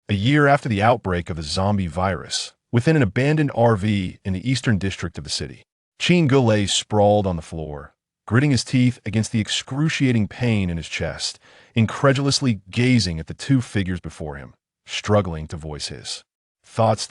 A year after the outbreak of the zombie virus, within an abandoned RV in the eastern district of the city, Chin-gu lay sprawled on the floor, gritting his teeth against the excruciating pain in his chest, incredulously gazing at the two figures before him, struggling to voice his thoughts.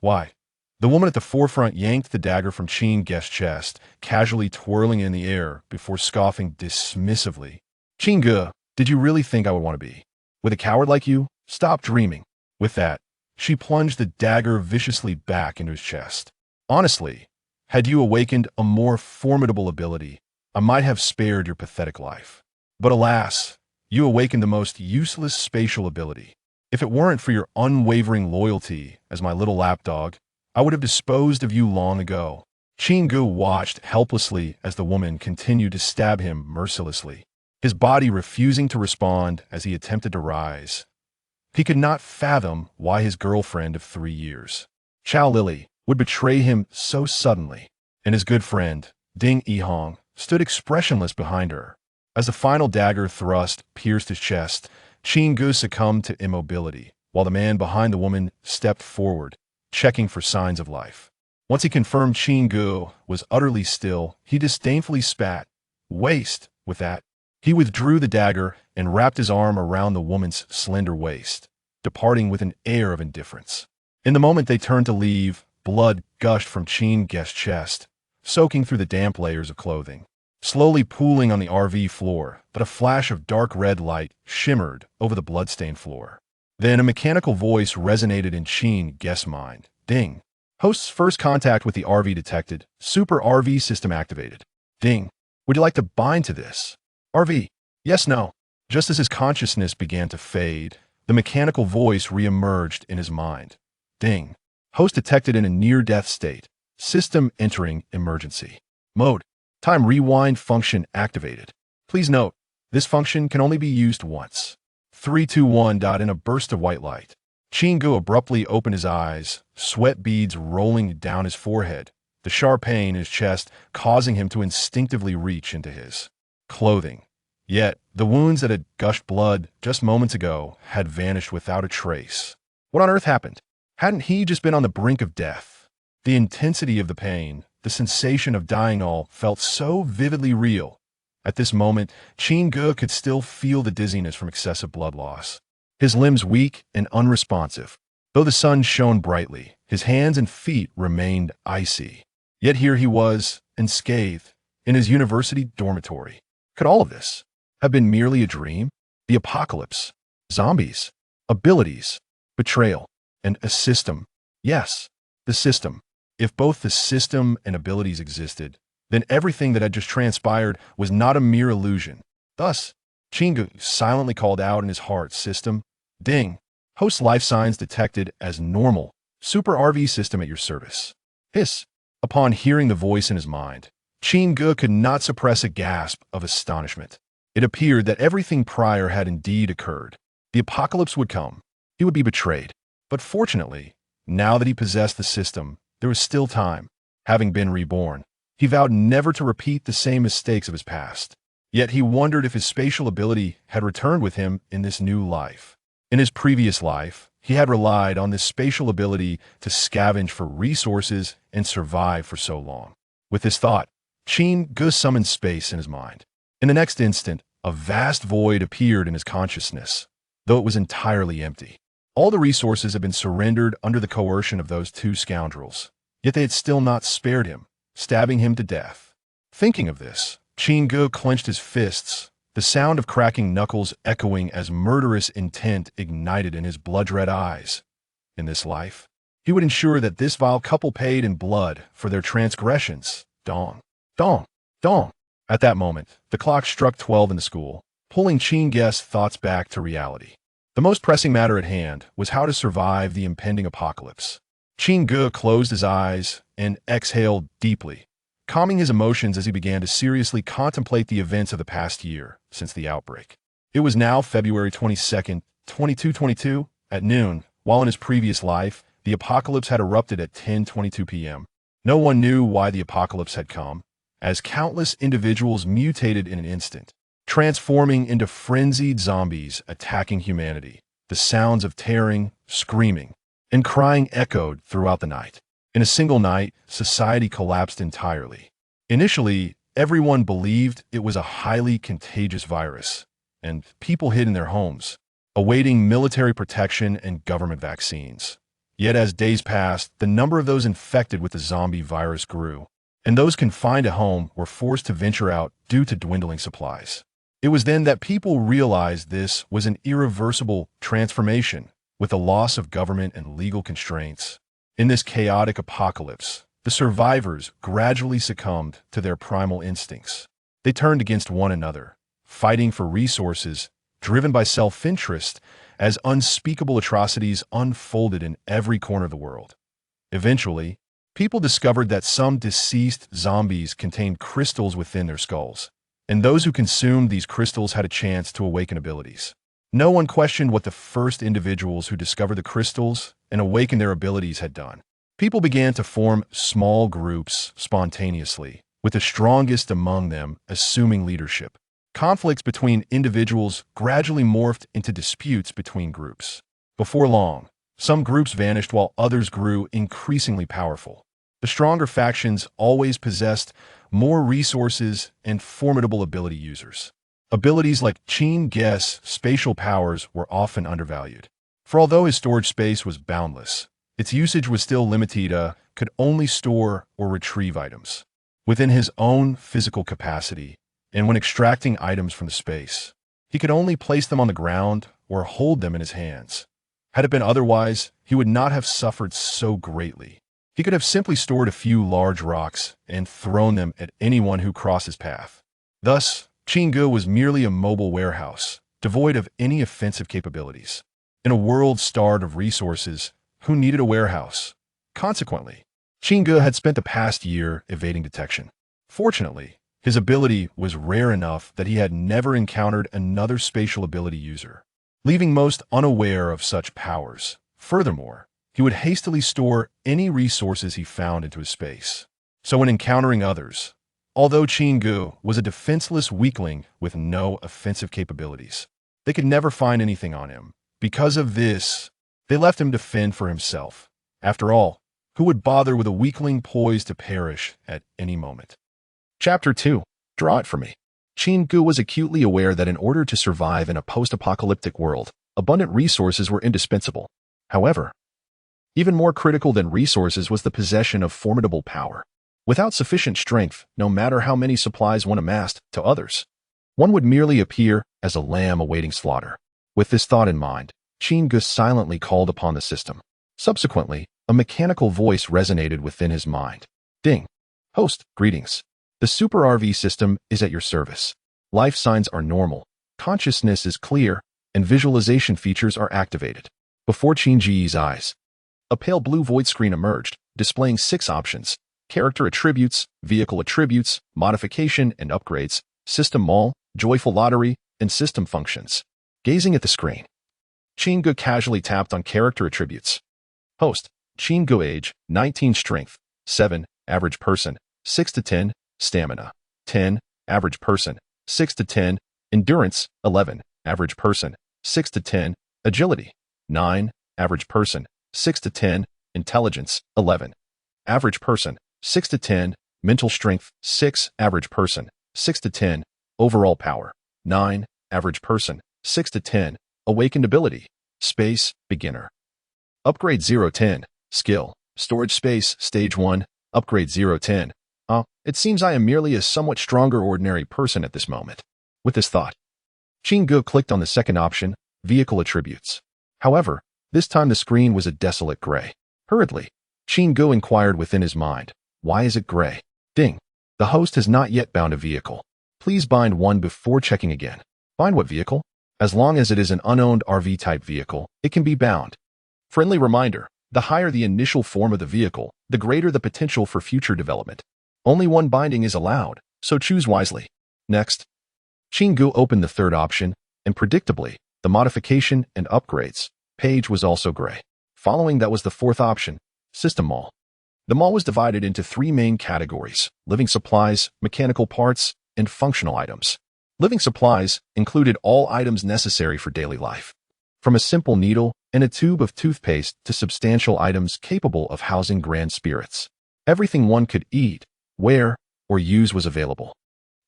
Why? The woman at the forefront yanked the dagger from Chin-gu's chest, casually twirling it in the air before scoffing dismissively. Chin-gu, did you really think I would want to be with a coward like you? Stop dreaming. With that, she plunged the dagger viciously back into his chest. Honestly, had you awakened a more formidable ability, I might have spared your pathetic life. But alas, you awakened the most useless spatial ability. If it weren't for your unwavering loyalty as my little lapdog, I would have disposed of you long ago. Chin-gu watched helplessly as the woman continued to stab him mercilessly, his body refusing to respond as he attempted to rise. He could not fathom why his girlfriend of 3 years, Chow Lily, would betray him so suddenly, and his good friend, Ding Yihong, stood expressionless behind her. As the final dagger thrust pierced his chest, Chin-gu succumbed to immobility, while the man behind the woman stepped forward, checking for signs of life. Once he confirmed Chin-gu was utterly still, he disdainfully spat. Waste. With that, he withdrew the dagger and wrapped his arm around the woman's slender waist, departing with an air of indifference. In the moment they turned to leave, blood gushed from Chin-gu's chest, soaking through the damp layers of clothing, slowly pooling on the RV floor, but a flash of dark red light shimmered over the bloodstained floor. Then a mechanical voice resonated in Chin-gu's mind. Ding. Host's first contact with the RV detected. Super RV system activated. Ding. Would you like to bind to this? RV. Yes, no. Just as his consciousness began to fade, the mechanical voice reemerged in his mind. Ding. Host detected in a near-death state. System entering emergency mode. Time rewind function activated. Please note, this function can only be used once. 321. In a burst of white light, Chin-gu abruptly opened his eyes, sweat beads rolling down his forehead, the sharp pain in his chest causing him to instinctively reach into his clothing. Yet, the wounds that had gushed blood just moments ago had vanished without a trace. What on earth happened? Hadn't he just been on the brink of death? The intensity of the pain, the sensation of dying all felt so vividly real. At this moment, Chin-gu could still feel the dizziness from excessive blood loss. His limbs weak and unresponsive. Though the sun shone brightly, his hands and feet remained icy. Yet here he was, unscathed, in his university dormitory. Could all of this have been merely a dream? The apocalypse, zombies, abilities, betrayal, and a system. Yes, the system. If both the system and abilities existed, then everything that had just transpired was not a mere illusion. Thus, Chin-gu silently called out in his heart, System. Ding. Host life signs detected as normal. Super RV system at your service. Hiss. Upon hearing the voice in his mind, Chin-gu could not suppress a gasp of astonishment. It appeared that everything prior had indeed occurred. The apocalypse would come. He would be betrayed. But fortunately, now that he possessed the system, there was still time. Having been reborn, he vowed never to repeat the same mistakes of his past. Yet he wondered if his spatial ability had returned with him in this new life. In his previous life, he had relied on this spatial ability to scavenge for resources and survive for so long. With this thought, Chin-gu summoned space in his mind. In the next instant, a vast void appeared in his consciousness, though it was entirely empty. All the resources had been surrendered under the coercion of those two scoundrels, yet they had still not spared him, stabbing him to death. Thinking of this, Chin-gu clenched his fists, the sound of cracking knuckles echoing as murderous intent ignited in his blood-red eyes. In this life, he would ensure that this vile couple paid in blood for their transgressions. Dong. Dong. Dong. At that moment, the clock struck 12 in the school, pulling Chin-gu's thoughts back to reality. The most pressing matter at hand was how to survive the impending apocalypse. Chin-gu closed his eyes and exhaled deeply, calming his emotions as he began to seriously contemplate the events of the past year since the outbreak. It was now February 22nd, 2222, at noon, while in his previous life, the apocalypse had erupted at 10:22 p.m. No one knew why the apocalypse had come, as countless individuals mutated in an instant, transforming into frenzied zombies attacking humanity. The sounds of tearing, screaming, and crying echoed throughout the night. In a single night, society collapsed entirely. Initially, everyone believed it was a highly contagious virus, and people hid in their homes, awaiting military protection and government vaccines. Yet as days passed, the number of those infected with the zombie virus grew, and those confined at home were forced to venture out due to dwindling supplies. It was then that people realized this was an irreversible transformation, with the loss of government and legal constraints. In this chaotic apocalypse, the survivors gradually succumbed to their primal instincts. They turned against one another, fighting for resources, driven by self-interest, as unspeakable atrocities unfolded in every corner of the world. Eventually, people discovered that some deceased zombies contained crystals within their skulls, and those who consumed these crystals had a chance to awaken abilities. No one questioned what the first individuals who discovered the crystals and awakened their abilities had done. People began to form small groups spontaneously, with the strongest among them assuming leadership. Conflicts between individuals gradually morphed into disputes between groups. Before long, some groups vanished while others grew increasingly powerful. The stronger factions always possessed more resources and formidable ability users. Abilities like Qin Ge's spatial powers were often undervalued. For although his storage space was boundless, its usage was still limited, could only store or retrieve items within his own physical capacity, and when extracting items from the space, he could only place them on the ground or hold them in his hands. Had it been otherwise, he would not have suffered so greatly. He could have simply stored a few large rocks and thrown them at anyone who crossed his path. Thus, Qinggu was merely a mobile warehouse, devoid of any offensive capabilities. In a world starved of resources, who needed a warehouse? Consequently, Qinggu had spent the past year evading detection. Fortunately, his ability was rare enough that he had never encountered another spatial ability user, leaving most unaware of such powers. Furthermore, he would hastily store any resources he found into his space. So when encountering others, although Qinggu was a defenseless weakling with no offensive capabilities, they could never find anything on him. Because of this, they left him to fend for himself. After all, who would bother with a weakling poised to perish at any moment? Chapter 2. Draw it for me. Qinggu was acutely aware that in order to survive in a post-apocalyptic world, abundant resources were indispensable. However, even more critical than resources was the possession of formidable power. Without sufficient strength, no matter how many supplies one amassed, to others, one would merely appear as a lamb awaiting slaughter. With this thought in mind, Qinggu silently called upon the system. Subsequently, a mechanical voice resonated within his mind. Ding. Host, greetings. The Super RV system is at your service. Life signs are normal, consciousness is clear, and visualization features are activated. Before Qingji's eyes, a pale blue void screen emerged, displaying 6 options: character attributes, vehicle attributes, modification and upgrades, system mall, joyful lottery, and system functions. Gazing at the screen, Qinggu casually tapped on character attributes. Host, Qinggu age, 19 strength, 7, average person, 6 to 10, stamina, 10, average person, 6 to 10, endurance, 11, average person, 6 to 10, agility, 9, average person, 6 to 10, intelligence, 11, average person, 6 to 10, mental strength, 6, average person, 6 to 10, overall power, 9, average person, 6 to 10, awakened ability, space, beginner. Upgrade 0-10, skill, storage space, stage 1, upgrade 0-10. It seems I am merely a somewhat stronger ordinary person at this moment. With this thought, Qinggu clicked on the second option, vehicle attributes. However, this time the screen was a desolate gray. Hurriedly, Qinggu inquired within his mind, why is it gray? Ding. The host has not yet bound a vehicle. Please bind one before checking again. Bind what vehicle? As long as it is an unowned RV-type vehicle, it can be bound. Friendly reminder, the higher the initial form of the vehicle, the greater the potential for future development. Only one binding is allowed, so choose wisely. Next, Qinggu opened the third option, and predictably, the modification and upgrades page was also gray. Following that was the fourth option, system mall. The mall was divided into 3 main categories: living supplies, mechanical parts, and functional items. Living supplies included all items necessary for daily life. from a simple needle and a tube of toothpaste to substantial items capable of housing grand spirits. Everything one could eat, wear, or use was available.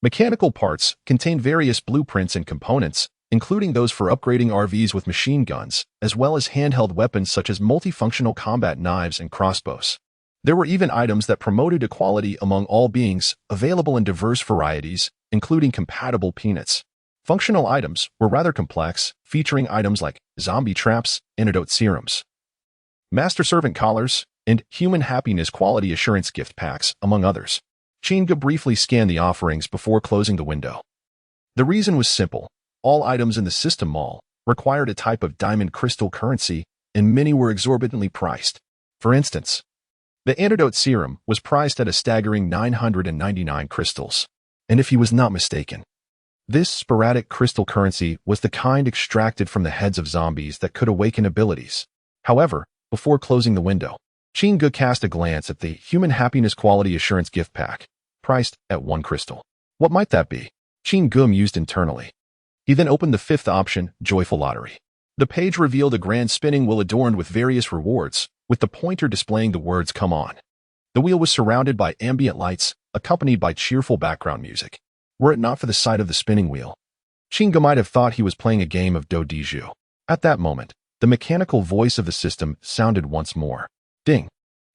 Mechanical parts contained various blueprints and components, including those for upgrading RVs with machine guns, as well as handheld weapons such as multifunctional combat knives and crossbows. There were even items that promoted equality among all beings, available in diverse varieties, including compatible peanuts. Functional items were rather complex, featuring items like zombie traps, antidote serums, master servant collars, and human happiness quality assurance gift packs, among others. Chinga briefly scanned the offerings before closing the window. The reason was simple. All items in the system mall required a type of diamond crystal currency, and many were exorbitantly priced. For instance, the antidote serum was priced at a staggering 999 crystals. And if he was not mistaken, this sporadic crystal currency was the kind extracted from the heads of zombies that could awaken abilities. However, before closing the window, Chinga cast a glance at the Human Happiness Quality Assurance gift pack, priced at 1 crystal. What might that be? Chinga mused internally. He then opened the 5th option, Joyful Lottery. The page revealed a grand spinning wheel adorned with various rewards, with the pointer displaying the words "Come on." The wheel was surrounded by ambient lights, accompanied by cheerful background music. Were it not for the sight of the spinning wheel, Chinga might have thought he was playing a game of do di ju. At that moment, the mechanical voice of the system sounded once more. Ding.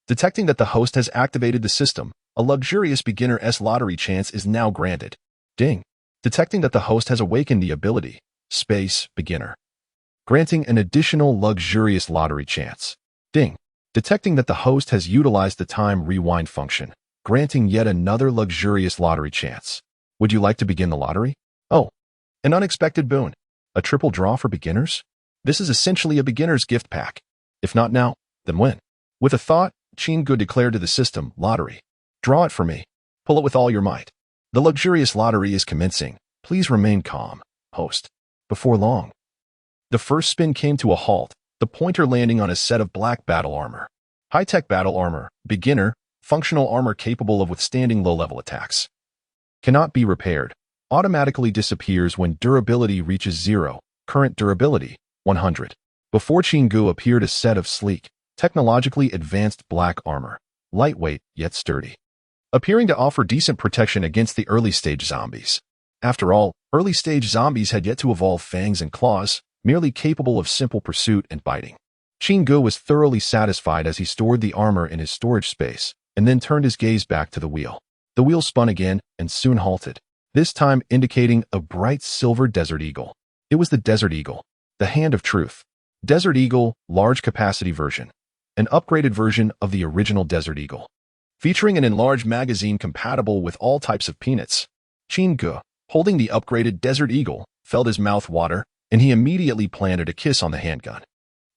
Detecting that the host has activated the system, a luxurious beginner-s lottery chance is now granted. Ding. Detecting that the host has awakened the ability, space, beginner, granting an additional luxurious lottery chance. Ding. Detecting that the host has utilized the time rewind function, granting yet another luxurious lottery chance. Would you like to begin the lottery? Oh, an unexpected boon. A triple draw for beginners? This is essentially a beginner's gift pack. If not now, then when? With a thought, Chinga declared to the system, "Lottery. Draw it for me. Pull it with all your might. The luxurious lottery is commencing. Please remain calm, host." Before long, the first spin came to a halt, the pointer landing on a set of black battle armor. High-tech battle armor, beginner, functional armor capable of withstanding low-level attacks. Cannot be repaired. Automatically disappears when durability reaches 0. Current durability, 100. Before Chinga appeared a set of sleek, technologically advanced black armor, lightweight yet sturdy, appearing to offer decent protection against the early-stage zombies. After all, early-stage zombies had yet to evolve fangs and claws, merely capable of simple pursuit and biting. Chinga was thoroughly satisfied as he stored the armor in his storage space, and then turned his gaze back to the wheel. The wheel spun again and soon halted, this time indicating a bright silver Desert Eagle. It was the Desert Eagle, the Hand of Truth. Desert Eagle, large capacity version. An upgraded version of the original Desert Eagle, featuring an enlarged magazine compatible with all types of peanuts. Chinga, holding the upgraded Desert Eagle, felt his mouth water, and he immediately planted a kiss on the handgun.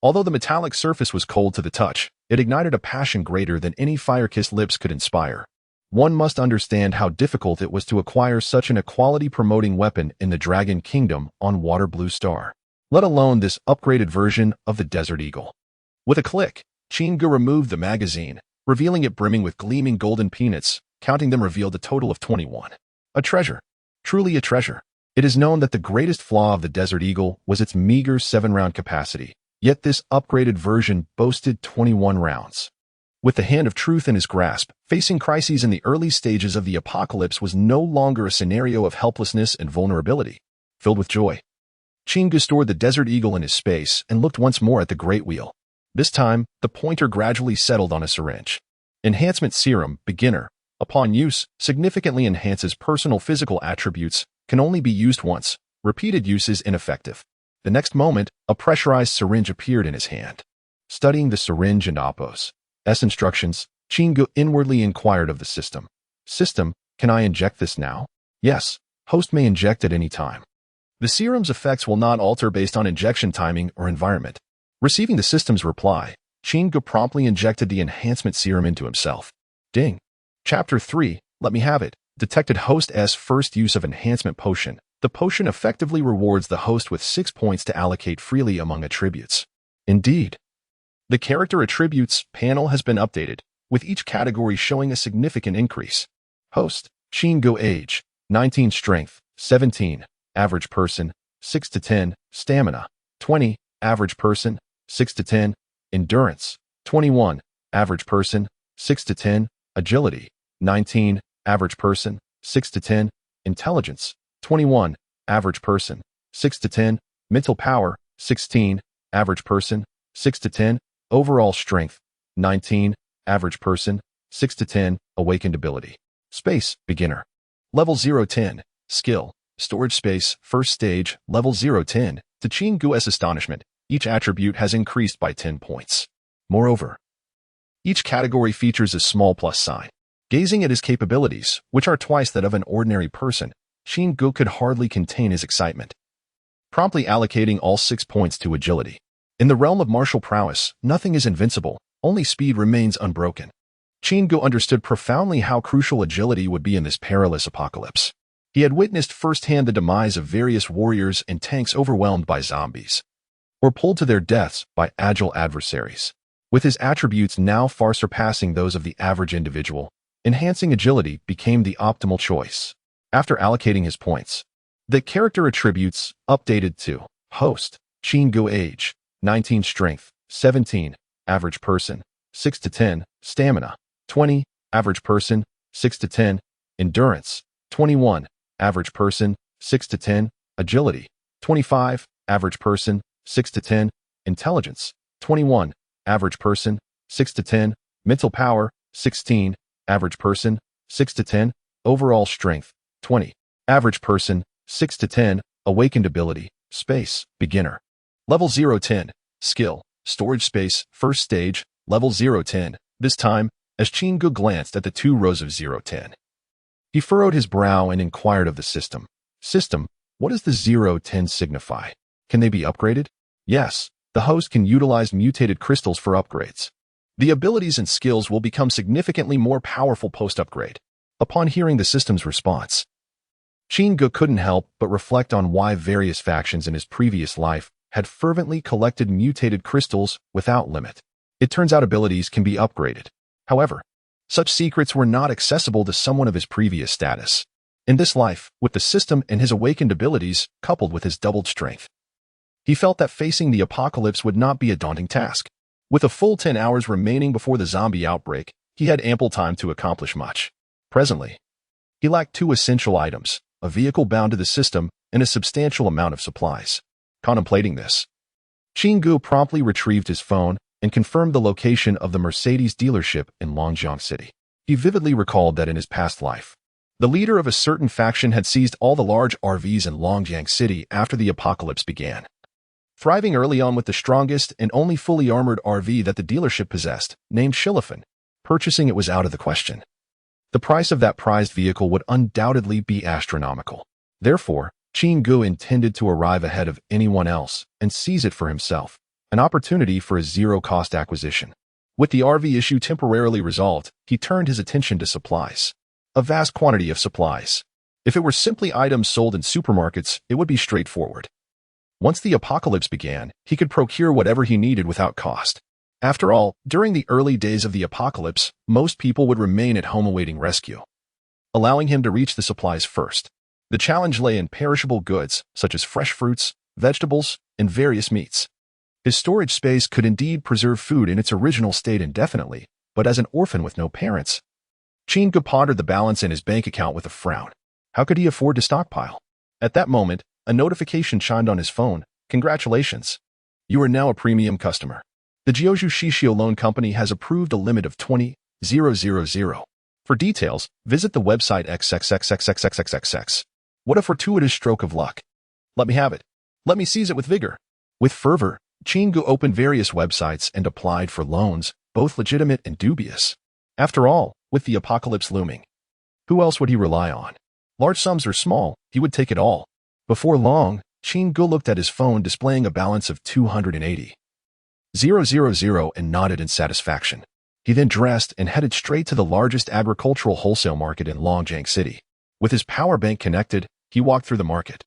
Although the metallic surface was cold to the touch, it ignited a passion greater than any fire-kissed lips could inspire. One must understand how difficult it was to acquire such an equality-promoting weapon in the Dragon Kingdom on Water Blue Star, let alone this upgraded version of the Desert Eagle. With a click, Chinga removed the magazine, revealing it brimming with gleaming golden peanuts. Counting them revealed a total of 21. A treasure. Truly a treasure. It is known that the greatest flaw of the Desert Eagle was its meager 7-round capacity, yet this upgraded version boasted 21 rounds. With the Hand of Truth in his grasp, facing crises in the early stages of the apocalypse was no longer a scenario of helplessness and vulnerability. Filled with joy, Chinga stored the Desert Eagle in his space and looked once more at the Great Wheel. This time, the pointer gradually settled on a syringe. Enhancement Serum, Beginner. Upon use, significantly enhances personal physical attributes, can only be used once. Repeated use is ineffective. The next moment, a pressurized syringe appeared in his hand. Studying the syringe and Oppo's instructions, Chinga inwardly inquired of the system. System, can I inject this now? Yes, host may inject at any time. The serum's effects will not alter based on injection timing or environment. Receiving the system's reply, Chinga promptly injected the enhancement serum into himself. Ding. Chapter 3, Let Me Have It, detected host's first use of enhancement potion. The potion effectively rewards the host with 6 points to allocate freely among attributes. Indeed, the character attributes panel has been updated, with each category showing a significant increase. Host, Chinga age, 19 strength, 17, average person, 6 to 10, stamina, 20, average person, 6 to 10, endurance, 21, average person, 6 to 10, agility, 19, average person, 6 to 10, intelligence, 21, average person, 6 to 10, mental power, 16, average person, 6 to 10, overall strength, 19, average person, 6 to 10, awakened ability. Space, beginner. Level 0-10, skill, storage space, first stage, level 0-10, to Qin Gu's astonishment, each attribute has increased by 10 points. Moreover, each category features a small plus sign. Gazing at his capabilities, which are twice that of an ordinary person, Qin Gu could hardly contain his excitement, promptly allocating all 6 points to agility. In the realm of martial prowess, nothing is invincible, only speed remains unbroken. Qin Gu understood profoundly how crucial agility would be in this perilous apocalypse. He had witnessed firsthand the demise of various warriors and tanks overwhelmed by zombies, or pulled to their deaths by agile adversaries. With his attributes now far surpassing those of the average individual, enhancing agility became the optimal choice. After allocating his points, the character attributes updated to host, Qin Gu age, 19 strength, 17, average person, 6 to 10, stamina, 20, average person, 6 to 10, endurance, 21, average person, 6 to 10, agility, 25, average person, 6 to 10, intelligence, 21, average person, 6 to 10, mental power, 16, average person, 6 to 10, overall strength, 20, average person, 6 to 10, awakened ability, space, beginner. Level 0-10, skill, storage space, first stage, level 0-10, this time, as Qin Gu glanced at the 2 rows of 0-10. He furrowed his brow and inquired of the system. System, what does the 0-10 signify? Can they be upgraded? Yes, the host can utilize mutated crystals for upgrades. The abilities and skills will become significantly more powerful post-upgrade. Upon hearing the system's response, Qin Gu couldn't help but reflect on why various factions in his previous life had fervently collected mutated crystals without limit. It turns out abilities can be upgraded. However, such secrets were not accessible to someone of his previous status. In this life, with the system and his awakened abilities coupled with his doubled strength, he felt that facing the apocalypse would not be a daunting task. With a full 10 hours remaining before the zombie outbreak, he had ample time to accomplish much. Presently, he lacked 2 essential items, a vehicle bound to the system and a substantial amount of supplies. Contemplating this, Qin Gu promptly retrieved his phone and confirmed the location of the Mercedes dealership in Longjiang City. He vividly recalled that in his past life, the leader of a certain faction had seized all the large RVs in Longjiang City after the apocalypse began. Thriving early on with the strongest and only fully armored RV that the dealership possessed, named Shilifan, purchasing it was out of the question. The price of that prized vehicle would undoubtedly be astronomical. Therefore, Qin Gu intended to arrive ahead of anyone else and seize it for himself, an opportunity for a zero-cost acquisition. With the RV issue temporarily resolved, he turned his attention to supplies. A vast quantity of supplies. If it were simply items sold in supermarkets, it would be straightforward. Once the apocalypse began, he could procure whatever he needed without cost. After all, during the early days of the apocalypse, most people would remain at home awaiting rescue, allowing him to reach the supplies first. The challenge lay in perishable goods, such as fresh fruits, vegetables, and various meats. His storage space could indeed preserve food in its original state indefinitely, but as an orphan with no parents, Qin Gu pondered the balance in his bank account with a frown. How could he afford to stockpile? At that moment, a notification chimed on his phone. Congratulations. You are now a premium customer. The Jiuzhou Shishio Loan Company has approved a limit of 20,000. For details, visit the website xxxxxxxxx. What a fortuitous stroke of luck. Let me have it. Let me seize it with vigor. With fervor, Qin Gu opened various websites and applied for loans, both legitimate and dubious. After all, with the apocalypse looming, who else would he rely on? Large sums or small, he would take it all. Before long, Qin Gu looked at his phone displaying a balance of 280,000 and nodded in satisfaction. He then dressed and headed straight to the largest agricultural wholesale market in Longjiang City. With his power bank connected, he walked through the market,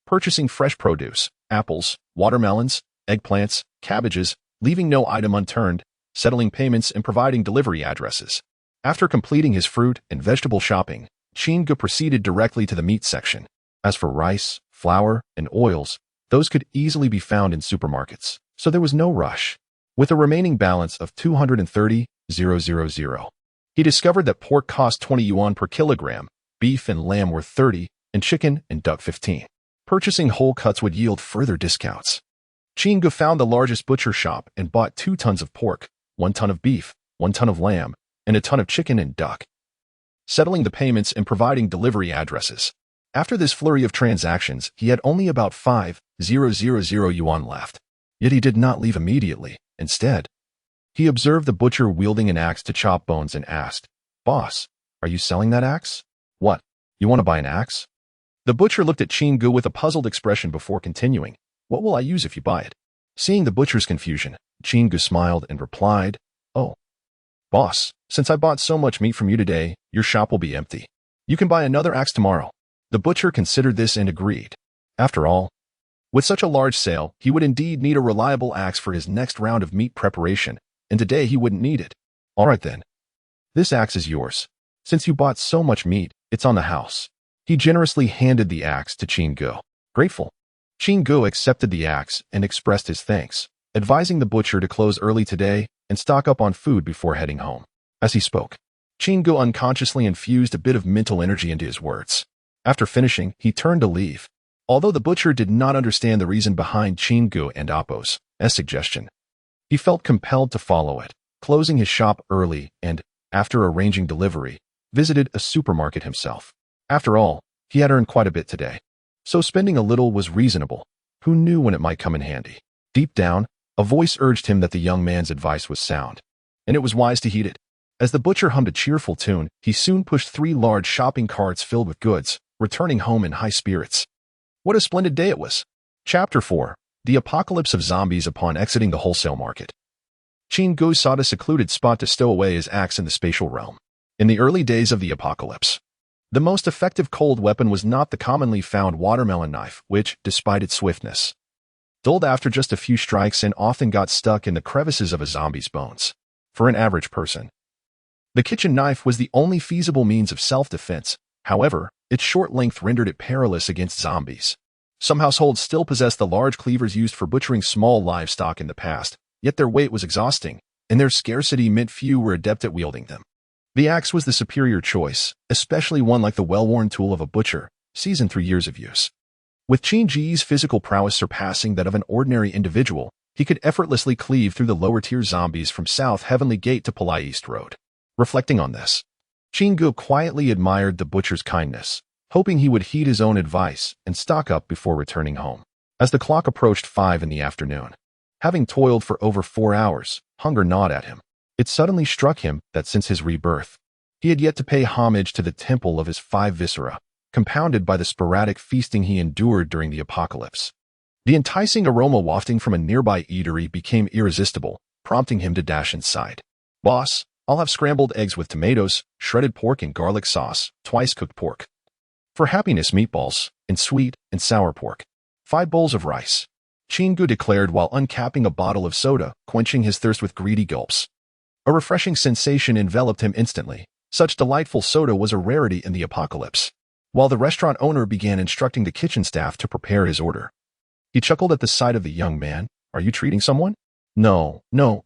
purchasing fresh produce, apples, watermelons, eggplants, cabbages, leaving no item unturned, settling payments and providing delivery addresses. After completing his fruit and vegetable shopping, Qin Gu proceeded directly to the meat section. As for rice, flour, and oils, Those could easily be found in supermarkets, so there was no rush. With a remaining balance of 230,000, he discovered that pork cost 20 yuan per kilogram, beef and lamb were 30, and chicken and duck 15. Purchasing whole cuts would yield further discounts. Chingu found the largest butcher shop and bought 2 tons of pork, 1 ton of beef, 1 ton of lamb, and a ton of chicken and duck, settling the payments and providing delivery addresses. After this flurry of transactions, he had only about 5,000 yuan left. Yet he did not leave immediately. Instead, he observed the butcher wielding an axe to chop bones and asked, "Boss, are you selling that axe?" "What? You want to buy an axe?" The butcher looked at Chingu with a puzzled expression before continuing, "What will I use if you buy it?" Seeing the butcher's confusion, Chingu smiled and replied, "Oh, boss, since I bought so much meat from you today, your shop will be empty. You can buy another axe tomorrow." The butcher considered this and agreed. After all, with such a large sale, he would indeed need a reliable axe for his next round of meat preparation, and today he wouldn't need it. "All right then. This axe is yours. Since you bought so much meat, it's on the house." He generously handed the axe to Chingu. Grateful, Chingu accepted the axe and expressed his thanks, advising the butcher to close early today and stock up on food before heading home. As he spoke, Chingu unconsciously infused a bit of mental energy into his words. After finishing, he turned to leave. Although the butcher did not understand the reason behind Chingu and Appo's suggestion, he felt compelled to follow it, closing his shop early and, after arranging delivery, visited a supermarket himself. After all, he had earned quite a bit today, so spending a little was reasonable. Who knew when it might come in handy? Deep down, a voice urged him that the young man's advice was sound, and it was wise to heed it. As the butcher hummed a cheerful tune, he soon pushed 3 large shopping carts filled with goods, returning home in high spirits. What a splendid day it was! Chapter 4. The Apocalypse of Zombies. Upon exiting the wholesale market, Chingu sought a secluded spot to stow away his axe in the spatial realm. In the early days of the apocalypse, the most effective cold weapon was not the commonly found watermelon knife, which, despite its swiftness, dulled after just a few strikes and often got stuck in the crevices of a zombie's bones. For an average person, the kitchen knife was the only feasible means of self-defense. However, its short length rendered it perilous against zombies. Some households still possessed the large cleavers used for butchering small livestock in the past, yet their weight was exhausting, and their scarcity meant few were adept at wielding them. The axe was the superior choice, especially one like the well-worn tool of a butcher, seasoned through years of use. With Chingu's physical prowess surpassing that of an ordinary individual, he could effortlessly cleave through the lower-tier zombies from South Heavenly Gate to Palai East Road. Reflecting on this, Chingu quietly admired the butcher's kindness, hoping he would heed his own advice and stock up before returning home. As the clock approached 5 in the afternoon, having toiled for over 4 hours, hunger gnawed at him. It suddenly struck him that since his rebirth, he had yet to pay homage to the temple of his 5 viscera, compounded by the sporadic feasting he endured during the apocalypse. The enticing aroma wafting from a nearby eatery became irresistible, prompting him to dash inside. "Boss, I'll have scrambled eggs with tomatoes, shredded pork and garlic sauce, twice cooked pork. For happiness, meatballs, and sweet and sour pork. 5 bowls of rice," Chingu declared while uncapping a bottle of soda, quenching his thirst with greedy gulps. A refreshing sensation enveloped him instantly. Such delightful soda was a rarity in the apocalypse. While the restaurant owner began instructing the kitchen staff to prepare his order, he chuckled at the sight of the young man. "Are you treating someone?" No,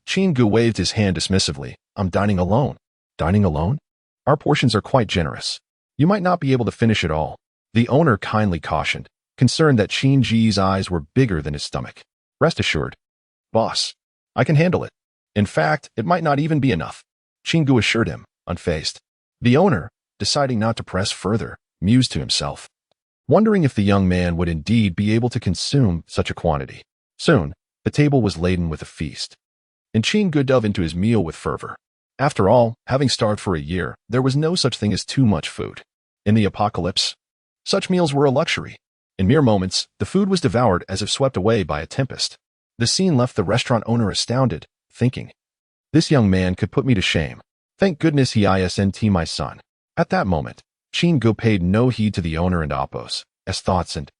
Chingu waved his hand dismissively. "I'm dining alone." "Dining alone? Our portions are quite generous. You might not be able to finish it all," the owner kindly cautioned, concerned that Chingu's eyes were bigger than his stomach. "Rest assured, boss, I can handle it. In fact, it might not even be enough," Chingu assured him, unfazed. The owner, deciding not to press further, mused to himself, wondering if the young man would indeed be able to consume such a quantity. Soon, the table was laden with a feast, and Chingu dove into his meal with fervor. After all, having starved for a year, there was no such thing as too much food. In the apocalypse, such meals were a luxury. In mere moments, the food was devoured as if swept away by a tempest. The scene left the restaurant owner astounded, thinking, "This young man could put me to shame. Thank goodness he isn't my son." At that moment, Chingu paid no heed to the owner and Appo's thoughts and,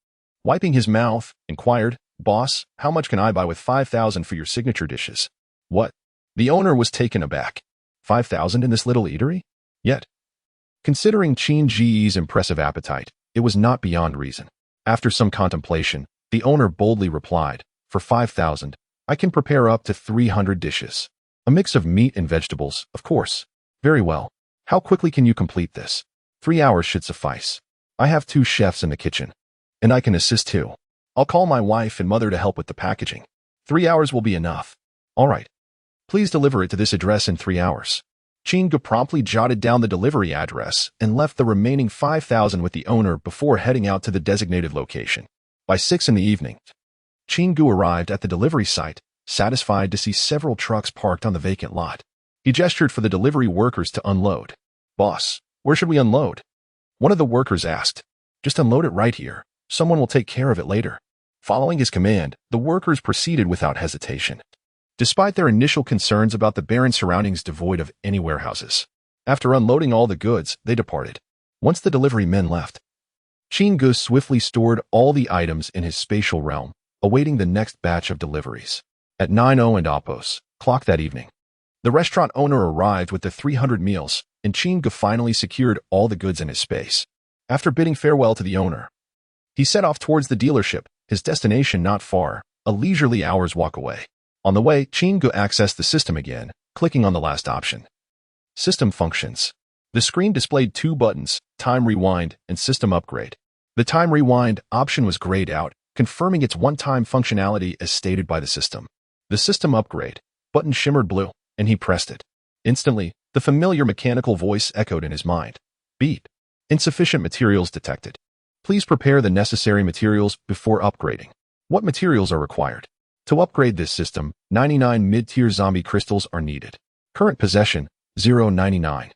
wiping his mouth, inquired, "Boss, how much can I buy with 5,000 for your signature dishes?" "What?" The owner was taken aback. 5,000 in this little eatery? Yet, considering Chingu's impressive appetite, it was not beyond reason. After some contemplation, The owner boldly replied, "For 5,000, I can prepare up to 300 dishes. A mix of meat and vegetables, of course." "Very well. How quickly can you complete this?" 3 hours should suffice. I have 2 chefs in the kitchen, and I can assist too. I'll call my wife and mother to help with the packaging. 3 hours will be enough." "All right. Please deliver it to this address in 3 hours." Chingu promptly jotted down the delivery address and left the remaining 5,000 with the owner before heading out to the designated location. By 6 in the evening, Chingu arrived at the delivery site, satisfied to see several trucks parked on the vacant lot. He gestured for the delivery workers to unload. "Boss, where should we unload?" one of the workers asked. "Just unload it right here. Someone will take care of it later." Following his command, the workers proceeded without hesitation, despite their initial concerns about the barren surroundings devoid of any warehouses. After unloading all the goods, they departed. Once the delivery men left, Chingu swiftly stored all the items in his spatial realm, awaiting the next batch of deliveries. At 9:00 and Opos clock that evening, the restaurant owner arrived with the 300 meals, and Chingu finally secured all the goods in his space. After bidding farewell to the owner, he set off towards the dealership, his destination not far, a leisurely hour's walk away. On the way, Chingu accessed the system again, clicking on the last option. System functions. The screen displayed 2 buttons, Time Rewind and System Upgrade. The Time Rewind option was grayed out, confirming its one-time functionality as stated by the system. The System Upgrade button shimmered blue, and he pressed it. Instantly, the familiar mechanical voice echoed in his mind. "Beep. Insufficient materials detected. Please prepare the necessary materials before upgrading." What materials are required? To upgrade this system, 99 mid-tier zombie crystals are needed. Current possession, 0.99.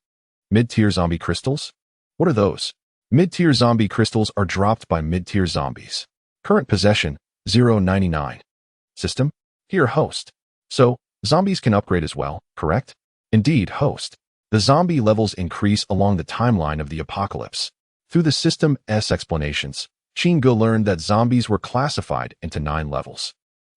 Mid-tier zombie crystals? What are those? Mid-tier zombie crystals are dropped by mid-tier zombies. Current possession, 0.99. System? Here, host. So, zombies can upgrade as well, correct? Indeed, host. The zombie levels increase along the timeline of the apocalypse. Through the system's explanations, Chingu learned that zombies were classified into 9 levels.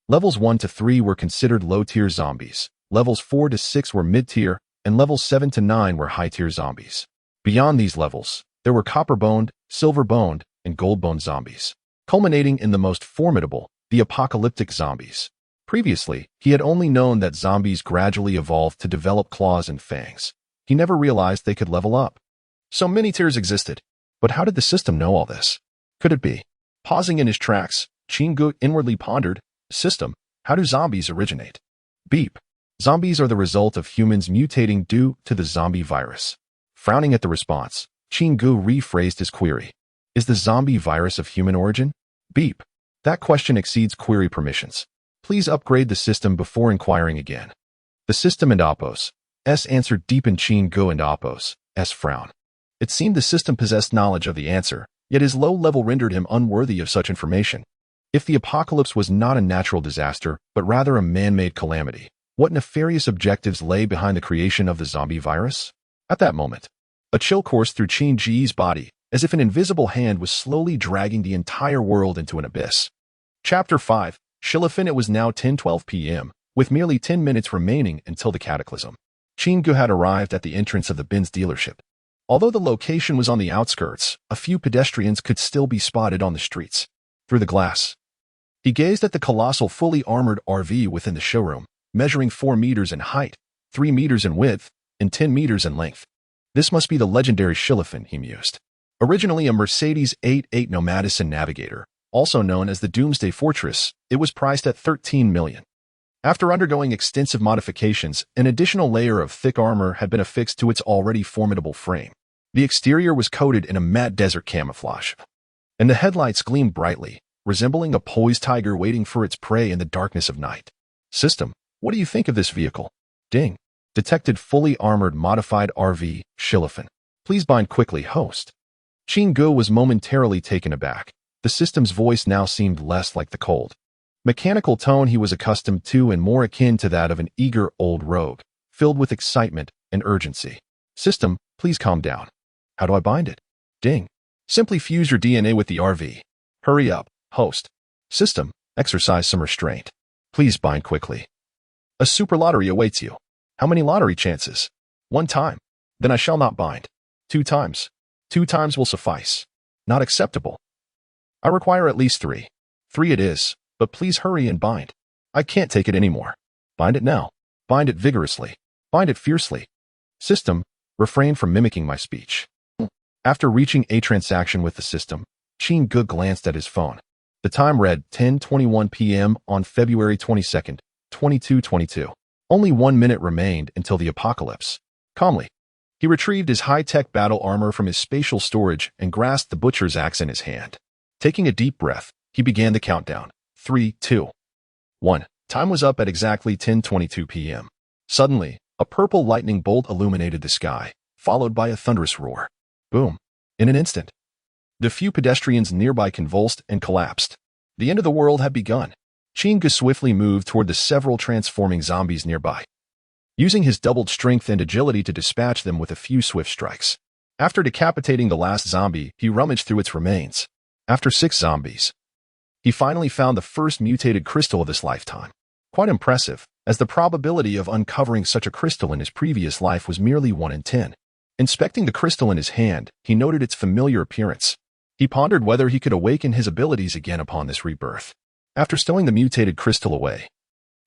Levels 1 to 3 were considered low-tier zombies, levels 4 to 6 were mid-tier, and levels 7 to 9 were high-tier zombies. Beyond these levels, there were copper-boned, silver-boned, and gold-boned zombies, culminating in the most formidable, the apocalyptic zombies. Previously, he had only known that zombies gradually evolved to develop claws and fangs. He never realized they could level up. So many tiers existed. But how did the system know all this? Could it be? Pausing in his tracks, Chingu inwardly pondered, "System, how do zombies originate?" Beep. Zombies are the result of humans mutating due to the zombie virus. Frowning at the response, Chingu rephrased his query. Is the zombie virus of human origin? Beep. That question exceeds query permissions. Please upgrade the system before inquiring again. The system and Opos' answer deepened Chingu and Opos' frown. It seemed the system possessed knowledge of the answer, yet his low level rendered him unworthy of such information. If the apocalypse was not a natural disaster, but rather a man-made calamity, what nefarious objectives lay behind the creation of the zombie virus? At that moment, a chill coursed through Chingu's body, as if an invisible hand was slowly dragging the entire world into an abyss. Chapter 5. Shilifin. It was now 10:12 p.m., with merely 10 minutes remaining until the cataclysm. Chingu had arrived at the entrance of the Benz dealership. Although the location was on the outskirts, a few pedestrians could still be spotted on the streets. Through the glass, he gazed at the colossal fully armored RV within the showroom, measuring 4 meters in height, 3 meters in width, and 10 meters in length. This must be the legendary Shilifin, he mused. Originally a Mercedes 88 Nomadison Navigator, also known as the Doomsday Fortress, it was priced at $13 million. After undergoing extensive modifications, an additional layer of thick armor had been affixed to its already formidable frame. The exterior was coated in a matte desert camouflage, and the headlights gleamed brightly, resembling a poised tiger waiting for its prey in the darkness of night. System, what do you think of this vehicle? Ding. Detected fully armored modified RV, Shilifin. Please bind quickly, host. Chingu was momentarily taken aback. The system's voice now seemed less like the cold, mechanical tone he was accustomed to and more akin to that of an eager old rogue, filled with excitement and urgency. System, please calm down. How do I bind it? Ding. Simply fuse your DNA with the RV. Hurry up, host. System, exercise some restraint. Please bind quickly. A super lottery awaits you. How many lottery chances? 1 time. Then I shall not bind. 2 times. 2 times will suffice. Not acceptable. I require at least 3. 3 it is, but please hurry and bind. I can't take it anymore. Bind it now. Bind it vigorously. Bind it fiercely. System, refrain from mimicking my speech. After reaching a transaction with the system, Ching-gu glanced at his phone. The time read 10:21 p.m. on February 22nd, 2222. Only 1 minute remained until the apocalypse. Calmly, he retrieved his high-tech battle armor from his spatial storage and grasped the butcher's axe in his hand. Taking a deep breath, he began the countdown. 3, 2, 1. Time was up at exactly 10:22 p.m. Suddenly, a purple lightning bolt illuminated the sky, followed by a thunderous roar. Boom. In an instant, the few pedestrians nearby convulsed and collapsed. The end of the world had begun. Ching-gu swiftly moved toward the several transforming zombies nearby, using his doubled strength and agility to dispatch them with a few swift strikes. After decapitating the last zombie, he rummaged through its remains. After 6 zombies, he finally found the first mutated crystal of his lifetime. Quite impressive, as the probability of uncovering such a crystal in his previous life was merely 1 in 10. Inspecting the crystal in his hand, he noted its familiar appearance. He pondered whether he could awaken his abilities again upon this rebirth. After stowing the mutated crystal away,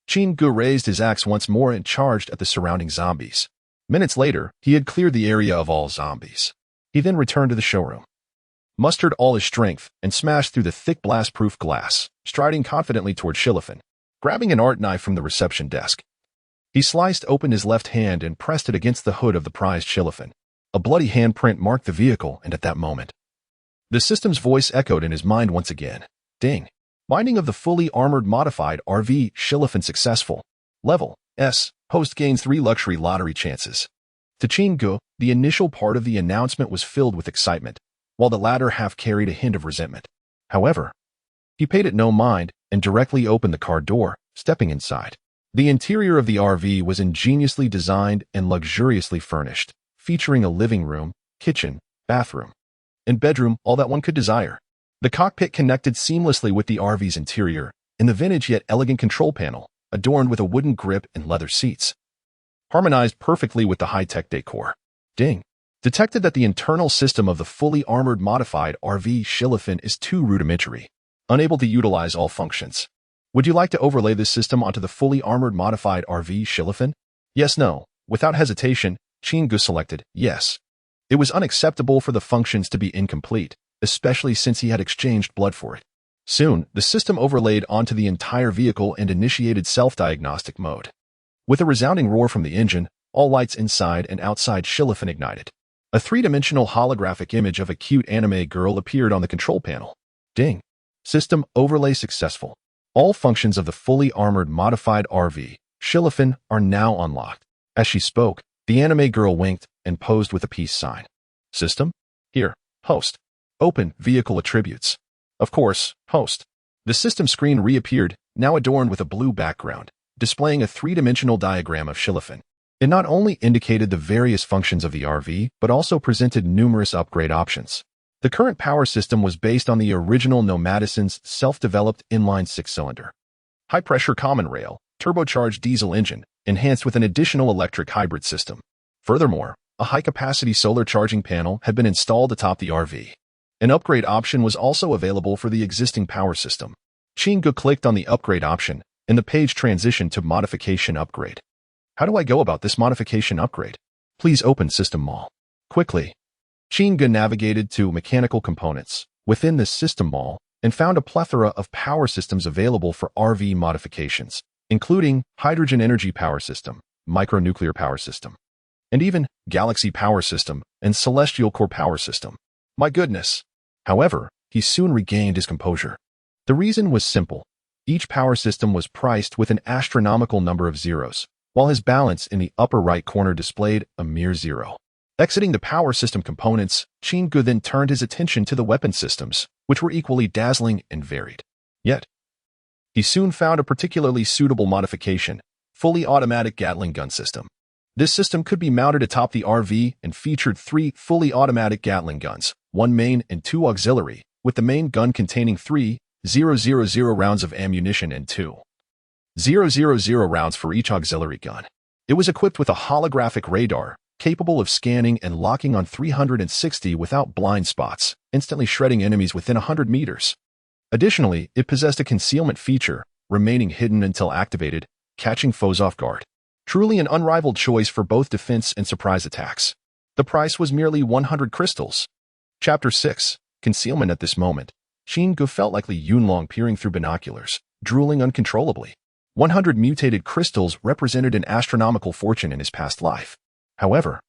Ching-gu raised his axe once more and charged at the surrounding zombies. Minutes later, he had cleared the area of all zombies. He then returned to the showroom, mustered all his strength, and smashed through the thick blast-proof glass, striding confidently toward Shilifan. Grabbing an art knife from the reception desk, he sliced open his left hand and pressed it against the hood of the prized Shilifan. A bloody handprint marked the vehicle, and at that moment, the system's voice echoed in his mind once again. Ding. Binding of the fully armored modified RV Shilifan successful. Level S. Host gains 3 luxury lottery chances. To Ching-gu, the initial part of the announcement was filled with excitement, while the latter half carried a hint of resentment. However, he paid it no mind and directly opened the car door, stepping inside. The interior of the RV was ingeniously designed and luxuriously furnished, featuring a living room, kitchen, bathroom, and bedroom, all that one could desire. The cockpit connected seamlessly with the RV's interior, and the vintage yet elegant control panel, adorned with a wooden grip and leather seats, harmonized perfectly with the high-tech decor. Ding. Detected that the internal system of the fully armored modified RV Shilifan is too rudimentary, unable to utilize all functions. Would you like to overlay this system onto the fully armored modified RV Shilifan? Yes, no. Without hesitation, Ching-gu selected yes. It was unacceptable for the functions to be incomplete, especially since he had exchanged blood for it. Soon, the system overlaid onto the entire vehicle and initiated self-diagnostic mode. With a resounding roar from the engine, all lights inside and outside Shilifan ignited. A 3-dimensional holographic image of a cute anime girl appeared on the control panel. Ding. System overlay successful. All functions of the fully armored modified RV Shilifan are now unlocked. As she spoke, the anime girl winked and posed with a peace sign. System? Here. Host. Open vehicle attributes. Of course, host. The system screen reappeared, now adorned with a blue background, displaying a 3-dimensional diagram of Shilifan. It not only indicated the various functions of the RV, but also presented numerous upgrade options. The current power system was based on the original Nomadison's self-developed inline 6-cylinder, high-pressure common rail, turbocharged diesel engine, enhanced with an additional electric hybrid system. Furthermore, a high-capacity solar charging panel had been installed atop the RV. An upgrade option was also available for the existing power system. Ching-gu clicked on the upgrade option, and the page transitioned to modification upgrade. How do I go about this modification upgrade? Please open System Mall. Quickly, Ching-gu navigated to Mechanical Components within the System Mall and found a plethora of power systems available for RV modifications, including Hydrogen Energy Power System, Micronuclear Power System, and even Galaxy Power System and Celestial Core Power System. My goodness! However, he soon regained his composure. The reason was simple. Each power system was priced with an astronomical number of zeros, while his balance in the upper right corner displayed a mere 0. Exiting the power system components, Ching-gu then turned his attention to the weapon systems, which were equally dazzling and varied. Yet, he soon found a particularly suitable modification, fully automatic Gatling gun system. This system could be mounted atop the RV and featured 3 fully automatic Gatling guns, 1 main and 2 auxiliary, with the main gun containing 3,000 rounds of ammunition and 2,000 rounds for each auxiliary gun. It was equipped with a holographic radar, capable of scanning and locking on 360 without blind spots, instantly shredding enemies within 100 meters. Additionally, it possessed a concealment feature, remaining hidden until activated, catching foes off guard. Truly an unrivaled choice for both defense and surprise attacks. The price was merely 100 crystals. Chapter 6. Concealment. At this moment, Qin felt like Li Yunlong peering through binoculars, drooling uncontrollably. 100 mutated crystals represented an astronomical fortune in his past life. However,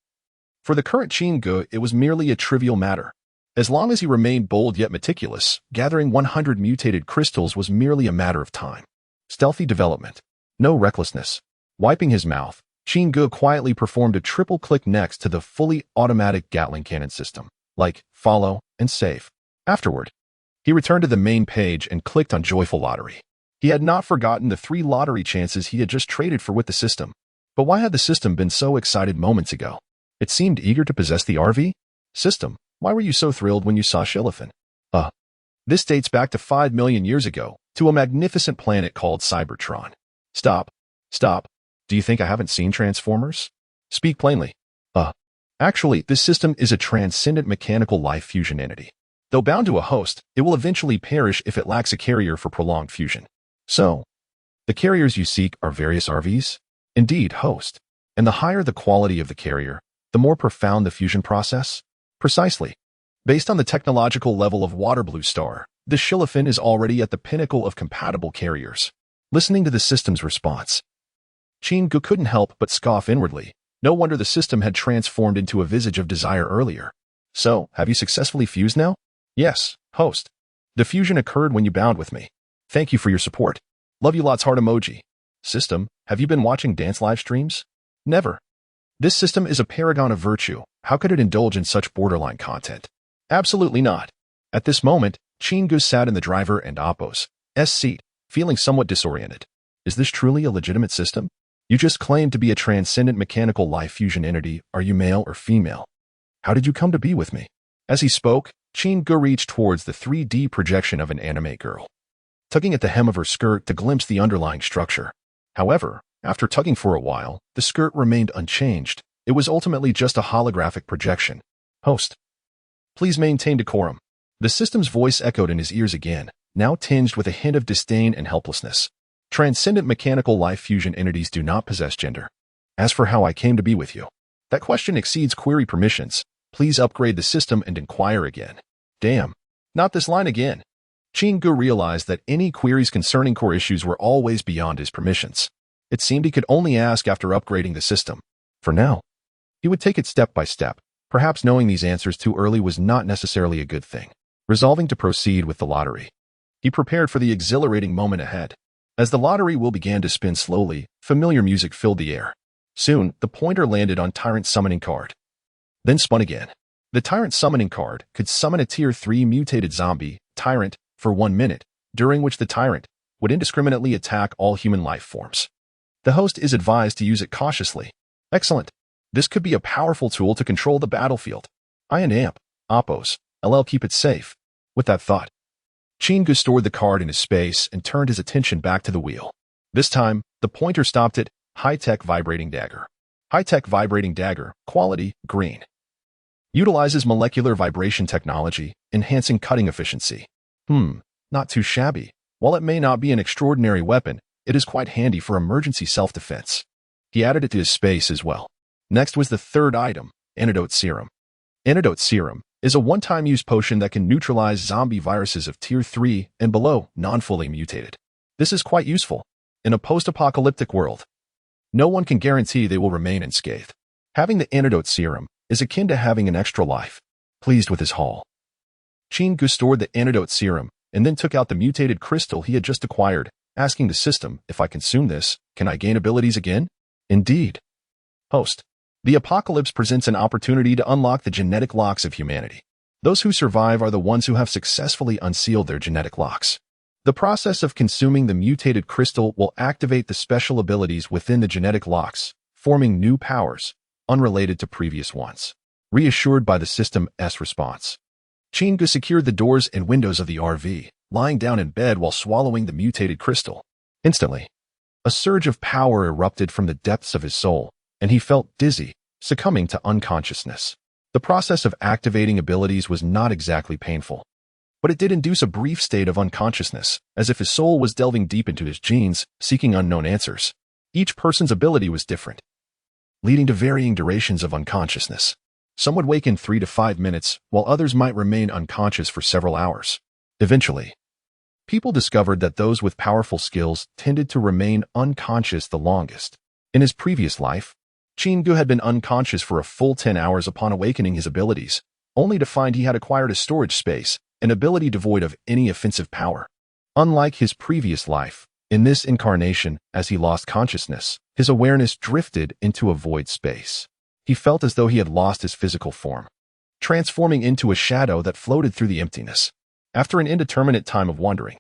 for the current Qin, it was merely a trivial matter. As long as he remained bold yet meticulous, gathering 100 mutated crystals was merely a matter of time. Stealthy development. No recklessness. Wiping his mouth, Qin quietly performed a triple click next to the fully automatic Gatling cannon system, like follow and save. Afterward, he returned to the main page and clicked on Joyful Lottery. He had not forgotten the 3 lottery chances he had just traded for with the system. But why had the system been so excited moments ago? It seemed eager to possess the RV? System, why were you so thrilled when you saw Shilliphan? This dates back to 5 million years ago, to a magnificent planet called Cybertron. Stop. Do you think I haven't seen Transformers? Speak plainly. Actually, this system is a transcendent mechanical life fusion entity. Though bound to a host, it will eventually perish if it lacks a carrier for prolonged fusion. So, the carriers you seek are various RVs? Indeed, host. And the higher the quality of the carrier, the more profound the fusion process? Precisely. Based on the technological level of Waterblue Star, the Shilliphan is already at the pinnacle of compatible carriers. Listening to the system's response, Qin couldn't help but scoff inwardly. No wonder the system had transformed into a visage of desire earlier. So, have you successfully fused now? Yes, host. The fusion occurred when you bound with me. Thank you for your support. Love you lots, heart emoji. System, have you been watching dance live streams? Never. This system is a paragon of virtue. How could it indulge in such borderline content? Absolutely not. At this moment, Qin sat in the driver and Oppo's seat, feeling somewhat disoriented. Is this truly a legitimate system? You just claimed to be a transcendent mechanical life fusion entity. Are you male or female? How did you come to be with me? As he spoke, Qin reached towards the 3D projection of an anime girl, tugging at the hem of her skirt to glimpse the underlying structure. However, after tugging for a while, the skirt remained unchanged. It was ultimately just a holographic projection. Host, please maintain decorum. The system's voice echoed in his ears again, now tinged with a hint of disdain and helplessness. Transcendent mechanical life fusion entities do not possess gender. As for how I came to be with you, that question exceeds query permissions. Please upgrade the system and inquire again. Damn, not this line again. Qin realized that any queries concerning core issues were always beyond his permissions. It seemed he could only ask after upgrading the system. For now, he would take it step by step. Perhaps knowing these answers too early was not necessarily a good thing. Resolving to proceed with the lottery, he prepared for the exhilarating moment ahead. As the lottery wheel began to spin slowly, familiar music filled the air. Soon, the pointer landed on Tyrant Summoning Card. Then spun again. The Tyrant Summoning Card could summon a Tier 3 mutated zombie, Tyrant, for 1 minute, during which the Tyrant would indiscriminately attack all human life forms. The host is advised to use it cautiously. Excellent. This could be a powerful tool to control the battlefield. Ion Amp, Oppos, LL keep it safe. With that thought, Qin stored the card in his space and turned his attention back to the wheel. This time, the pointer stopped at High-Tech Vibrating Dagger. High-Tech Vibrating Dagger, quality, green. Utilizes molecular vibration technology, enhancing cutting efficiency. Not too shabby. While it may not be an extraordinary weapon, it is quite handy for emergency self-defense. He added it to his space as well. Next was the third item, Antidote Serum. Antidote Serum is a one-time use potion that can neutralize zombie viruses of Tier 3 and below, non-fully mutated. This is quite useful. In a post-apocalyptic world, no one can guarantee they will remain unscathed. Having the Antidote Serum is akin to having an extra life. Pleased with his haul, Qin stored the Antidote Serum and then took out the mutated crystal he had just acquired, asking the system, if I consume this, can I gain abilities again? Indeed. Host, the apocalypse presents an opportunity to unlock the genetic locks of humanity. Those who survive are the ones who have successfully unsealed their genetic locks. The process of consuming the mutated crystal will activate the special abilities within the genetic locks, forming new powers, unrelated to previous ones. Reassured by the system's response, Qin secured the doors and windows of the RV, lying down in bed while swallowing the mutated crystal. Instantly, a surge of power erupted from the depths of his soul, and he felt dizzy, succumbing to unconsciousness. The process of activating abilities was not exactly painful. but it did induce a brief state of unconsciousness, as if his soul was delving deep into his genes, seeking unknown answers. Each person's ability was different, leading to varying durations of unconsciousness. Some would wake in 3 to 5 minutes, while others might remain unconscious for several hours. Eventually, people discovered that those with powerful skills tended to remain unconscious the longest. In his previous life, Chingu had been unconscious for a full 10 hours upon awakening his abilities, only to find he had acquired a storage space, an ability devoid of any offensive power. Unlike his previous life, in this incarnation, as he lost consciousness, his awareness drifted into a void space. He felt as though he had lost his physical form, transforming into a shadow that floated through the emptiness. After an indeterminate time of wandering,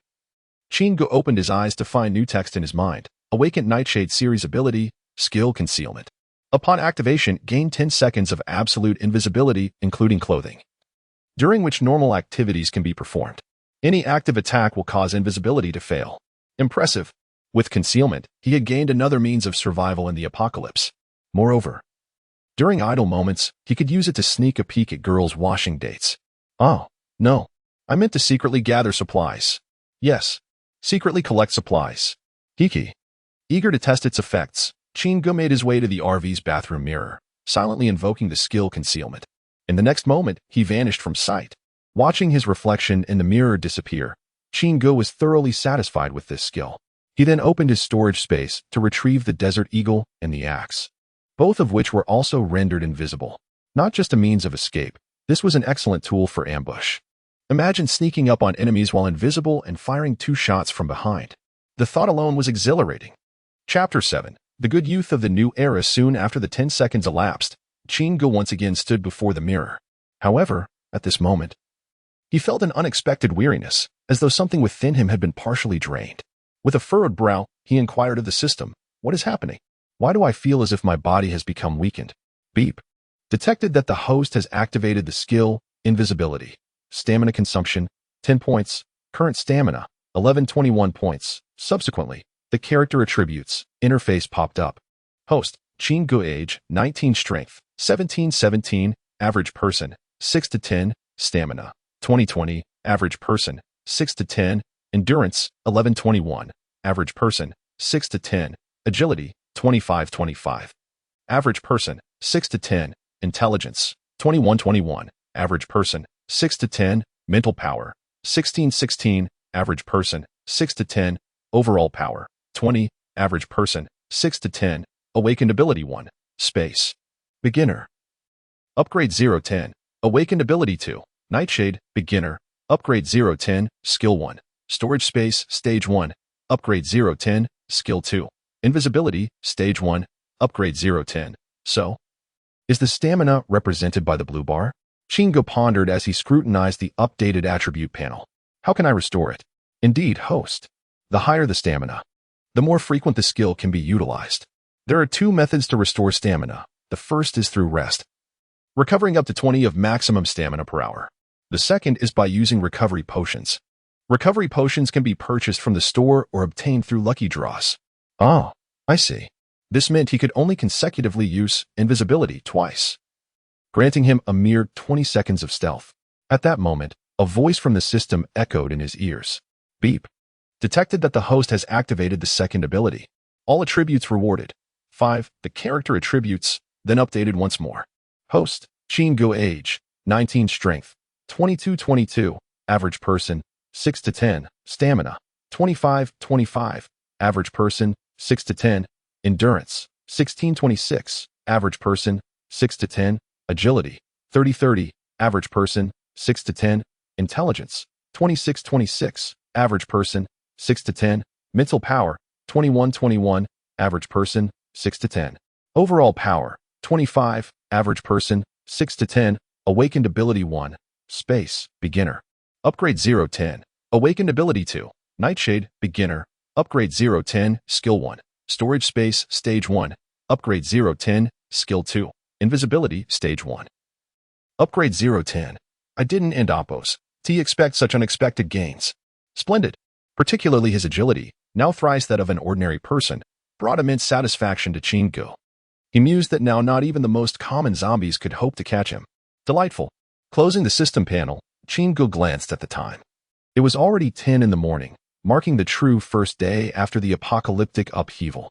Chingu opened his eyes to find new text in his mind. Awakened Nightshade Series ability, Skill Concealment. Upon activation, gain 10 seconds of absolute invisibility, including clothing, during which normal activities can be performed. Any active attack will cause invisibility to fail. Impressive. With concealment, he had gained another means of survival in the apocalypse. Moreover, during idle moments, he could use it to sneak a peek at girls' washing dates. Oh, no. I meant to secretly gather supplies. Yes, secretly collect supplies. Hiki. Eager to test its effects, Chingu made his way to the RV's bathroom mirror, silently invoking the skill concealment. In the next moment, he vanished from sight. Watching his reflection in the mirror disappear, Chingu was thoroughly satisfied with this skill. He then opened his storage space to retrieve the Desert Eagle and the axe, both of which were also rendered invisible. Not just a means of escape, this was an excellent tool for ambush. Imagine sneaking up on enemies while invisible and firing 2 shots from behind. The thought alone was exhilarating. Chapter 7. The Good Youth of the New Era. Soon after the 10 seconds elapsed, Chingu once again stood before the mirror. However, at this moment, he felt an unexpected weariness, as though something within him had been partially drained. With a furrowed brow, he inquired of the system, "What is happening? Why do I feel as if my body has become weakened?" Beep. Detected that the host has activated the skill, Invisibility. Stamina consumption, 10 points. Current stamina, 1121 points. Subsequently, the character attributes interface popped up. Host, Chingu. Age, 19. Strength, 1717. Average person, 6 to 10. Stamina, 2020. Average person, 6 to 10. Endurance, 1121. Average person, 6 to 10. Agility, 2525. Average person, 6 to 10. Intelligence, 2121. Average person, 6 to 10. Mental power, 1616. Average person, 6 to 10. Overall power, 20. Average person, 6 to 10. Awakened ability 1. Space. Beginner. Upgrade 010. Awakened ability 2. Nightshade. Beginner. Upgrade 010. Skill 1. Storage space. Stage 1. Upgrade 010. Skill 2. Invisibility. Stage 1. Upgrade 010. So, is the stamina represented by the blue bar? Chingu pondered as he scrutinized the updated attribute panel. How can I restore it? Indeed, host. The higher the stamina, the more frequent the skill can be utilized. There are 2 methods to restore stamina. The first is through rest, recovering up to 20 of maximum stamina per hour. The second is by using recovery potions. Recovery potions can be purchased from the store or obtained through lucky draws. Oh, I see. This meant he could only consecutively use invisibility twice, granting him a mere 20 seconds of stealth. At that moment, a voice from the system echoed in his ears. Beep. Detected that the host has activated the second ability. All attributes rewarded. 5. The character attributes, then updated once more. Host, Chingu. Age, 19. Strength, 2222. Average person, 6 to 10. Stamina, 2525. Average person, 6 to 10. Endurance, 1626. Average person, 6 to 10. Agility, 3030. Average person, 6 to 10. Intelligence, 2626. Average person, 6 to 10. Mental power, 2121. Average person, 6 to 10. Overall power, 25. Average person, 6 to 10. Awakened ability 1. Space. Beginner. Upgrade 010. Awakened ability 2. Nightshade. Beginner. Upgrade 010. Skill 1. Storage space. Stage 1. Upgrade 010. Skill 2. Invisibility. Stage 1. Upgrade 010. I didn't end Oppos. T expect such unexpected gains. Splendid. Particularly his agility, now thrice that of an ordinary person, brought immense satisfaction to Chingu. He mused that now not even the most common zombies could hope to catch him. Delightful. Closing the system panel, Chingu glanced at the time. It was already 10 in the morning, marking the true first day after the apocalyptic upheaval.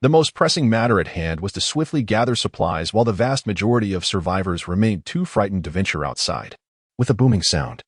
The most pressing matter at hand was to swiftly gather supplies while the vast majority of survivors remained too frightened to venture outside. With a booming sound,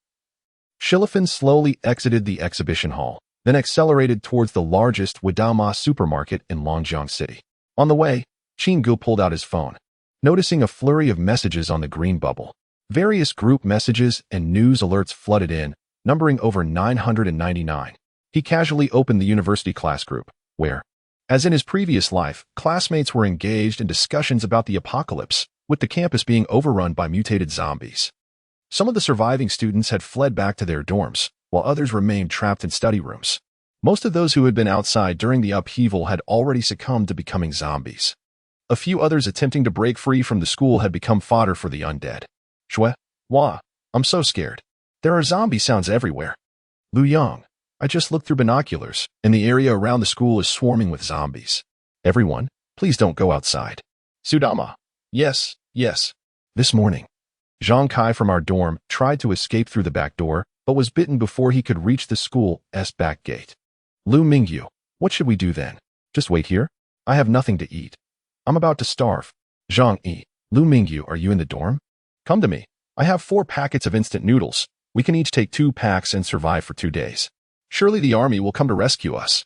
Shilifan slowly exited the exhibition hall, then accelerated towards the largest Wadama supermarket in Longjiang City. On the way, Chingu pulled out his phone, noticing a flurry of messages on the green bubble. Various group messages and news alerts flooded in, numbering over 999. He casually opened the university class group, where, as in his previous life, classmates were engaged in discussions about the apocalypse, with the campus being overrun by mutated zombies. Some of the surviving students had fled back to their dorms, while others remained trapped in study rooms. Most of those who had been outside during the upheaval had already succumbed to becoming zombies. A few others attempting to break free from the school had become fodder for the undead. Shue, Wah, I'm so scared. There are zombie sounds everywhere. Lu Yang, I just looked through binoculars, and the area around the school is swarming with zombies. Everyone, please don't go outside. Sudama, yes. This morning, Zhang Kai from our dorm tried to escape through the back door, but was bitten before he could reach the school's back gate. Lu Mingyu, what should we do then? Just wait here? I have nothing to eat. I'm about to starve. Zhang Yi, Lu Mingyu, are you in the dorm? Come to me. I have 4 packets of instant noodles. We can each take 2 packs and survive for 2 days. Surely the army will come to rescue us.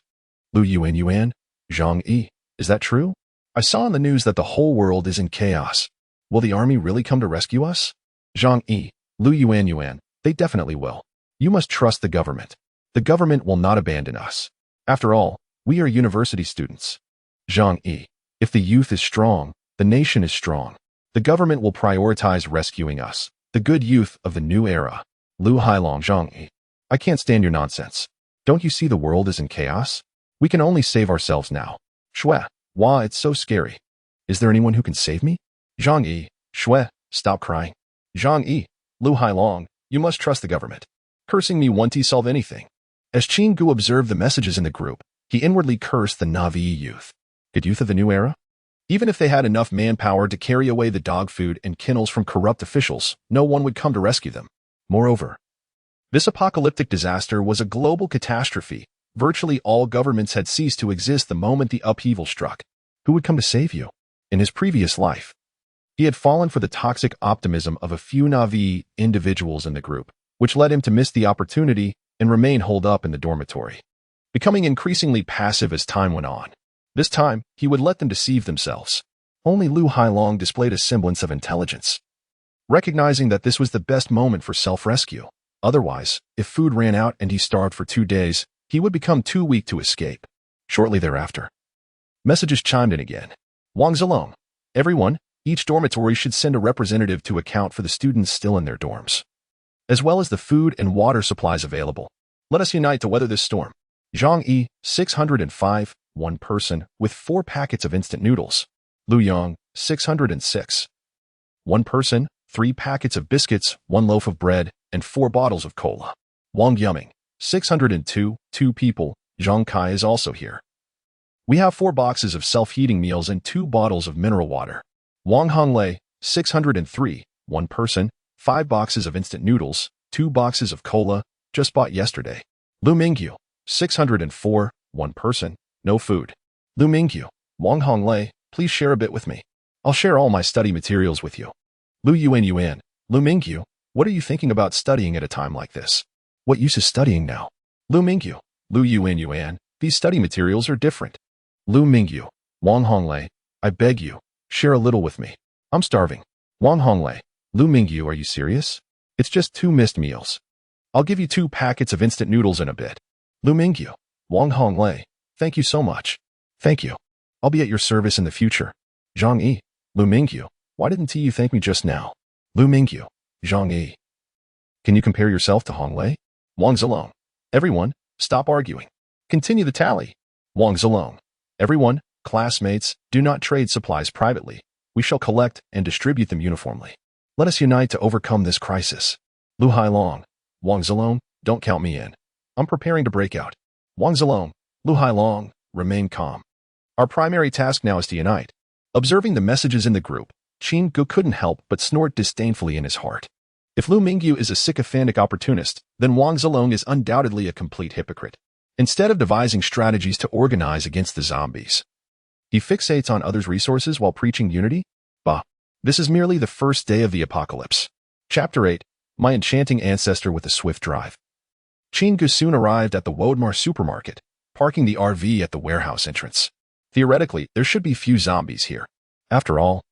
Lu Yuan, Zhang Yi, is that true? I saw on the news that the whole world is in chaos. Will the army really come to rescue us? Zhang Yi, Lu Yuan, they definitely will. You must trust the government. The government will not abandon us. After all, we are university students. Zhang Yi, if the youth is strong, the nation is strong. The government will prioritize rescuing us, the good youth of the new era. Lu Hailong, Zhang Yi, I can't stand your nonsense. Don't you see the world is in chaos? We can only save ourselves now. Shue, Wah, it's so scary. Is there anyone who can save me? Zhang Yi, Shue, stop crying. Zhang Yi, Lu Hailong, you must trust the government. Cursing me won't solve anything. As Chingu observed the messages in the group, he inwardly cursed the Navi youth. Good youth of the new era? Even if they had enough manpower to carry away the dog food and kennels from corrupt officials, no one would come to rescue them. Moreover, this apocalyptic disaster was a global catastrophe. Virtually all governments had ceased to exist the moment the upheaval struck. Who would come to save you? In his previous life, he had fallen for the toxic optimism of a few Navi individuals in the group, which led him to miss the opportunity and remain holed up in the dormitory, becoming increasingly passive as time went on. This time, he would let them deceive themselves. Only Lu Hailong displayed a semblance of intelligence, recognizing that this was the best moment for self-rescue. Otherwise, if food ran out and he starved for 2 days, he would become too weak to escape. Shortly thereafter, messages chimed in again. Wang Zilong, everyone, each dormitory should send a representative to account for the students still in their dorms, as well as the food and water supplies available. Let us unite to weather this storm. Zhang Yi, 605, 1 person, with 4 packets of instant noodles. Lu Yang, 606. 1 person, 3 packets of biscuits, 1 loaf of bread, and 4 bottles of cola. Wang Yuming, 602, 2 people. Zhang Kai is also here. We have 4 boxes of self-heating meals and 2 bottles of mineral water. Wang Honglei, 603, 1 person, 5 boxes of instant noodles, 2 boxes of cola, just bought yesterday. Lu Mingyu, 604, 1 person, no food. Lu Mingyu, Wang Honglei, please share a bit with me. I'll share all my study materials with you. Lu Yuan, Lu Mingyu, what are you thinking about studying at a time like this? What use is studying now? Lu Mingyu, Lu Yuan, these study materials are different. Lu Mingyu, Wang Honglei, I beg you, share a little with me. I'm starving. Wang Honglei, Lu Mingyu, are you serious? It's just 2 missed meals. I'll give you 2 packets of instant noodles in a bit. Lu Mingyu, Wang Honglei, thank you so much. Thank you. I'll be at your service in the future. Zhang Yi, Lu Mingyu, why didn't you thank me just now? Lu Mingyu, Zhang Yi. Can you compare yourself to Honglei? Wang Zilong. Everyone, stop arguing. Continue the tally. Wang Zilong. Everyone, classmates, do not trade supplies privately. We shall collect and distribute them uniformly. Let us unite to overcome this crisis. Lu Hailong. Wang Zilong, don't count me in. I'm preparing to break out. Wang Zilong, Lu Hailong, remain calm. Our primary task now is to unite. Observing the messages in the group, Chin Gu couldn't help but snort disdainfully in his heart. If Lu Mingyu is a sycophantic opportunist, then Wang Zilong is undoubtedly a complete hypocrite. Instead of devising strategies to organize against the zombies, he fixates on others' resources while preaching unity? Bah. This is merely the first day of the apocalypse. Chapter 8. My Enchanting Ancestor with a Swift Drive. Qin Gu soon arrived at the Wodmar supermarket, parking the RV at the warehouse entrance. Theoretically, there should be few zombies here. After all,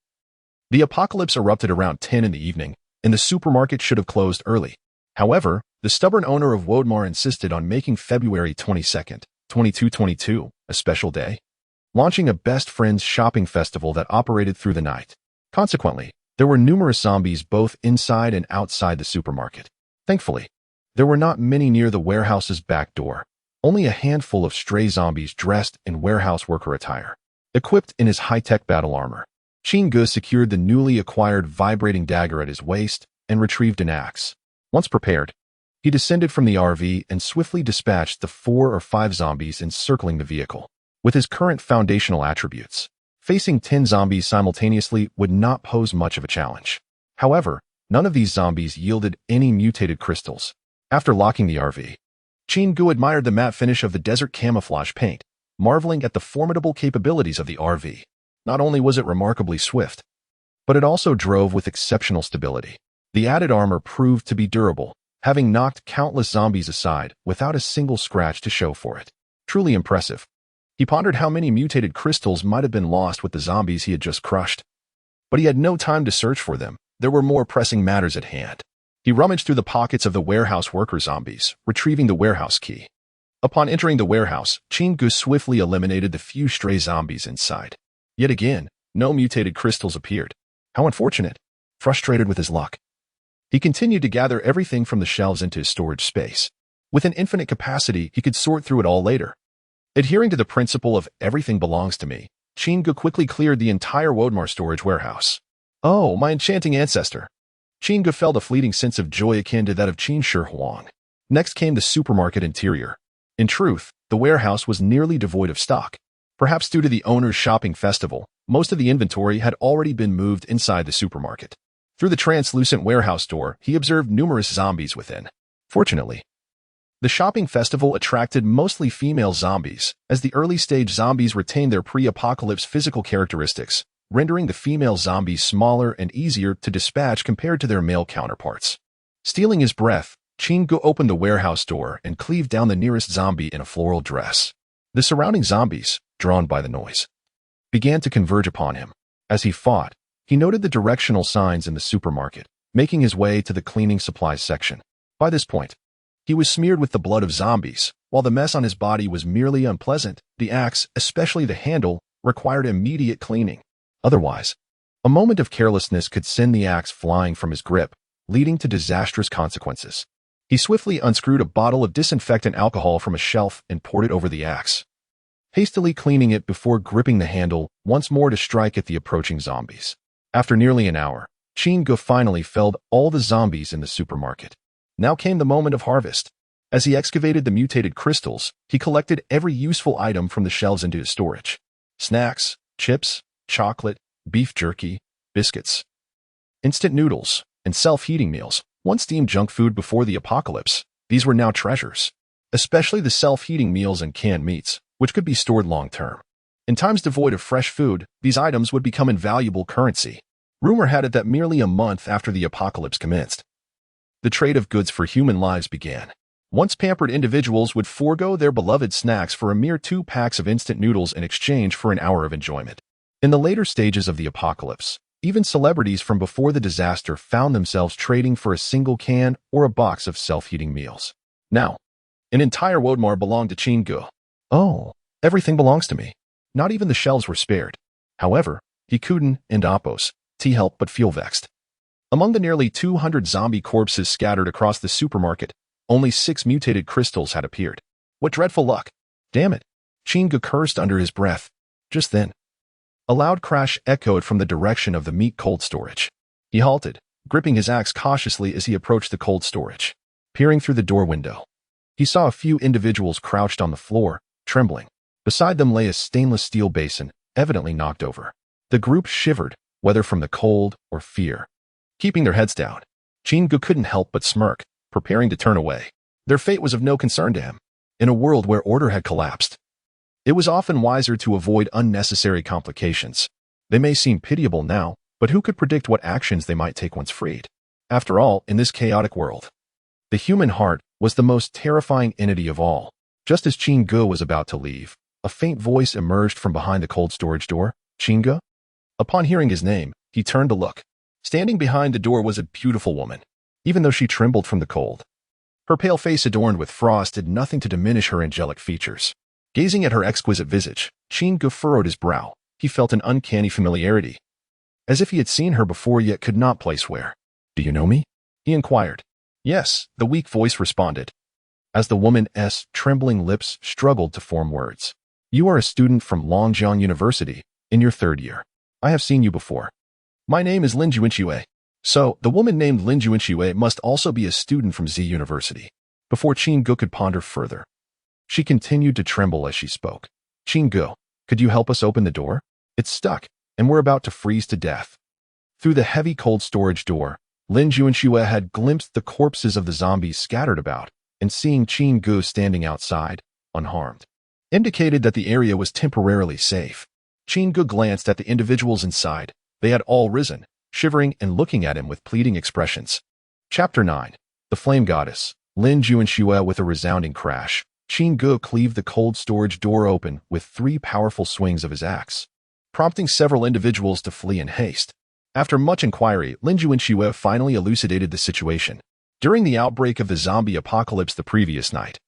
the apocalypse erupted around 10 in the evening, and the supermarket should have closed early. However, the stubborn owner of Wodmar insisted on making February 22nd, 2222, a special day, launching a best friends shopping festival that operated through the night. Consequently, there were numerous zombies both inside and outside the supermarket. Thankfully, there were not many near the warehouse's back door, only a handful of stray zombies dressed in warehouse worker attire. Equipped in his high-tech battle armor, Qin Gu secured the newly acquired vibrating dagger at his waist and retrieved an axe. Once prepared, he descended from the RV and swiftly dispatched the 4 or 5 zombies encircling the vehicle. With his current foundational attributes, facing 10 zombies simultaneously would not pose much of a challenge. However, none of these zombies yielded any mutated crystals. After locking the RV, Qin Gu admired the matte finish of the desert camouflage paint, marveling at the formidable capabilities of the RV. Not only was it remarkably swift, but it also drove with exceptional stability. The added armor proved to be durable, having knocked countless zombies aside without a single scratch to show for it. Truly impressive. He pondered how many mutated crystals might have been lost with the zombies he had just crushed. But he had no time to search for them. There were more pressing matters at hand. He rummaged through the pockets of the warehouse worker zombies, retrieving the warehouse key. Upon entering the warehouse, Qin Gu swiftly eliminated the few stray zombies inside. Yet again, no mutated crystals appeared. How unfortunate. Frustrated with his luck, he continued to gather everything from the shelves into his storage space. With an infinite capacity, he could sort through it all later. Adhering to the principle of everything belongs to me, Qin Gu quickly cleared the entire Wodmar storage warehouse. Oh, my enchanting ancestor. Qin Gu felt a fleeting sense of joy akin to that of Qin Shi Huang. Next came the supermarket interior. In truth, the warehouse was nearly devoid of stock. Perhaps due to the owner's shopping festival, most of the inventory had already been moved inside the supermarket. Through the translucent warehouse door, he observed numerous zombies within. Fortunately, the shopping festival attracted mostly female zombies, as the early-stage zombies retained their pre-apocalypse physical characteristics, rendering the female zombies smaller and easier to dispatch compared to their male counterparts. Stealing his breath, Qin Gu opened the warehouse door and cleaved down the nearest zombie in a floral dress. The surrounding zombies, drawn by the noise, began to converge upon him. As he fought, he noted the directional signs in the supermarket, making his way to the cleaning supplies section. By this point, he was smeared with the blood of zombies. While the mess on his body was merely unpleasant, the axe, especially the handle, required immediate cleaning. Otherwise, a moment of carelessness could send the axe flying from his grip, leading to disastrous consequences. He swiftly unscrewed a bottle of disinfectant alcohol from a shelf and poured it over the axe, hastily cleaning it before gripping the handle once more to strike at the approaching zombies. After nearly an hour, Qin Gu finally felled all the zombies in the supermarket. Now came the moment of harvest. As he excavated the mutated crystals, he collected every useful item from the shelves into his storage. Snacks, chips, chocolate, beef jerky, biscuits, instant noodles, and self-heating meals. Once deemed junk food before the apocalypse, these were now treasures, especially the self-heating meals and canned meats, which could be stored long-term. In times devoid of fresh food, these items would become invaluable currency. Rumor had it that merely a month after the apocalypse commenced, the trade of goods for human lives began. Once pampered individuals would forego their beloved snacks for a mere 2 packs of instant noodles in exchange for an hour of enjoyment. In the later stages of the apocalypse, even celebrities from before the disaster found themselves trading for a single can or a box of self-heating meals. Now, an entire Wodmar belonged to Qin Gu. Oh, everything belongs to me. Not even the shelves were spared. However, he couldn't help but feel vexed. Among the nearly 200 zombie corpses scattered across the supermarket, only 6 mutated crystals had appeared. What dreadful luck! Damn it! Qin Gu cursed under his breath. Just then, a loud crash echoed from the direction of the meat cold storage. He halted, gripping his axe cautiously as he approached the cold storage. Peering through the door window, he saw a few individuals crouched on the floor, trembling. Beside them lay a stainless steel basin, evidently knocked over. The group shivered, whether from the cold or fear. Keeping their heads down, Gu couldn't help but smirk, preparing to turn away. Their fate was of no concern to him. In a world where order had collapsed, it was often wiser to avoid unnecessary complications. They may seem pitiable now, but who could predict what actions they might take once freed? After all, in this chaotic world, the human heart was the most terrifying entity of all. Just as Gu was about to leave, a faint voice emerged from behind the cold storage door. Gu? Upon hearing his name, he turned to look. Standing behind the door was a beautiful woman, even though she trembled from the cold. Her pale face adorned with frost did nothing to diminish her angelic features. Gazing at her exquisite visage, Gu furrowed his brow. He felt an uncanny familiarity, as if he had seen her before yet could not place where. "Do you know me?" he inquired. "Yes," the weak voice responded, as the woman's trembling lips struggled to form words. "You are a student from Longjiang University, in your 3rd year. I have seen you before. My name is Lin Juanxue." So, the woman named Lin Juanxue must also be a student from Z University. Before Gu could ponder further, she continued to tremble as she spoke. "Gu, could you help us open the door? It's stuck, and we're about to freeze to death." Through the heavy cold storage door, Lin Juanxue had glimpsed the corpses of the zombies scattered about, and seeing Gu standing outside, unharmed, indicated that the area was temporarily safe. Gu glanced at the individuals inside. They had all risen, shivering and looking at him with pleading expressions. Chapter 9. The Flame Goddess. Lin Juanxue with a resounding crash. Gu cleaved the cold storage door open with 3 powerful swings of his axe, prompting several individuals to flee in haste. After much inquiry, Lin Juanxue finally elucidated the situation. During the outbreak of the zombie apocalypse the previous night,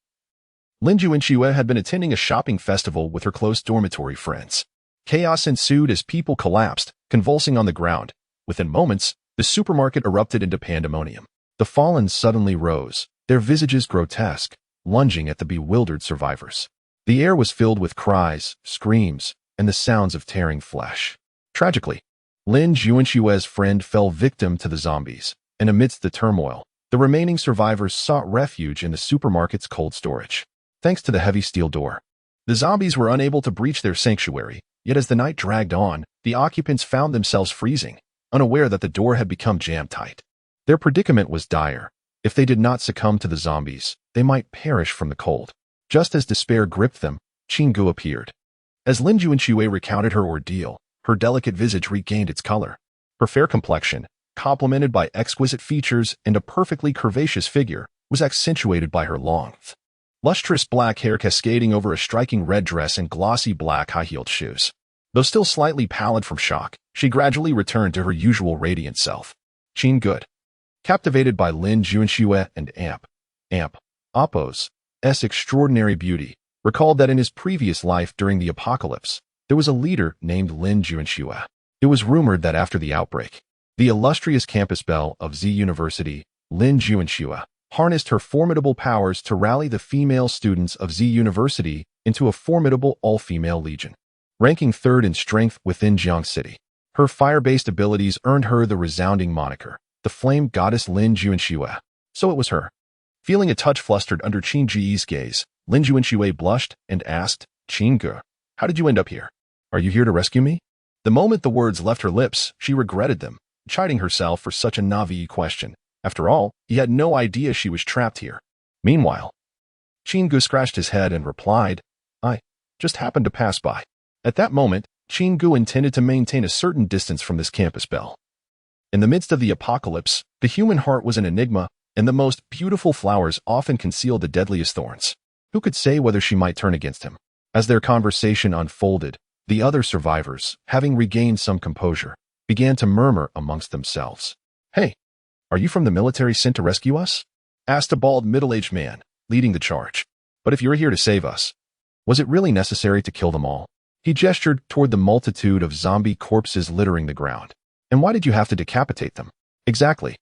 Lin Juanxue had been attending a shopping festival with her close dormitory friends. Chaos ensued as people collapsed, convulsing on the ground. Within moments, the supermarket erupted into pandemonium. The fallen suddenly rose, their visages grotesque, lunging at the bewildered survivors. The air was filled with cries, screams, and the sounds of tearing flesh. Tragically, Lin Juanxue's friend fell victim to the zombies, and amidst the turmoil, the remaining survivors sought refuge in the supermarket's cold storage. Thanks to the heavy steel door, the zombies were unable to breach their sanctuary, yet as the night dragged on, the occupants found themselves freezing, unaware that the door had become jam-tight. Their predicament was dire. If they did not succumb to the zombies, they might perish from the cold. Just as despair gripped them, Gu appeared. As Lin Juanxue recounted her ordeal, her delicate visage regained its color. Her fair complexion, complemented by exquisite features and a perfectly curvaceous figure, was accentuated by her long, lustrous black hair cascading over a striking red dress and glossy black high-heeled shoes. Though still slightly pallid from shock, she gradually returned to her usual radiant self. Gu, captivated by Lin Juanxue and Appo's extraordinary beauty, recalled that in his previous life during the apocalypse, there was a leader named Lin Juanxue. It was rumored that after the outbreak, the illustrious campus belle of Z University, Lin Juanxue, harnessed her formidable powers to rally the female students of Z University into a formidable all-female legion. Ranking 3rd in strength within Jiang City, her fire-based abilities earned her the resounding moniker, the Flame Goddess Lin Juanxue. So it was her. Feeling a touch flustered under Gu's gaze, Lin Juanxue blushed and asked, "Gu, how did you end up here? Are you here to rescue me?" The moment the words left her lips, she regretted them, chiding herself for such a naive question. After all, he had no idea she was trapped here. Meanwhile, Gu scratched his head and replied, "I just happened to pass by." At that moment, Gu intended to maintain a certain distance from this campus belle. In the midst of the apocalypse, the human heart was an enigma, and the most beautiful flowers often concealed the deadliest thorns. Who could say whether she might turn against him? As their conversation unfolded, the other survivors, having regained some composure, began to murmur amongst themselves. "Hey, are you from the military sent to rescue us?" asked a bald middle-aged man, leading the charge. "But if you're here to save us, was it really necessary to kill them all?" He gestured toward the multitude of zombie corpses littering the ground. "And why did you have to decapitate them?" "Exactly.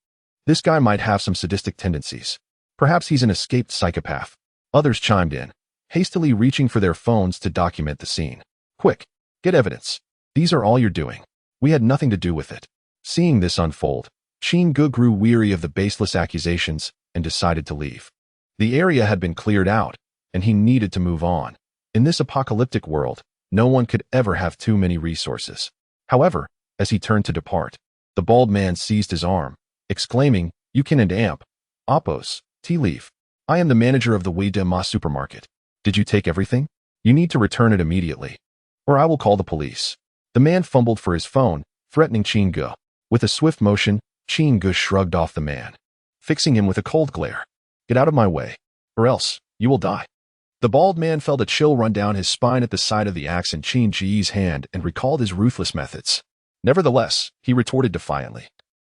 This guy might have some sadistic tendencies. Perhaps he's an escaped psychopath." Others chimed in, hastily reaching for their phones to document the scene. "Quick, get evidence. These are all you're doing. We had nothing to do with it." Seeing this unfold, Gu grew weary of the baseless accusations and decided to leave. The area had been cleared out, and he needed to move on. In this apocalyptic world, no one could ever have too many resources. However, as he turned to depart, the bald man seized his arm, exclaiming, You can and amp. Oppos. Tea leaf. I am the manager of the Wei de Ma supermarket. Did you take everything? You need to return it immediately, or I will call the police. The man fumbled for his phone, threatening Qin Ge. With a swift motion, Qin Ge shrugged off the man, fixing him with a cold glare. Get out of my way, or else you will die. The bald man felt a chill run down his spine at the sight of the axe in Qin Ge's hand and recalled his ruthless methods. Nevertheless, he retorted defiantly.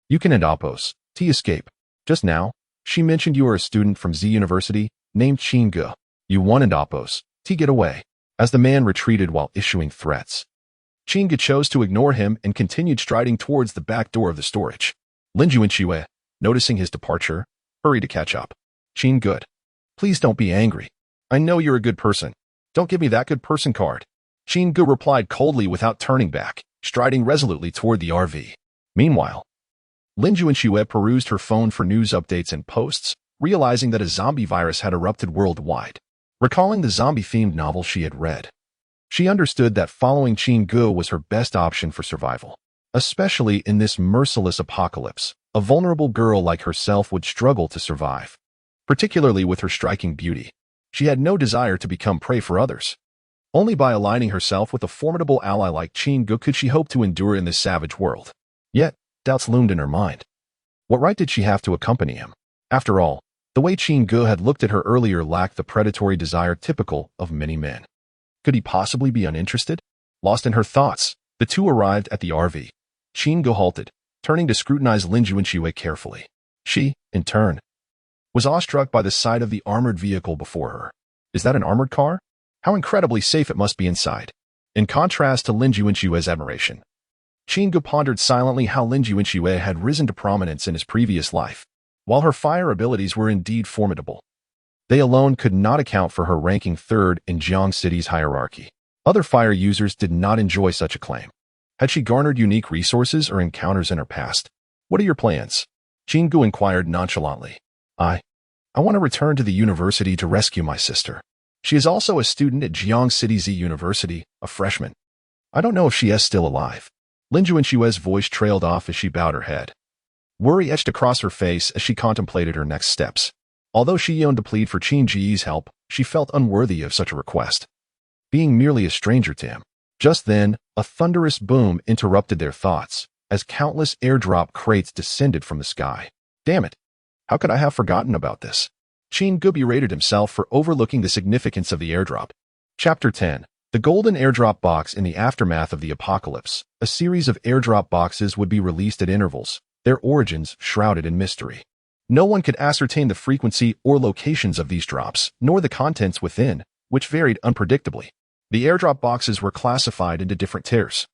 You can and Oppos. T escape. Just now, she mentioned you are a student from Z University, named Qin Ge. You won and Oppos. T get away. As the man retreated while issuing threats, Qin Ge chose to ignore him and continued striding towards the back door of the storage. Lin Juanxue, noticing his departure, hurried to catch up. Qin Ge, please don't be angry. I know you're a good person. Don't give me that good person card. Qin Ge replied coldly without turning back, striding resolutely toward the RV. Meanwhile, Lin Juanxue perused her phone for news updates and posts, realizing that a zombie virus had erupted worldwide. Recalling the zombie-themed novel she had read, she understood that following Qin Ge was her best option for survival. Especially in this merciless apocalypse, a vulnerable girl like herself would struggle to survive. Particularly with her striking beauty, she had no desire to become prey for others. Only by aligning herself with a formidable ally like Qin Ge could she hope to endure in this savage world. Yet, doubts loomed in her mind. What right did she have to accompany him? After all, the way Qin Ge had looked at her earlier lacked the predatory desire typical of many men. Could he possibly be uninterested? Lost in her thoughts, the two arrived at the RV. Qin Ge halted, turning to scrutinize Lin Juanxue carefully. She, in turn, was awestruck by the sight of the armored vehicle before her. Is that an armored car? How incredibly safe it must be inside. In contrast to Lin Juanxue's admiration, Qin Ge pondered silently how Lin Juanxue had risen to prominence in his previous life. While her fire abilities were indeed formidable, they alone could not account for her ranking third in Jiang City's hierarchy. Other fire users did not enjoy such acclaim. Had she garnered unique resources or encounters in her past? What are your plans? Qin Ge inquired nonchalantly. I want to return to the university to rescue my sister. She is also a student at Jiang City Z University, a freshman. I don't know if she is still alive. Lin Juanxue's voice trailed off as she bowed her head. Worry etched across her face as she contemplated her next steps. Although she yearned to plead for Qin Ge's help, she felt unworthy of such a request, being merely a stranger to him. Just then, a thunderous boom interrupted their thoughts, as countless airdrop crates descended from the sky. Damn it! How could I have forgotten about this? Qin Ge berated himself for overlooking the significance of the airdrop. Chapter 10. The Golden Airdrop Box. In the aftermath of the apocalypse, a series of airdrop boxes would be released at intervals, their origins shrouded in mystery. No one could ascertain the frequency or locations of these drops, nor the contents within, which varied unpredictably. The airdrop boxes were classified into different tiers,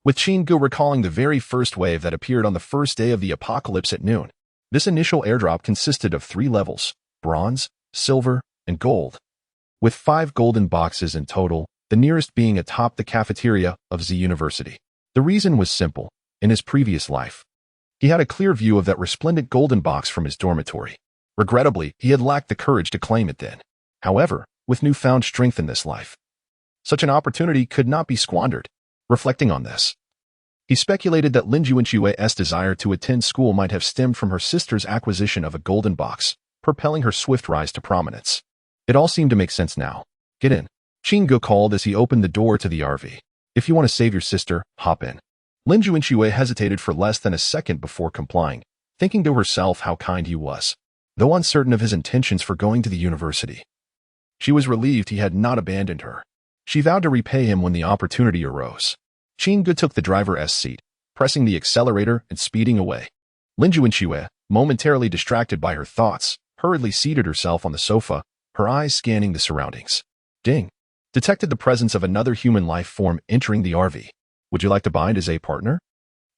with Qin Ge recalling the very first wave that appeared on the first day of the apocalypse at noon. This initial airdrop consisted of 3 levels: bronze, silver, and gold, with 5 golden boxes in total, the nearest being atop the cafeteria of Z University. The reason was simple. In his previous life, he had a clear view of that resplendent golden box from his dormitory. Regrettably, he had lacked the courage to claim it then. However, with newfound strength in this life, such an opportunity could not be squandered. Reflecting on this, he speculated that Lin Juanxue's desire to attend school might have stemmed from her sister's acquisition of a golden box, propelling her swift rise to prominence. It all seemed to make sense now. Get in, Qin Ge called as he opened the door to the RV. If you want to save your sister, hop in. Lin Juanxue hesitated for less than a second before complying, thinking to herself how kind he was, though uncertain of his intentions for going to the university. She was relieved he had not abandoned her. She vowed to repay him when the opportunity arose. Qin Ge took the driver's seat, pressing the accelerator and speeding away. Lin Juanxue, momentarily distracted by her thoughts, hurriedly seated herself on the sofa, her eyes scanning the surroundings. Ding! Detected the presence of another human life form entering the RV. Would you like to bind as a partner?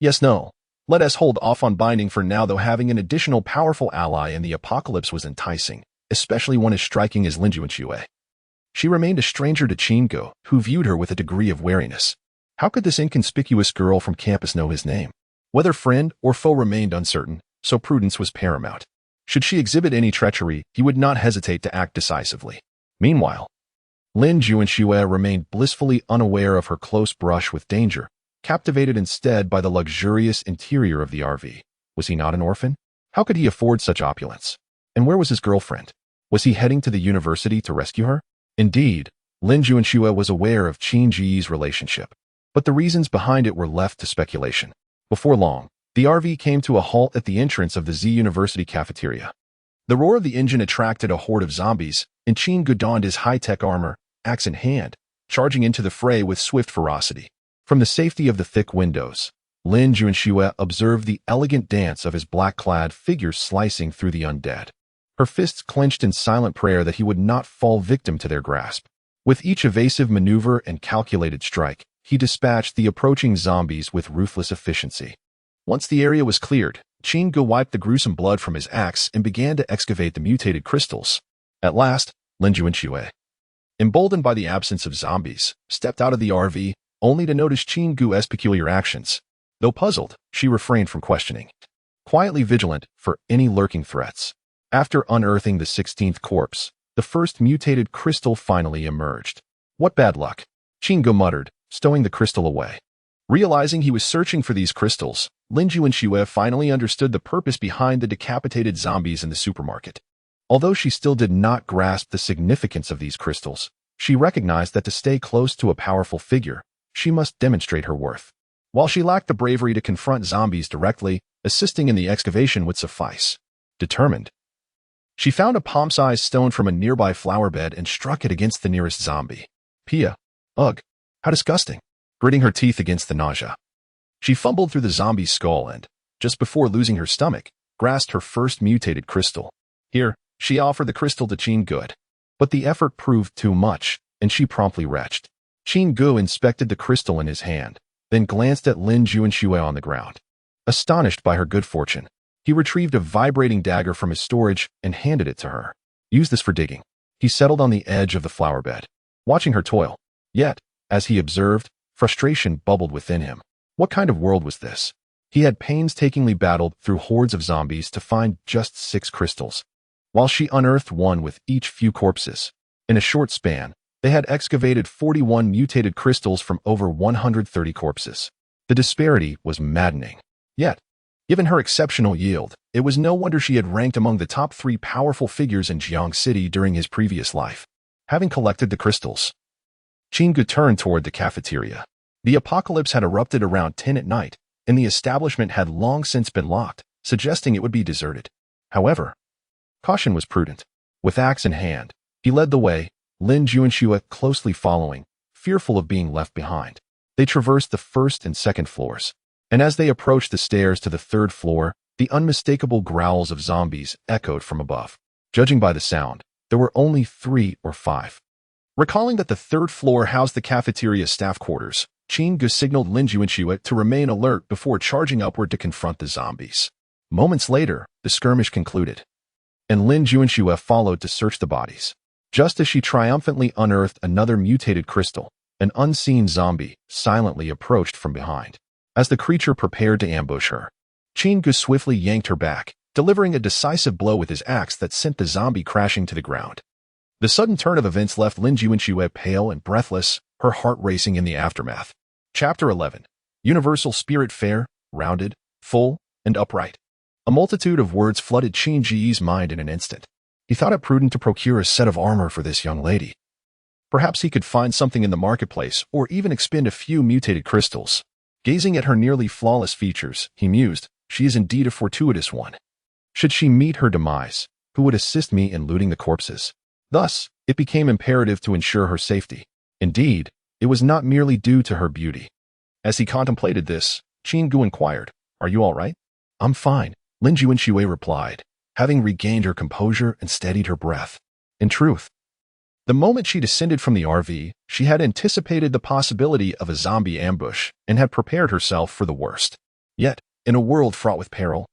Yes, no. Let us hold off on binding for now, though having an additional powerful ally in the apocalypse was enticing, especially one as striking as Lin Juanxue. She remained a stranger to Qin Ge, who viewed her with a degree of wariness. How could this inconspicuous girl from campus know his name? Whether friend or foe remained uncertain, so prudence was paramount. Should she exhibit any treachery, he would not hesitate to act decisively. Meanwhile, Lin Juanxue remained blissfully unaware of her close brush with danger, captivated instead by the luxurious interior of the RV. Was he not an orphan? How could he afford such opulence? And where was his girlfriend? Was he heading to the university to rescue her? Indeed, Lin Juanxue was aware of Qin Ji's relationship, but the reasons behind it were left to speculation. Before long, the RV came to a halt at the entrance of the Z University cafeteria. The roar of the engine attracted a horde of zombies, and Qin Gu donned his high-tech armor, axe in hand, charging into the fray with swift ferocity. From the safety of the thick windows, Lin Juanxue observed the elegant dance of his black-clad figure slicing through the undead. Her fists clenched in silent prayer that he would not fall victim to their grasp. With each evasive maneuver and calculated strike, he dispatched the approaching zombies with ruthless efficiency. Once the area was cleared, Qin Gu wiped the gruesome blood from his axe and began to excavate the mutated crystals. At last, Lin Juanxue, emboldened by the absence of zombies, stepped out of the RV, only to notice Qin Gu's peculiar actions. Though puzzled, she refrained from questioning, quietly vigilant for any lurking threats. After unearthing the 16th corpse, the first mutated crystal finally emerged. What bad luck, Qin Gu muttered, stowing the crystal away. Realizing he was searching for these crystals, Lin Juanxue finally understood the purpose behind the decapitated zombies in the supermarket. Although she still did not grasp the significance of these crystals, she recognized that to stay close to a powerful figure, she must demonstrate her worth. While she lacked the bravery to confront zombies directly, assisting in the excavation would suffice. Determined, she found a palm-sized stone from a nearby flower bed and struck it against the nearest zombie. Pia. Ugh. How disgusting. Gritting her teeth against the nausea, she fumbled through the zombie's skull and, just before losing her stomach, grasped her first mutated crystal. Here, she offered the crystal to Qin Gu. But the effort proved too much, and she promptly retched. Qin Gu inspected the crystal in his hand, then glanced at Lin Juanxue on the ground. Astonished by her good fortune, he retrieved a vibrating dagger from his storage and handed it to her. Use this for digging. He settled on the edge of the flower bed, watching her toil. Yet, as he observed, frustration bubbled within him. What kind of world was this? He had painstakingly battled through hordes of zombies to find just 6 crystals, while she unearthed one with each few corpses. In a short span, they had excavated 41 mutated crystals from over 130 corpses. The disparity was maddening. Yet, given her exceptional yield, it was no wonder she had ranked among the top 3 powerful figures in Jiang City during his previous life. Having collected the crystals, Qin Gu turned toward the cafeteria. The apocalypse had erupted around 10 at night, and the establishment had long since been locked, suggesting it would be deserted. However, caution was prudent. With axe in hand, he led the way, Lin Juanxue closely following, fearful of being left behind. They traversed the first and second floors, and as they approached the stairs to the 3rd floor, the unmistakable growls of zombies echoed from above. Judging by the sound, there were only 3 or 5. Recalling that the 3rd floor housed the cafeteria staff quarters, Qin Gu signaled Lin Juanxue to remain alert before charging upward to confront the zombies. Moments later, the skirmish concluded, and Lin Juanxue followed to search the bodies. Just as she triumphantly unearthed another mutated crystal, an unseen zombie silently approached from behind. As the creature prepared to ambush her, Qin Gu swiftly yanked her back, delivering a decisive blow with his axe that sent the zombie crashing to the ground. The sudden turn of events left Lin Juanxue pale and breathless, her heart racing in the aftermath. Chapter 11. Universal Spirit Fair, rounded, full, and upright. A multitude of words flooded Qin Ji's mind in an instant. He thought it prudent to procure a set of armor for this young lady. Perhaps he could find something in the marketplace or even expend a few mutated crystals. Gazing at her nearly flawless features, he mused, she is indeed a fortuitous one. Should she meet her demise, who would assist me in looting the corpses? Thus, it became imperative to ensure her safety. Indeed, it was not merely due to her beauty. As he contemplated this, Qin Gu inquired, "Are you all right?" "I'm fine," Lin Juanxue replied, having regained her composure and steadied her breath. In truth, the moment she descended from the RV, she had anticipated the possibility of a zombie ambush and had prepared herself for the worst. Yet, in a world fraught with peril,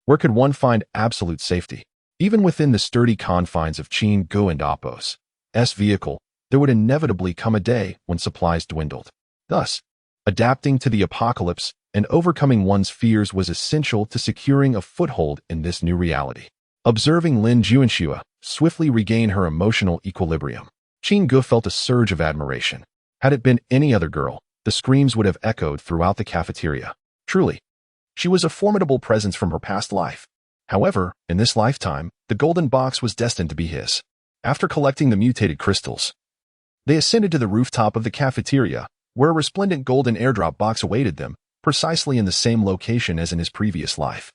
where could one find absolute safety? Even within the sturdy confines of Qin Gu and Appo's vehicle, there would inevitably come a day when supplies dwindled. Thus, adapting to the apocalypse and overcoming one's fears was essential to securing a foothold in this new reality. Observing Lin Juanxue swiftly regain her emotional equilibrium, Qin Gu felt a surge of admiration. Had it been any other girl, the screams would have echoed throughout the cafeteria. Truly, she was a formidable presence from her past life. However, in this lifetime, the golden box was destined to be his. After collecting the mutated crystals, they ascended to the rooftop of the cafeteria, where a resplendent golden airdrop box awaited them, precisely in the same location as in his previous life.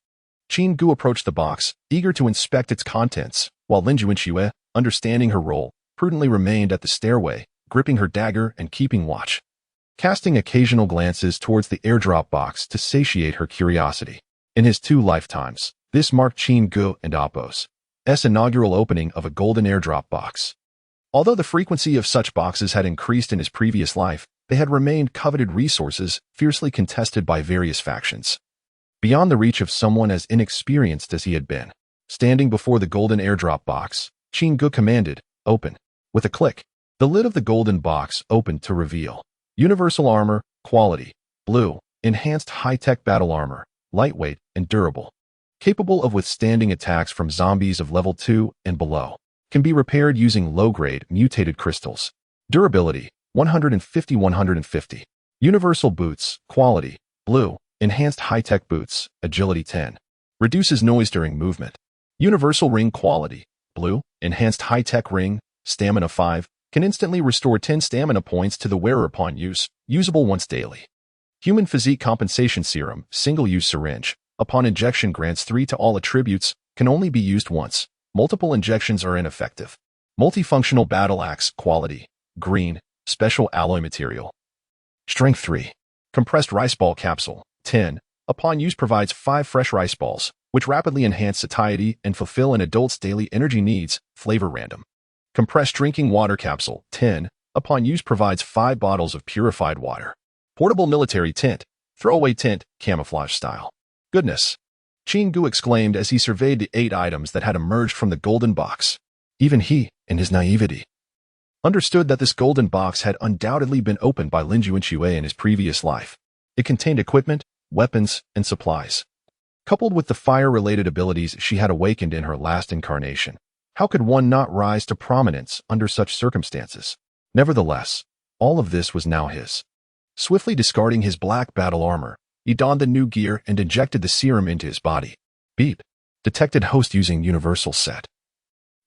Qin Gu approached the box, eager to inspect its contents, while Lin Juanxue, understanding her role, prudently remained at the stairway, gripping her dagger and keeping watch, casting occasional glances towards the airdrop box to satiate her curiosity. In his 2 lifetimes, this marked Qin Gu and Appo's inaugural opening of a golden airdrop box. Although the frequency of such boxes had increased in his previous life, they had remained coveted resources fiercely contested by various factions. Beyond the reach of someone as inexperienced as he had been, standing before the golden airdrop box, Qin Gu commanded, "Open." With a click, the lid of the golden box opened to reveal universal armor, quality, blue, enhanced high-tech battle armor, lightweight and durable, capable of withstanding attacks from zombies of level 2 and below, can be repaired using low-grade mutated crystals. Durability, 150-150. Universal boots, quality, blue, enhanced high-tech boots, agility 10. Reduces noise during movement. Universal ring quality, blue, enhanced high-tech ring, stamina 5, can instantly restore 10 stamina points to the wearer upon use, usable once daily. Human physique compensation serum, single-use syringe, upon injection grants 3 to all attributes, can only be used once. Multiple injections are ineffective. Multifunctional battle axe, quality, green, special alloy material. Strength 3. Compressed rice ball capsule, 10. Upon use provides 5 fresh rice balls, which rapidly enhance satiety and fulfill an adult's daily energy needs, flavor random. Compressed drinking water capsule, 10. Upon use provides 5 bottles of purified water. Portable military tent, throwaway tent, camouflage style. Goodness! Qin Gu exclaimed as he surveyed the 8 items that had emerged from the golden box. Even he, in his naivety, understood that this golden box had undoubtedly been opened by Lin Juanxue in his previous life. It contained equipment, weapons, and supplies. Coupled with the fire-related abilities she had awakened in her last incarnation, how could one not rise to prominence under such circumstances? Nevertheless, all of this was now his. Swiftly discarding his black battle armor, he donned the new gear and injected the serum into his body. Beep. Detected host using universal set.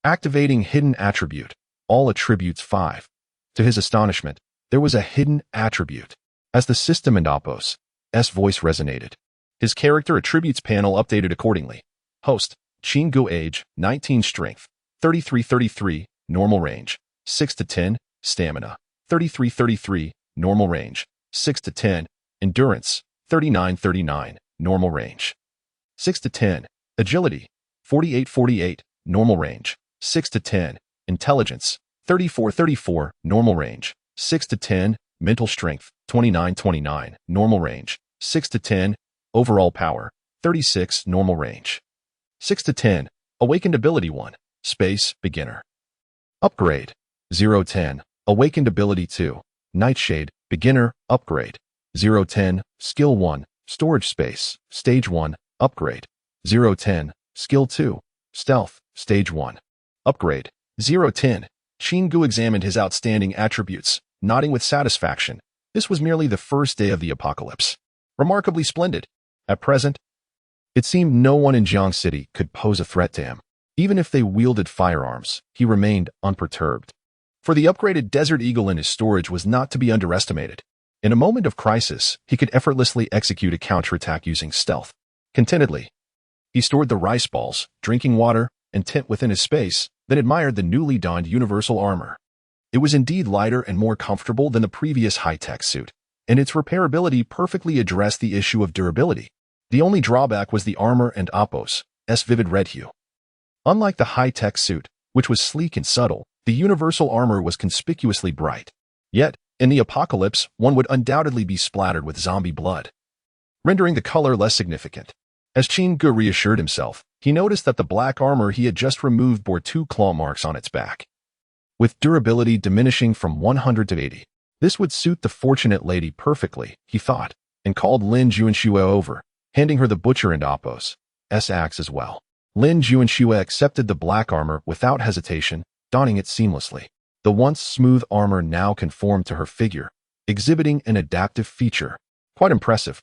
Activating hidden attribute. All attributes 5. To his astonishment, there was a hidden attribute. As the system and Appo's voice resonated, his character attributes panel updated accordingly. Host, Qin Gu age, 19 strength, 33-33, normal range, 6-10, stamina, 33-33, normal range, 6-10, endurance, 39-39, normal range, 6-10, agility, 48-48, normal range, 6-10, intelligence, 34-34, normal range, 6-10, mental strength, 29-29, normal range, 6-10, overall power, 36, normal range, 6-10, awakened ability 1, space, beginner. Upgrade, 0-10, awakened ability 2, nightshade, beginner, upgrade, 0-10, skill 1, storage space, stage 1, upgrade, 0-10, skill 2, stealth, stage 1, upgrade, 0-10. Qin Gu examined his outstanding attributes, nodding with satisfaction. This was merely the first day of the apocalypse. Remarkably splendid. At present, it seemed no one in Jiang City could pose a threat to him. Even if they wielded firearms, he remained unperturbed. For the upgraded Desert Eagle in his storage was not to be underestimated. In a moment of crisis, he could effortlessly execute a counterattack using stealth. Contentedly, he stored the rice balls, drinking water, and tent within his space, then admired the newly donned universal armor. It was indeed lighter and more comfortable than the previous high-tech suit, and its repairability perfectly addressed the issue of durability. The only drawback was the armor and Appo's vivid red hue. Unlike the high-tech suit, which was sleek and subtle, the universal armor was conspicuously bright. Yet, in the apocalypse, one would undoubtedly be splattered with zombie blood, rendering the color less significant. As Qin Gu reassured himself, he noticed that the black armor he had just removed bore 2 claw marks on its back, with durability diminishing from 100 to 80. This would suit the fortunate lady perfectly, he thought, and called Lin Juanxue over, handing her the butcher and Appo's axe as well. Lin Juanxue accepted the black armor without hesitation, donning it seamlessly. The once smooth armor now conformed to her figure, exhibiting an adaptive feature. Quite impressive.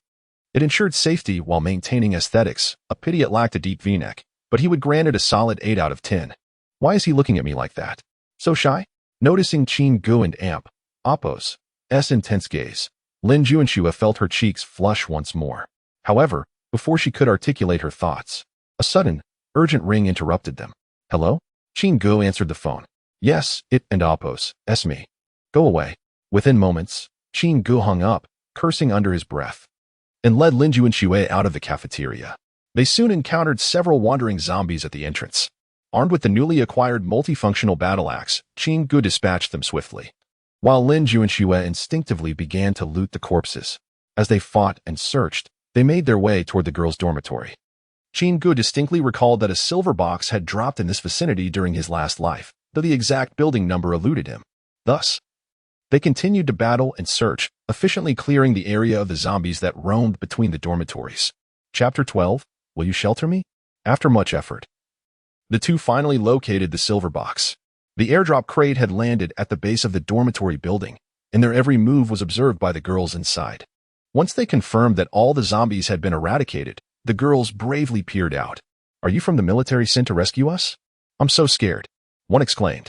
It ensured safety while maintaining aesthetics, a pity it lacked a deep V-neck. but he would grant it a solid 8 out of 10. Why is he looking at me like that? So shy? Noticing Qin Gu and Amp, Appo's intense gaze, Lin Juanxue felt her cheeks flush once more. However, before she could articulate her thoughts, a sudden, urgent ring interrupted them. Hello? Qin Gu answered the phone. Yes, it and Appo's, me. Go away. Within moments, Qin Gu hung up, cursing under his breath, and led Lin Juanxue out of the cafeteria. They soon encountered several wandering zombies at the entrance. Armed with the newly acquired multifunctional battle axe, Qin Gu dispatched them swiftly, while Lin Juanxue instinctively began to loot the corpses. As they fought and searched, they made their way toward the girls' dormitory. Qin Gu distinctly recalled that a silver box had dropped in this vicinity during his last life, though the exact building number eluded him. Thus, they continued to battle and search, efficiently clearing the area of the zombies that roamed between the dormitories. Chapter 12, Will You Shelter Me? After much effort, the two finally located the silver box. The airdrop crate had landed at the base of the dormitory building, and their every move was observed by the girls inside. Once they confirmed that all the zombies had been eradicated, the girls bravely peered out. Are you from the military sent to rescue us? I'm so scared, one exclaimed.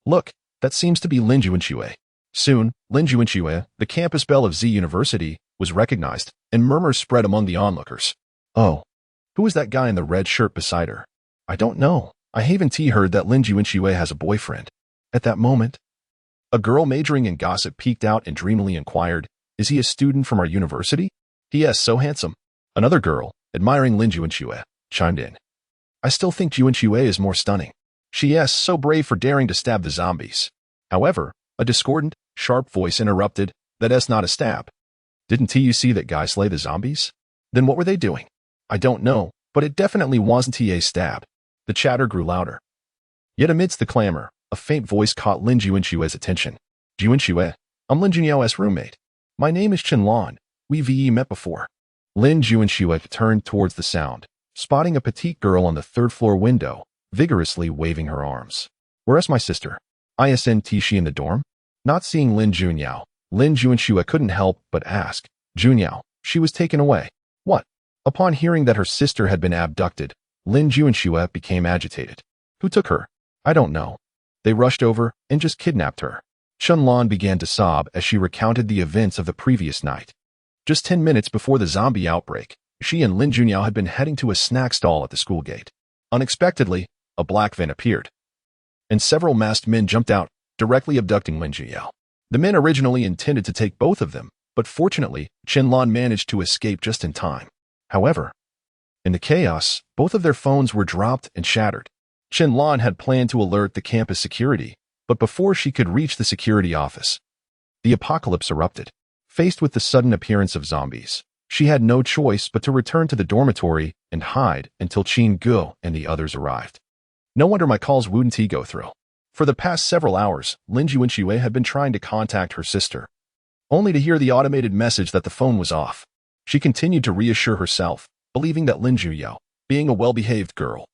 Look, that seems to be Lin Juanxue. Soon, Lin Juanxue, the campus belle of Z University, was recognized, and murmurs spread among the onlookers. Oh, who is that guy in the red shirt beside her? I don't know. I haven't heard that Lin Juanxue has a boyfriend. At that moment, a girl majoring in gossip peeked out and dreamily inquired, Is he a student from our university? He is so handsome. Another girl, admiring Lin Juanxue, chimed in. I still think Juanxue is more stunning. She is so brave for daring to stab the zombies. However, a discordant, sharp voice interrupted, That's not a stab. Didn't you see that guy slay the zombies? Then what were they doing? I don't know, but it definitely wasn't a stab. The chatter grew louder. Yet amidst the clamor, a faint voice caught Lin Juanxue's attention. Juanxue, I'm Lin Junyao's roommate. My name is Chen Lan. We've met before. Lin Juanxue turned towards the sound, spotting a petite girl on the third-floor window, vigorously waving her arms. Where's my sister? Isn't she in the dorm? Not seeing Lin Junyao, Lin Juanxue couldn't help but ask. Junyao, she was taken away. What? Upon hearing that her sister had been abducted, Lin Juanxue became agitated. Who took her? I don't know. They rushed over and just kidnapped her. Chen Lan began to sob as she recounted the events of the previous night. Just 10 minutes before the zombie outbreak, she and Lin Junyao had been heading to a snack stall at the school gate. Unexpectedly, a black van appeared, and several masked men jumped out, directly abducting Lin Junyao. The men originally intended to take both of them, but fortunately, Chen Lan managed to escape just in time. However, in the chaos, both of their phones were dropped and shattered. Chen Lan had planned to alert the campus security, but before she could reach the security office, the apocalypse erupted. Faced with the sudden appearance of zombies, she had no choice but to return to the dormitory and hide until Qin Gu and the others arrived. No wonder my calls wouldn't go through. For the past several hours, Lin Juanxue had been trying to contact her sister, only to hear the automated message that the phone was off. She continued to reassure herself, believing that Lin Junyao, being a well-behaved girl,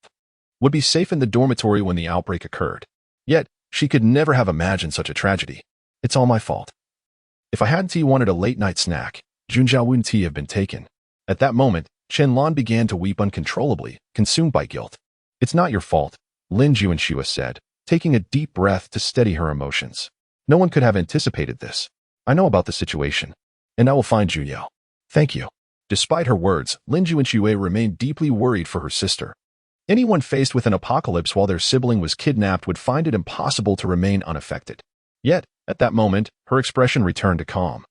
would be safe in the dormitory when the outbreak occurred. Yet, she could never have imagined such a tragedy. It's all my fault. If I hadn't wanted a late-night snack, Junjiao wouldn't have been taken. At that moment, Chen Lan began to weep uncontrollably, consumed by guilt. It's not your fault, Lin Juanxue said, taking a deep breath to steady her emotions. No one could have anticipated this. I know about the situation, and I will find Junyao. Thank you. Despite her words, Lin Juanxue remained deeply worried for her sister. Anyone faced with an apocalypse while their sibling was kidnapped would find it impossible to remain unaffected. Yet, at that moment, her expression returned to calm,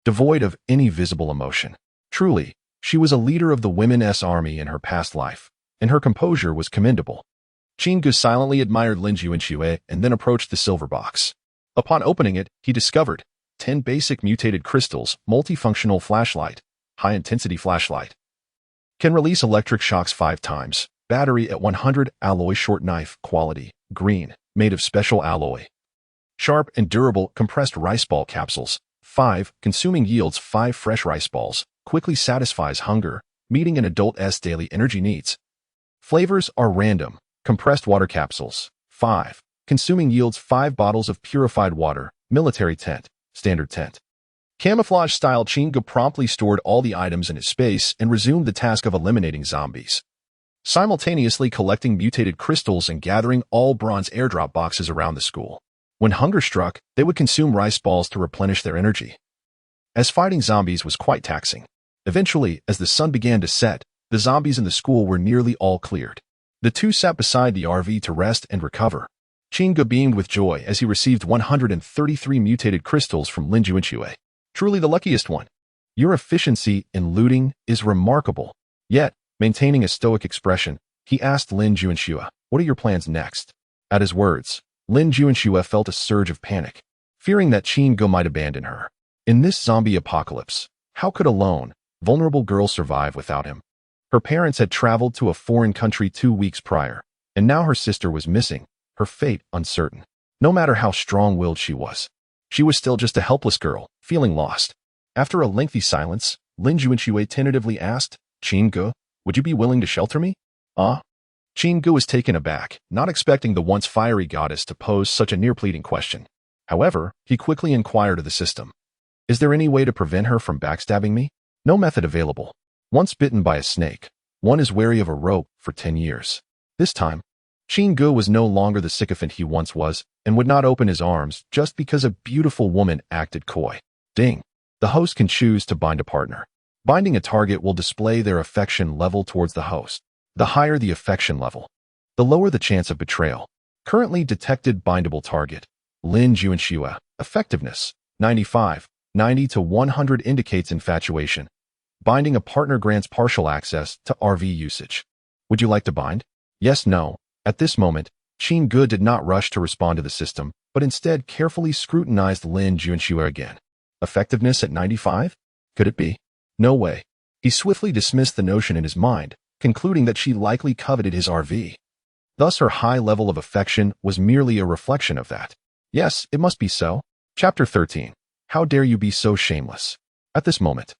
devoid of any visible emotion. Truly, she was a leader of the women's army in her past life, and her composure was commendable. Qin Gu silently admired Lin Juanxue and then approached the silver box. Upon opening it, he discovered 10 basic mutated crystals, multifunctional flashlight, high-intensity flashlight. Can release electric shocks 5 times. Battery at 100, alloy short knife, quality, green, made of special alloy. Sharp and durable compressed rice ball capsules. 5, consuming yields 5 fresh rice balls, quickly satisfies hunger, meeting an adult's daily energy needs. Flavors are random, compressed water capsules. 5, consuming yields 5 bottles of purified water, military tent, standard tent. Camouflage-style Qin Gu promptly stored all the items in his space and resumed the task of eliminating zombies. simultaneously collecting mutated crystals and gathering all bronze airdrop boxes around the school. When hunger struck, they would consume rice balls to replenish their energy. As fighting zombies was quite taxing. Eventually, as the sun began to set, the zombies in the school were nearly all cleared. The two sat beside the RV to rest and recover. Chinga beamed with joy as he received 133 mutated crystals from Lin Juanxue. Truly the luckiest one. Your efficiency in looting is remarkable. Yet, maintaining a stoic expression, he asked Lin Juanxue, "What are your plans next?" At his words, Lin Juanxue felt a surge of panic, fearing that Chinga might abandon her. In this zombie apocalypse, how could a lone, vulnerable girl survive without him? Her parents had traveled to a foreign country 2 weeks prior, and now her sister was missing, her fate uncertain. No matter how strong-willed she was still just a helpless girl, feeling lost. After a lengthy silence, Lin Juanxue tentatively asked, "Chinga, would you be willing to shelter me?" Chinga was taken aback, not expecting the once fiery goddess to pose such a near-pleading question. However, he quickly inquired of the system. "Is there any way to prevent her from backstabbing me?" "No method available. Once bitten by a snake, one is wary of a rope for 10 years. This time, Chinga was no longer the sycophant he once was and would not open his arms just because a beautiful woman acted coy. Ding. The host can choose to bind a partner. Binding a target will display their affection level towards the host. The higher the affection level, the lower the chance of betrayal. Currently detected bindable target. Lin Juanxue. Effectiveness. 95. 90 to 100 indicates infatuation. Binding a partner grants partial access to RV usage. Would you like to bind? Yes, no. At this moment, Chinga did not rush to respond to the system, but instead carefully scrutinized Lin Juanxue again. Effectiveness at 95? Could it be? No way. He swiftly dismissed the notion in his mind, concluding that she likely coveted his RV. Thus her high level of affection was merely a reflection of that. Yes, it must be so. Chapter 13. How dare you be so shameless? At this moment,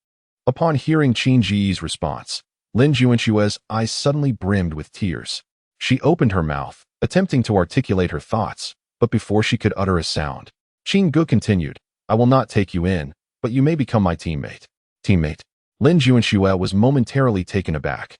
upon hearing Chinji's response, Lin Juanxue's eyes suddenly brimmed with tears. She opened her mouth, attempting to articulate her thoughts, but before she could utter a sound, Chinga continued, "I will not take you in, but you may become my teammate." Teammate? Lin Juanxue was momentarily taken aback,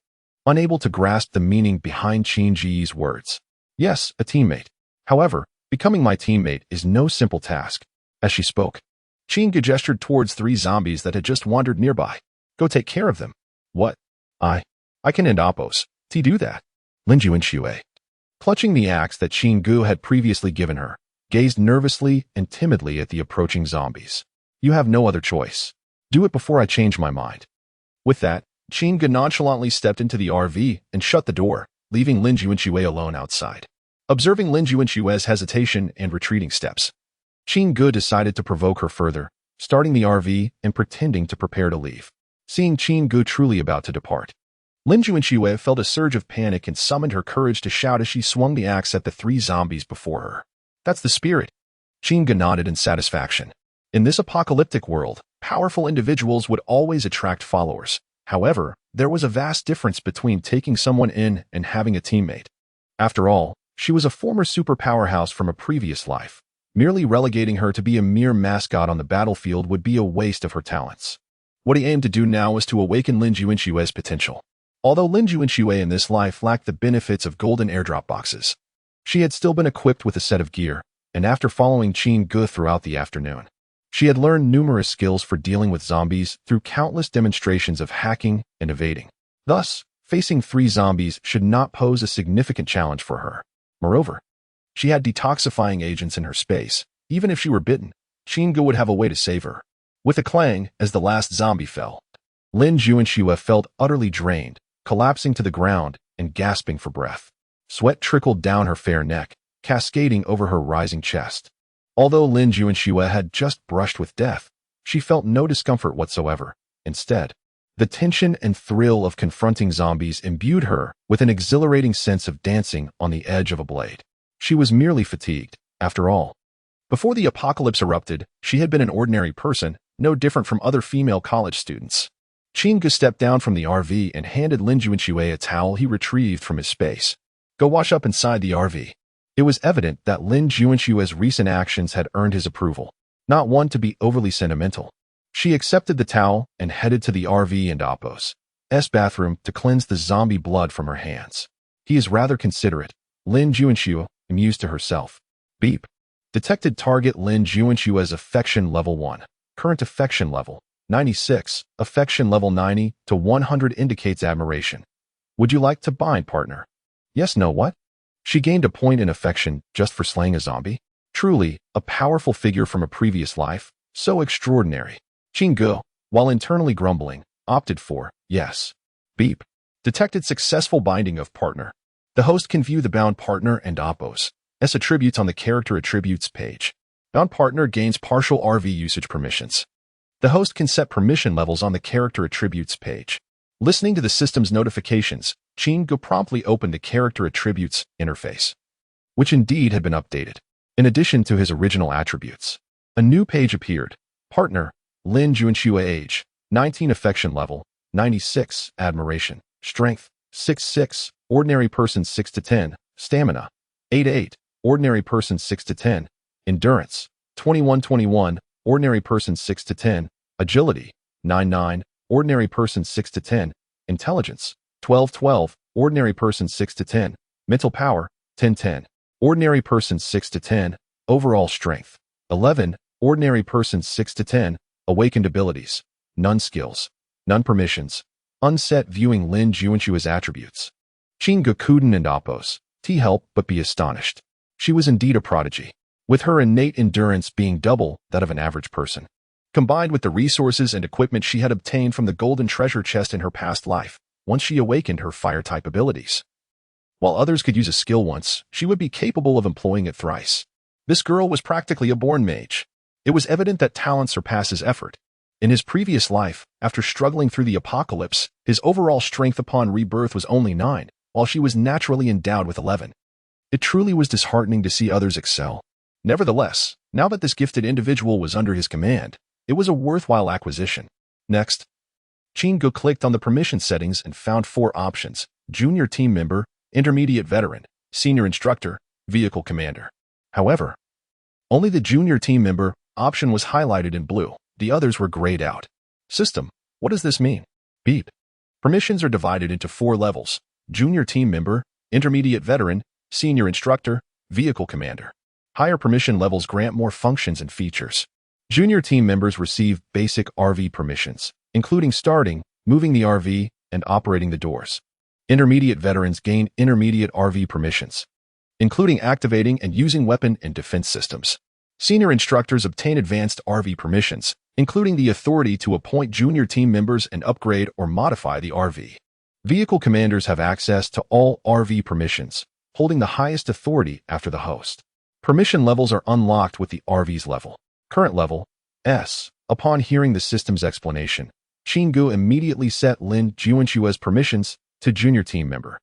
unable to grasp the meaning behind Chinji's words. Yes, a teammate. However, becoming my teammate is no simple task. As she spoke, Chinga gestured towards 3 zombies that had just wandered nearby. "Go take care of them." "What? I can end Oppos. To do that." Lin Juanxue, clutching the axe that Chinga had previously given her, gazed nervously and timidly at the approaching zombies. "You have no other choice. Do it before I change my mind." With that, Chinga nonchalantly stepped into the RV and shut the door, leaving Lin Juanxue alone outside. Observing Lin Juanxue's hesitation and retreating steps, Chinga decided to provoke her further, starting the RV and pretending to prepare to leave. Seeing Chinga truly about to depart, Lin Juanxue felt a surge of panic and summoned her courage to shout as she swung the axe at the 3 zombies before her. "That's the spirit." Chinga nodded in satisfaction. In this apocalyptic world, powerful individuals would always attract followers. However, there was a vast difference between taking someone in and having a teammate. After all, she was a former super powerhouse from a previous life. Merely relegating her to be a mere mascot on the battlefield would be a waste of her talents. What he aimed to do now was to awaken Lin Juanxue's potential. Although Lin Juanxue in this life lacked the benefits of golden airdrop boxes, she had still been equipped with a set of gear, and after following Chinga throughout the afternoon, she had learned numerous skills for dealing with zombies through countless demonstrations of hacking and evading. Thus, facing 3 zombies should not pose a significant challenge for her. Moreover, she had detoxifying agents in her space. Even if she were bitten, Chinga would have a way to save her. With a clang, as the last zombie fell, Lin Juanxue felt utterly drained, collapsing to the ground and gasping for breath. Sweat trickled down her fair neck, cascading over her rising chest. Although Lin Juanxue had just brushed with death, she felt no discomfort whatsoever. Instead, the tension and thrill of confronting zombies imbued her with an exhilarating sense of dancing on the edge of a blade. She was merely fatigued, after all. Before the apocalypse erupted, she had been an ordinary person, no different from other female college students. Chinga stepped down from the RV and handed Lin Juanxue a towel he retrieved from his space. "Go wash up inside the RV." It was evident that Lin Juanxue's recent actions had earned his approval, not one to be overly sentimental. She accepted the towel and headed to the RV and Oppos. bathroom to cleanse the zombie blood from her hands. He is rather considerate. Lin Juanxue, amused to herself. Beep. Detected target Lin Juanxue's affection level 1. Current affection level 96. Affection level 90 to 100 indicates admiration. Would you like to bind, partner? Yes, no, what? She gained a point in affection just for slaying a zombie? Truly, a powerful figure from a previous life, so extraordinary. Qinggu, while internally grumbling, opted for yes. Beep. Detected successful binding of partner. The host can view the bound partner and Oppo's attributes on the character attributes page. Bound partner gains partial RV usage permissions. The host can set permission levels on the character attributes page. Listening to the system's notifications, Qinggu promptly opened the character attributes interface, which indeed had been updated. In addition to his original attributes, a new page appeared. Partner, Lin Juanxue, age, 19, affection level, 96, admiration, strength, 6-6, ordinary person 6-10, stamina, 8-8, ordinary person 6-10, endurance, 21-21, ordinary person 6-10, agility, 9-9, ordinary person 6-10, intelligence, 12-12, ordinary person 6-10, mental power, 10-10, ordinary person 6-10, overall strength, 11, ordinary person 6-10, awakened abilities, none skills, none permissions, unset viewing Lin Juanxue's attributes. Qinggu couldn't and Oppos, help but be astonished. She was indeed a prodigy, with her innate endurance being double that of an average person. Combined with the resources and equipment she had obtained from the golden treasure chest in her past life, once she awakened her fire-type abilities. While others could use a skill once, she would be capable of employing it thrice. This girl was practically a born mage. It was evident that talent surpasses effort. In his previous life, after struggling through the apocalypse, his overall strength upon rebirth was only 9, while she was naturally endowed with 11. It truly was disheartening to see others excel. Nevertheless, now that this gifted individual was under his command, it was a worthwhile acquisition. Next, Qinggu clicked on the permission settings and found 4 options: junior team member, intermediate veteran, senior instructor, vehicle commander. However, only the junior team member option was highlighted in blue. The others were grayed out. System, what does this mean? Beep. Permissions are divided into 4 levels: junior team member, intermediate veteran, senior instructor, vehicle commander. Higher permission levels grant more functions and features. Junior team members receive basic RV permissions, including starting, moving the RV, and operating the doors. Intermediate veterans gain intermediate RV permissions, including activating and using weapon and defense systems. Senior instructors obtain advanced RV permissions, including the authority to appoint junior team members and upgrade or modify the RV. Vehicle commanders have access to all RV permissions, holding the highest authority after the host. Permission levels are unlocked with the RV's level. Current level, S. Upon hearing the system's explanation, Qinggu immediately set Lin Juanxue's permissions to junior team member.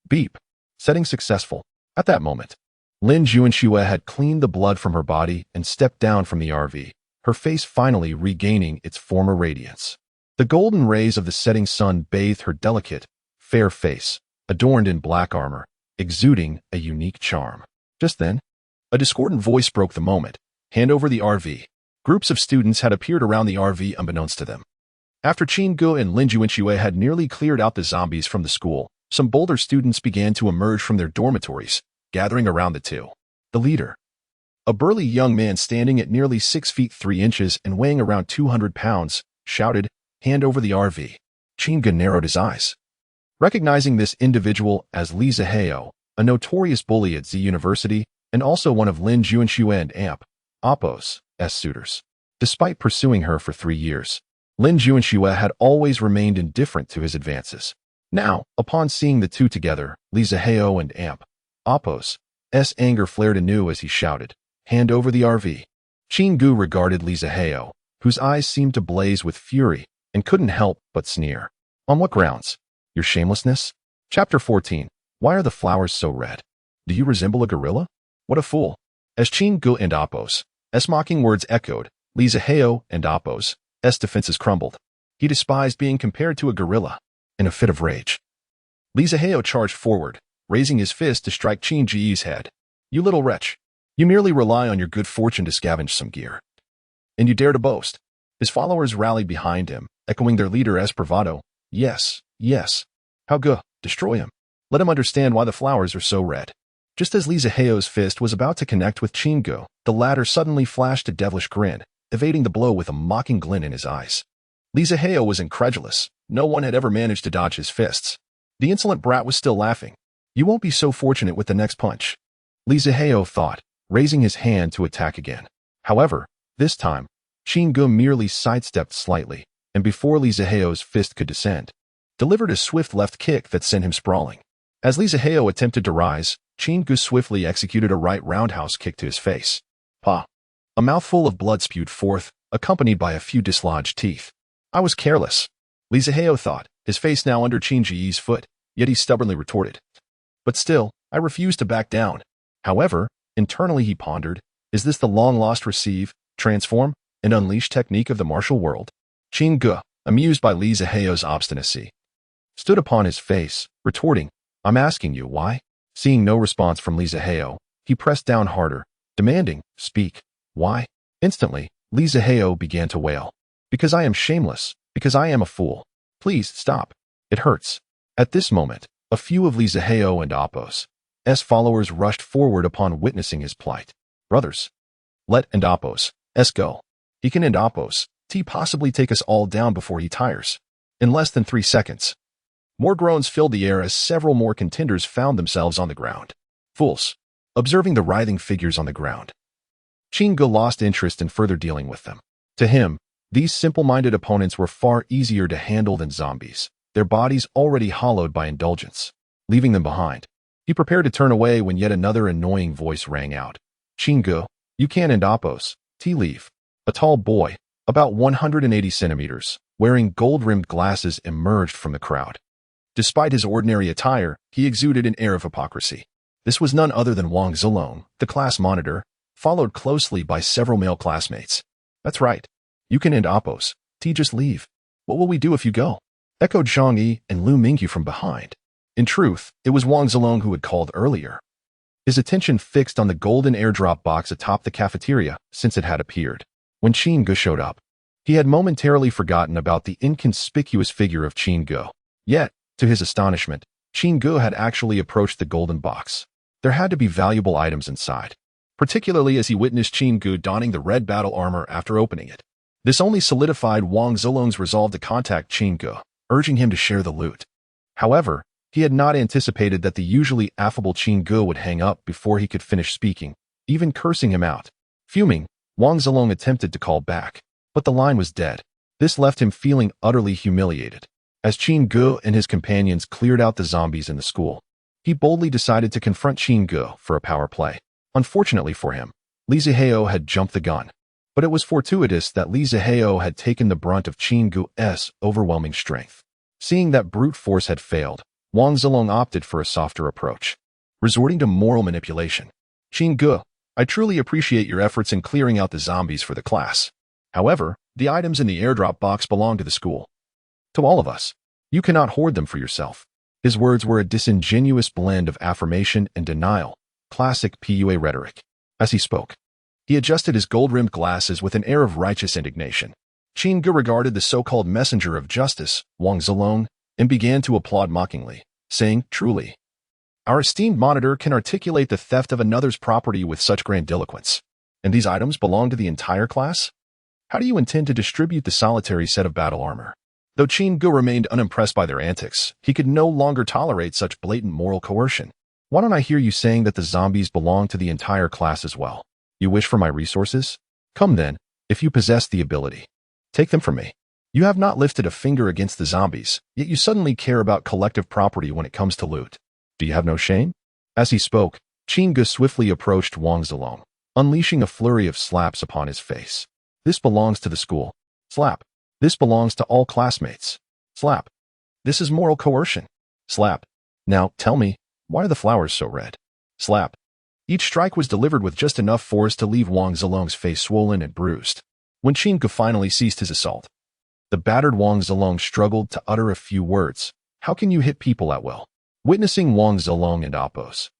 Beep. Setting successful. At that moment, Lin Juanxue had cleaned the blood from her body and stepped down from the RV, her face finally regaining its former radiance. The golden rays of the setting sun bathed her delicate, fair face, adorned in black armor, exuding a unique charm. Just then, a discordant voice broke the moment. Hand over the RV. Groups of students had appeared around the RV unbeknownst to them. After Qinggu and Lin Juanxue had nearly cleared out the zombies from the school, some bolder students began to emerge from their dormitories, gathering around the two. The leader, a burly young man standing at nearly 6 feet 3 inches and weighing around 200 pounds, shouted, "Hand over the RV." Qinggu narrowed his eyes, recognizing this individual as Li Zihao, a notorious bully at Z University and also one of Lin Juanxue and Oppo's suitors. Despite pursuing her for 3 years, Lin Juanxue had always remained indifferent to his advances. Now, upon seeing the two together, Li Zihao and Oppo's anger flared anew as he shouted, "Hand over the RV." Qinggu regarded Li Zihao, whose eyes seemed to blaze with fury, and couldn't help but sneer. "On what grounds? Your shamelessness?" Chapter 14. Why are the flowers so red? Do you resemble a gorilla? What a fool. As Qinggu and Oppo's mocking words echoed, Li Zihao and Oppo's defenses crumbled. He despised being compared to a gorilla. In a fit of rage, Li Zihao charged forward, raising his fist to strike Qinggu's head. "You little wretch. You merely rely on your good fortune to scavenge some gear. And you dare to boast." His followers rallied behind him, echoing their leader's bravado. "Yes, Yes. How go? Destroy him. Let him understand why the flowers are so red. Just as Li Ziheo's fist was about to connect with Qinggu, the latter suddenly flashed a devilish grin, evading the blow with a mocking glint in his eyes. Li Ziheo was incredulous. No one had ever managed to dodge his fists. The insolent brat was still laughing. You won't be so fortunate with the next punch. Li Ziheo thought, raising his hand to attack again. However, this time, Qinggu merely sidestepped slightly, and before Li Ziheo's fist could descend, delivered a swift left kick that sent him sprawling. As Li Ziheo attempted to rise, Qinggu swiftly executed a right roundhouse kick to his face. Pa! A mouthful of blood spewed forth, accompanied by a few dislodged teeth. I was careless, Li Ziheo thought, his face now under Qingji's foot, yet he stubbornly retorted. But still, I refused to back down. However, internally he pondered, is this the long-lost receive, transform, and unleash technique of the martial world? Qinggu, amused by Li Ziheo's obstinacy, stood upon his face, retorting, I'm asking you why? Seeing no response from Li Ziheo, he pressed down harder, demanding, speak. Why? Instantly, Li Ziheo began to wail. Because I am shameless, because I am a fool. Please stop. It hurts. At this moment, a few of Li Ziheo and Appo's followers rushed forward upon witnessing his plight. Brothers, let and Appo's go. He can end Appo's possibly take us all down before he tires. In less than 3 seconds. More groans filled the air as several more contenders found themselves on the ground. Fools. Observing the writhing figures on the ground, Qinggu lost interest in further dealing with them. To him, these simple-minded opponents were far easier to handle than zombies, their bodies already hollowed by indulgence. Leaving them behind, he prepared to turn away when yet another annoying voice rang out. Qinggu, you can't end Appo's leave. A tall boy, about 180 centimeters, wearing gold-rimmed glasses emerged from the crowd. Despite his ordinary attire, he exuded an air of hypocrisy. This was none other than Wang Zilong, the class monitor, followed closely by several male classmates. That's right. You can end Appo's just leave. What will we do if you go? Echoed Zhang Yi and Lu Mingyu from behind. In truth, it was Wang Zilong who had called earlier. His attention fixed on the golden airdrop box atop the cafeteria since it had appeared. When Qinggu showed up, he had momentarily forgotten about the inconspicuous figure of Qinggu. Yet, to his astonishment, Qinggu had actually approached the golden box. There had to be valuable items inside, particularly as he witnessed Qinggu donning the red battle armor after opening it. This only solidified Wang Zilong's resolve to contact Qinggu, urging him to share the loot. However, he had not anticipated that the usually affable Qinggu would hang up before he could finish speaking, even cursing him out. Fuming, Wang Zilong attempted to call back, but the line was dead. This left him feeling utterly humiliated. As Qinggu and his companions cleared out the zombies in the school, he boldly decided to confront Qinggu for a power play. Unfortunately for him, Li Ziheo had jumped the gun, but it was fortuitous that Li Ziheo had taken the brunt of Qinggu's overwhelming strength. Seeing that brute force had failed, Wang Zilong opted for a softer approach, resorting to moral manipulation. Qinggu, I truly appreciate your efforts in clearing out the zombies for the class. However, the items in the airdrop box belong to the school. To all of us. You cannot hoard them for yourself. His words were a disingenuous blend of affirmation and denial, classic PUA rhetoric. As he spoke, he adjusted his gold-rimmed glasses with an air of righteous indignation. Qinggu regarded the so-called messenger of justice, Wang Zilong, and began to applaud mockingly, saying, truly, our esteemed monitor can articulate the theft of another's property with such grandiloquence. And these items belong to the entire class? How do you intend to distribute the solitary set of battle armor? Though Qinggu remained unimpressed by their antics, he could no longer tolerate such blatant moral coercion. Why don't I hear you saying that the zombies belong to the entire class as well? You wish for my resources? Come then, if you possess the ability. Take them from me. You have not lifted a finger against the zombies, yet you suddenly care about collective property when it comes to loot. Do you have no shame? As he spoke, Qinggu swiftly approached Wang Zilong, unleashing a flurry of slaps upon his face. This belongs to the school. Slap. This belongs to all classmates. Slap. This is moral coercion. Slap. Now, tell me, why are the flowers so red? Slap. Each strike was delivered with just enough force to leave Wang Zilong's face swollen and bruised. When Qinggu finally ceased his assault, the battered Wang Zilong struggled to utter a few words. How can you hit people at will? Witnessing Wang Zilong and Appo's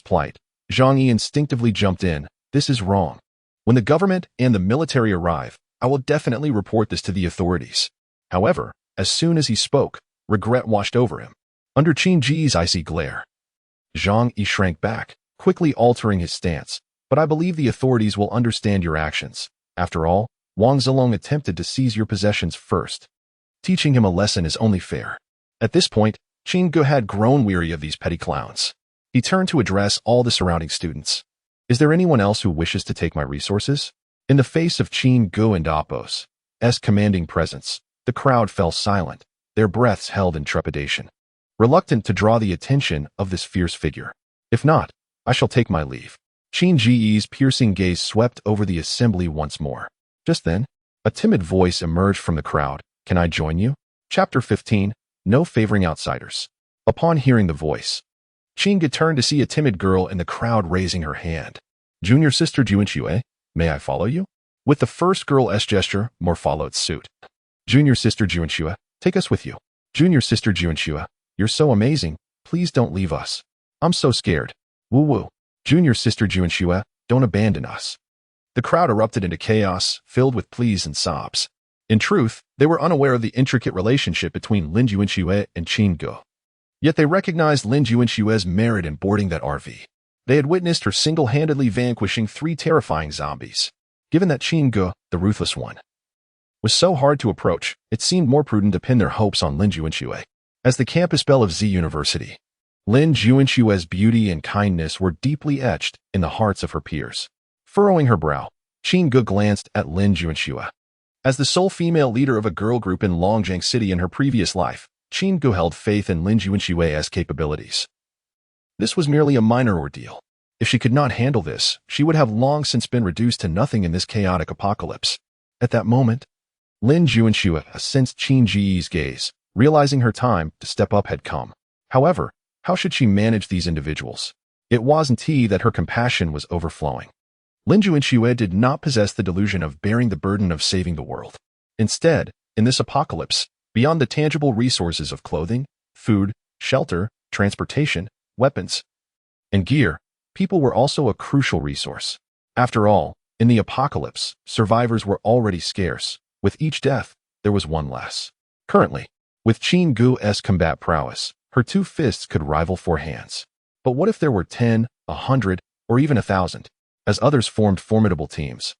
plight, Zhang Yi instinctively jumped in. This is wrong. When the government and the military arrive, I will definitely report this to the authorities. However, as soon as he spoke, Regret washed over him. Under Qin Ji's icy glare, Zhang Yi shrank back, quickly altering his stance. But I believe the authorities will understand your actions. After all, Wang Zilong attempted to seize your possessions first. Teaching him a lesson is only fair. At this point, Qin Ge had grown weary of these petty clowns. He turned to address all the surrounding students. Is there anyone else who wishes to take my resources? In the face of Qin Ge and Apos' commanding presence, the crowd fell silent, their breaths held in trepidation, reluctant to draw the attention of this fierce figure. If not, I shall take my leave. Qin Ji's piercing gaze swept over the assembly once more. Just then, a timid voice emerged from the crowd. Can I join you? Chapter 15, No Favoring Outsiders. Upon hearing the voice, Qin Ge turned to see a timid girl in the crowd raising her hand. Junior sister Juanxue, may I follow you? With the first girl's gesture, more followed suit. Junior sister Juanxue, take us with you. Junior sister Juanxue, you're so amazing, please don't leave us. I'm so scared. Woo woo. Junior sister Juanxue, don't abandon us. The crowd erupted into chaos, filled with pleas and sobs. In truth, they were unaware of the intricate relationship between Lin Juanxue and Qin Ge. Yet they recognized Lin Juanxue's merit in boarding that RV. They had witnessed her single-handedly vanquishing 3 terrifying zombies. Given that Qin Ge, the ruthless one, was so hard to approach, it seemed more prudent to pin their hopes on Lin Juanxue. As the campus belle of Z University, Lin Juanxue's beauty and kindness were deeply etched in the hearts of her peers. Furrowing her brow, Qin Ge glanced at Lin Juanxue. As the sole female leader of a girl group in Longjiang City in her previous life, Qin Ge held faith in Lin Juanxue's capabilities. This was merely a minor ordeal. If she could not handle this, she would have long since been reduced to nothing in this chaotic apocalypse. At that moment, Lin Juanxue sensed Qin Ji's gaze, realizing her time to step up had come. However, how should she manage these individuals? It wasn't that her compassion was overflowing. Lin Juanxue did not possess the delusion of bearing the burden of saving the world. Instead, in this apocalypse, beyond the tangible resources of clothing, food, shelter, transportation, weapons, and gear, people were also a crucial resource. After all, in the apocalypse, survivors were already scarce. With each death, there was one less. Currently, with Qin Ge's combat prowess, her 2 fists could rival 4 hands. But what if there were 10, 100, or even 1,000? As others formed formidable teams,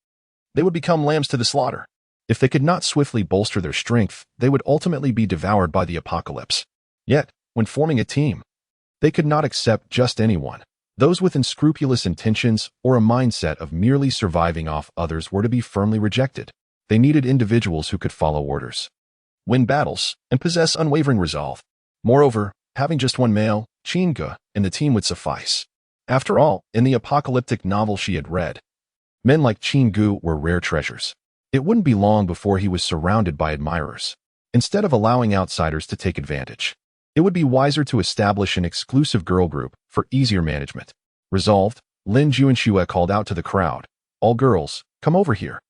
they would become lambs to the slaughter. If they could not swiftly bolster their strength, they would ultimately be devoured by the apocalypse. Yet, when forming a team, they could not accept just anyone. Those with unscrupulous intentions or a mindset of merely surviving off others were to be firmly rejected. They needed individuals who could follow orders, win battles, and possess unwavering resolve. Moreover, having just one male, Qin Ge, in the team would suffice. After all, in the apocalyptic novel she had read, men like Qin Ge were rare treasures. It wouldn't be long before he was surrounded by admirers. Instead of allowing outsiders to take advantage, it would be wiser to establish an exclusive girl group for easier management. Resolved, Lin Juanxue called out to the crowd, "All girls, come over here."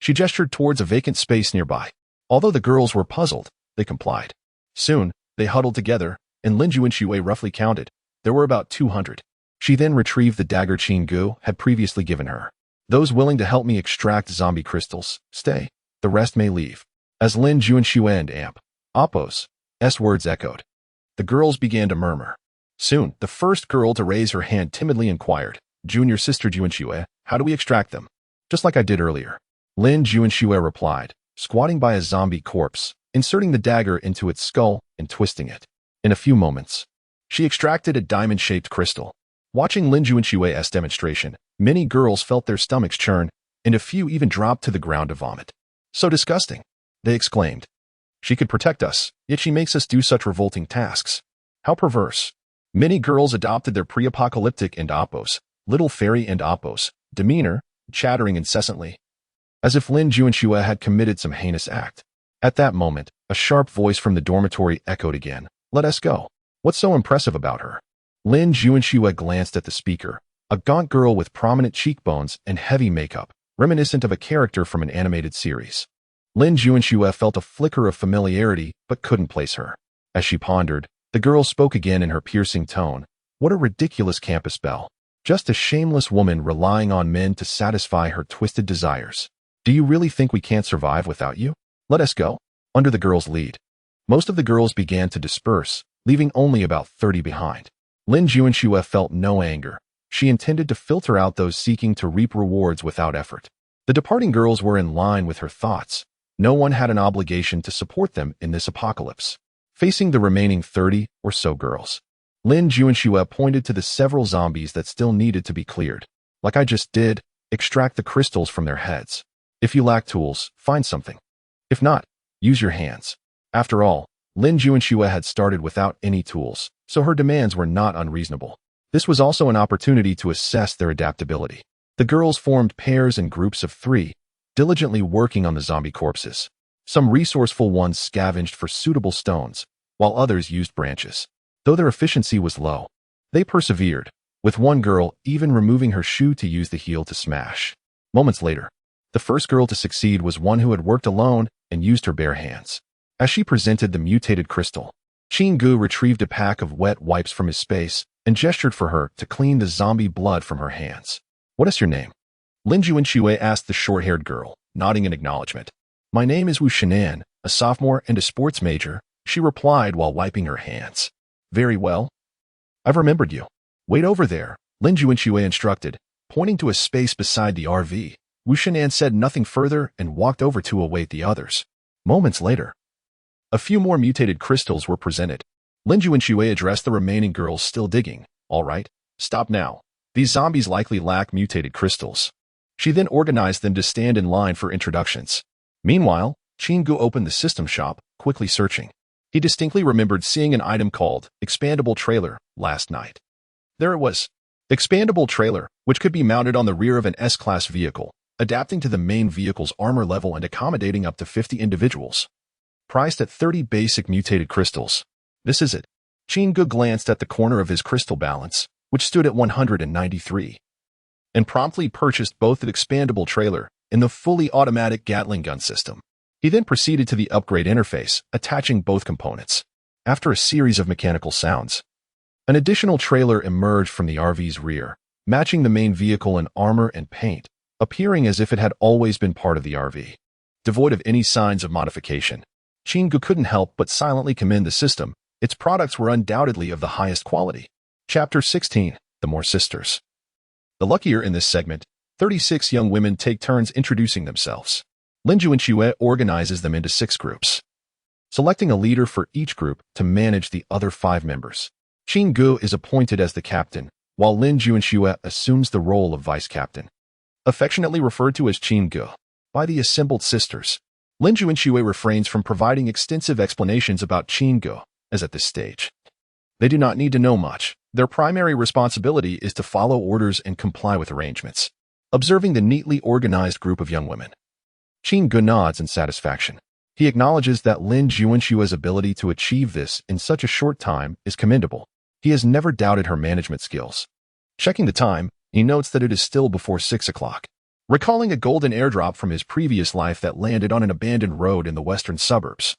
She gestured towards a vacant space nearby. Although the girls were puzzled, they complied. Soon, they huddled together, and Lin Juanxue roughly counted. There were about 200. She then retrieved the dagger Qin Ge had previously given her. "Those willing to help me extract zombie crystals, stay. The rest may leave." As Lin Juanxue and Apos' words echoed, the girls began to murmur. Soon, the first girl to raise her hand timidly inquired, "Junior sister Juanxue, how do we extract them?" "Just like I did earlier," Lin Juanxue replied, squatting by a zombie corpse, inserting the dagger into its skull and twisting it. In a few moments, she extracted a diamond-shaped crystal. Watching Lin Juanxue's demonstration, many girls felt their stomachs churn, and a few even dropped to the ground to vomit. "So disgusting," they exclaimed. "She could protect us, yet she makes us do such revolting tasks. How perverse." Many girls adopted their pre-apocalyptic and Apos, little fairy and Apos, demeanor, chattering incessantly, as if Lin Juanxue had committed some heinous act. At that moment, a sharp voice from the dormitory echoed again, "Let us go." What's so impressive about her? Lin Juanxue glanced at the speaker, a gaunt girl with prominent cheekbones and heavy makeup, reminiscent of a character from an animated series. Lin Juanxue felt a flicker of familiarity but couldn't place her. As she pondered, the girl spoke again in her piercing tone. "What a ridiculous campus belle. Just a shameless woman relying on men to satisfy her twisted desires. Do you really think we can't survive without you? Let us go." Under the girl's lead, Most of the girls began to disperse, leaving only about 30 behind. Lin Juanxue felt no anger. She intended to filter out those seeking to reap rewards without effort. The departing girls were in line with her thoughts. No one had an obligation to support them in this apocalypse. Facing the remaining 30 or so girls, Lin Juanxue pointed to the several zombies that still needed to be cleared. Like I just did, extract the crystals from their heads. If you lack tools, find something. If not, use your hands. After all, Lin Juanxue had started without any tools, so her demands were not unreasonable. This was also an opportunity to assess their adaptability. The girls formed pairs and groups of 3, diligently working on the zombie corpses. Some resourceful ones scavenged for suitable stones, while others used branches. Though their efficiency was low, they persevered, with one girl even removing her shoe to use the heel to smash. Moments later, the first girl to succeed was one who had worked alone and used her bare hands. As she presented the mutated crystal, Qin Gu retrieved a pack of wet wipes from his space and gestured for her to clean the zombie blood from her hands. "What is your name?" Lin Juanxue asked the short-haired girl, nodding in acknowledgement. "My name is Wu Shinan, a sophomore and a sports major," she replied while wiping her hands. "Very well. I've remembered you. Wait over there," Lin Juanxue instructed, pointing to a space beside the RV. Wu Shinan said nothing further and walked over to await the others. Moments later, a few more mutated crystals were presented. Lin Juanxue addressed the remaining girls still digging. "All right, stop now. These zombies likely lack mutated crystals." She then organized them to stand in line for introductions. Meanwhile, Qin Gu opened the system shop, quickly searching. He distinctly remembered seeing an item called Expandable Trailer last night. There it was. Expandable Trailer, which could be mounted on the rear of an S-Class vehicle, adapting to the main vehicle's armor level and accommodating up to 50 individuals. Priced at 30 basic mutated crystals. This is it. Qin Gu glanced at the corner of his crystal balance, which stood at 193, and promptly purchased both the expandable trailer and the fully automatic Gatling gun system. He then proceeded to the upgrade interface, attaching both components. After a series of mechanical sounds, an additional trailer emerged from the RV's rear, matching the main vehicle in armor and paint, appearing as if it had always been part of the RV. Devoid of any signs of modification, Qin Gu couldn't help but silently commend the system. Its products were undoubtedly of the highest quality. Chapter 16, The More Sisters. The luckier in this segment, 36 young women take turns introducing themselves. Lin Juanxue organizes them into 6 groups, selecting a leader for each group to manage the other 5 members. Qin Gu is appointed as the captain, while Lin Juanxue assumes the role of vice captain. Affectionately referred to as Qin Gu by the assembled sisters, Lin Juanxue refrains from providing extensive explanations about Qin Gu, as at this stage, they do not need to know much. Their primary responsibility is to follow orders and comply with arrangements. Observing the neatly organized group of young women, Qin Gu nods in satisfaction. He acknowledges that Lin Juanxue's ability to achieve this in such a short time is commendable. He has never doubted her management skills. Checking the time, he notes that it is still before 6 o'clock. Recalling a golden airdrop from his previous life that landed on an abandoned road in the western suburbs,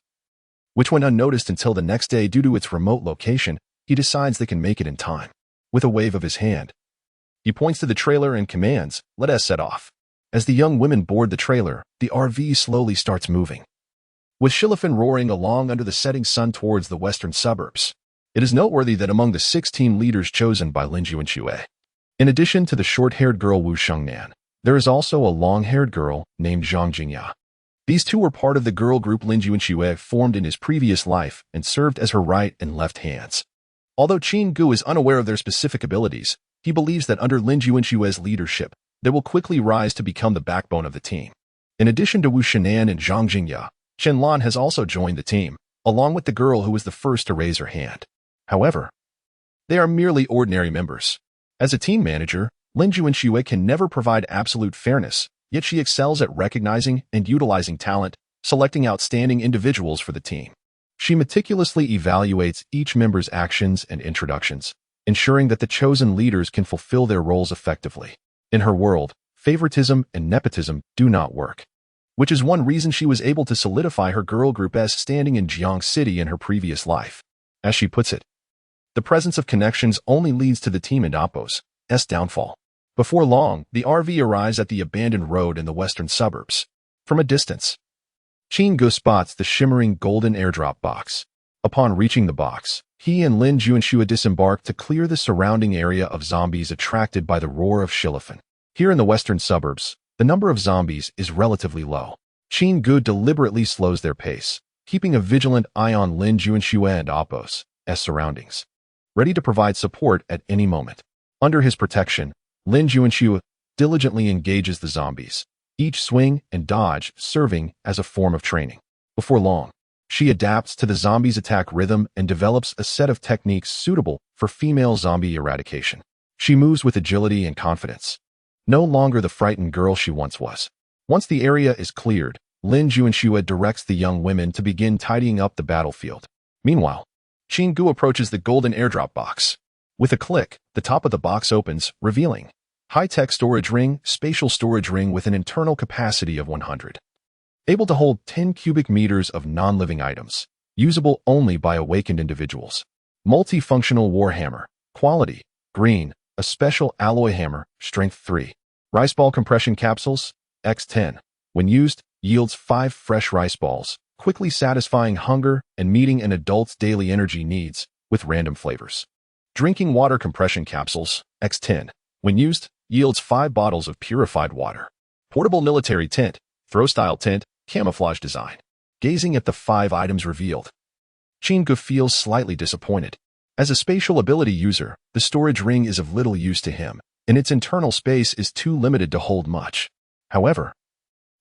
which went unnoticed until the next day due to its remote location, he decides they can make it in time. With a wave of his hand, he points to the trailer and commands, "Let us set off." As the young women board the trailer, the RV slowly starts moving, with Shilifan roaring along under the setting sun towards the western suburbs. It is noteworthy that among the 6 team leaders chosen by Lin Juanxue, in addition to the short-haired girl Wu Shengnan, there is also a long-haired girl named Zhang Jingya. These 2 were part of the girl group Lin Juanxue formed in his previous life and served as her right and left hands. Although Qin Gu is unaware of their specific abilities, he believes that under Lin Juanxue's leadership, they will quickly rise to become the backbone of the team. In addition to Wu Shinan and Zhang Jingya, Chen Lan has also joined the team, along with the girl who was the first to raise her hand. However, they are merely ordinary members. As a team manager, Lin Juanxue can never provide absolute fairness, yet she excels at recognizing and utilizing talent, selecting outstanding individuals for the team. She meticulously evaluates each member's actions and introductions, ensuring that the chosen leaders can fulfill their roles effectively. In her world, favoritism and nepotism do not work, which is one reason she was able to solidify her girl group as standing in Jiang City in her previous life. As she puts it, the presence of connections only leads to the team in Oppo's downfall. Before long, the RV arrives at the abandoned road in the western suburbs. From a distance, Chin-gu spots the shimmering golden airdrop box. Upon reaching the box, he and Lin Juanxue disembark to clear the surrounding area of zombies attracted by the roar of Shilifan. Here in the western suburbs, the number of zombies is relatively low. Chin-gu deliberately slows their pace, keeping a vigilant eye on Lin Juanxue and Appo's surroundings, ready to provide support at any moment. Under his protection, Lin Juanxue diligently engages the zombies, each swing and dodge serving as a form of training. Before long, she adapts to the zombies' attack rhythm and develops a set of techniques suitable for female zombie eradication. She moves with agility and confidence, no longer the frightened girl she once was. Once the area is cleared, Lin Juanxue directs the young women to begin tidying up the battlefield. Meanwhile, Chin-gu approaches the golden airdrop box. With a click, the top of the box opens, revealing high-tech storage ring, spatial storage ring with an internal capacity of 100. Able to hold 10 cubic meters of non-living items, usable only by awakened individuals. Multifunctional warhammer, quality, green, a special alloy hammer, strength 3. Rice ball compression capsules, X10. When used, yields 5 fresh rice balls, quickly satisfying hunger and meeting an adult's daily energy needs with random flavors. Drinking water compression capsules, X10. When used, yields 5 bottles of purified water. Portable military tent, throw-style tent, camouflage design. Gazing at the 5 items revealed, Chin-gu feels slightly disappointed. As a spatial ability user, the storage ring is of little use to him, and its internal space is too limited to hold much. However,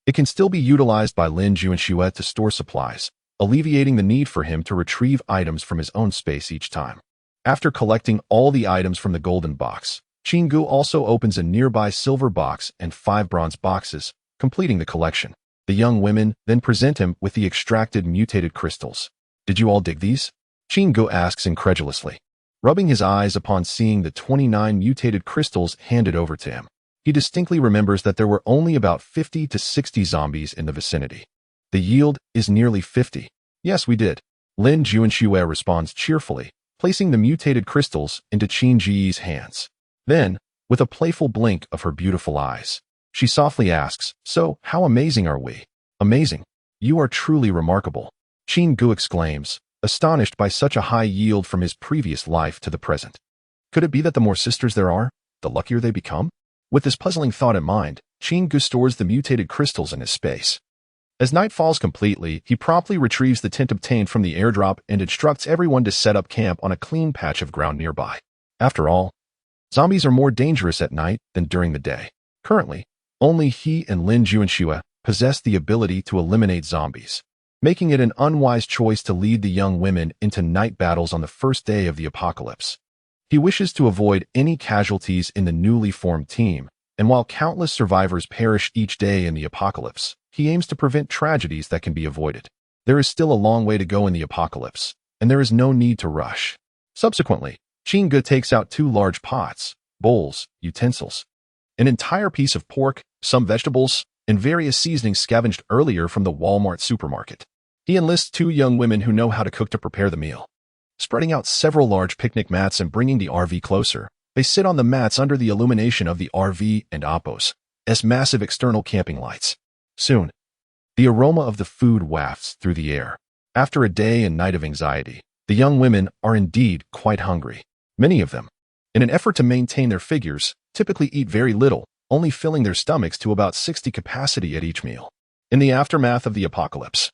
it can still be utilized by Lin Juanxue to store supplies, alleviating the need for him to retrieve items from his own space each time. After collecting all the items from the golden box, Chin-gu also opens a nearby silver box and 5 bronze boxes, completing the collection. The young women then present him with the extracted mutated crystals. Did you all dig these? Chin-gu asks incredulously, rubbing his eyes upon seeing the 29 mutated crystals handed over to him. He distinctly remembers that there were only about 50 to 60 zombies in the vicinity. The yield is nearly 50. Yes, we did. Lin Juanxue responds cheerfully, placing the mutated crystals into Chin-gu's hands. Then, with a playful blink of her beautiful eyes, she softly asks, "So, how amazing are we?" "Amazing. You are truly remarkable," Chin-gu exclaims, astonished by such a high yield from his previous life to the present. Could it be that the more sisters there are, the luckier they become? With this puzzling thought in mind, Chin-gu stores the mutated crystals in his space. As night falls completely, he promptly retrieves the tint obtained from the airdrop and instructs everyone to set up camp on a clean patch of ground nearby. After all, zombies are more dangerous at night than during the day. Currently, only he and Lin Juanxue possess the ability to eliminate zombies, making it an unwise choice to lead the young women into night battles on the first day of the apocalypse. He wishes to avoid any casualties in the newly formed team, and while countless survivors perish each day in the apocalypse, he aims to prevent tragedies that can be avoided. There is still a long way to go in the apocalypse, and there is no need to rush. Subsequently, Chin-gu takes out 2 large pots, bowls, utensils, an entire piece of pork, some vegetables, and various seasonings scavenged earlier from the Walmart supermarket. He enlists 2 young women who know how to cook to prepare the meal. Spreading out several large picnic mats and bringing the RV closer, they sit on the mats under the illumination of the RV and Appo's massive external camping lights. Soon, the aroma of the food wafts through the air. After a day and night of anxiety, the young women are indeed quite hungry. Many of them, in an effort to maintain their figures, typically eat very little, only filling their stomachs to about 60 capacity at each meal. In the aftermath of the apocalypse,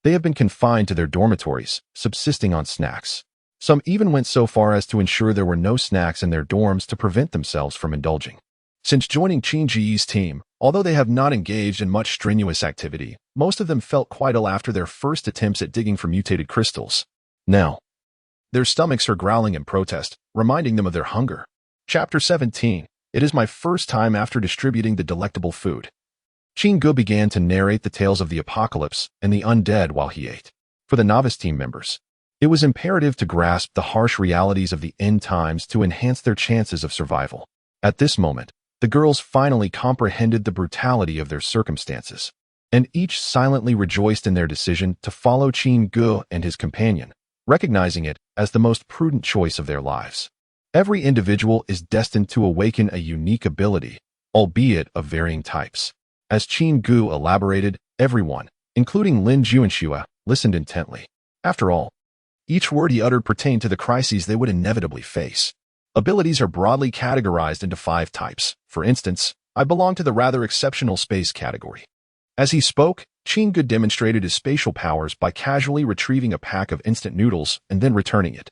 they have been confined to their dormitories, subsisting on snacks. Some even went so far as to ensure there were no snacks in their dorms to prevent themselves from indulging. Since joining Chin-gu's team, although they have not engaged in much strenuous activity, most of them felt quite ill after their first attempts at digging for mutated crystals. Now, their stomachs are growling in protest, reminding them of their hunger. Chapter 17. It is my first time after distributing the delectable food. Chin-gu began to narrate the tales of the apocalypse and the undead while he ate. For the novice team members, it was imperative to grasp the harsh realities of the end times to enhance their chances of survival. At this moment, the girls finally comprehended the brutality of their circumstances, and each silently rejoiced in their decision to follow Chin-gu and his companion, recognizing it as the most prudent choice of their lives. Every individual is destined to awaken a unique ability, albeit of varying types. As Chin-gu elaborated, everyone, including Lin Juanxue, listened intently. After all, each word he uttered pertained to the crises they would inevitably face. Abilities are broadly categorized into 5 types. For instance, I belong to the rather exceptional space category. As he spoke, Qin Ge demonstrated his spatial powers by casually retrieving a pack of instant noodles and then returning it,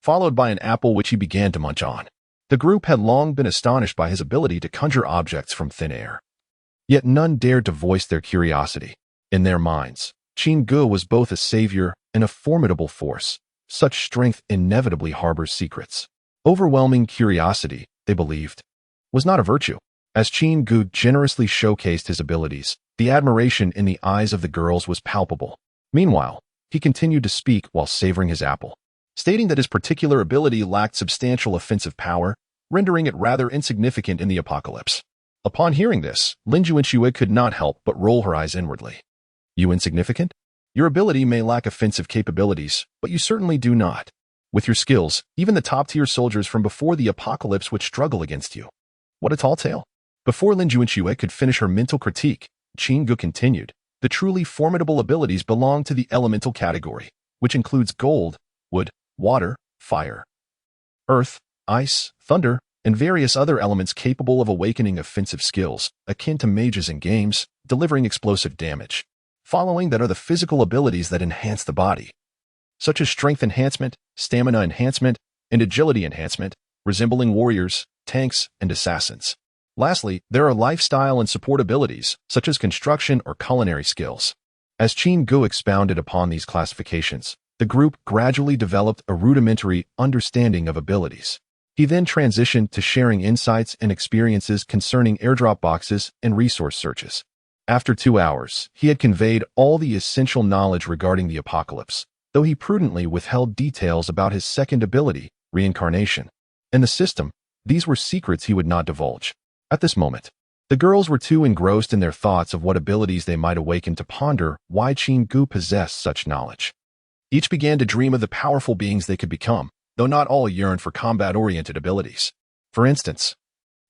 followed by an apple which he began to munch on. The group had long been astonished by his ability to conjure objects from thin air. Yet none dared to voice their curiosity. In their minds, Qin Ge was both a savior and a formidable force. Such strength inevitably harbors secrets. Overwhelming curiosity, they believed, was not a virtue. As Qin Ge generously showcased his abilities, the admiration in the eyes of the girls was palpable. Meanwhile, he continued to speak while savoring his apple, stating that his particular ability lacked substantial offensive power, rendering it rather insignificant in the apocalypse. Upon hearing this, Lin Juanxue could not help but roll her eyes inwardly. You insignificant? Your ability may lack offensive capabilities, but you certainly do not. With your skills, even the top-tier soldiers from before the apocalypse would struggle against you. What a tall tale. Before Lin Juanxue could finish her mental critique, Qin Ge continued. The truly formidable abilities belong to the elemental category, which includes gold, wood, water, fire, earth, ice, thunder, and various other elements capable of awakening offensive skills, akin to mages in games, delivering explosive damage. Following that are the physical abilities that enhance the body, such as strength enhancement, stamina enhancement, and agility enhancement, resembling warriors, tanks, and assassins. Lastly, there are lifestyle and support abilities, such as construction or culinary skills. As Qin Ge expounded upon these classifications, the group gradually developed a rudimentary understanding of abilities. He then transitioned to sharing insights and experiences concerning airdrop boxes and resource searches. After 2 hours, he had conveyed all the essential knowledge regarding the apocalypse, though he prudently withheld details about his second ability, reincarnation, and the system. These were secrets he would not divulge. At this moment, the girls were too engrossed in their thoughts of what abilities they might awaken to ponder why Qin Ge possessed such knowledge. Each began to dream of the powerful beings they could become, though not all yearned for combat-oriented abilities. For instance,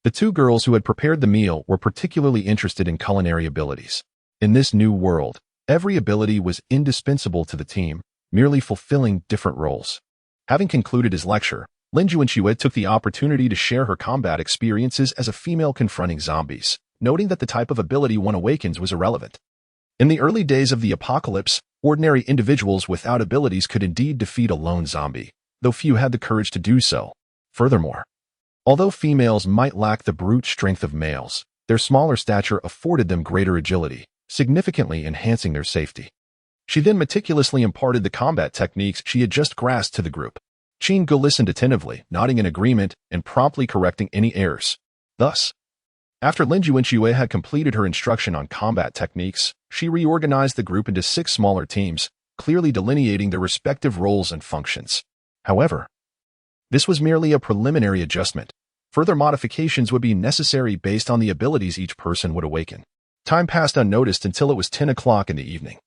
the 2 girls who had prepared the meal were particularly interested in culinary abilities. In this new world, every ability was indispensable to the team, merely fulfilling different roles. Having concluded his lecture, Lin Juanxue took the opportunity to share her combat experiences as a female confronting zombies, noting that the type of ability one awakens was irrelevant. In the early days of the apocalypse, ordinary individuals without abilities could indeed defeat a lone zombie, though few had the courage to do so. Furthermore, although females might lack the brute strength of males, their smaller stature afforded them greater agility, significantly enhancing their safety. She then meticulously imparted the combat techniques she had just grasped to the group. Qin Ge listened attentively, nodding in agreement and promptly correcting any errors. Thus, after Lin Juanxue had completed her instruction on combat techniques, she reorganized the group into 6 smaller teams, clearly delineating their respective roles and functions. However, this was merely a preliminary adjustment. Further modifications would be necessary based on the abilities each person would awaken. Time passed unnoticed until it was 10 o'clock in the evening.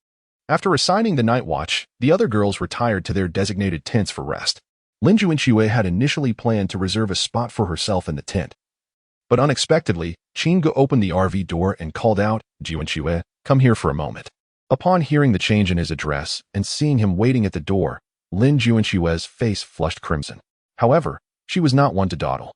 After assigning the night watch, the other girls retired to their designated tents for rest. Lin Juanxue had initially planned to reserve a spot for herself in the tent. But unexpectedly, Qin Ge opened the RV door and called out, "Juanxue, come here for a moment." Upon hearing the change in his address and seeing him waiting at the door, Lin Juanxue's face flushed crimson. However, she was not one to dawdle.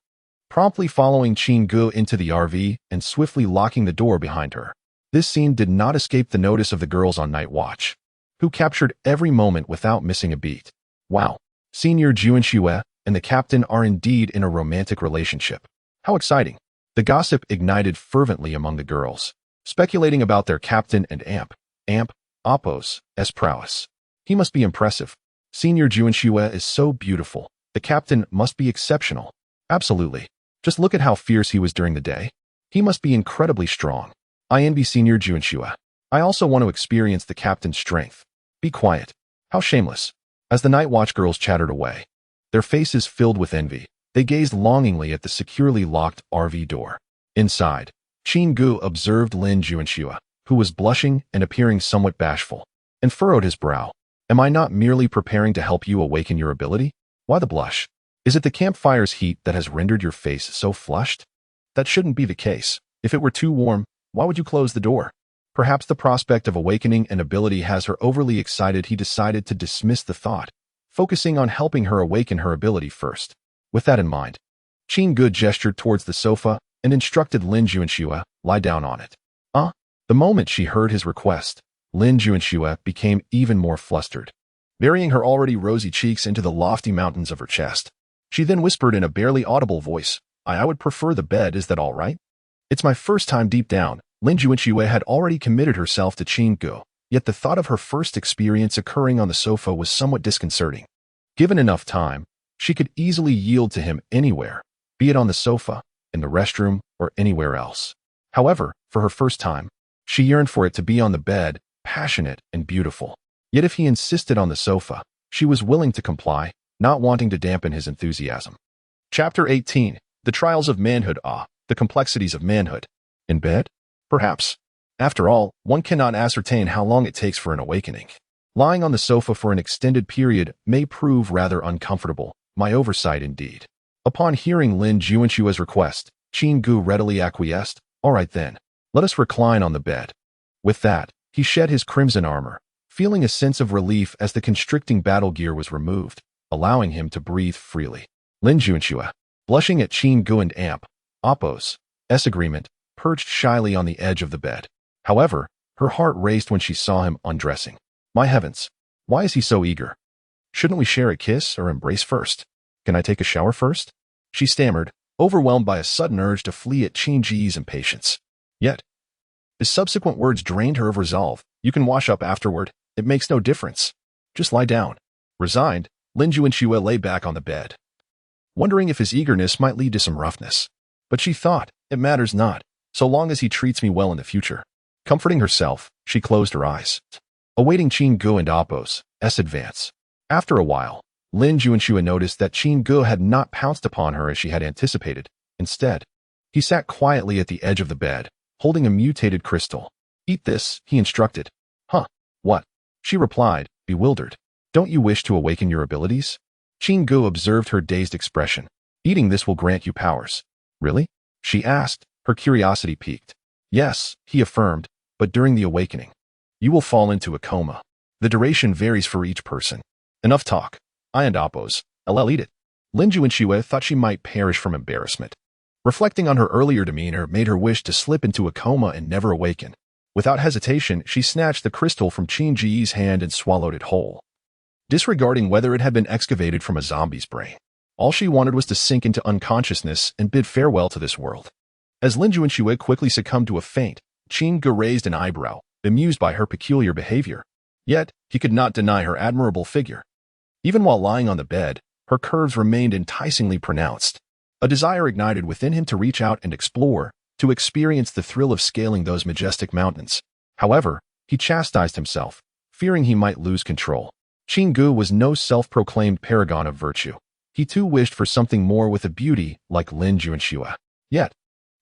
Promptly following Qin Ge into the RV and swiftly locking the door behind her. This scene did not escape the notice of the girls on night watch, who captured every moment without missing a beat. Wow, Senior Juanxue and the captain are indeed in a romantic relationship. How exciting. The gossip ignited fervently among the girls, speculating about their captain and Appo's prowess. He must be impressive. Senior Juanxue is so beautiful. The captain must be exceptional. Absolutely. Just look at how fierce he was during the day. He must be incredibly strong. I envy Senior Juanxue. I also want to experience the captain's strength. Be quiet. How shameless. As the night watch girls chattered away, their faces filled with envy, they gazed longingly at the securely locked RV door. Inside, Qin Ge observed Lin Juanxue, who was blushing and appearing somewhat bashful, and furrowed his brow. Am I not merely preparing to help you awaken your ability? Why the blush? Is it the campfire's heat that has rendered your face so flushed? That shouldn't be the case. If it were too warm, why would you close the door? Perhaps the prospect of awakening an ability has her overly excited. He decided to dismiss the thought, focusing on helping her awaken her ability first. With that in mind, Qin Ge gestured towards the sofa and instructed Lin Juanxue, lie down on it. The moment she heard his request, Lin Juanxue became even more flustered, burying her already rosy cheeks into the lofty mountains of her chest. She then whispered in a barely audible voice, I would prefer the bed, is that all right? It's my first time. Deep down, Lin Juanxue had already committed herself to Qin Ge, yet the thought of her first experience occurring on the sofa was somewhat disconcerting. Given enough time, she could easily yield to him anywhere, be it on the sofa, in the restroom, or anywhere else. However, for her first time, she yearned for it to be on the bed, passionate and beautiful. Yet if he insisted on the sofa, she was willing to comply, not wanting to dampen his enthusiasm. Chapter 18. The Trials of Manhood. The complexities of manhood. In bed? Perhaps. After all, one cannot ascertain how long it takes for an awakening. Lying on the sofa for an extended period may prove rather uncomfortable. My oversight indeed. Upon hearing Lin Juanxue's request, Qin Ge readily acquiesced. All right then. Let us recline on the bed. With that, he shed his crimson armor, feeling a sense of relief as the constricting battle gear was removed, allowing him to breathe freely. Lin Juanxue, blushing at Qin Ge and Oppo's agreement, perched shyly on the edge of the bed. However, her heart raced when she saw him undressing. My heavens, why is he so eager? Shouldn't we share a kiss or embrace first? Can I take a shower first? She stammered, overwhelmed by a sudden urge to flee at Qin Ge's impatience. Yet, his subsequent words drained her of resolve. You can wash up afterward. It makes no difference. Just lie down. Resigned, Lin Juanxue lay back on the bed, wondering if his eagerness might lead to some roughness. But she thought, it matters not, so long as he treats me well in the future. Comforting herself, she closed her eyes, awaiting Qin Ge and Oppo's advance. After a while, Lin Juanxue noticed that Qin Ge had not pounced upon her as she had anticipated. Instead, he sat quietly at the edge of the bed, holding a mutated crystal. Eat this, he instructed. Huh, what? She replied, bewildered. Don't you wish to awaken your abilities? Qin Ge observed her dazed expression. Eating this will grant you powers. Really? She asked, her curiosity piqued. Yes, he affirmed, but during the awakening, you will fall into a coma. The duration varies for each person. Enough talk. I and Oppo's, I'll eat it. Lin Juanxue thought she might perish from embarrassment. Reflecting on her earlier demeanor made her wish to slip into a coma and never awaken. Without hesitation, she snatched the crystal from Qin Ge's hand and swallowed it whole, disregarding whether it had been excavated from a zombie's brain. All she wanted was to sink into unconsciousness and bid farewell to this world. As Lin Juanxue quickly succumbed to a faint, Qin Ge raised an eyebrow, bemused by her peculiar behavior. Yet, he could not deny her admirable figure. Even while lying on the bed, her curves remained enticingly pronounced. A desire ignited within him to reach out and explore, to experience the thrill of scaling those majestic mountains. However, he chastised himself, fearing he might lose control. Qin Ge was no self-proclaimed paragon of virtue. He too wished for something more with a beauty like Lin Juanxue. Yet,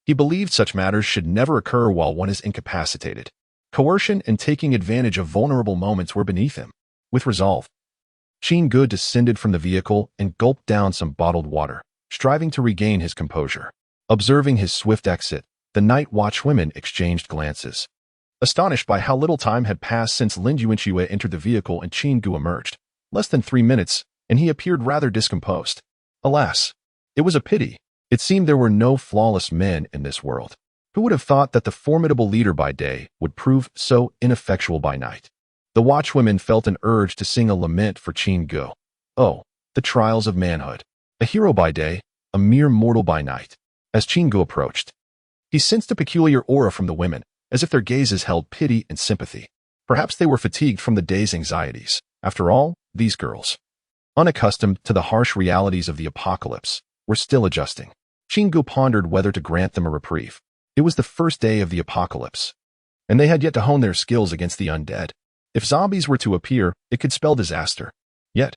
he believed such matters should never occur while one is incapacitated. Coercion and taking advantage of vulnerable moments were beneath him. With resolve, Qin Ge descended from the vehicle and gulped down some bottled water, striving to regain his composure. Observing his swift exit, the night watchwomen exchanged glances, astonished by how little time had passed since Lin Juanxue entered the vehicle and Qin Ge emerged. Less than 3 minutes, and he appeared rather discomposed. Alas, it was a pity. It seemed there were no flawless men in this world. Who would have thought that the formidable leader by day would prove so ineffectual by night? The watchwomen felt an urge to sing a lament for Qin Ge. Oh, the trials of manhood. A hero by day, a mere mortal by night. As Qin Ge approached, he sensed a peculiar aura from the women, as if their gazes held pity and sympathy. Perhaps they were fatigued from the day's anxieties. After all, these girls, unaccustomed to the harsh realities of the apocalypse, were still adjusting. Qin Ge pondered whether to grant them a reprieve. It was the first day of the apocalypse, and they had yet to hone their skills against the undead. If zombies were to appear, it could spell disaster. Yet,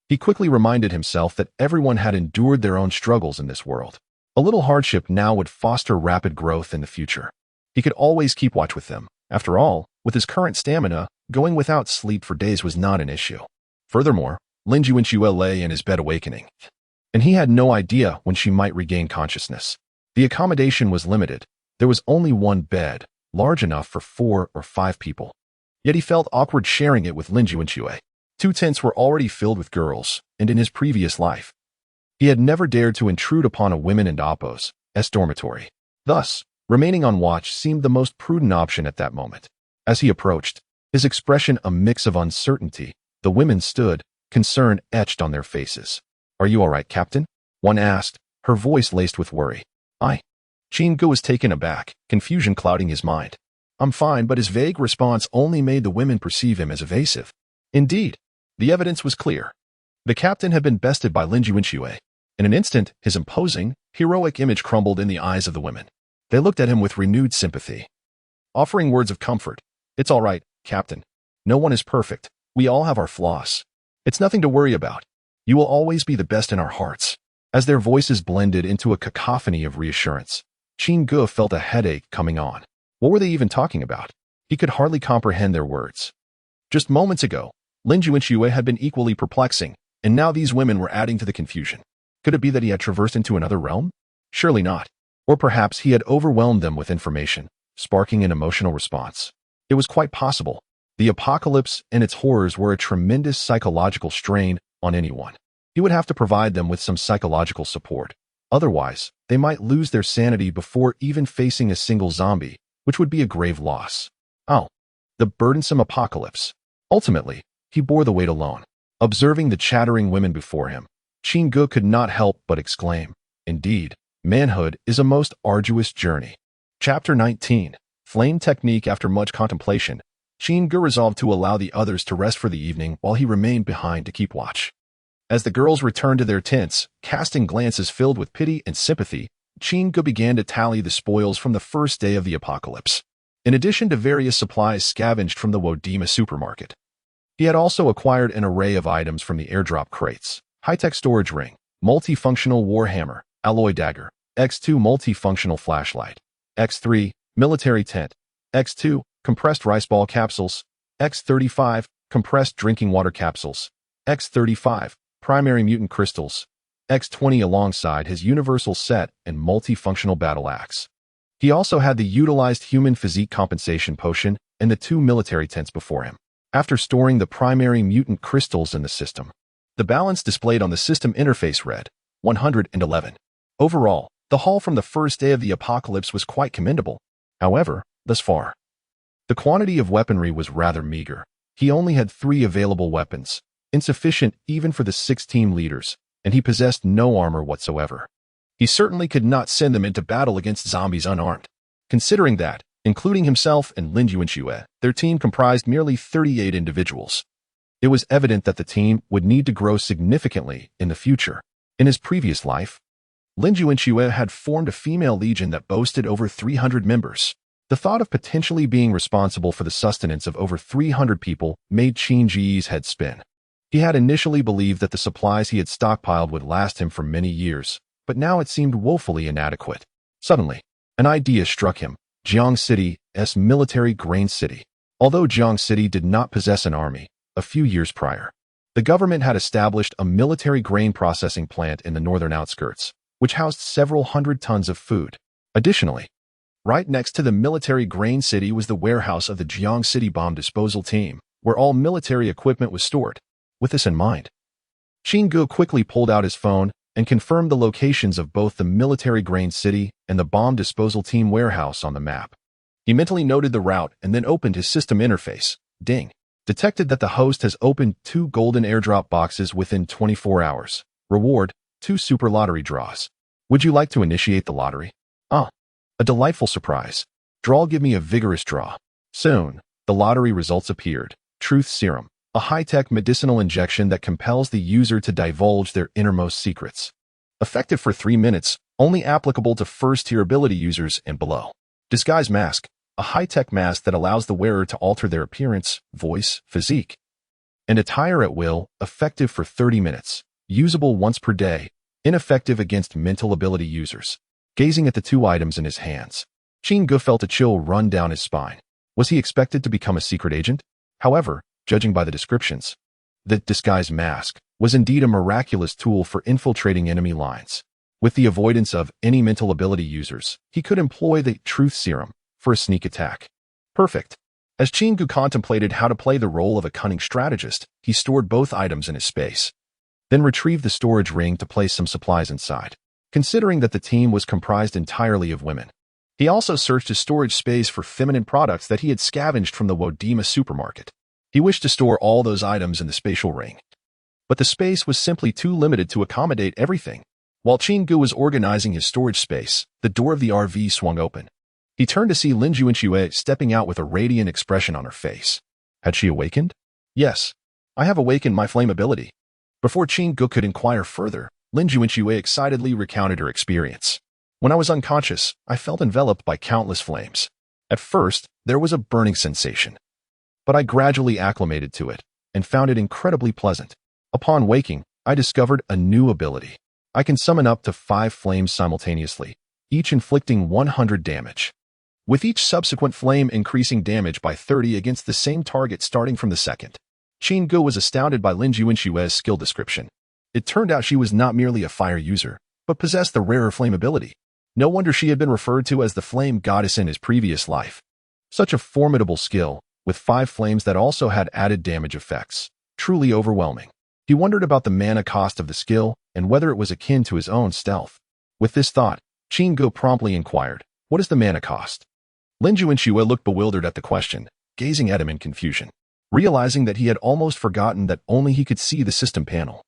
he quickly reminded himself that everyone had endured their own struggles in this world. A little hardship now would foster rapid growth in the future. He could always keep watch with them. After all, with his current stamina, going without sleep for days was not an issue. Furthermore, Lin Juanxue lay in his bed awakening, and he had no idea when she might regain consciousness. The accommodation was limited. There was only one bed, large enough for 4 or 5 people. Yet he felt awkward sharing it with Lin Juanxue. 2 tents were already filled with girls, and in his previous life, he had never dared to intrude upon a women and Oppo's dormitory. Thus, remaining on watch seemed the most prudent option at that moment. As he approached, his expression a mix of uncertainty, the women stood, concern etched on their faces. "Are you all right, Captain?" one asked, her voice laced with worry. Qin Gu was taken aback, confusion clouding his mind. "I'm fine," but his vague response only made the women perceive him as evasive. Indeed, the evidence was clear. The captain had been bested by Lin Juanxue. In an instant, his imposing, heroic image crumbled in the eyes of the women. They looked at him with renewed sympathy, offering words of comfort. "It's all right, Captain. No one is perfect. We all have our flaws. It's nothing to worry about. You will always be the best in our hearts." As their voices blended into a cacophony of reassurance, Qin Gu felt a headache coming on. What were they even talking about? He could hardly comprehend their words. Just moments ago, Lin Juanxue had been equally perplexing, and now these women were adding to the confusion. Could it be that he had traversed into another realm? Surely not. Or perhaps he had overwhelmed them with information, sparking an emotional response. It was quite possible. The apocalypse and its horrors were a tremendous psychological strain on anyone. He would have to provide them with some psychological support. Otherwise, they might lose their sanity before even facing a single zombie, which would be a grave loss. The burdensome apocalypse. Ultimately, he bore the weight alone. Observing the chattering women before him, Qin Gu could not help but exclaim, "Indeed, manhood is a most arduous journey." Chapter 19. Flame Technique. After much contemplation, Qin Gu resolved to allow the others to rest for the evening while he remained behind to keep watch. As the girls returned to their tents, casting glances filled with pity and sympathy, Qin Gu began to tally the spoils from the first day of the apocalypse. In addition to various supplies scavenged from the Wodima supermarket, he had also acquired an array of items from the airdrop crates: high-tech storage ring, multifunctional warhammer, alloy dagger, X2 multifunctional flashlight, X3 military tent, X2 compressed rice ball capsules, X35 compressed drinking water capsules, X35 primary mutant crystals, X20 alongside his universal set and multifunctional battle axe. He also had the utilized human physique compensation potion and the 2 military tents before him. After storing the primary mutant crystals in the system, the balance displayed on the system interface read 111. Overall, the haul from the first day of the apocalypse was quite commendable. However, thus far, the quantity of weaponry was rather meager. He only had 3 available weapons, insufficient even for the 6 team leaders, and he possessed no armor whatsoever. He certainly could not send them into battle against zombies unarmed. Considering that, including himself and Lin Juanxue, their team comprised merely 38 individuals. It was evident that the team would need to grow significantly in the future. In his previous life, Lin Juanxue had formed a female legion that boasted over 300 members. The thought of potentially being responsible for the sustenance of over 300 people made Qin Ji's head spin. He had initially believed that the supplies he had stockpiled would last him for many years, but now it seemed woefully inadequate. Suddenly, an idea struck him: Jiang City's military grain city. Although Jiang City did not possess an army, a few years prior, the government had established a military grain processing plant in the northern outskirts, which housed several hundred tons of food. Additionally, right next to the military grain city was the warehouse of the Jiang City bomb disposal team, where all military equipment was stored. With this in mind, Qin Gu quickly pulled out his phone and confirmed the locations of both the military grain city and the bomb disposal team warehouse on the map. He mentally noted the route and then opened his system interface. Ding. Detected that the host has opened 2 golden airdrop boxes within 24 hours. Reward: 2 super lottery draws. Would you like to initiate the lottery? A delightful surprise. Draw. Give me a vigorous draw. Soon, the lottery results appeared. Truth Serum, a high-tech medicinal injection that compels the user to divulge their innermost secrets. Effective for 3 minutes, only applicable to first-tier ability users and below. Disguise Mask, a high-tech mask that allows the wearer to alter their appearance, voice, physique, and attire at will, effective for 30 minutes, usable once per day, ineffective against mental ability users. Gazing at the 2 items in his hands, Qin Gu felt a chill run down his spine. Was he expected to become a secret agent? However, judging by the descriptions, the disguise mask was indeed a miraculous tool for infiltrating enemy lines. With the avoidance of any mental ability users, he could employ the Truth Serum, for a sneak attack. Perfect. As Chingu contemplated how to play the role of a cunning strategist, he stored both items in his space, then retrieved the storage ring to place some supplies inside. Considering that the team was comprised entirely of women, he also searched his storage space for feminine products that he had scavenged from the Wodima supermarket. He wished to store all those items in the spatial ring, but the space was simply too limited to accommodate everything. While Chingu was organizing his storage space, the door of the RV swung open. He turned to see Lin Juanxue stepping out with a radiant expression on her face. Had she awakened? Yes, I have awakened my flame ability. Before Chingu could inquire further, Lin Juanxue excitedly recounted her experience. When I was unconscious, I felt enveloped by countless flames. At first, there was a burning sensation, but I gradually acclimated to it and found it incredibly pleasant. Upon waking, I discovered a new ability. I can summon up to 5 flames simultaneously, each inflicting 100 damage, with each subsequent flame increasing damage by 30 against the same target starting from the second. Chingu was astounded by Lin Juanxue's skill description. It turned out she was not merely a fire user, but possessed the rarer flame ability. No wonder she had been referred to as the flame goddess in his previous life. Such a formidable skill, with 5 flames that also had added damage effects. Truly overwhelming. He wondered about the mana cost of the skill and whether it was akin to his own stealth. With this thought, Chingu promptly inquired, "What is the mana cost?" Lin Juanxue looked bewildered at the question, gazing at him in confusion, realizing that he had almost forgotten that only he could see the system panel.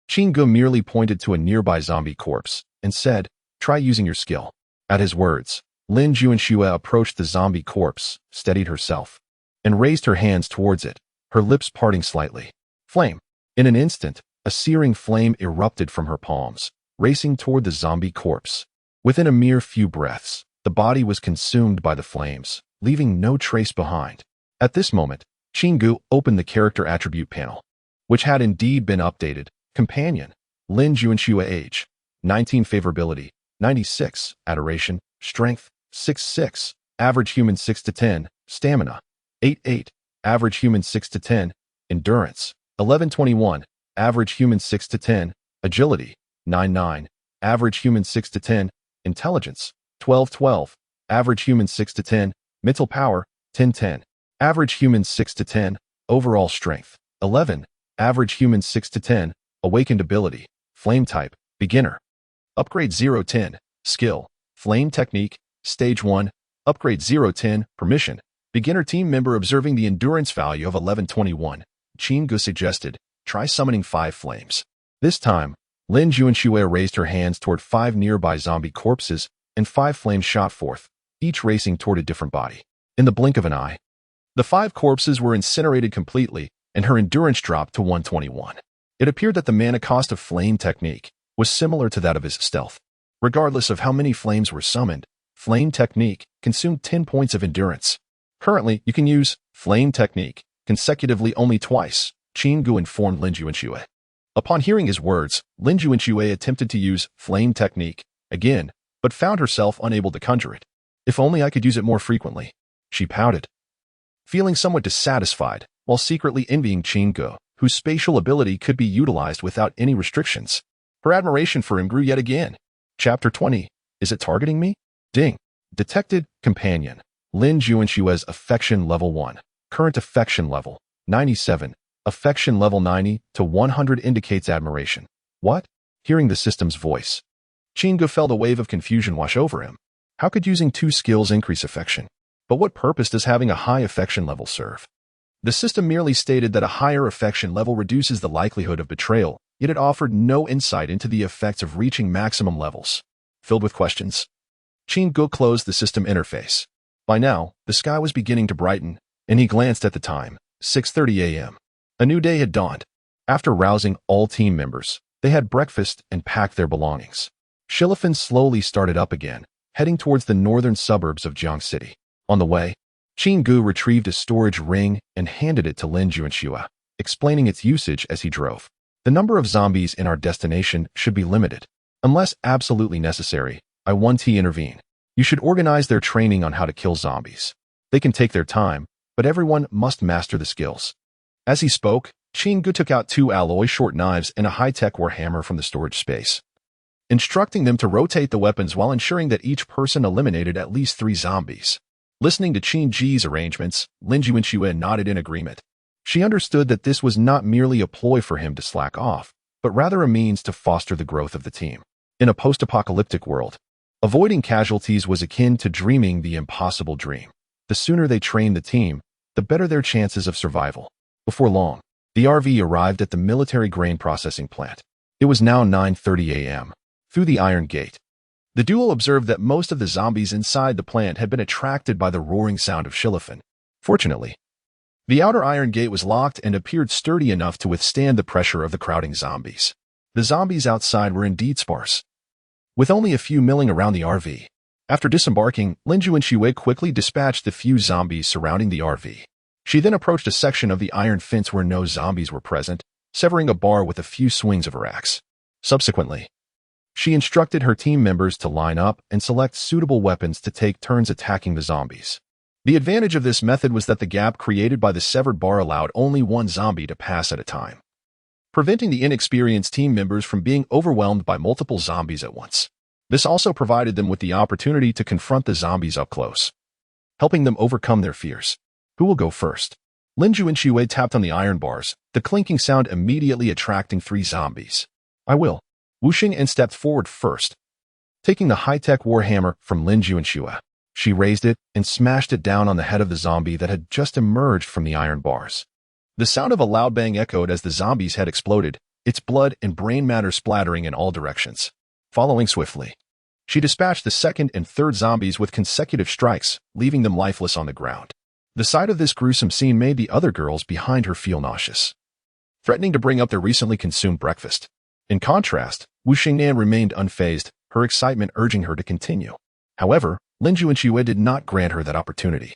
Chingu merely pointed to a nearby zombie corpse and said, "Try using your skill." At his words, Lin Juanxue approached the zombie corpse, steadied herself, and raised her hands towards it, her lips parting slightly. Flame. In an instant, a searing flame erupted from her palms, racing toward the zombie corpse. Within a mere few breaths, the body was consumed by the flames, leaving no trace behind. At this moment, Chingu opened the character attribute panel, which had indeed been updated. Companion, Lin Juanxue. Age, 19. Favorability, 96. Adoration, Strength, 6-6. Average human 6-10. Stamina, 8-8. Average human 6-10. Endurance, 11-21. Average human 6-10. Agility, 9-9. Average human 6-10. Intelligence, 12-12. Average human 6-10. Mental power, 10-10. Average human 6-10. Overall strength, 11. Average human 6-10. Awakened ability, flame type, beginner. Upgrade 0-10, skill, flame technique, stage 1. Upgrade 0-10, permission, beginner team member observing the endurance value of 11-21. Chingu suggested, try summoning 5 flames. This time, Lin Juanxue raised her hands toward 5 nearby zombie corpses, and 5 flames shot forth, each racing toward a different body. In the blink of an eye, the 5 corpses were incinerated completely, and her endurance dropped to 121. It appeared that the mana cost of flame technique was similar to that of his stealth. Regardless of how many flames were summoned, flame technique consumed 10 points of endurance. Currently, you can use flame technique consecutively only twice, Chingu informed Lin Juanxue. Upon hearing his words, Lin Juanxue attempted to use flame technique again, but found herself unable to conjure it. If only I could use it more frequently, she pouted, feeling somewhat dissatisfied while secretly envying Chingu, whose spatial ability could be utilized without any restrictions. Her admiration for him grew yet again. Chapter 20. Is it targeting me? Ding. Detected. Companion, Lin Juanxue's affection level 1. Current affection level, 97. Affection level 90 to 100 indicates admiration. What? Hearing the system's voice, Chingu felt a wave of confusion wash over him. How could using 2 skills increase affection? But what purpose does having a high affection level serve? The system merely stated that a higher affection level reduces the likelihood of betrayal, yet it offered no insight into the effects of reaching maximum levels. Filled with questions, Chingu closed the system interface. By now, the sky was beginning to brighten, and he glanced at the time, 6:30 a.m. A new day had dawned. After rousing all team members, they had breakfast and packed their belongings. Shilifan slowly started up again, heading towards the northern suburbs of Jiang City. On the way, Chingu retrieved a storage ring and handed it to Lin Juanxue, explaining its usage as he drove. The number of zombies in our destination should be limited. Unless absolutely necessary, I want to intervene. You should organize their training on how to kill zombies. They can take their time, but everyone must master the skills. As he spoke, Chingu took out 2 alloy short knives and a high-tech warhammer from the storage space, instructing them to rotate the weapons while ensuring that each person eliminated at least 3 zombies. Listening to Qin Ji's arrangements, Lin Juanxue nodded in agreement. She understood that this was not merely a ploy for him to slack off, but rather a means to foster the growth of the team. In a post-apocalyptic world, avoiding casualties was akin to dreaming the impossible dream. The sooner they trained the team, the better their chances of survival. Before long, the RV arrived at the military grain processing plant. It was now 9:30 a.m. Through the iron gate, the duo observed that most of the zombies inside the plant had been attracted by the roaring sound of Shillifan. Fortunately, the outer iron gate was locked and appeared sturdy enough to withstand the pressure of the crowding zombies. The zombies outside were indeed sparse, with only a few milling around the RV. After disembarking, Lin Juanxue quickly dispatched the few zombies surrounding the RV. She then approached a section of the iron fence where no zombies were present, severing a bar with a few swings of her axe. Subsequently, she instructed her team members to line up and select suitable weapons to take turns attacking the zombies. The advantage of this method was that the gap created by the severed bar allowed only one zombie to pass at a time, preventing the inexperienced team members from being overwhelmed by multiple zombies at once. This also provided them with the opportunity to confront the zombies up close, helping them overcome their fears. Who will go first? Lin Juanxue tapped on the iron bars, the clinking sound immediately attracting 3 zombies. I will. Wu Xingnan stepped forward first, taking the high-tech warhammer from Lin Juanxue. She raised it and smashed it down on the head of the zombie that had just emerged from the iron bars. The sound of a loud bang echoed as the zombie's head exploded, its blood and brain matter splattering in all directions. Following swiftly, she dispatched the second and third zombies with consecutive strikes, leaving them lifeless on the ground. The sight of this gruesome scene made the other girls behind her feel nauseous, threatening to bring up their recently consumed breakfast. In contrast, Wu Xingnan remained unfazed, her excitement urging her to continue. However, Lin Juanxue did not grant her that opportunity.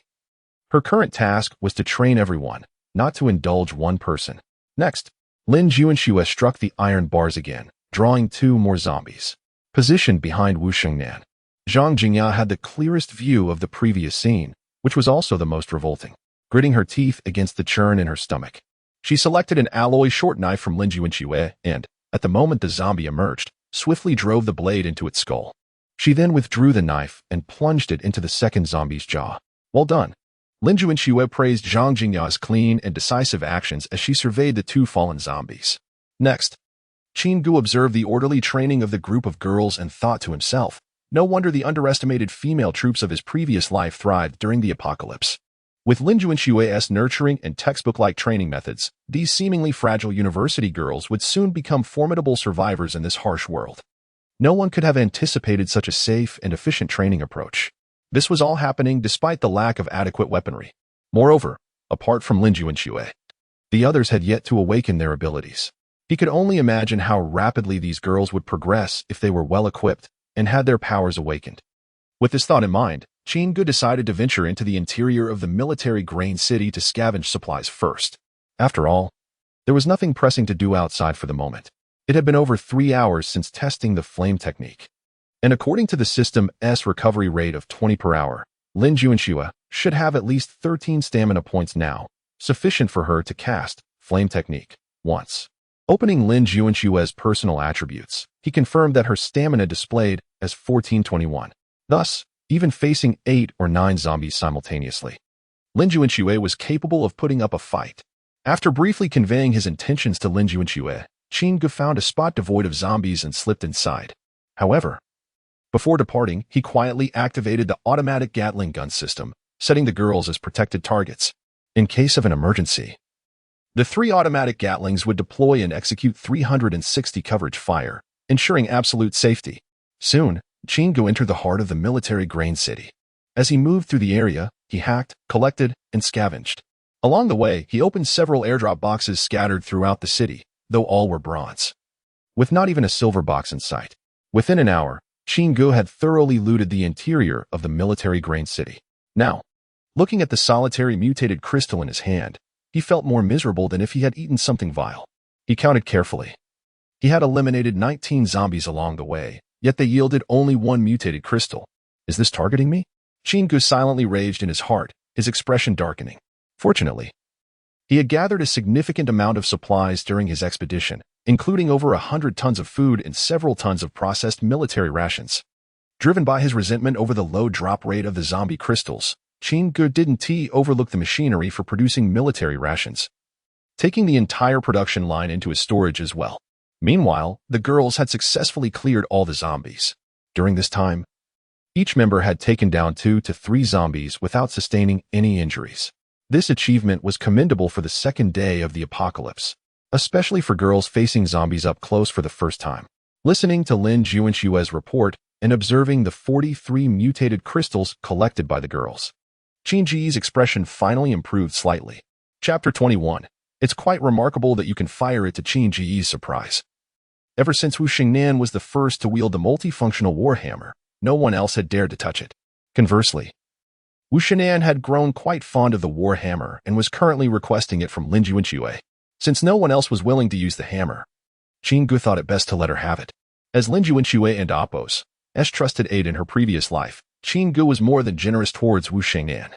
Her current task was to train everyone, not to indulge one person. Next, Lin Juanxue struck the iron bars again, drawing 2 more zombies. Positioned behind Wu Xingnan, Zhang Jingya had the clearest view of the previous scene, which was also the most revolting. Gritting her teeth against the churn in her stomach, she selected an alloy short knife from Lin Juanxue and, at the moment the zombie emerged, swiftly drove the blade into its skull. She then withdrew the knife and plunged it into the second zombie's jaw. Well done. Lin Juanxue praised Zhang Jingya's clean and decisive actions as she surveyed the 2 fallen zombies. Next, Qin Gu observed the orderly training of the group of girls and thought to himself, no wonder the underestimated female troops of his previous life thrived during the apocalypse. With Lin Juanxue's nurturing and textbook-like training methods, these seemingly fragile university girls would soon become formidable survivors in this harsh world. No one could have anticipated such a safe and efficient training approach. This was all happening despite the lack of adequate weaponry. Moreover, apart from Lin Juanxue, the others had yet to awaken their abilities. He could only imagine how rapidly these girls would progress if they were well-equipped and had their powers awakened. With this thought in mind, Qin Gu decided to venture into the interior of the military grain city to scavenge supplies first. After all, there was nothing pressing to do outside for the moment. It had been over 3 hours since testing the flame technique, and according to the system's recovery rate of 20 per hour, Lin Juanxue should have at least 13 stamina points now, sufficient for her to cast flame technique once. Opening Lin Juanxue's personal attributes, he confirmed that her stamina displayed as 1421. Thus, even facing 8 or 9 zombies simultaneously, Lin Juanxue was capable of putting up a fight. After briefly conveying his intentions to Lin Juanxue, Qin Gu found a spot devoid of zombies and slipped inside. However, before departing, he quietly activated the automatic Gatling gun system, setting the girls as protected targets. In case of an emergency, the 3 automatic Gatlings would deploy and execute 360 coverage fire, ensuring absolute safety. Soon, Qin Gu entered the heart of the military grain city. As he moved through the area, he hacked, collected, and scavenged. Along the way, he opened several airdrop boxes scattered throughout the city, though all were bronze, with not even a silver box in sight. Within an hour, Qin Gu had thoroughly looted the interior of the military grain city. Now, looking at the solitary mutated crystal in his hand, he felt more miserable than if he had eaten something vile. He counted carefully. He had eliminated 19 zombies along the way, yet they yielded only 1 mutated crystal. Is this targeting me? Qin Gu silently raged in his heart, his expression darkening. Fortunately, he had gathered a significant amount of supplies during his expedition, including over 100 tons of food and several tons of processed military rations. Driven by his resentment over the low drop rate of the zombie crystals, Qin Gu didn't overlook the machinery for producing military rations, taking the entire production line into his storage as well. Meanwhile, the girls had successfully cleared all the zombies. During this time, each member had taken down 2 to 3 zombies without sustaining any injuries. This achievement was commendable for the second day of the apocalypse, especially for girls facing zombies up close for the first time. Listening to Lin Junshue's report and observing the 43 mutated crystals collected by the girls, Qin Ji's expression finally improved slightly. Chapter 21. It's quite remarkable that you can fire it to Qin Ji's surprise. Ever since Wu Xingnan was the first to wield the multifunctional warhammer, no one else had dared to touch it. Conversely, Wu Xingnan had grown quite fond of the warhammer and was currently requesting it from Lin Junshue. Since no one else was willing to use the hammer, Qin Gu thought it best to let her have it. As Lin Junshue and Appo's trusted aide in her previous life, Qin Gu was more than generous towards Wu Xingnan.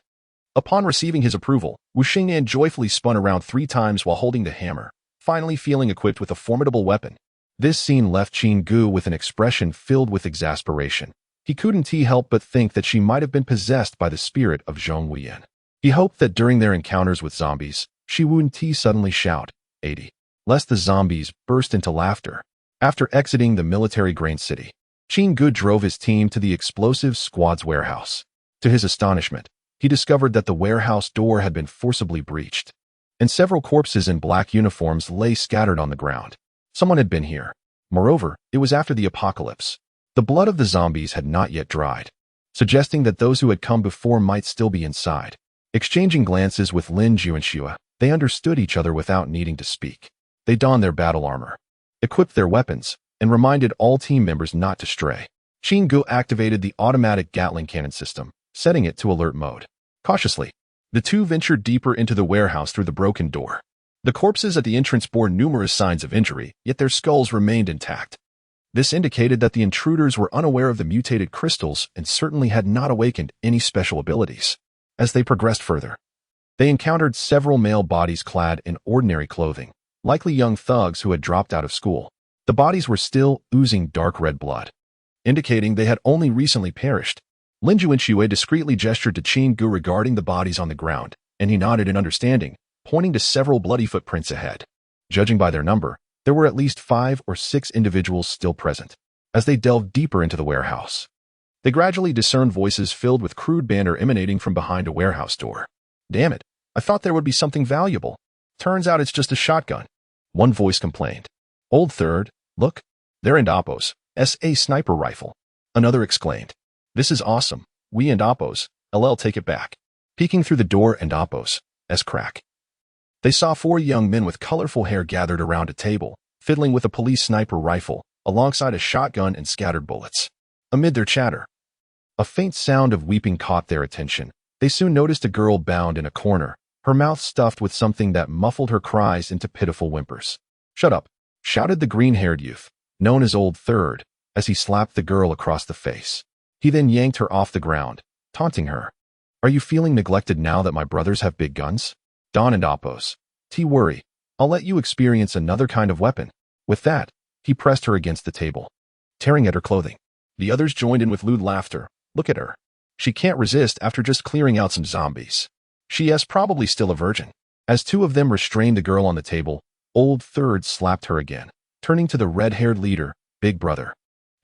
Upon receiving his approval, Wu Xingnan joyfully spun around 3 times while holding the hammer, finally feeling equipped with a formidable weapon. This scene left Qin Gu with an expression filled with exasperation. He couldn't help but think that she might have been possessed by the spirit of Zhong Wuyan. He hoped that during their encounters with zombies, she wouldn't suddenly shout, 80, lest the zombies burst into laughter. After exiting the military grain city, Qin Gu drove his team to the explosive squad's warehouse. To his astonishment, he discovered that the warehouse door had been forcibly breached, and several corpses in black uniforms lay scattered on the ground. Someone had been here. Moreover, it was after the apocalypse. The blood of the zombies had not yet dried, suggesting that those who had come before might still be inside. Exchanging glances with Lin Junshue, they understood each other without needing to speak. They donned their battle armor, equipped their weapons, and reminded all team members not to stray. Qin Gu activated the automatic Gatling cannon system, setting it to alert mode. Cautiously, the two ventured deeper into the warehouse through the broken door. The corpses at the entrance bore numerous signs of injury, yet their skulls remained intact. This indicated that the intruders were unaware of the mutated crystals and certainly had not awakened any special abilities. As they progressed further, they encountered several male bodies clad in ordinary clothing, likely young thugs who had dropped out of school. The bodies were still oozing dark red blood, indicating they had only recently perished. Lin Junshue discreetly gestured to Qin Gu regarding the bodies on the ground, and he nodded in understanding, pointing to several bloody footprints ahead. Judging by their number, there were at least 5 or 6 individuals still present. As they delved deeper into the warehouse, they gradually discerned voices filled with crude banter emanating from behind a warehouse door. Damn it, I thought there would be something valuable. Turns out it's just a shotgun. One voice complained. Old third, look, there and Appo's SA sniper rifle. Another exclaimed. This is awesome. We and Appo's, LL take it back. Peeking through the door and Appo's crack, they saw 4 young men with colorful hair gathered around a table, fiddling with a police sniper rifle, alongside a shotgun and scattered bullets. Amid their chatter, a faint sound of weeping caught their attention. They soon noticed a girl bound in a corner, her mouth stuffed with something that muffled her cries into pitiful whimpers. Shut up, shouted the green-haired youth, known as Old Third, as he slapped the girl across the face. He then yanked her off the ground, taunting her. Are you feeling neglected now that my brothers have big guns? Don and Appo's. Worry, I'll let you experience another kind of weapon. With that, he pressed her against the table, tearing at her clothing. The others joined in with lewd laughter. Look at her. She can't resist after just clearing out some zombies. She is probably still a virgin. As 2 of them restrained the girl on the table, Old Third slapped her again, turning to the red-haired leader, Big Brother.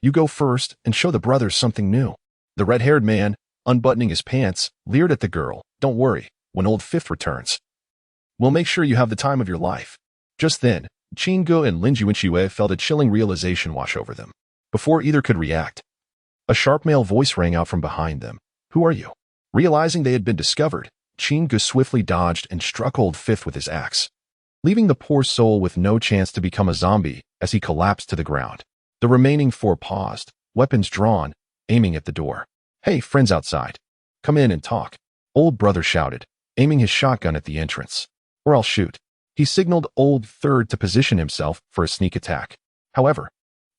You go first and show the brothers something new. The red-haired man, unbuttoning his pants, leered at the girl. Don't worry, when Old Fifth returns, we'll make sure you have the time of your life. Just then, Qin Gu and Lin Junshue felt a chilling realization wash over them. Before either could react, a sharp male voice rang out from behind them. Who are you? Realizing they had been discovered, Qin Gu swiftly dodged and struck Old Fifth with his axe, leaving the poor soul with no chance to become a zombie as he collapsed to the ground. The remaining 4 paused, weapons drawn, aiming at the door. Hey, friends outside. Come in and talk. Old Brother shouted, aiming his shotgun at the entrance. Or I'll shoot. He signaled Old Third to position himself for a sneak attack. However,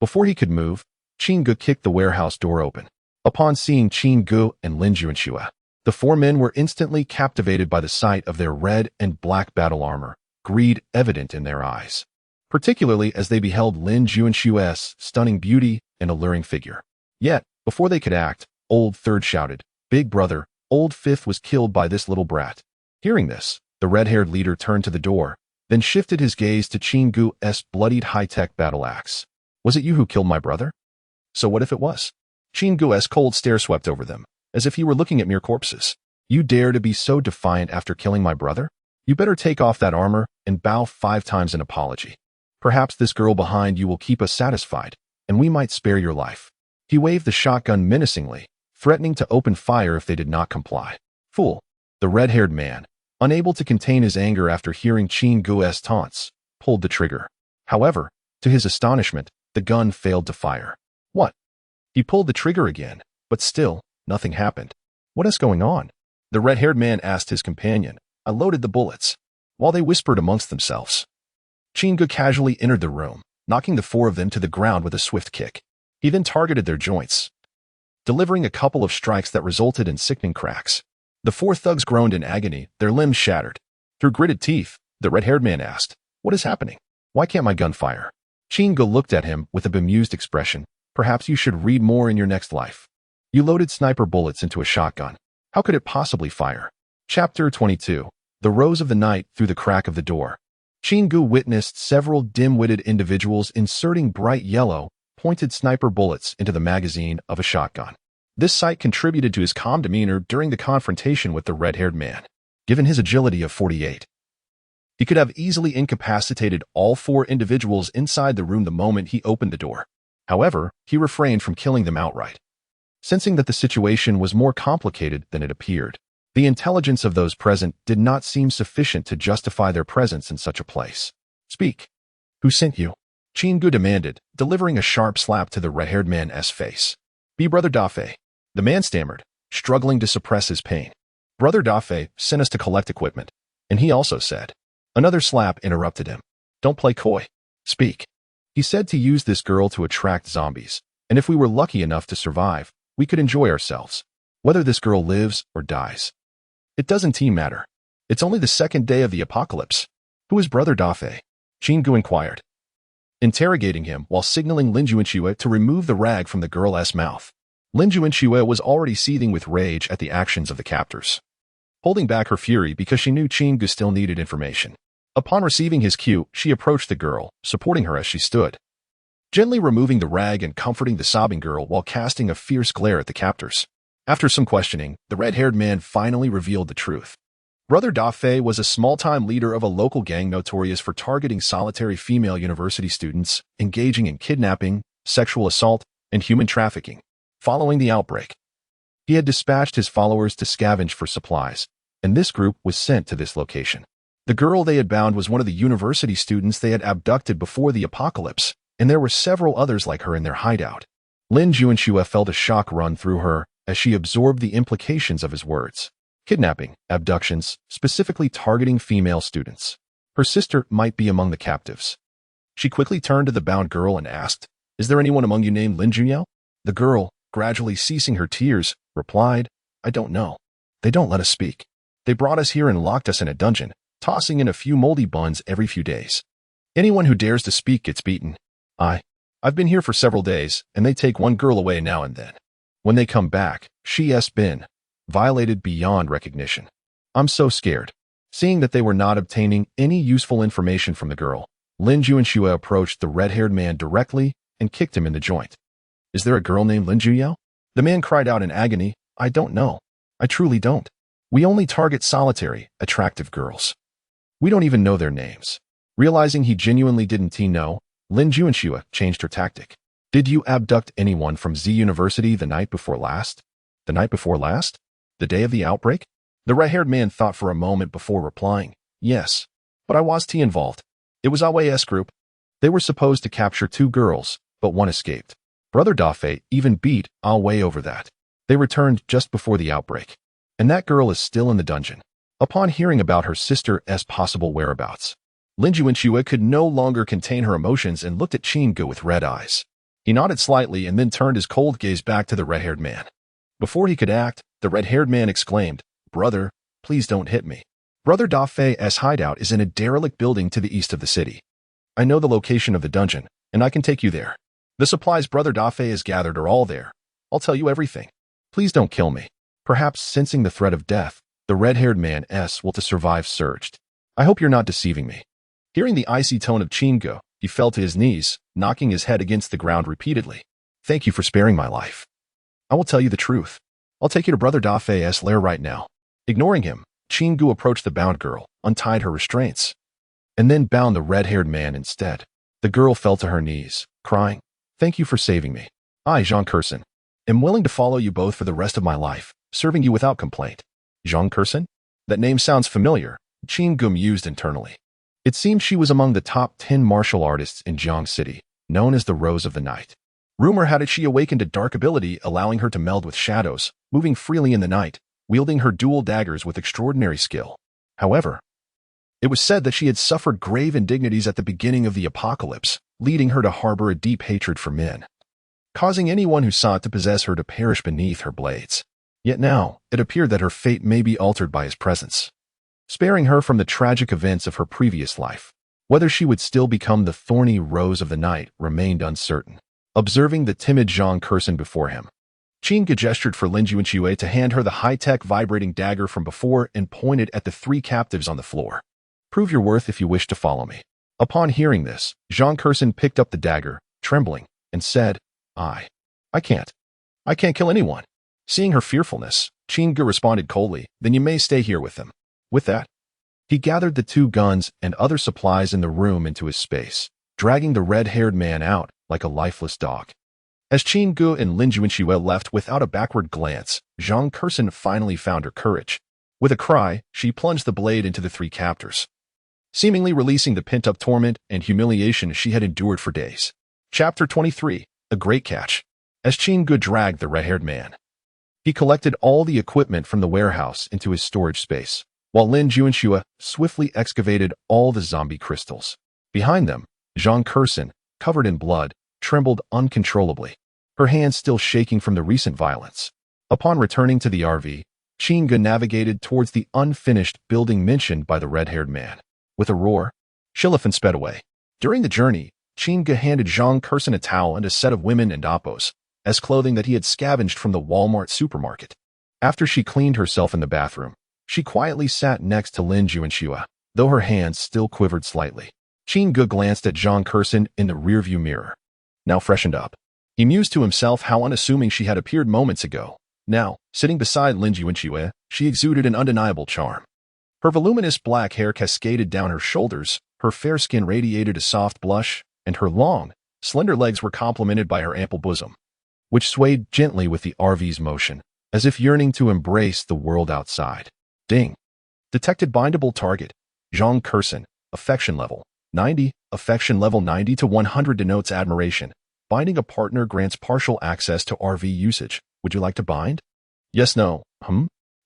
before he could move, Qin Gu kicked the warehouse door open. Upon seeing Qin Gu and Lin Junshue, the 4 men were instantly captivated by the sight of their red and black battle armor, greed evident in their eyes, particularly as they beheld Lin Junshue's stunning beauty and alluring figure. Yet, before they could act, Old Third shouted, Big Brother, Old Fifth was killed by this little brat. Hearing this, the red-haired leader turned to the door, then shifted his gaze to Chingu's bloodied high-tech battle axe. Was it you who killed my brother? So what if it was? Chingu's cold stare swept over them, as if he were looking at mere corpses. You dare to be so defiant after killing my brother? You better take off that armor and bow 5 times in apology. Perhaps this girl behind you will keep us satisfied, and we might spare your life. He waved the shotgun menacingly, threatening to open fire if they did not comply. Fool. The red-haired man, unable to contain his anger after hearing Chingu's taunts, pulled the trigger. However, to his astonishment, the gun failed to fire. What? He pulled the trigger again, but still, nothing happened. What is going on? The red-haired man asked his companion. I loaded the bullets. While they whispered amongst themselves, Chingu casually entered the room, knocking the 4 of them to the ground with a swift kick. He then targeted their joints, delivering a couple of strikes that resulted in sickening cracks. The 4 thugs groaned in agony, their limbs shattered. Through gritted teeth, the red-haired man asked, What is happening? Why can't my gun fire? Chingu looked at him with a bemused expression. Perhaps you should read more in your next life. You loaded sniper bullets into a shotgun. How could it possibly fire? Chapter 22. The Rose of the Night through the crack of the door. Chingu witnessed several dim-witted individuals inserting bright yellow, pointed sniper bullets into the magazine of a shotgun. This sight contributed to his calm demeanor during the confrontation with the red-haired man. Given his agility of 48, he could have easily incapacitated all 4 individuals inside the room the moment he opened the door. However, he refrained from killing them outright, sensing that the situation was more complicated than it appeared. The intelligence of those present did not seem sufficient to justify their presence in such a place. Speak. Who sent you? Chingu demanded, delivering a sharp slap to the red-haired man's face. Be Brother Dafe. The man stammered, struggling to suppress his pain. Brother Dafe sent us to collect equipment, and he also said. Another slap interrupted him. Don't play coy. Speak. He said to use this girl to attract zombies, and if we were lucky enough to survive, we could enjoy ourselves, whether this girl lives or dies. It doesn't matter. It's only the 2nd day of the apocalypse. Who is Brother Dafe? Chingu inquired, interrogating him while signaling Lin Juanchua to remove the rag from the girl's mouth. Lin Juanchua was already seething with rage at the actions of the captors, holding back her fury because she knew Chingu still needed information. Upon receiving his cue, she approached the girl, supporting her as she stood, gently removing the rag and comforting the sobbing girl while casting a fierce glare at the captors. After some questioning, the red-haired man finally revealed the truth. Brother Dafe was a small-time leader of a local gang notorious for targeting solitary female university students, engaging in kidnapping, sexual assault, and human trafficking. Following the outbreak, he had dispatched his followers to scavenge for supplies, and this group was sent to this location. The girl they had bound was one of the university students they had abducted before the apocalypse, and there were several others like her in their hideout. Lin Juanchua felt a shock run through her as she absorbed the implications of his words. Kidnapping, abductions, specifically targeting female students. Her sister might be among the captives. She quickly turned to the bound girl and asked, Is there anyone among you named Lin Junyao? The girl, gradually ceasing her tears, replied, I don't know. They don't let us speak. They brought us here and locked us in a dungeon, tossing in a few moldy buns every few days. Anyone who dares to speak gets beaten. I've been here for several days, and they take one girl away now and then. When they come back, she has been violated beyond recognition. I'm so scared. Seeing that they were not obtaining any useful information from the girl, Lin Juanchua approached the red-haired man directly and kicked him in the joint. Is there a girl named Lin Junyao? The man cried out in agony, I don't know. I truly don't. We only target solitary, attractive girls. We don't even know their names. Realizing he genuinely didn't know, Lin Juanchua changed her tactic. Did you abduct anyone from Z University the night before last? The night before last? The day of the outbreak? The red-haired man thought for a moment before replying, Yes, but I was involved. It was Awe's group. They were supposed to capture 2 girls, but one escaped. Brother Dafe even beat Awe over that. They returned just before the outbreak, and that girl is still in the dungeon. Upon hearing about her sister's possible whereabouts, Lin Juanchua could no longer contain her emotions and looked at Chingu with red eyes. He nodded slightly and then turned his cold gaze back to the red-haired man. Before he could act, the red-haired man exclaimed, Brother, please don't hit me. Brother Dafe's hideout is in a derelict building to the east of the city. I know the location of the dungeon, and I can take you there. The supplies Brother Dafe has gathered are all there. I'll tell you everything. Please don't kill me. Perhaps sensing the threat of death, the red-haired man's will to survive surged. I hope you're not deceiving me. Hearing the icy tone of Chingo, he fell to his knees, knocking his head against the ground repeatedly. Thank you for sparing my life. I will tell you the truth. I'll take you to Brother Dafei's lair right now. Ignoring him, Chingu approached the bound girl, untied her restraints, and then bound the red-haired man instead. The girl fell to her knees, crying, Thank you for saving me. I, Jean Curson, am willing to follow you both for the rest of my life, serving you without complaint. Jean Curson? That name sounds familiar, Chingu mused internally. It seemed she was among the top 10 martial artists in Jiang City, known as the Rose of the Night. Rumor had it she awakened a dark ability allowing her to meld with shadows, moving freely in the night, wielding her dual daggers with extraordinary skill. However, it was said that she had suffered grave indignities at the beginning of the apocalypse, leading her to harbor a deep hatred for men, causing anyone who sought to possess her to perish beneath her blades. Yet now, it appeared that her fate may be altered by his presence, sparing her from the tragic events of her previous life. Whether she would still become the thorny Rose of the Night remained uncertain. Observing the timid Jean Curson before him, Chinga gestured for Lin Juanxue to hand her the high-tech vibrating dagger from before and pointed at the 3 captives on the floor. Prove your worth if you wish to follow me. Upon hearing this, Jean Curson picked up the dagger, trembling, and said, I can't kill anyone. Seeing her fearfulness, Chinga responded coldly, Then you may stay here with them. With that, he gathered the 2 guns and other supplies in the room into his space, dragging the red-haired man out like a lifeless dog. As Chingu and Lin Juanxue left without a backward glance, Jean Curson finally found her courage. With a cry, she plunged the blade into the 3 captors, seemingly releasing the pent-up torment and humiliation she had endured for days. Chapter 23, A Great Catch. As Chingu dragged the red-haired man, he collected all the equipment from the warehouse into his storage space, while Lin Juanxue swiftly excavated all the zombie crystals. Behind them, Jean Curson, covered in blood, trembled uncontrollably, her hands still shaking from the recent violence. Upon returning to the RV, Chinga navigated towards the unfinished building mentioned by the red-haired man. With a roar, Shilifan sped away. During the journey, Chinga handed Jean Curson a towel and a set of women and appos as clothing that he had scavenged from the Walmart supermarket. After she cleaned herself in the bathroom, she quietly sat next to Lin Juanxue, though her hands still quivered slightly. Chinga glanced at Jean Curson in the rearview mirror, now freshened up. He mused to himself how unassuming she had appeared moments ago. Now, sitting beside Lin Juanxue, she exuded an undeniable charm. Her voluminous black hair cascaded down her shoulders, her fair skin radiated a soft blush, and her long, slender legs were complemented by her ample bosom, which swayed gently with the RV's motion, as if yearning to embrace the world outside. Ding. Detected bindable target. Jean Curson. Affection level 90. Affection level 90 to 100 denotes admiration. Binding a partner grants partial access to RV usage. Would you like to bind? Yes, no.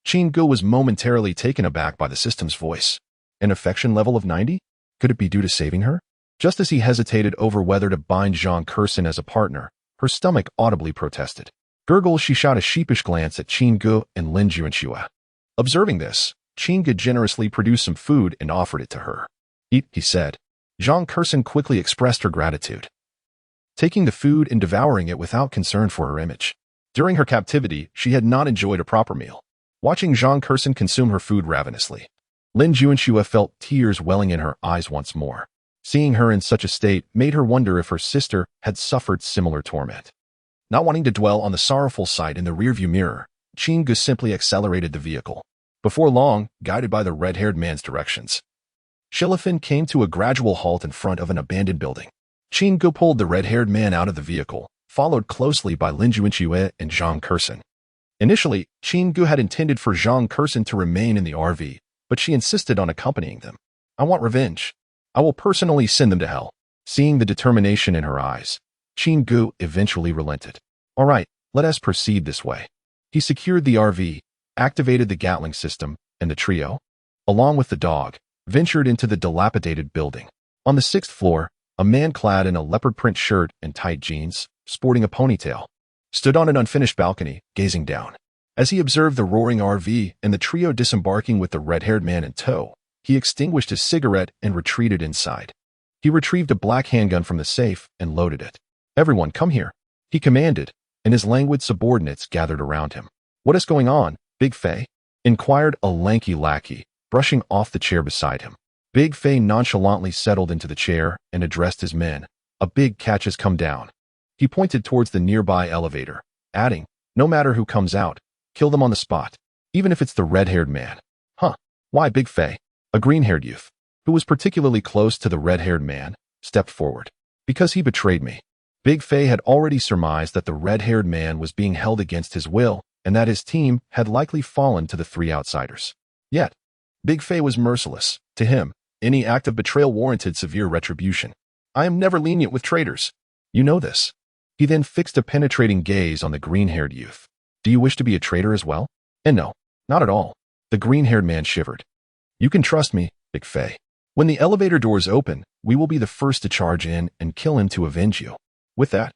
Chingu was momentarily taken aback by the system's voice. An affection level of 90? Could it be due to saving her? Just as he hesitated over whether to bind Jean Curson as a partner, her stomach audibly protested. Gurgle, she shot a sheepish glance at Chingu and Lin Juanxue. Observing this, Chingu generously produced some food and offered it to her. Eat, he said. Jean Curson quickly expressed her gratitude, taking the food and devouring it without concern for her image. During her captivity, she had not enjoyed a proper meal. Watching Jean Curson consume her food ravenously, Lin Juanxue felt tears welling in her eyes once more. Seeing her in such a state made her wonder if her sister had suffered similar torment. Not wanting to dwell on the sorrowful sight in the rearview mirror, Chingu simply accelerated the vehicle. Before long, guided by the red-haired man's directions, Shilifan came to a gradual halt in front of an abandoned building. Chingu pulled the red-haired man out of the vehicle, followed closely by Lin Juanxue and Jean Curson. Initially, Chingu had intended for Jean Curson to remain in the RV, but she insisted on accompanying them. I want revenge. I will personally send them to hell. Seeing the determination in her eyes, Chingu eventually relented. All right, let us proceed this way. He secured the RV, activated the Gatling system, and the trio, along with the dog, ventured into the dilapidated building. On the 6th floor, a man clad in a leopard print shirt and tight jeans, sporting a ponytail, stood on an unfinished balcony, gazing down. As he observed the roaring RV and the trio disembarking with the red-haired man in tow, he extinguished his cigarette and retreated inside. He retrieved a black handgun from the safe and loaded it. Everyone, come here, he commanded, and his languid subordinates gathered around him. What is going on? Big Fei? Inquired a lanky lackey, brushing off the chair beside him. Big Fei nonchalantly settled into the chair and addressed his men. A big catch has come down. He pointed towards the nearby elevator, adding, no matter who comes out, kill them on the spot, even if it's the red-haired man. Huh, why Big Fei? A green-haired youth, who was particularly close to the red-haired man, stepped forward. Because he betrayed me. Big Fei had already surmised that the red-haired man was being held against his will, and that his team had likely fallen to the three outsiders. Yet, Big Fei was merciless. To him, any act of betrayal warranted severe retribution. I am never lenient with traitors. You know this. He then fixed a penetrating gaze on the green-haired youth. Do you wish to be a traitor as well? And no, not at all. The green-haired man shivered. You can trust me, Big Fei. When the elevator doors open, we will be the first to charge in and kill him to avenge you. With that,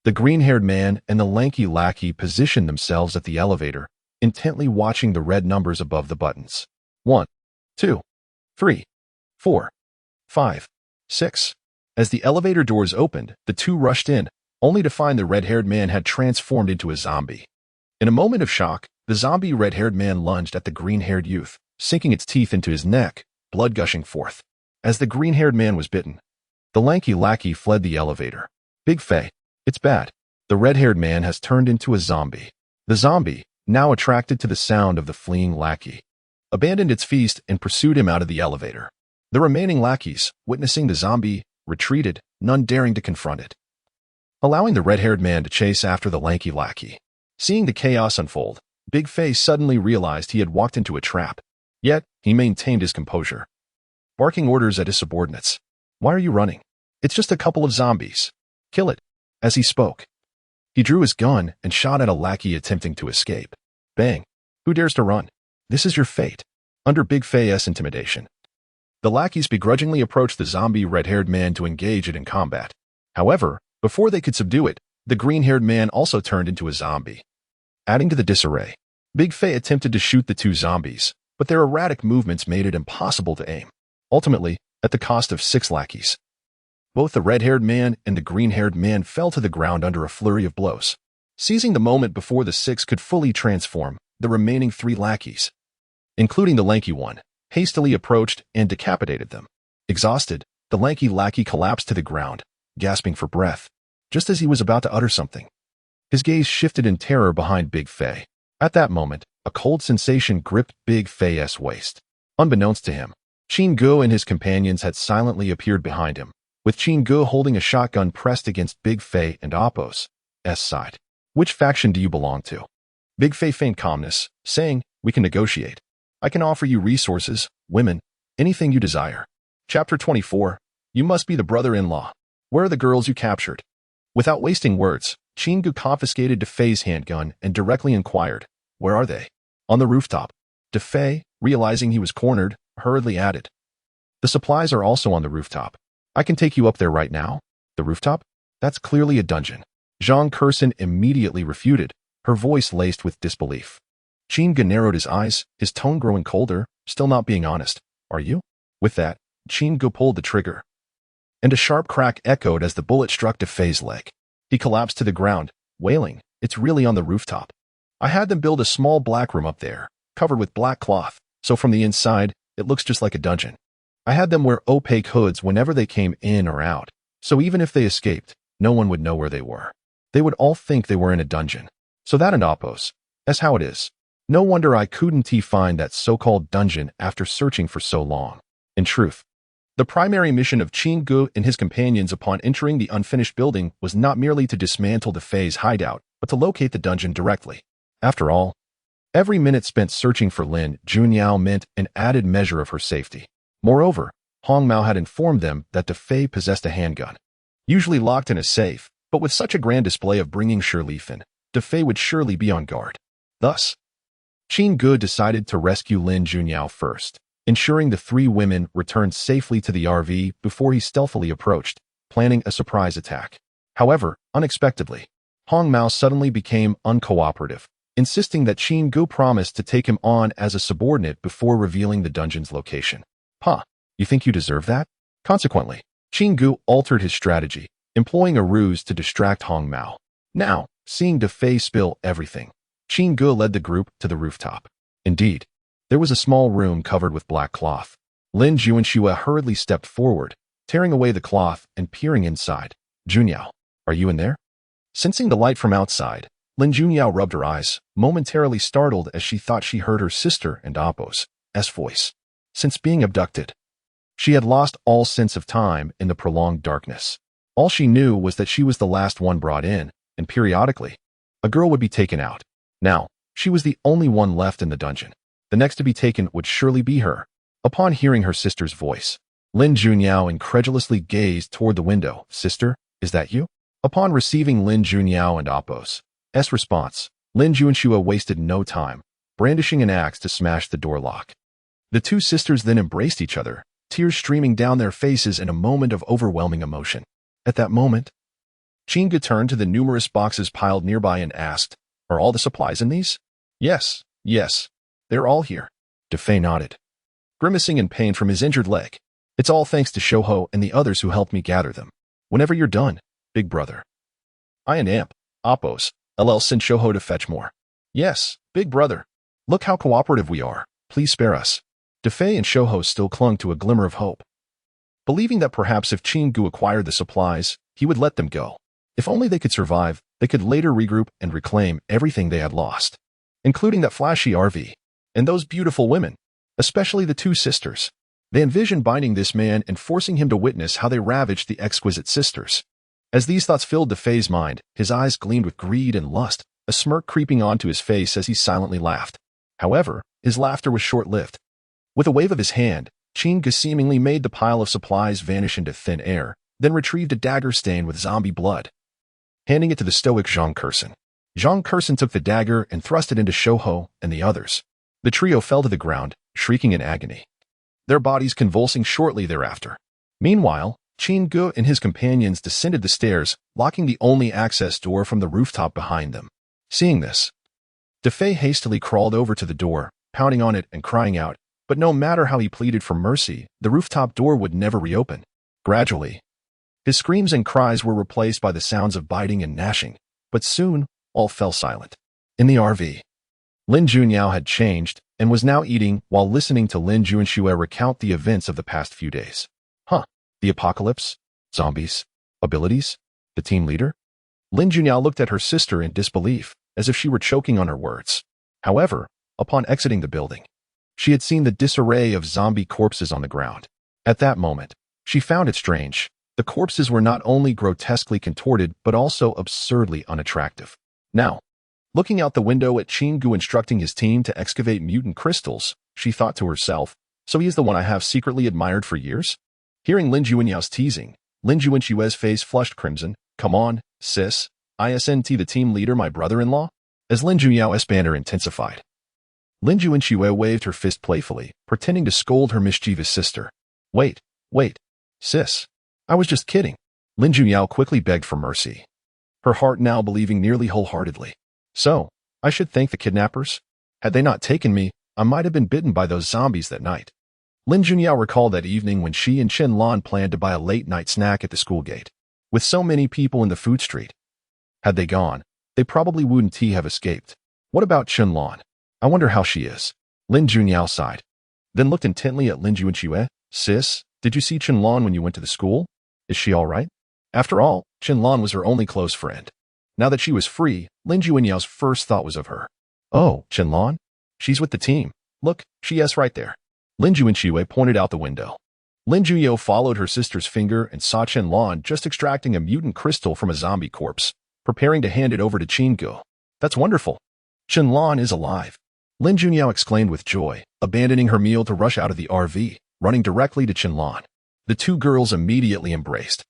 the green-haired man and the lanky lackey positioned themselves at the elevator, intently watching the red numbers above the buttons. 1, 2, 3, 4, 5, 6. As the elevator doors opened, the two rushed in, only to find the red-haired man had transformed into a zombie. In a moment of shock, the zombie red-haired man lunged at the green-haired youth, sinking its teeth into his neck, blood gushing forth. As the green-haired man was bitten, the lanky lackey fled the elevator. Big Fei, it's bad. The red-haired man has turned into a zombie. The zombie, now attracted to the sound of the fleeing lackey, abandoned its feast and pursued him out of the elevator. The remaining lackeys, witnessing the zombie, retreated, none daring to confront it, allowing the red-haired man to chase after the lanky lackey. Seeing the chaos unfold, Big Fei suddenly realized he had walked into a trap. Yet, he maintained his composure, barking orders at his subordinates. Why are you running? It's just a couple of zombies. Kill it. As he spoke, he drew his gun and shot at a lackey attempting to escape. Bang. Who dares to run? This is your fate. Under Big Fei's intimidation, the lackeys begrudgingly approached the zombie red-haired man to engage it in combat. However, before they could subdue it, the green-haired man also turned into a zombie. Adding to the disarray, Big Fei attempted to shoot the two zombies, but their erratic movements made it impossible to aim. Ultimately, at the cost of 6 lackeys. Both the red-haired man and the green-haired man fell to the ground under a flurry of blows. Seizing the moment before the 6 could fully transform, the remaining 3 lackeys, including the lanky one, hastily approached and decapitated them. Exhausted, the lanky lackey collapsed to the ground, gasping for breath, just as he was about to utter something. His gaze shifted in terror behind Big Fei. At that moment, a cold sensation gripped Big Fei's waist. Unbeknownst to him, Qin Ge and his companions had silently appeared behind him, with Qin Ge holding a shotgun pressed against Big Fei and Appo's side. Which faction do you belong to? Big Fei feigned calmness, saying, we can negotiate. I can offer you resources, women, anything you desire. Chapter 24. You must be the brother-in-law. Where are the girls you captured? Without wasting words, Qin Ge confiscated De Fei's handgun and directly inquired, where are they? On the rooftop. De Fei, realizing he was cornered, hurriedly added, the supplies are also on the rooftop. I can take you up there right now. The rooftop? That's clearly a dungeon. Zhang Kursin immediately refuted, her voice laced with disbelief. Qin Ge narrowed his eyes, his tone growing colder, still not being honest. Are you? With that, Qin Ge pulled the trigger, and a sharp crack echoed as the bullet struck De Fei's leg. He collapsed to the ground, wailing, it's really on the rooftop. I had them build a small black room up there, covered with black cloth, so from the inside, it looks just like a dungeon. I had them wear opaque hoods whenever they came in or out, so even if they escaped, no one would know where they were. They would all think they were in a dungeon. So that and Appo's. That's how it is. No wonder I couldn't find that so-called dungeon after searching for so long. In truth, the primary mission of Qin Ge and his companions upon entering the unfinished building was not merely to dismantle De Fei's hideout, but to locate the dungeon directly. After all, every minute spent searching for Lin Junyao meant an added measure of her safety. Moreover, Hong Mao had informed them that De Fei possessed a handgun, usually locked in a safe, but with such a grand display of bringing Shirleaf in, De Fei would surely be on guard. Thus, Qin Ge decided to rescue Lin Junyao first, ensuring the 3 women returned safely to the RV before he stealthily approached, planning a surprise attack. However, unexpectedly, Hong Mao suddenly became uncooperative, insisting that Qin Ge promise to take him on as a subordinate before revealing the dungeon's location. Huh, you think you deserve that? Consequently, Qin Ge altered his strategy, employing a ruse to distract Hong Mao. Now, seeing De Fei spill everything, Qin Ge led the group to the rooftop. Indeed, there was a small room covered with black cloth. Lin Juanxue hurriedly stepped forward, tearing away the cloth and peering inside. Junyao, are you in there? Sensing the light from outside, Lin Junyao rubbed her eyes, momentarily startled as she thought she heard her sister and Appo's voice. Since being abducted, she had lost all sense of time in the prolonged darkness. All she knew was that she was the last one brought in, and periodically, a girl would be taken out. Now, she was the only one left in the dungeon. The next to be taken would surely be her. Upon hearing her sister's voice, Lin Junyao incredulously gazed toward the window. Sister, is that you? Upon receiving Lin Junyao and Appo's response, Lin Juanxue wasted no time, brandishing an axe to smash the door lock. The two sisters then embraced each other, tears streaming down their faces in a moment of overwhelming emotion. At that moment, Qin Ge turned to the numerous boxes piled nearby and asked, "Are all the supplies in these?" Yes, they're all here." Defei nodded, grimacing in pain from his injured leg. "It's all thanks to Shouho and the others who helped me gather them. Whenever you're done, big brother, I and Appo's send Shouho to fetch more." "Yes, big brother. Look how cooperative we are. Please spare us." Defei and Shouho still clung to a glimmer of hope, believing that perhaps if Qin Ge acquired the supplies, he would let them go. If only they could survive, they could later regroup and reclaim everything they had lost, including that flashy RV and those beautiful women, especially the two sisters. They envisioned binding this man and forcing him to witness how they ravaged the exquisite sisters. As these thoughts filled Defei's mind, his eyes gleamed with greed and lust, a smirk creeping onto his face as he silently laughed. However, his laughter was short-lived. With a wave of his hand, Qin Ge seemingly made the pile of supplies vanish into thin air, then retrieved a dagger stained with zombie blood, handing it to the stoic Zhang Curson. Zhang Curson took the dagger and thrust it into Shouho and the others. The trio fell to the ground, shrieking in agony, their bodies convulsing shortly thereafter. Meanwhile, Qin Ge and his companions descended the stairs, locking the only access door from the rooftop behind them. Seeing this, Defei hastily crawled over to the door, pounding on it and crying out, but no matter how he pleaded for mercy, the rooftop door would never reopen. Gradually, his screams and cries were replaced by the sounds of biting and gnashing, but soon all fell silent. In the RV, Lin Junyao had changed and was now eating while listening to Lin Juanxue recount the events of the past few days. The apocalypse? Zombies? Abilities? The team leader? Lin Junyao looked at her sister in disbelief, as if she were choking on her words. However, upon exiting the building, she had seen the disarray of zombie corpses on the ground. At that moment, she found it strange. The corpses were not only grotesquely contorted, but also absurdly unattractive. Now, looking out the window at Qin Ge instructing his team to excavate mutant crystals, she thought to herself, so he is the one I have secretly admired for years? Hearing Lin Juanyao's teasing, Lin Juanxue's face flushed crimson. "Come on, sis. Isn't the team leader my brother-in-law?" As Lin Juanyao's banter intensified, Lin Juanxue waved her fist playfully, pretending to scold her mischievous sister. Wait, sis. I was just kidding." Lin Junyao quickly begged for mercy, her heart now believing nearly wholeheartedly. "So, I should thank the kidnappers? Had they not taken me, I might have been bitten by those zombies that night." Lin Junyao recalled that evening when she and Chen Lan planned to buy a late-night snack at the school gate. With so many people in the food street, had they gone, they probably wouldn't have escaped. What about Chen Lan? I wonder how she is. Lin Junyao sighed, then looked intently at Lin Juanxue. "Sis, did you see Chen Lan when you went to the school? Is she all right?" After all, Chen Lan was her only close friend. Now that she was free, Lin Juanyao's first thought was of her. "Oh, Chen Lan? She's with the team. Look, she is right there." Lin Juanxue pointed out the window. Lin Junyao followed her sister's finger and saw Chen Lan just extracting a mutant crystal from a zombie corpse, preparing to hand it over to Qin Ge. "That's wonderful. Chen Lan is alive," Lin Junyao exclaimed with joy, abandoning her meal to rush out of the RV, running directly to Chen Lan. The two girls immediately embraced,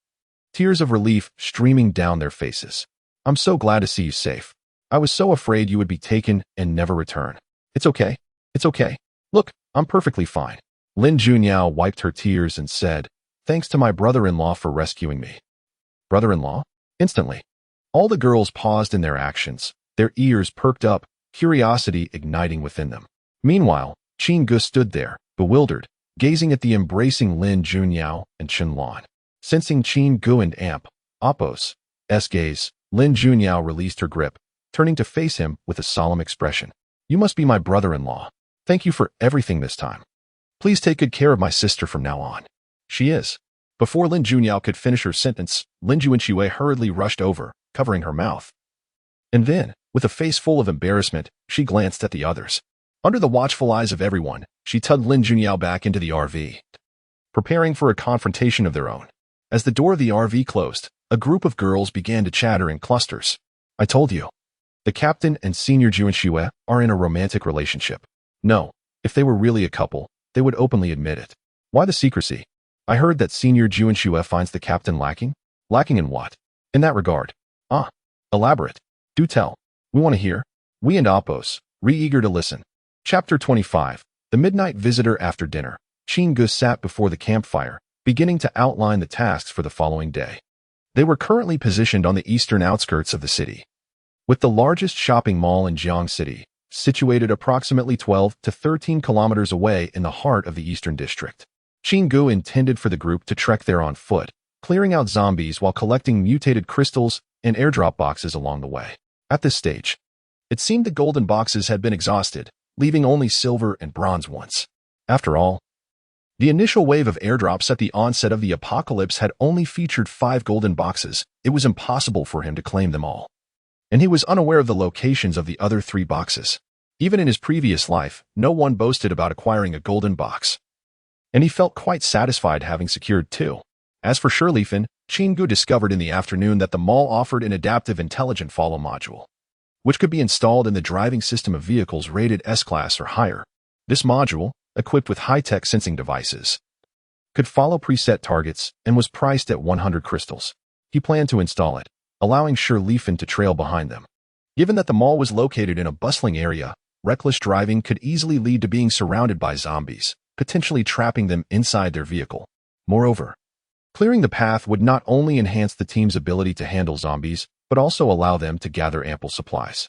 tears of relief streaming down their faces. "I'm so glad to see you safe. I was so afraid you would be taken and never return." It's okay. Look, I'm perfectly fine." Lin Junyao wiped her tears and said, "Thanks to my brother-in-law for rescuing me." "Brother-in-law?" Instantly, all the girls paused in their actions, their ears perked up, curiosity igniting within them. Meanwhile, Qin Ge stood there, bewildered, gazing at the embracing Lin Junyao and Chen Lan. Sensing Qin Ge and Appo's gaze, Lin Junyao released her grip, turning to face him with a solemn expression. You must be my brother-in-law. Thank you for everything this time. Please take good care of my sister from now on. She is. Before Lin Junyao could finish her sentence, Lin Junshui hurriedly rushed over, covering her mouth. And then, with a face full of embarrassment, she glanced at the others. Under the watchful eyes of everyone, she tugged Lin Junyao back into the RV, preparing for a confrontation of their own. As the door of the RV closed, a group of girls began to chatter in clusters. I told you. The captain and senior Junshui are in a romantic relationship. No, if they were really a couple, they would openly admit it. Why the secrecy? I heard that senior Junshui finds the captain lacking. Lacking in what? In that regard. Elaborate. Do tell. We want to hear. We and Oppos, eager to listen. Chapter 25. The Midnight Visitor. After dinner, Qin Gu sat before the campfire, beginning to outline the tasks for the following day. They were currently positioned on the eastern outskirts of the city, with the largest shopping mall in Jiang City, situated approximately 12 to 13 kilometers away in the heart of the eastern district. Qin Gu intended for the group to trek there on foot, clearing out zombies while collecting mutated crystals and airdrop boxes along the way. At this stage, it seemed the golden boxes had been exhausted, leaving only silver and bronze ones. After all, the initial wave of airdrops at the onset of the apocalypse had only featured 5 golden boxes. It was impossible for him to claim them all. And he was unaware of the locations of the other 3 boxes. Even in his previous life, no one boasted about acquiring a golden box. And he felt quite satisfied having secured 2. As for Shirleyfin, Qin Gu discovered in the afternoon that the mall offered an adaptive intelligent follow module, which could be installed in the driving system of vehicles rated S-Class or higher. This module, equipped with high-tech sensing devices, could follow preset targets and was priced at 100 crystals. He planned to install it, allowing Shirleyfin to trail behind them. Given that the mall was located in a bustling area, reckless driving could easily lead to being surrounded by zombies, potentially trapping them inside their vehicle. Moreover, clearing the path would not only enhance the team's ability to handle zombies, but also allow them to gather ample supplies.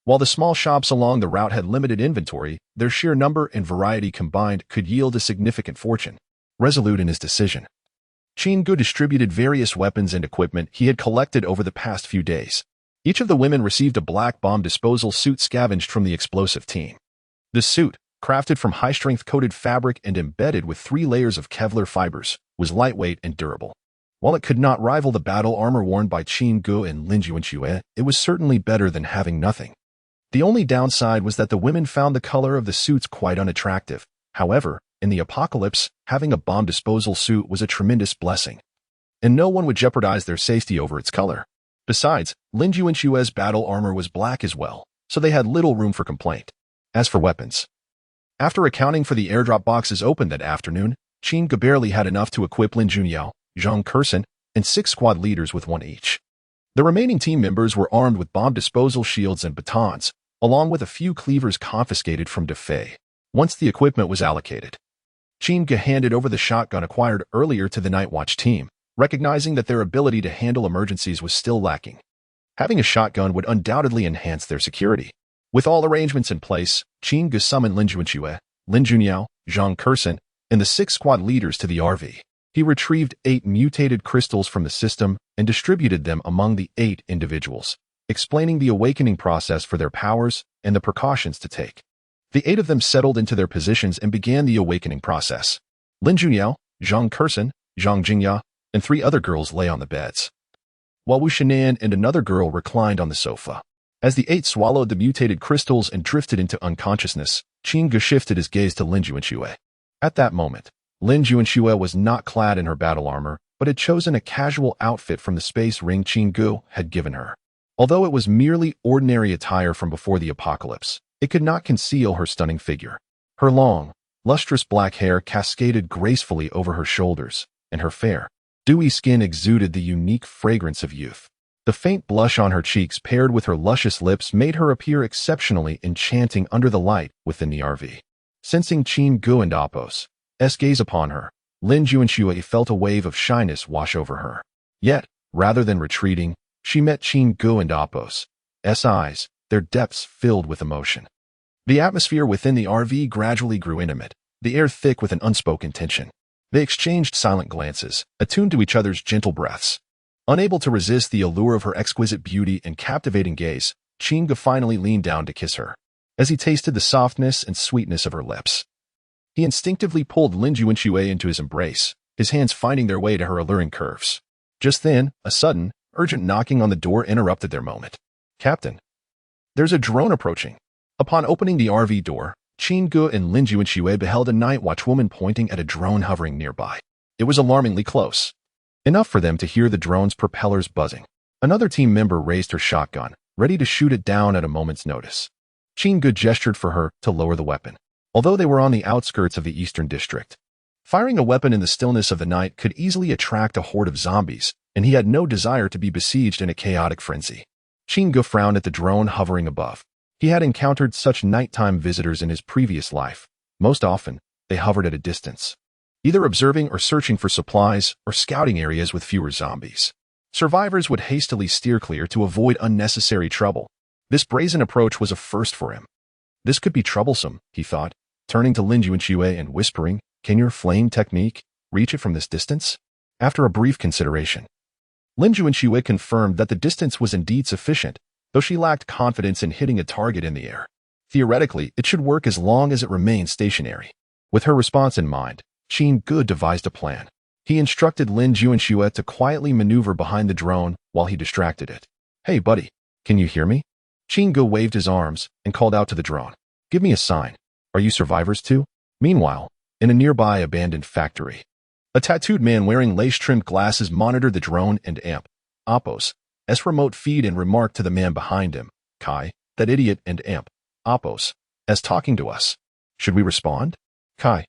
While the small shops along the route had limited inventory, their sheer number and variety combined could yield a significant fortune. Resolute in his decision, Qin Gu distributed various weapons and equipment he had collected over the past few days. Each of the women received a black bomb disposal suit scavenged from the explosive team. This suit, crafted from high-strength coated fabric and embedded with 3 layers of Kevlar fibers, was lightweight and durable. While it could not rival the battle armor worn by Qin Gu and Lin Junshui, it was certainly better than having nothing. The only downside was that the women found the color of the suits quite unattractive. However, in the apocalypse, having a bomb disposal suit was a tremendous blessing, and no one would jeopardize their safety over its color. Besides, Lin Junshui's battle armor was black as well, so they had little room for complaint. As for weapons, after accounting for the airdrop boxes opened that afternoon, Qin Gu barely had enough to equip Lin Junyao, Zhang Kursen, and 6 squad leaders with 1 each. The remaining team members were armed with bomb disposal shields and batons, along with a few cleavers confiscated from Defei. Once the equipment was allocated, Qin Gu handed over the shotgun acquired earlier to the Night Watch team, recognizing that their ability to handle emergencies was still lacking. Having a shotgun would undoubtedly enhance their security. With all arrangements in place, Qin Gu summoned Lin Junshui, Lin Junyao, Zhang Kursen, and the 6 squad leaders to the RV. He retrieved 8 mutated crystals from the system and distributed them among the 8 individuals, explaining the awakening process for their powers and the precautions to take. The 8 of them settled into their positions and began the awakening process. Lin Junyao, Zhang Kursen, Zhang Jingya, and 3 other girls lay on the beds, while Wu Shinan and another girl reclined on the sofa. As the 8 swallowed the mutated crystals and drifted into unconsciousness, Qin Gu shifted his gaze to Lin Junshui. At that moment, Lin Junshui was not clad in her battle armor, but had chosen a casual outfit from the space ring Qin Gu had given her. Although it was merely ordinary attire from before the apocalypse, it could not conceal her stunning figure. Her long, lustrous black hair cascaded gracefully over her shoulders, and her fair, dewy skin exuded the unique fragrance of youth. The faint blush on her cheeks paired with her luscious lips made her appear exceptionally enchanting under the light within the RV. Sensing Qin Gu and Oppos' gaze upon her, Lin Junshui felt a wave of shyness wash over her. Yet, rather than retreating, she met Qin Gu and Oppos' eyes, their depths filled with emotion. The atmosphere within the RV gradually grew intimate, the air thick with an unspoken tension. They exchanged silent glances, attuned to each other's gentle breaths. Unable to resist the allure of her exquisite beauty and captivating gaze, Chinga finally leaned down to kiss her. As he tasted the softness and sweetness of her lips, he instinctively pulled Lin Junshui into his embrace, his hands finding their way to her alluring curves. Just then, a sudden, urgent knocking on the door interrupted their moment. "Captain, there's a drone approaching." Upon opening the RV door, Chinga and Lin Junshui beheld a night watch woman pointing at a drone hovering nearby. It was alarmingly close, enough for them to hear the drone's propellers buzzing. Another team member raised her shotgun, ready to shoot it down at a moment's notice. Chinga gestured for her to lower the weapon. Although they were on the outskirts of the Eastern District, firing a weapon in the stillness of the night could easily attract a horde of zombies, and he had no desire to be besieged in a chaotic frenzy. Chinga frowned at the drone hovering above. He had encountered such nighttime visitors in his previous life. Most often, they hovered at a distance, either observing or searching for supplies or scouting areas with fewer zombies. Survivors would hastily steer clear to avoid unnecessary trouble. This brazen approach was a first for him. This could be troublesome, he thought, turning to Lin Junshui and whispering, "Can your flame technique reach it from this distance?" After a brief consideration, Lin Junshui confirmed that the distance was indeed sufficient, though she lacked confidence in hitting a target in the air. Theoretically, it should work as long as it remained stationary. With her response in mind, Chinga devised a plan. He instructed Lin Junshui to quietly maneuver behind the drone while he distracted it. "Hey, buddy, can you hear me?" Chinga waved his arms and called out to the drone. "Give me a sign. Are you survivors too?" Meanwhile, in a nearby abandoned factory, a tattooed man wearing lace-trimmed glasses monitored the drone and Appos' remote feed and remarked to the man behind him, "Kai, that idiot and Appos' talking to us. Should we respond?" Kai,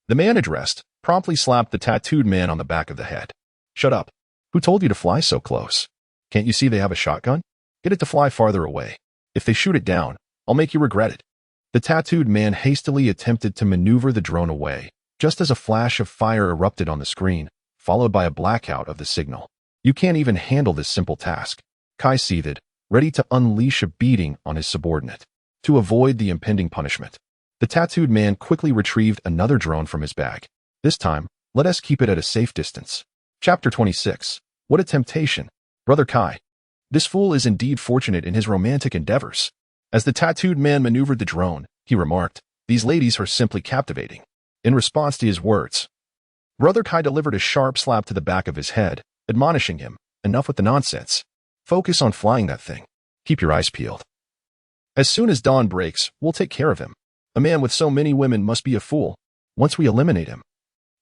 the man addressed, promptly slapped the tattooed man on the back of the head. "Shut up. Who told you to fly so close? Can't you see they have a shotgun? Get it to fly farther away. If they shoot it down, I'll make you regret it." The tattooed man hastily attempted to maneuver the drone away, just as a flash of fire erupted on the screen, followed by a blackout of the signal. "You can't even handle this simple task," Kai seethed, ready to unleash a beating on his subordinate. To avoid the impending punishment, the tattooed man quickly retrieved another drone from his bag. "This time, let us keep it at a safe distance." Chapter 26. What a temptation. Brother Kai. This fool is indeed fortunate in his romantic endeavors. As the tattooed man maneuvered the drone, he remarked, "These ladies are simply captivating." In response to his words, Brother Kai delivered a sharp slap to the back of his head, admonishing him, "Enough with the nonsense. Focus on flying that thing. Keep your eyes peeled. As soon as dawn breaks, we'll take care of him. A man with so many women must be a fool. Once we eliminate him,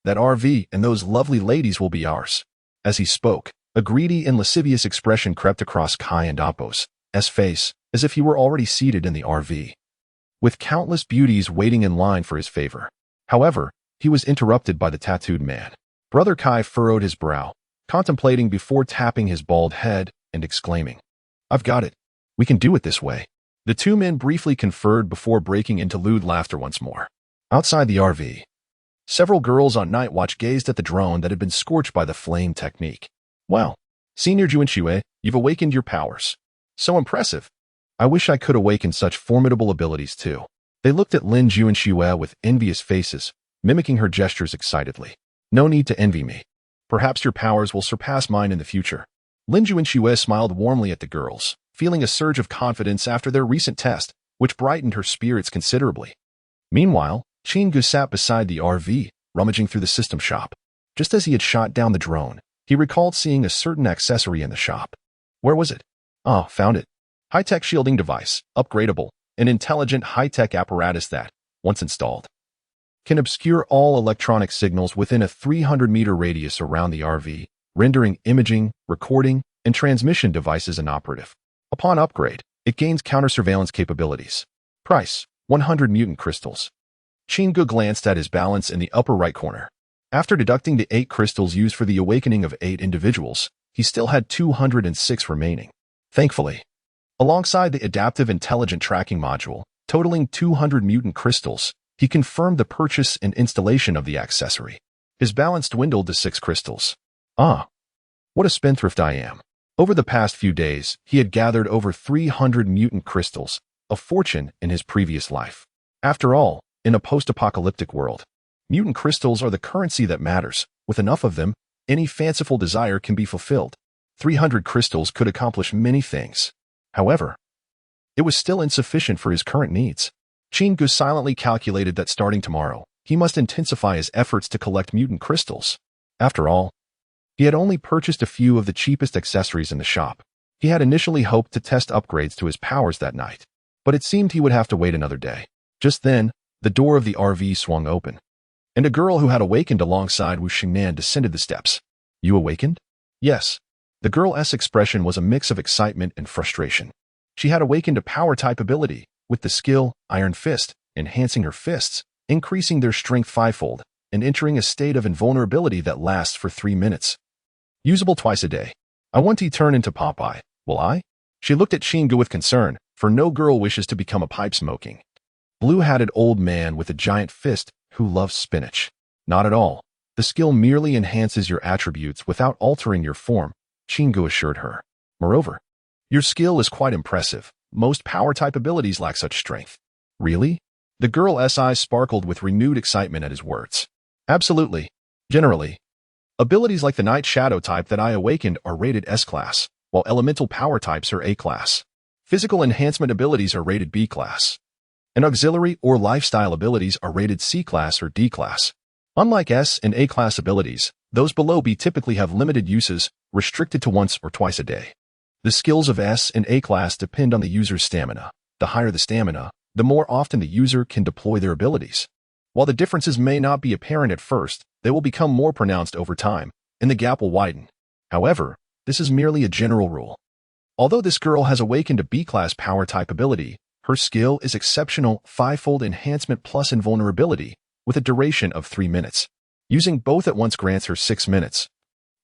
that RV and those lovely ladies will be ours." As he spoke, a greedy and lascivious expression crept across Kai and Appos' face, as if he were already seated in the RV, with countless beauties waiting in line for his favor. However, he was interrupted by the tattooed man. Brother Kai furrowed his brow, contemplating before tapping his bald head and exclaiming, "I've got it. We can do it this way." The two men briefly conferred before breaking into lewd laughter once more. Outside the RV, several girls on night watch gazed at the drone that had been scorched by the flame technique. "Wow, Senior Junshui, you've awakened your powers. So impressive. I wish I could awaken such formidable abilities too." They looked at Lin Junshui with envious faces, mimicking her gestures excitedly. "No need to envy me. Perhaps your powers will surpass mine in the future." Lin Junshui smiled warmly at the girls, feeling a surge of confidence after their recent test, which brightened her spirits considerably. Meanwhile, Chinga sat beside the RV, rummaging through the system shop. Just as he had shot down the drone, he recalled seeing a certain accessory in the shop. Where was it? Ah, found it. High-tech shielding device, upgradable, an intelligent high-tech apparatus that, once installed, can obscure all electronic signals within a 300-meter radius around the RV, rendering imaging, recording, and transmission devices inoperative. Upon upgrade, it gains counter-surveillance capabilities. Price, 100 mutant crystals. Chinga glanced at his balance in the upper right corner. After deducting the 8 crystals used for the awakening of 8 individuals, he still had 206 remaining. Thankfully, alongside the adaptive intelligent tracking module, totaling 200 mutant crystals, he confirmed the purchase and installation of the accessory. His balance dwindled to 6 crystals. Ah, what a spendthrift I am. Over the past few days, he had gathered over 300 mutant crystals, a fortune in his previous life. After all, in a post-apocalyptic world, mutant crystals are the currency that matters. With enough of them, any fanciful desire can be fulfilled. 300 crystals could accomplish many things. However, it was still insufficient for his current needs. Qin silently calculated that starting tomorrow, he must intensify his efforts to collect mutant crystals. After all, he had only purchased a few of the cheapest accessories in the shop. He had initially hoped to test upgrades to his powers that night, but it seemed he would have to wait another day. Just then, the door of the RV swung open, and a girl who had awakened alongside Wu Xingnan descended the steps. You awakened? Yes. The girl's expression was a mix of excitement and frustration. She had awakened a power-type ability, with the skill Iron Fist, enhancing her fists, increasing their strength fivefold, and entering a state of invulnerability that lasts for 3 minutes. Usable twice a day. I want to turn into Popeye, will I? She looked at Qin with concern, for no girl wishes to become a pipe-smoking, blue-hatted old man with a giant fist who loves spinach. Not at all. The skill merely enhances your attributes without altering your form, Qin assured her. Moreover, your skill is quite impressive. Most power-type abilities lack such strength. Really? The girl's eyes sparkled with renewed excitement at his words. Absolutely. Generally, abilities like the Night Shadow type that I awakened are rated S-class, while elemental power types are A-class. Physical enhancement abilities are rated B-class, and auxiliary or lifestyle abilities are rated C-class or D-class. Unlike S and A-class abilities, those below B typically have limited uses, restricted to once or twice a day. The skills of S and A-class depend on the user's stamina. The higher the stamina, the more often the user can deploy their abilities. While the differences may not be apparent at first, they will become more pronounced over time, and the gap will widen. However, this is merely a general rule. Although this girl has awakened a B-class power-type ability, her skill is exceptional fivefold enhancement plus invulnerability, with a duration of 3 minutes. Using both at once grants her 6 minutes.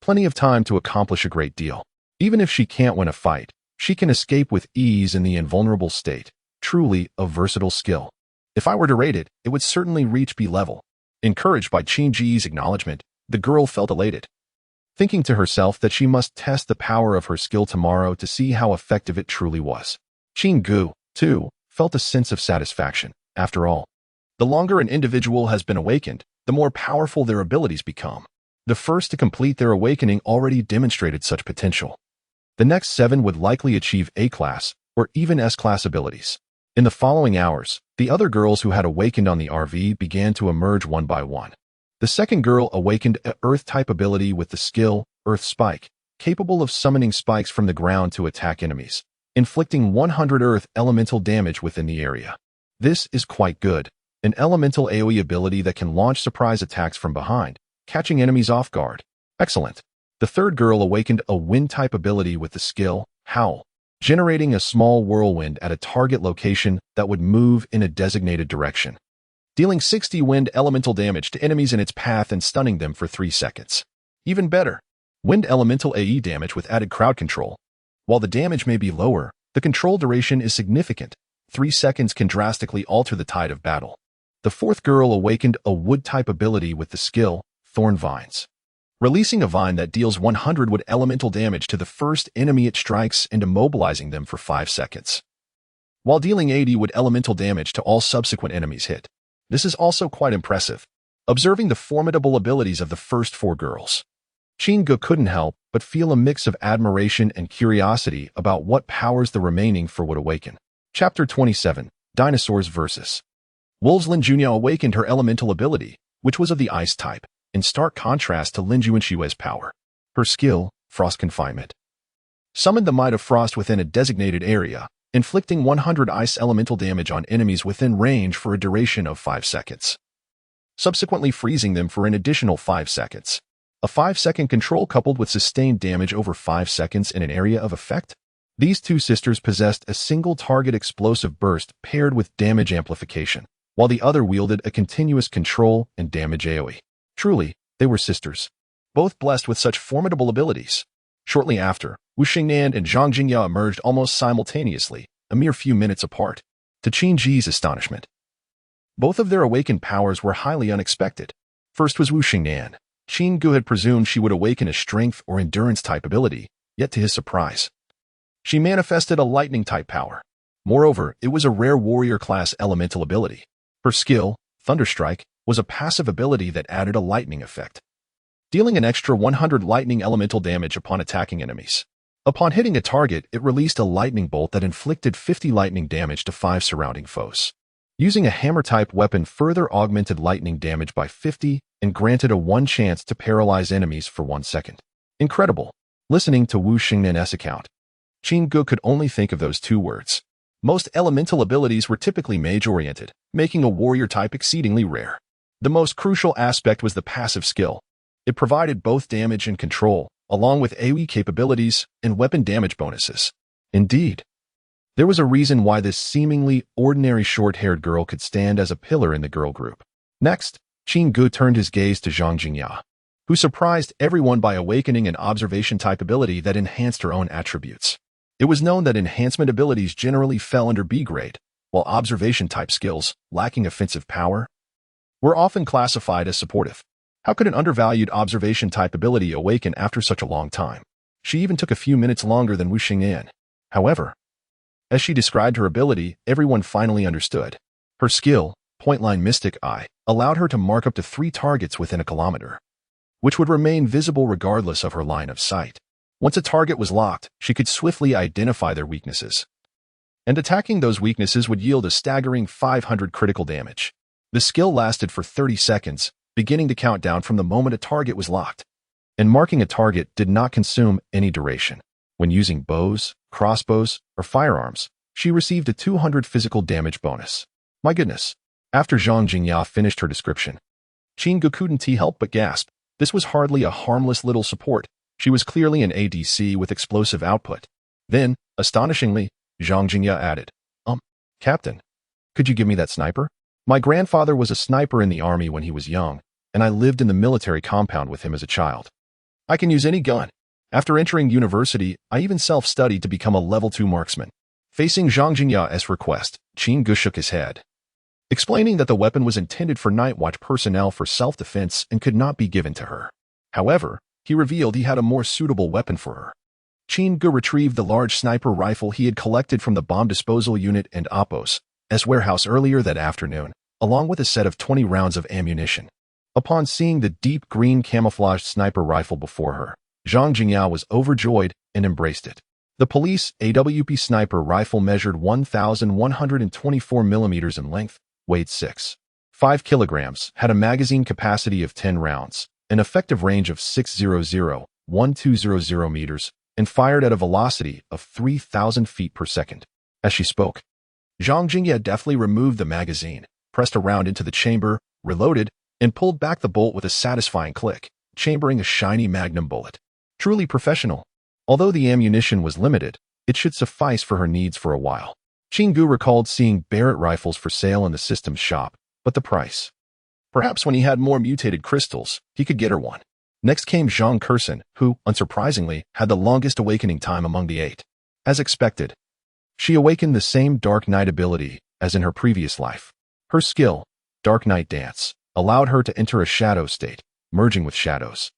Plenty of time to accomplish a great deal. Even if she can't win a fight, she can escape with ease in the invulnerable state. Truly a versatile skill. If I were to rate it, it would certainly reach B level. Encouraged by Qin's acknowledgement, the girl felt elated, thinking to herself that she must test the power of her skill tomorrow to see how effective it truly was. Qin, too, felt a sense of satisfaction. After all, the longer an individual has been awakened, the more powerful their abilities become. The first to complete their awakening already demonstrated such potential. The next 7 would likely achieve A-class or even S-class abilities. In the following hours, the other girls who had awakened on the RV began to emerge one by one. The second girl awakened an Earth-type ability with the skill Earth Spike, capable of summoning spikes from the ground to attack enemies, inflicting 100 Earth elemental damage within the area. This is quite good. An elemental AoE ability that can launch surprise attacks from behind, catching enemies off guard. Excellent. The third girl awakened a Wind-type ability with the skill Howl, generating a small whirlwind at a target location that would move in a designated direction, dealing 60 wind elemental damage to enemies in its path and stunning them for 3 seconds. Even better, wind elemental AE damage with added crowd control. While the damage may be lower, the control duration is significant. 3 seconds can drastically alter the tide of battle. The fourth girl awakened a wood-type ability with the skill Thorn Vines, releasing a vine that deals 100 wood elemental damage to the first enemy it strikes and immobilizing them for 5 seconds, while dealing 80 wood elemental damage to all subsequent enemies hit. This is also quite impressive. Observing the formidable abilities of the first 4 girls, Qin couldn't help but feel a mix of admiration and curiosity about what powers the remaining 4 would awaken. Chapter 27, Dinosaurs vs. Wolves. Lin Junyao awakened her elemental ability, which was of the ice type, in stark contrast to Lin Junshue's power. Her skill, Frost Confinement, summoned the Might of Frost within a designated area, inflicting 100 ice elemental damage on enemies within range for a duration of 5 seconds, subsequently freezing them for an additional 5 seconds. A 5-second control coupled with sustained damage over 5 seconds in an area of effect? These 2 sisters possessed a single target explosive burst paired with damage amplification, while the other wielded a continuous control and damage AoE. Truly, they were sisters, both blessed with such formidable abilities. Shortly after, Wu Xingnan and Zhang Jingyao emerged almost simultaneously, a mere few minutes apart. To Qin's astonishment, both of their awakened powers were highly unexpected. First was Wu Xingnan. Qin had presumed she would awaken a strength or endurance-type ability, yet to his surprise, she manifested a lightning-type power. Moreover, it was a rare warrior-class elemental ability. Her skill, Thunderstrike, was a passive ability that added a lightning effect, dealing an extra 100 lightning elemental damage upon attacking enemies. Upon hitting a target, it released a lightning bolt that inflicted 50 lightning damage to 5 surrounding foes. Using a hammer-type weapon further augmented lightning damage by 50 and granted a 1 chance to paralyze enemies for 1 second. Incredible. Listening to Wu Xingnian's account, Qin Ge could only think of those 2 words. Most elemental abilities were typically mage-oriented, making a warrior type exceedingly rare. The most crucial aspect was the passive skill. It provided both damage and control, along with AoE capabilities and weapon damage bonuses. Indeed, there was a reason why this seemingly ordinary short-haired girl could stand as a pillar in the girl group. Next, Qin Ge turned his gaze to Zhang Jingya, who surprised everyone by awakening an observation-type ability that enhanced her own attributes. It was known that enhancement abilities generally fell under B grade, while observation-type skills, lacking offensive power, were often classified as supportive. How could an undervalued observation-type ability awaken after such a long time? She even took a few minutes longer than Wu Xingnian. However, as she described her ability, everyone finally understood. Her skill, Pointline Mystic Eye, allowed her to mark up to 3 targets within a kilometer, which would remain visible regardless of her line of sight. Once a target was locked, she could swiftly identify their weaknesses, and attacking those weaknesses would yield a staggering 500 critical damage. The skill lasted for 30 seconds, beginning to count down from the moment a target was locked, and marking a target did not consume any duration. When using bows, crossbows, or firearms, she received a 200 physical damage bonus. My goodness. After Zhang Jingya finished her description, Qin Ge couldn't help but gasp. This was hardly a harmless little support. She was clearly an ADC with explosive output. Then, astonishingly, Zhang Jingya added, Captain, could you give me that sniper? My grandfather was a sniper in the army when he was young, and I lived in the military compound with him as a child. I can use any gun. After entering university, I even self-studied to become a level 2 marksman. Facing Zhang Jingya's request, Qin Ge shook his head, explaining that the weapon was intended for night watch personnel for self-defense and could not be given to her. However, he revealed he had a more suitable weapon for her. Qin Ge retrieved the large sniper rifle he had collected from the bomb disposal unit and Appos S warehouse earlier that afternoon, along with a set of 20 rounds of ammunition. Upon seeing the deep green camouflaged sniper rifle before her, Zhang Jingya was overjoyed and embraced it. The police AWP sniper rifle measured 1,124 millimeters in length, weighed 6.5 kilograms, had a magazine capacity of 10 rounds, an effective range of 600-1200 meters, and fired at a velocity of 3,000 feet per second. As she spoke, Zhang Jingya deftly removed the magazine, pressed a round into the chamber, reloaded, and pulled back the bolt with a satisfying click, chambering a shiny magnum bullet. Truly professional. Although the ammunition was limited, it should suffice for her needs for a while. Qin Ge recalled seeing Barrett rifles for sale in the system's shop, but the price. Perhaps when he had more mutated crystals, he could get her one. Next came Zhang Kursen, who, unsurprisingly, had the longest awakening time among the 8. As expected, she awakened the same Dark Knight ability as in her previous life. Her skill, Dark Knight Dance, allowed her to enter a shadow state, merging with shadows,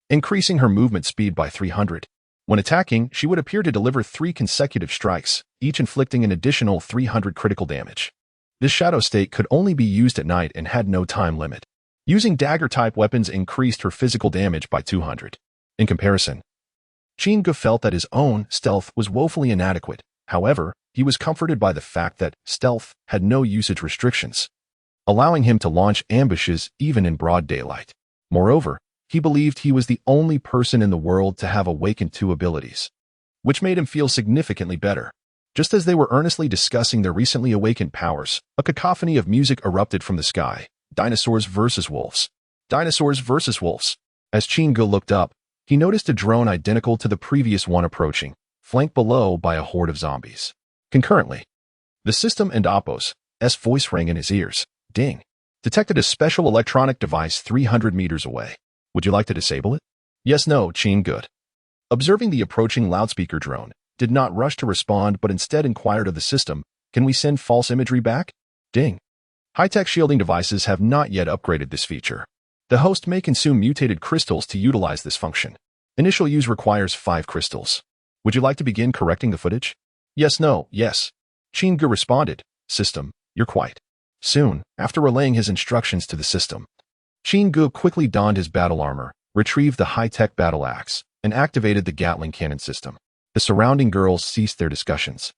increasing her movement speed by 300. When attacking, she would appear to deliver 3 consecutive strikes, each inflicting an additional 300 critical damage. This shadow state could only be used at night and had no time limit. Using dagger-type weapons increased her physical damage by 200. In comparison, Qin Ge felt that his own stealth was woefully inadequate. However, he was comforted by the fact that stealth had no usage restrictions, allowing him to launch ambushes even in broad daylight. Moreover, he believed he was the only person in the world to have awakened 2 abilities, which made him feel significantly better. Just as they were earnestly discussing their recently awakened powers, a cacophony of music erupted from the sky. Dinosaurs versus wolves. Dinosaurs versus wolves. As Qin Ge looked up, he noticed a drone identical to the previous one approaching, flanked below by a horde of zombies. Concurrently, the system and Appos S voice rang in his ears. Ding. Detected a special electronic device 300 meters away. Would you like to disable it? Yes, no, Qin Ge. Observing the approaching loudspeaker drone, did not rush to respond but instead inquired of the system, can we send false imagery back? Ding. High-tech shielding devices have not yet upgraded this feature. The host may consume mutated crystals to utilize this function. Initial use requires 5 crystals. Would you like to begin correcting the footage? Yes, no, yes. Qin Ge responded. System, you're quite. Soon, after relaying his instructions to the system, Qin Ge quickly donned his battle armor, retrieved the high-tech battle axe, and activated the Gatling cannon system. The surrounding girls ceased their discussions,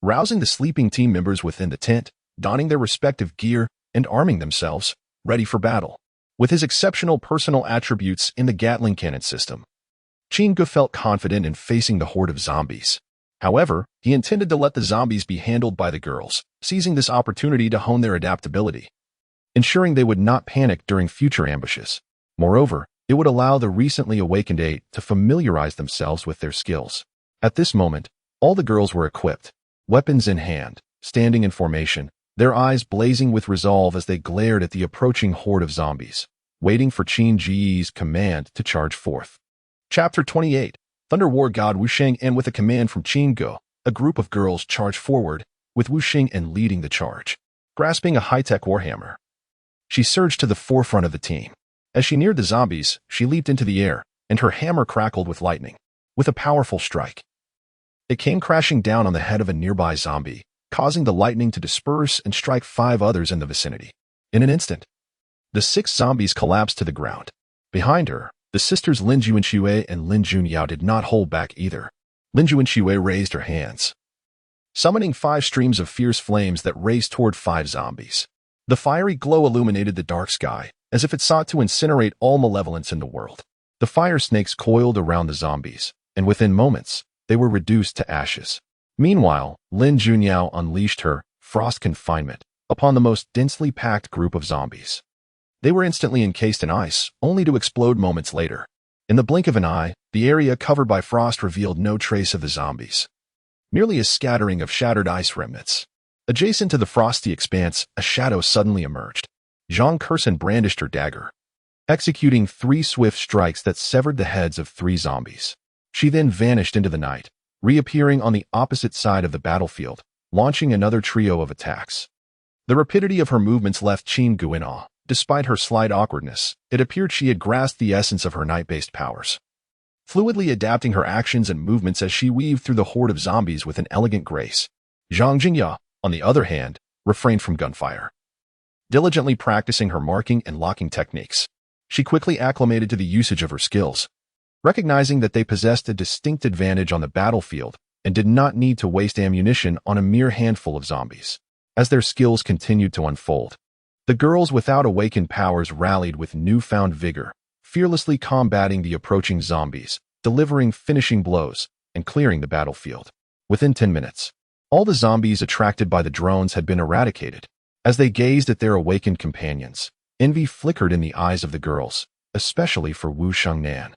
rousing the sleeping team members within the tent, donning their respective gear, and arming themselves, ready for battle. With his exceptional personal attributes in the Gatling cannon system, Chingu felt confident in facing the horde of zombies. However, he intended to let the zombies be handled by the girls, seizing this opportunity to hone their adaptability, ensuring they would not panic during future ambushes. Moreover, it would allow the recently awakened 8 to familiarize themselves with their skills. At this moment, all the girls were equipped, weapons in hand, standing in formation, their eyes blazing with resolve as they glared at the approaching horde of zombies, waiting for Qin Ji's command to charge forth. Chapter 28, Thunder War God Wuxing, and with a command from Qin Ge, a group of girls charged forward, with Wuxing and leading the charge. Grasping a high-tech warhammer, she surged to the forefront of the team. As she neared the zombies, she leaped into the air, and her hammer crackled with lightning. With a powerful strike, it came crashing down on the head of a nearby zombie, causing the lightning to disperse and strike 5 others in the vicinity. In an instant, the 6 zombies collapsed to the ground. Behind her, the sisters Lin Junshui and Lin Junyao did not hold back either. Lin Junshui raised her hands, summoning 5 streams of fierce flames that raced toward 5 zombies. The fiery glow illuminated the dark sky, as if it sought to incinerate all malevolence in the world. The fire snakes coiled around the zombies, and within moments, they were reduced to ashes. Meanwhile, Lin Junyao unleashed her frost confinement upon the most densely packed group of zombies. They were instantly encased in ice, only to explode moments later. In the blink of an eye, the area covered by frost revealed no trace of the zombies, merely a scattering of shattered ice remnants. Adjacent to the frosty expanse, a shadow suddenly emerged. Zhang Kursen brandished her dagger, executing 3 swift strikes that severed the heads of 3 zombies. She then vanished into the night, reappearing on the opposite side of the battlefield, launching another trio of attacks. The rapidity of her movements left Qin Ge in awe. Despite her slight awkwardness, it appeared she had grasped the essence of her night-based powers, fluidly adapting her actions and movements as she weaved through the horde of zombies with an elegant grace. Zhang Jingya, on the other hand, refrained from gunfire, diligently practicing her marking and locking techniques. She quickly acclimated to the usage of her skills, recognizing that they possessed a distinct advantage on the battlefield and did not need to waste ammunition on a mere handful of zombies. As their skills continued to unfold, the girls without awakened powers rallied with newfound vigor, fearlessly combating the approaching zombies, delivering finishing blows, and clearing the battlefield. Within 10 minutes, all the zombies attracted by the drones had been eradicated. As they gazed at their awakened companions, envy flickered in the eyes of the girls, especially for Wu Shengnan,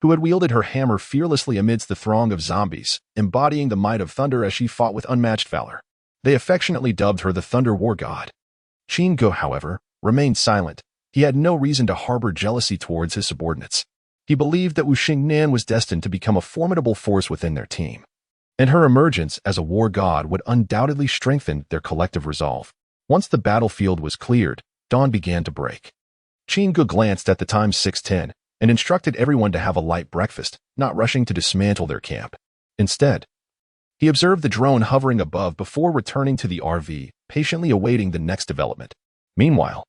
who had wielded her hammer fearlessly amidst the throng of zombies, embodying the might of thunder as she fought with unmatched valor. They affectionately dubbed her the Thunder War God. Qin Ge, however, remained silent. He had no reason to harbor jealousy towards his subordinates. He believed that Wu Shengnan was destined to become a formidable force within their team, and her emergence as a war god would undoubtedly strengthen their collective resolve. Once the battlefield was cleared, dawn began to break. Qin Ge glanced at the time 6:10 and instructed everyone to have a light breakfast, not rushing to dismantle their camp. Instead, he observed the drone hovering above before returning to the RV, patiently awaiting the next development. Meanwhile,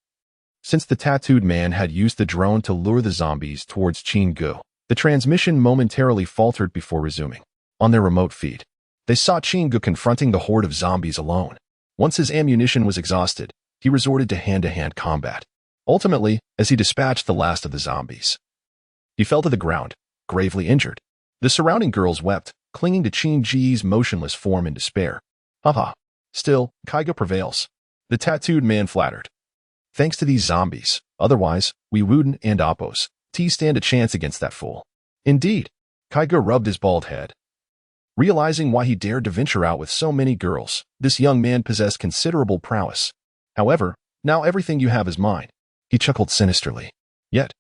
since the tattooed man had used the drone to lure the zombies towards Qin Ge, the transmission momentarily faltered before resuming. On their remote feed, they saw Qin Ge confronting the horde of zombies alone. Once his ammunition was exhausted, he resorted to hand-to-hand combat. Ultimately, as he dispatched the last of the zombies, he fell to the ground, gravely injured. The surrounding girls wept, clinging to Qin Ji's motionless form in despair. Haha. Still, Kaiga prevails. The tattooed man flattered. Thanks to these zombies, otherwise, we Wuden and Appos stand a chance against that fool. Indeed. Kaiga rubbed his bald head. Realizing why he dared to venture out with so many girls, this young man possessed considerable prowess. However, now everything you have is mine. He chuckled sinisterly. Yet,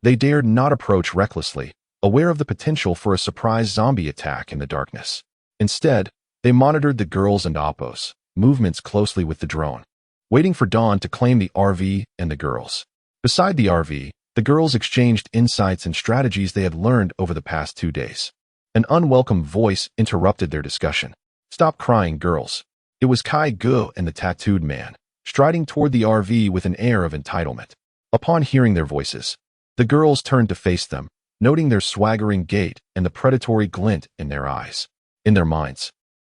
they dared not approach recklessly, aware of the potential for a surprise zombie attack in the darkness. Instead, they monitored the girls and Appos' movements closely with the drone, waiting for dawn to claim the RV and the girls. Beside the RV, the girls exchanged insights and strategies they had learned over the past 2 days. An unwelcome voice interrupted their discussion. Stop crying, girls. It was Kai Ge and the tattooed man, striding toward the RV with an air of entitlement. Upon hearing their voices, the girls turned to face them, noting their swaggering gait and the predatory glint in their eyes. In their minds,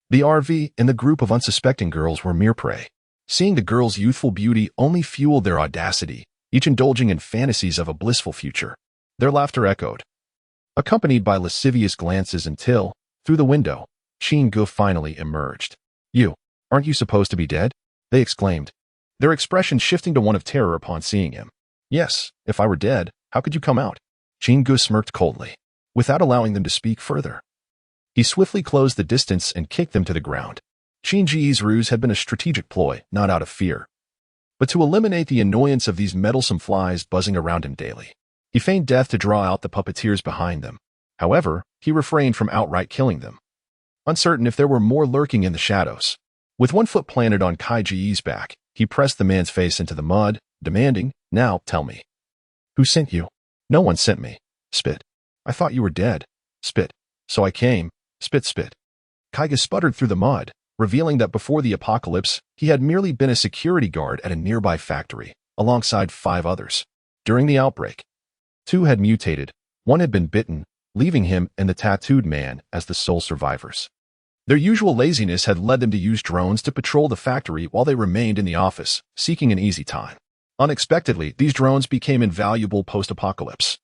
the RV and the group of unsuspecting girls were mere prey. Seeing the girls' youthful beauty only fueled their audacity, each indulging in fantasies of a blissful future. Their laughter echoed, accompanied by lascivious glances until, through the window, Chin-gu finally emerged. "You, aren't you supposed to be dead?" they exclaimed, their expression shifting to one of terror upon seeing him. "Yes, if I were dead, how could you come out?" Chin-gu smirked coldly, without allowing them to speak further. He swiftly closed the distance and kicked them to the ground. Chin-ji's ruse had been a strategic ploy, not out of fear, but to eliminate the annoyance of these meddlesome flies buzzing around him daily. He feigned death to draw out the puppeteers behind them. However, he refrained from outright killing them, uncertain if there were more lurking in the shadows. With one foot planted on Kai-ji's back, he pressed the man's face into the mud, demanding, "Now, tell me. Who sent you?" "No one sent me." "Spit." "I thought you were dead." "Spit." "So I came." "Spit, spit." Kaiga sputtered through the mud, revealing that before the apocalypse, he had merely been a security guard at a nearby factory, alongside 5 others. During the outbreak, 2 had mutated, 1 had been bitten, leaving him and the tattooed man as the sole survivors. Their usual laziness had led them to use drones to patrol the factory while they remained in the office, seeking an easy time. Unexpectedly, these drones became invaluable post-apocalypse,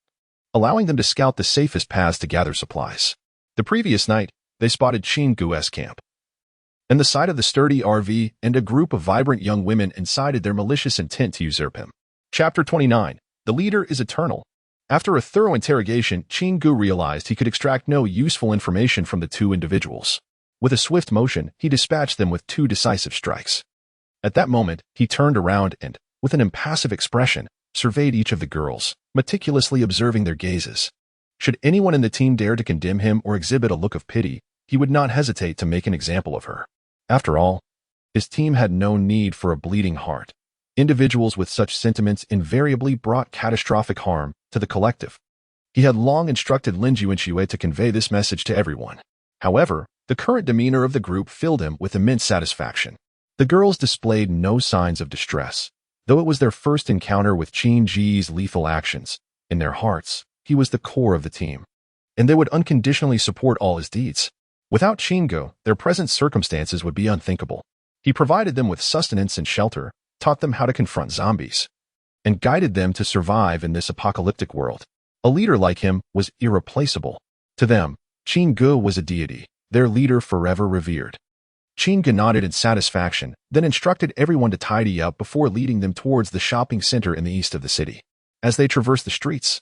allowing them to scout the safest paths to gather supplies. The previous night, they spotted Chin-gu's camp, and the sight of the sturdy RV and a group of vibrant young women incited their malicious intent to usurp him. Chapter 29. The leader is eternal. After a thorough interrogation, Chin-gu realized he could extract no useful information from the 2 individuals. With a swift motion, he dispatched them with 2 decisive strikes. At that moment, he turned around and, with an impassive expression, surveyed each of the girls, meticulously observing their gazes. Should anyone in the team dare to condemn him or exhibit a look of pity, he would not hesitate to make an example of her. After all, his team had no need for a bleeding heart. Individuals with such sentiments invariably brought catastrophic harm to the collective. He had long instructed Lin Juanxue to convey this message to everyone. However, the current demeanor of the group filled him with immense satisfaction. The girls displayed no signs of distress, though it was their first encounter with Chin-ji's lethal actions. In their hearts, he was the core of the team, and they would unconditionally support all his deeds. Without Chin-gu, their present circumstances would be unthinkable. He provided them with sustenance and shelter, taught them how to confront zombies, and guided them to survive in this apocalyptic world. A leader like him was irreplaceable. To them, Chin-gu was a deity, their leader forever revered. Chin-gu nodded in satisfaction, then instructed everyone to tidy up before leading them towards the shopping center in the east of the city. As they traversed the streets,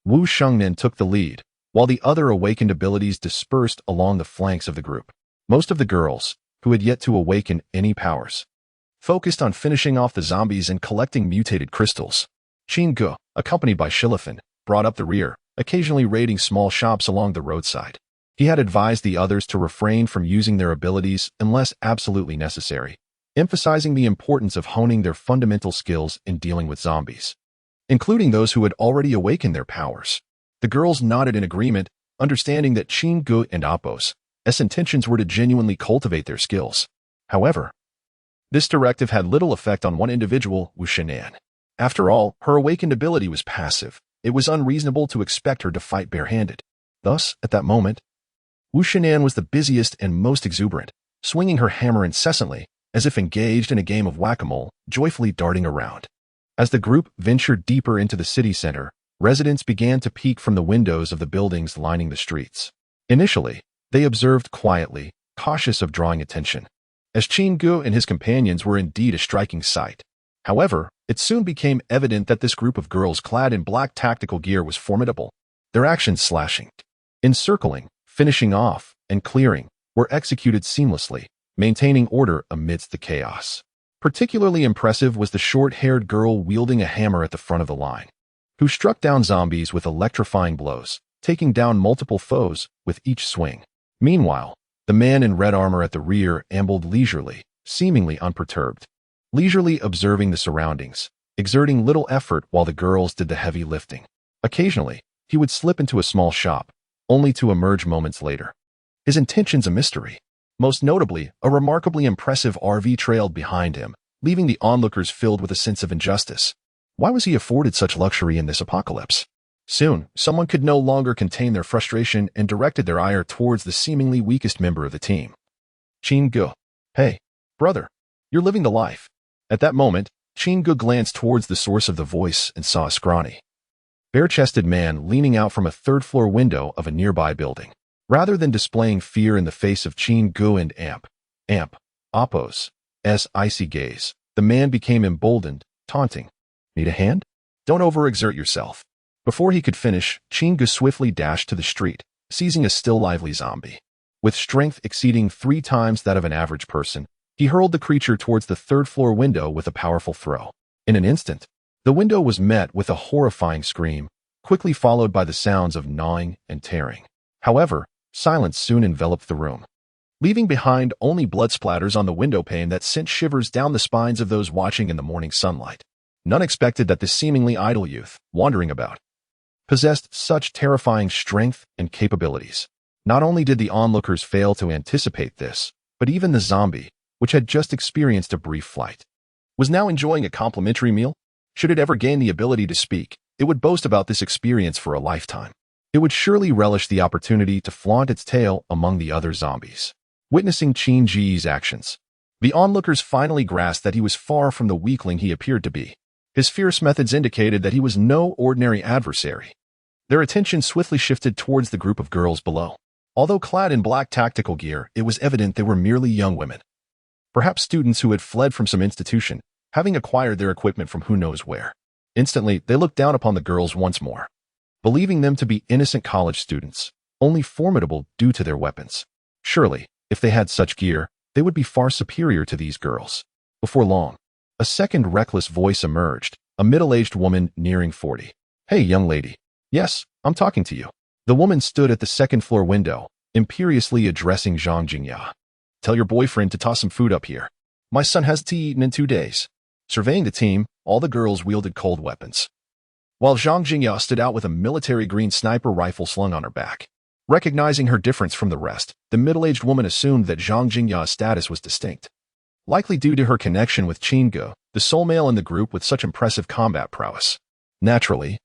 Wu Shengnan took the lead, while the other awakened abilities dispersed along the flanks of the group. Most of the girls, who had yet to awaken any powers, focused on finishing off the zombies and collecting mutated crystals. Chin-gu, accompanied by Shilifan, brought up the rear, occasionally raiding small shops along the roadside. He had advised the others to refrain from using their abilities unless absolutely necessary, emphasizing the importance of honing their fundamental skills in dealing with zombies, including those who had already awakened their powers. The girls nodded in agreement, understanding that Chin-gu and Appo's intentions were to genuinely cultivate their skills. However, this directive had little effect on one individual, Wu Shengnan. After all, her awakened ability was passive. It was unreasonable to expect her to fight barehanded. Thus, at that moment, Wu Shengnan was the busiest and most exuberant, swinging her hammer incessantly, as if engaged in a game of whack-a-mole, joyfully darting around. As the group ventured deeper into the city center, residents began to peek from the windows of the buildings lining the streets. Initially, they observed quietly, cautious of drawing attention, as Chin-gu and his companions were indeed a striking sight. However, it soon became evident that this group of girls clad in black tactical gear was formidable. Their actions slashing, encircling, finishing off, and clearing were executed seamlessly, maintaining order amidst the chaos. Particularly impressive was the short-haired girl wielding a hammer at the front of the line, who struck down zombies with electrifying blows, taking down multiple foes with each swing. Meanwhile, the man in red armor at the rear ambled leisurely, seemingly unperturbed, leisurely observing the surroundings, exerting little effort while the girls did the heavy lifting. Occasionally, he would slip into a small shop, only to emerge moments later, his intentions a mystery. Most notably, a remarkably impressive RV trailed behind him, leaving the onlookers filled with a sense of injustice. Why was he afforded such luxury in this apocalypse? Soon, someone could no longer contain their frustration and directed their ire towards the seemingly weakest member of the team. Chin-gu. Hey, brother, you're living the life. At that moment, Chin-gu glanced towards the source of the voice and saw a scrawny, bare-chested man leaning out from a third-floor window of a nearby building. Rather than displaying fear in the face of Chin-gu and Appo's icy gaze, the man became emboldened, taunting. Need a hand? Don't overexert yourself. Before he could finish, Chin-gu swiftly dashed to the street, seizing a still lively zombie. With strength exceeding 3 times that of an average person, he hurled the creature towards the third-floor window with a powerful throw. In an instant, the window was met with a horrifying scream, quickly followed by the sounds of gnawing and tearing. However, silence soon enveloped the room, leaving behind only blood splatters on the window pane that sent shivers down the spines of those watching in the morning sunlight. None expected that this seemingly idle youth, wandering about, possessed such terrifying strength and capabilities. Not only did the onlookers fail to anticipate this, but even the zombie, which had just experienced a brief flight, was now enjoying a complimentary meal. Should it ever gain the ability to speak, it would boast about this experience for a lifetime. It would surely relish the opportunity to flaunt its tail among the other zombies. Witnessing Chin-gu's actions, the onlookers finally grasped that he was far from the weakling he appeared to be. His fierce methods indicated that he was no ordinary adversary. Their attention swiftly shifted towards the group of girls below. Although clad in black tactical gear, it was evident they were merely young women. Perhaps students who had fled from some institution, having acquired their equipment from who knows where. Instantly, they looked down upon the girls once more, believing them to be innocent college students, only formidable due to their weapons. Surely, if they had such gear, they would be far superior to these girls. Before long, a second reckless voice emerged, a middle-aged woman nearing 40. Hey, young lady. Yes, I'm talking to you. The woman stood at the second-floor window, imperiously addressing Zhang Jingya. Tell your boyfriend to toss some food up here. My son hasn't eaten in 2 days. Surveying the team, all the girls wielded cold weapons, while Zhang Jingya stood out with a military-green sniper rifle slung on her back. Recognizing her difference from the rest, the middle-aged woman assumed that Zhang Jingya's status was distinct, likely due to her connection with Chin-gu, the sole male in the group with such impressive combat prowess. Naturally,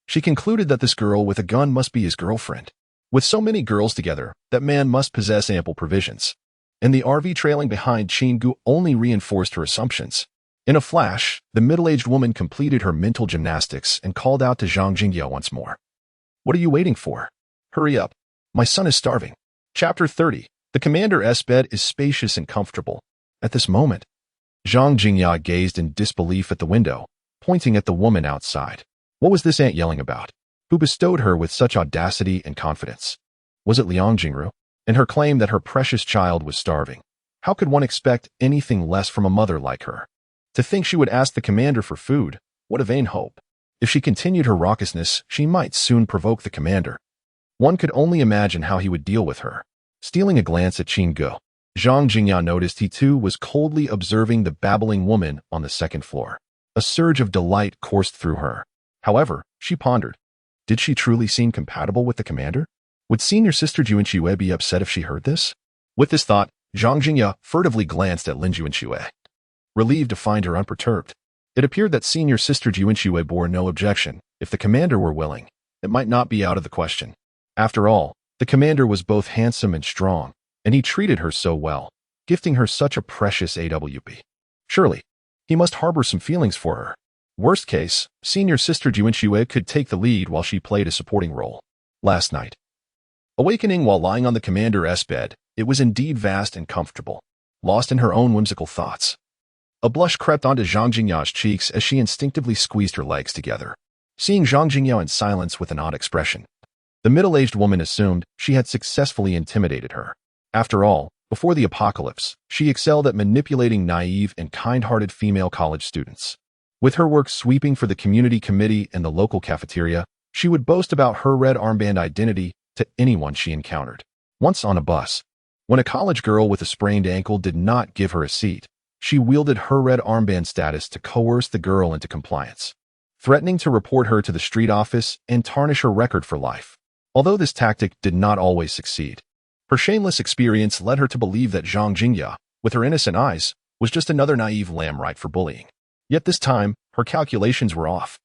she concluded that this girl with a gun must be his girlfriend. With so many girls together, that man must possess ample provisions. And the RV trailing behind Chin-gu only reinforced her assumptions. In a flash, the middle-aged woman completed her mental gymnastics and called out to Zhang Jingya once more. What are you waiting for? Hurry up. My son is starving. Chapter 30. The commander's bed is spacious and comfortable. At this moment, Zhang Jingya gazed in disbelief at the window, pointing at the woman outside. What was this aunt yelling about? Who bestowed her with such audacity and confidence? Was it Liang Jingru? And her claim that her precious child was starving? How could one expect anything less from a mother like her? To think she would ask the commander for food, what a vain hope. If she continued her raucousness, she might soon provoke the commander. One could only imagine how he would deal with her. Stealing a glance at Chin-gu, Zhang Jingya noticed he too was coldly observing the babbling woman on the second floor. A surge of delight coursed through her. However, she pondered. Did she truly seem compatible with the commander? Would senior sister Juanxue be upset if she heard this? With this thought, Zhang Jingya furtively glanced at Lin Juanxue, relieved to find her unperturbed. It appeared that senior sister Juanxue bore no objection. If the commander were willing, it might not be out of the question. After all, the commander was both handsome and strong, and he treated her so well, gifting her such a precious AWP. Surely, he must harbor some feelings for her. Worst case, senior sister Juanxue could take the lead while she played a supporting role. Last night, awakening while lying on the commander's bed, it was indeed vast and comfortable, lost in her own whimsical thoughts. A blush crept onto Zhang Jingya's cheeks as she instinctively squeezed her legs together. Seeing Zhang Jingya in silence with an odd expression, the middle-aged woman assumed she had successfully intimidated her. After all, before the apocalypse, she excelled at manipulating naive and kind-hearted female college students. With her work sweeping for the community committee and the local cafeteria, she would boast about her red armband identity to anyone she encountered. Once on a bus, when a college girl with a sprained ankle did not give her a seat, she wielded her red armband status to coerce the girl into compliance, threatening to report her to the street office and tarnish her record for life. Although this tactic did not always succeed, her shameless experience led her to believe that Zhang Jingya, with her innocent eyes, was just another naive lamb ripe for bullying. Yet this time, her calculations were off.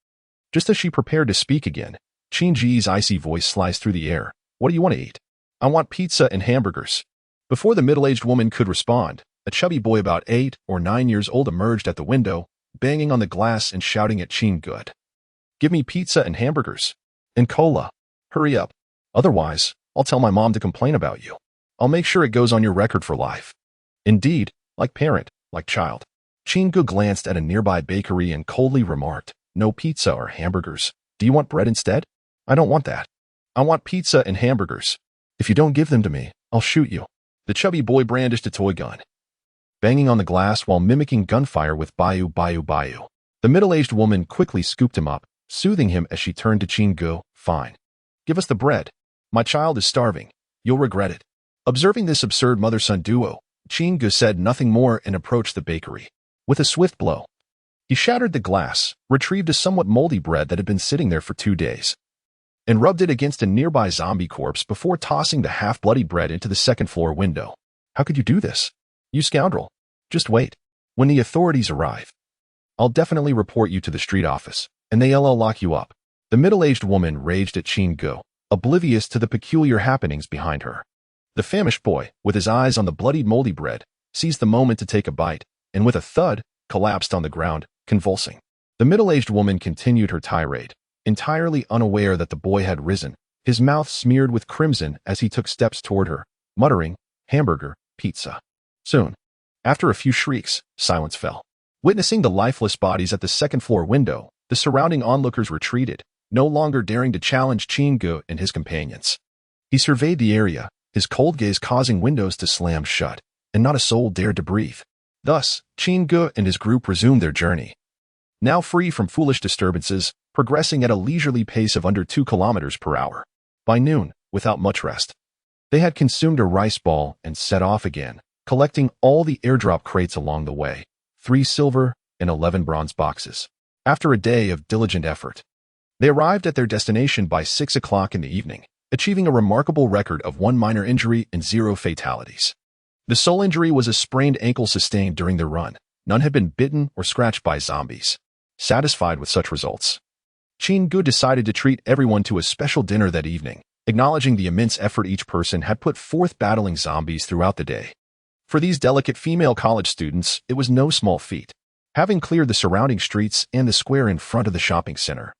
Just as she prepared to speak again, Qin icy voice sliced through the air. What do you want to eat? I want pizza and hamburgers. Before the middle-aged woman could respond, a chubby boy about 8 or 9 years old emerged at the window, banging on the glass and shouting at Qin Good. Give me pizza and hamburgers. And cola. Hurry up. Otherwise, I'll tell my mom to complain about you. I'll make sure it goes on your record for life. Indeed, like parent, like child. Qin Good glanced at a nearby bakery and coldly remarked, no pizza or hamburgers. Do you want bread instead? I don't want that. I want pizza and hamburgers. If you don't give them to me, I'll shoot you. The chubby boy brandished a toy gun, banging on the glass while mimicking gunfire with Bayou Bayou Bayou. The middle-aged woman quickly scooped him up, soothing him as she turned to Qin Good. Fine. Give us the bread. My child is starving. You'll regret it. Observing this absurd mother-son duo, Qin Good said nothing more and approached the bakery. With a swift blow, he shattered the glass, retrieved a somewhat moldy bread that had been sitting there for 2 days, and rubbed it against a nearby zombie corpse before tossing the half-bloody bread into the second-floor window. How could you do this? You scoundrel. Just wait. When the authorities arrive, I'll definitely report you to the street office, and they'll lock you up. The middle-aged woman raged at Qin Good, oblivious to the peculiar happenings behind her. The famished boy, with his eyes on the bloodied moldy bread, seized the moment to take a bite, and with a thud, collapsed on the ground, convulsing. The middle-aged woman continued her tirade, entirely unaware that the boy had risen, his mouth smeared with crimson as he took steps toward her, muttering, hamburger, pizza. Soon, after a few shrieks, silence fell. Witnessing the lifeless bodies at the second-floor window, the surrounding onlookers retreated, no longer daring to challenge Qin Good and his companions. He surveyed the area, his cold gaze causing windows to slam shut, and not a soul dared to breathe. Thus, Qin Good and his group resumed their journey, now free from foolish disturbances, progressing at a leisurely pace of under 2 kilometers per hour. By noon, without much rest, they had consumed a rice ball and set off again, collecting all the airdrop crates along the way, 3 silver and 11 bronze boxes. After a day of diligent effort, they arrived at their destination by 6 o'clock in the evening, achieving a remarkable record of 1 minor injury and 0 fatalities. The sole injury was a sprained ankle sustained during their run. None had been bitten or scratched by zombies. Satisfied with such results, Qin Good decided to treat everyone to a special dinner that evening, acknowledging the immense effort each person had put forth battling zombies throughout the day. For these delicate female college students, it was no small feat. Having cleared the surrounding streets and the square in front of the shopping center,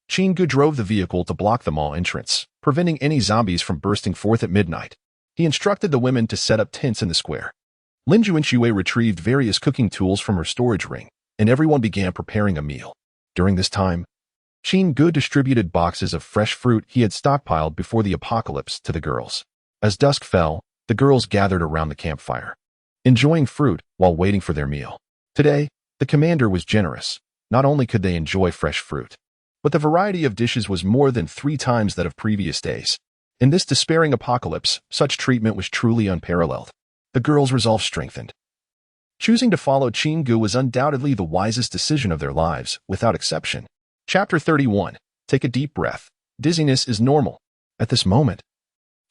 Qin Good drove the vehicle to block the mall entrance, preventing any zombies from bursting forth at midnight. He instructed the women to set up tents in the square. Linju and Shui retrieved various cooking tools from her storage ring, and everyone began preparing a meal. During this time, Qin Good distributed boxes of fresh fruit he had stockpiled before the apocalypse to the girls. As dusk fell, the girls gathered around the campfire, enjoying fruit while waiting for their meal. Today, the commander was generous. Not only could they enjoy fresh fruit, but the variety of dishes was more than 3 times that of previous days. In this despairing apocalypse, such treatment was truly unparalleled. The girls' resolve strengthened. Choosing to follow Qin Good was undoubtedly the wisest decision of their lives, without exception. Chapter 31. Take a deep breath. Dizziness is normal. At this moment,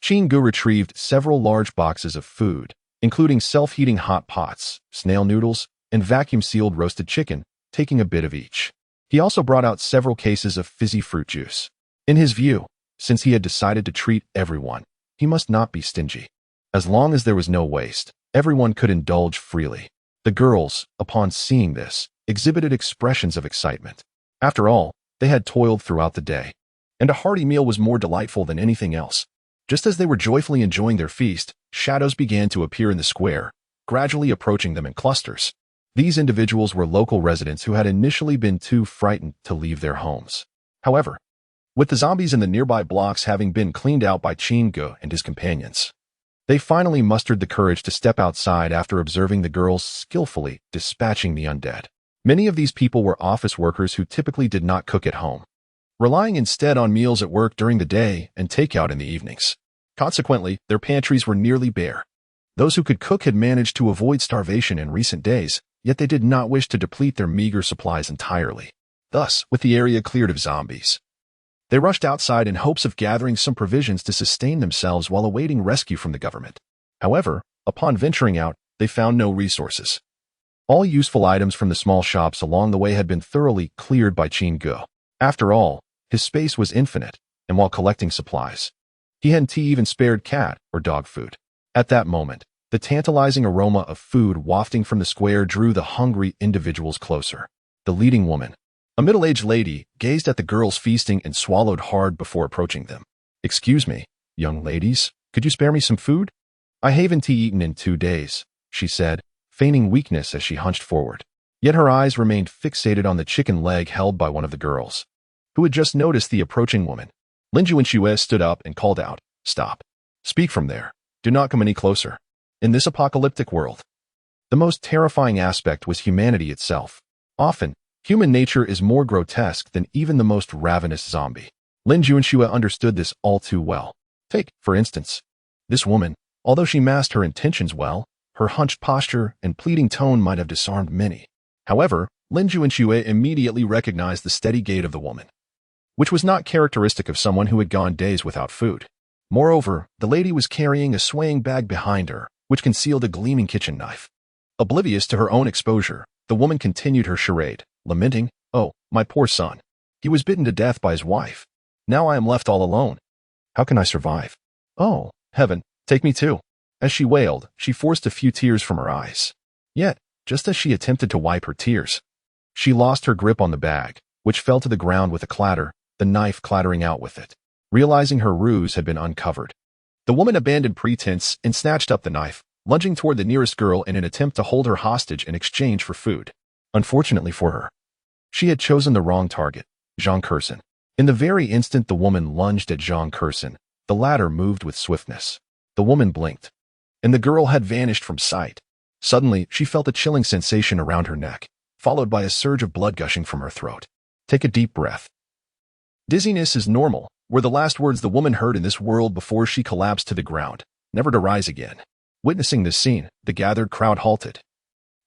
Qin Good retrieved several large boxes of food, including self-heating hot pots, snail noodles, and vacuum-sealed roasted chicken, taking a bit of each. He also brought out several cases of fizzy fruit juice. In his view, since he had decided to treat everyone, he must not be stingy. As long as there was no waste, everyone could indulge freely. The girls, upon seeing this, exhibited expressions of excitement. After all, they had toiled throughout the day, and a hearty meal was more delightful than anything else. Just as they were joyfully enjoying their feast, shadows began to appear in the square, gradually approaching them in clusters. These individuals were local residents who had initially been too frightened to leave their homes. However, with the zombies in the nearby blocks having been cleaned out by Qin Good and his companions, they finally mustered the courage to step outside after observing the girls skillfully dispatching the undead. Many of these people were office workers who typically did not cook at home, relying instead on meals at work during the day and takeout in the evenings. Consequently, their pantries were nearly bare. Those who could cook had managed to avoid starvation in recent days, yet they did not wish to deplete their meager supplies entirely. Thus, with the area cleared of zombies, they rushed outside in hopes of gathering some provisions to sustain themselves while awaiting rescue from the government. However, upon venturing out, they found no resources. All useful items from the small shops along the way had been thoroughly cleared by Qin Good. After all, His space was infinite, and while collecting supplies, he hadn't even spared cat or dog food. At that moment, the tantalizing aroma of food wafting from the square drew the hungry individuals closer. The leading woman, a middle-aged lady, gazed at the girls feasting and swallowed hard before approaching them. "Excuse me, young ladies, could you spare me some food? I haven't eaten in 2 days," she said, feigning weakness as she hunched forward. Yet her eyes remained fixated on the chicken leg held by one of the girls, who had just noticed the approaching woman. Lin Juanxue stood up and called out, "Stop. Speak from there. Do not come any closer." In this apocalyptic world, the most terrifying aspect was humanity itself. Often, human nature is more grotesque than even the most ravenous zombie. Lin Juanxue understood this all too well. Take, for instance, this woman. Although she masked her intentions well, her hunched posture and pleading tone might have disarmed many. However, Lin Juanxue immediately recognized the steady gait of the woman, which was not characteristic of someone who had gone days without food. Moreover, the lady was carrying a swaying bag behind her, which concealed a gleaming kitchen knife. Oblivious to her own exposure, the woman continued her charade, lamenting, "Oh, my poor son. He was bitten to death by his wife. Now I am left all alone. How can I survive? Oh, heaven, take me too." As she wailed, she forced a few tears from her eyes. Yet, just as she attempted to wipe her tears, she lost her grip on the bag, which fell to the ground with a clatter, the knife clattering out with it. Realizing her ruse had been uncovered, the woman abandoned pretense and snatched up the knife, lunging toward the nearest girl in an attempt to hold her hostage in exchange for food. Unfortunately for her, she had chosen the wrong target, Zhang Kurson. In the very instant the woman lunged at Zhang Kurson, the latter moved with swiftness. The woman blinked, and the girl had vanished from sight. Suddenly, she felt a chilling sensation around her neck, followed by a surge of blood gushing from her throat. Take a deep breath. Dizziness is normal, were the last words the woman heard in this world before she collapsed to the ground, never to rise again. Witnessing this scene, the gathered crowd halted,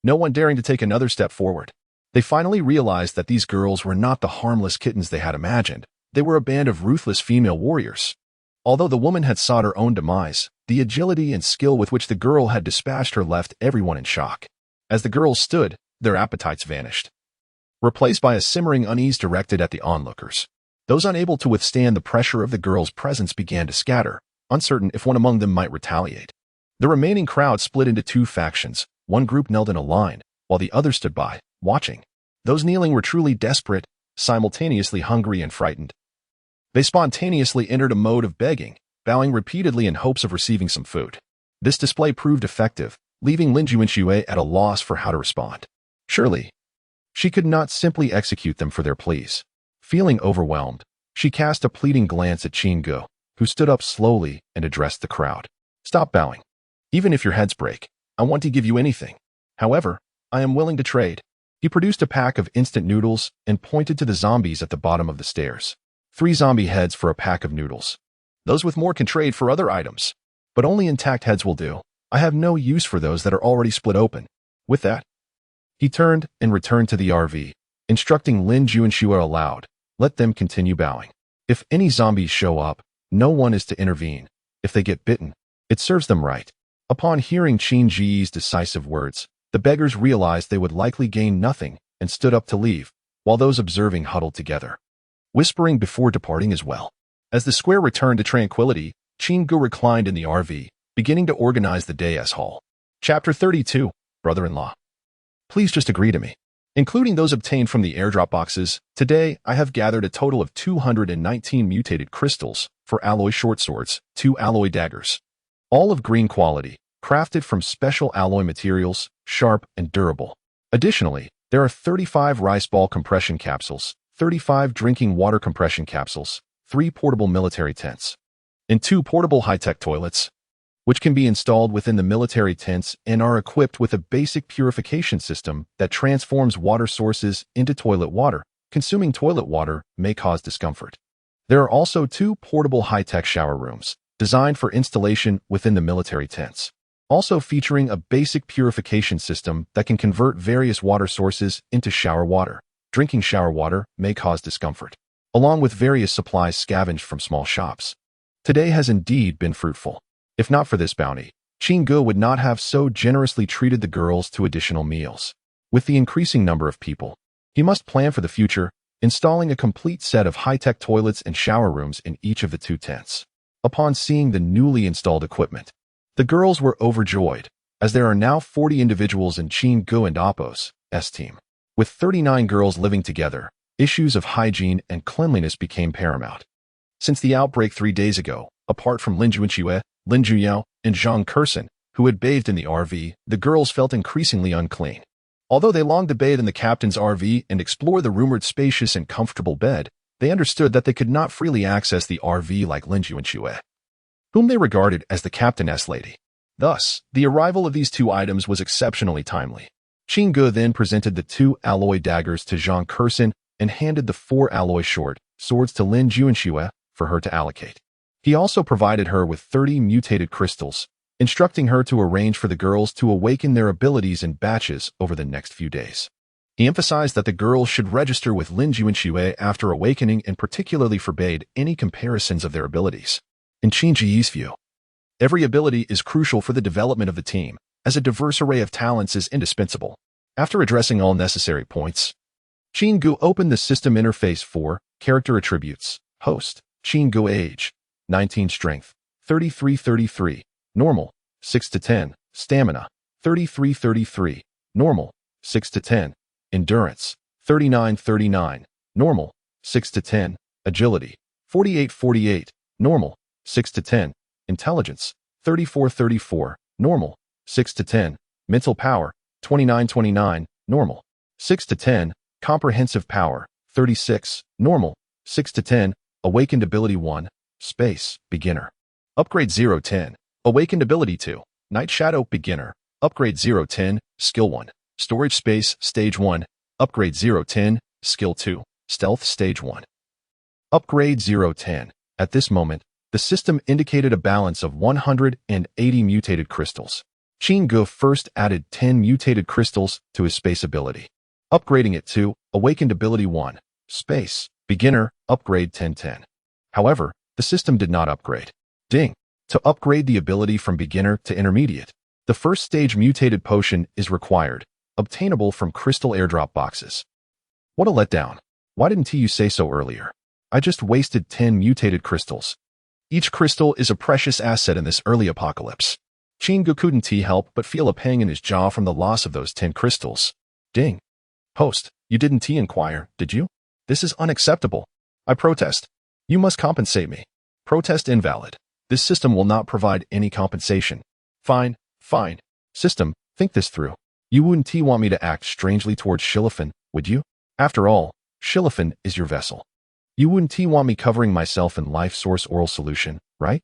no one daring to take another step forward. They finally realized that these girls were not the harmless kittens they had imagined. They were a band of ruthless female warriors. Although the woman had sought her own demise, the agility and skill with which the girl had dispatched her left everyone in shock. As the girls stood, their appetites vanished, replaced by a simmering unease directed at the onlookers. Those unable to withstand the pressure of the girl's presence began to scatter, uncertain if one among them might retaliate. The remaining crowd split into 2 factions. One group knelt in a line, while the other stood by, watching. Those kneeling were truly desperate, simultaneously hungry and frightened. They spontaneously entered a mode of begging, bowing repeatedly in hopes of receiving some food. This display proved effective, leaving Lin Juanxue at a loss for how to respond. Surely, she could not simply execute them for their pleas. Feeling overwhelmed, she cast a pleading glance at Qin Ge, who stood up slowly and addressed the crowd. "Stop bowing. Even if your heads break, I want to give you anything. However, I am willing to trade." He produced a pack of instant noodles and pointed to the zombies at the bottom of the stairs. 3 zombie heads for a pack of noodles. Those with more can trade for other items, but only intact heads will do. I have no use for those that are already split open. With that, he turned and returned to the RV, instructing Lin Juanxue aloud, "Let them continue bowing. If any zombies show up, no one is to intervene. If they get bitten, it serves them right." Upon hearing Qin Ji's decisive words, the beggars realized they would likely gain nothing and stood up to leave, while those observing huddled together, whispering before departing as well. As the square returned to tranquility, Qin Ge reclined in the RV, beginning to organize the day as hall. Chapter 32, Brother-in-Law. Please just agree to me. Including those obtained from the airdrop boxes, today I have gathered a total of 219 mutated crystals for alloy short swords, 2 alloy daggers, all of green quality, crafted from special alloy materials, sharp and durable. Additionally, there are 35 rice ball compression capsules, 35 drinking water compression capsules, 3 portable military tents, and 2 portable high-tech toilets, which can be installed within the military tents and are equipped with a basic purification system that transforms water sources into toilet water. Consuming toilet water may cause discomfort. There are also 2 portable high-tech shower rooms, designed for installation within the military tents, also featuring a basic purification system that can convert various water sources into shower water. Drinking shower water may cause discomfort, along with various supplies scavenged from small shops. Today has indeed been fruitful. If not for this bounty, Qin Ge would not have so generously treated the girls to additional meals. With the increasing number of people, he must plan for the future installing a complete set of high-tech toilets and shower rooms in each of the 2 tents. Upon seeing the newly installed equipment, the girls were overjoyed, as there are now 40 individuals in Chin-gu and Appo's team. With 39 girls living together, issues of hygiene and cleanliness became paramount. Since the outbreak 3 days ago, apart from Lin Juanxue, Lin Juyao, and Zhang Kersen, who had bathed in the RV, the girls felt increasingly unclean. Although they longed to bathe in the captain's RV and explore the rumored spacious and comfortable bed, they understood that they could not freely access the RV like Lin Juanxue, whom they regarded as the captain's lady. Thus, the arrival of these 2 items was exceptionally timely. Chin-gu then presented the 2 alloy daggers to Zhang Kersen and handed the 4 alloy short swords to Lin Juanxue for her to allocate. He also provided her with 30 mutated crystals, instructing her to arrange for the girls to awaken their abilities in batches over the next few days. He emphasized that the girls should register with Lin Juanxue after awakening and particularly forbade any comparisons of their abilities. In Qin Ji's view, every ability is crucial for the development of the team, as a diverse array of talents is indispensable. After addressing all necessary points, Chin-gu opened the system interface for character attributes. Host, Chin-gu age, 19 strength, 33-33, normal, 6-10, stamina, 33-33, normal, 6-10, endurance, 39-39, normal, 6-10, agility, 48-48, normal, 6-10, intelligence, 34-34, normal, 6-10, mental power, 29-29, normal, 6-10, comprehensive power, 36, normal, 6-10, awakened ability 1, space, beginner. Upgrade 0-10, awakened ability 2, night shadow, beginner. Upgrade 0-10, skill 1, storage space, stage 1. Upgrade 0-10, skill 2, stealth, stage 1. Upgrade 0-10. At this moment, the system indicated a balance of 180 mutated crystals. Chin-gu first added 10 mutated crystals to his space ability, upgrading it to awakened ability 1, space, beginner, upgrade 10-10. However, the system did not upgrade. Ding. To upgrade the ability from beginner to intermediate, the first stage mutated potion is required, obtainable from crystal airdrop boxes. What a letdown. Why didn't you say so earlier? I just wasted 10 mutated crystals. Each crystal is a precious asset in this early apocalypse. Chin-gu couldn't help but feel a pang in his jaw from the loss of those 10 crystals. Ding. Host, you didn't inquire, did you? This is unacceptable. I protest. You must compensate me. Protest invalid. This system will not provide any compensation. Fine, fine. System, think this through. You wouldn't want me to act strangely towards Shilifan, would you? After all, Shilifan is your vessel. You wouldn't want me covering myself in life source oral solution, right?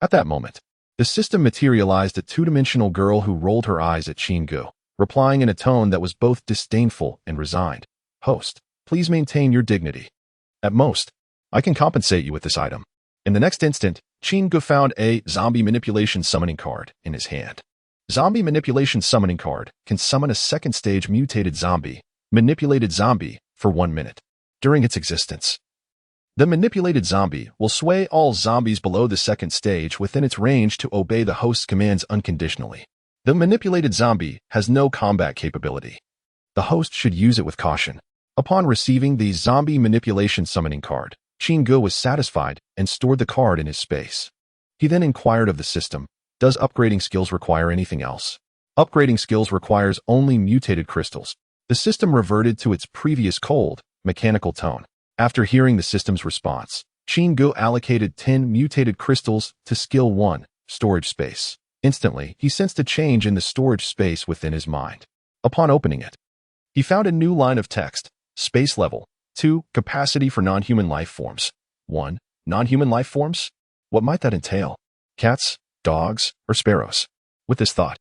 At that moment, the system materialized a 2-dimensional girl who rolled her eyes at Chin-gu, replying in a tone that was both disdainful and resigned. Host, please maintain your dignity. At most, I can compensate you with this item. In the next instant, Chin-gu found a zombie manipulation summoning card in his hand. Zombie manipulation summoning card can summon a second stage mutated zombie, manipulated zombie, for 1 minute. During its existence, the manipulated zombie will sway all zombies below the second stage within its range to obey the host's commands unconditionally. The manipulated zombie has no combat capability. The host should use it with caution. Upon receiving the zombie manipulation summoning card, Chin-gu was satisfied and stored the card in his space. He then inquired of the system, does upgrading skills require anything else? Upgrading skills requires only mutated crystals. The system reverted to its previous cold, mechanical tone. After hearing the system's response, Chin-gu allocated 10 mutated crystals to skill 1, storage space. Instantly, he sensed a change in the storage space within his mind. Upon opening it, he found a new line of text, space level, 2, capacity for non-human life forms. 1, non-human life forms? What might that entail? Cats, dogs, or sparrows? With this thought,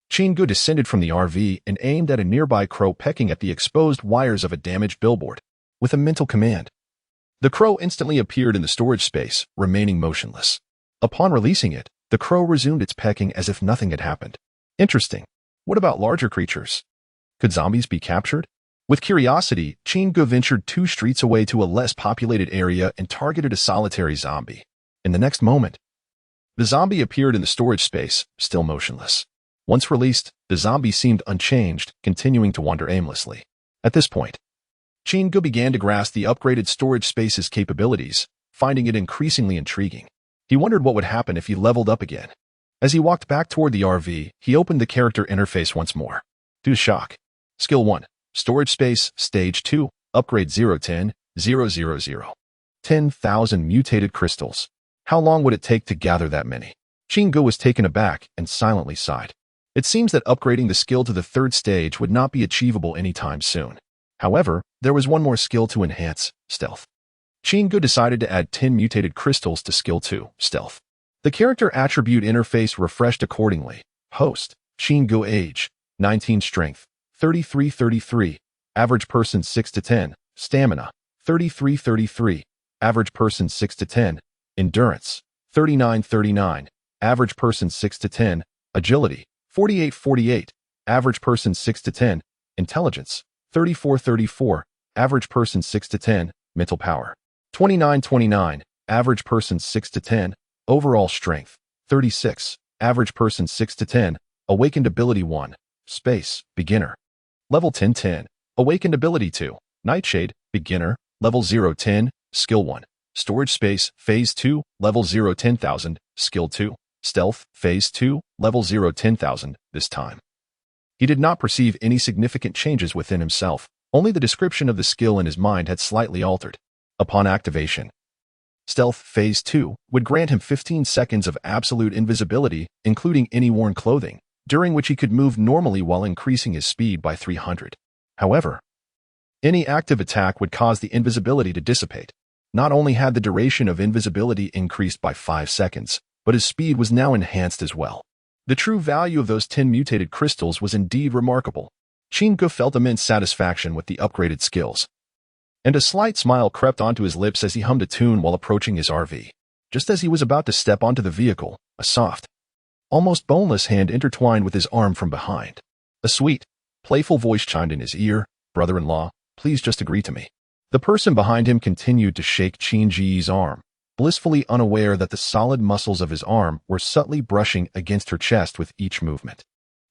Chin-gu descended from the RV and aimed at a nearby crow pecking at the exposed wires of a damaged billboard. With a mental command, the crow instantly appeared in the storage space, remaining motionless. Upon releasing it, the crow resumed its pecking as if nothing had happened. Interesting. What about larger creatures? Could zombies be captured? With curiosity, Chin-gu ventured 2 streets away to a less populated area and targeted a solitary zombie. In the next moment, the zombie appeared in the storage space, still motionless. Once released, the zombie seemed unchanged, continuing to wander aimlessly. At this point, Qin began to grasp the upgraded storage space's capabilities, finding it increasingly intriguing. He wondered what would happen if he leveled up again. As he walked back toward the RV, he opened the character interface once more. To his shock, Skill 1, Storage Space, Stage 2, Upgrade 010, 000. 10,000 mutated crystals. How long would it take to gather that many? Qin was taken aback and silently sighed. It seems that upgrading the skill to the third stage would not be achievable anytime soon. However, there was one more skill to enhance, Stealth. Qin decided to add 10 mutated crystals to Skill 2, Stealth. The character attribute interface refreshed accordingly. Host, Qin Age, 19 Strength, 33-33, Average Person 6-10, Stamina, 33-33, Average Person 6-10, Endurance, 39-39, Average Person 6-10, Agility, 48-48, Average Person 6-10, Intelligence, 34-34, Average Person 6-10, Mental Power, 29-29, Average Person 6-10, Overall Strength, 36, Average Person 6-10, Awakened Ability 1, Space, Beginner. Level 10-10, Awakened Ability 2, Nightshade, Beginner, Level 0-10, Skill 1, Storage Space, Phase 2, Level 0-10,000, Skill 2, Stealth, Phase 2, Level 0-10,000, this time. He did not perceive any significant changes within himself, only the description of the skill in his mind had slightly altered. Upon activation, Stealth Phase 2 would grant him 15 seconds of absolute invisibility, including any worn clothing, during which he could move normally while increasing his speed by 300. However, any active attack would cause the invisibility to dissipate. Not only had the duration of invisibility increased by 5 seconds, but his speed was now enhanced as well. The true value of those 10 mutated crystals was indeed remarkable. Qin felt immense satisfaction with the upgraded skills, and a slight smile crept onto his lips as he hummed a tune while approaching his RV. Just as he was about to step onto the vehicle, a soft, almost boneless hand intertwined with his arm from behind. A sweet, playful voice chimed in his ear, "Brother-in-law, please just agree to me." The person behind him continued to shake Qin arm, blissfully unaware that the solid muscles of his arm were subtly brushing against her chest with each movement.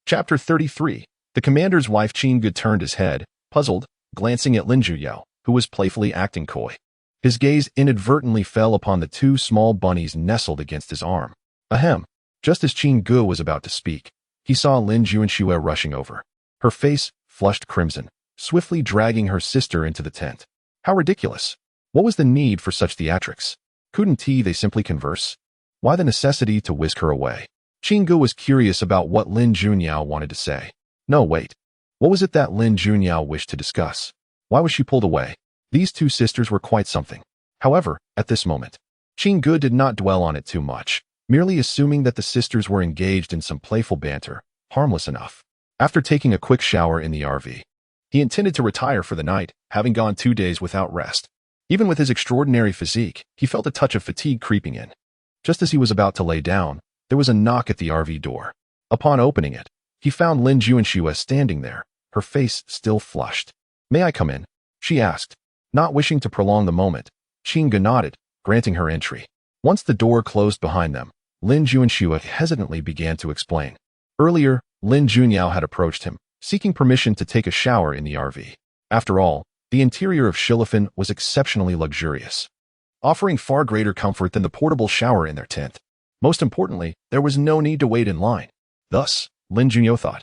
Chapter 33. The commander's wife Qin turned his head, puzzled, glancing at Lin Juyao, who was playfully acting coy. His gaze inadvertently fell upon the 2 small bunnies nestled against his arm. Ahem. Just as Qin was about to speak, he saw Lin Juanxue rushing over, her face flushed crimson, swiftly dragging her sister into the tent. How ridiculous! What was the need for such theatrics? Couldn't they simply converse? Why the necessity to whisk her away? Qin was curious about what Lin Junyao wanted to say. No, wait. What was it that Lin Junyao wished to discuss? Why was she pulled away? These 2 sisters were quite something. However, at this moment, Qin did not dwell on it too much, merely assuming that the sisters were engaged in some playful banter, harmless enough. After taking a quick shower in the RV, he intended to retire for the night, having gone 2 days without rest. Even with his extraordinary physique, he felt a touch of fatigue creeping in. Just as he was about to lay down, there was a knock at the RV door. Upon opening it, he found Lin Juanxue standing there, her face still flushed. "May I come in?" she asked. Not wishing to prolong the moment, Qin nodded, granting her entry. Once the door closed behind them, Lin Juanxue hesitantly began to explain. Earlier, Lin Junyao had approached him, seeking permission to take a shower in the RV. After all, the interior of Shilifan was exceptionally luxurious, offering far greater comfort than the portable shower in their tent. Most importantly, there was no need to wait in line. Thus, Lin Junyao thought,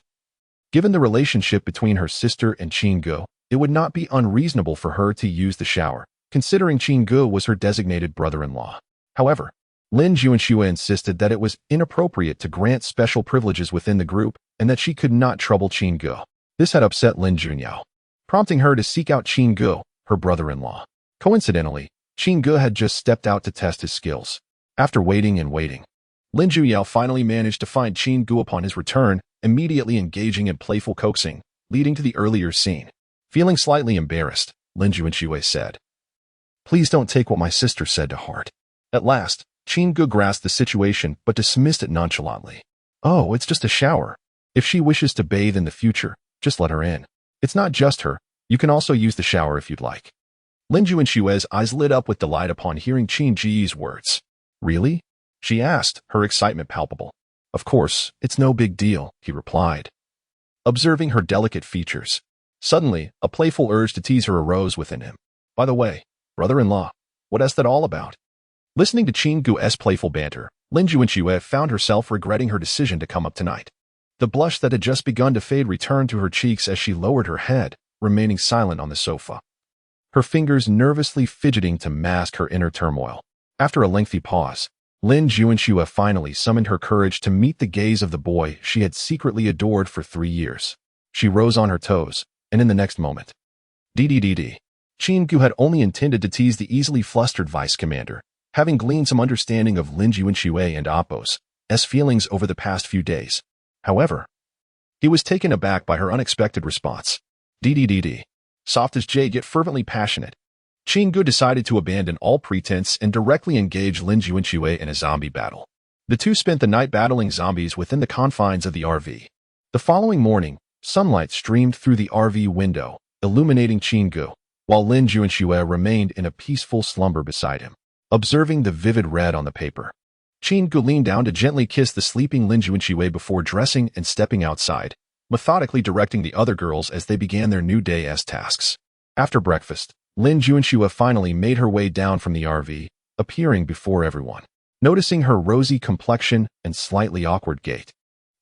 given the relationship between her sister and Qin, it would not be unreasonable for her to use the shower, considering Qin was her designated brother-in-law. However, Lin Juanxue insisted that it was inappropriate to grant special privileges within the group and that she could not trouble Qin. This had upset Lin Junyao, prompting her to seek out Qin, her brother-in-law. Coincidentally, Qin had just stepped out to test his skills. After waiting and waiting, Lin Junyao finally managed to find Qin upon his return, immediately engaging in playful coaxing, leading to the earlier scene. Feeling slightly embarrassed, Lin Juanxue said, "Please don't take what my sister said to heart." At last, Qin grasped the situation but dismissed it nonchalantly. "Oh, it's just a shower. If she wishes to bathe in the future, just let her in. It's not just her. You can also use the shower if you'd like." Lin Juanxue's eyes lit up with delight upon hearing Qin's words. "Really?" she asked, her excitement palpable. "Of course, it's no big deal," he replied, observing her delicate features. Suddenly, a playful urge to tease her arose within him. By the way, brother-in-law, what's that all about? Listening to Qin Gu's playful banter, Lin Juanxue found herself regretting her decision to come up tonight. The blush that had just begun to fade returned to her cheeks as she lowered her head, remaining silent on the sofa, her fingers nervously fidgeting to mask her inner turmoil. After a lengthy pause, Lin Juanxue finally summoned her courage to meet the gaze of the boy she had secretly adored for 3 years. She rose on her toes, and in the next moment, Qin Gu had only intended to tease the easily flustered vice commander, having gleaned some understanding of Lin Juanxue and Appo's feelings over the past few days. However, he was taken aback by her unexpected response. Soft as jade yet fervently passionate, Qin Gu decided to abandon all pretense and directly engage Lin Juanxue in a zombie battle. The two spent the night battling zombies within the confines of the RV. The following morning, sunlight streamed through the RV window, illuminating Qin Gu, while Lin Juanxue remained in a peaceful slumber beside him, observing the vivid red on the paper. Qin Gu leaned down to gently kiss the sleeping Lin Juanxue before dressing and stepping outside, methodically directing the other girls as they began their new day's tasks. After breakfast, Lin Juanxue finally made her way down from the RV, appearing before everyone. Noticing her rosy complexion and slightly awkward gait,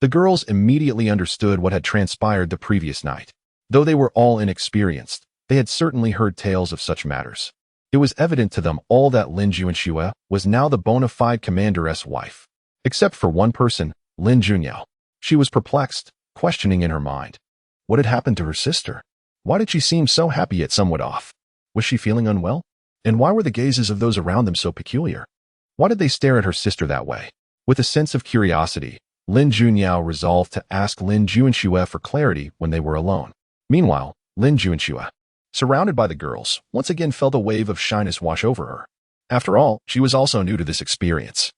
the girls immediately understood what had transpired the previous night. Though they were all inexperienced, they had certainly heard tales of such matters. It was evident to them all that Lin Juanxue was now the bona fide commander's wife. Except for one person, Lin Junyao. She was perplexed, questioning in her mind. What had happened to her sister? Why did she seem so happy yet somewhat off? Was she feeling unwell? And why were the gazes of those around them so peculiar? Why did they stare at her sister that way? With a sense of curiosity, Lin Junyao resolved to ask Lin Juanxue for clarity when they were alone. Meanwhile, Lin Juanxue, surrounded by the girls, once again felt a wave of shyness wash over her. After all, she was also new to this experience.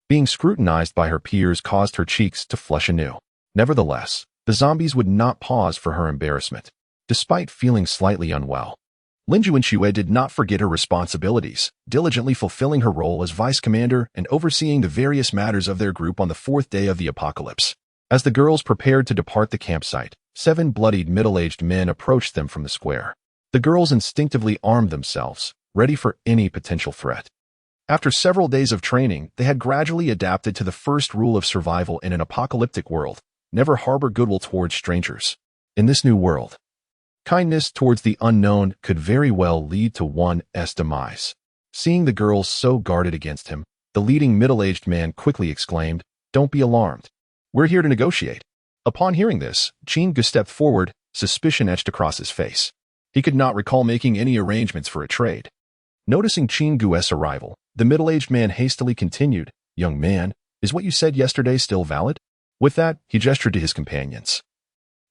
Being scrutinized by her peers caused her cheeks to flush anew. Nevertheless, the zombies would not pause for her embarrassment. Despite feeling slightly unwell, Lin Juanxue did not forget her responsibilities, diligently fulfilling her role as vice commander and overseeing the various matters of their group on the 4th day of the apocalypse. As the girls prepared to depart the campsite, 7 bloodied middle-aged men approached them from the square. The girls instinctively armed themselves, ready for any potential threat. After several days of training, they had gradually adapted to the first rule of survival in an apocalyptic world: never harbor goodwill towards strangers. In this new world, kindness towards the unknown could very well lead to one's demise. Seeing the girls so guarded against him, the leading middle-aged man quickly exclaimed, "Don't be alarmed. We're here to negotiate." Upon hearing this, Qin Gu stepped forward, suspicion etched across his face. He could not recall making any arrangements for a trade. Noticing Qin Gu's arrival, the middle-aged man hastily continued, "Young man, is what you said yesterday still valid?" With that, he gestured to his companions,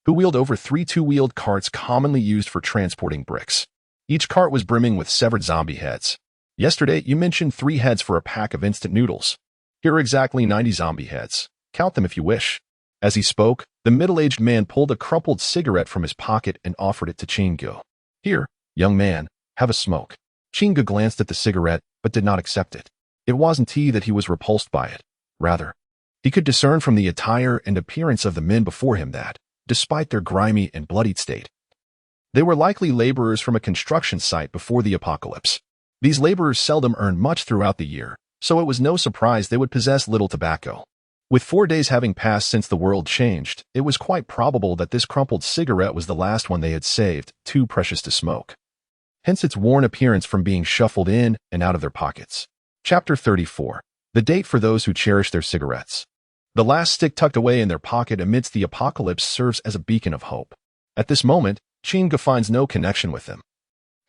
who wheeled over 3 two-wheeled carts commonly used for transporting bricks. Each cart was brimming with severed zombie heads. "Yesterday, you mentioned 3 heads for a pack of instant noodles. Here are exactly 90 zombie heads. Count them if you wish." As he spoke, the middle-aged man pulled a crumpled cigarette from his pocket and offered it to Qin Gu. "Here, young man, have a smoke." Qin Gu glanced at the cigarette, but did not accept it. It wasn't he that he was repulsed by it. Rather, he could discern from the attire and appearance of the men before him that, despite their grimy and bloodied state, they were likely laborers from a construction site before the apocalypse. These laborers seldom earned much throughout the year, so it was no surprise they would possess little tobacco. With 4 days having passed since the world changed, it was quite probable that this crumpled cigarette was the last one they had saved, too precious to smoke. Hence its worn appearance from being shuffled in and out of their pockets. Chapter 34. The date for those who cherish their cigarettes. The last stick tucked away in their pocket amidst the apocalypse serves as a beacon of hope. At this moment, Qin Gu finds no connection with them.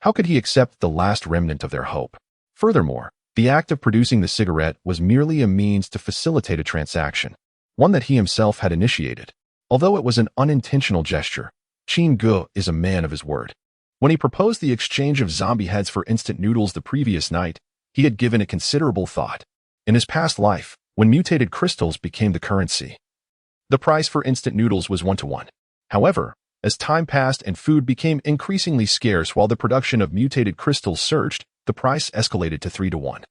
How could he accept the last remnant of their hope? Furthermore, the act of producing the cigarette was merely a means to facilitate a transaction, one that he himself had initiated. Although it was an unintentional gesture, Qin Gu is a man of his word. When he proposed the exchange of zombie heads for instant noodles the previous night, he had given it considerable thought. In his past life, when mutated crystals became the currency, the price for instant noodles was 1-to-1. However, as time passed and food became increasingly scarce while the production of mutated crystals surged, the price escalated to 3-to-1,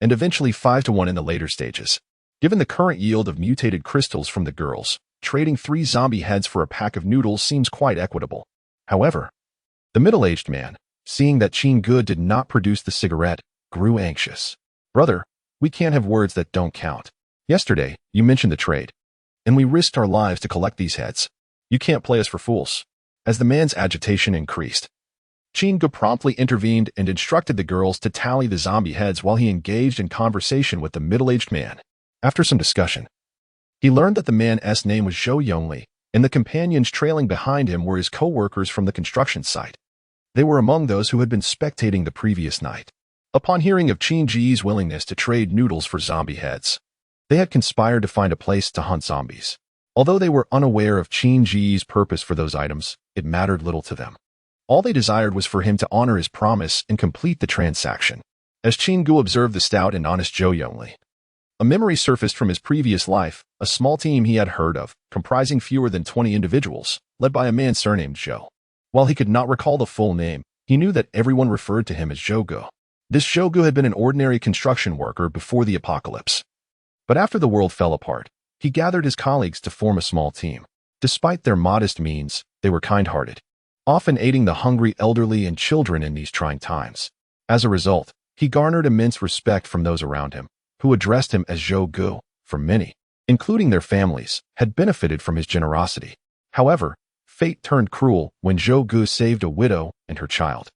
and eventually 5-to-1 in the later stages. Given the current yield of mutated crystals from the girls, trading 3 zombie heads for a pack of noodles seems quite equitable. However, the middle-aged man, seeing that Qin did not produce the cigarette, grew anxious. "Brother, we can't have words that don't count. Yesterday, you mentioned the trade, and we risked our lives to collect these heads. You can't play us for fools." As the man's agitation increased, Qin promptly intervened and instructed the girls to tally the zombie heads while he engaged in conversation with the middle-aged man. After some discussion, he learned that the man's name was Zhou Yongli, and the companions trailing behind him were his co-workers from the construction site. They were among those who had been spectating the previous night. Upon hearing of Qin's willingness to trade noodles for zombie heads, they had conspired to find a place to hunt zombies. Although they were unaware of Qin's purpose for those items, it mattered little to them. All they desired was for him to honor his promise and complete the transaction. As Qin observed the stout and honest Zhou Yongli, a memory surfaced from his previous life, a small team he had heard of, comprising fewer than 20 individuals, led by a man surnamed Zhou. While he could not recall the full name, he knew that everyone referred to him as Zhou. This Zhou had been an ordinary construction worker before the apocalypse. But after the world fell apart, he gathered his colleagues to form a small team. Despite their modest means, they were kind-hearted, often aiding the hungry elderly and children in these trying times. As a result, he garnered immense respect from those around him, who addressed him as Zhou. For many, including their families, had benefited from his generosity. However, fate turned cruel when Zhou saved a widow and her child,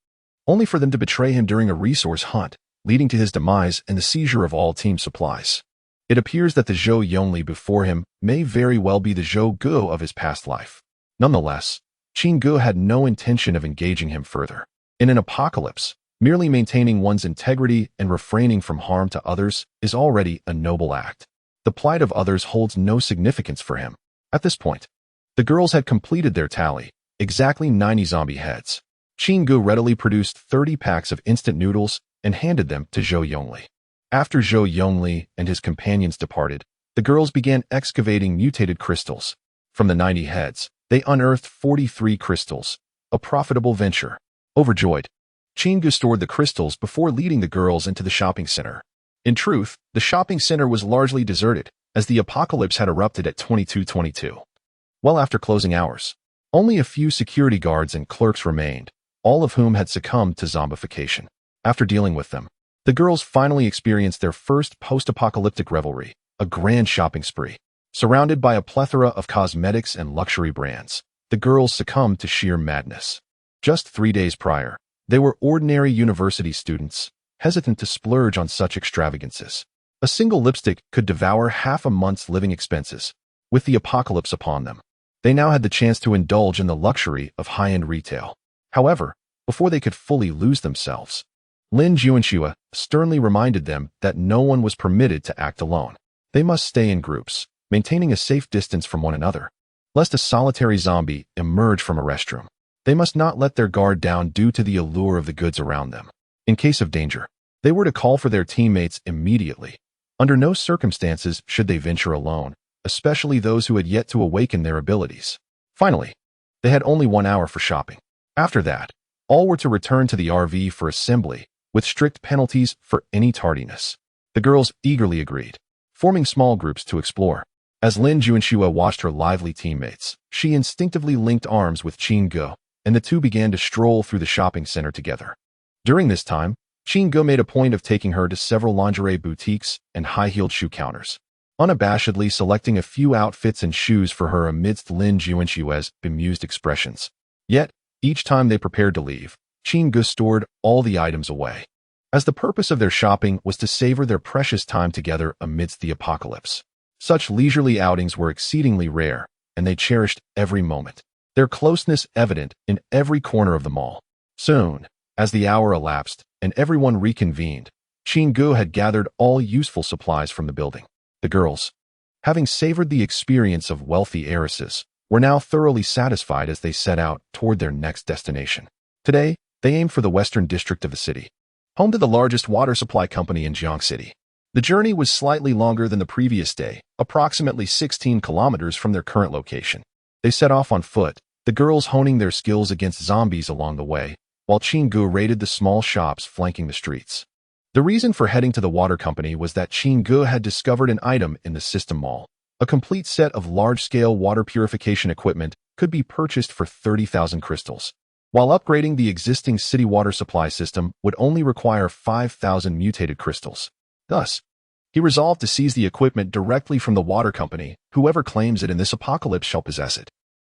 only for them to betray him during a resource hunt, leading to his demise and the seizure of all team supplies. It appears that the Zhou Yongli before him may very well be the Zhou of his past life. Nonetheless, Qin had no intention of engaging him further. In an apocalypse, merely maintaining one's integrity and refraining from harm to others is already a noble act. The plight of others holds no significance for him. At this point, the girls had completed their tally, exactly 90 zombie heads. Qin readily produced 30 packs of instant noodles and handed them to Zhou Yongli. After Zhou Yongli and his companions departed, the girls began excavating mutated crystals. From the 90 heads, they unearthed 43 crystals, a profitable venture. Overjoyed, Qin stored the crystals before leading the girls into the shopping center. In truth, the shopping center was largely deserted, as the apocalypse had erupted at 22:22. Well after closing hours, only a few security guards and clerks remained, all of whom had succumbed to zombification. After dealing with them, the girls finally experienced their first post-apocalyptic revelry, a grand shopping spree. Surrounded by a plethora of cosmetics and luxury brands, the girls succumbed to sheer madness. Just 3 days prior, they were ordinary university students, hesitant to splurge on such extravagances. A single lipstick could devour half a month's living expenses. With the apocalypse upon them, they now had the chance to indulge in the luxury of high-end retail. However, before they could fully lose themselves, Lin Juanxue sternly reminded them that no one was permitted to act alone. They must stay in groups, maintaining a safe distance from one another, lest a solitary zombie emerge from a restroom. They must not let their guard down due to the allure of the goods around them. In case of danger, they were to call for their teammates immediately. Under no circumstances should they venture alone, especially those who had yet to awaken their abilities. Finally, they had only 1 hour for shopping. After that, all were to return to the RV for assembly, with strict penalties for any tardiness. The girls eagerly agreed, forming small groups to explore. As Lin Juanxue watched her lively teammates, she instinctively linked arms with Qin, and the two began to stroll through the shopping center together. During this time, Qin made a point of taking her to several lingerie boutiques and high-heeled shoe counters, unabashedly selecting a few outfits and shoes for her amidst Lin Juanxue's bemused expressions. Yet, each time they prepared to leave, Qin stored all the items away, as the purpose of their shopping was to savor their precious time together amidst the apocalypse. Such leisurely outings were exceedingly rare, and they cherished every moment, their closeness evident in every corner of the mall. Soon, as the hour elapsed and everyone reconvened, Qin had gathered all useful supplies from the building. The girls, having savored the experience of wealthy heiresses, were now thoroughly satisfied as they set out toward their next destination. Today, they aimed for the western district of the city, home to the largest water supply company in Jiang City. The journey was slightly longer than the previous day, approximately 16 kilometers from their current location. They set off on foot, the girls honing their skills against zombies along the way, while Qin raided the small shops flanking the streets. The reason for heading to the water company was that Qin had discovered an item in the system mall. A complete set of large-scale water purification equipment could be purchased for 30,000 crystals. while upgrading the existing city water supply system would only require 5,000 mutated crystals. Thus, he resolved to seize the equipment directly from the water company. Whoever claims it in this apocalypse shall possess it.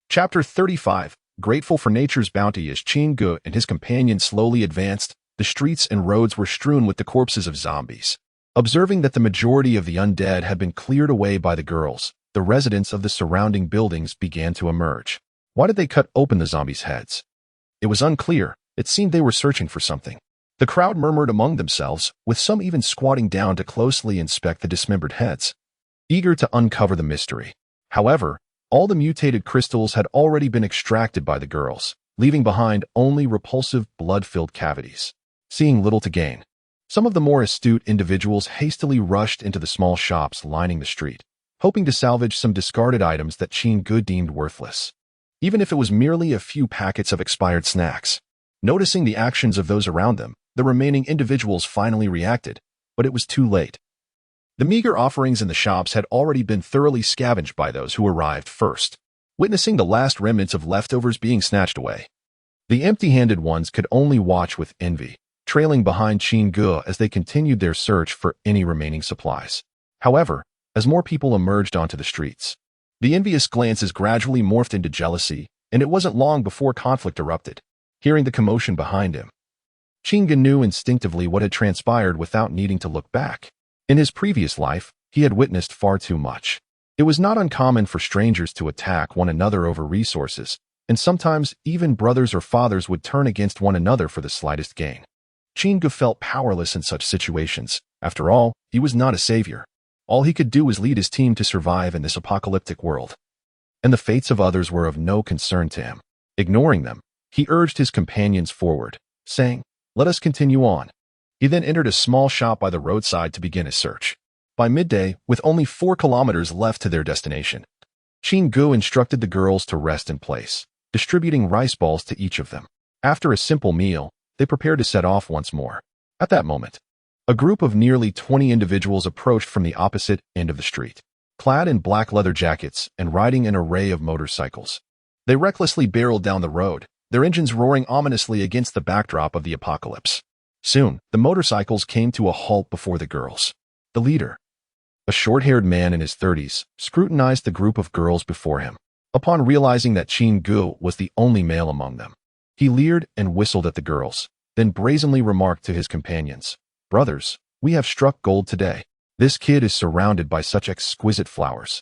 Chapter 35. Grateful for nature's bounty. As Qin and his companions slowly advanced, the streets and roads were strewn with the corpses of zombies. Observing that the majority of the undead had been cleared away by the girls, the residents of the surrounding buildings began to emerge. Why did they cut open the zombies' heads? It was unclear. It seemed they were searching for something. The crowd murmured among themselves, with some even squatting down to closely inspect the dismembered heads, eager to uncover the mystery. However, all the mutated crystals had already been extracted by the girls, leaving behind only repulsive, blood-filled cavities. Seeing little to gain, some of the more astute individuals hastily rushed into the small shops lining the street, hoping to salvage some discarded items that Qin deemed worthless, even if it was merely a few packets of expired snacks. Noticing the actions of those around them, the remaining individuals finally reacted, but it was too late. The meager offerings in the shops had already been thoroughly scavenged by those who arrived first, witnessing the last remnants of leftovers being snatched away. The empty-handed ones could only watch with envy, trailing behind Qin as they continued their search for any remaining supplies. However, as more people emerged onto the streets, the envious glances gradually morphed into jealousy, and it wasn't long before conflict erupted. Hearing the commotion behind him, Qin knew instinctively what had transpired without needing to look back. In his previous life, he had witnessed far too much. It was not uncommon for strangers to attack one another over resources, and sometimes even brothers or fathers would turn against one another for the slightest gain. Qin felt powerless in such situations. After all, he was not a savior. All he could do was lead his team to survive in this apocalyptic world, and the fates of others were of no concern to him. Ignoring them, he urged his companions forward, saying, "Let us continue on." He then entered a small shop by the roadside to begin his search. By midday, with only 4 kilometers left to their destination, Qin instructed the girls to rest in place, distributing rice balls to each of them. After a simple meal, they prepared to set off once more. At that moment, a group of nearly 20 individuals approached from the opposite end of the street, clad in black leather jackets and riding an array of motorcycles. They recklessly barreled down the road, their engines roaring ominously against the backdrop of the apocalypse. Soon, the motorcycles came to a halt before the girls. The leader, a short-haired man in his 30s, scrutinized the group of girls before him. Upon realizing that Qin was the only male among them, he leered and whistled at the girls, then brazenly remarked to his companions, "Brothers, we have struck gold today. This kid is surrounded by such exquisite flowers.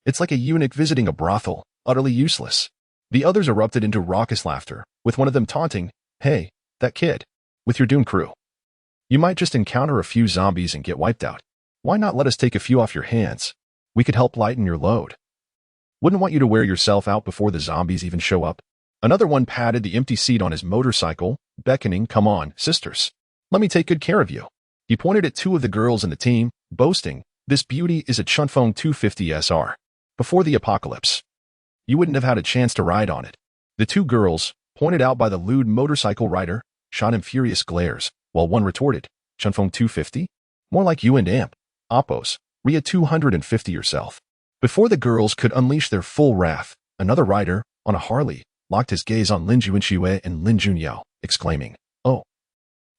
It's like a eunuch visiting a brothel, utterly useless." The others erupted into raucous laughter, with one of them taunting, "Hey, that kid, with your doomed crew. You might just encounter a few zombies and get wiped out. Why not let us take a few off your hands? We could help lighten your load. Wouldn't want you to wear yourself out before the zombies even show up." Another one patted the empty seat on his motorcycle, beckoning, "Come on, sisters. Let me take good care of you." He pointed at 2 of the girls in the team, boasting, "This beauty is a Chunfeng 250 SR. Before the apocalypse, you wouldn't have had a chance to ride on it." The 2 girls, pointed out by the lewd motorcycle rider, shot him furious glares, while one retorted, "Chunfeng 250? More like you and Amp. Oppos, Ria 250 yourself." Before the girls could unleash their full wrath, another rider, on a Harley, locked his gaze on Lin Junshui and Lin Junyao, exclaiming, "Oh,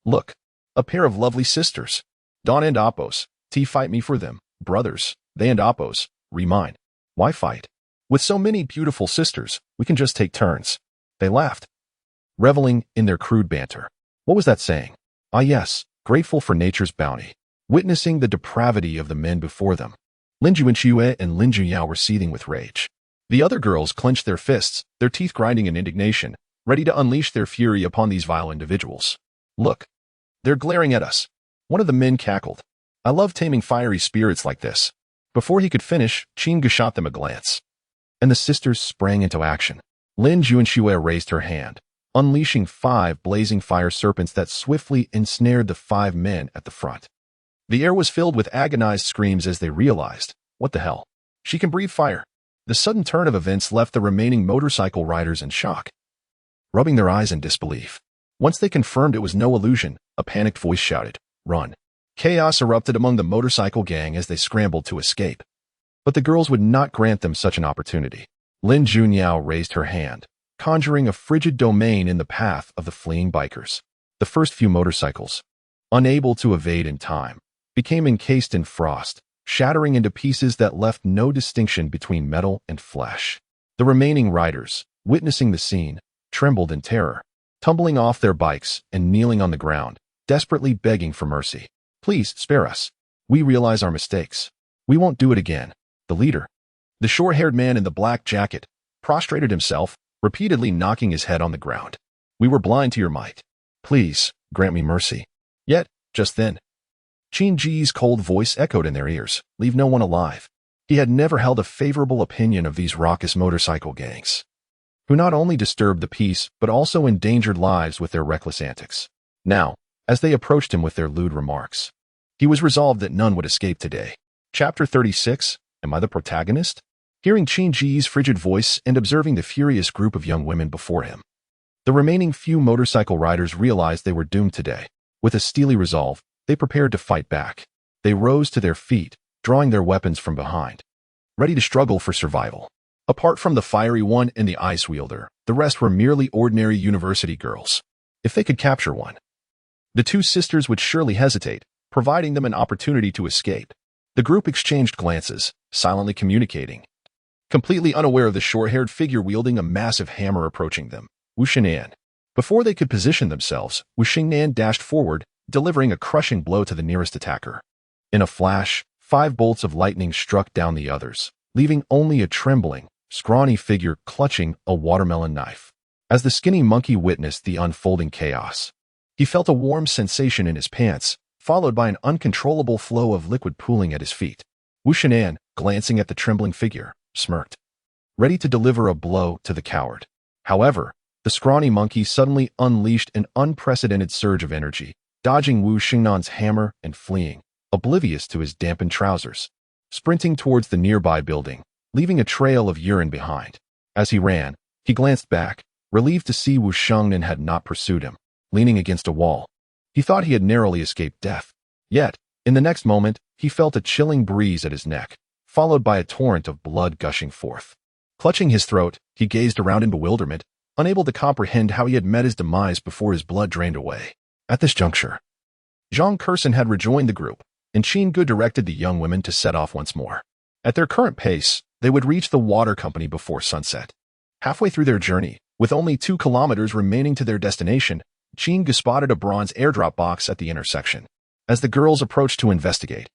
look, a pair of lovely sisters. Dawn and Oppos, fight me for them. Brothers, they and Oppos, mine. Why fight? With so many beautiful sisters, we can just take turns." They laughed, reveling in their crude banter. What was that saying? Ah yes, grateful for nature's bounty. Witnessing the depravity of the men before them, Lin Junshui and Lin Junyao were seething with rage. The other girls clenched their fists, their teeth grinding in indignation, ready to unleash their fury upon these vile individuals. "Look, they're glaring at us." One of the men cackled. "I love taming fiery spirits like this." Before he could finish, Qin shot them a glance, and the sisters sprang into action. Lin Junshui raised her hand, unleashing 5 blazing fire serpents that swiftly ensnared the 5 men at the front. The air was filled with agonized screams as they realized, what the hell? She can breathe fire. The sudden turn of events left the remaining motorcycle riders in shock, rubbing their eyes in disbelief. Once they confirmed it was no illusion, a panicked voice shouted, "Run." Chaos erupted among the motorcycle gang as they scrambled to escape. But the girls would not grant them such an opportunity. Lin Junyao raised her hand, conjuring a frigid domain in the path of the fleeing bikers. The first few motorcycles, unable to evade in time, became encased in frost, shattering into pieces that left no distinction between metal and flesh. The remaining riders, witnessing the scene, trembled in terror, tumbling off their bikes and kneeling on the ground, desperately begging for mercy. "Please, spare us. We realize our mistakes. We won't do it again." The leader, the short-haired man in the black jacket, prostrated himself, repeatedly knocking his head on the ground. "We were blind to your might. Please, grant me mercy." Yet, just then, Qin Ji's cold voice echoed in their ears, "Leave no one alive." He had never held a favorable opinion of these raucous motorcycle gangs, who not only disturbed the peace but also endangered lives with their reckless antics. Now, as they approached him with their lewd remarks, he was resolved that none would escape today. Chapter 36, Am I the Protagonist? Hearing Qin Ji's frigid voice and observing the furious group of young women before him, the remaining few motorcycle riders realized they were doomed today. With a steely resolve, they prepared to fight back. They rose to their feet, drawing their weapons from behind, ready to struggle for survival. Apart from the fiery one and the ice wielder, the rest were merely ordinary university girls. If they could capture one, the two sisters would surely hesitate, providing them an opportunity to escape. The group exchanged glances, silently communicating, completely unaware of the short-haired figure wielding a massive hammer approaching them, Wu Xingnan. Before they could position themselves, Wu Xingnan dashed forward, delivering a crushing blow to the nearest attacker. In a flash, 5 bolts of lightning struck down the others, leaving only a trembling, scrawny figure clutching a watermelon knife. As the skinny monkey witnessed the unfolding chaos, he felt a warm sensation in his pants, followed by an uncontrollable flow of liquid pooling at his feet. Wu Xingnan, glancing at the trembling figure, smirked, ready to deliver a blow to the coward. However, the scrawny monkey suddenly unleashed an unprecedented surge of energy, dodging Wu Xingnan's hammer and fleeing, oblivious to his dampened trousers, sprinting towards the nearby building, leaving a trail of urine behind. As he ran, he glanced back, relieved to see Wu Xingnan had not pursued him. Leaning against a wall, he thought he had narrowly escaped death. Yet, in the next moment, he felt a chilling breeze at his neck, followed by a torrent of blood gushing forth. Clutching his throat, he gazed around in bewilderment, unable to comprehend how he had met his demise before his blood drained away. At this juncture, Zhang Kersen had rejoined the group, and Qin Gu directed the young women to set off once more. At their current pace, they would reach the water company before sunset. Halfway through their journey, with only 2 kilometers remaining to their destination, Qin Gu spotted a bronze airdrop box at the intersection. As the girls approached to investigate,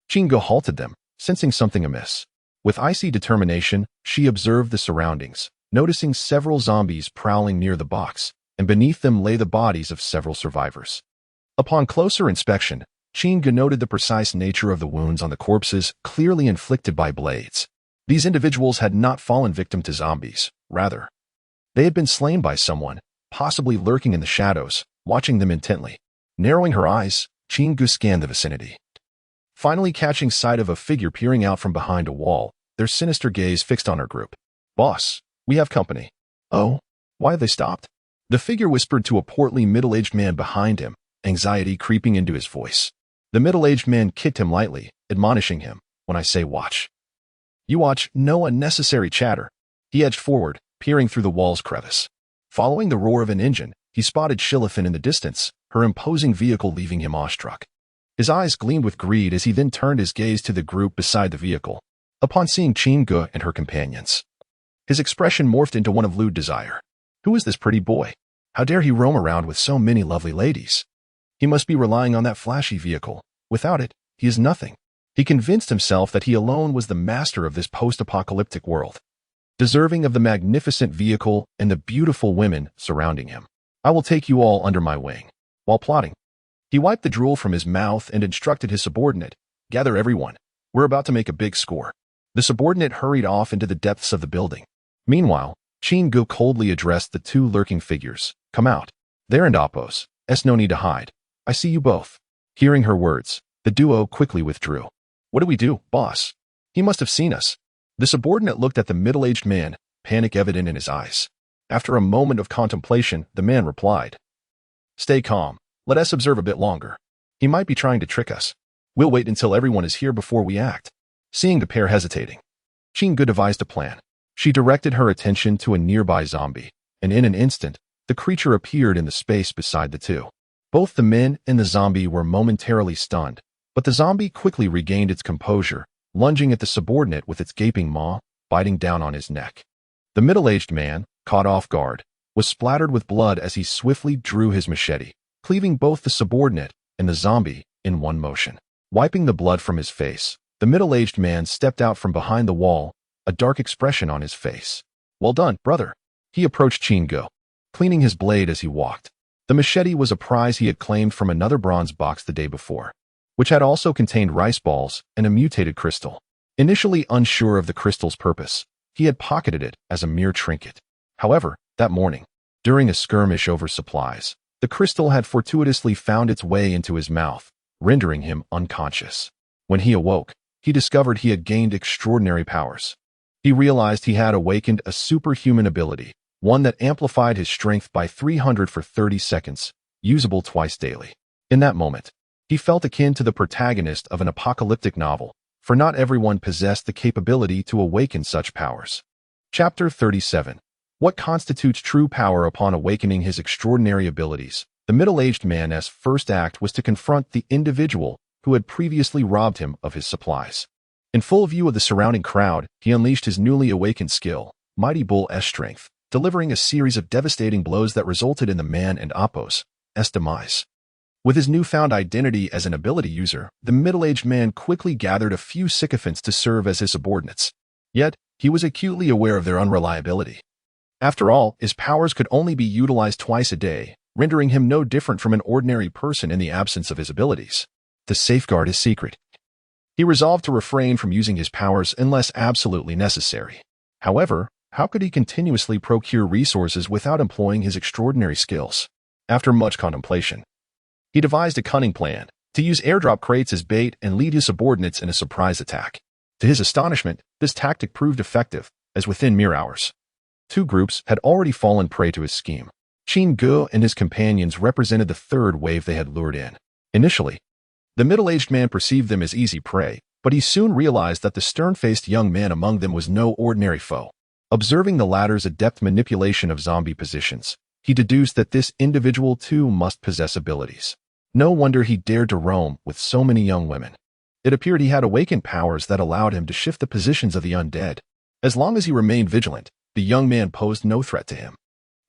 Qin Gu halted them, sensing something amiss. With icy determination, she observed the surroundings, noticing several zombies prowling near the box, and beneath them lay the bodies of several survivors. Upon closer inspection, Qin Gu noted the precise nature of the wounds on the corpses, clearly inflicted by blades. These individuals had not fallen victim to zombies. Rather, they had been slain by someone, possibly lurking in the shadows, watching them intently. Narrowing her eyes, Qin Gu scanned the vicinity, finally catching sight of a figure peering out from behind a wall, their sinister gaze fixed on her group. "Boss, we have company." "Oh, why have they stopped?" The figure whispered to a portly middle-aged man behind him, anxiety creeping into his voice. The middle-aged man kicked him lightly, admonishing him, "When I say watch, you watch, no unnecessary chatter." He edged forward, peering through the wall's crevice. Following the roar of an engine, he spotted Shilifin in the distance, her imposing vehicle leaving him awestruck. His eyes gleamed with greed as he then turned his gaze to the group beside the vehicle. Upon seeing Qin Gu and her companions, his expression morphed into one of lewd desire. Who is this pretty boy? How dare he roam around with so many lovely ladies? He must be relying on that flashy vehicle. Without it, he is nothing. He convinced himself that he alone was the master of this post-apocalyptic world, deserving of the magnificent vehicle and the beautiful women surrounding him. "I will take you all under my wing." While plotting, he wiped the drool from his mouth and instructed his subordinate, "Gather everyone. We're about to make a big score." The subordinate hurried off into the depths of the building. Meanwhile, Qin Gu coldly addressed the 2 lurking figures. "Come out. There and Oppos. No need to hide. I see you both." Hearing her words, the duo quickly withdrew. "What do we do, boss? He must have seen us." The subordinate looked at the middle-aged man, panic evident in his eyes. After a moment of contemplation, the man replied, "Stay calm. Let us observe a bit longer. He might be trying to trick us. We'll wait until everyone is here before we act." Seeing the pair hesitating, Qin Gu devised a plan. She directed her attention to a nearby zombie, and in an instant, the creature appeared in the space beside the two. Both the men and the zombie were momentarily stunned, but the zombie quickly regained its composure, lunging at the subordinate with its gaping maw, biting down on his neck. The middle-aged man, caught off guard, was splattered with blood as he swiftly drew his machete, cleaving both the subordinate and the zombie in one motion. Wiping the blood from his face, the middle-aged man stepped out from behind the wall, a dark expression on his face. "Well done, brother." He approached Chingo, cleaning his blade as he walked. The machete was a prize he had claimed from another bronze box the day before, which had also contained rice balls and a mutated crystal. Initially unsure of the crystal's purpose, he had pocketed it as a mere trinket. However, that morning, during a skirmish over supplies, the crystal had fortuitously found its way into his mouth, rendering him unconscious. When he awoke, he discovered he had gained extraordinary powers. He realized he had awakened a superhuman ability, one that amplified his strength by 300 for 30 seconds, usable twice daily. In that moment, he felt akin to the protagonist of an apocalyptic novel, for not everyone possessed the capability to awaken such powers. Chapter 37. What constitutes true power upon awakening his extraordinary abilities? The middle-aged man's first act was to confront the individual who had previously robbed him of his supplies. In full view of the surrounding crowd, he unleashed his newly awakened skill, Mighty Bull's strength, delivering a series of devastating blows that resulted in the man and Appo's demise. With his newfound identity as an ability user, the middle-aged man quickly gathered a few sycophants to serve as his subordinates. Yet, he was acutely aware of their unreliability. After all, his powers could only be utilized twice a day, rendering him no different from an ordinary person in the absence of his abilities. To safeguard his secret, he resolved to refrain from using his powers unless absolutely necessary. However, how could he continuously procure resources without employing his extraordinary skills? After much contemplation, he devised a cunning plan to use airdrop crates as bait and lead his subordinates in a surprise attack. To his astonishment, this tactic proved effective, as within mere hours, two groups had already fallen prey to his scheme. Chingo and his companions represented the third wave they had lured in. Initially, the middle-aged man perceived them as easy prey, but he soon realized that the stern-faced young man among them was no ordinary foe. Observing the latter's adept manipulation of zombie positions, he deduced that this individual too must possess abilities. No wonder he dared to roam with so many young women. It appeared he had awakened powers that allowed him to shift the positions of the undead. As long as he remained vigilant, the young man posed no threat to him.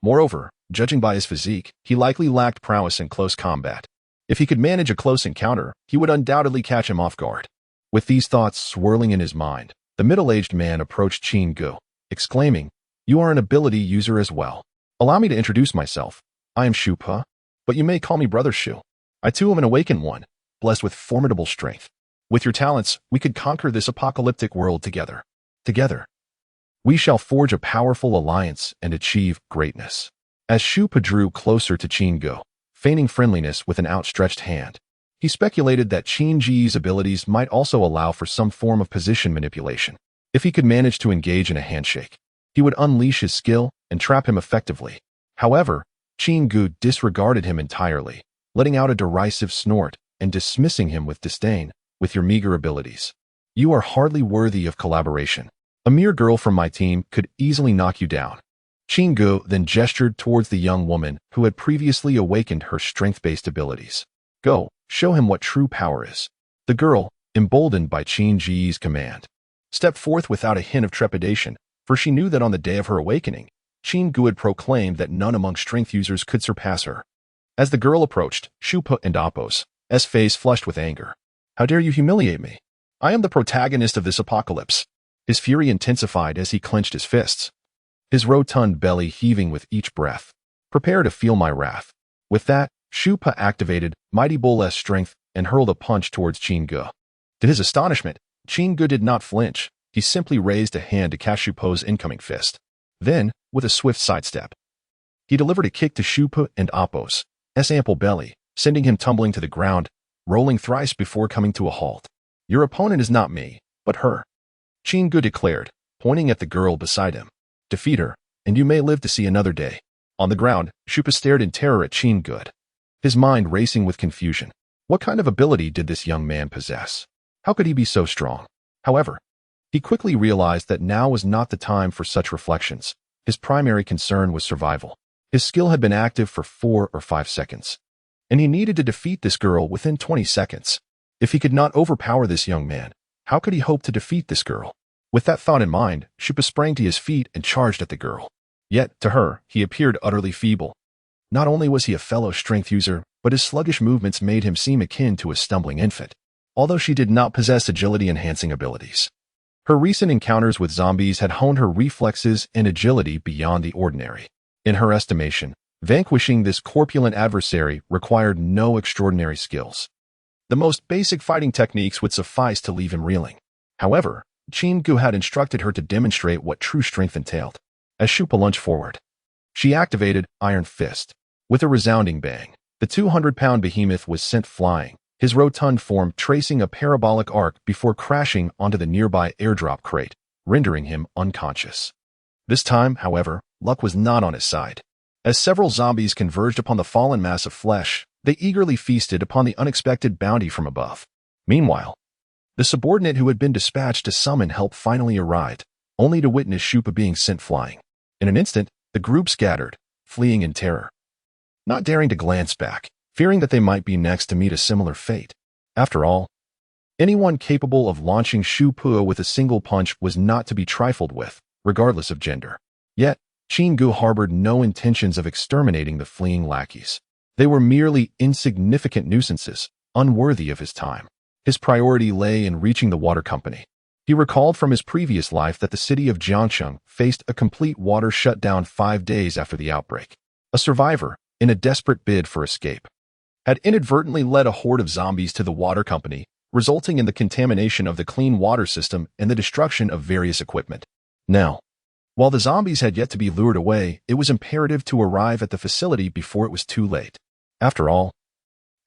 Moreover, judging by his physique, he likely lacked prowess in close combat. If he could manage a close encounter, he would undoubtedly catch him off guard. With these thoughts swirling in his mind, the middle-aged man approached Chingo, exclaiming, "You are an ability user as well. Allow me to introduce myself. I am Shu Pa, but you may call me Brother Shu. I too am an awakened one, blessed with formidable strength. With your talents, we could conquer this apocalyptic world together. Together, we shall forge a powerful alliance and achieve greatness." As Shu Pa drew closer to Chingo, feigning friendliness with an outstretched hand, he speculated that Chinji's abilities might also allow for some form of position manipulation. If he could manage to engage in a handshake, he would unleash his skill and trap him effectively. However, Chingu disregarded him entirely, letting out a derisive snort and dismissing him with disdain. "With your meager abilities, you are hardly worthy of collaboration. A mere girl from my team could easily knock you down." Chingu then gestured towards the young woman who had previously awakened her strength-based abilities. "Go, show him what true power is." The girl, emboldened by Chinji's command, stepped forth without a hint of trepidation, for she knew that on the day of her awakening, Chingu had proclaimed that none among strength users could surpass her. As the girl approached, Shupa and Appo's face flushed with anger. "How dare you humiliate me? I am the protagonist of this apocalypse." His fury intensified as he clenched his fists, his rotund belly heaving with each breath. "Prepare to feel my wrath." With that, Shupa activated Mighty Bull's strength and hurled a punch towards Chingu. To his astonishment, Chingu did not flinch. He simply raised a hand to catch Shupa's incoming fist. Then, with a swift sidestep, he delivered a kick to Shupa and Appo's ample belly, sending him tumbling to the ground, rolling thrice before coming to a halt. "Your opponent is not me, but her," Chingu declared, pointing at the girl beside him. "Defeat her, and you may live to see another day." On the ground, Shupa stared in terror at Chingu, his mind racing with confusion. What kind of ability did this young man possess? How could he be so strong? However, he quickly realized that now was not the time for such reflections. His primary concern was survival. His skill had been active for 4 or 5 seconds, and he needed to defeat this girl within 20 seconds. If he could not overpower this young man, how could he hope to defeat this girl? With that thought in mind, Shupa sprang to his feet and charged at the girl. Yet, to her, he appeared utterly feeble. Not only was he a fellow strength user, but his sluggish movements made him seem akin to a stumbling infant, although she did not possess agility-enhancing abilities. Her recent encounters with zombies had honed her reflexes and agility beyond the ordinary. In her estimation, vanquishing this corpulent adversary required no extraordinary skills. The most basic fighting techniques would suffice to leave him reeling. However, Chin-gu had instructed her to demonstrate what true strength entailed. As Shupa lunged forward, she activated Iron Fist. With a resounding bang, the 200-pound behemoth was sent flying, his rotund form tracing a parabolic arc before crashing onto the nearby airdrop crate, rendering him unconscious. This time, however, luck was not on his side. As several zombies converged upon the fallen mass of flesh, they eagerly feasted upon the unexpected bounty from above. Meanwhile, the subordinate who had been dispatched to summon help finally arrived, only to witness Shupa being sent flying. In an instant, the group scattered, fleeing in terror, not daring to glance back, fearing that they might be next to meet a similar fate. After all, anyone capable of launching Shupa with a single punch was not to be trifled with, regardless of gender. Yet, Chin-gu harbored no intentions of exterminating the fleeing lackeys. They were merely insignificant nuisances, unworthy of his time. His priority lay in reaching the water company. He recalled from his previous life that the city of Jiangcheng faced a complete water shutdown 5 days after the outbreak. A survivor, in a desperate bid for escape, had inadvertently led a horde of zombies to the water company, resulting in the contamination of the clean water system and the destruction of various equipment. Now, while the zombies had yet to be lured away, it was imperative to arrive at the facility before it was too late. After all,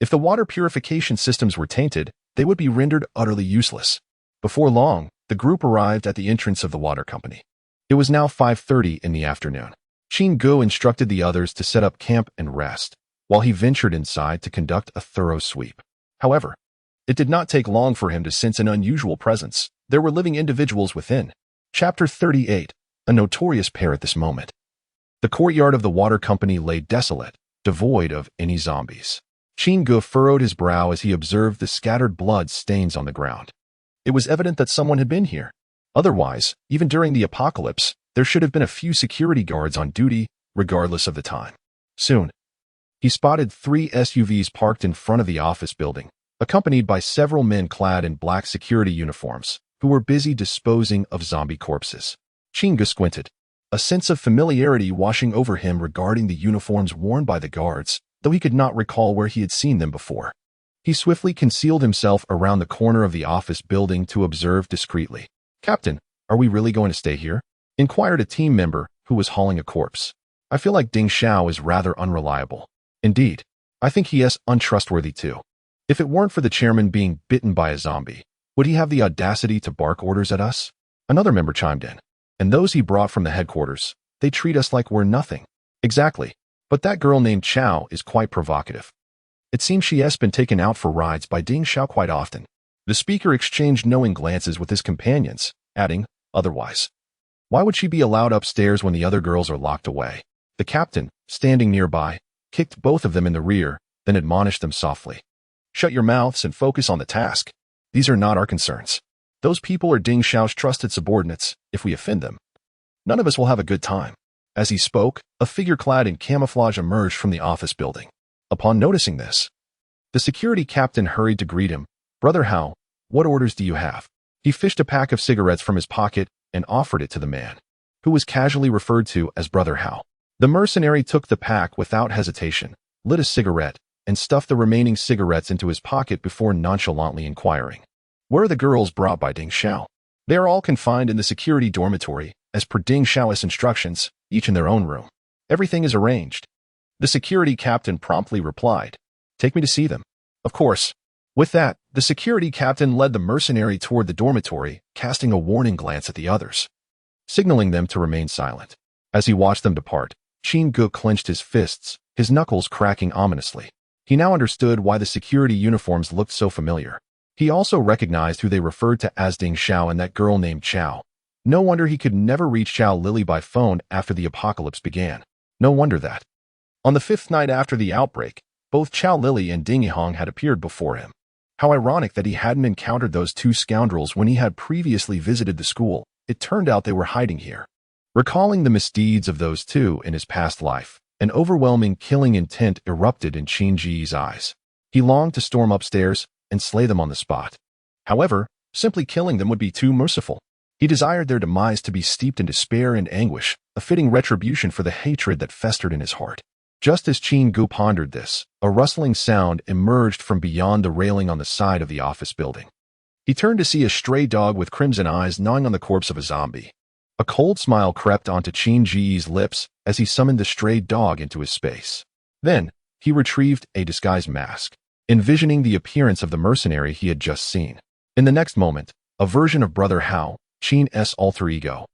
if the water purification systems were tainted, they would be rendered utterly useless. Before long, the group arrived at the entrance of the water company. It was now 5:30 in the afternoon. Chin-gu instructed the others to set up camp and rest, while he ventured inside to conduct a thorough sweep. However, it did not take long for him to sense an unusual presence. There were living individuals within. Chapter 38, a notorious pair at this moment. The courtyard of the water company lay desolate, devoid of any zombies. Chin-gu furrowed his brow as he observed the scattered blood stains on the ground. It was evident that someone had been here. Otherwise, even during the apocalypse, there should have been a few security guards on duty, regardless of the time. Soon, he spotted 3 SUVs parked in front of the office building, accompanied by several men clad in black security uniforms, who were busy disposing of zombie corpses. Chin-gu squinted, a sense of familiarity washing over him regarding the uniforms worn by the guards, though he could not recall where he had seen them before. He swiftly concealed himself around the corner of the office building to observe discreetly. "Captain, are we really going to stay here?" inquired a team member who was hauling a corpse. "I feel like Ding Xiao is rather unreliable. Indeed, I think he is untrustworthy too. If it weren't for the chairman being bitten by a zombie, would he have the audacity to bark orders at us?" Another member chimed in. "And those he brought from the headquarters, they treat us like we're nothing." "Exactly. But that girl named Chao is quite provocative. It seems she has been taken out for rides by Ding Xiao quite often." The speaker exchanged knowing glances with his companions, adding, "Otherwise, why would she be allowed upstairs when the other girls are locked away?" The captain, standing nearby, kicked both of them in the rear, then admonished them softly. "Shut your mouths and focus on the task. These are not our concerns. Those people are Ding Xiao's trusted subordinates. If we offend them, none of us will have a good time." As he spoke, a figure clad in camouflage emerged from the office building. Upon noticing this, the security captain hurried to greet him. "Brother Hao, what orders do you have?" He fished a pack of cigarettes from his pocket and offered it to the man, who was casually referred to as Brother Hao. The mercenary took the pack without hesitation, lit a cigarette, and stuffed the remaining cigarettes into his pocket before nonchalantly inquiring, "Where are the girls brought by Ding Xiao?" "They are all confined in the security dormitory, as per Ding Xiao's instructions, each in their own room. Everything is arranged." The security captain promptly replied, "Take me to see them." Of course. With that, the security captain led the mercenary toward the dormitory, casting a warning glance at the others, signaling them to remain silent. As he watched them depart, Chin-gu clenched his fists, his knuckles cracking ominously. He now understood why the security uniforms looked so familiar. He also recognized who they referred to as Ding Xiao and that girl named Chao. No wonder he could never reach Chow Lily by phone after the apocalypse began. No wonder that. On the 5th night after the outbreak, both Chow Lily and Ding Yihong had appeared before him. How ironic that he hadn't encountered those two scoundrels when he had previously visited the school. It turned out they were hiding here. Recalling the misdeeds of those two in his past life, an overwhelming killing intent erupted in Qin Ji's eyes. He longed to storm upstairs and slay them on the spot. However, simply killing them would be too merciful. He desired their demise to be steeped in despair and anguish, a fitting retribution for the hatred that festered in his heart. Just as Qin Gu pondered this, a rustling sound emerged from beyond the railing on the side of the office building. He turned to see a stray dog with crimson eyes gnawing on the corpse of a zombie. A cold smile crept onto Qin Ji's lips as he summoned the stray dog into his space. Then, he retrieved a disguised mask, envisioning the appearance of the mercenary he had just seen. In the next moment, a version of Brother Hao, Qin's alter ego,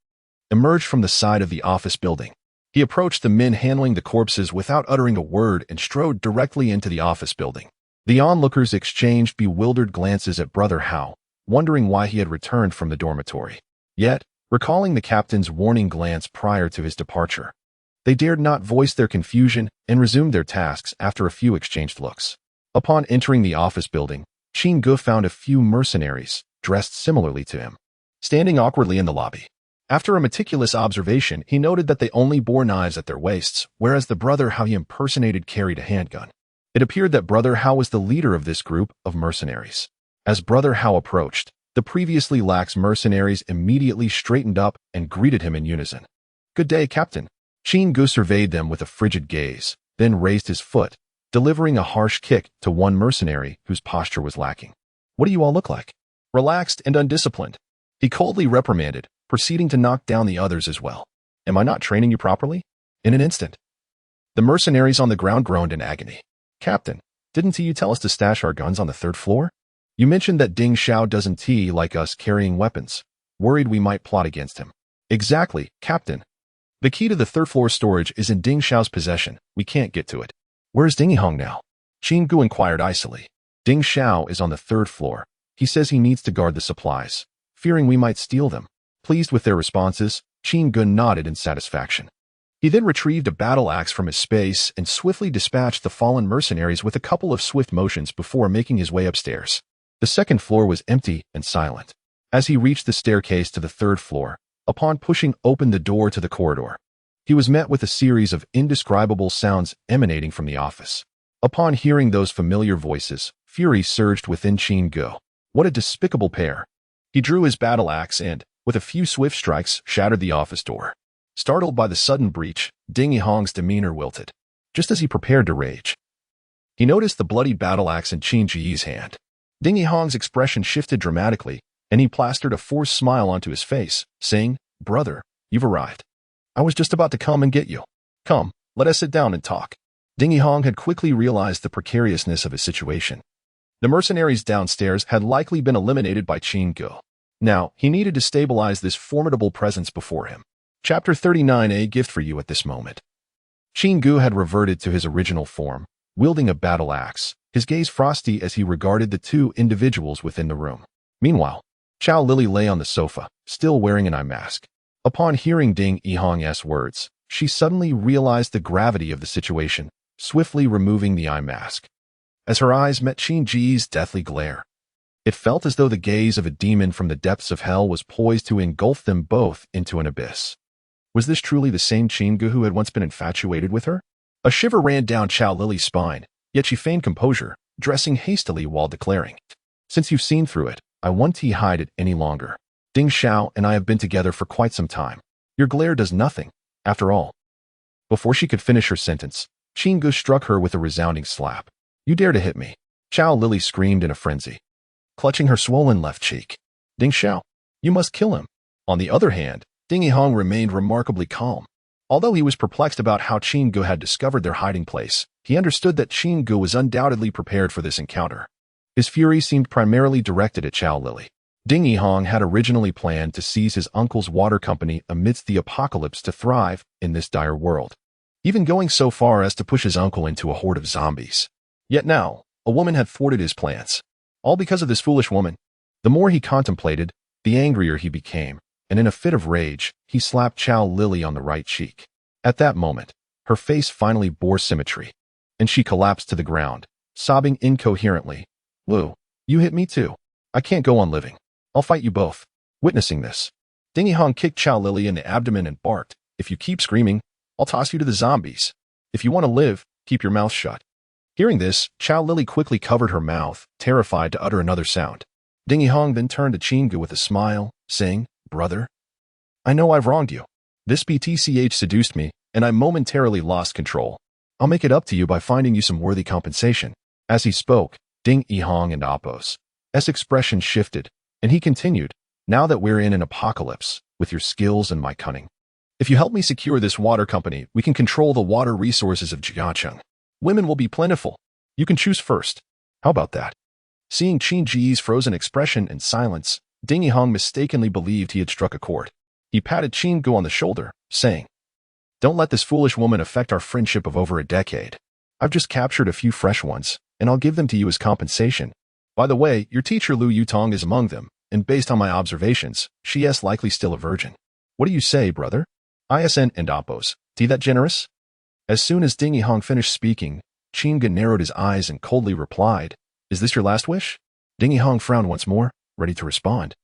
emerged from the side of the office building. He approached the men handling the corpses without uttering a word and strode directly into the office building. The onlookers exchanged bewildered glances at Brother Hao, wondering why he had returned from the dormitory. Yet, recalling the captain's warning glance prior to his departure, they dared not voice their confusion and resumed their tasks after a few exchanged looks. Upon entering the office building, Qin Gu found a few mercenaries, dressed similarly to him, standing awkwardly in the lobby. After a meticulous observation, he noted that they only bore knives at their waists, whereas the Brother Hao he impersonated carried a handgun. It appeared that Brother Hao was the leader of this group of mercenaries. As Brother Hao approached, the previously lax mercenaries immediately straightened up and greeted him in unison. "Good day, Captain." Qin Gu surveyed them with a frigid gaze, then raised his foot, delivering a harsh kick to one mercenary whose posture was lacking. "What do you all look like?" "Relaxed and undisciplined," he coldly reprimanded, proceeding to knock down the others as well. "Am I not training you properly?" In an instant, the mercenaries on the ground groaned in agony. "Captain, didn't you tell us to stash our guns on the 3rd floor? You mentioned that Ding Xiao doesn't like us carrying weapons. Worried we might plot against him." "Exactly, Captain. The key to the 3rd floor storage is in Ding Xiao's possession. We can't get to it." "Where's Ding Yihong now?" Qin Gu inquired icily. "Ding Xiao is on the 3rd floor. He says he needs to guard the supplies, fearing we might steal them." Pleased with their responses, Qin Gu nodded in satisfaction. He then retrieved a battle axe from his space and swiftly dispatched the fallen mercenaries with a couple of swift motions before making his way upstairs. The 2nd floor was empty and silent. As he reached the staircase to the 3rd floor, upon pushing open the door to the corridor, he was met with a series of indescribable sounds emanating from the office. Upon hearing those familiar voices, fury surged within Qin Gu. What a despicable pair! He drew his battle axe and, with a few swift strikes, shattered the office door. Startled by the sudden breach, Ding Yihong's demeanor wilted. Just as he prepared to rage, he noticed the bloody battle axe in Qin Ji's hand. Ding Yihong's expression shifted dramatically, and he plastered a forced smile onto his face, saying, "Brother, you've arrived. I was just about to come and get you. Come, let us sit down and talk." Ding Yihong had quickly realized the precariousness of his situation. The mercenaries downstairs had likely been eliminated by Qin Gu. Now, he needed to stabilize this formidable presence before him. Chapter 39, a gift for you at this moment. Qin Gu had reverted to his original form, wielding a battle axe, his gaze frosty as he regarded the two individuals within the room. Meanwhile, Chow Lily lay on the sofa, still wearing an eye mask. Upon hearing Ding Yihong's words, she suddenly realized the gravity of the situation, swiftly removing the eye mask. As her eyes met Qin Ji's deathly glare, it felt as though the gaze of a demon from the depths of hell was poised to engulf them both into an abyss. Was this truly the same Qin Gu who had once been infatuated with her? A shiver ran down Chow Lily's spine, yet she feigned composure, dressing hastily while declaring, "Since you've seen through it, I won't hide it any longer. Ding Xiao and I have been together for quite some time. Your glare does nothing, after all." Before she could finish her sentence, Qin Gu struck her with a resounding slap. "You dare to hit me?" Chow Lily screamed in a frenzy, clutching her swollen left cheek. "Ding Xiao, you must kill him." On the other hand, Ding Yihong remained remarkably calm. Although he was perplexed about how Qin Gu had discovered their hiding place, he understood that Qin Gu was undoubtedly prepared for this encounter. His fury seemed primarily directed at Chow Lily. Ding Yihong had originally planned to seize his uncle's water company amidst the apocalypse to thrive in this dire world, even going so far as to push his uncle into a horde of zombies. Yet now, a woman had thwarted his plans. All because of this foolish woman. The more he contemplated, the angrier he became, and in a fit of rage, he slapped Chow Lily on the right cheek. At that moment, her face finally bore symmetry, and she collapsed to the ground, sobbing incoherently. "Lu, you hit me too. I can't go on living. I'll fight you both." Witnessing this, Ding Yihong kicked Chow Lily in the abdomen and barked, "If you keep screaming, I'll toss you to the zombies. If you want to live, keep your mouth shut." Hearing this, Chow Lily quickly covered her mouth, terrified to utter another sound. Ding Yihong then turned to Chingu with a smile, saying, "Brother, I know I've wronged you. This BTCH seduced me, and I momentarily lost control. I'll make it up to you by finding you some worthy compensation." As he spoke, Ding Yihong and Appo's expression shifted, and he continued, "Now that we're in an apocalypse, with your skills and my cunning, if you help me secure this water company, we can control the water resources of Jiacheng. Women will be plentiful. You can choose first. How about that?" Seeing Qin Ji's frozen expression and silence, Ding Yihong mistakenly believed he had struck a chord. He patted Qin Gu on the shoulder, saying, "Don't let this foolish woman affect our friendship of over a decade. I've just captured a few fresh ones, and I'll give them to you as compensation. By the way, your teacher Lu Yutong is among them, and based on my observations, she is likely still a virgin. What do you say, brother?" ISN and Appos, "T that generous?" As soon as Ding Yihong finished speaking, Qin Gu narrowed his eyes and coldly replied, "Is this your last wish?" Ding Yihong frowned once more, ready to respond.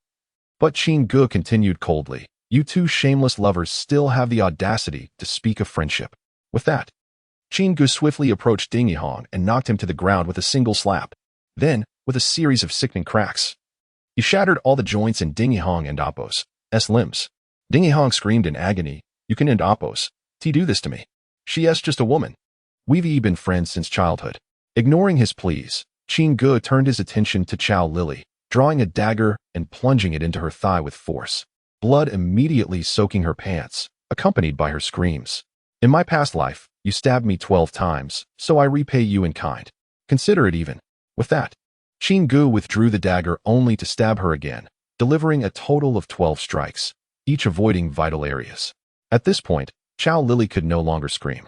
But Qin Gu continued coldly, "You two shameless lovers still have the audacity to speak of friendship." With that, Qin Gu swiftly approached Ding Yihong and knocked him to the ground with a single slap. Then, with a series of sickening cracks, he shattered all the joints in Ding Yihong and Appos' limbs. Ding Yihong screamed in agony, "You can end Appos. T do this to me. She is just a woman. We've been friends since childhood." Ignoring his pleas, Qin Gu turned his attention to Chow Lily, drawing a dagger and plunging it into her thigh with force, blood immediately soaking her pants, accompanied by her screams. "In my past life, you stabbed me 12 times, so I repay you in kind. Consider it even." With that, Qin Gu withdrew the dagger only to stab her again, delivering a total of 12 strikes, each avoiding vital areas. At this point, Chow Lily could no longer scream,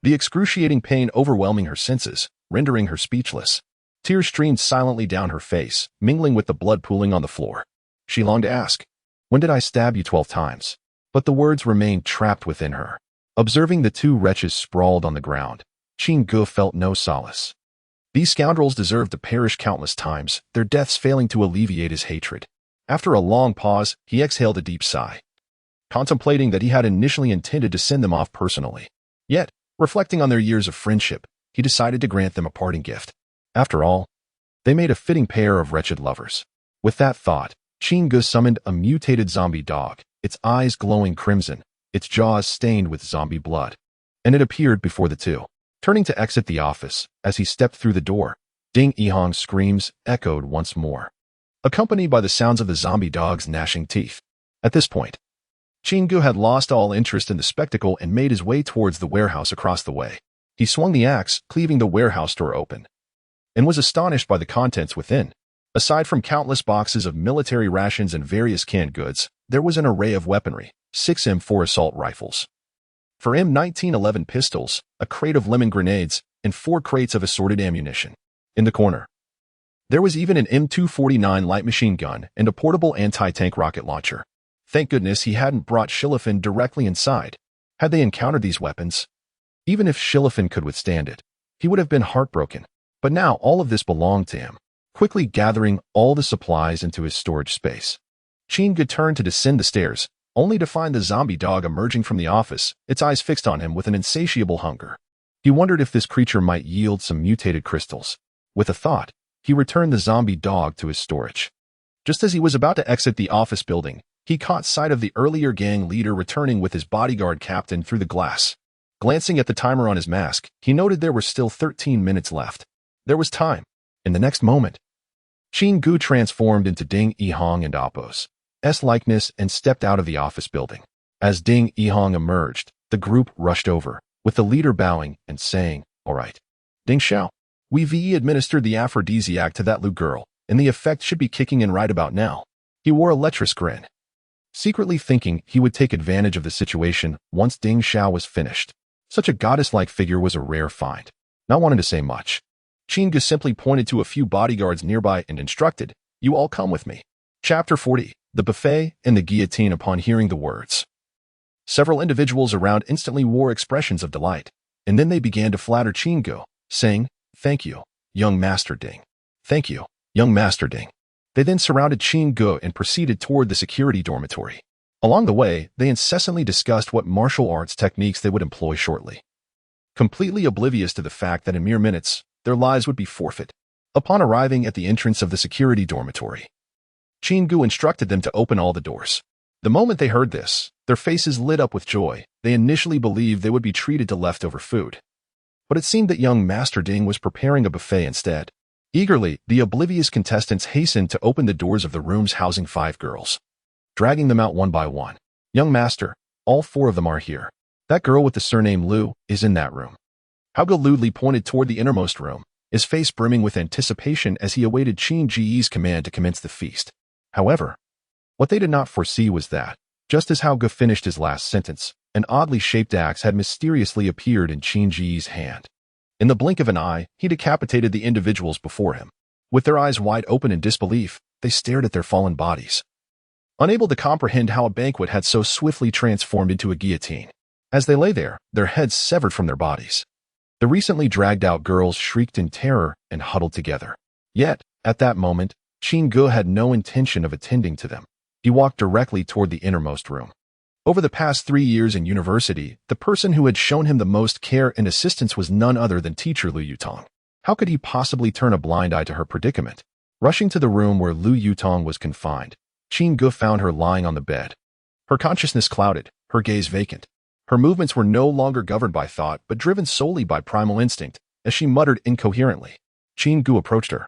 the excruciating pain overwhelming her senses, rendering her speechless. Tears streamed silently down her face, mingling with the blood pooling on the floor. She longed to ask, "When did I stab you 12 times?" But the words remained trapped within her. Observing the two wretches sprawled on the ground, Qin Gu felt no solace. These scoundrels deserved to perish countless times, their deaths failing to alleviate his hatred. After a long pause, he exhaled a deep sigh, contemplating that he had initially intended to send them off personally. Yet, reflecting on their years of friendship, he decided to grant them a parting gift. After all, they made a fitting pair of wretched lovers. With that thought, Qin Gu summoned a mutated zombie dog, its eyes glowing crimson, its jaws stained with zombie blood, and it appeared before the two. Turning to exit the office, as he stepped through the door, Ding Yihong's screams echoed once more, accompanied by the sounds of the zombie dog's gnashing teeth. At this point, Qin Gu had lost all interest in the spectacle and made his way towards the warehouse across the way. He swung the axe, cleaving the warehouse door open, and was astonished by the contents within. Aside from countless boxes of military rations and various canned goods, there was an array of weaponry, 6 M4 assault rifles, 4 M1911 pistols, a crate of lemon grenades, and 4 crates of assorted ammunition. In the corner, there was even an M249 light machine gun and a portable anti-tank rocket launcher. Thank goodness he hadn't brought Shilafin directly inside. Had they encountered these weapons, even if Shilafin could withstand it, he would have been heartbroken. But now all of this belonged to him. Quickly gathering all the supplies into his storage space, Qin Gu turned to descend the stairs, only to find the zombie dog emerging from the office, its eyes fixed on him with an insatiable hunger. He wondered if this creature might yield some mutated crystals. With a thought, he returned the zombie dog to his storage. Just as he was about to exit the office building, he caught sight of the earlier gang leader returning with his bodyguard captain through the glass. Glancing at the timer on his mask, he noted there were still 13 minutes left. There was time. In the next moment, Qin Gu transformed into Ding Yihong and Appos' likeness and stepped out of the office building. As Ding Yihong emerged, the group rushed over, with the leader bowing and saying, "All right, Ding Xiao, we've administered the aphrodisiac to that Lu girl, and the effect should be kicking in right about now." He wore a lecherous grin, secretly thinking he would take advantage of the situation once Ding Xiao was finished. Such a goddess-like figure was a rare find. Not wanting to say much, Qin Gu simply pointed to a few bodyguards nearby and instructed, "You all come with me." Chapter 40, the buffet, and the guillotine upon hearing the words. Several individuals around instantly wore expressions of delight, and then they began to flatter Chingu, saying, "Thank you, young Master Ding. Thank you, young Master Ding." They then surrounded Chingu and proceeded toward the security dormitory. Along the way, they incessantly discussed what martial arts techniques they would employ shortly, completely oblivious to the fact that in mere minutes, their lives would be forfeit. Upon arriving at the entrance of the security dormitory, Chingu instructed them to open all the doors. The moment they heard this, their faces lit up with joy. They initially believed they would be treated to leftover food, but it seemed that young Master Ding was preparing a buffet instead. Eagerly, the oblivious contestants hastened to open the doors of the rooms housing 5 girls, dragging them out one by one. "Young Master, all 4 of them are here. That girl with the surname Liu is in that room." Hauge lewdly pointed toward the innermost room, his face brimming with anticipation as he awaited Qin Ji's command to commence the feast. However, what they did not foresee was that, just as Hauge finished his last sentence, an oddly shaped axe had mysteriously appeared in Qin Ji's hand. In the blink of an eye, he decapitated the individuals before him. With their eyes wide open in disbelief, they stared at their fallen bodies, unable to comprehend how a banquet had so swiftly transformed into a guillotine. As they lay there, their heads severed from their bodies, the recently dragged-out girls shrieked in terror and huddled together. Yet, at that moment, Chingu had no intention of attending to them. He walked directly toward the innermost room. Over the past 3 years in university, the person who had shown him the most care and assistance was none other than teacher Liu Yutong. How could he possibly turn a blind eye to her predicament? Rushing to the room where Liu Yutong was confined, Chingu found her lying on the bed, her consciousness clouded, her gaze vacant. Her movements were no longer governed by thought, but driven solely by primal instinct, as she muttered incoherently. Chingu approached her,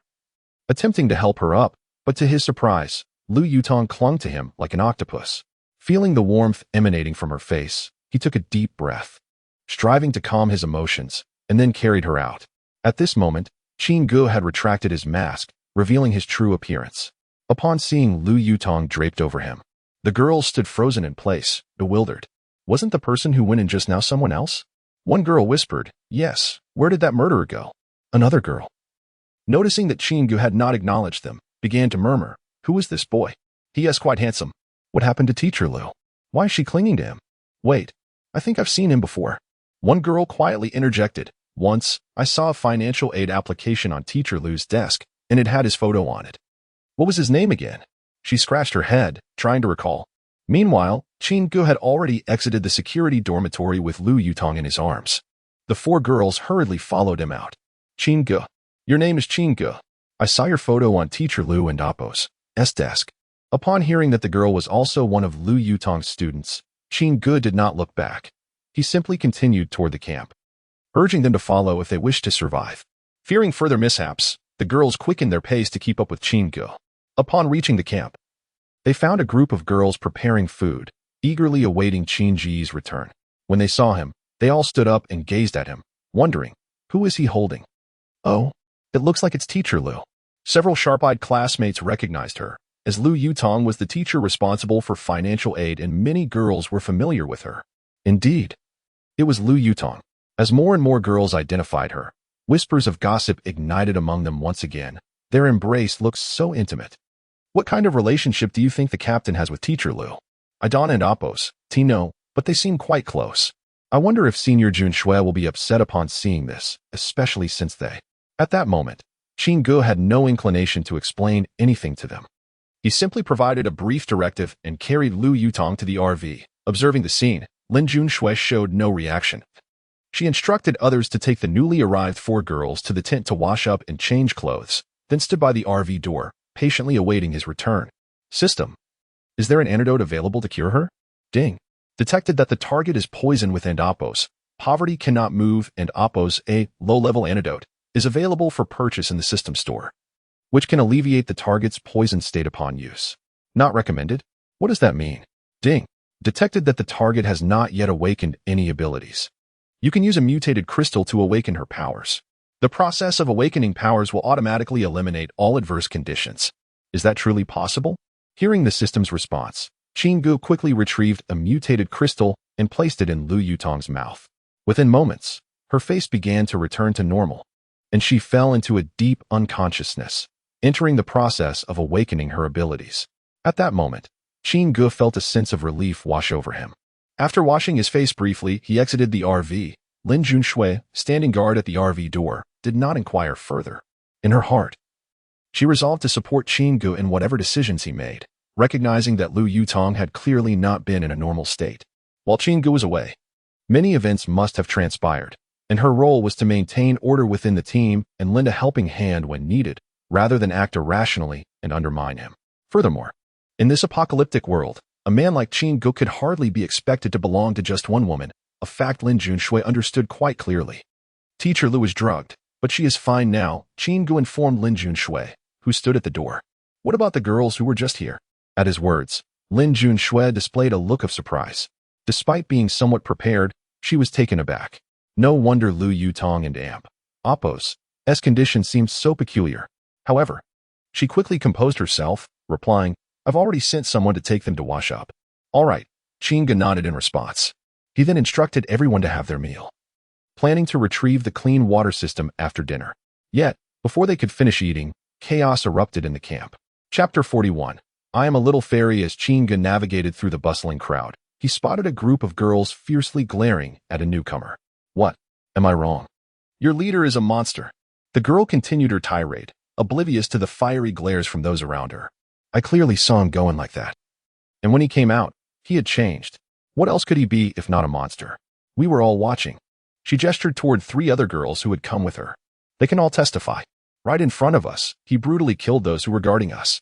attempting to help her up, but to his surprise, Liu Yutong clung to him like an octopus. Feeling the warmth emanating from her face, he took a deep breath, striving to calm his emotions, and then carried her out. At this moment, Chingu had retracted his mask, revealing his true appearance. Upon seeing Liu Yutong draped over him, the girls stood frozen in place, bewildered. Wasn't the person who went in just now someone else? One girl whispered, "Yes, where did that murderer go?" Another girl, noticing that Chingu had not acknowledged them, began to murmur, "Who is this boy? He is quite handsome. What happened to Teacher Liu? Why is she clinging to him? Wait, I think I've seen him before." One girl quietly interjected, "Once, I saw a financial aid application on Teacher Liu's desk, and it had his photo on it. What was his name again?" She scratched her head, trying to recall. Meanwhile, Chingu had already exited the security dormitory with Liu Yutong in his arms. The 4 girls hurriedly followed him out. "Chingu, your name is Chingu. I saw your photo on Teacher Liu and Appo's desk." Upon hearing that the girl was also one of Liu Yutong's students, Chingu did not look back. He simply continued toward the camp, urging them to follow if they wished to survive. Fearing further mishaps, the girls quickened their pace to keep up with Chingu. Upon reaching the camp, they found a group of girls preparing food, eagerly awaiting Qin Ji's return. When they saw him, they all stood up and gazed at him, wondering, who is he holding? "Oh, it looks like it's Teacher Liu." Several sharp-eyed classmates recognized her, as Liu Yutong was the teacher responsible for financial aid and many girls were familiar with her. Indeed, it was Liu Yutong. As more and more girls identified her, whispers of gossip ignited among them once again. Their embrace looked so intimate. "What kind of relationship do you think the captain has with Teacher Liu?" "I don't and Appo's, know, but they seem quite close. I wonder if Senior Jun Shui will be upset upon seeing this, especially since they..." At that moment, Chingu had no inclination to explain anything to them. He simply provided a brief directive and carried Liu Yutong to the RV. Observing the scene, Lin Junshui showed no reaction. She instructed others to take the newly arrived 4 girls to the tent to wash up and change clothes, then stood by the RV door, patiently awaiting his return. "System, is there an antidote available to cure her?" Ding. Detected that the target is poisoned with Appo's. Poverty cannot move and Appo's, a low-level antidote, is available for purchase in the system store, which can alleviate the target's poison state upon use. Not recommended? What does that mean? Ding. Detected that the target has not yet awakened any abilities. You can use a mutated crystal to awaken her powers. The process of awakening powers will automatically eliminate all adverse conditions. Is that truly possible? Hearing the system's response, Chingu quickly retrieved a mutated crystal and placed it in Liu Yutong's mouth. Within moments, her face began to return to normal, and she fell into a deep unconsciousness, entering the process of awakening her abilities. At that moment, Qin Ge felt a sense of relief wash over him. After washing his face briefly, he exited the RV. Lin Junshui, standing guard at the RV door, did not inquire further. In her heart, she resolved to support Qin Ge in whatever decisions he made, recognizing that Lu Yutong had clearly not been in a normal state. While Qin Ge was away, many events must have transpired, and her role was to maintain order within the team and lend a helping hand when needed, rather than act irrationally and undermine him. Furthermore, in this apocalyptic world, a man like Qin Ge could hardly be expected to belong to just one woman, a fact Lin Junshui understood quite clearly. Teacher Lu is drugged, but she is fine now, Qin Ge informed Lin Junshui, who stood at the door. What about the girls who were just here? At his words, Lin Junshui displayed a look of surprise. Despite being somewhat prepared, she was taken aback. No wonder Lu Yutong and Appo's condition seemed so peculiar. However, she quickly composed herself, replying, I've already sent someone to take them to wash up. All right, Qin Ge nodded in response. He then instructed everyone to have their meal, planning to retrieve the clean water system after dinner. Yet, before they could finish eating, chaos erupted in the camp. Chapter 41. I am a little fairy. As Qin Ge navigated through the bustling crowd, he spotted a group of girls fiercely glaring at a newcomer. What? Am I wrong? Your leader is a monster. The girl continued her tirade, oblivious to the fiery glares from those around her. I clearly saw him going like that. And when he came out, he had changed. What else could he be if not a monster? We were all watching. She gestured toward 3 other girls who had come with her. They can all testify. Right in front of us, he brutally killed those who were guarding us.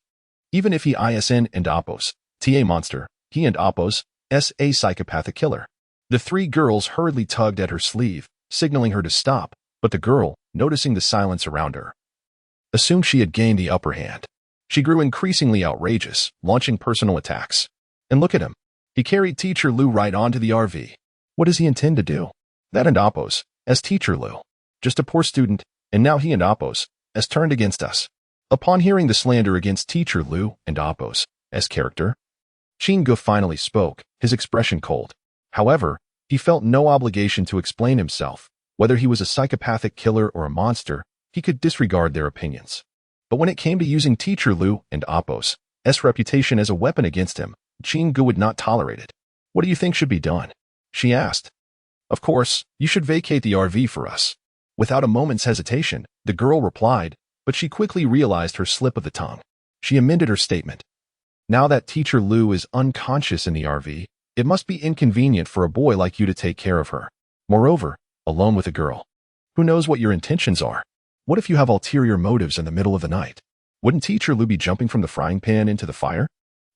Even if he isn and Appo's a monster, he and Appo's a psychopathic killer. The 3 girls hurriedly tugged at her sleeve, signaling her to stop, but the girl, noticing the silence around her, assumed she had gained the upper hand. She grew increasingly outrageous, launching personal attacks. And look at him. He carried Teacher Lu right onto the RV. What does he intend to do? That and Appo's as Teacher Lu. Just a poor student, and now he and Appo's as turned against us. Upon hearing the slander against Teacher Lu and Appo's as character, Qin Ge finally spoke, his expression cold. However, he felt no obligation to explain himself. Whether he was a psychopathic killer or a monster, he could disregard their opinions. But when it came to using Teacher Lu and Appo's reputation as a weapon against him, Qin Ge would not tolerate it. What do you think should be done? She asked. Of course, you should vacate the RV for us. Without a moment's hesitation, the girl replied, but she quickly realized her slip of the tongue. She amended her statement. Now that Teacher Lu is unconscious in the RV, it must be inconvenient for a boy like you to take care of her. Moreover, alone with a girl. Who knows what your intentions are? What if you have ulterior motives in the middle of the night? Wouldn't Teacher Lu be jumping from the frying pan into the fire?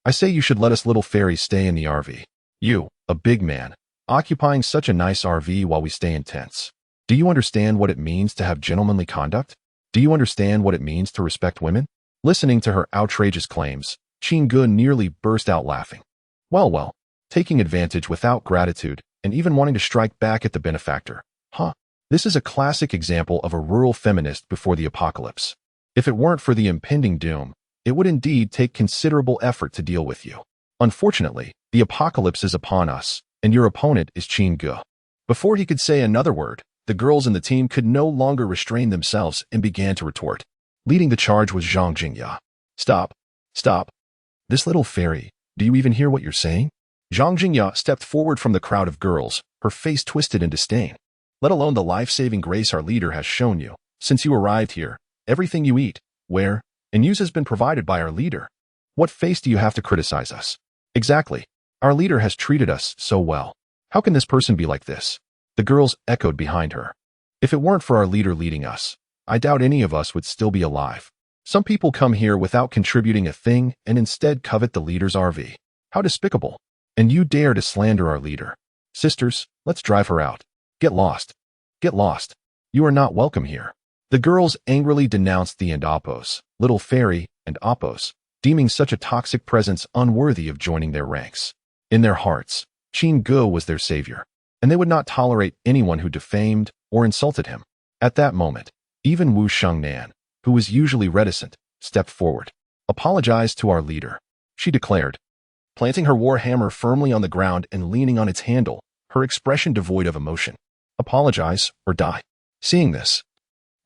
I say you should let us little fairies stay in the RV. You, a big man, occupying such a nice RV while we stay in tents. Do you understand what it means to have gentlemanly conduct? Do you understand what it means to respect women? Listening to her outrageous claims, Qin Ge nearly burst out laughing. Well, taking advantage without gratitude and even wanting to strike back at the benefactor. Huh. This is a classic example of a rural feminist before the apocalypse. If it weren't for the impending doom, it would indeed take considerable effort to deal with you. Unfortunately, the apocalypse is upon us, and your opponent is Qin Ge. Before he could say another word, the girls in the team could no longer restrain themselves and began to retort. Leading the charge was Zhang Jingya. Stop. This little fairy, do you even hear what you're saying? Zhang Jingya stepped forward from the crowd of girls, her face twisted in disdain. Let alone the life-saving grace our leader has shown you. Since you arrived here, everything you eat, wear, and use has been provided by our leader. What face do you have to criticize us? Exactly. Our leader has treated us so well. How can this person be like this? The girls echoed behind her. If it weren't for our leader leading us, I doubt any of us would still be alive. Some people come here without contributing a thing and instead covet the leader's RV. How despicable. And you dare to slander our leader. Sisters, let's drive her out. Get lost. Get lost. You are not welcome here. The girls angrily denounced the Appo's, little fairy, and Appo's, deeming such a toxic presence unworthy of joining their ranks. In their hearts, Qin Ge was their savior, and they would not tolerate anyone who defamed or insulted him. At that moment, even Wu Shengnan, who was usually reticent, stepped forward. Apologize to our leader, she declared, planting her war hammer firmly on the ground and leaning on its handle, her expression devoid of emotion. Apologize or die. Seeing this,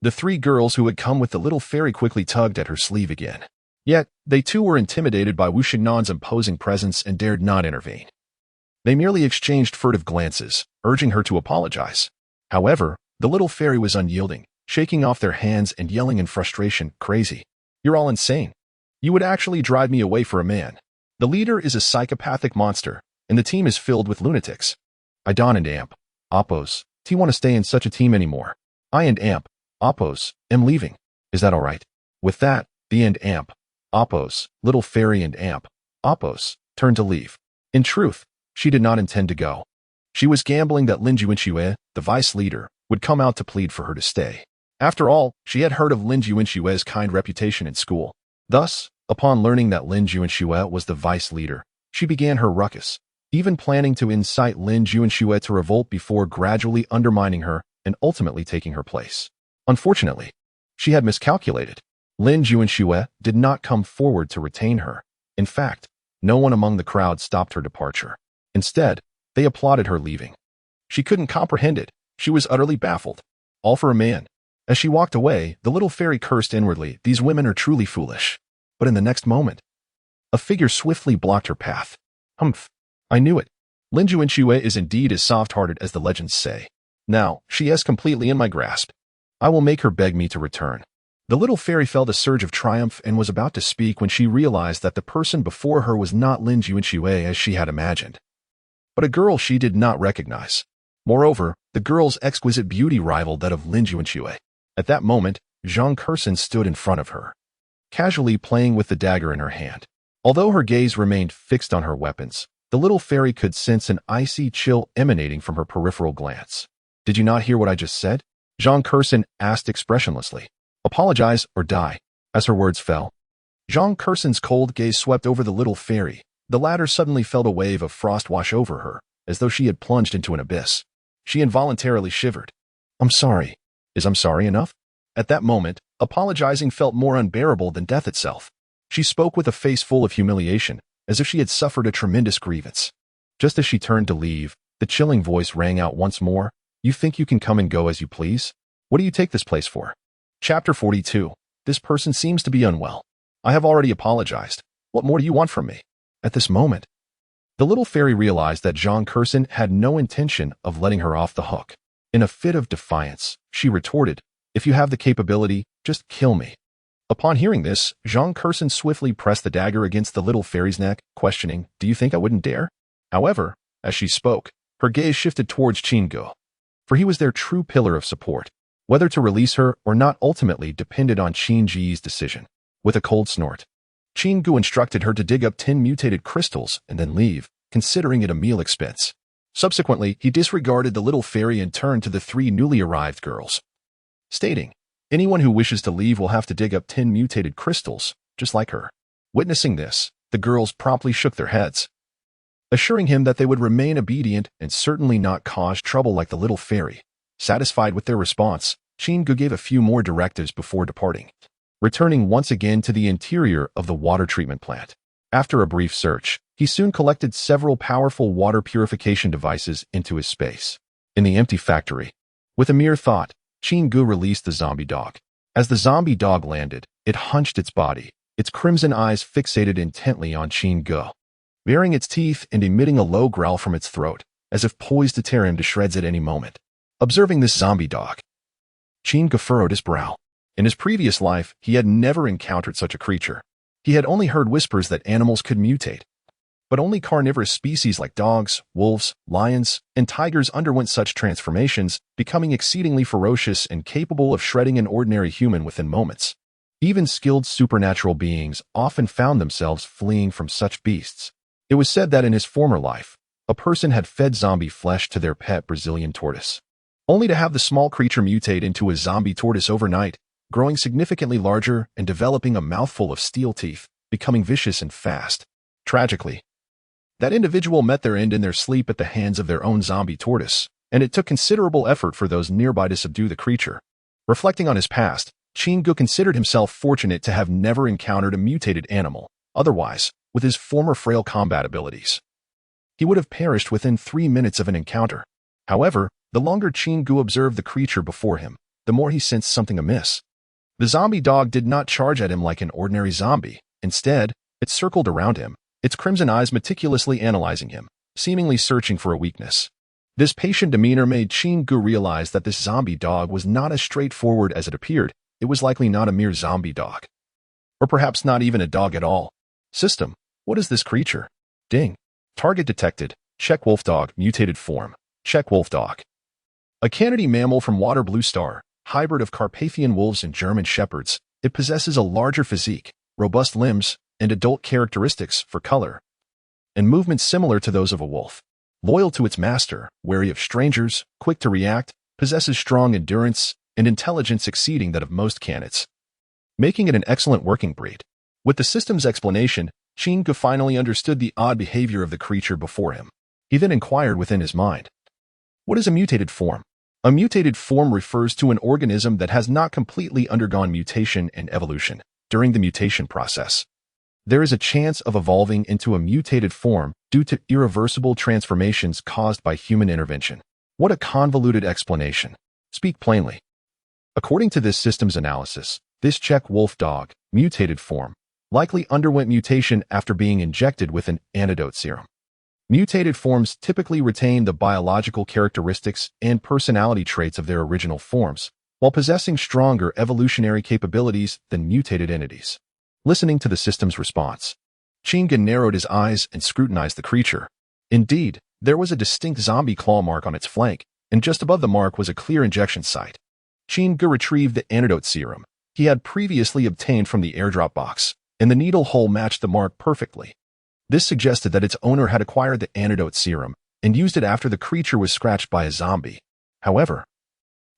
the 3 girls who had come with the little fairy quickly tugged at her sleeve again. Yet, they too were intimidated by Wu Xignan's imposing presence and dared not intervene. They merely exchanged furtive glances, urging her to apologize. However, the little fairy was unyielding, shaking off their hands and yelling in frustration, "Crazy. You're all insane. You would actually drive me away for a man. The leader is a psychopathic monster, and the team is filled with lunatics. I don and Amp, Oppos, T want to stay in such a team anymore. I and Amp, Oppos, am leaving. Is that all right?" With that, the and Amp, Oppos, little fairy and Amp, Oppos, turned to leave. In truth, she did not intend to go. She was gambling that Lin Yuanxue, the vice leader, would come out to plead for her to stay. After all, she had heard of Lin Yuanxue's kind reputation in school. Thus, upon learning that Lin Yuanxue was the vice leader, she began her ruckus, even planning to incite Lin Yuanxue to revolt before gradually undermining her and ultimately taking her place. Unfortunately, she had miscalculated. Lin Yuanxue did not come forward to retain her. In fact, no one among the crowd stopped her departure. Instead, they applauded her leaving. She couldn't comprehend it. She was utterly baffled. All for a man. As she walked away, the little fairy cursed inwardly, "These women are truly foolish." But in the next moment, a figure swiftly blocked her path. Humph. I knew it. Lin Yuanxue is indeed as soft-hearted as the legends say. Now, she is completely in my grasp. I will make her beg me to return. The little fairy felt a surge of triumph and was about to speak when she realized that the person before her was not Lin Yuanxue as she had imagined, but a girl she did not recognize. Moreover, the girl's exquisite beauty rivaled that of Lin Yuanxue. At that moment, Zhang Kursen stood in front of her, casually playing with the dagger in her hand. Although her gaze remained fixed on her weapons, the little fairy could sense an icy chill emanating from her peripheral glance. "Did you not hear what I just said?" Zhang Kursen asked expressionlessly. "Apologize or die." As her words fell, Zhang Kursen's cold gaze swept over the little fairy. The latter suddenly felt a wave of frost wash over her, as though she had plunged into an abyss. She involuntarily shivered. "I'm sorry. Is I'm sorry enough?" At that moment, apologizing felt more unbearable than death itself. She spoke with a face full of humiliation, as if she had suffered a tremendous grievance. Just as she turned to leave, the chilling voice rang out once more. "You think you can come and go as you please? What do you take this place for?" Chapter 42. This person seems to be unwell. I have already apologized. What more do you want from me? At this moment, the little fairy realized that Zhang Kursen had no intention of letting her off the hook. In a fit of defiance, she retorted, "If you have the capability, just kill me." Upon hearing this, Zhang Kursen swiftly pressed the dagger against the little fairy's neck, questioning, "Do you think I wouldn't dare?" However, as she spoke, her gaze shifted towards Qinggu, for he was their true pillar of support. Whether to release her or not ultimately depended on Qingji's decision. With a cold snort, Qinggu instructed her to dig up 10 mutated crystals and then leave, considering it a meal expense. Subsequently, he disregarded the little fairy and turned to the 3 newly arrived girls, stating, "Anyone who wishes to leave will have to dig up 10 mutated crystals, just like her." Witnessing this, the girls promptly shook their heads, assuring him that they would remain obedient and certainly not cause trouble like the little fairy. Satisfied with their response, Qinggu gave a few more directives before departing, returning once again to the interior of the water treatment plant. After a brief search, he soon collected several powerful water purification devices into his space. In the empty factory, with a mere thought, Qinggu released the zombie dog. As the zombie dog landed, it hunched its body, its crimson eyes fixated intently on Qinggu, baring its teeth and emitting a low growl from its throat, as if poised to tear him to shreds at any moment. Observing this zombie dog, Qinggu furrowed his brow. In his previous life, he had never encountered such a creature. He had only heard whispers that animals could mutate, but only carnivorous species like dogs, wolves, lions, and tigers underwent such transformations, becoming exceedingly ferocious and capable of shredding an ordinary human within moments. Even skilled supernatural beings often found themselves fleeing from such beasts. It was said that in his former life, a person had fed zombie flesh to their pet Brazilian tortoise, only to have the small creature mutate into a zombie tortoise overnight, growing significantly larger and developing a mouthful of steel teeth, becoming vicious and fast. Tragically, that individual met their end in their sleep at the hands of their own zombie tortoise, and it took considerable effort for those nearby to subdue the creature. Reflecting on his past, Qinggu considered himself fortunate to have never encountered a mutated animal. Otherwise, with his former frail combat abilities, he would have perished within 3 minutes of an encounter. However, the longer Qinggu observed the creature before him, the more he sensed something amiss. The zombie dog did not charge at him like an ordinary zombie. Instead, it circled around him, its crimson eyes meticulously analyzing him, seemingly searching for a weakness. This patient demeanor made Chingu realize that this zombie dog was not as straightforward as it appeared. It was likely not a mere zombie dog. Or perhaps not even a dog at all. System, what is this creature? Ding. Target detected. Check wolf dog, mutated form. Check wolf dog. A canidi mammal from Water Blue Star, hybrid of Carpathian wolves and German shepherds, it possesses a larger physique, robust limbs, and adult characteristics for color and movements similar to those of a wolf. Loyal to its master, wary of strangers, quick to react, possesses strong endurance and intelligence exceeding that of most canids, making it an excellent working breed. With the system's explanation, Chingu finally understood the odd behavior of the creature before him. He then inquired within his mind, what is a mutated form? A mutated form refers to an organism that has not completely undergone mutation and evolution. During the mutation process, there is a chance of evolving into a mutated form due to irreversible transformations caused by human intervention. What a convoluted explanation. Speak plainly. According to this system's analysis, this Czech wolf dog, mutated form, likely underwent mutation after being injected with an antidote serum. Mutated forms typically retain the biological characteristics and personality traits of their original forms, while possessing stronger evolutionary capabilities than mutated entities. Listening to the system's response, Chingu narrowed his eyes and scrutinized the creature. Indeed, there was a distinct zombie claw mark on its flank, and just above the mark was a clear injection site. Chingu retrieved the antidote serum he had previously obtained from the airdrop box, and the needle hole matched the mark perfectly. This suggested that its owner had acquired the antidote serum and used it after the creature was scratched by a zombie. However,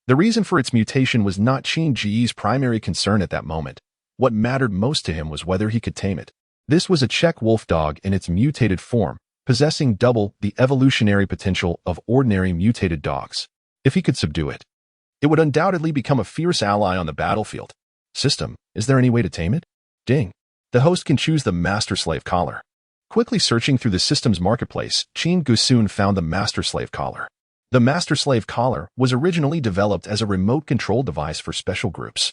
the reason for its mutation was not Chingu's primary concern at that moment. What mattered most to him was whether he could tame it. This was a Czech wolf dog in its mutated form, possessing double the evolutionary potential of ordinary mutated dogs. If he could subdue it, it would undoubtedly become a fierce ally on the battlefield. System, is there any way to tame it? Ding. The host can choose the master-slave collar. Quickly searching through the system's marketplace, Chingu soon found the master-slave collar. The master-slave collar was originally developed as a remote control device for special groups,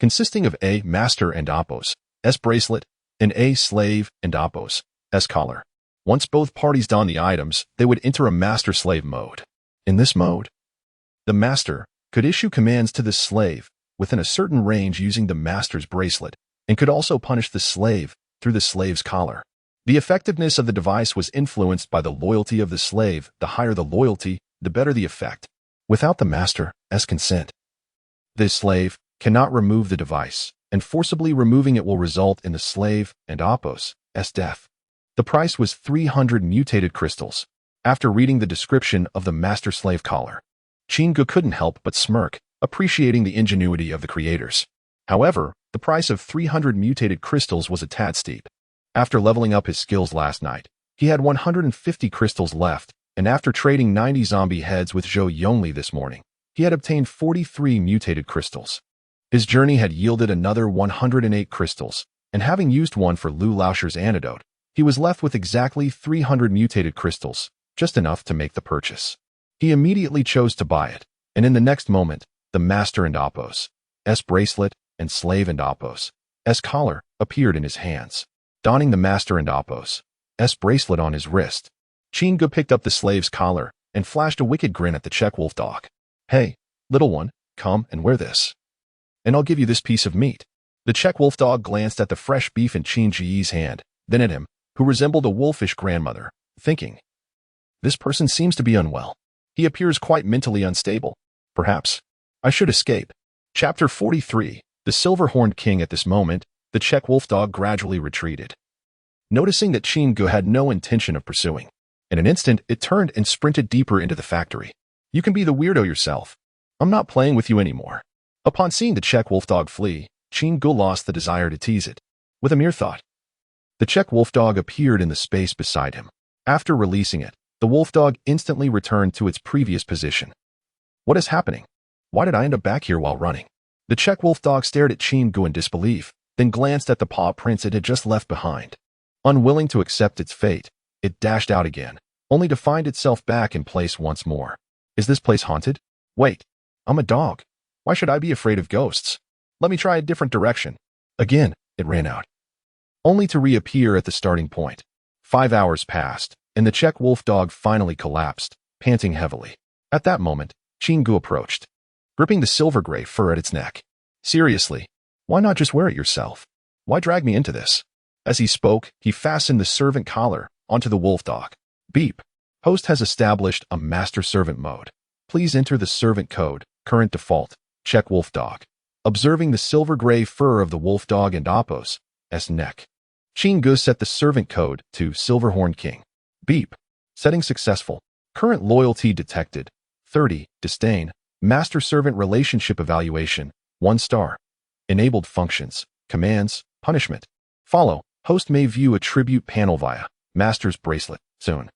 consisting of a master and oppos, S bracelet, and a slave and oppos, S collar. Once both parties don the items, they would enter a master-slave mode. In this mode, the master could issue commands to the slave within a certain range using the master's bracelet, and could also punish the slave through the slave's collar. The effectiveness of the device was influenced by the loyalty of the slave. The higher the loyalty, the better the effect. Without the master's consent, this slave cannot remove the device, and forcibly removing it will result in the slave and oppos' death. The price was 300 mutated crystals. After reading the description of the master-slave collar, Chingu couldn't help but smirk, appreciating the ingenuity of the creators. However, the price of 300 mutated crystals was a tad steep. After leveling up his skills last night, he had 150 crystals left, and after trading 90 zombie heads with Zhou Yongli this morning, he had obtained 43 mutated crystals. His journey had yielded another 108 crystals, and having used one for Lu Lauscher's antidote, he was left with exactly 300 mutated crystals, just enough to make the purchase. He immediately chose to buy it, and in the next moment, the master and oppos' bracelet and slave and oppos' collar appeared in his hands. Donning the master and oppos' bracelet on his wrist, Chingu picked up the slave's collar and flashed a wicked grin at the Czech wolf dog. Hey, little one, come and wear this, and I'll give you this piece of meat. The Czech wolf dog glanced at the fresh beef in Chingu's hand, then at him, who resembled a wolfish grandmother, thinking, this person seems to be unwell. He appears quite mentally unstable. Perhaps I should escape. Chapter 43. The Silver-Horned King. At this moment, the Czech wolf dog gradually retreated, noticing that Chingu had no intention of pursuing. In an instant, it turned and sprinted deeper into the factory. You can be the weirdo yourself. I'm not playing with you anymore. Upon seeing the Czech wolf dog flee, Chingu lost the desire to tease it. With a mere thought, the Czech wolf dog appeared in the space beside him. After releasing it, the wolf dog instantly returned to its previous position. What is happening? Why did I end up back here while running? The Czech wolf dog stared at Chingu in disbelief, then glanced at the paw prints it had just left behind. Unwilling to accept its fate, it dashed out again, only to find itself back in place once more. Is this place haunted? Wait, I'm a dog. Why should I be afraid of ghosts? Let me try a different direction. Again, it ran out. only to reappear at the starting point. 5 hours passed, and the Czech wolf dog finally collapsed, panting heavily. At that moment, Chingu approached, gripping the silver gray fur at its neck. Seriously, why not just wear it yourself? Why drag me into this? As he spoke, he fastened the servant collar onto the wolf dog. Beep. Host has established a master servant mode. Please enter the servant code, current default, Czech wolf dog. Observing the silver gray fur of the wolf dog and Oppo's neck, Chingu set the servant code to Silverhorn King. Beep. Setting successful. Current loyalty detected. 30. Disdain. Master-servant relationship evaluation. 1 star. Enabled functions. Commands. Punishment. Follow. Host may view a tribute panel via Master's Bracelet. Soon.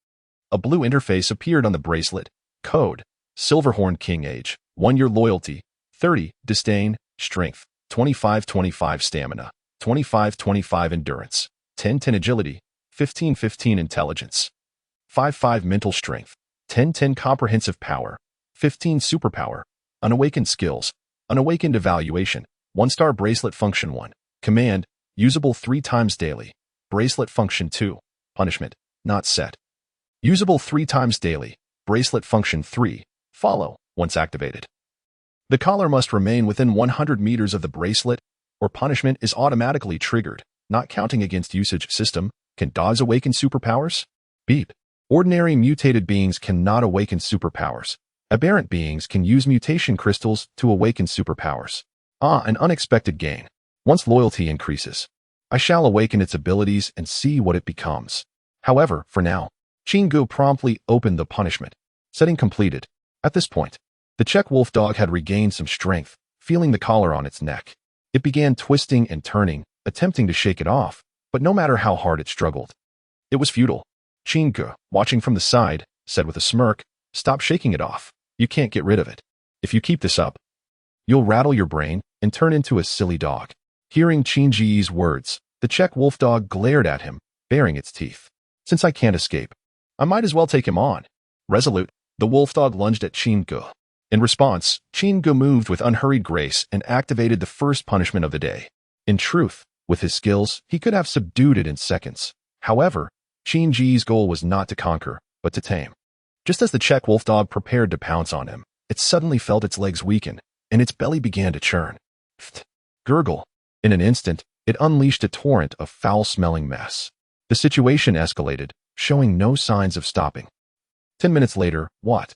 A blue interface appeared on the bracelet. Code. Silverhorn King age. 1 year loyalty. 30. Disdain. Strength. 25-25 stamina. 25-25 endurance. 10-10 agility. 15-15 intelligence. 5-5 mental strength. 10-10 comprehensive power. 15 superpower. Unawakened skills. Unawakened evaluation. 1 star bracelet function 1. Command. Usable 3 times daily. Bracelet function 2. Punishment. Not set. Usable 3 times daily. Bracelet function 3. Follow, once activated. The collar must remain within 100 meters of the bracelet, or punishment is automatically triggered. Not counting against usage. System. Can dogs awaken superpowers? Beep. Ordinary mutated beings cannot awaken superpowers. Aberrant beings can use mutation crystals to awaken superpowers. An unexpected gain. Once loyalty increases, I shall awaken its abilities and see what it becomes. However, for now, Chingu promptly opened the punishment. Setting completed. At this point, the Czech wolf dog had regained some strength, feeling the collar on its neck. It began twisting and turning, attempting to shake it off, but no matter how hard it struggled, it was futile. Chingu, watching from the side, said with a smirk, "Stop shaking it off. You can't get rid of it. If you keep this up, you'll rattle your brain and turn into a silly dog." Hearing Chingu's words, the Czech wolf dog glared at him, baring its teeth. "Since I can't escape, I might as well take him on." Resolute, the wolf dog lunged at Chingu. In response, Chingu moved with unhurried grace and activated the first punishment of the day. In truth, with his skills, he could have subdued it in seconds. However, Chingu's goal was not to conquer, but to tame. Just as the Czech wolf dog prepared to pounce on him, it suddenly felt its legs weaken, and its belly began to churn. Gurgle. In an instant, it unleashed a torrent of foul-smelling mess. The situation escalated, showing no signs of stopping. 10 minutes later, "What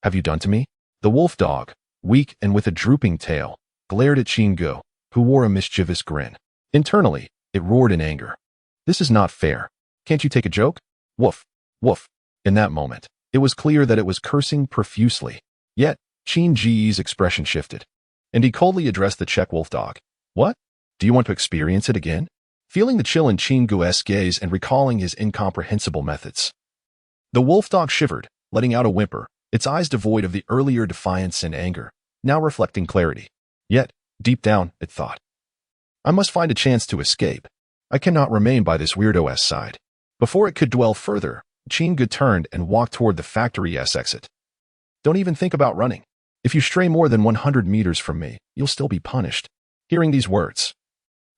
have you done to me?" The wolf dog, weak and with a drooping tail, glared at Chingu, who wore a mischievous grin. Internally, it roared in anger. "This is not fair. Can't you take a joke? Woof, woof." In that moment, it was clear that it was cursing profusely. Yet, Chingu's expression shifted, and he coldly addressed the Czech wolf dog. "What? Do you want to experience it again?" Feeling the chill in Chingu's gaze and recalling his incomprehensible methods, the wolf dog shivered, letting out a whimper, its eyes devoid of the earlier defiance and anger, now reflecting clarity. Yet, deep down, it thought, "I must find a chance to escape. I cannot remain by this weirdo's side." Before it could dwell further, Chingu turned and walked toward the factory's exit. "Don't even think about running. If you stray more than 100 meters from me, you'll still be punished." Hearing these words,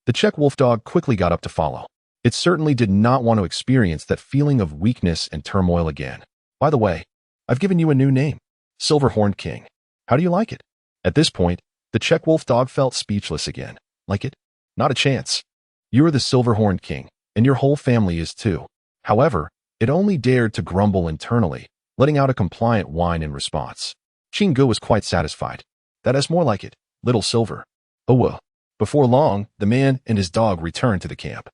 the Czech wolf dog quickly got up to follow. It certainly did not want to experience that feeling of weakness and turmoil again. "By the way, I've given you a new name, Silverhorn King. How do you like it?" At this point, the Czech wolf dog felt speechless again. "Like it? Not a chance. You are the Silverhorn King, and your whole family is too." However, it only dared to grumble internally, letting out a compliant whine in response. Chingu was quite satisfied. "That is more like it, little Silver." Oh well. Before long, the man and his dog returned to the camp.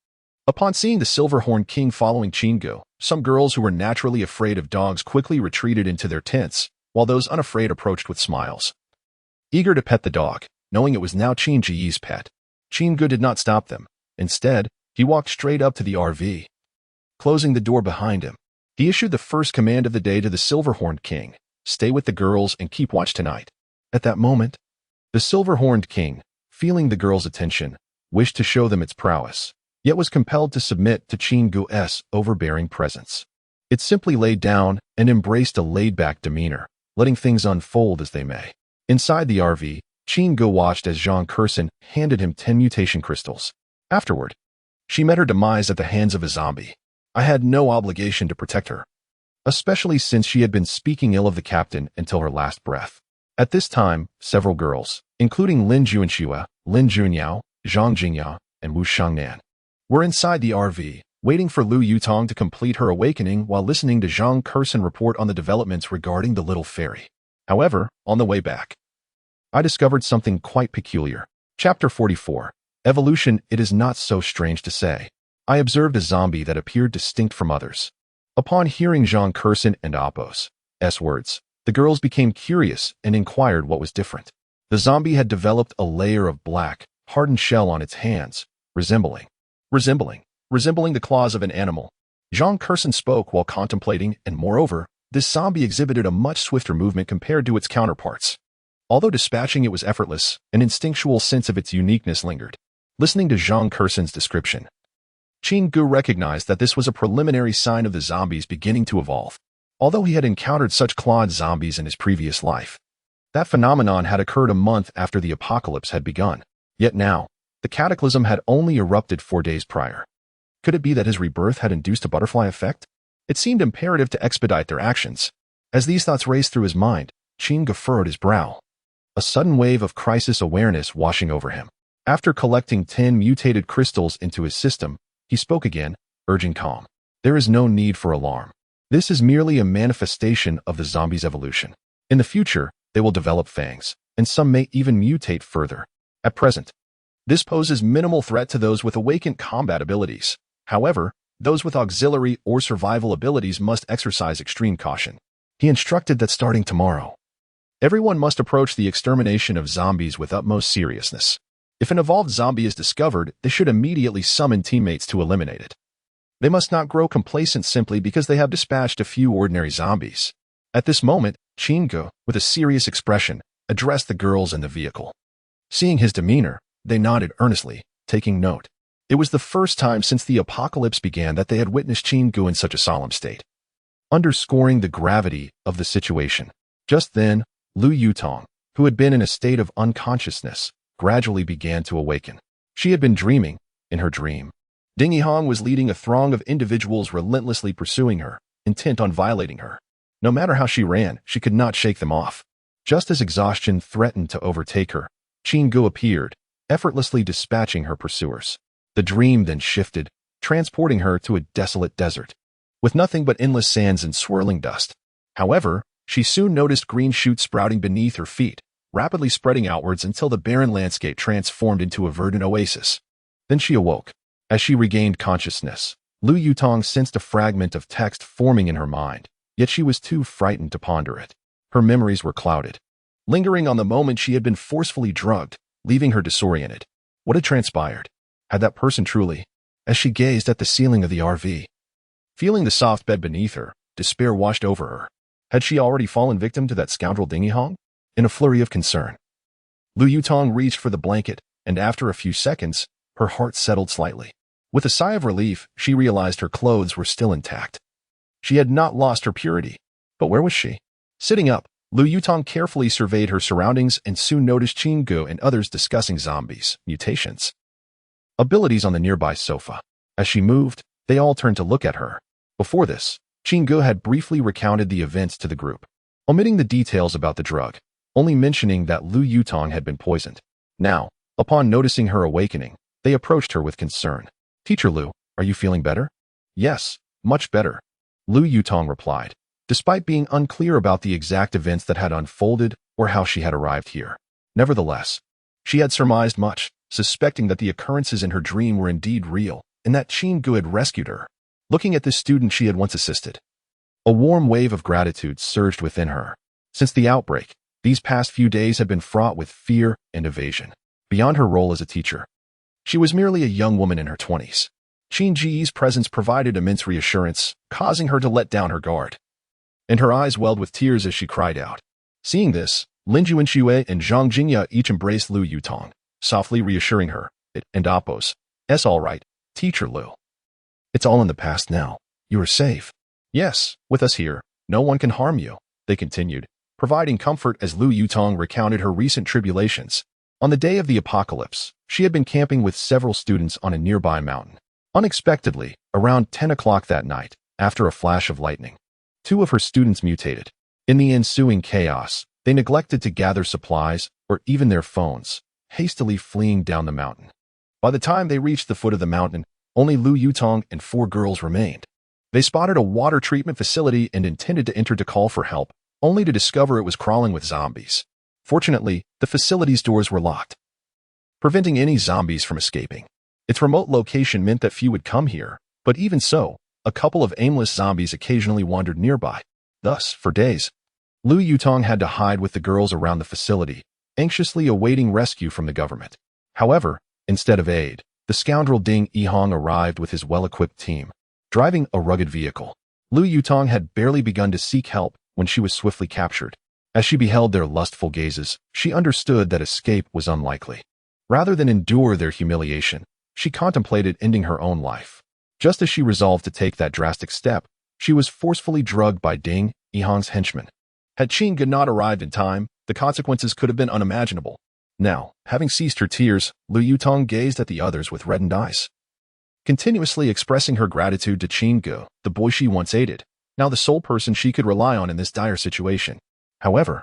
Upon seeing the Silverhorn King following Chingu, some girls who were naturally afraid of dogs quickly retreated into their tents, while those unafraid approached with smiles, eager to pet the dog, knowing it was now Chingu's pet. Chingu did not stop them. Instead, he walked straight up to the RV. Closing the door behind him, he issued the first command of the day to the Silverhorn King: "Stay with the girls and keep watch tonight." At that moment, the Silverhorned King, feeling the girls' attention, wished to show them its prowess, yet was compelled to submit to Chingu's overbearing presence. It simply laid down and embraced a laid-back demeanor, letting things unfold as they may. Inside the RV, Chingu watched as Jean Curson handed him 10 mutation crystals. Afterward, She met her demise at the hands of a zombie. I had no obligation to protect her, especially since she had been speaking ill of the captain until her last breath. At this time, several girls, including Lin Juanxue, Lin Junyao, Zhang Jingyao, and Wu Shangnan, were inside the RV, waiting for Lu Yutong to complete her awakening while listening to Zhang Kursen report on the developments regarding the little fairy. However, on the way back, I discovered something quite peculiar. Chapter 44. Evolution. It is not so strange to say. I observed a zombie that appeared distinct from others. Upon hearing Zhang Kursen and Appo's words, the girls became curious and inquired what was different. The zombie had developed a layer of black, hardened shell on its hands, resembling the claws of an animal. Zhang Kursen spoke while contemplating, and moreover, this zombie exhibited a much swifter movement compared to its counterparts. Although dispatching it was effortless, an instinctual sense of its uniqueness lingered. Listening to Zhang Kursen's description, Qin Gu recognized that this was a preliminary sign of the zombies beginning to evolve. Although he had encountered such clawed zombies in his previous life, that phenomenon had occurred a month after the apocalypse had begun. Yet now, the cataclysm had only erupted 4 days prior. Could it be that his rebirth had induced a butterfly effect? It seemed imperative to expedite their actions. As these thoughts raced through his mind, Qin Gu furrowed his brow, a sudden wave of crisis awareness washing over him. After collecting 10 mutated crystals into his system, he spoke again, urging calm. There is no need for alarm. This is merely a manifestation of the zombie's evolution. In the future, they will develop fangs, and some may even mutate further. At present, this poses minimal threat to those with awakened combat abilities. However, those with auxiliary or survival abilities must exercise extreme caution. He instructed that starting tomorrow, everyone must approach the extermination of zombies with utmost seriousness. If an evolved zombie is discovered, they should immediately summon teammates to eliminate it. They must not grow complacent simply because they have dispatched a few ordinary zombies. At this moment, Qin Gu, with a serious expression, addressed the girls in the vehicle. Seeing his demeanor, they nodded earnestly, taking note. It was the first time since the apocalypse began that they had witnessed Qin Gu in such a solemn state, underscoring the gravity of the situation. Just then, Lu Yutong, who had been in a state of unconsciousness, gradually began to awaken. She had been dreaming. In her dream, Ding Yihong was leading a throng of individuals relentlessly pursuing her, intent on violating her. No matter how she ran, she could not shake them off. Just as exhaustion threatened to overtake her, Qin Gu appeared, effortlessly dispatching her pursuers. The dream then shifted, transporting her to a desolate desert, with nothing but endless sands and swirling dust. However, she soon noticed green shoots sprouting beneath her feet, rapidly spreading outwards until the barren landscape transformed into a verdant oasis. Then she awoke. As she regained consciousness, Lu Yutong sensed a fragment of text forming in her mind, yet she was too frightened to ponder it. Her memories were clouded, lingering on the moment she had been forcefully drugged, leaving her disoriented. What had transpired? Had that person truly? As she gazed at the ceiling of the RV, feeling the soft bed beneath her, despair washed over her. Had she already fallen victim to that scoundrel Ding Yihong? In a flurry of concern, Lu Yutong reached for the blanket, and after a few seconds, her heart settled slightly. With a sigh of relief, she realized her clothes were still intact. She had not lost her purity. But where was she? Sitting up, Lu Yutong carefully surveyed her surroundings and soon noticed Qin Gu and others discussing zombies, mutations, abilities on the nearby sofa. As she moved, they all turned to look at her. Before this, Qin Gu had briefly recounted the events to the group, omitting the details about the drug, only mentioning that Lu Yutong had been poisoned. Now, upon noticing her awakening, they approached her with concern. "Teacher Lu, are you feeling better?" "Yes, much better," Lu Yutong replied, despite being unclear about the exact events that had unfolded or how she had arrived here. Nevertheless, she had surmised much, suspecting that the occurrences in her dream were indeed real, and that Qin Gu had rescued her. Looking at this student she had once assisted, a warm wave of gratitude surged within her. Since the outbreak, these past few days had been fraught with fear and evasion. Beyond her role as a teacher, she was merely a young woman in her 20s. Qin Ji's presence provided immense reassurance, causing her to let down her guard, and her eyes welled with tears as she cried out. Seeing this, Lin Juanxue and Zhang Jingya each embraced Lu Yutong, softly reassuring her. "And Appo's, it's all right, Teacher Lu. It's all in the past now. You are safe." "Yes, with us here, no one can harm you," they continued, providing comfort as Lu Yutong recounted her recent tribulations. On the day of the apocalypse, she had been camping with several students on a nearby mountain. Unexpectedly, around 10 o'clock that night, after a flash of lightning, two of her students mutated. In the ensuing chaos, they neglected to gather supplies or even their phones, hastily fleeing down the mountain. By the time they reached the foot of the mountain, only Lu Yutong and 4 girls remained. They spotted a water treatment facility and intended to enter to call for help, only to discover it was crawling with zombies. Fortunately, the facility's doors were locked, preventing any zombies from escaping. Its remote location meant that few would come here, but even so, a couple of aimless zombies occasionally wandered nearby. Thus, for days, Lu Yutong had to hide with the girls around the facility, anxiously awaiting rescue from the government. However, instead of aid, the scoundrel Ding Yihong arrived with his well-equipped team, driving a rugged vehicle. Lu Yutong had barely begun to seek help when she was swiftly captured. As she beheld their lustful gazes, she understood that escape was unlikely. Rather than endure their humiliation, she contemplated ending her own life. Just as she resolved to take that drastic step, she was forcefully drugged by Ding Yihong's henchmen. Had Qin Ge not arrived in time, the consequences could have been unimaginable. Now, having ceased her tears, Lu Yutong gazed at the others with reddened eyes, continuously expressing her gratitude to Qin Ge, the boy she once aided, now the sole person she could rely on in this dire situation. However,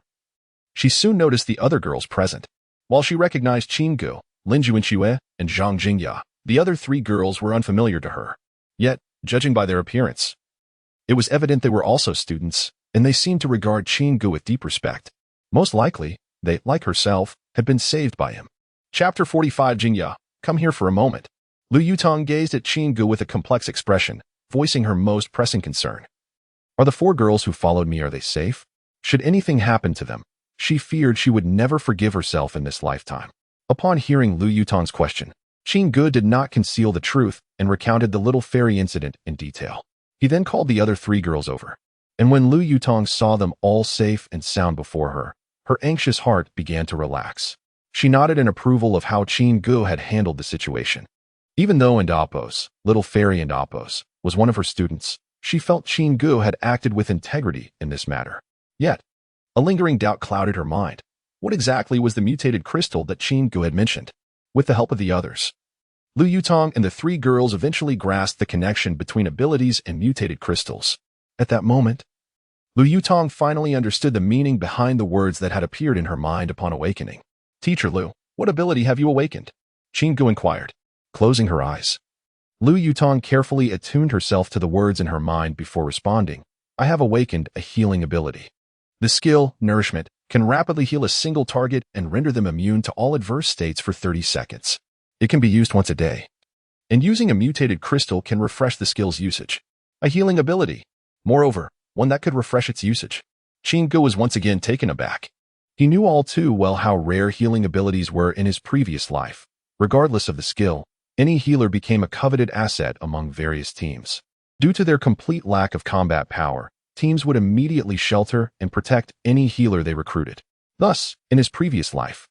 she soon noticed the other girls present. While she recognized Qin Ge, Lin Juanxue, and Zhang Jingya, the other 3 girls were unfamiliar to her. Yet, judging by their appearance, it was evident they were also students, and they seemed to regard Qin Ge with deep respect. Most likely, they, like herself, had been saved by him. Chapter 45 Jingya, come here for a moment. Lu Yutong gazed at Qin Ge with a complex expression, voicing her most pressing concern. Are the 4 girls who followed me, are they safe? Should anything happen to them, she feared she would never forgive herself in this lifetime. Upon hearing Lu Yutong's question, Qin Ge did not conceal the truth and recounted the little fairy incident in detail. He then called the other 3 girls over, and when Lu Yutong saw them all safe and sound before her, her anxious heart began to relax. She nodded in approval of how Qin Ge had handled the situation. Even though Indapos, little fairy Indapos, was one of her students, she felt Qin Ge had acted with integrity in this matter. Yet, a lingering doubt clouded her mind. What exactly was the mutated crystal that Qin Ge had mentioned? With the help of the others, Lu Yutong and the 3 girls eventually grasped the connection between abilities and mutated crystals. At that moment, Lu Yutong finally understood the meaning behind the words that had appeared in her mind upon awakening. Teacher Lu, what ability have you awakened? Qin Ge inquired. Closing her eyes, Lu Yutong carefully attuned herself to the words in her mind before responding. I have awakened a healing ability. The skill, Nourishment, can rapidly heal a single target and render them immune to all adverse states for 30 seconds. It can be used once a day, and using a mutated crystal can refresh the skill's usage. A healing ability, moreover, one that could refresh its usage. Qin Ge was once again taken aback. He knew all too well how rare healing abilities were in his previous life. Regardless of the skill, any healer became a coveted asset among various teams. Due to their complete lack of combat power, teams would immediately shelter and protect any healer they recruited. Thus, in his previous life,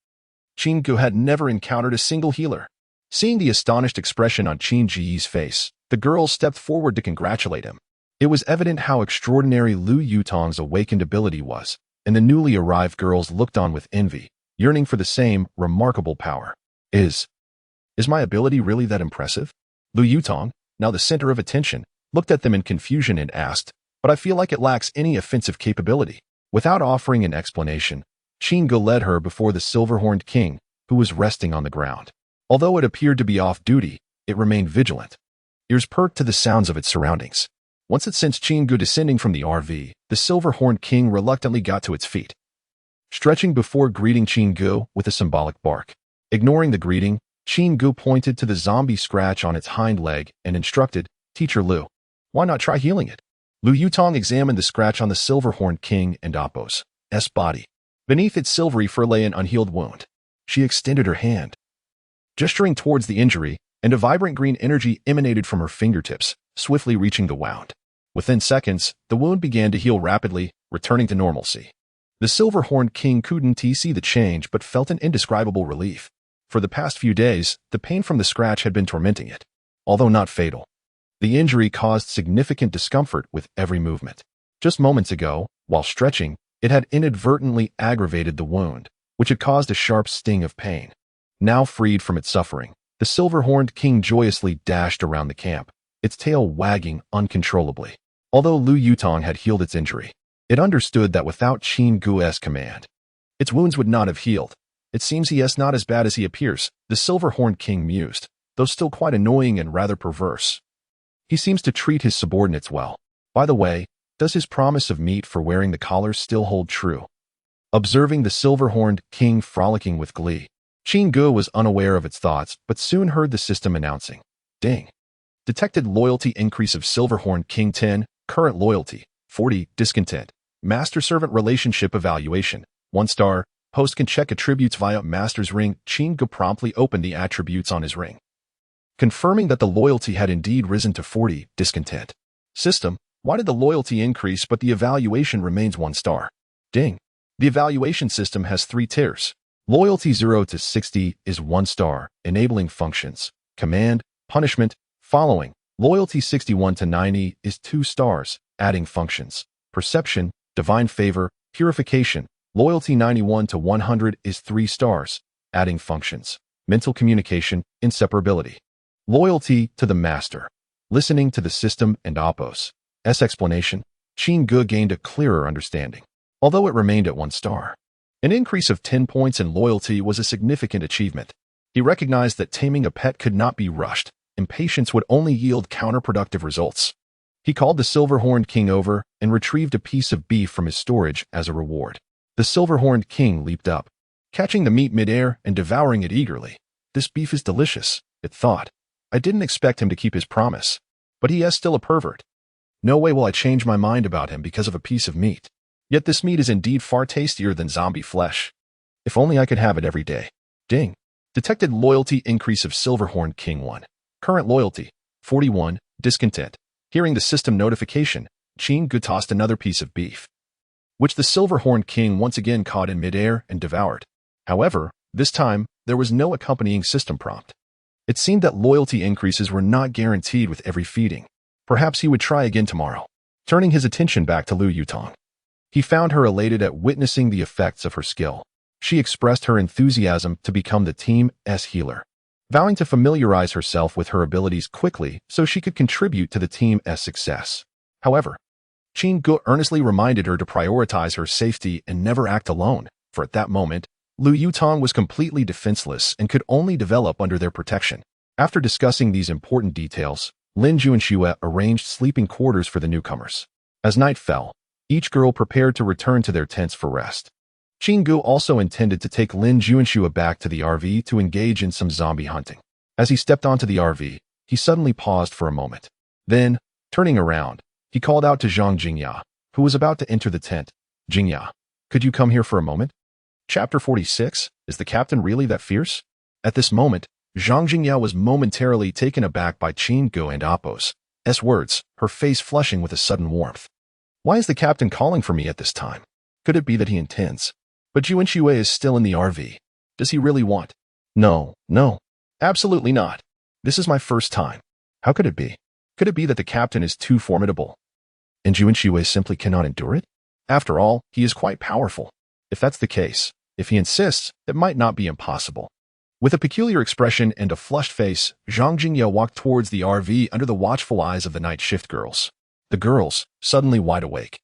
Qin Ge had never encountered a single healer. Seeing the astonished expression on Qin Ji's face, the girls stepped forward to congratulate him. It was evident how extraordinary Lu Yutong's awakened ability was, and the newly arrived girls looked on with envy, yearning for the same remarkable power. Is my ability really that impressive? Lu Yutong, now the center of attention, looked at them in confusion and asked, but I feel like it lacks any offensive capability. Without offering an explanation, Qin Ge led her before the silver-horned king, who was resting on the ground. Although it appeared to be off duty, it remained vigilant, ears perked to the sounds of its surroundings. Once it sensed Qin Ge descending from the RV, the silver-horned king reluctantly got to its feet, stretching before greeting Qin Ge with a symbolic bark. Ignoring the greeting, Qin Ge pointed to the zombie scratch on its hind leg and instructed, Teacher Lu, why not try healing it? Lu Yutong examined the scratch on the silver-horned king and Apos' body. Beneath its silvery fur lay an unhealed wound. She extended her hand, gesturing towards the injury, and a vibrant green energy emanated from her fingertips, swiftly reaching the wound. Within seconds, the wound began to heal rapidly, returning to normalcy. The silver-horned king couldn't see the change but felt an indescribable relief. For the past few days, the pain from the scratch had been tormenting it. Although not fatal, the injury caused significant discomfort with every movement. Just moments ago, while stretching, it had inadvertently aggravated the wound, which had caused a sharp sting of pain. Now freed from its suffering, The silver-horned king joyously dashed around the camp, its tail wagging uncontrollably. Although Lu Yutong had healed its injury, it understood that without Qin Gu's command, its wounds would not have healed. It seems he is not as bad as he appears, the silver-horned king mused, though still quite annoying and rather perverse. He seems to treat his subordinates well. By the way, does his promise of meat for wearing the collars still hold true? Observing the silver-horned king frolicking with glee, Qin Gu was unaware of its thoughts, but soon heard the system announcing, "Ding. Detected loyalty increase of silver-horned king 10, current loyalty, 40, discontent. Master-servant relationship evaluation, 1 star. Host can check attributes via master's ring." Qin Gu promptly opened the attributes on his ring, confirming that the loyalty had indeed risen to 40, discontent. System, why did the loyalty increase but the evaluation remains 1 star? Ding. The evaluation system has 3 tiers. Loyalty 0 to 60 is 1 star, enabling functions, command, punishment, following. Loyalty 61 to 90 is 2 stars, adding functions, perception, divine favor, purification. Loyalty 91 to 100 is 3 stars, adding functions, mental communication, inseparability. Loyalty to the master, listening to the system and Oppo's explanation, Qin Gu gained a clearer understanding, although it remained at 1 star. An increase of 10 points in loyalty was a significant achievement. He recognized that taming a pet could not be rushed. Impatience would only yield counterproductive results. He called the silver-horned king over and retrieved a piece of beef from his storage as a reward. The silver-horned king leaped up, catching the meat midair and devouring it eagerly. "This beef is delicious," it thought. "I didn't expect him to keep his promise, but he is still a pervert. No way will I change my mind about him because of a piece of meat. Yet this meat is indeed far tastier than zombie flesh. If only I could have it every day." Ding. Detected loyalty increase of silver-horned king 1. Current loyalty, 41, discontent. Hearing the system notification, Qin Gu tossed another piece of beef, which the silver-horned king once again caught in midair and devoured. However, this time, there was no accompanying system prompt. It seemed that loyalty increases were not guaranteed with every feeding. Perhaps he would try again tomorrow. Turning his attention back to Lu Yutong, he found her elated at witnessing the effects of her skill. She expressed her enthusiasm to become the team's healer, vowing to familiarize herself with her abilities quickly so she could contribute to the team's success. However, Qin Gu earnestly reminded her to prioritize her safety and never act alone, for at that moment, Lu Yutong was completely defenseless and could only develop under their protection. After discussing these important details, Lin Juanxue arranged sleeping quarters for the newcomers. As night fell, each girl prepared to return to their tents for rest. Qin Gu also intended to take Lin Juanxue back to the RV to engage in some zombie hunting. As he stepped onto the RV, he suddenly paused for a moment. Then, turning around, he called out to Zhang Jingya, who was about to enter the tent. "Jingya, could you come here for a moment?" Chapter 46, Is the Captain Really That Fierce? At this moment, Zhang Jingya was momentarily taken aback by Qin Gu and Oppo's words, her face flushing with a sudden warmth. "Why is the captain calling for me at this time? Could it be that he intends? But Juanxue is still in the RV. Does he really want?" No, absolutely not. This is my first time. How could it be? Could it be that the captain is too formidable, and Juanxue simply cannot endure it? After all, he is quite powerful. If that's the case, if he insists, it might not be impossible. With a peculiar expression and a flushed face, Zhang Jingya walked towards the RV under the watchful eyes of the night shift girls. The girls, suddenly wide awake,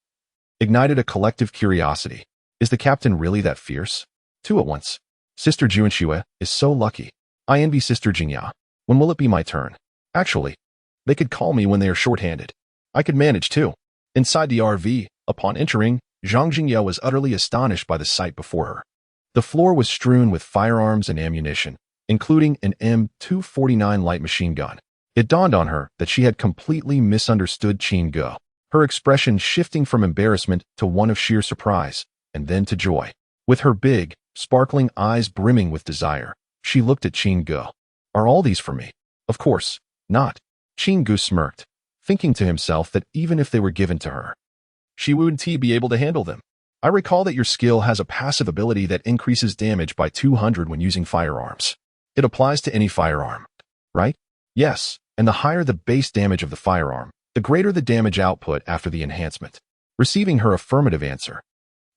ignited a collective curiosity. Is the captain really that fierce? Two at once. Sister Juanxue is so lucky. I envy Sister Jingya. When will it be my turn? Actually, they could call me when they are short-handed. I could manage too. Inside the RV, upon entering, Zhang Jingya was utterly astonished by the sight before her. The floor was strewn with firearms and ammunition, including an M249 light machine gun. It dawned on her that she had completely misunderstood Qin Gu, her expression shifting from embarrassment to one of sheer surprise, and then to joy. With her big, sparkling eyes brimming with desire, she looked at Qin Gu. Are all these for me? Of course not. Qin Gu smirked, thinking to himself that even if they were given to her, she wouldn't be able to handle them. I recall that your skill has a passive ability that increases damage by 200 when using firearms. It applies to any firearm, right? Yes, and the higher the base damage of the firearm, the greater the damage output after the enhancement. Receiving her affirmative answer,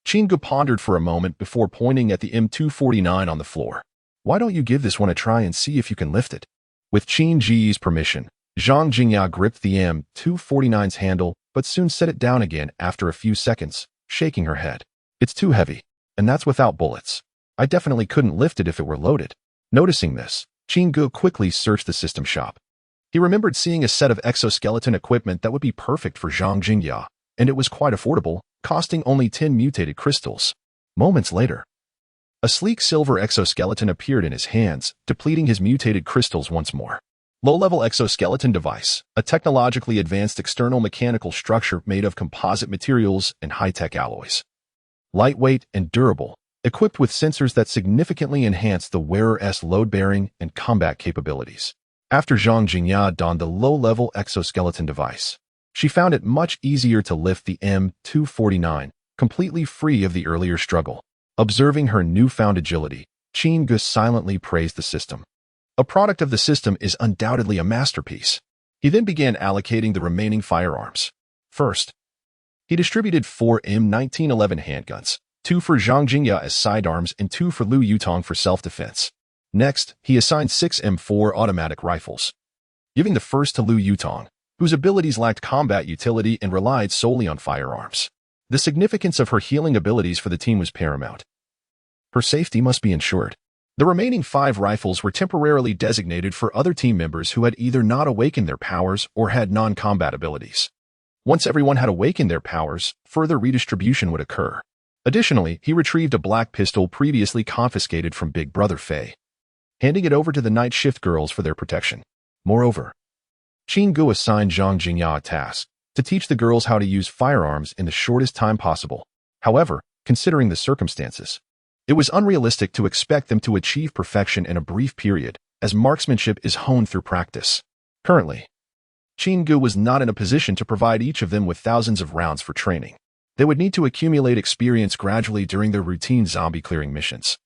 Qin Gu pondered for a moment before pointing at the M249 on the floor. Why don't you give this one a try and see if you can lift it? With Qin Ji's permission, Zhang Jingya gripped the M249's handle, but soon set it down again after a few seconds, shaking her head. It's too heavy, and that's without bullets. I definitely couldn't lift it if it were loaded. Noticing this, Qin Gu quickly searched the system shop. He remembered seeing a set of exoskeleton equipment that would be perfect for Zhang Jingya, and it was quite affordable, costing only 10 mutated crystals. Moments later, a sleek silver exoskeleton appeared in his hands, depleting his mutated crystals once more. Low-level exoskeleton device, a technologically advanced external mechanical structure made of composite materials and high-tech alloys. Lightweight and durable, equipped with sensors that significantly enhance the wearer's load-bearing and combat capabilities. After Zhang Jingya donned the low-level exoskeleton device, she found it much easier to lift the M249, completely free of the earlier struggle. Observing her newfound agility, Qin Gu silently praised the system. A product of the system is undoubtedly a masterpiece. He then began allocating the remaining firearms. First, he distributed 4 M1911 handguns, 2 for Zhang Jingya as sidearms and 2 for Lu Yutong for self-defense. Next, he assigned 6 M4 automatic rifles, giving the first to Lu Yutong, whose abilities lacked combat utility and relied solely on firearms. The significance of her healing abilities for the team was paramount. Her safety must be ensured. The remaining 5 rifles were temporarily designated for other team members who had either not awakened their powers or had non-combat abilities. Once everyone had awakened their powers, further redistribution would occur. Additionally, he retrieved a black pistol previously confiscated from Big Brother Fei, handing it over to the night shift girls for their protection. Moreover, Qin Gu assigned Zhang Jingya a task to teach the girls how to use firearms in the shortest time possible. However, considering the circumstances, it was unrealistic to expect them to achieve perfection in a brief period, as marksmanship is honed through practice. Currently, Qin Gu was not in a position to provide each of them with thousands of rounds for training. They would need to accumulate experience gradually during their routine zombie-clearing missions,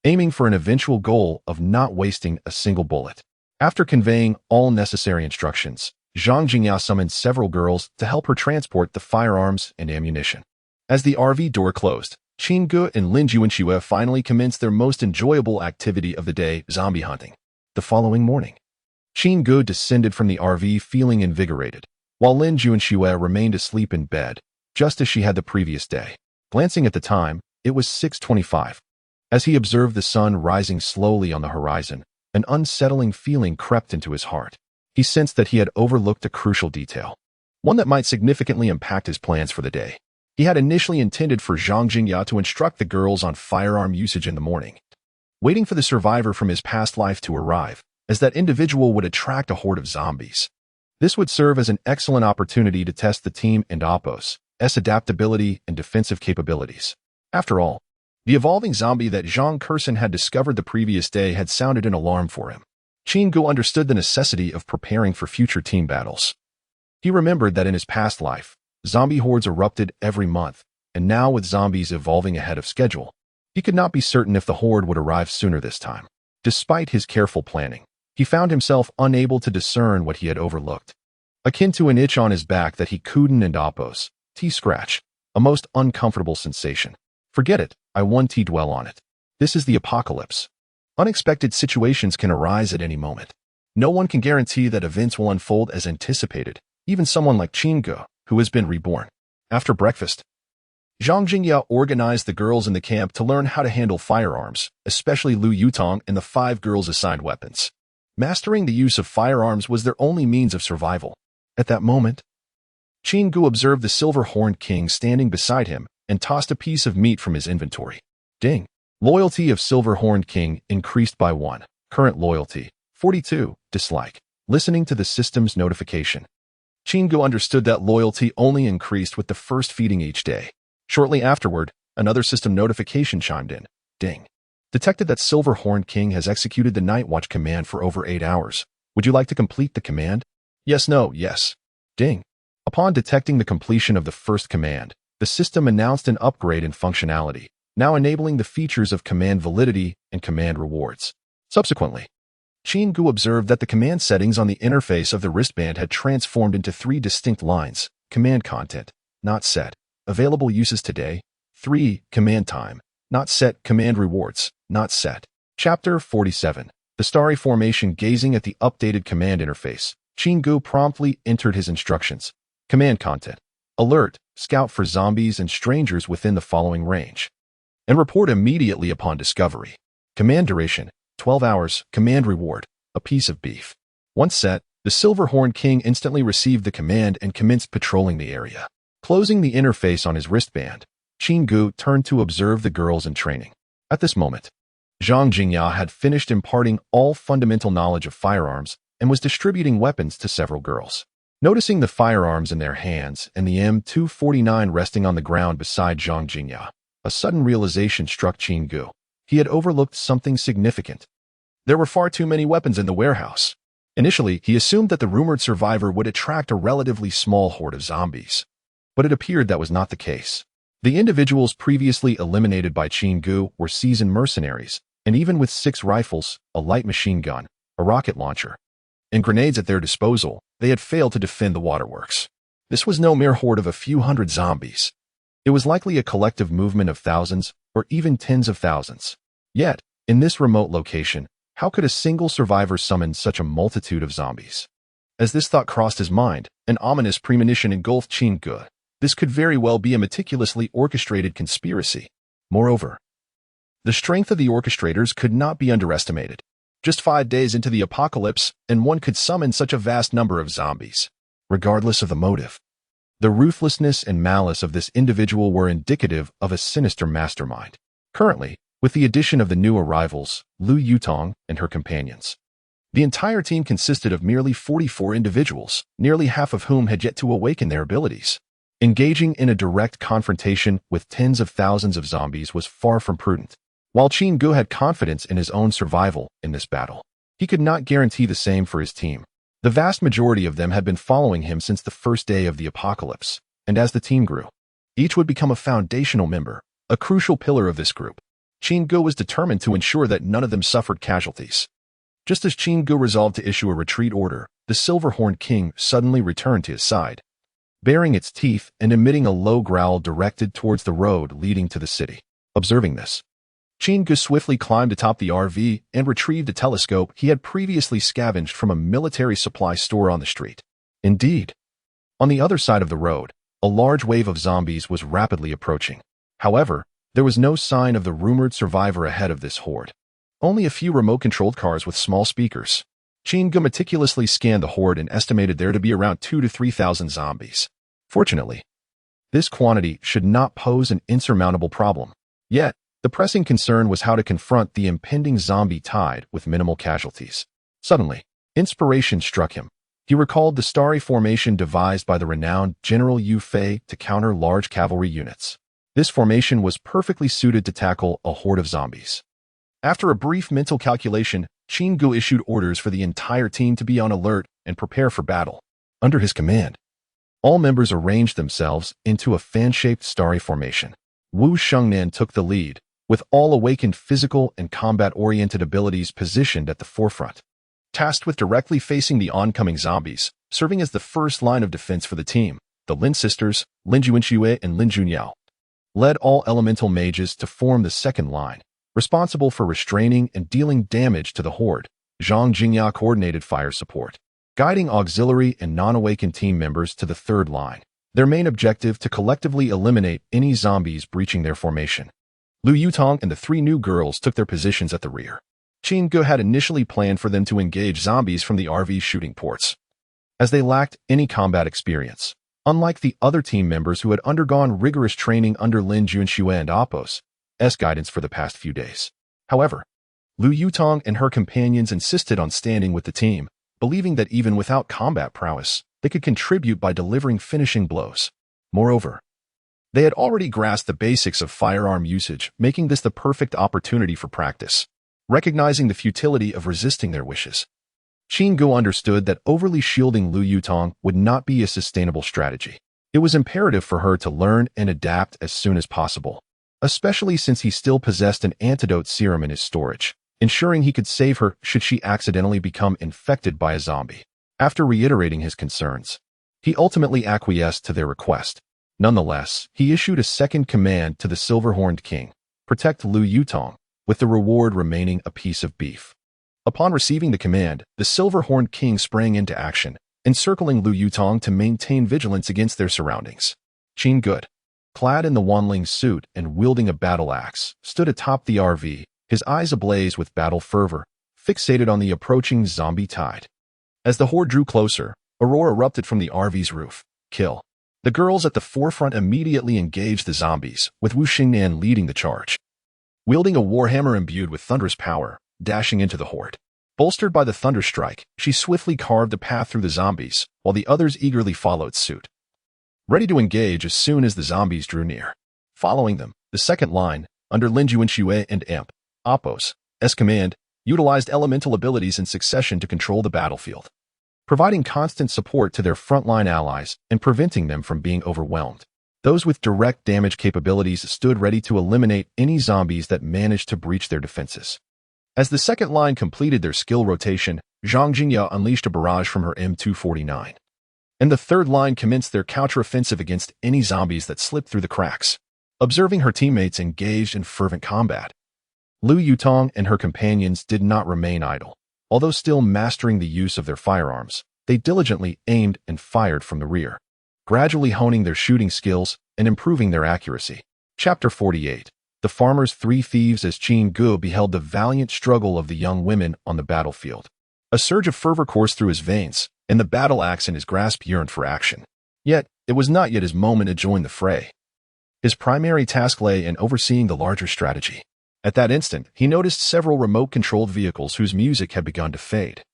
aiming for an eventual goal of not wasting a single bullet. After conveying all necessary instructions, Zhang Jingya summoned several girls to help her transport the firearms and ammunition. As the RV door closed, Qin Gu and Lin Juanxue finally commenced their most enjoyable activity of the day, zombie hunting. The following morning, Qin Gu descended from the RV feeling invigorated, while Lin Juanxue remained asleep in bed, just as she had the previous day. Glancing at the time, it was 6:25. As he observed the sun rising slowly on the horizon, an unsettling feeling crept into his heart. He sensed that he had overlooked a crucial detail, one that might significantly impact his plans for the day. He had initially intended for Zhang Jingya to instruct the girls on firearm usage in the morning, waiting for the survivor from his past life to arrive, as that individual would attract a horde of zombies. This would serve as an excellent opportunity to test the team and Oppo's adaptability and defensive capabilities. After all, the evolving zombie that Zhang Kursen had discovered the previous day had sounded an alarm for him. Qin Gu understood the necessity of preparing for future team battles. He remembered that in his past life, zombie hordes erupted every month, and now with zombies evolving ahead of schedule, he could not be certain if the horde would arrive sooner this time. Despite his careful planning, he found himself unable to discern what he had overlooked, akin to an itch on his back that he couldn't and Oppo's scratch, a most uncomfortable sensation. Forget it, I won't dwell on it. This is the apocalypse. Unexpected situations can arise at any moment. No one can guarantee that events will unfold as anticipated, even someone like Qin Gu, who has been reborn. After breakfast, Zhang Jingya organized the girls in the camp to learn how to handle firearms, especially Lu Yutong and the 5 girls assigned weapons. Mastering the use of firearms was their only means of survival. At that moment, Qin Gu observed the silver-horned king standing beside him and tossed a piece of meat from his inventory. Ding! Loyalty of silver-horned king increased by 1. Current loyalty, 42. Dislike. Listening to the system's notification, Qin Gu understood that loyalty only increased with the first feeding each day. Shortly afterward, another system notification chimed in. Ding. Detected that Silver-Horned King has executed the Night Watch command for over 8 hours. Would you like to complete the command? Yes, no, yes. Ding. Upon detecting the completion of the first command, the system announced an upgrade in functionality, now enabling the features of command validity and command rewards. Subsequently, Qin Gu observed that the command settings on the interface of the wristband had transformed into 3 distinct lines. Command content, not set. Available uses today. 3. Command time, not set. Command rewards, not set. Chapter 47. The Starry Formation. Gazing at the updated command interface, Chingu promptly entered his instructions. Command content. Alert, scout for zombies and strangers within the following range. And report immediately upon discovery. Command duration, 12 hours. Command reward, a piece of beef. Once set, the Silverhorn King instantly received the command and commenced patrolling the area. Closing the interface on his wristband, Chingu turned to observe the girls in training. At this moment, Zhang Jingya had finished imparting all fundamental knowledge of firearms and was distributing weapons to several girls. Noticing the firearms in their hands and the M249 resting on the ground beside Zhang Jingya, a sudden realization struck Chingu. He had overlooked something significant. There were far too many weapons in the warehouse. Initially, he assumed that the rumored survivor would attract a relatively small horde of zombies. But it appeared that was not the case. The individuals previously eliminated by Chingu were seasoned mercenaries, and even with 6 rifles, a light machine gun, a rocket launcher, and grenades at their disposal, they had failed to defend the waterworks. This was no mere horde of a few hundred zombies. It was likely a collective movement of thousands, or even tens of thousands. Yet, in this remote location, how could a single survivor summon such a multitude of zombies? As this thought crossed his mind, an ominous premonition engulfed Chingu. This could very well be a meticulously orchestrated conspiracy. Moreover, the strength of the orchestrators could not be underestimated. Just 5 days into the apocalypse, and one could summon such a vast number of zombies. Regardless of the motive, the ruthlessness and malice of this individual were indicative of a sinister mastermind. Currently, with the addition of the new arrivals, Lu Yutong and her companions, the entire team consisted of merely 44 individuals, nearly half of whom had yet to awaken their abilities. Engaging in a direct confrontation with tens of thousands of zombies was far from prudent. While Chingu had confidence in his own survival in this battle, he could not guarantee the same for his team. The vast majority of them had been following him since the first day of the apocalypse, and as the team grew, each would become a foundational member, a crucial pillar of this group. Chingu was determined to ensure that none of them suffered casualties. Just as Chingu resolved to issue a retreat order, the Silverhorn King suddenly returned to his side, baring its teeth and emitting a low growl directed towards the road leading to the city. Observing this, Chingu swiftly climbed atop the RV and retrieved a telescope he had previously scavenged from a military supply store on the street. Indeed, on the other side of the road, a large wave of zombies was rapidly approaching. However, there was no sign of the rumored survivor ahead of this horde. Only a few remote-controlled cars with small speakers. Chingu meticulously scanned the horde and estimated there to be around 2,000 to 3,000 zombies. Fortunately, this quantity should not pose an insurmountable problem. Yet, the pressing concern was how to confront the impending zombie tide with minimal casualties. Suddenly, inspiration struck him. He recalled the starry formation devised by the renowned General Yu Fei to counter large cavalry units. This formation was perfectly suited to tackle a horde of zombies. After a brief mental calculation, Chingu issued orders for the entire team to be on alert and prepare for battle. Under his command, all members arranged themselves into a fan-shaped starry formation. Wu Shengnan took the lead, with all awakened physical and combat-oriented abilities positioned at the forefront. Tasked with directly facing the oncoming zombies, serving as the first line of defense for the team, the Lin sisters, Lin Junshui and Lin Junyao, led all elemental mages to form the second line, responsible for restraining and dealing damage to the horde. Zhang Jingya coordinated fire support, guiding auxiliary and non-awakened team members to the third line, their main objective to collectively eliminate any zombies breaching their formation. Lu Yutong and the 3 new girls took their positions at the rear. Chingu had initially planned for them to engage zombies from the RV shooting ports, as they lacked any combat experience. Unlike the other team members who had undergone rigorous training under Lin Junshui and Apos' guidance for the past few days. However, Lu Yutong and her companions insisted on standing with the team, believing that even without combat prowess, they could contribute by delivering finishing blows. Moreover, they had already grasped the basics of firearm usage, making this the perfect opportunity for practice. Recognizing the futility of resisting their wishes, Chingu understood that overly shielding Lu Yutong would not be a sustainable strategy. It was imperative for her to learn and adapt as soon as possible, especially since he still possessed an antidote serum in his storage, ensuring he could save her should she accidentally become infected by a zombie. After reiterating his concerns, he ultimately acquiesced to their request. Nonetheless, he issued a second command to the Silver-Horned King: protect Lu Yutong, with the reward remaining a piece of beef. Upon receiving the command, the Silver-Horned King sprang into action, encircling Lu Yutong to maintain vigilance against their surroundings. Qin Good, clad in the Wanling's suit and wielding a battle axe, stood atop the RV, his eyes ablaze with battle fervor, fixated on the approaching zombie tide. As the horde drew closer, a roar erupted from the RV's roof. Kill. The girls at the forefront immediately engaged the zombies, with Wu Xingnan leading the charge. Wielding a warhammer imbued with thunderous power, dashing into the horde. Bolstered by the thunder strike, she swiftly carved a path through the zombies, while the others eagerly followed suit. Ready to engage as soon as the zombies drew near. Following them, the second line, under Lin Juanxue and Imp, Appos, S command, utilized elemental abilities in succession to control the battlefield, providing constant support to their frontline allies and preventing them from being overwhelmed. Those with direct damage capabilities stood ready to eliminate any zombies that managed to breach their defenses. As the second line completed their skill rotation, Zhang Jingya unleashed a barrage from her M249. And the third line commenced their counteroffensive against any zombies that slipped through the cracks. Observing her teammates engaged in fervent combat, Lu Yutong and her companions did not remain idle. Although still mastering the use of their firearms, they diligently aimed and fired from the rear, gradually honing their shooting skills and improving their accuracy. Chapter 48. The Farmer's Three Thieves. As Qin Gu beheld the valiant struggle of the young women on the battlefield, a surge of fervor coursed through his veins, and the battle axe in his grasp yearned for action. Yet, it was not yet his moment to join the fray. His primary task lay in overseeing the larger strategy. At that instant, he noticed several remote-controlled vehicles whose music had begun to fade,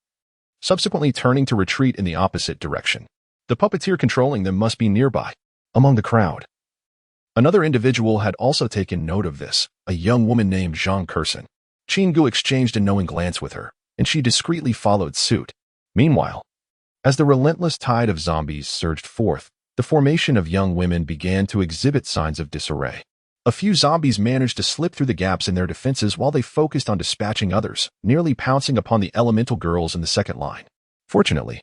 subsequently turning to retreat in the opposite direction. The puppeteer controlling them must be nearby, among the crowd. Another individual had also taken note of this, a young woman named Zhang Kursen. Qin Gu exchanged a knowing glance with her, and she discreetly followed suit. Meanwhile, as the relentless tide of zombies surged forth, the formation of young women began to exhibit signs of disarray. A few zombies managed to slip through the gaps in their defenses while they focused on dispatching others, nearly pouncing upon the elemental girls in the second line. Fortunately,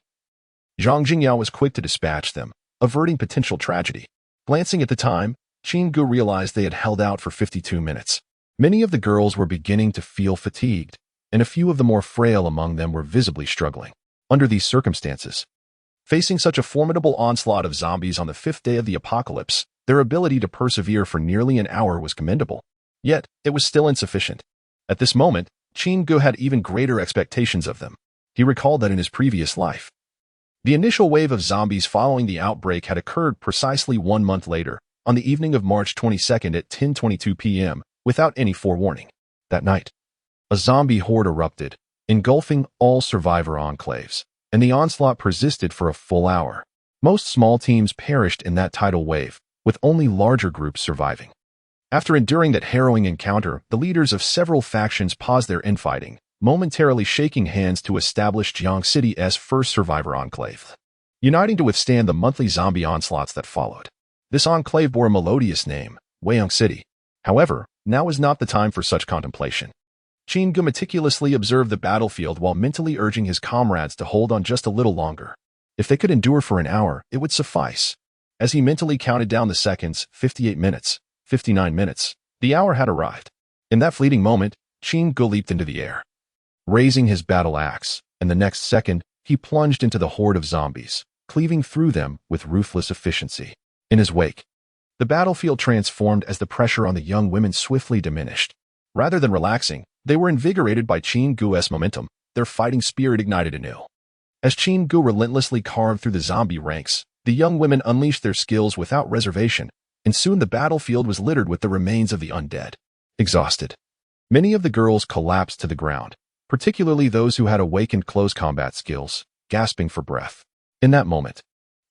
Zhang Jingyao was quick to dispatch them, averting potential tragedy. Glancing at the time, Qin Gu realized they had held out for 52 minutes. Many of the girls were beginning to feel fatigued, and a few of the more frail among them were visibly struggling. Under these circumstances, facing such a formidable onslaught of zombies on the fifth day of the apocalypse, their ability to persevere for nearly an hour was commendable. Yet, it was still insufficient. At this moment, Qin Gu had even greater expectations of them. He recalled that in his previous life, the initial wave of zombies following the outbreak had occurred precisely 1 month later, on the evening of March 22nd at 10:22 p.m., without any forewarning. That night, a zombie horde erupted, engulfing all survivor enclaves, and the onslaught persisted for a full hour. Most small teams perished in that tidal wave, with only larger groups surviving. After enduring that harrowing encounter, the leaders of several factions paused their infighting, momentarily shaking hands to establish Jiang City's first survivor enclave, uniting to withstand the monthly zombie onslaughts that followed. This enclave bore a melodious name, Weiyang City. However, now was not the time for such contemplation. Qin Gu meticulously observed the battlefield while mentally urging his comrades to hold on just a little longer. If they could endure for an hour, it would suffice. As he mentally counted down the seconds, 58 minutes, 59 minutes, the hour had arrived. In that fleeting moment, Qin Gu leaped into the air, raising his battle axe, and the next second, he plunged into the horde of zombies, cleaving through them with ruthless efficiency. In his wake, the battlefield transformed as the pressure on the young women swiftly diminished. Rather than relaxing, they were invigorated by Qin Gu's momentum, their fighting spirit ignited anew. As Qin Gu relentlessly carved through the zombie ranks, the young women unleashed their skills without reservation, and soon the battlefield was littered with the remains of the undead. Exhausted, many of the girls collapsed to the ground, particularly those who had awakened close combat skills, gasping for breath. In that moment,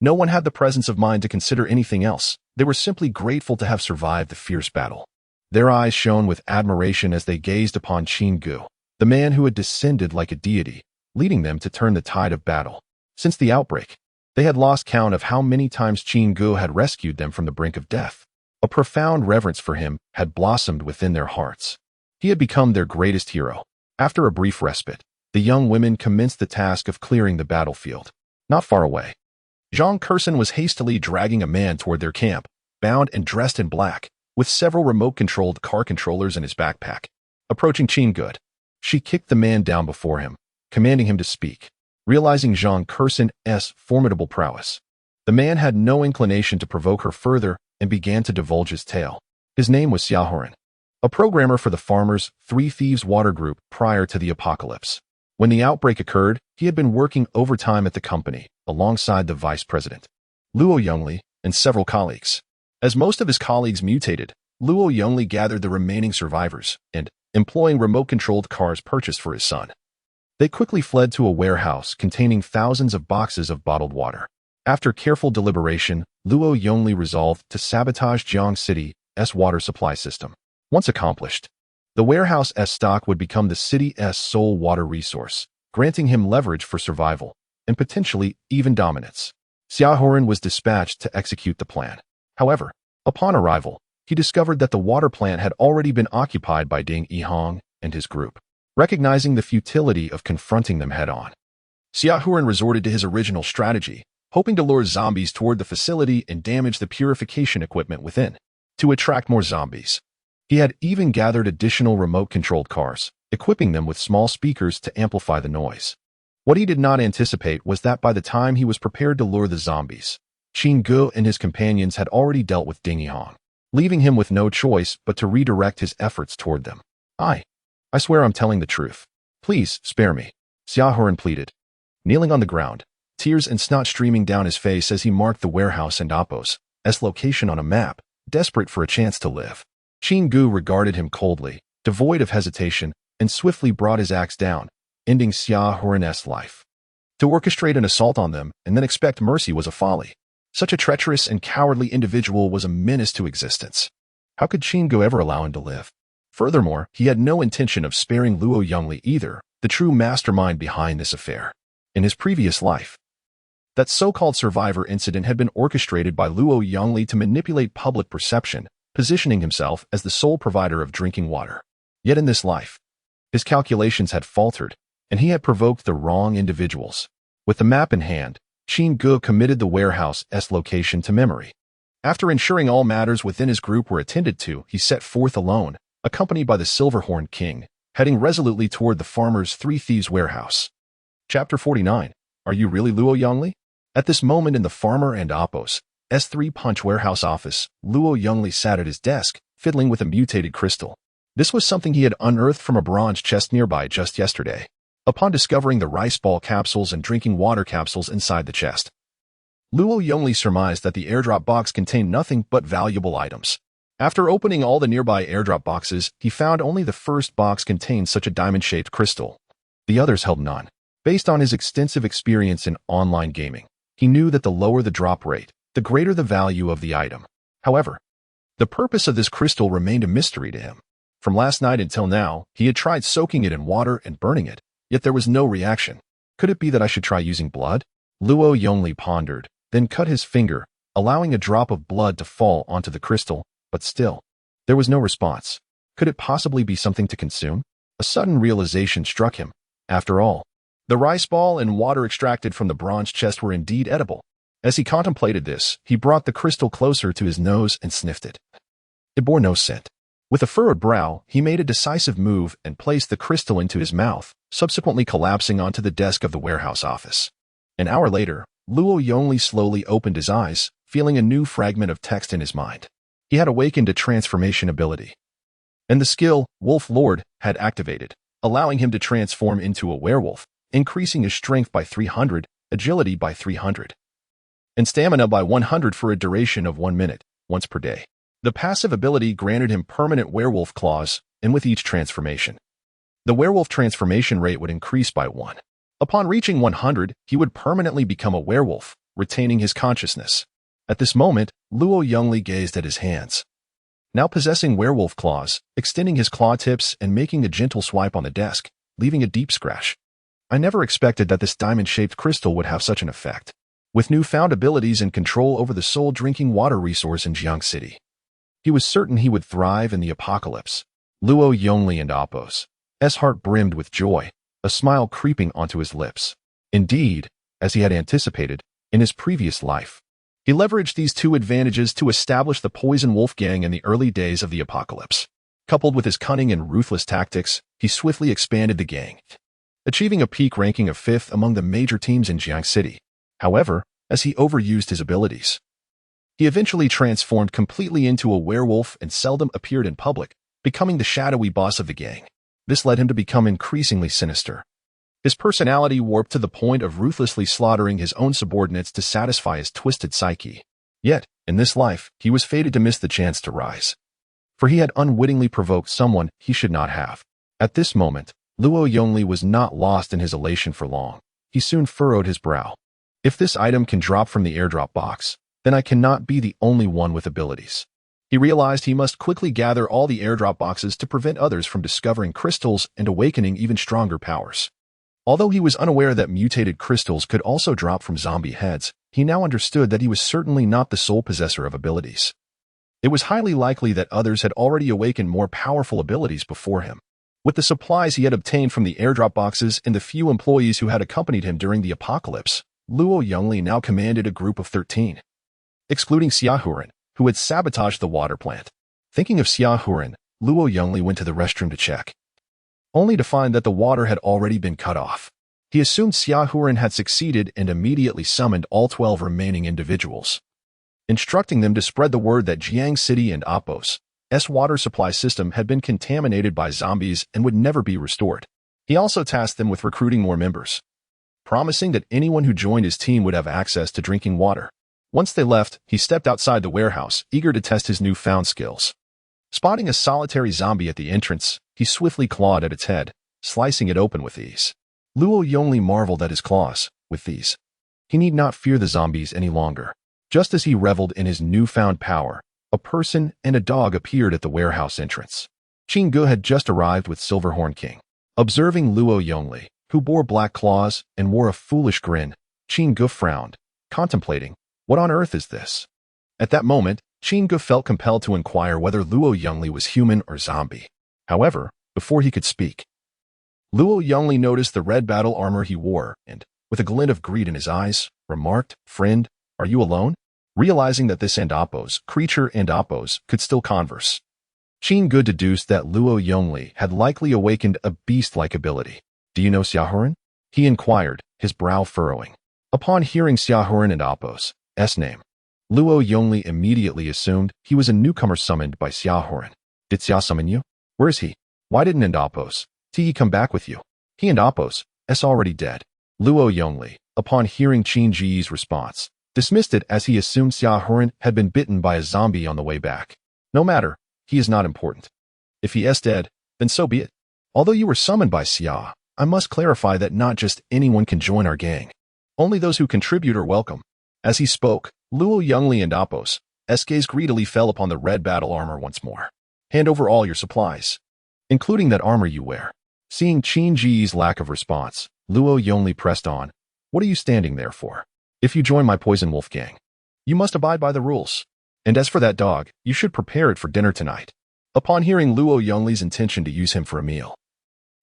no one had the presence of mind to consider anything else. They were simply grateful to have survived the fierce battle. Their eyes shone with admiration as they gazed upon Qin Gu, the man who had descended like a deity, leading them to turn the tide of battle. Since the outbreak, they had lost count of how many times Qin Gu had rescued them from the brink of death. A profound reverence for him had blossomed within their hearts. He had become their greatest hero. After a brief respite, the young women commenced the task of clearing the battlefield. Not far away, Zhang Kursen was hastily dragging a man toward their camp, bound and dressed in black, with several remote-controlled car controllers in his backpack. Approaching Qin Good, she kicked the man down before him, commanding him to speak. Realizing Zhang Kursen's formidable prowess, the man had no inclination to provoke her further and began to divulge his tale. His name was Xiaohuren, a programmer for the Farmers' Three Thieves Water Group prior to the apocalypse. When the outbreak occurred, he had been working overtime at the company, alongside the vice president, Luo Yongli, and several colleagues. As most of his colleagues mutated, Luo Yongli gathered the remaining survivors and, employing remote-controlled cars purchased for his son, they quickly fled to a warehouse containing thousands of boxes of bottled water. After careful deliberation, Luo Yongli resolved to sabotage Jiang City's water supply system. Once accomplished, the warehouse's stock would become the city's sole water resource, granting him leverage for survival and potentially even dominance. Xiaohuren was dispatched to execute the plan. However, upon arrival, he discovered that the water plant had already been occupied by Ding Yihong and his group. Recognizing the futility of confronting them head-on, Xiaohuren resorted to his original strategy, hoping to lure zombies toward the facility and damage the purification equipment within, to attract more zombies. He had even gathered additional remote-controlled cars, equipping them with small speakers to amplify the noise. What he did not anticipate was that by the time he was prepared to lure the zombies, Qin Gu and his companions had already dealt with Ding Yihong, leaving him with no choice but to redirect his efforts toward them. I swear I'm telling the truth. Please, spare me, Xiaohuren pleaded. Kneeling on the ground, tears and snot streaming down his face as he marked the warehouse and Appo's location on a map, desperate for a chance to live. Qin Gu regarded him coldly, devoid of hesitation, and swiftly brought his axe down, ending Xiaohuren's life. To orchestrate an assault on them and then expect mercy was a folly. Such a treacherous and cowardly individual was a menace to existence. How could Qin Gu ever allow him to live? Furthermore, he had no intention of sparing Luo Yongli either, the true mastermind behind this affair. In his previous life, that so-called survivor incident had been orchestrated by Luo Yongli to manipulate public perception, positioning himself as the sole provider of drinking water. Yet in this life, his calculations had faltered, and he had provoked the wrong individuals. With the map in hand, Qin Gu committed the warehouse's location to memory. After ensuring all matters within his group were attended to, he set forth alone, accompanied by the Silverhorn King, heading resolutely toward the Farmers' Three Thieves warehouse. Chapter 49. Are you really Luo Yongli? At this moment in the Farmer and Appo's S3 Punch warehouse office, Luo Yongli sat at his desk, fiddling with a mutated crystal. This was something he had unearthed from a bronze chest nearby just yesterday, upon discovering the rice ball capsules and drinking water capsules inside the chest. Luo Yongli surmised that the airdrop box contained nothing but valuable items. After opening all the nearby airdrop boxes, he found only the first box contained such a diamond-shaped crystal. The others held none. Based on his extensive experience in online gaming, he knew that the lower the drop rate, the greater the value of the item. However, the purpose of this crystal remained a mystery to him. From last night until now, he had tried soaking it in water and burning it, yet there was no reaction. Could it be that I should try using blood? Luo Yongli pondered, then cut his finger, allowing a drop of blood to fall onto the crystal. But still, there was no response. Could it possibly be something to consume? A sudden realization struck him. After all, the rice ball and water extracted from the bronze chest were indeed edible. As he contemplated this, he brought the crystal closer to his nose and sniffed it. It bore no scent. With a furrowed brow, he made a decisive move and placed the crystal into his mouth, subsequently collapsing onto the desk of the warehouse office. An hour later, Luo Yongli slowly opened his eyes, feeling a new fragment of text in his mind. He had awakened a transformation ability, and the skill, Wolf Lord, had activated, allowing him to transform into a werewolf, increasing his strength by 300, agility by 300, and stamina by 100 for a duration of 1 minute, once per day. The passive ability granted him permanent werewolf claws, and with each transformation, the werewolf transformation rate would increase by 1. Upon reaching 100, he would permanently become a werewolf, retaining his consciousness. At this moment, Luo Yongli gazed at his hands, now possessing werewolf claws, extending his claw tips and making a gentle swipe on the desk, leaving a deep scratch. I never expected that this diamond-shaped crystal would have such an effect. With newfound abilities and control over the sole drinking water resource in Jiang City, he was certain he would thrive in the apocalypse. Luo Yongli and Appo's heart brimmed with joy, a smile creeping onto his lips. Indeed, as he had anticipated, in his previous life, he leveraged these two advantages to establish the Poison Wolf Gang in the early days of the apocalypse. Coupled with his cunning and ruthless tactics, he swiftly expanded the gang, achieving a peak ranking of 5th among the major teams in Jiang City. However, as he overused his abilities, he eventually transformed completely into a werewolf and seldom appeared in public, becoming the shadowy boss of the gang. This led him to become increasingly sinister. His personality warped to the point of ruthlessly slaughtering his own subordinates to satisfy his twisted psyche. Yet, in this life, he was fated to miss the chance to rise, for he had unwittingly provoked someone he should not have. At this moment, Luo Yongli was not lost in his elation for long. He soon furrowed his brow. If this item can drop from the airdrop box, then I cannot be the only one with abilities. He realized he must quickly gather all the airdrop boxes to prevent others from discovering crystals and awakening even stronger powers. Although he was unaware that mutated crystals could also drop from zombie heads, he now understood that he was certainly not the sole possessor of abilities. It was highly likely that others had already awakened more powerful abilities before him. With the supplies he had obtained from the airdrop boxes and the few employees who had accompanied him during the apocalypse, Luo Yongli now commanded a group of 13. Excluding Xiaohuren, who had sabotaged the water plant. Thinking of Xiaohuren, Luo Yongli went to the restroom to check, only to find that the water had already been cut off. He assumed Xiaohuren had succeeded and immediately summoned all 12 remaining individuals, instructing them to spread the word that Jiang City and Apos' water supply system had been contaminated by zombies and would never be restored. He also tasked them with recruiting more members, promising that anyone who joined his team would have access to drinking water. Once they left, he stepped outside the warehouse, eager to test his newfound skills. Spotting a solitary zombie at the entrance, he swiftly clawed at its head, slicing it open with ease. Luo Yongli marveled at his claws. With these, he need not fear the zombies any longer. Just as he reveled in his newfound power, a person and a dog appeared at the warehouse entrance. Qing Ge had just arrived with Silverhorn King. Observing Luo Yongli, who bore black claws and wore a foolish grin, Qing Ge frowned, contemplating, what on earth is this? At that moment, Qing Ge felt compelled to inquire whether Luo Yongli was human or zombie. However, before he could speak, Luo Yongli noticed the red battle armor he wore and, with a glint of greed in his eyes, remarked, "Friend, are you alone?" Realizing that this creature and Apos could still converse, Qing Ge deduced that Luo Yongli had likely awakened a beast-like ability. "Do you know Xiaohuren?" he inquired, his brow furrowing. Upon hearing Xiaohuren and Apos' name, Luo Yongli immediately assumed he was a newcomer summoned by Xiaohuren. "Did Xia summon you? Where is he? Why didn't Apos' come back with you? He and Apos' already dead." Luo Yongli, upon hearing Qin Ji's response, dismissed it as he assumed Xiaohuren had been bitten by a zombie on the way back. "No matter, he is not important. If he is dead, then so be it. Although you were summoned by Xia, I must clarify that not just anyone can join our gang. Only those who contribute are welcome." As he spoke, Luo Yongli and Apos' gaze greedily fell upon the red battle armor once more. "Hand over all your supplies, including that armor you wear." Seeing Qin Ji's lack of response, Luo Yongli pressed on. "What are you standing there for? If you join my Poison Wolf gang, you must abide by the rules. And as for that dog, you should prepare it for dinner tonight." Upon hearing Luo Yongli's intention to use him for a meal,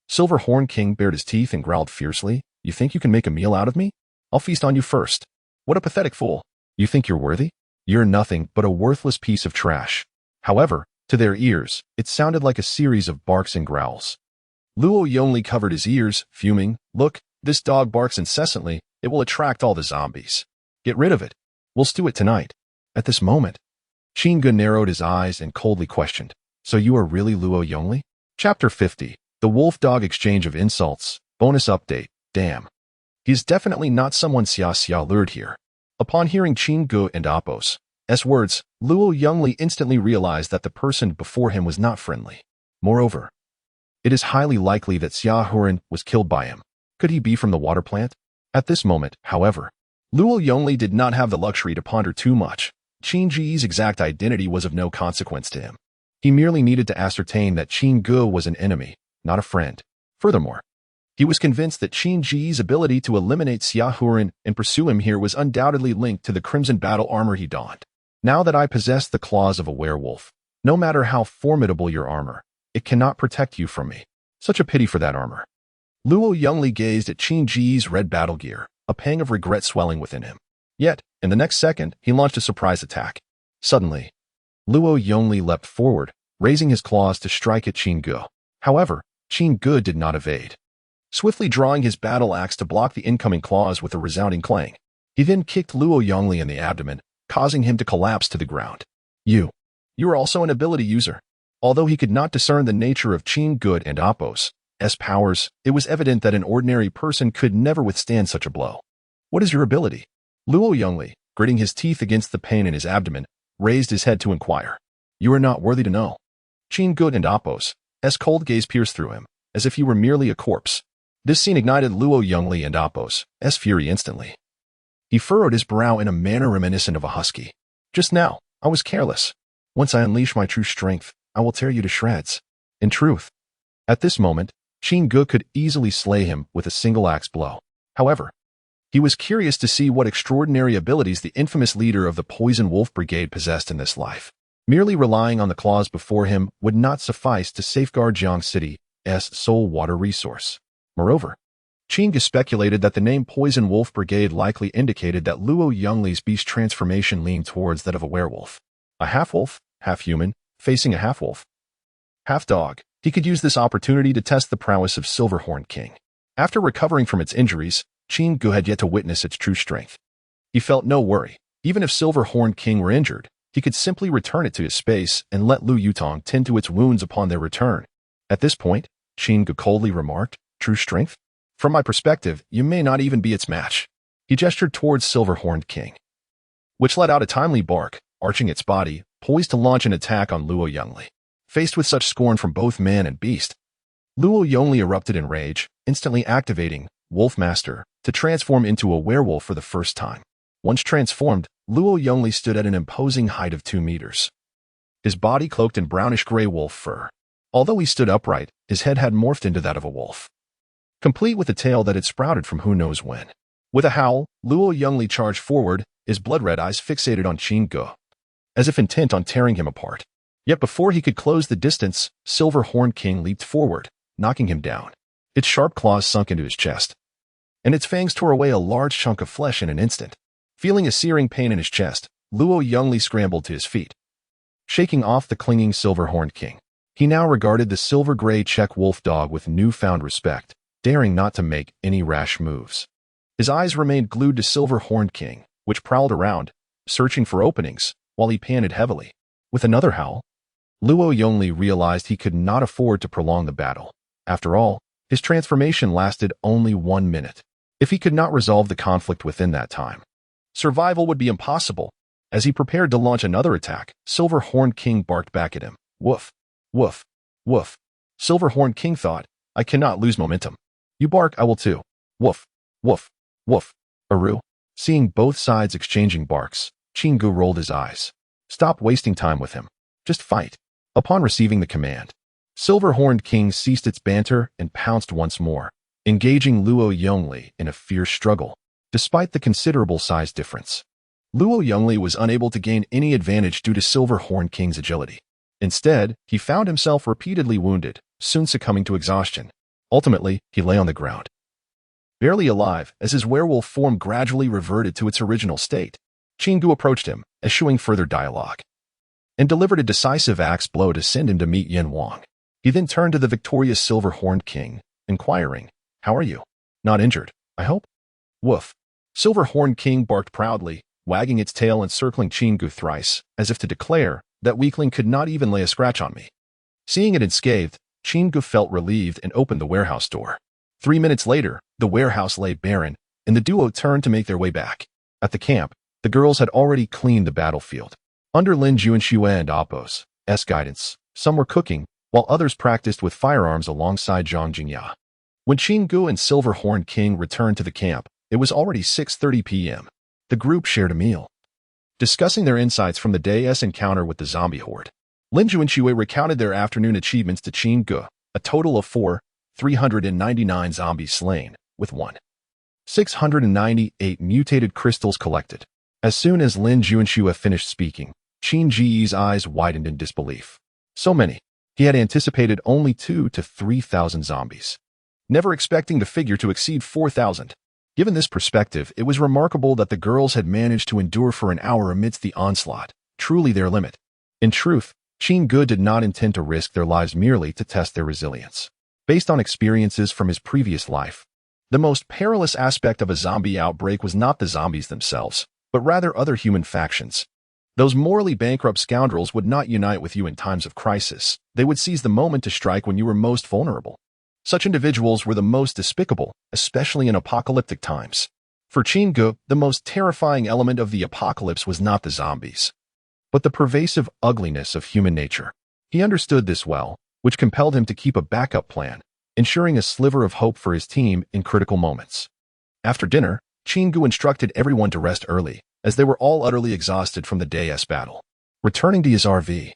Silverhorn King bared his teeth and growled fiercely, "You think you can make a meal out of me? I'll feast on you first. What a pathetic fool. You think you're worthy? You're nothing but a worthless piece of trash." However, to their ears, it sounded like a series of barks and growls. Luo Yongli covered his ears, fuming, "Look, this dog barks incessantly. It will attract all the zombies. Get rid of it. We'll stew it tonight." At this moment, Qin Ge narrowed his eyes and coldly questioned, "So you are really Luo Yongli?" Chapter 50, The Wolf-Dog Exchange of Insults, Bonus Update, Damn. He is definitely not someone Xia lured here. Upon hearing Qin Ge and Apos' words, Luo Yongli instantly realized that the person before him was not friendly. Moreover, it is highly likely that Xiaohuren was killed by him. Could he be from the water plant? At this moment, however, Luo Yongli did not have the luxury to ponder too much. Qin Ji's exact identity was of no consequence to him. He merely needed to ascertain that Qin Ge was an enemy, not a friend. Furthermore, he was convinced that Qin Ji's ability to eliminate Xiaohuren and pursue him here was undoubtedly linked to the crimson battle armor he donned. "Now that I possess the claws of a werewolf, no matter how formidable your armor, it cannot protect you from me. Such a pity for that armor." Luo Yongli gazed at Qin Ji's red battle gear, a pang of regret swelling within him. Yet, in the next second, he launched a surprise attack. Suddenly, Luo Yongli leapt forward, raising his claws to strike at Qin Ge. However, Qin Ge did not evade. Swiftly drawing his battle axe to block the incoming claws with a resounding clang, he then kicked Luo Yongli in the abdomen, causing him to collapse to the ground. You are also an ability user. Although he could not discern the nature of Qin Ge and Appo's powers, it was evident that an ordinary person could never withstand such a blow. What is your ability? Luo Yongli, gritting his teeth against the pain in his abdomen, raised his head to inquire. You are not worthy to know. Qin Ge and Appo's cold gaze pierced through him, as if he were merely a corpse. This scene ignited Luo Yongli and Appo's fury instantly. He furrowed his brow in a manner reminiscent of a husky. Just now, I was careless. Once I unleash my true strength, I will tear you to shreds. In truth, at this moment, Qin Ge could easily slay him with a single axe blow. However, he was curious to see what extraordinary abilities the infamous leader of the Poison Wolf Brigade possessed in this life. Merely relying on the claws before him would not suffice to safeguard Jiang City's sole water resource. Moreover, Qin Ge speculated that the name Poison Wolf Brigade likely indicated that Luo Yongli's beast transformation leaned towards that of a werewolf. A half-wolf, half-human, facing a half-wolf, half-dog. He could use this opportunity to test the prowess of Silverhorn King. After recovering from its injuries, Qin Ge had yet to witness its true strength. He felt no worry. Even if Silverhorn King were injured, he could simply return it to his space and let Lu Yutong tend to its wounds upon their return. At this point, Qin Ge coldly remarked, True strength? From my perspective, you may not even be its match. He gestured towards Silverhorn King, which let out a timely bark, arching its body, poised to launch an attack on Luo Yongli. Faced with such scorn from both man and beast, Luo Yongli erupted in rage, instantly activating Wolf Master to transform into a werewolf for the first time. Once transformed, Luo Yongli stood at an imposing height of 2 meters. His body cloaked in brownish-gray wolf fur. Although he stood upright, his head had morphed into that of a wolf, complete with a tail that had sprouted from who knows when. With a howl, Luo Yongli charged forward, his blood-red eyes fixated on Qin Ge, as if intent on tearing him apart. Yet before he could close the distance, Silverhorn King leaped forward, knocking him down. Its sharp claws sunk into his chest, and its fangs tore away a large chunk of flesh in an instant. Feeling a searing pain in his chest, Luo Yongli scrambled to his feet, shaking off the clinging Silverhorn King. He now regarded the silver-gray Czech wolf dog with newfound respect, daring not to make any rash moves. His eyes remained glued to Silverhorn King, which prowled around, searching for openings, while he panted heavily. With another howl, Luo Yongli realized he could not afford to prolong the battle. After all, his transformation lasted only 1 minute. If he could not resolve the conflict within that time, survival would be impossible. As he prepared to launch another attack, Silverhorn King barked back at him. Woof, woof, woof. Silverhorn King thought, I cannot lose momentum. You bark, I will too. Woof, woof, woof. Aru. Seeing both sides exchanging barks, Qin Ge rolled his eyes. Stop wasting time with him. Just fight. Upon receiving the command, Silverhorn King ceased its banter and pounced once more, engaging Luo Yongli in a fierce struggle. Despite the considerable size difference, Luo Yongli was unable to gain any advantage due to Silverhorn King's agility. Instead, he found himself repeatedly wounded, soon succumbing to exhaustion. Ultimately, he lay on the ground, barely alive, as his werewolf form gradually reverted to its original state. Qin Ge approached him, eschewing further dialogue, and delivered a decisive axe blow to send him to meet Yin Wang. He then turned to the victorious Silverhorn King, inquiring, How are you? Not injured, I hope? Woof. Silverhorn King barked proudly, wagging its tail and circling Qin Ge thrice, as if to declare, that weakling could not even lay a scratch on me. Seeing it unscathed, Qin Ge felt relieved and opened the warehouse door. 3 minutes later, the warehouse lay barren, and the duo turned to make their way back. At the camp, the girls had already cleaned the battlefield. Under Lin Juanxue and Appo's guidance, some were cooking, while others practiced with firearms alongside Zhang Jingya. When Qin Ge and Silverhorn King returned to the camp, it was already 6:30 p.m. The group shared a meal, discussing their insights from the day's encounter with the zombie horde. Lin Juanxue recounted their afternoon achievements to Qin Ge, a total of 399 zombies slain, with 698 mutated crystals collected. As soon as Lin Juanxue finished speaking, Qin Ji's eyes widened in disbelief. So many. He had anticipated only 2,000 to 3,000 zombies, never expecting the figure to exceed 4,000. Given this perspective, it was remarkable that the girls had managed to endure for an hour amidst the onslaught, truly their limit. In truth, Qin Ge did not intend to risk their lives merely to test their resilience. Based on experiences from his previous life, the most perilous aspect of a zombie outbreak was not the zombies themselves, but rather other human factions. Those morally bankrupt scoundrels would not unite with you in times of crisis. They would seize the moment to strike when you were most vulnerable. Such individuals were the most despicable, especially in apocalyptic times. For Qin Ge, the most terrifying element of the apocalypse was not the zombies, but the pervasive ugliness of human nature. He understood this well, which compelled him to keep a backup plan, ensuring a sliver of hope for his team in critical moments. After dinner, Qin Ge instructed everyone to rest early, as they were all utterly exhausted from the day's battle. Returning to his RV,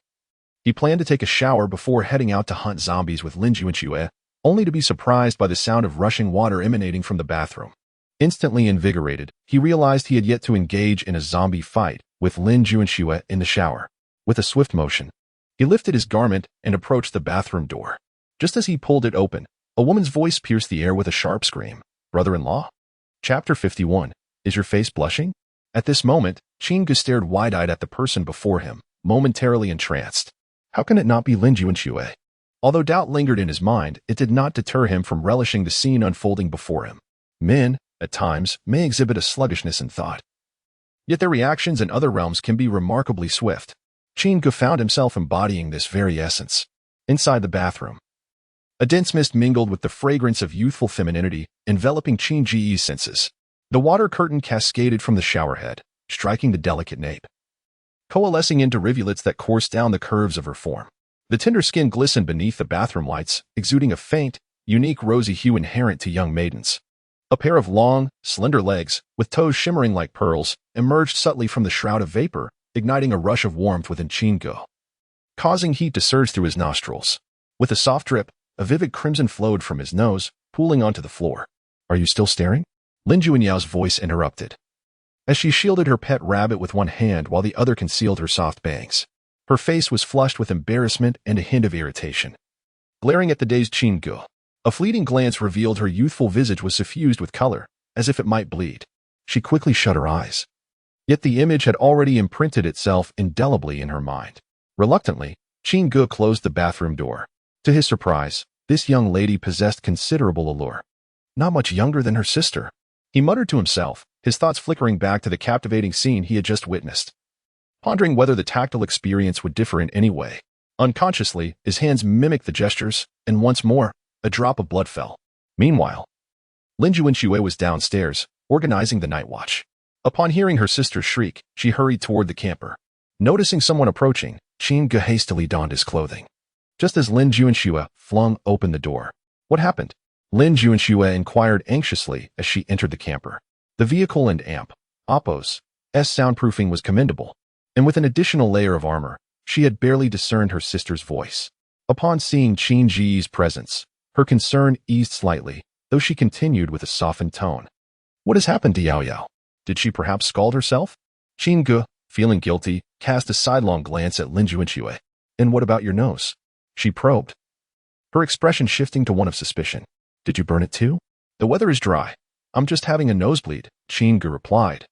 he planned to take a shower before heading out to hunt zombies with Lin Juanxue, only to be surprised by the sound of rushing water emanating from the bathroom. Instantly invigorated, he realized he had yet to engage in a zombie fight with Lin Juanxue in the shower. With a swift motion, he lifted his garment and approached the bathroom door. Just as he pulled it open, a woman's voice pierced the air with a sharp scream. Brother-in-law? Chapter 51. Is your face blushing? At this moment, Qin Ge stared wide-eyed at the person before him, momentarily entranced. How can it not be Lin Juanxue? Although doubt lingered in his mind, it did not deter him from relishing the scene unfolding before him. Men, at times, may exhibit a sluggishness in thought, yet their reactions in other realms can be remarkably swift. Qin Ge found himself embodying this very essence. Inside the bathroom, a dense mist mingled with the fragrance of youthful femininity, enveloping Qin Ge's senses. The water curtain cascaded from the showerhead, striking the delicate nape, coalescing into rivulets that coursed down the curves of her form. The tender skin glistened beneath the bathroom lights, exuding a faint, unique rosy hue inherent to young maidens. A pair of long, slender legs, with toes shimmering like pearls, emerged subtly from the shroud of vapor, igniting a rush of warmth within Qin Ge, causing heat to surge through his nostrils. With a soft drip, a vivid crimson flowed from his nose, pooling onto the floor. Are you still staring? Lin Juanyao's voice interrupted, as she shielded her pet rabbit with one hand while the other concealed her soft bangs. Her face was flushed with embarrassment and a hint of irritation. Glaring at the dazed Qin Ge, a fleeting glance revealed her youthful visage was suffused with color, as if it might bleed. She quickly shut her eyes. Yet the image had already imprinted itself indelibly in her mind. Reluctantly, Qin Ge closed the bathroom door. To his surprise, this young lady possessed considerable allure. Not much younger than her sister. He muttered to himself, his thoughts flickering back to the captivating scene he had just witnessed, pondering whether the tactile experience would differ in any way. Unconsciously, his hands mimicked the gestures, and once more, a drop of blood fell. Meanwhile, Lin Juanxue was downstairs, organizing the night watch. Upon hearing her sister's shriek, she hurried toward the camper. Noticing someone approaching, Qin Ge hastily donned his clothing, just as Lin Juanxue flung open the door. What happened? Lin Juanxue inquired anxiously as she entered the camper. The vehicle and Oppo's soundproofing was commendable, and with an additional layer of armor, she had barely discerned her sister's voice. Upon seeing Qin Ge's presence, her concern eased slightly, though she continued with a softened tone. What has happened to Yao Yao? Did she perhaps scald herself? Qin Ge, feeling guilty, cast a sidelong glance at Lin Juanxue. And what about your nose? She probed, her expression shifting to one of suspicion. Did you burn it too? The weather is dry. I'm just having a nosebleed, Qin Ge replied,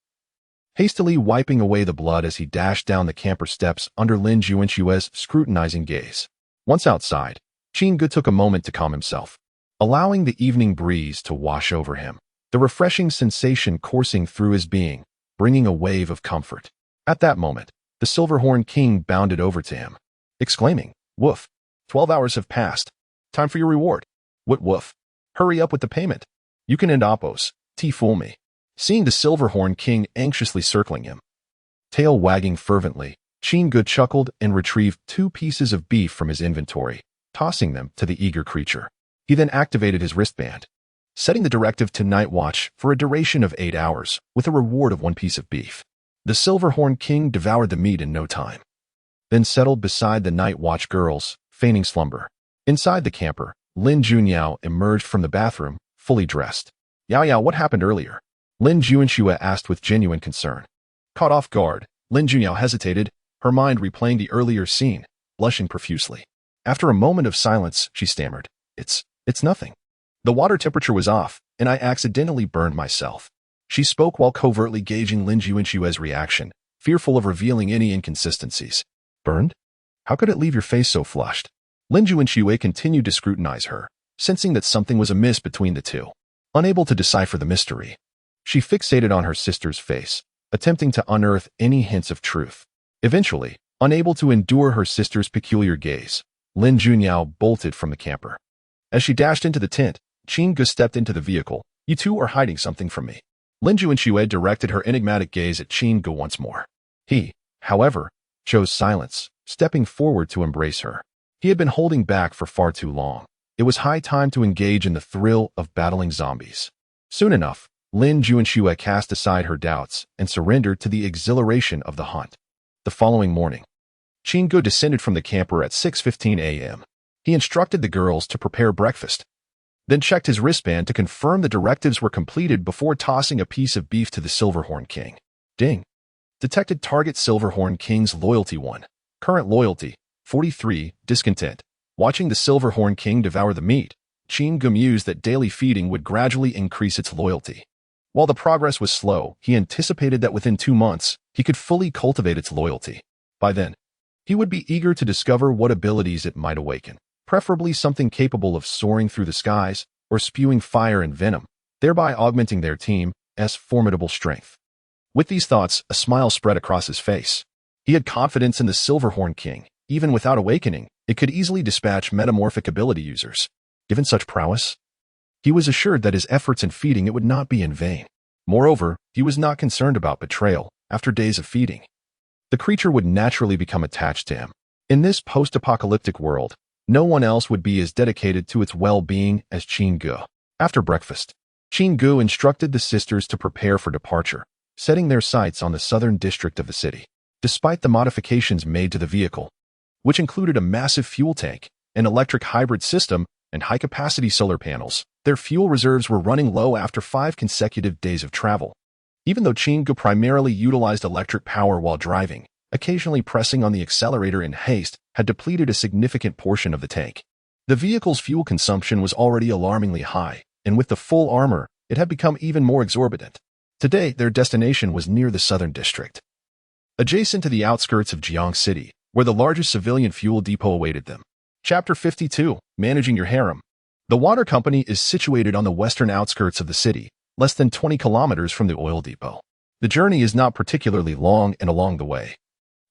hastily wiping away the blood as he dashed down the camper steps under Lin Juanxue's scrutinizing gaze. Once outside, Qin Ge took a moment to calm himself, allowing the evening breeze to wash over him, the refreshing sensation coursing through his being, bringing a wave of comfort. At that moment, the Silverhorn King bounded over to him, exclaiming, "Woof! 12 hours have passed. Time for your reward." "What woof? Hurry up with the payment. You can end Oppo's. Fool me." Seeing the Silverhorn King anxiously circling him, tail wagging fervently, Qin Ge chuckled and retrieved 2 pieces of beef from his inventory, tossing them to the eager creature. He then activated his wristband, setting the directive to night watch for a duration of 8 hours, with a reward of 1 piece of beef. The Silverhorn King devoured the meat in no time, then settled beside the night watch girls, feigning slumber. Inside the camper, Lin Junyao emerged from the bathroom, fully dressed. "Yao Yao, what happened earlier?" Lin Juanxue asked with genuine concern. Caught off guard, Lin Junyao hesitated, her mind replaying the earlier scene, blushing profusely. After a moment of silence, she stammered, It's nothing. The water temperature was off, and I accidentally burned myself." She spoke while covertly gauging Lin Juanxue's reaction, fearful of revealing any inconsistencies. "Burned? How could it leave your face so flushed? Lin Juanxue continued to scrutinize her, sensing that something was amiss between the two. Unable to decipher the mystery, she fixated on her sister's face, attempting to unearth any hints of truth. Eventually, unable to endure her sister's peculiar gaze, Lin Junyao bolted from the camper. As she dashed into the tent, Qin Ge stepped into the vehicle. You two are hiding something from me. Lin Juanxue directed her enigmatic gaze at Qin Ge once more. He, however, chose silence, stepping forward to embrace her. He had been holding back for far too long. It was high time to engage in the thrill of battling zombies. Soon enough, Lin Juanxue cast aside her doubts and surrendered to the exhilaration of the hunt. The following morning, Qin Ge descended from the camper at 6:15 a.m. He instructed the girls to prepare breakfast, then checked his wristband to confirm the directives were completed before tossing a piece of beef to the Silverhorn King. Ding. Detected target Silverhorn King's loyalty 1. Current loyalty, 43, discontent. Watching the Silverhorn King devour the meat, Qin Ge mused that daily feeding would gradually increase its loyalty. While the progress was slow, he anticipated that within 2 months, he could fully cultivate its loyalty. By then, he would be eager to discover what abilities it might awaken, preferably something capable of soaring through the skies or spewing fire and venom, thereby augmenting their team's formidable strength. With these thoughts, a smile spread across his face. He had confidence in the Silverhorn King. Even without awakening, it could easily dispatch metamorphic ability users. Given such prowess, he was assured that his efforts in feeding it would not be in vain. Moreover, he was not concerned about betrayal. After days of feeding, the creature would naturally become attached to him. In this post-apocalyptic world, no one else would be as dedicated to its well-being as Qin Ge. After breakfast, Qin Ge instructed the sisters to prepare for departure, setting their sights on the southern district of the city. Despite the modifications made to the vehicle, which included a massive fuel tank, an electric hybrid system, and high-capacity solar panels, their fuel reserves were running low after 5 consecutive days of travel. Even though Qin Ge primarily utilized electric power while driving, occasionally pressing on the accelerator in haste had depleted a significant portion of the tank. The vehicle's fuel consumption was already alarmingly high, and with the full armor, it had become even more exorbitant. Today, their destination was near the southern district, adjacent to the outskirts of Jiang City, where the largest civilian fuel depot awaited them. Chapter 52, Managing Your Harem. The water company is situated on the western outskirts of the city, less than 20 kilometers from the oil depot. The journey is not particularly long, and along the way,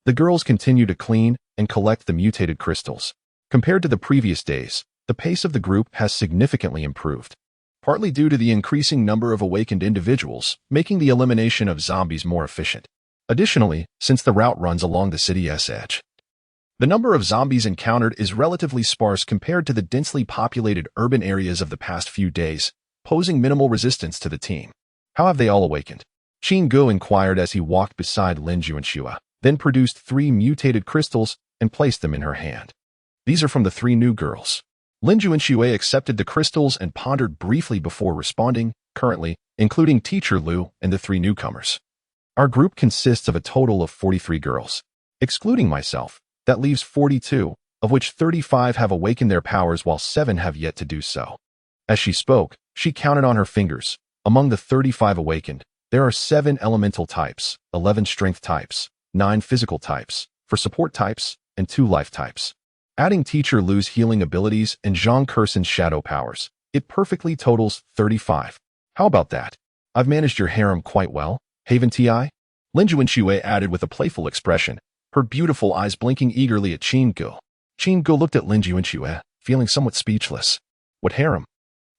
the girls continue to clean and collect the mutated crystals. Compared to the previous days, the pace of the group has significantly improved, partly due to the increasing number of awakened individuals, making the elimination of zombies more efficient. Additionally, since the route runs along the city's edge, the number of zombies encountered is relatively sparse compared to the densely populated urban areas of the past few days, posing minimal resistance to the team. How have they all awakened? Qin Ge inquired as he walked beside Lin Juanxue, then produced 3 mutated crystals and placed them in her hand. These are from the 3 new girls. Lin Juanxue accepted the crystals and pondered briefly before responding, currently, including Teacher Lu and the 3 newcomers. Our group consists of a total of 43 girls. Excluding myself, that leaves 42, of which 35 have awakened their powers while 7 have yet to do so. As she spoke, she counted on her fingers. Among the 35 awakened, there are 7 elemental types, 11 strength types, 9 physical types, 4 support types, and 2 life types. Adding Teacher Lu's healing abilities and Zhang Kerson's shadow powers, it perfectly totals 35. How about that? I've managed your harem quite well, Haven Ti? Lin Juanxue added with a playful expression, her beautiful eyes blinking eagerly at Qin Ge. Qin Ge looked at Lin Juanxue, feeling somewhat speechless. What harem?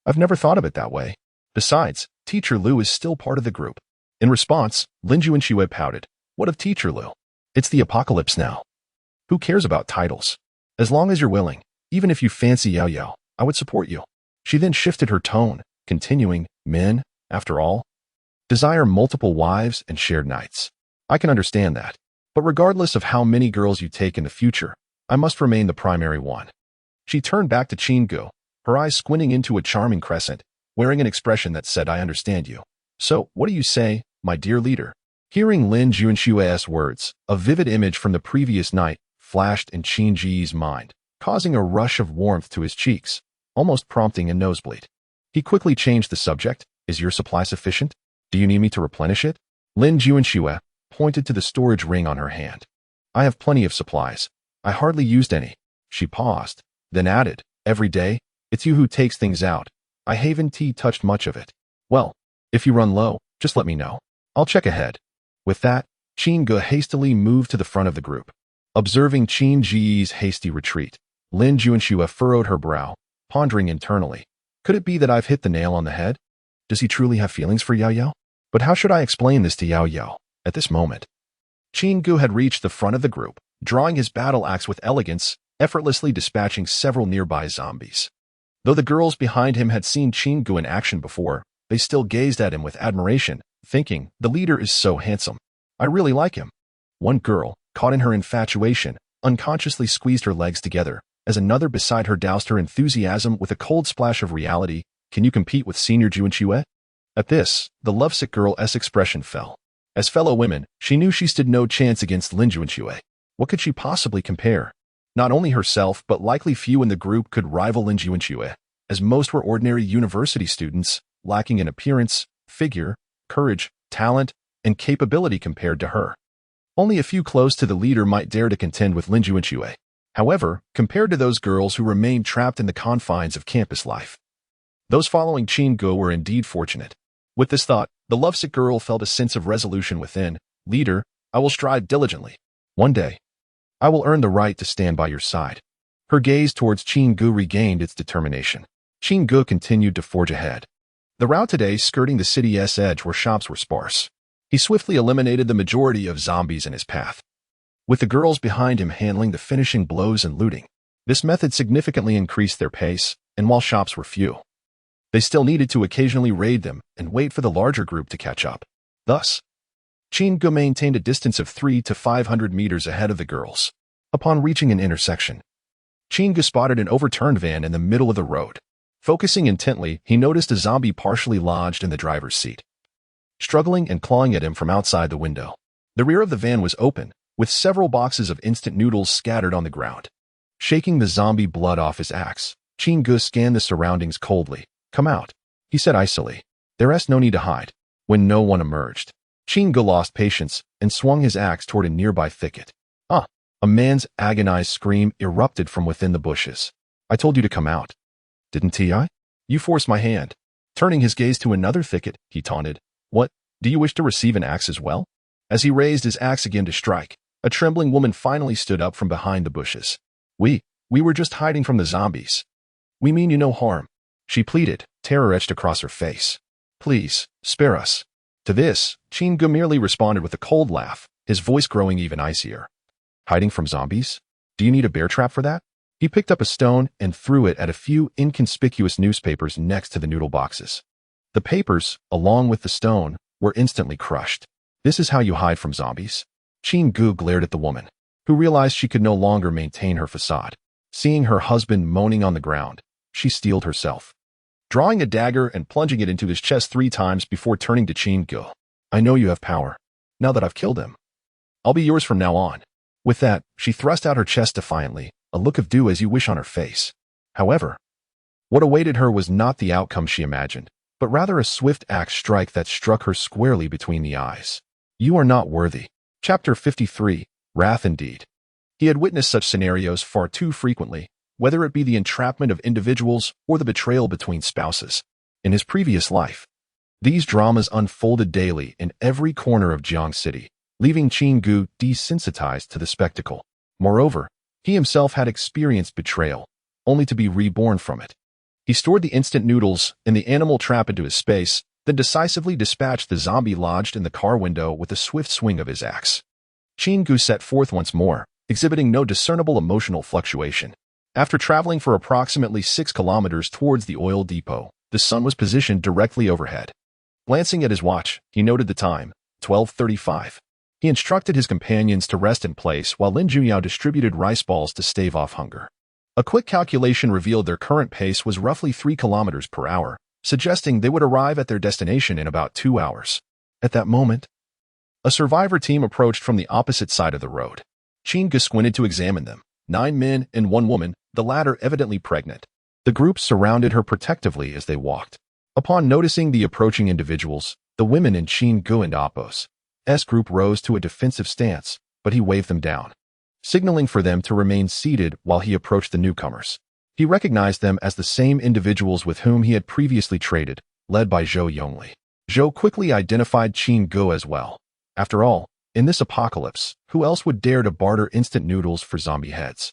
I've never thought of it that way. Besides, Teacher Lu is still part of the group. In response, Lin Juanxue pouted. What of Teacher Lu? It's the apocalypse now. Who cares about titles? As long as you're willing, even if you fancy Yao Yao, I would support you. She then shifted her tone, continuing, men, after all, desire multiple wives and shared nights. I can understand that. But regardless of how many girls you take in the future, I must remain the primary one. She turned back to Qin Ge, her eyes squinting into a charming crescent, wearing an expression that said, I understand you. So, what do you say, my dear leader? Hearing Lin Juanxue's words, a vivid image from the previous night flashed in Qin Ji's mind, causing a rush of warmth to his cheeks, almost prompting a nosebleed. He quickly changed the subject. Is your supply sufficient? Do you need me to replenish it? Lin Juanxue pointed to the storage ring on her hand. I have plenty of supplies. I hardly used any. She paused, then added, every day, it's you who takes things out. I haven't touched much of it. Well, if you run low, just let me know. I'll check ahead. With that, Qin Ge hastily moved to the front of the group. Observing Qin Ji's hasty retreat, Lin Juanxue furrowed her brow, pondering internally. Could it be that I've hit the nail on the head? Does he truly have feelings for Yao Yao? But how should I explain this to Yao Yao at this moment? Qin Ge had reached the front of the group, drawing his battle axe with elegance, effortlessly dispatching several nearby zombies. Though the girls behind him had seen Qin Ge in action before, they still gazed at him with admiration, thinking, the leader is so handsome. I really like him. One girl, caught in her infatuation, unconsciously squeezed her legs together, as another beside her doused her enthusiasm with a cold splash of reality. Can you compete with Senior Juanxue? At this, the lovesick girl's expression fell. As fellow women, she knew she stood no chance against Lin Juanxue. What could she possibly compare? Not only herself, but likely few in the group could rival Lin Juanxue, as most were ordinary university students, lacking in appearance, figure, courage, talent, and capability compared to her. Only a few close to the leader might dare to contend with Lin Juanxue. However, compared to those girls who remained trapped in the confines of campus life, those following Qin Ge were indeed fortunate. With this thought, the lovesick girl felt a sense of resolution within. Leader, I will strive diligently. One day, I will earn the right to stand by your side. Her gaze towards Qin Ge regained its determination. Qin Ge continued to forge ahead. The route today skirting the city's edge where shops were sparse. He swiftly eliminated the majority of zombies in his path, with the girls behind him handling the finishing blows and looting. This method significantly increased their pace, and while shops were few, they still needed to occasionally raid them and wait for the larger group to catch up. Thus, Qin Ge maintained a distance of 300 to 500 meters ahead of the girls. Upon reaching an intersection, Qin Ge spotted an overturned van in the middle of the road. Focusing intently, he noticed a zombie partially lodged in the driver's seat, struggling and clawing at him from outside the window. The rear of the van was open, with several boxes of instant noodles scattered on the ground. Shaking the zombie blood off his axe, Qin Ge scanned the surroundings coldly. Come out, he said icily. There's no need to hide. When no one emerged, Qin Ge lost patience and swung his axe toward a nearby thicket. A man's agonized scream erupted from within the bushes. I told you to come out. Didn't I? You forced my hand. Turning his gaze to another thicket, he taunted. What, do you wish to receive an axe as well? As he raised his axe again to strike, a trembling woman finally stood up from behind the bushes. We were just hiding from the zombies. We mean you no harm, she pleaded, terror etched across her face. Please, spare us. To this, Qin Ge merely responded with a cold laugh, his voice growing even icier. Hiding from zombies? Do you need a bear trap for that? He picked up a stone and threw it at a few inconspicuous newspapers next to the noodle boxes. The papers, along with the stone, were instantly crushed. This is how you hide from zombies? Qin Ge glared at the woman, who realized she could no longer maintain her facade. Seeing her husband moaning on the ground, she steeled herself, drawing a dagger and plunging it into his chest 3 times before turning to Qin Ge. I know you have power. Now that I've killed him, I'll be yours from now on. With that, she thrust out her chest defiantly, a look of do as you wish on her face. However, what awaited her was not the outcome she imagined, but rather a swift axe strike that struck her squarely between the eyes. You are not worthy. Chapter 53, Wrath Indeed. He had witnessed such scenarios far too frequently, whether it be the entrapment of individuals or the betrayal between spouses. In his previous life, these dramas unfolded daily in every corner of Jiang City, leaving Qin Ge desensitized to the spectacle. Moreover, he himself had experienced betrayal, only to be reborn from it. He stored the instant noodles and the animal trap into his space, then decisively dispatched the zombie lodged in the car window with a swift swing of his axe. Qin Ge set forth once more, exhibiting no discernible emotional fluctuation. After traveling for approximately 6 kilometers towards the oil depot, the sun was positioned directly overhead. Glancing at his watch, he noted the time, 12:35. He instructed his companions to rest in place while Lin Junyao distributed rice balls to stave off hunger. A quick calculation revealed their current pace was roughly 3 kilometers per hour, suggesting they would arrive at their destination in about 2 hours. At that moment, a survivor team approached from the opposite side of the road. Qin Ge squinted to examine them. 9 men and 1 woman, the latter evidently pregnant. The group surrounded her protectively as they walked. Upon noticing the approaching individuals, the women in Qin Ge and Appo's group rose to a defensive stance, but he waved them down. signaling for them to remain seated while he approached the newcomers. He recognized them as the same individuals with whom he had previously traded, led by Zhou Yongli. Zhou quickly identified Qin Ge as well. After all, in this apocalypse, who else would dare to barter instant noodles for zombie heads?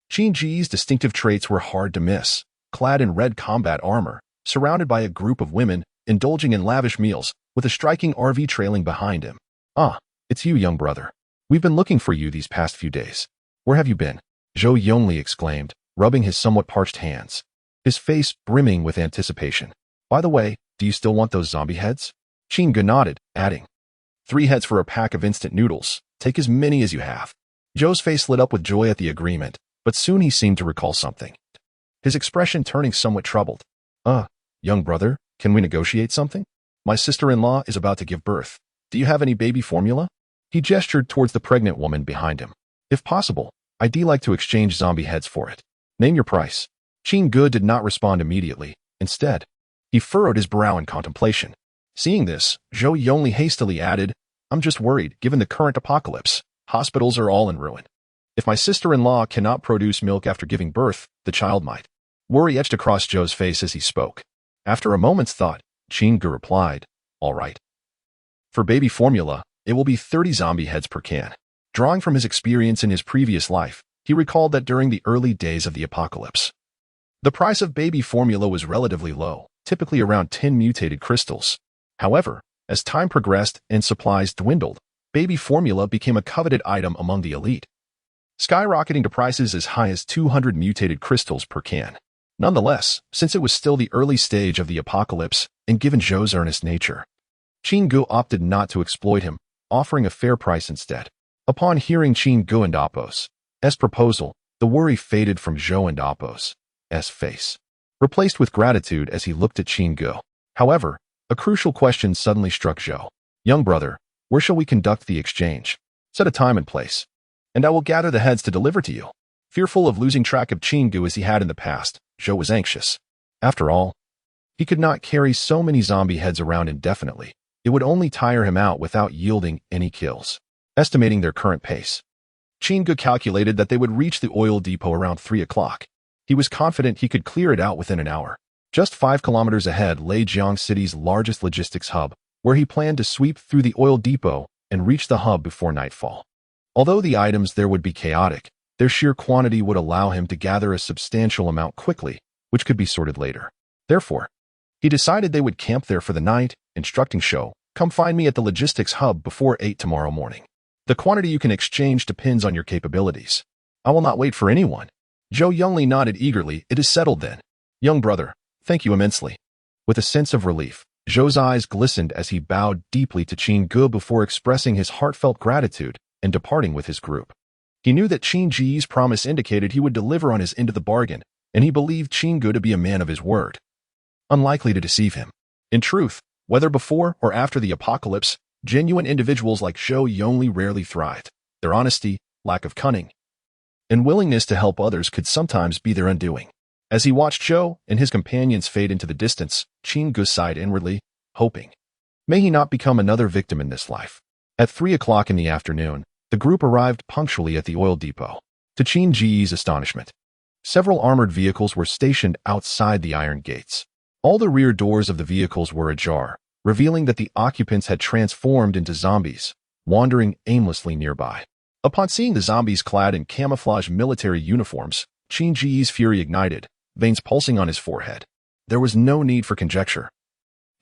Qin Ji's distinctive traits were hard to miss. Clad in red combat armor, surrounded by a group of women, indulging in lavish meals, with a striking RV trailing behind him. "Ah, it's you, young brother. We've been looking for you these past few days. Where have you been?" Zhou Yongli exclaimed, rubbing his somewhat parched hands, his face brimming with anticipation. "By the way, do you still want those zombie heads?" Qin Ge nodded, adding, "3 heads for a pack of instant noodles. Take as many as you have." Zhou's face lit up with joy at the agreement, but soon he seemed to recall something, his expression turning somewhat troubled. Young brother, can we negotiate something? My sister-in-law is about to give birth. Do you have any baby formula?" He gestured towards the pregnant woman behind him. "If possible, I'd like to exchange zombie heads for it. Name your price." Qin Ge did not respond immediately. Instead, he furrowed his brow in contemplation. Seeing this, Zhou Yongli hastily added, "I'm just worried, given the current apocalypse. Hospitals are all in ruin. If my sister-in-law cannot produce milk after giving birth, the child might." Worry etched across Zhou's face as he spoke. After a moment's thought, Qin Ge replied, "All right. For baby formula, it will be 30 zombie heads per can." Drawing from his experience in his previous life, he recalled that during the early days of the apocalypse, the price of baby formula was relatively low, typically around 10 mutated crystals. However, as time progressed and supplies dwindled, baby formula became a coveted item among the elite, skyrocketing to prices as high as 200 mutated crystals per can. Nonetheless, since it was still the early stage of the apocalypse, and given Zhou's earnest nature, Qin Ge opted not to exploit him, offering a fair price instead. Upon hearing Qin Ge and Apos' proposal, the worry faded from Zhou and Apos' face, replaced with gratitude as he looked at Qin Ge. However, a crucial question suddenly struck Zhou. "Young brother, where shall we conduct the exchange? Set a time and place, and I will gather the heads to deliver to you." Fearful of losing track of Qin Ge as he had in the past, Zhou was anxious. After all, he could not carry so many zombie heads around indefinitely. It would only tire him out without yielding any kills. Estimating their current pace, Qin Ge calculated that they would reach the oil depot around 3 o'clock. He was confident he could clear it out within an hour. Just 5 kilometers ahead lay Jiang City's largest logistics hub, where he planned to sweep through the oil depot and reach the hub before nightfall. Although the items there would be chaotic, their sheer quantity would allow him to gather a substantial amount quickly, which could be sorted later. Therefore, he decided they would camp there for the night, instructing Zhou, "Come find me at the logistics hub before 8 tomorrow morning. The quantity you can exchange depends on your capabilities." "I will not wait for anyone." Zhou Yongli nodded eagerly. "It is settled then. Young brother, thank you immensely." With a sense of relief, Zhou's eyes glistened as he bowed deeply to Qin Ge before expressing his heartfelt gratitude and departing with his group. He knew that Qin Ji's promise indicated he would deliver on his end of the bargain, and he believed Qin Ge to be a man of his word, unlikely to deceive him. In truth, whether before or after the apocalypse, genuine individuals like Zhou Yongli rarely thrived. Their honesty, lack of cunning, and willingness to help others could sometimes be their undoing. As he watched Zhou and his companions fade into the distance, Qin Ge sighed inwardly, hoping, may he not become another victim in this life. At 3 o'clock in the afternoon, the group arrived punctually at the oil depot. To Qin Ji's astonishment, several armored vehicles were stationed outside the iron gates. All the rear doors of the vehicles were ajar, revealing that the occupants had transformed into zombies, wandering aimlessly nearby. Upon seeing the zombies clad in camouflage military uniforms, Qin Ji's fury ignited, veins pulsing on his forehead. There was no need for conjecture.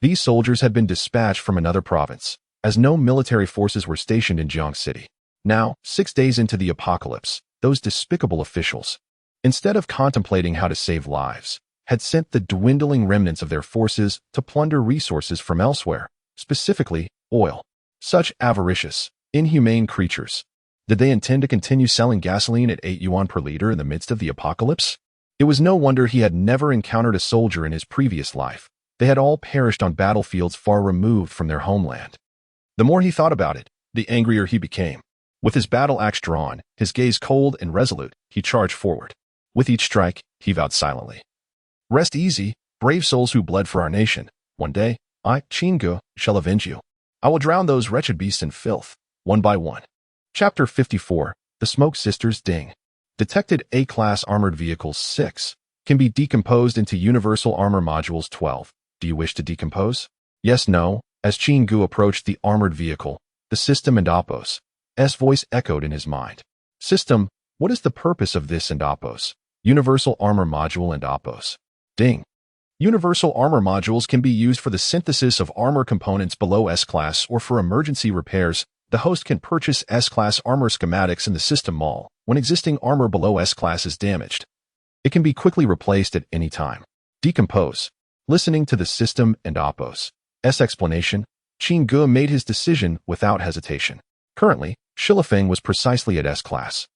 These soldiers had been dispatched from another province, as no military forces were stationed in Jiang City. Now, 6 days into the apocalypse, those despicable officials, instead of contemplating how to save lives, had sent the dwindling remnants of their forces to plunder resources from elsewhere, specifically oil. Such avaricious, inhumane creatures. Did they intend to continue selling gasoline at 8 yuan per liter in the midst of the apocalypse? It was no wonder he had never encountered a soldier in his previous life. They had all perished on battlefields far removed from their homeland. The more he thought about it, the angrier he became. With his battle axe drawn, his gaze cold and resolute, he charged forward. With each strike, he vowed silently, "Rest easy, brave souls who bled for our nation. One day, I, Qin Ge, shall avenge you. I will drown those wretched beasts in filth, one by one." Chapter 54, The Smoke Sisters ding. Detected A-Class Armored Vehicles 6 can be decomposed into Universal Armor Modules 12. Do you wish to decompose? Yes, no. As Chin-gu approached the armored vehicle, the system and Apos' voice echoed in his mind. System, what is the purpose of this and Apos? Universal Armor Module and Apos. Ding. Universal Armor Modules can be used for the synthesis of armor components below S-Class or for emergency repairs. The host can purchase S-Class armor schematics in the system mall when existing armor below S-Class is damaged. It can be quickly replaced at any time. Decompose. Listening to the system and Apos' explanation, Chin-gu made his decision without hesitation. Currently, Shilafeng was precisely at S-Class,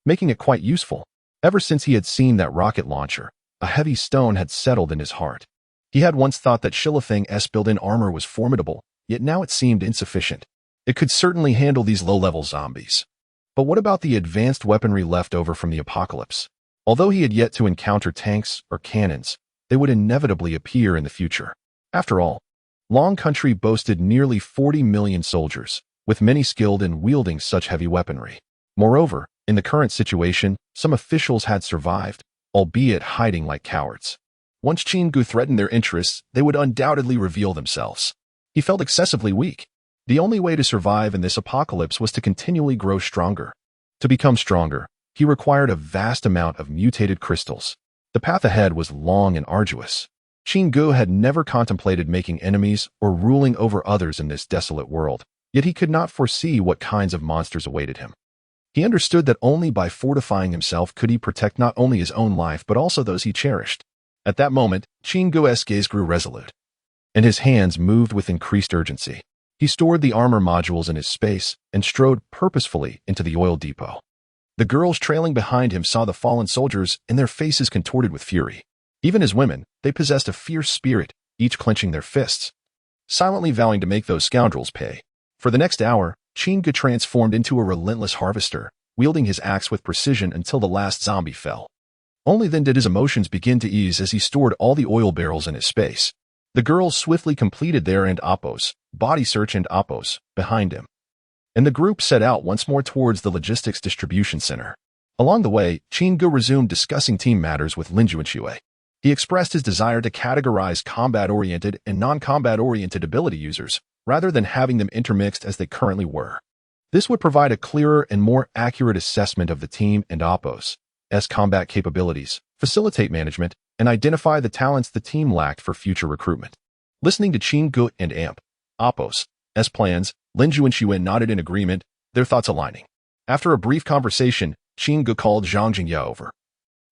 making it quite useful. Ever since he had seen that rocket launcher, a heavy stone had settled in his heart. He had once thought that Shilafeng's built-in armor was formidable, yet now it seemed insufficient. It could certainly handle these low-level zombies. But what about the advanced weaponry left over from the apocalypse? Although he had yet to encounter tanks or cannons, they would inevitably appear in the future. After all, Long Country boasted nearly 40 million soldiers, with many skilled in wielding such heavy weaponry. Moreover, in the current situation, some officials had survived, albeit hiding like cowards. Once Chin-gu threatened their interests, they would undoubtedly reveal themselves. He felt excessively weak. The only way to survive in this apocalypse was to continually grow stronger. To become stronger, he required a vast amount of mutated crystals. The path ahead was long and arduous. Chin-gu had never contemplated making enemies or ruling over others in this desolate world, yet he could not foresee what kinds of monsters awaited him. He understood that only by fortifying himself could he protect not only his own life but also those he cherished. At that moment, Chin-gu's gaze grew resolute, and his hands moved with increased urgency. He stored the armor modules in his space and strode purposefully into the oil depot. The girls trailing behind him saw the fallen soldiers, and their faces contorted with fury. Even as women, they possessed a fierce spirit, each clenching their fists, silently vowing to make those scoundrels pay. For the next hour, Chin-gu transformed into a relentless harvester, wielding his axe with precision until the last zombie fell. Only then did his emotions begin to ease as he stored all the oil barrels in his space. The girls swiftly completed their and Apos' body search and Apos' behind him, and the group set out once more towards the logistics distribution center. Along the way, Chin-gu resumed discussing team matters with Lin Junshui. He expressed his desire to categorize combat-oriented and non-combat-oriented ability users, rather than having them intermixed as they currently were. This would provide a clearer and more accurate assessment of the team and Apos' combat capabilities, facilitate management, and identify the talents the team lacked for future recruitment. Listening to Chin-gu and Apos' plans, Lin Junshui nodded in agreement, their thoughts aligning. After a brief conversation, Chin-gu called Zhang Jingya over,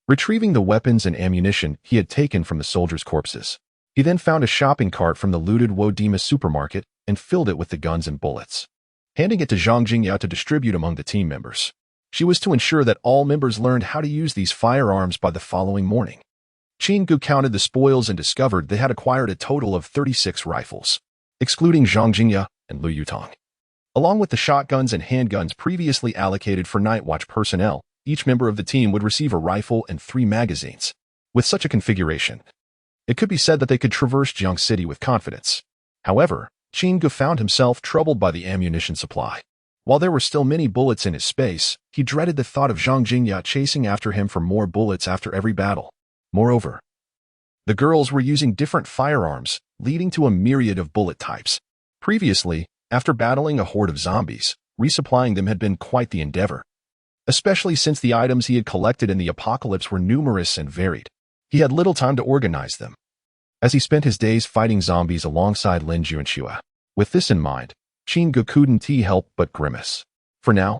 retrieving the weapons and ammunition he had taken from the soldiers' corpses. He then found a shopping cart from the looted Wodima supermarket and filled it with the guns and bullets, handing it to Zhang Jingya to distribute among the team members. She was to ensure that all members learned how to use these firearms by the following morning. Chin-gu counted the spoils and discovered they had acquired a total of 36 rifles, excluding Zhang Jingya and Lu Yutong. Along with the shotguns and handguns previously allocated for night watch personnel, each member of the team would receive a rifle and 3 magazines. With such a configuration, it could be said that they could traverse Jiang City with confidence. However, Chin-gu found himself troubled by the ammunition supply. While there were still many bullets in his space, he dreaded the thought of Zhang Jingya chasing after him for more bullets after every battle. Moreover, the girls were using different firearms, leading to a myriad of bullet types. Previously, after battling a horde of zombies, resupplying them had been quite the endeavor, especially since the items he had collected in the apocalypse were numerous and varied. He had little time to organize them, as he spent his days fighting zombies alongside Lin Junshui. With this in mind, Chin-gu couldn't help but grimace. For now,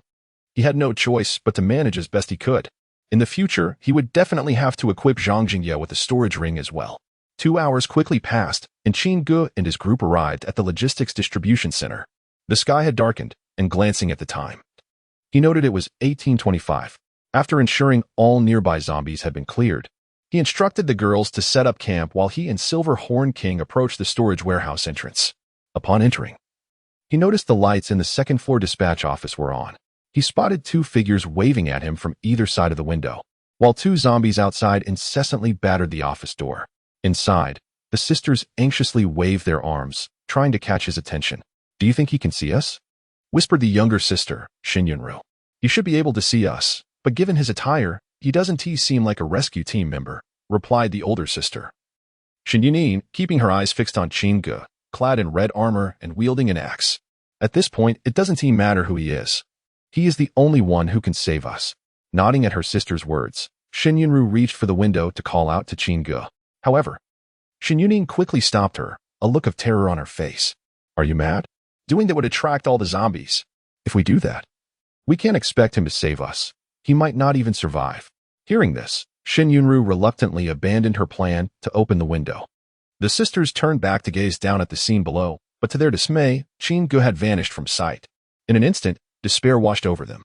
he had no choice but to manage as best he could. In the future, he would definitely have to equip Zhang Jingya with a storage ring as well. 2 hours quickly passed, and Chin-gu and his group arrived at the logistics distribution center. The sky had darkened, and glancing at the time, he noted it was 1825. After ensuring all nearby zombies had been cleared, he instructed the girls to set up camp while he and Silver Horn King approached the storage warehouse entrance. Upon entering, he noticed the lights in the second-floor dispatch office were on. He spotted 2 figures waving at him from either side of the window, while 2 zombies outside incessantly battered the office door. Inside, the sisters anxiously waved their arms, trying to catch his attention. "Do you think he can see us?" whispered the younger sister, Shin Yunru. He should be able to see us, but given his attire, he doesn't seem like a rescue team member, replied the older sister. Shin Yunin, keeping her eyes fixed on Qin Ge, clad in red armor and wielding an axe. At this point, it doesn't matter who he is. He is the only one who can save us. Nodding at her sister's words, Shin Yunru reached for the window to call out to Qin Ge. However, Shin Yunin quickly stopped her, a look of terror on her face. Are you mad? Doing that would attract all the zombies. If we do that, we can't expect him to save us. He might not even survive. Hearing this, Shin Yunru reluctantly abandoned her plan to open the window. The sisters turned back to gaze down at the scene below, but to their dismay, Qin Ge had vanished from sight. In an instant, despair washed over them.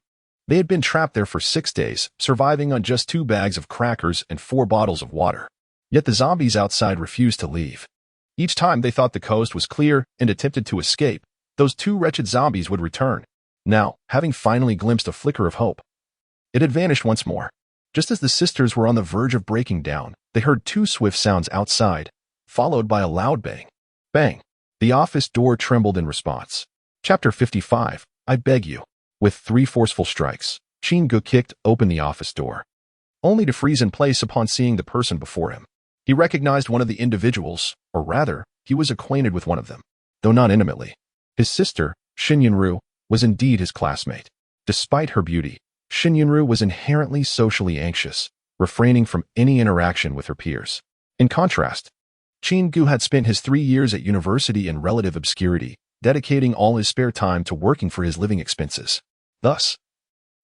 They had been trapped there for 6 days, surviving on just 2 bags of crackers and 4 bottles of water. Yet the zombies outside refused to leave. Each time they thought the coast was clear and attempted to escape, those 2 wretched zombies would return. Now, having finally glimpsed a flicker of hope, it had vanished once more. Just as the sisters were on the verge of breaking down, they heard 2 swift sounds outside, followed by a loud bang. Bang! The office door trembled in response. Chapter 55, I beg you. With 3 forceful strikes, Qin Ge kicked open the office door, only to freeze in place upon seeing the person before him. He recognized one of the individuals, or rather, he was acquainted with one of them, though not intimately. His sister, Shin Yunru, was indeed his classmate. Despite her beauty, Shin Yunru was inherently socially anxious, refraining from any interaction with her peers. In contrast, Qin Ge had spent his 3 years at university in relative obscurity, dedicating all his spare time to working for his living expenses. Thus,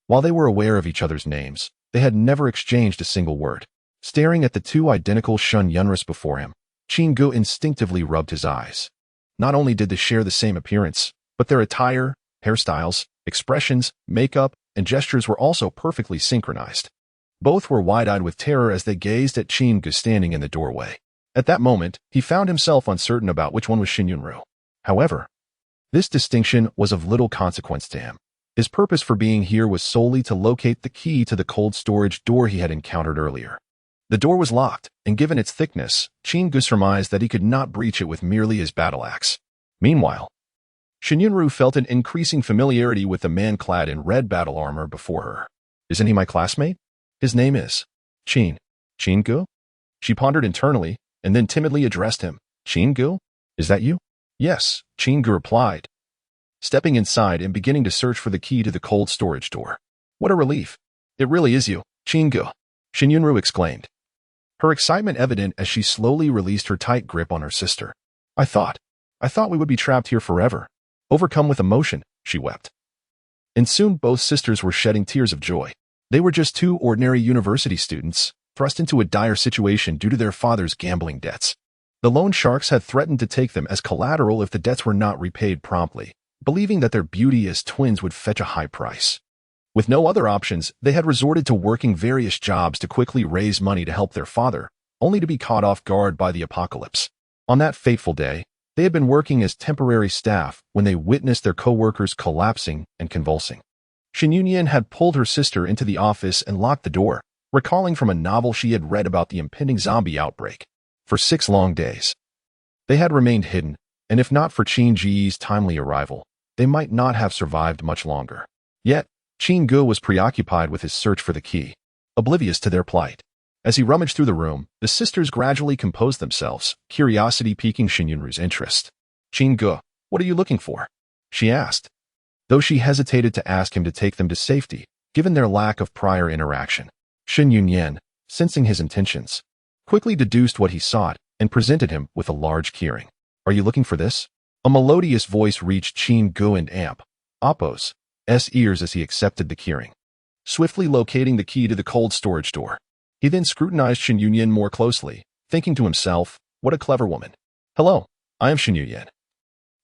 while they were aware of each other's names, they had never exchanged a single word. Staring at the 2 identical Shun Yunris before him, Qin Ge instinctively rubbed his eyes. Not only did they share the same appearance, but their attire, hairstyles, expressions, makeup, and gestures were also perfectly synchronized. Both were wide-eyed with terror as they gazed at Qin Ge standing in the doorway. At that moment, he found himself uncertain about which one was Shin Yunru. However, this distinction was of little consequence to him. His purpose for being here was solely to locate the key to the cold storage door he had encountered earlier. The door was locked, and given its thickness, Qin Ge surmised that he could not breach it with merely his battle axe. Meanwhile, Shin Yunru felt an increasing familiarity with the man clad in red battle armor before her. Isn't he my classmate? His name is Qin Ge? She pondered internally, and then timidly addressed him. Qin Ge? Is that you? Yes, Qin Ge replied, stepping inside and beginning to search for the key to the cold storage door. What a relief. It really is you, Qin Ge, Shin Yunru exclaimed, her excitement evident as she slowly released her tight grip on her sister. I thought we would be trapped here forever. Overcome with emotion, she wept. And soon both sisters were shedding tears of joy. They were just 2 ordinary university students, thrust into a dire situation due to their father's gambling debts. The loan sharks had threatened to take them as collateral if the debts were not repaid promptly, believing that their beauty as twins would fetch a high price. With no other options, they had resorted to working various jobs to quickly raise money to help their father, only to be caught off guard by the apocalypse. On that fateful day, they had been working as temporary staff when they witnessed their co-workers collapsing and convulsing. Shin Yunyan had pulled her sister into the office and locked the door, recalling from a novel she had read about the impending zombie outbreak. For 6 long days, they had remained hidden, and if not for Qin Ge's timely arrival, they might not have survived much longer. Yet, Qin Ge was preoccupied with his search for the key, oblivious to their plight. As he rummaged through the room, the sisters gradually composed themselves, curiosity piquing Shin Yunru's interest. Qin Ge, what are you looking for? She asked, though she hesitated to ask him to take them to safety, given their lack of prior interaction. Shin Yunyan, sensing his intentions, quickly deduced what he sought and presented him with a large keyring. Are you looking for this? A melodious voice reached Qin Ge and Amp Oppo's ears as he accepted the keyring. Swiftly locating the key to the cold storage door, he then scrutinized Shin Yunyan more closely, thinking to himself, what a clever woman. Hello, I am Shin Yunyan.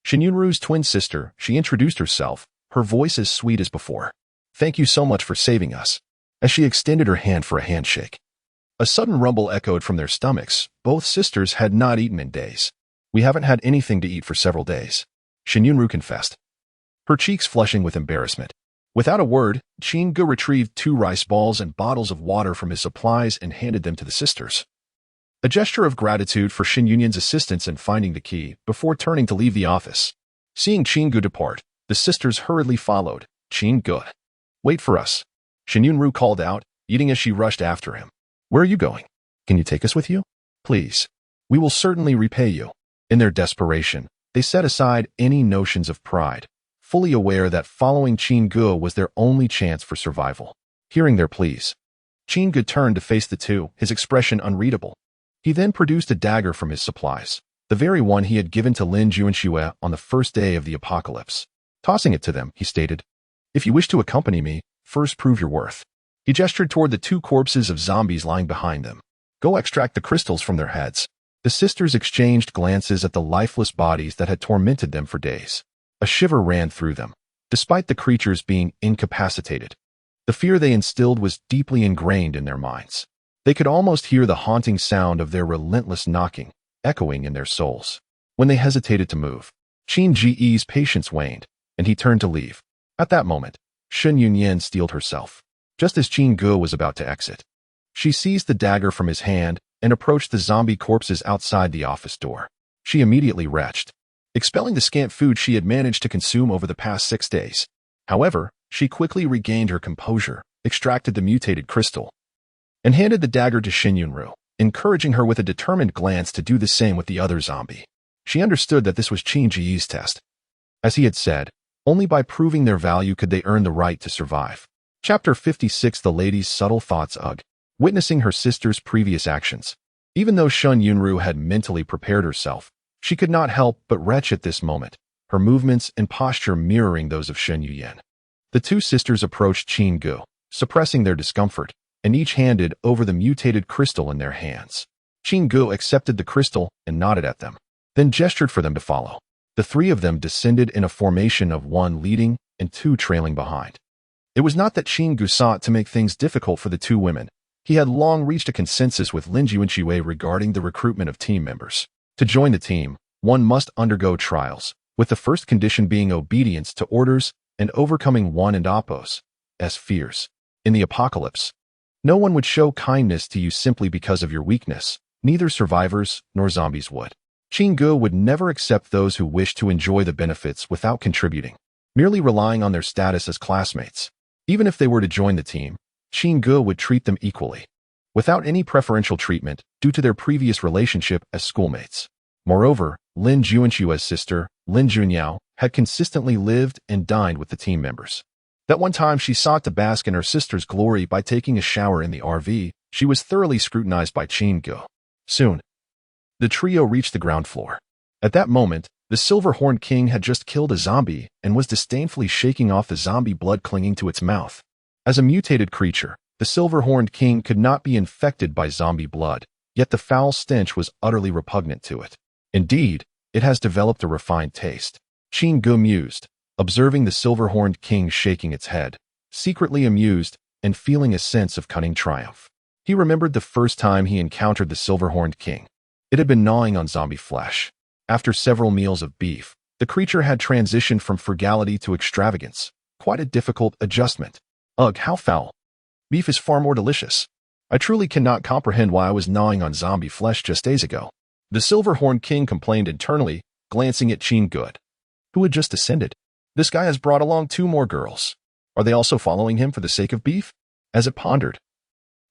Shin Yunru's twin sister, she introduced herself, her voice as sweet as before. Thank you so much for saving us, as she extended her hand for a handshake. A sudden rumble echoed from their stomachs. Both sisters had not eaten in days. We haven't had anything to eat for several days, Shin Yunru confessed, her cheeks flushing with embarrassment. Without a word, Qin Ge retrieved 2 rice balls and bottles of water from his supplies and handed them to the sisters. A gesture of gratitude for Shin Yunyan's assistance in finding the key before turning to leave the office. Seeing Qin Ge depart, the sisters hurriedly followed. Qin Ge, Wait for us. Shin Yunru called out, eating as she rushed after him. Where are you going? Can you take us with you? Please. We will certainly repay you. In their desperation, they set aside any notions of pride, fully aware that following Qin Ge was their only chance for survival. Hearing their pleas, Qin Ge turned to face the two, his expression unreadable. He then produced a dagger from his supplies, the very one he had given to Lin Juanxue on the first day of the apocalypse. Tossing it to them, he stated, If you wish to accompany me, first prove your worth. He gestured toward the two corpses of zombies lying behind them. Go extract the crystals from their heads. The sisters exchanged glances at the lifeless bodies that had tormented them for days. A shiver ran through them, despite the creatures being incapacitated. The fear they instilled was deeply ingrained in their minds. They could almost hear the haunting sound of their relentless knocking, echoing in their souls. When they hesitated to move, Qin Ji's patience waned, and he turned to leave. At that moment, Shen Yunyan steeled herself. Just as Qin Ge was about to exit, she seized the dagger from his hand and approached the zombie corpses outside the office door. She immediately retched, expelling the scant food she had managed to consume over the past 6 days. However, she quickly regained her composure, extracted the mutated crystal, and handed the dagger to Shin Yunru, encouraging her with a determined glance to do the same with the other zombie. She understood that this was Qin Ji's test. As he had said, only by proving their value could they earn the right to survive. Chapter 56 The Lady's Subtle Thoughts. Witnessing her sister's previous actions. Even though Shun Yunru had mentally prepared herself, she could not help but retch at this moment, her movements and posture mirroring those of Shen Yuyan. The two sisters approached Qin Ge, suppressing their discomfort, and each handed over the mutated crystal in their hands. Qin Ge accepted the crystal and nodded at them, then gestured for them to follow. The three of them descended in a formation of one leading and two trailing behind. It was not that Qin Ge sought to make things difficult for the two women. He had long reached a consensus with Lin Juanxue regarding the recruitment of team members. To join the team, one must undergo trials, with the first condition being obedience to orders and overcoming one and oppose's fears. In the apocalypse, no one would show kindness to you simply because of your weakness. Neither survivors nor zombies would. Qin Ge would never accept those who wished to enjoy the benefits without contributing, merely relying on their status as classmates. Even if they were to join the team, Qin Ge would treat them equally, without any preferential treatment due to their previous relationship as schoolmates. Moreover, Lin Juanxue's sister, Lin Junyao, had consistently lived and dined with the team members. That one time she sought to bask in her sister's glory by taking a shower in the RV, she was thoroughly scrutinized by Qin Ge. Soon, the trio reached the ground floor. At that moment, the Silver-Horned King had just killed a zombie and was disdainfully shaking off the zombie blood clinging to its mouth. As a mutated creature, the Silver-Horned King could not be infected by zombie blood, yet the foul stench was utterly repugnant to it. Indeed, it has developed a refined taste. Qin Ge mused, observing the Silver-Horned King shaking its head, secretly amused and feeling a sense of cunning triumph. He remembered the first time he encountered the Silver-Horned King. It had been gnawing on zombie flesh. After several meals of beef, the creature had transitioned from frugality to extravagance, quite a difficult adjustment. Ugh, how foul. Beef is far more delicious. I truly cannot comprehend why I was gnawing on zombie flesh just days ago. The Silver-Horned King complained internally, glancing at Qin Ge, who had just descended. This guy has brought along 2 more girls. Are they also following him for the sake of beef? As it pondered,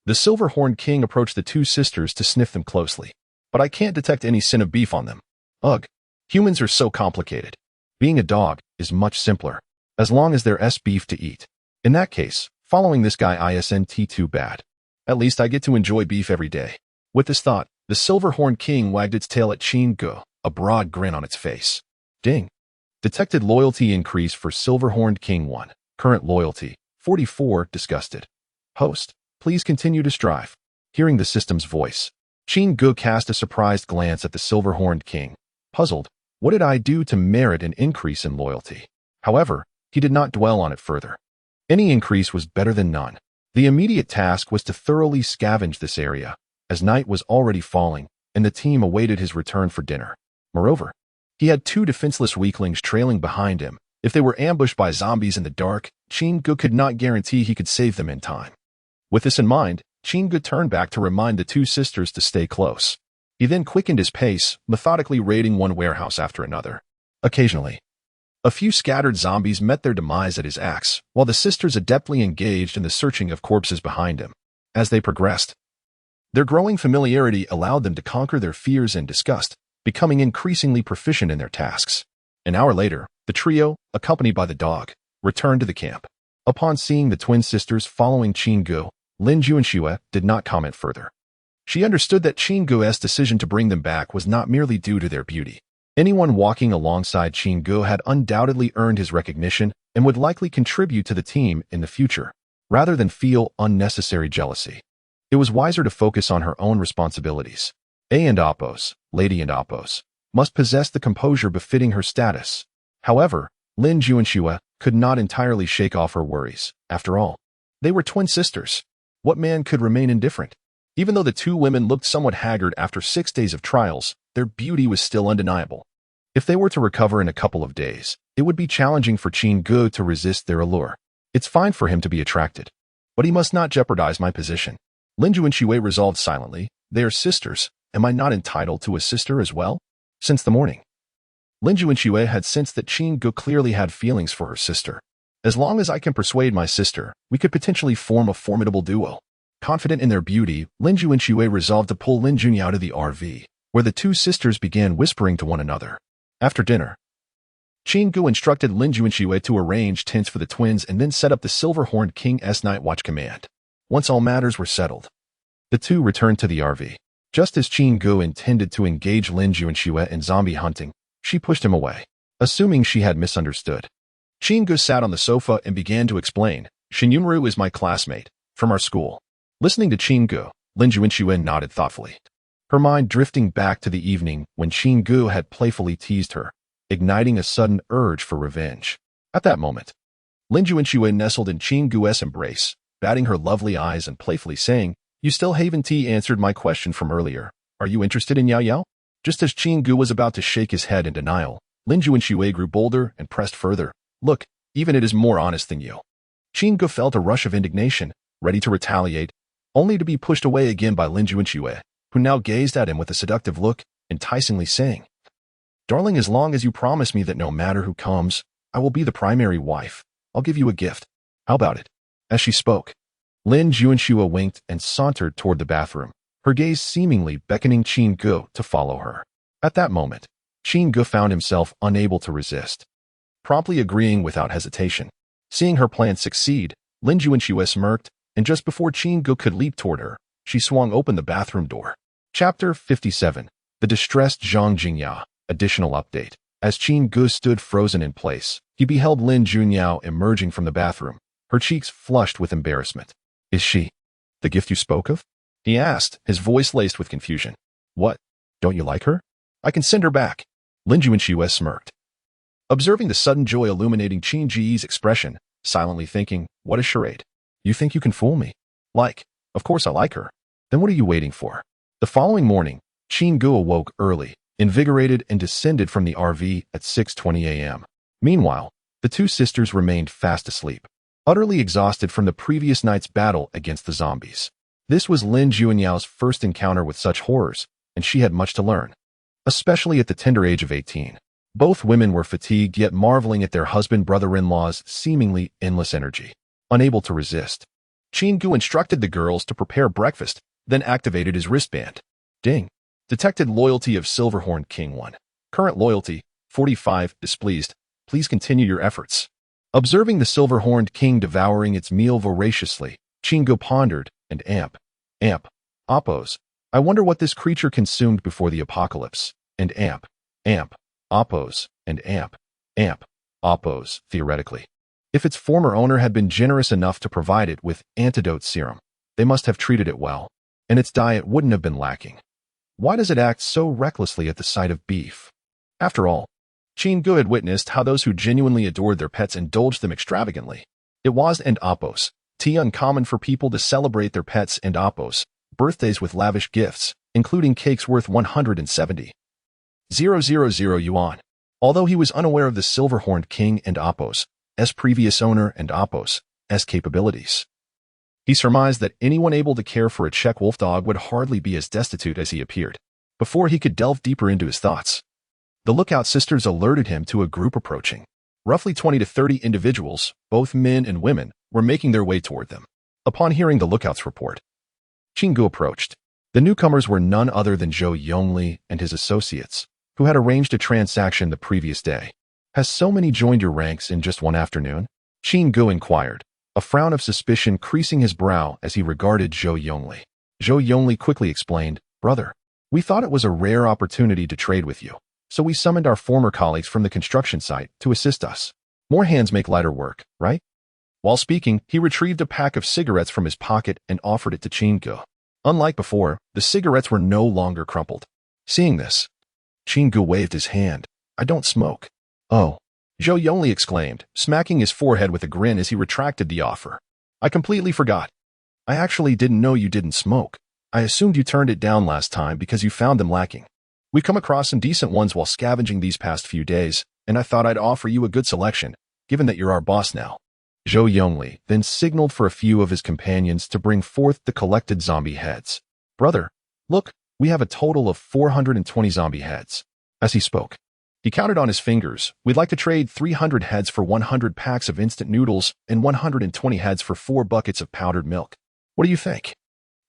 the Silver-Horned King approached the 2 sisters to sniff them closely. But I can't detect any scent of beef on them. Ugh, humans are so complicated. Being a dog is much simpler, as long as there's beef to eat. In that case, following this guy isn't too bad. At least I get to enjoy beef every day. With this thought, the Silver-Horned King wagged its tail at Qin Ge, a broad grin on its face. Ding. Detected loyalty increase for Silver-Horned King 1. Current loyalty, 44, disgusted. Host, please continue to strive. Hearing the system's voice, Qin Ge cast a surprised glance at the Silver-Horned King. Puzzled, what did I do to merit an increase in loyalty? However, he did not dwell on it further. Any increase was better than none. The immediate task was to thoroughly scavenge this area, as night was already falling, and the team awaited his return for dinner. Moreover, he had 2 defenseless weaklings trailing behind him. If they were ambushed by zombies in the dark, Qin Ge could not guarantee he could save them in time. With this in mind, Qin Ge turned back to remind the 2 sisters to stay close. He then quickened his pace, methodically raiding one warehouse after another. Occasionally, A few scattered zombies met their demise at his axe, while the sisters adeptly engaged in the searching of corpses behind him. As they progressed, their growing familiarity allowed them to conquer their fears and disgust, becoming increasingly proficient in their tasks. An hour later, the trio, accompanied by the dog, returned to the camp. Upon seeing the twin sisters following Qinggu, Lin Juanxue did not comment further. She understood that Qinggu's decision to bring them back was not merely due to their beauty. Anyone walking alongside Qinggu had undoubtedly earned his recognition and would likely contribute to the team in the future, rather than feel unnecessary jealousy. It was wiser to focus on her own responsibilities. Lady and Appos, must possess the composure befitting her status. However, Lin Juanxue could not entirely shake off her worries. After all, they were twin sisters. What man could remain indifferent? Even though the two women looked somewhat haggard after 6 days of trials, their beauty was still undeniable. If they were to recover in a couple of days, it would be challenging for Qinggu to resist their allure. It's fine for him to be attracted, but he must not jeopardize my position. Lin Juanxue resolved silently. They are sisters. Am I not entitled to a sister as well? Since the morning, Lin Juanxue had sensed that Qinggu clearly had feelings for her sister. As long as I can persuade my sister, we could potentially form a formidable duo. Confident in their beauty, Lin Juanxue resolved to pull Lin Junyi out of the RV, where the two sisters began whispering to one another. After dinner, Qinggu instructed Lin Juanxue to arrange tents for the twins and then set up the Silver-Horned King's night watch command. Once all matters were settled, the two returned to the RV. Just as Qinggu intended to engage Lin Juanxue in zombie hunting, she pushed him away, assuming she had misunderstood. Qinggu sat on the sofa and began to explain. Xinyunru is my classmate, from our school. Listening to Qinggu, Lin Juanxue nodded thoughtfully, her mind drifting back to the evening when Qinggu had playfully teased her, igniting a sudden urge for revenge. At that moment, Lin Juanxue nestled in Qinggu's embrace, batting her lovely eyes and playfully saying, "You still haven't answered my question from earlier. Are you interested in Yao Yao?" Just as Qinggu was about to shake his head in denial, Lin Juanxue grew bolder and pressed further. "Look, even it is more honest than you." Qinggu felt a rush of indignation, ready to retaliate, only to be pushed away again by Lin Juanxue, who now gazed at him with a seductive look, enticingly saying, "Darling, as long as you promise me that no matter who comes, I will be the primary wife, I'll give you a gift. How about it?" As she spoke, Lin Juanxue winked and sauntered toward the bathroom, her gaze seemingly beckoning Qinggu to follow her. At that moment, Qinggu found himself unable to resist, promptly agreeing without hesitation. Seeing her plan succeed, Lin Juanxue smirked, and just before Qinggu could leap toward her, she swung open the bathroom door. Chapter 57. The Distressed Zhang Jingya. Additional update. As Qinggu stood frozen in place, he beheld Lin Junyao emerging from the bathroom, her cheeks flushed with embarrassment. "Is she the gift you spoke of?" he asked, his voice laced with confusion. "What? Don't you like her? I can send her back." Lin Juanxue smirked, observing the sudden joy illuminating Qin Ji's expression, silently thinking, what a charade. "You think you can fool me? Of course I like her. Then what are you waiting for?" The following morning, Qinggu awoke early, invigorated, and descended from the RV at 6:20 a.m. Meanwhile, the two sisters remained fast asleep, utterly exhausted from the previous night's battle against the zombies. This was Lin Juanyao's first encounter with such horrors, and she had much to learn, especially at the tender age of 18. Both women were fatigued yet marveling at their husband-brother-in-law's seemingly endless energy. Unable to resist, Qinggu instructed the girls to prepare breakfast, then activated his wristband. Ding. Detected loyalty of Silverhorn King 1. Current loyalty, 45, displeased. Please continue your efforts. Observing the silver-horned king devouring its meal voraciously, Qinggu pondered, and Appos. I wonder what this creature consumed before the apocalypse. And Appos, and Appos, theoretically. If its former owner had been generous enough to provide it with antidote serum, they must have treated it well, and its diet wouldn't have been lacking. Why does it act so recklessly at the sight of beef? After all, Qinggu had witnessed how those who genuinely adored their pets indulged them extravagantly. It was and Appos, uncommon for people to celebrate their pets and Appos birthdays with lavish gifts, including cakes worth 170,000 yuan. Although he was unaware of the silver-horned king and Appos, as previous owner and Appos, as capabilities, he surmised that anyone able to care for a Czech wolf dog would hardly be as destitute as he appeared. Before he could delve deeper into his thoughts, the lookout sisters alerted him to a group approaching. Roughly 20 to 30 individuals, both men and women, were making their way toward them. Upon hearing the lookout's report, Chingu approached. The newcomers were none other than Zhou Yongli and his associates, who had arranged a transaction the previous day. Has so many joined your ranks in just one afternoon? Chingu inquired, a frown of suspicion creasing his brow as he regarded Zhou Yongli. Zhou Yongli quickly explained, Brother, we thought it was a rare opportunity to trade with you, so we summoned our former colleagues from the construction site to assist us. More hands make lighter work, right? While speaking, he retrieved a pack of cigarettes from his pocket and offered it to Chingu. Unlike before, the cigarettes were no longer crumpled. Seeing this, Chingu waved his hand. I don't smoke. Oh, Zhou Yongli exclaimed, smacking his forehead with a grin as he retracted the offer. I completely forgot. I actually didn't know you didn't smoke. I assumed you turned it down last time because you found them lacking. We come across some decent ones while scavenging these past few days, and I thought I'd offer you a good selection, given that you're our boss now. Zhou Yongli then signaled for a few of his companions to bring forth the collected zombie heads. Brother, look, we have a total of 420 zombie heads. As he spoke, he counted on his fingers. We'd like to trade 300 heads for 100 packs of instant noodles and 120 heads for 4 buckets of powdered milk. What do you think?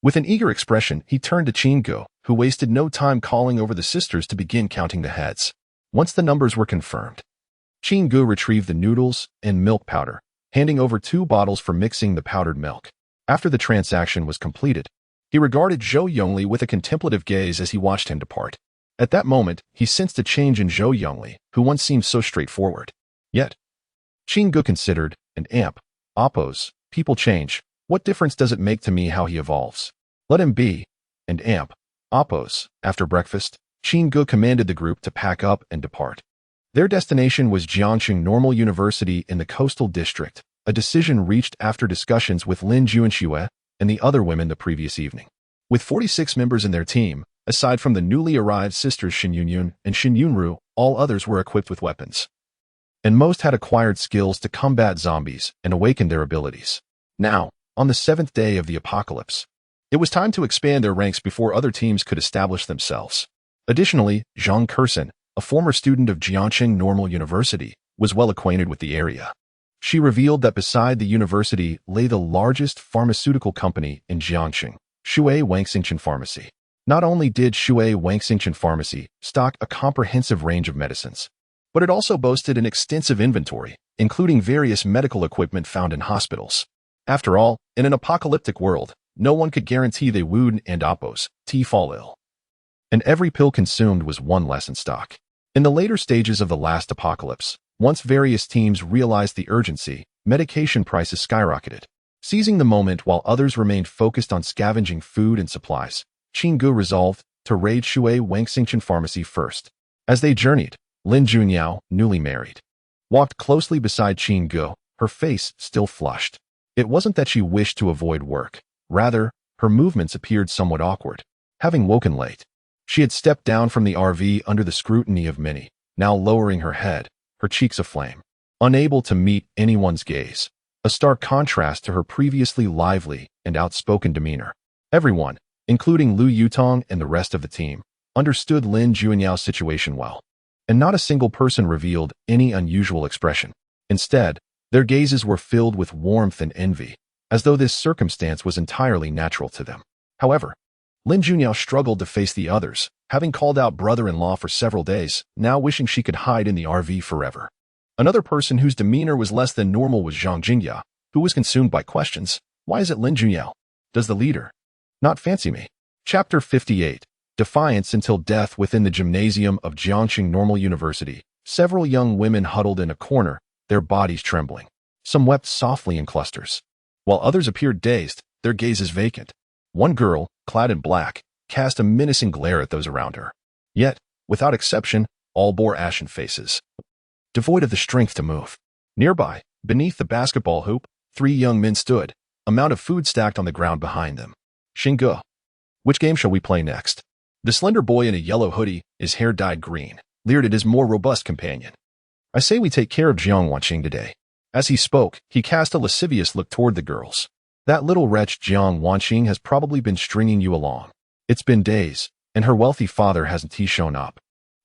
With an eager expression, he turned to Chingu, who wasted no time calling over the sisters to begin counting the heads. Once the numbers were confirmed, Chingu retrieved the noodles and milk powder, handing over 2 bottles for mixing the powdered milk. After the transaction was completed, he regarded Zhou Yongli with a contemplative gaze as he watched him depart. At that moment, he sensed a change in Zhou Yongli, who once seemed so straightforward. Yet, Chingu considered, and Oppos, people change. What difference does it make to me how he evolves? Let him be. And Oppos. After breakfast, Chingu commanded the group to pack up and depart. Their destination was Jiangxing Normal University in the coastal district, a decision reached after discussions with Lin Juanxue and the other women the previous evening. With 46 members in their team, aside from the newly arrived sisters Shin Yunyun and Shin Yunru, all others were equipped with weapons. And most had acquired skills to combat zombies and awaken their abilities. Now, on the 7th day of the apocalypse, it was time to expand their ranks before other teams could establish themselves. Additionally, Zhang Kursen, a former student of Jiangxing Normal University, was well acquainted with the area. She revealed that beside the university lay the largest pharmaceutical company in Jiangxing, Shui Wangxingchen Pharmacy. Not only did Shui Wangxingchen Pharmacy stock a comprehensive range of medicines, but it also boasted an extensive inventory, including various medical equipment found in hospitals. After all, in an apocalyptic world, no one could guarantee they would and Oppos, fall ill. And every pill consumed was one less in stock. In the later stages of the last apocalypse, once various teams realized the urgency, medication prices skyrocketed. Seizing the moment while others remained focused on scavenging food and supplies, Chingu resolved to raid Shui Wangxingchen Pharmacy first. As they journeyed, Lin Junyao, newly married, walked closely beside Chingu, her face still flushed. It wasn't that she wished to avoid work. Rather, her movements appeared somewhat awkward. Having woken late, she had stepped down from the RV under the scrutiny of many, now lowering her head, her cheeks aflame, unable to meet anyone's gaze, a stark contrast to her previously lively and outspoken demeanor. Everyone, including Lu Yutong and the rest of the team, understood Lin Juanyao's situation well, and not a single person revealed any unusual expression. Instead, their gazes were filled with warmth and envy, as though this circumstance was entirely natural to them. However, Lin Junyao struggled to face the others, having called out brother-in-law for several days, now wishing she could hide in the RV forever. Another person whose demeanor was less than normal was Zhang Jingya, who was consumed by questions. Why is it Lin Junyao? Does the leader not fancy me? Chapter 58. Defiance until death. Within the gymnasium of Jiangxing Normal University, several young women huddled in a corner, their bodies trembling. Some wept softly in clusters, while others appeared dazed, their gazes vacant. One girl, clad in black, cast a menacing glare at those around her. Yet, without exception, all bore ashen faces, devoid of the strength to move. Nearby, beneath the basketball hoop, 3 young men stood, a mound of food stacked on the ground behind them. Xingge, which game shall we play next? The slender boy in a yellow hoodie, his hair dyed green, leered at his more robust companion. I say we take care of Jiang Wanqing today. As he spoke, he cast a lascivious look toward the girls. That little wretch Jiang Wanqing has probably been stringing you along. It's been days, and her wealthy father hasn't shown up.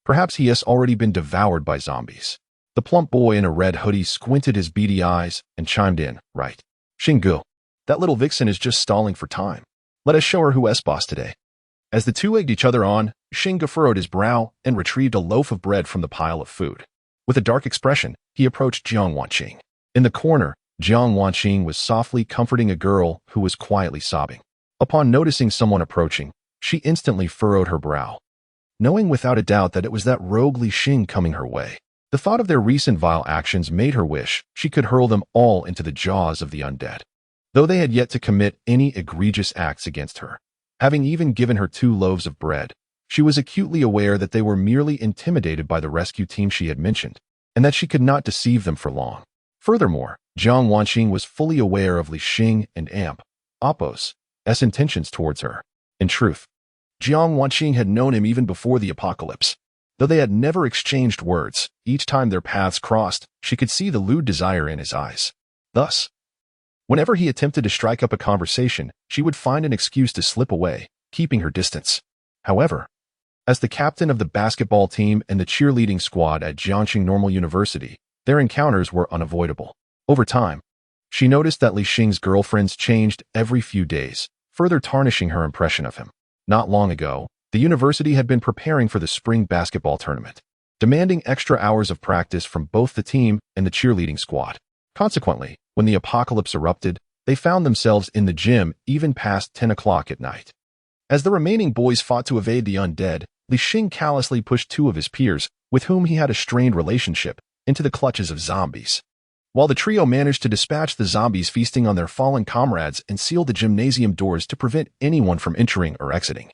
Perhaps he has already been devoured by zombies. The plump boy in a red hoodie squinted his beady eyes and chimed in, right. Xinggu, that little vixen is just stalling for time. Let us show her who is boss today. As the two egged each other on, Xinggu furrowed his brow and retrieved a loaf of bread from the pile of food. With a dark expression, he approached Jiang Wanqing. In the corner, Jiang Wanqing was softly comforting a girl who was quietly sobbing. Upon noticing someone approaching, she instantly furrowed her brow, knowing without a doubt that it was that rogue Li Xing coming her way. The thought of their recent vile actions made her wish she could hurl them all into the jaws of the undead, though they had yet to commit any egregious acts against her. Having even given her 2 loaves of bread, she was acutely aware that they were merely intimidated by the rescue team she had mentioned, and that she could not deceive them for long. Furthermore, Jiang Wanqing was fully aware of Li Xing and Oppo's intentions towards her. In truth, Jiang Wanqing had known him even before the apocalypse. Though they had never exchanged words, each time their paths crossed, she could see the lewd desire in his eyes. Thus, whenever he attempted to strike up a conversation, she would find an excuse to slip away, keeping her distance. However, as the captain of the basketball team and the cheerleading squad at Jiangxing Normal University, their encounters were unavoidable. Over time, she noticed that Li Xing's girlfriends changed every few days, further tarnishing her impression of him. Not long ago, the university had been preparing for the spring basketball tournament, demanding extra hours of practice from both the team and the cheerleading squad. Consequently, when the apocalypse erupted, they found themselves in the gym even past 10 o'clock at night. As the remaining boys fought to evade the undead, Li Xing callously pushed 2 of his peers, with whom he had a strained relationship, into the clutches of zombies. While the trio managed to dispatch the zombies feasting on their fallen comrades and seal the gymnasium doors to prevent anyone from entering or exiting,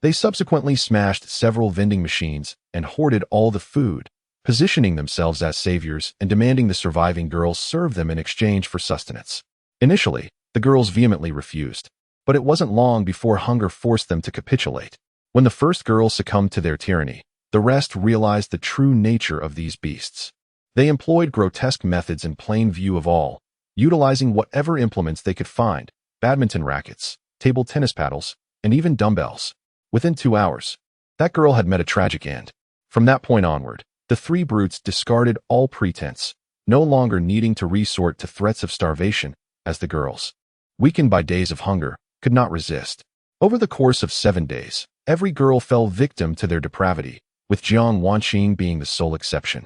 they subsequently smashed several vending machines and hoarded all the food, positioning themselves as saviors and demanding the surviving girls serve them in exchange for sustenance. Initially, the girls vehemently refused, but it wasn't long before hunger forced them to capitulate. When the first girls succumbed to their tyranny, the rest realized the true nature of these beasts. They employed grotesque methods in plain view of all, utilizing whatever implements they could find: badminton rackets, table tennis paddles, and even dumbbells. Within 2 hours, that girl had met a tragic end. From that point onward, the 3 brutes discarded all pretense, no longer needing to resort to threats of starvation, as the girls, weakened by days of hunger, could not resist. Over the course of 7 days, every girl fell victim to their depravity, with Jiang Wanqing being the sole exception.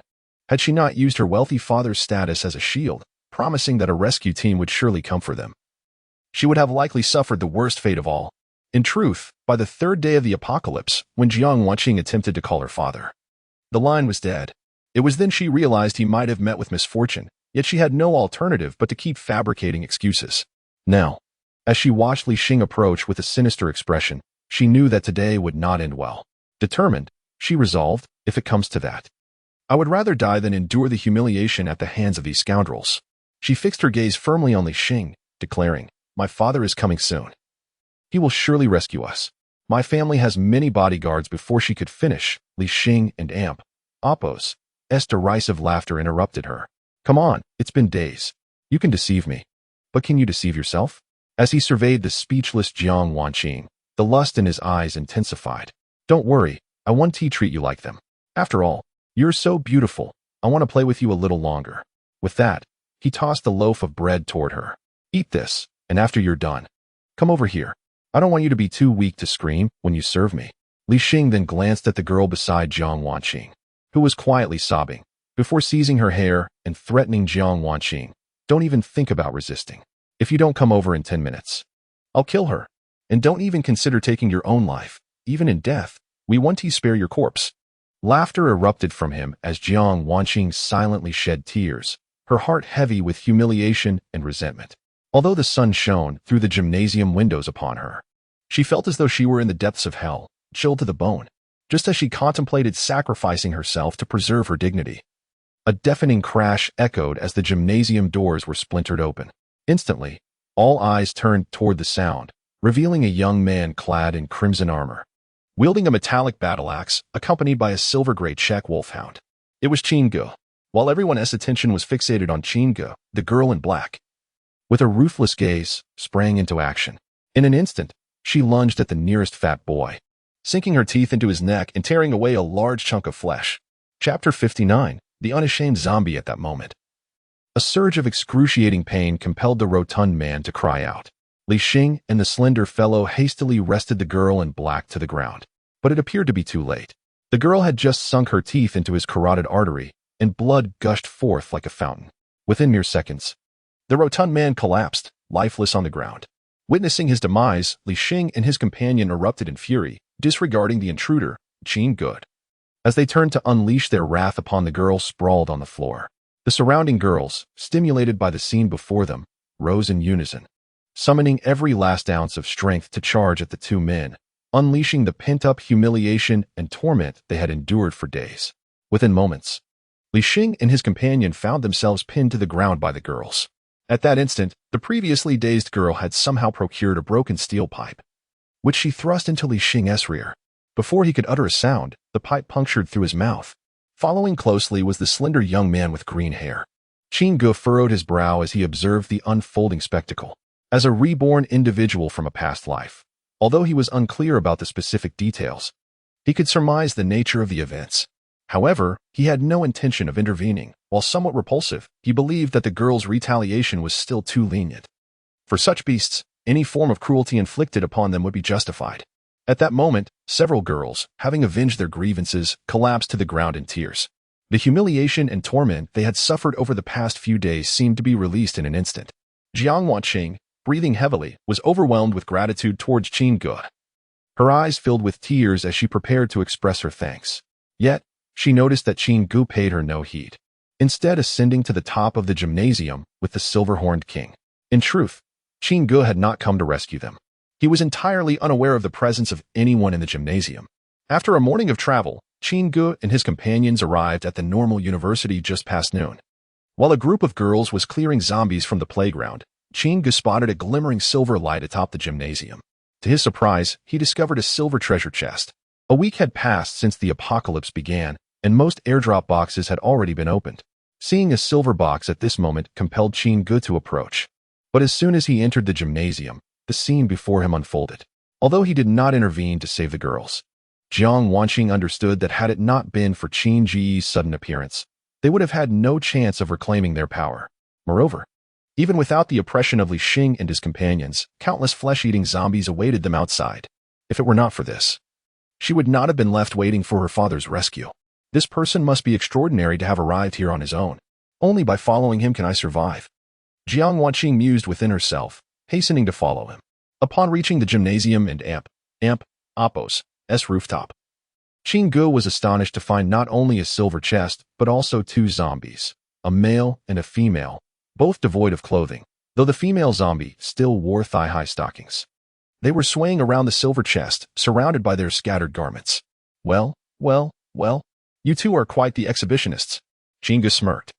Had she not used her wealthy father's status as a shield, promising that a rescue team would surely come for them, she would have likely suffered the worst fate of all. In truth, by the 3rd day of the apocalypse, when Jiang Wanqing attempted to call her father, the line was dead. It was then she realized he might have met with misfortune, yet she had no alternative but to keep fabricating excuses. Now, as she watched Li Xing approach with a sinister expression, she knew that today would not end well. Determined, she resolved, if it comes to that, I would rather die than endure the humiliation at the hands of these scoundrels. She fixed her gaze firmly on Li Xing, declaring, My father is coming soon. He will surely rescue us. My family has many bodyguards. Before she could finish, Li Xing and Oppo's derisive laughter interrupted her. Come on, it's been days. You can deceive me. But can you deceive yourself? As he surveyed the speechless Jiang Wanqing, the lust in his eyes intensified. Don't worry, I want to treat you like them. After all, you're so beautiful. I want to play with you a little longer. With that, he tossed the loaf of bread toward her. Eat this, and after you're done, come over here. I don't want you to be too weak to scream when you serve me. Li Xing then glanced at the girl beside Jiang Wanqing, who was quietly sobbing, before seizing her hair and threatening Jiang Wanqing. Don't even think about resisting. If you don't come over in 10 minutes, I'll kill her. And don't even consider taking your own life. Even in death, we want to spare your corpse. Laughter erupted from him as Jiang Wanqing silently shed tears, her heart heavy with humiliation and resentment. Although the sun shone through the gymnasium windows upon her, she felt as though she were in the depths of hell, chilled to the bone, just as she contemplated sacrificing herself to preserve her dignity. A deafening crash echoed as the gymnasium doors were splintered open. Instantly, all eyes turned toward the sound, revealing a young man clad in crimson armor, wielding a metallic battle axe, accompanied by a silver-gray Czech wolfhound. It was Xinggu. While everyone's attention was fixated on Xinggu, the girl in black, with a ruthless gaze, sprang into action. In an instant, she lunged at the nearest fat boy, sinking her teeth into his neck and tearing away a large chunk of flesh. Chapter 59. the unashamed zombie at that moment. A surge of excruciating pain compelled the rotund man to cry out. Li Xing and the slender fellow hastily wrested the girl in black to the ground, but it appeared to be too late. The girl had just sunk her teeth into his carotid artery, and blood gushed forth like a fountain. Within mere seconds, the rotund man collapsed, lifeless on the ground. Witnessing his demise, Li Xing and his companion erupted in fury, disregarding the intruder, Qin Ge. As they turned to unleash their wrath upon the girl sprawled on the floor, the surrounding girls, stimulated by the scene before them, rose in unison, summoning every last ounce of strength to charge at the two men, unleashing the pent-up humiliation and torment they had endured for days. Within moments, Li Xing and his companion found themselves pinned to the ground by the girls. At that instant, the previously dazed girl had somehow procured a broken steel pipe, which she thrust into Li Xing's rear. Before he could utter a sound, the pipe punctured through his mouth. Following closely was the slender young man with green hair. Qin Ge furrowed his brow as he observed the unfolding spectacle. As a reborn individual from a past life, although he was unclear about the specific details, he could surmise the nature of the events. However, he had no intention of intervening. While somewhat repulsive, he believed that the girl's retaliation was still too lenient. For such beasts, any form of cruelty inflicted upon them would be justified. At that moment, several girls, having avenged their grievances, collapsed to the ground in tears. The humiliation and torment they had suffered over the past few days seemed to be released in an instant. Jiang Wanqing, breathing heavily, was overwhelmed with gratitude towards Qin Ge. Her eyes filled with tears as she prepared to express her thanks. Yet, she noticed that Qin Ge paid her no heed, instead ascending to the top of the gymnasium with the silver-horned king. In truth, Qin Ge had not come to rescue them. He was entirely unaware of the presence of anyone in the gymnasium. After a morning of travel, Qin Ge and his companions arrived at the normal university just past noon. While a group of girls was clearing zombies from the playground, Qin Ge spotted a glimmering silver light atop the gymnasium. To his surprise, he discovered a silver treasure chest. A week had passed since the apocalypse began, and most airdrop boxes had already been opened. Seeing a silver box at this moment compelled Qin Ge to approach. But as soon as he entered the gymnasium, the scene before him unfolded. Although he did not intervene to save the girls, Jiang Wanqing understood that had it not been for Qin Ge's sudden appearance, they would have had no chance of reclaiming their power. Moreover, even without the oppression of Li Xing and his companions, countless flesh-eating zombies awaited them outside. If it were not for this, she would not have been left waiting for her father's rescue. This person must be extraordinary to have arrived here on his own. Only by following him can I survive. Jiang Wanqing mused within herself, hastening to follow him. Upon reaching the gymnasium and Oppo's rooftop, Qin Ge was astonished to find not only a silver chest, but also two zombies, a male and a female, both devoid of clothing, though the female zombie still wore thigh-high stockings. They were swaying around the silver chest, surrounded by their scattered garments. Well, you two are quite the exhibitionists, Qin Ge smirked,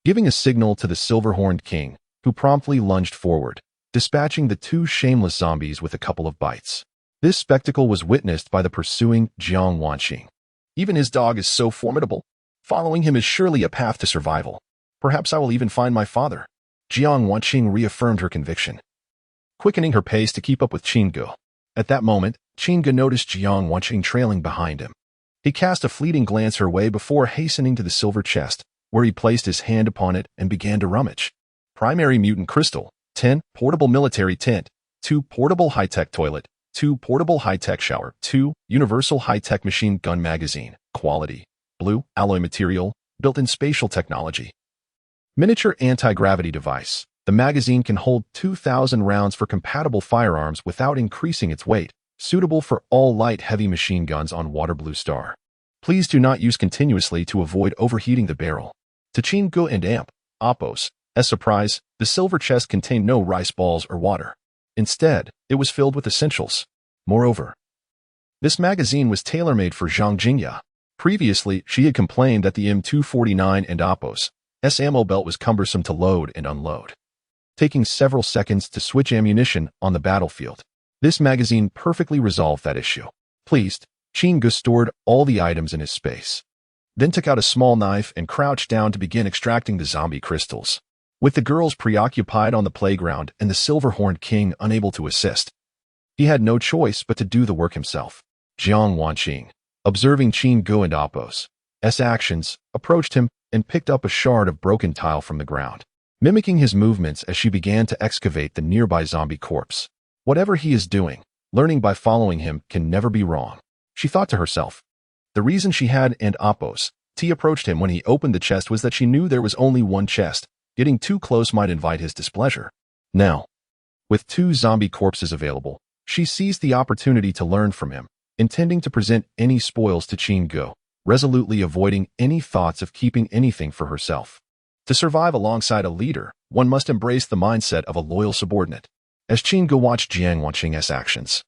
giving a signal to the silver-horned king, who promptly lunged forward, dispatching the two shameless zombies with a couple of bites. This spectacle was witnessed by the pursuing Jiang Wanqing. Even his dog is so formidable. Following him is surely a path to survival. Perhaps I will even find my father. Jiang Wanqing reaffirmed her conviction, quickening her pace to keep up with Qin Ge. At that moment, Qin Ge noticed Jiang Wanqing trailing behind him. He cast a fleeting glance her way before hastening to the silver chest, where he placed his hand upon it and began to rummage. Primary mutant crystal, 10 portable military tent, 2 portable high-tech toilet, 2 portable high-tech shower, 2 universal high-tech machine gun magazine, quality, blue, alloy material, built-in spatial technology. Miniature anti-gravity device. The magazine can hold 2,000 rounds for compatible firearms without increasing its weight, suitable for all light heavy machine guns on Water Blue Star. Please do not use continuously to avoid overheating the barrel. To Qin Ge and Oppo's surprise, the silver chest contained no rice balls or water. Instead, it was filled with essentials. Moreover, this magazine was tailor-made for Zhang Jingya. Previously, she had complained that the M249 and Oppo's ammo belt was cumbersome to load and unload, taking several seconds to switch ammunition on the battlefield. This magazine perfectly resolved that issue. Pleased, Qin Ge stored all the items in his space, then took out a small knife and crouched down to begin extracting the zombie crystals. With the girls preoccupied on the playground and the silver-horned king unable to assist, he had no choice but to do the work himself. Jiang Wanqing, observing Qin Ge and Oppo's Actions approached him and picked up a shard of broken tile from the ground, mimicking his movements as she began to excavate the nearby zombie corpse. Whatever he is doing, learning by following him can never be wrong, she thought to herself. The reason she had and Appos T approached him when he opened the chest was that she knew there was only one chest. Getting too close might invite his displeasure. Now, with 2 zombie corpses available, she seized the opportunity to learn from him, intending to present any spoils to Chin-go, resolutely avoiding any thoughts of keeping anything for herself. To survive alongside a leader, one must embrace the mindset of a loyal subordinate. As Chin-go watched Jiang Wanqing's actions,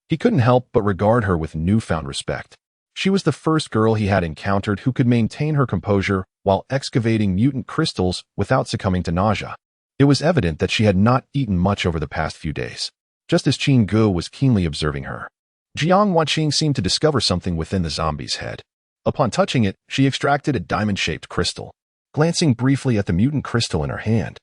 he couldn't help but regard her with newfound respect. She was the first girl he had encountered who could maintain her composure while excavating mutant crystals without succumbing to nausea. It was evident that she had not eaten much over the past few days, just as Chin-go was keenly observing her. Jiang Wanqing seemed to discover something within the zombie's head. Upon touching it, she extracted a diamond-shaped crystal. Glancing briefly at the mutant crystal in her hand,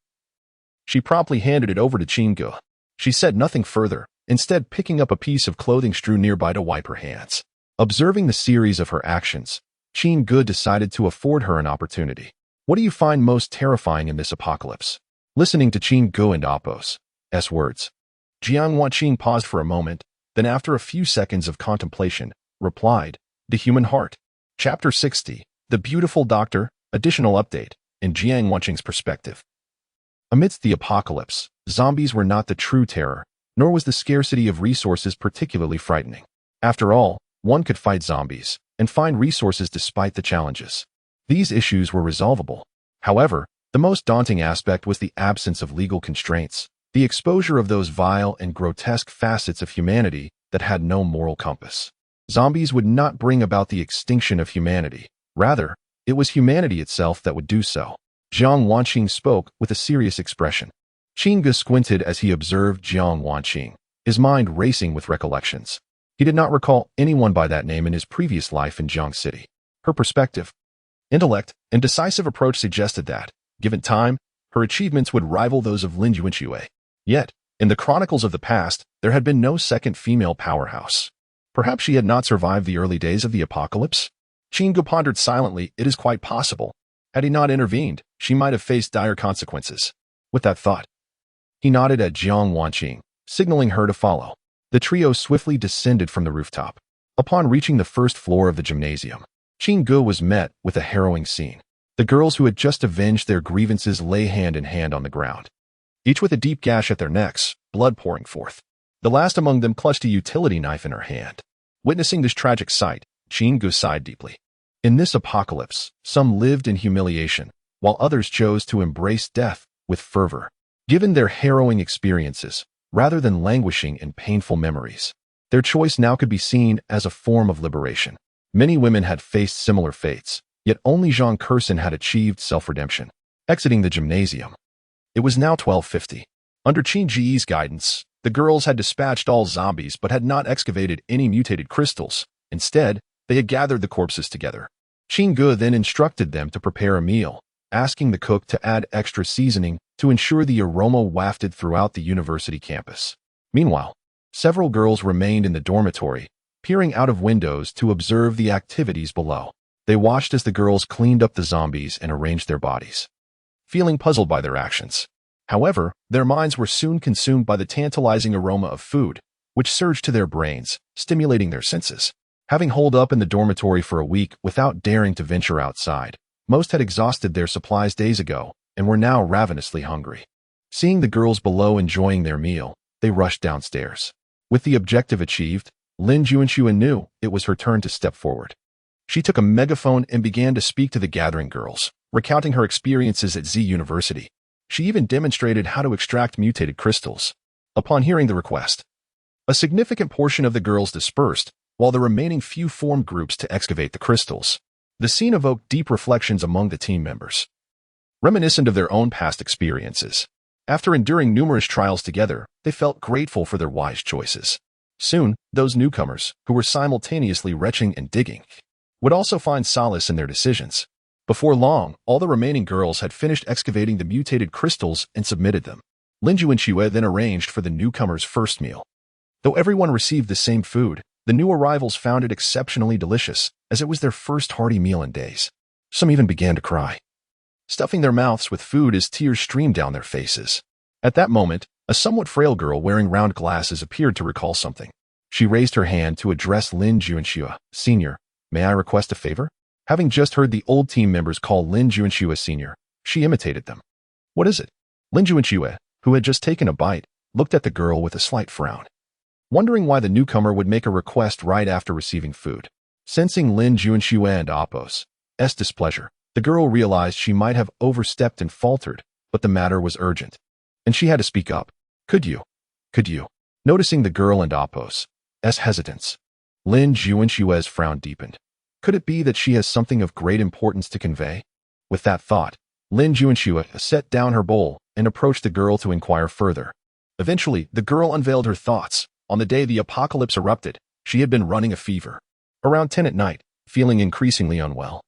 she promptly handed it over to Chin-go. She said nothing further, instead picking up a piece of clothing strewn nearby to wipe her hands. Observing the series of her actions, Chin-go decided to afford her an opportunity. What do you find most terrifying in this apocalypse? Listening to Chin-go and Appos' words, Jiang Wanqing paused for a moment, then after a few seconds of contemplation, replied, "The human heart." Chapter 60, The Beautiful Doctor, additional update, in Jiang Wanqing's perspective. Amidst the apocalypse, zombies were not the true terror, nor was the scarcity of resources particularly frightening. After all, one could fight zombies and find resources despite the challenges. These issues were resolvable. However, the most daunting aspect was the absence of legal constraints, the exposure of those vile and grotesque facets of humanity that had no moral compass. Zombies would not bring about the extinction of humanity. Rather, it was humanity itself that would do so. Jiang Wanqing spoke with a serious expression. Chin-go squinted as he observed Jiang Wanqing, his mind racing with recollections. He did not recall anyone by that name in his previous life in Jiang City. Her perspective, intellect, and decisive approach suggested that, given time, her achievements would rival those of Lin Yuanxue. Yet, in the chronicles of the past, there had been no second female powerhouse. Perhaps she had not survived the early days of the apocalypse? Chin-go pondered silently. It is quite possible. Had he not intervened, she might have faced dire consequences. With that thought, he nodded at Jiang Wanqing, signaling her to follow. The trio swiftly descended from the rooftop. Upon reaching the first floor of the gymnasium, Chin-go was met with a harrowing scene. The girls who had just avenged their grievances lay hand in hand on the ground, each with a deep gash at their necks, blood pouring forth. The last among them clutched a utility knife in her hand. Witnessing this tragic sight, Chin-go sighed deeply. In this apocalypse, some lived in humiliation, while others chose to embrace death with fervor. Given their harrowing experiences, rather than languishing in painful memories, their choice now could be seen as a form of liberation. Many women had faced similar fates, yet only Zhang Kursin had achieved self-redemption. Exiting the gymnasium, it was now 12:50. Under Qin Ji's guidance, the girls had dispatched all zombies but had not excavated any mutated crystals. Instead, they had gathered the corpses together. Chin-go then instructed them to prepare a meal, asking the cook to add extra seasoning to ensure the aroma wafted throughout the university campus. Meanwhile, several girls remained in the dormitory, peering out of windows to observe the activities below. They watched as the girls cleaned up the zombies and arranged their bodies, feeling puzzled by their actions. However, their minds were soon consumed by the tantalizing aroma of food, which surged to their brains, stimulating their senses. Having holed up in the dormitory for a week without daring to venture outside, most had exhausted their supplies days ago and were now ravenously hungry. Seeing the girls below enjoying their meal, they rushed downstairs. With the objective achieved, Lin Yuanxue knew it was her turn to step forward. She took a megaphone and began to speak to the gathering girls, recounting her experiences at Z University. She even demonstrated how to extract mutated crystals. Upon hearing the request, a significant portion of the girls dispersed, while the remaining few formed groups to excavate the crystals. The scene evoked deep reflections among the team members, reminiscent of their own past experiences. After enduring numerous trials together, they felt grateful for their wise choices. Soon, those newcomers, who were simultaneously retching and digging, would also find solace in their decisions. Before long, all the remaining girls had finished excavating the mutated crystals and submitted them. Lin Yuanxue then arranged for the newcomers' first meal. Though everyone received the same food, The new arrivals found it exceptionally delicious, as it was their first hearty meal in days. Some even began to cry, stuffing their mouths with food as tears streamed down their faces. At that moment, a somewhat frail girl wearing round glasses appeared to recall something. She raised her hand to address Lin Juanxue, Sr. May I request a favor? Having just heard the old team members call Lin Juanxue Sr., she imitated them. What is it? Lin Juanxue, who had just taken a bite, looked at the girl with a slight frown, wondering why the newcomer would make a request right after receiving food. Sensing Lin Juanxue and Apos' displeasure, the girl realized she might have overstepped and faltered, but the matter was urgent, and she had to speak up. Could you? Noticing the girl and Apos' hesitance, Lin Juanxue's frown deepened. Could it be that she has something of great importance to convey? With that thought, Lin Juanxue set down her bowl and approached the girl to inquire further. Eventually, the girl unveiled her thoughts. On the day the apocalypse erupted, she had been running a fever. Around 10 at night, feeling increasingly unwell.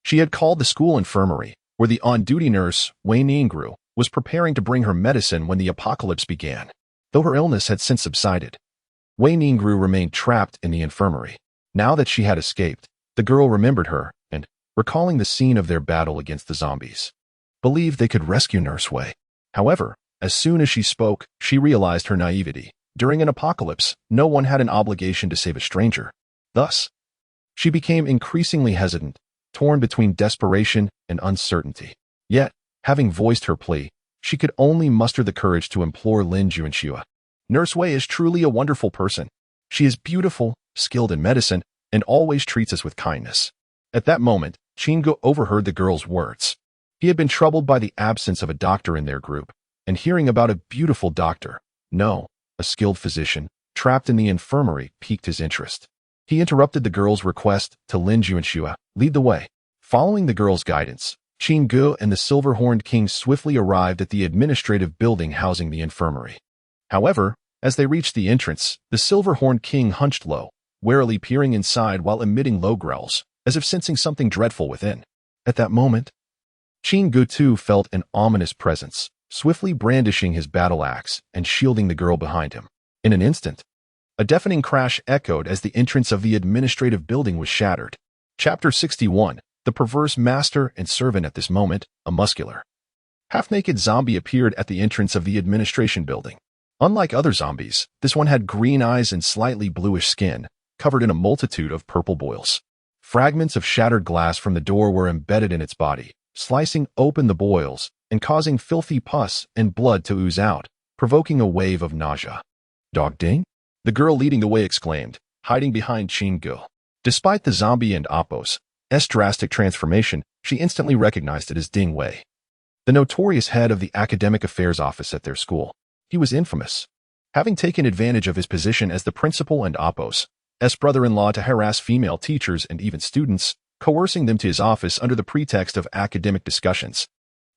She had called the school infirmary, where the on-duty nurse, Wei Ningru, was preparing to bring her medicine when the apocalypse began. Though her illness had since subsided, Wei Ningru remained trapped in the infirmary. Now that she had escaped, the girl remembered her and, recalling the scene of their battle against the zombies, believed they could rescue Nurse Wei. However, as soon as she spoke, she realized her naivety. During an apocalypse, no one had an obligation to save a stranger. Thus, she became increasingly hesitant, torn between desperation and uncertainty. Yet, having voiced her plea, she could only muster the courage to implore Lin Juanxue. Nurse Wei is truly a wonderful person. She is beautiful, skilled in medicine, and always treats us with kindness. At that moment, Chingu overheard the girl's words. He had been troubled by the absence of a doctor in their group, and hearing about a beautiful doctor, a skilled physician, trapped in the infirmary, piqued his interest. He interrupted the girl's request to Lin Juanxue, lead the way. Following the girl's guidance, Chingu and the Silver-Horned King swiftly arrived at the administrative building housing the infirmary. However, as they reached the entrance, the Silver-Horned King hunched low, warily peering inside while emitting low growls, as if sensing something dreadful within. At that moment, Chingu too felt an ominous presence, swiftly brandishing his battle axe and shielding the girl behind him. In an instant, a deafening crash echoed as the entrance of the administrative building was shattered. Chapter 61, The Perverse Master and Servant. At this moment, a muscular, half-naked zombie appeared at the entrance of the administration building. Unlike other zombies, this one had green eyes and slightly bluish skin, covered in a multitude of purple boils. Fragments of shattered glass from the door were embedded in its body, slicing open the boils and causing filthy pus and blood to ooze out, provoking a wave of nausea. Dog Ding? The girl leading the way exclaimed, hiding behind Chingu. Despite the zombie and Apos' drastic transformation, she instantly recognized it as Ding Wei, the notorious head of the academic affairs office at their school. He was infamous, having taken advantage of his position as the principal and Apos' brother-in-law to harass female teachers and even students, coercing them to his office under the pretext of academic discussions.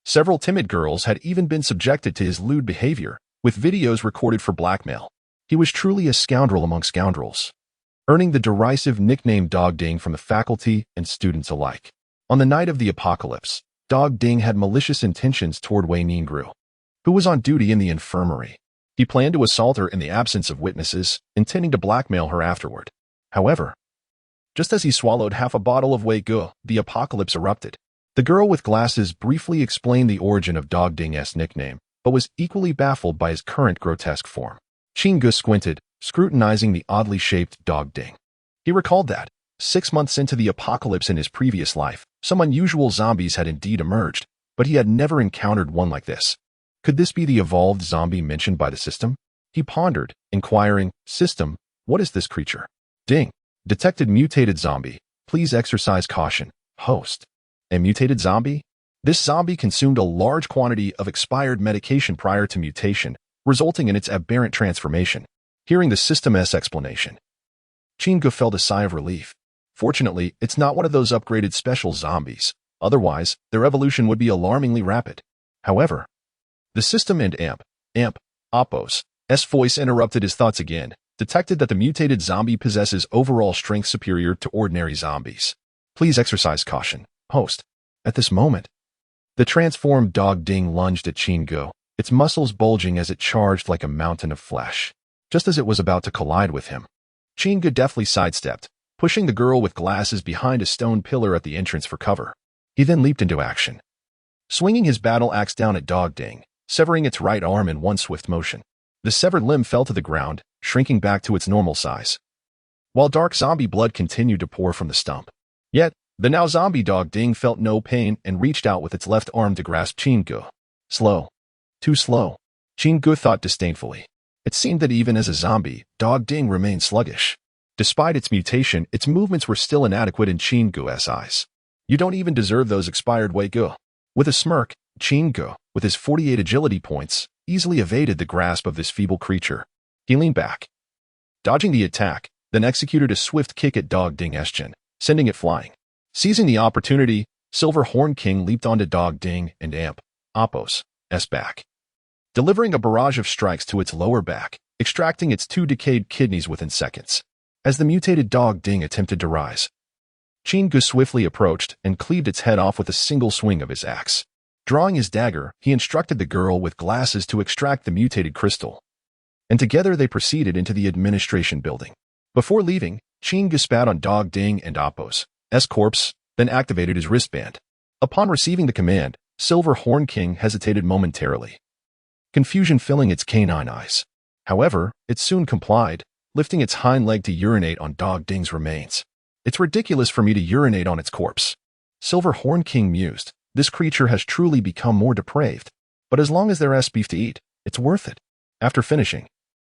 Several timid girls had even been subjected to his lewd behavior, with videos recorded for blackmail. He was truly a scoundrel among scoundrels, earning the derisive nickname Dog Ding from the faculty and students alike. On the night of the apocalypse, Dog Ding had malicious intentions toward Wei Ningru, who was on duty in the infirmary. He planned to assault her in the absence of witnesses, intending to blackmail her afterward. However, just as he swallowed half a bottle of Wei Gu, the apocalypse erupted. The girl with glasses briefly explained the origin of Dog Ding's nickname, but was equally baffled by his current grotesque form. Chingu squinted, scrutinizing the oddly shaped Dog Ding. He recalled that, 6 months into the apocalypse in his previous life, some unusual zombies had indeed emerged, but he had never encountered one like this. Could this be the evolved zombie mentioned by the system? He pondered, inquiring, System, what is this creature? Ding. Detected mutated zombie. Please exercise caution. Host. A mutated zombie? This zombie consumed a large quantity of expired medication prior to mutation, resulting in its aberrant transformation. Hearing the system's explanation, Chingu felt a sigh of relief. Fortunately, it's not one of those upgraded special zombies. Otherwise, their evolution would be alarmingly rapid. However, the system and Apos' voice interrupted his thoughts again, detected that the mutated zombie possesses overall strength superior to ordinary zombies. Please exercise caution. Host. At this moment, the transformed Dog Ding lunged at Chingu, its muscles bulging as it charged like a mountain of flesh. Just as it was about to collide with him, Chinga deftly sidestepped, pushing the girl with glasses behind a stone pillar at the entrance for cover. He then leaped into action, swinging his battle axe down at Dog Ding, severing its right arm in one swift motion. The severed limb fell to the ground, shrinking back to its normal size, while dark zombie blood continued to pour from the stump. Yet, the now zombie Dog Ding felt no pain and reached out with its left arm to grasp Chingu. Slow. Too slow. Chingu thought disdainfully. It seemed that even as a zombie, Dog Ding remained sluggish. Despite its mutation, its movements were still inadequate in Chingu's eyes. You don't even deserve those expired Wei Gu. With a smirk, Chingu, with his 48 agility points, easily evaded the grasp of this feeble creature. He leaned back, dodging the attack, then executed a swift kick at Dog Ding's chin, sending it flying. Seizing the opportunity, Silver Horn King leaped onto Dog Ding and Appo's back, delivering a barrage of strikes to its lower back, extracting its 2 decayed kidneys within seconds. As the mutated Dog Ding attempted to rise, Chingu swiftly approached and cleaved its head off with a single swing of his axe. Drawing his dagger, he instructed the girl with glasses to extract the mutated crystal, and together they proceeded into the administration building. Before leaving, Chingu spat on Dog Ding and Appo's corpse, then activated his wristband. Upon receiving the command, Silver Horn King hesitated momentarily, confusion filling its canine eyes. However, it soon complied, lifting its hind leg to urinate on Dog Ding's remains. It's ridiculous for me to urinate on its corpse. Silver Horn King mused. This creature has truly become more depraved. But as long as there's beef to eat, it's worth it. After finishing,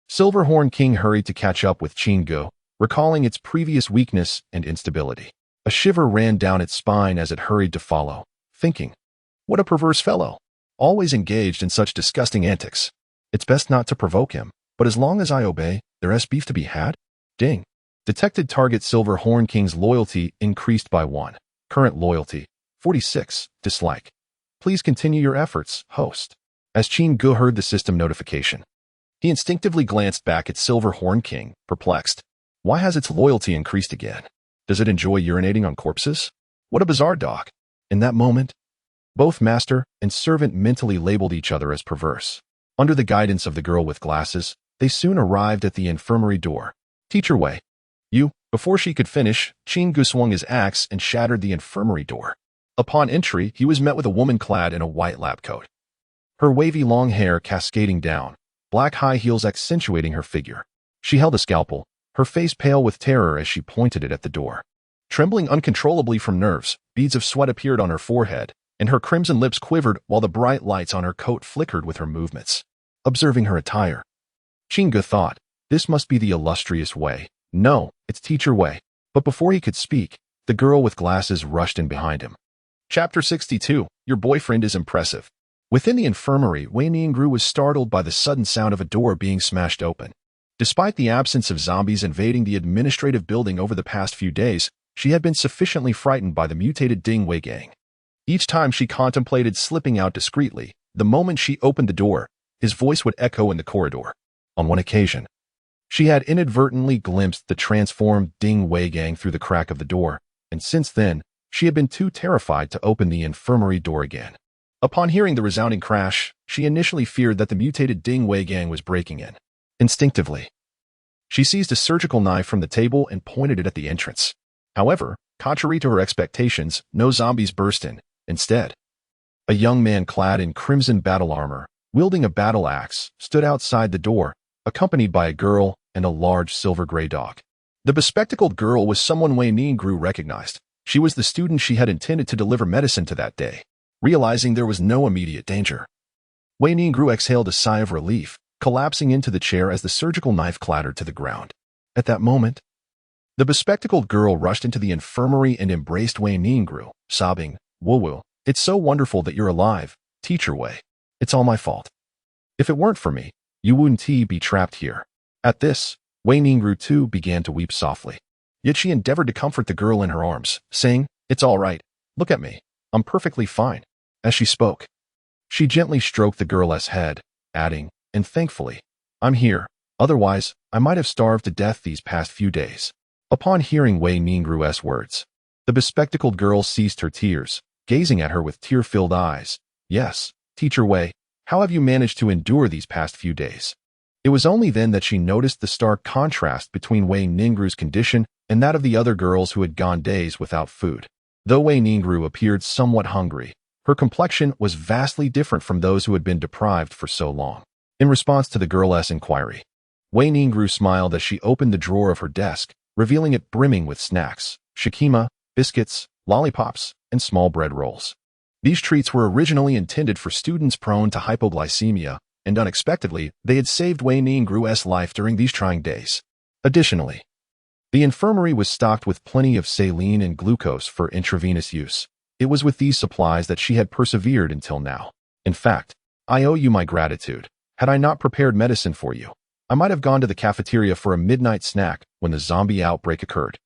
Silver Horn King hurried to catch up with Chingu, recalling its previous weakness and instability. A shiver ran down its spine as it hurried to follow, thinking, what a perverse fellow, always engaged in such disgusting antics. It's best not to provoke him, but as long as I obey, there's beef to be had? Ding. Detected target Silver Horn King's loyalty increased by 1. Current loyalty, 46. Dislike. Please continue your efforts, host. As Chingu heard the system notification, he instinctively glanced back at Silver Horn King, perplexed. Why has its loyalty increased again? Does it enjoy urinating on corpses? What a bizarre dog. In that moment, both master and servant mentally labeled each other as perverse. Under the guidance of the girl with glasses, they soon arrived at the infirmary door. Teacher Wei. Before she could finish, Chingu swung his axe and shattered the infirmary door. Upon entry, he was met with a woman clad in a white lab coat, her wavy long hair cascading down, black high heels accentuating her figure. She held a scalpel, her face pale with terror as she pointed it at the door. Trembling uncontrollably from nerves, beads of sweat appeared on her forehead, and her crimson lips quivered while the bright lights on her coat flickered with her movements. Observing her attire, Chingu thought, this must be the illustrious Wei. No, it's Teacher Wei. But before he could speak, the girl with glasses rushed in behind him. Chapter 62. Your boyfriend is impressive. Within the infirmary, Wei Ningru was startled by the sudden sound of a door being smashed open. Despite the absence of zombies invading the administrative building over the past few days, she had been sufficiently frightened by the mutated Ding Wei gang. Each time she contemplated slipping out discreetly, the moment she opened the door, his voice would echo in the corridor. On one occasion, she had inadvertently glimpsed the transformed Ding Wei gang through the crack of the door, and since then, she had been too terrified to open the infirmary door again. Upon hearing the resounding crash, she initially feared that the mutated Ding Wei gang was breaking in. Instinctively, she seized a surgical knife from the table and pointed it at the entrance. However, contrary to her expectations, no zombies burst in. Instead, a young man clad in crimson battle armor, wielding a battle axe, stood outside the door, accompanied by a girl and a large silver-gray dog. The bespectacled girl was someone Wei Ningru recognized. She was the student she had intended to deliver medicine to that day. Realizing there was no immediate danger, Wei Ningru exhaled a sigh of relief, collapsing into the chair as the surgical knife clattered to the ground. At that moment, the bespectacled girl rushed into the infirmary and embraced Wei Ningru, sobbing, "Woo-woo, it's so wonderful that you're alive, Teacher Wei. It's all my fault. If it weren't for me, you wouldn't be trapped here." At this, Wei Ningru too began to weep softly. Yet she endeavored to comfort the girl in her arms, saying, "It's all right. Look at me. I'm perfectly fine." As she spoke, she gently stroked the girl's head, adding, "And thankfully, I'm here. Otherwise, I might have starved to death these past few days." Upon hearing Wei Ningru's words, the bespectacled girl ceased her tears, gazing at her with tear-filled eyes. "Yes, Teacher Wei, how have you managed to endure these past few days?" It was only then that she noticed the stark contrast between Wei Ningru's condition and that of the other girls who had gone days without food. Though Wei Ningru appeared somewhat hungry, her complexion was vastly different from those who had been deprived for so long. In response to the girl's inquiry, Wei Ningru smiled as she opened the drawer of her desk, revealing it brimming with snacks, shikima, biscuits, lollipops, and small bread rolls. These treats were originally intended for students prone to hypoglycemia, and unexpectedly, they had saved Wei Ningru's life during these trying days. Additionally, the infirmary was stocked with plenty of saline and glucose for intravenous use. It was with these supplies that she had persevered until now. In fact, I owe you my gratitude. Had I not prepared medicine for you, I might have gone to the cafeteria for a midnight snack when the zombie outbreak occurred.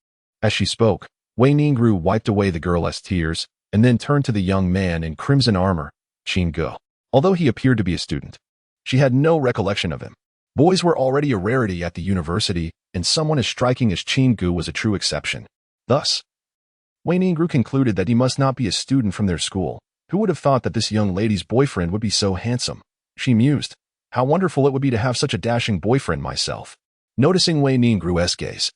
As she spoke, Wei Ningru wiped away the girl's tears and then turned to the young man in crimson armor, Qin Ge. Although he appeared to be a student, she had no recollection of him. Boys were already a rarity at the university, and someone as striking as Qin Ge was a true exception. Thus, Wei Ningru concluded that he must not be a student from their school. Who would have thought that this young lady's boyfriend would be so handsome? She mused. How wonderful it would be to have such a dashing boyfriend myself. Noticing Wei Ningru's gaze,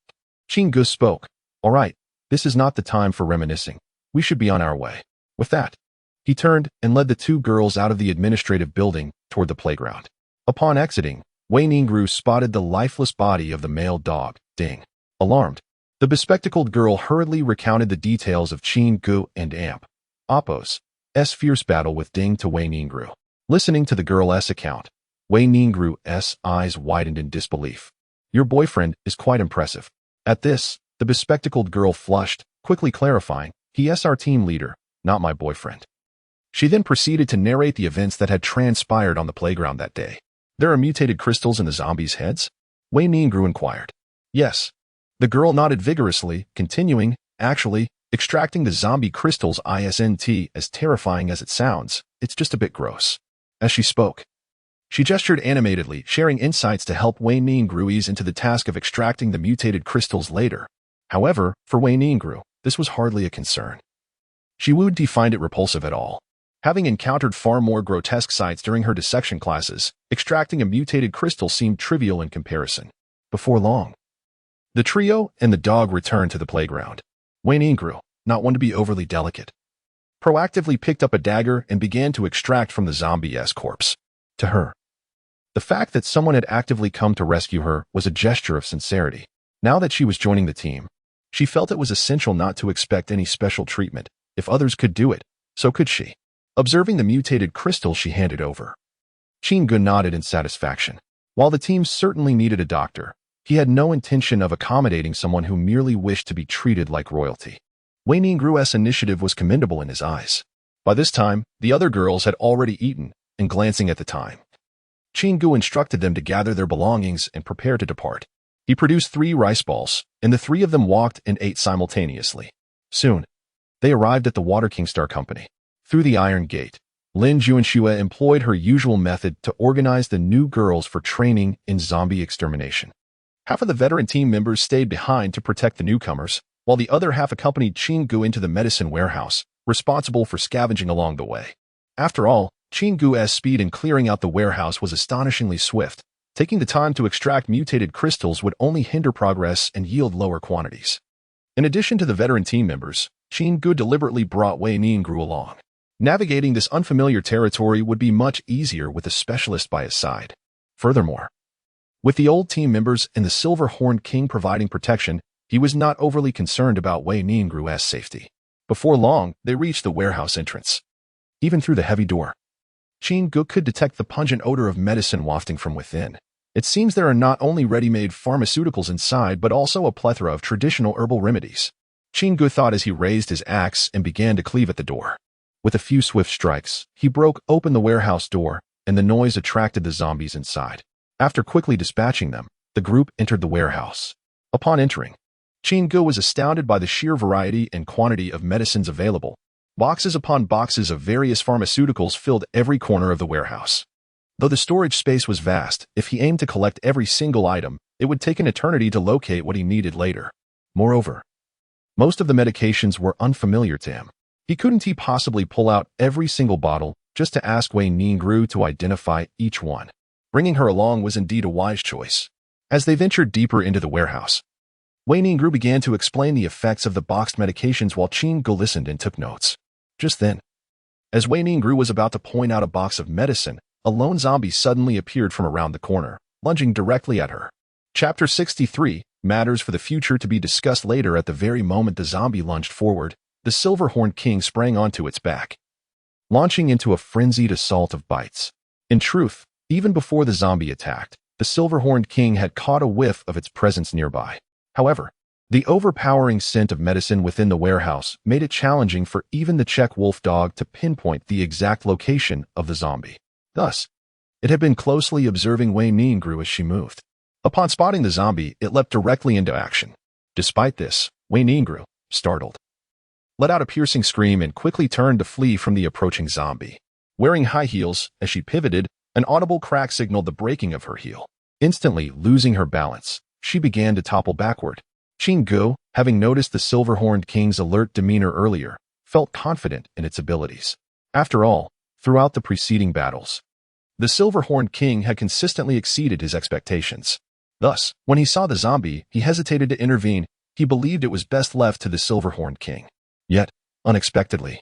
Qin Ge spoke. All right, this is not the time for reminiscing. We should be on our way. With that, he turned and led the two girls out of the administrative building toward the playground. Upon exiting, Wei Ningru spotted the lifeless body of the male dog, Ding. Alarmed, the bespectacled girl hurriedly recounted the details of Qin Ge and Oppo's fierce battle with Ding to Wei Ningru. Listening to the girl's account, Wei Ningru's eyes widened in disbelief. Your boyfriend is quite impressive. At this, the bespectacled girl flushed, quickly clarifying, He is our team leader, not my boyfriend. She then proceeded to narrate the events that had transpired on the playground that day. There are mutated crystals in the zombies' heads? Wei Ningru inquired. Yes. The girl nodded vigorously, continuing, actually, extracting the zombie crystals isn't as terrifying as it sounds, it's just a bit gross. As she spoke, she gestured animatedly, sharing insights to help Wei Ningru ease into the task of extracting the mutated crystals later. However, for Wei Ningru, this was hardly a concern. She wouldn't find it repulsive at all. Having encountered far more grotesque sights during her dissection classes, extracting a mutated crystal seemed trivial in comparison. Before long, the trio and the dog returned to the playground. Wei Ningru, not one to be overly delicate, proactively picked up a dagger and began to extract from the zombie's corpse. To her, the fact that someone had actively come to rescue her was a gesture of sincerity. Now that she was joining the team, she felt it was essential not to expect any special treatment. If others could do it, so could she. Observing the mutated crystal she handed over, Qin Ge nodded in satisfaction. While the team certainly needed a doctor, he had no intention of accommodating someone who merely wished to be treated like royalty. Wei Ningru's initiative was commendable in his eyes. By this time, the other girls had already eaten, and glancing at the time, Qin Ge instructed them to gather their belongings and prepare to depart. He produced 3 rice balls, and the 3 of them walked and ate simultaneously. Soon, they arrived at the Water King Star Company. Through the Iron Gate, Lin Juanxue employed her usual method to organize the new girls for training in zombie extermination. Half of the veteran team members stayed behind to protect the newcomers, while the other half accompanied Qin Ge into the medicine warehouse, responsible for scavenging along the way. After all, Qin Ge's speed in clearing out the warehouse was astonishingly swift. Taking the time to extract mutated crystals would only hinder progress and yield lower quantities. In addition to the veteran team members, Qin Ge deliberately brought Wei Ningru along. Navigating this unfamiliar territory would be much easier with a specialist by his side. Furthermore, with the old team members and the Silver-Horned King providing protection, he was not overly concerned about Wei Ningru's safety. Before long, they reached the warehouse entrance. Even through the heavy door, Qin Ge could detect the pungent odor of medicine wafting from within. It seems there are not only ready-made pharmaceuticals inside, but also a plethora of traditional herbal remedies. Qin Ge thought as he raised his axe and began to cleave at the door. With a few swift strikes, he broke open the warehouse door, and the noise attracted the zombies inside. After quickly dispatching them, the group entered the warehouse. Upon entering, Qin Ge was astounded by the sheer variety and quantity of medicines available. Boxes upon boxes of various pharmaceuticals filled every corner of the warehouse. Though the storage space was vast, if he aimed to collect every single item, it would take an eternity to locate what he needed later. Moreover, most of the medications were unfamiliar to him. He couldn't possibly pull out every single bottle just to ask Wei Ningru to identify each one. Bringing her along was indeed a wise choice. As they ventured deeper into the warehouse, Wei Ningru began to explain the effects of the boxed medications while Qin Ge listened and took notes. Just then, as Wei Ningru was about to point out a box of medicine, a lone zombie suddenly appeared from around the corner, lunging directly at her. Chapter 63, Matters for the Future to be discussed later. At the very moment the zombie lunged forward, the Silver-Horned King sprang onto its back, launching into a frenzied assault of bites. In truth, even before the zombie attacked, the Silver-Horned King had caught a whiff of its presence nearby. However, the overpowering scent of medicine within the warehouse made it challenging for even the Czech wolf dog to pinpoint the exact location of the zombie. Thus, it had been closely observing Wei Ningru as she moved. Upon spotting the zombie, it leapt directly into action. Despite this, Wei Ningru, startled, let out a piercing scream and quickly turned to flee from the approaching zombie. Wearing high heels, as she pivoted, an audible crack signaled the breaking of her heel. Instantly losing her balance, she began to topple backward. Qin Ge, having noticed the Silver-Horned King's alert demeanor earlier, felt confident in its abilities. After all, throughout the preceding battles, the Silver-Horned King had consistently exceeded his expectations. Thus, when he saw the zombie, he hesitated to intervene. He believed it was best left to the Silver-Horned King. Yet, unexpectedly,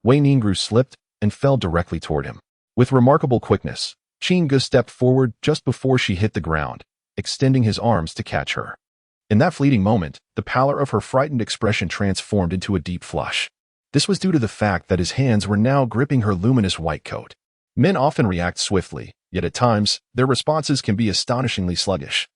Wei Ningru slipped and fell directly toward him. With remarkable quickness, Qin Ge stepped forward just before she hit the ground, extending his arms to catch her. In that fleeting moment, the pallor of her frightened expression transformed into a deep flush. This was due to the fact that his hands were now gripping her luminous white coat. Men often react swiftly, yet at times, their responses can be astonishingly sluggish.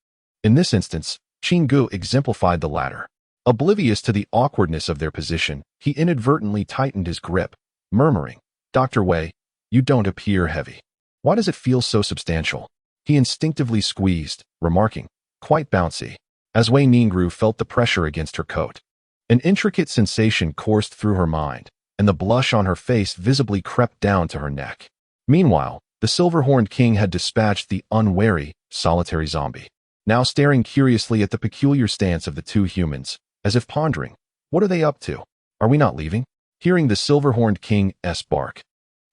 In this instance, Qin Ge exemplified the latter. Oblivious to the awkwardness of their position, he inadvertently tightened his grip, murmuring, "Dr. Wei, you don't appear heavy. Why does it feel so substantial?" He instinctively squeezed, remarking, "Quite bouncy." As Wei Ningru felt the pressure against her coat, an intricate sensation coursed through her mind, and the blush on her face visibly crept down to her neck. Meanwhile, the Silver-Horned King had dispatched the unwary, solitary zombie, now staring curiously at the peculiar stance of the two humans, as if pondering, what are they up to? Are we not leaving? Hearing the Silver-Horned King's bark,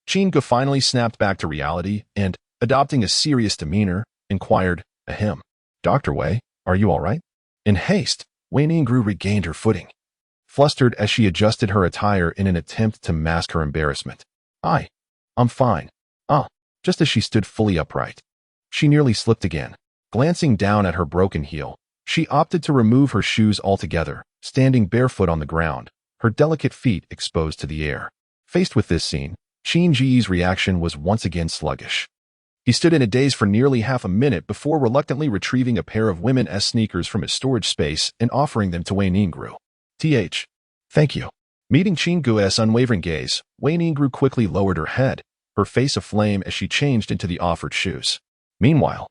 Qin Ge finally snapped back to reality and, adopting a serious demeanor, inquired, "Ahem, Dr. Wei, are you all right?" In haste, Wei Ningru regained her footing, flustered as she adjusted her attire in an attempt to mask her embarrassment. I'm fine. Just as she stood fully upright, she nearly slipped again. Glancing down at her broken heel, she opted to remove her shoes altogether, standing barefoot on the ground, her delicate feet exposed to the air. Faced with this scene, Qin Ge's reaction was once again sluggish. He stood in a daze for nearly half a minute before reluctantly retrieving a pair of women's sneakers from his storage space and offering them to Wei Ningru. Thank you. Meeting Qin Ge's unwavering gaze, Wei Ningru quickly lowered her head, her face aflame as she changed into the offered shoes. Meanwhile,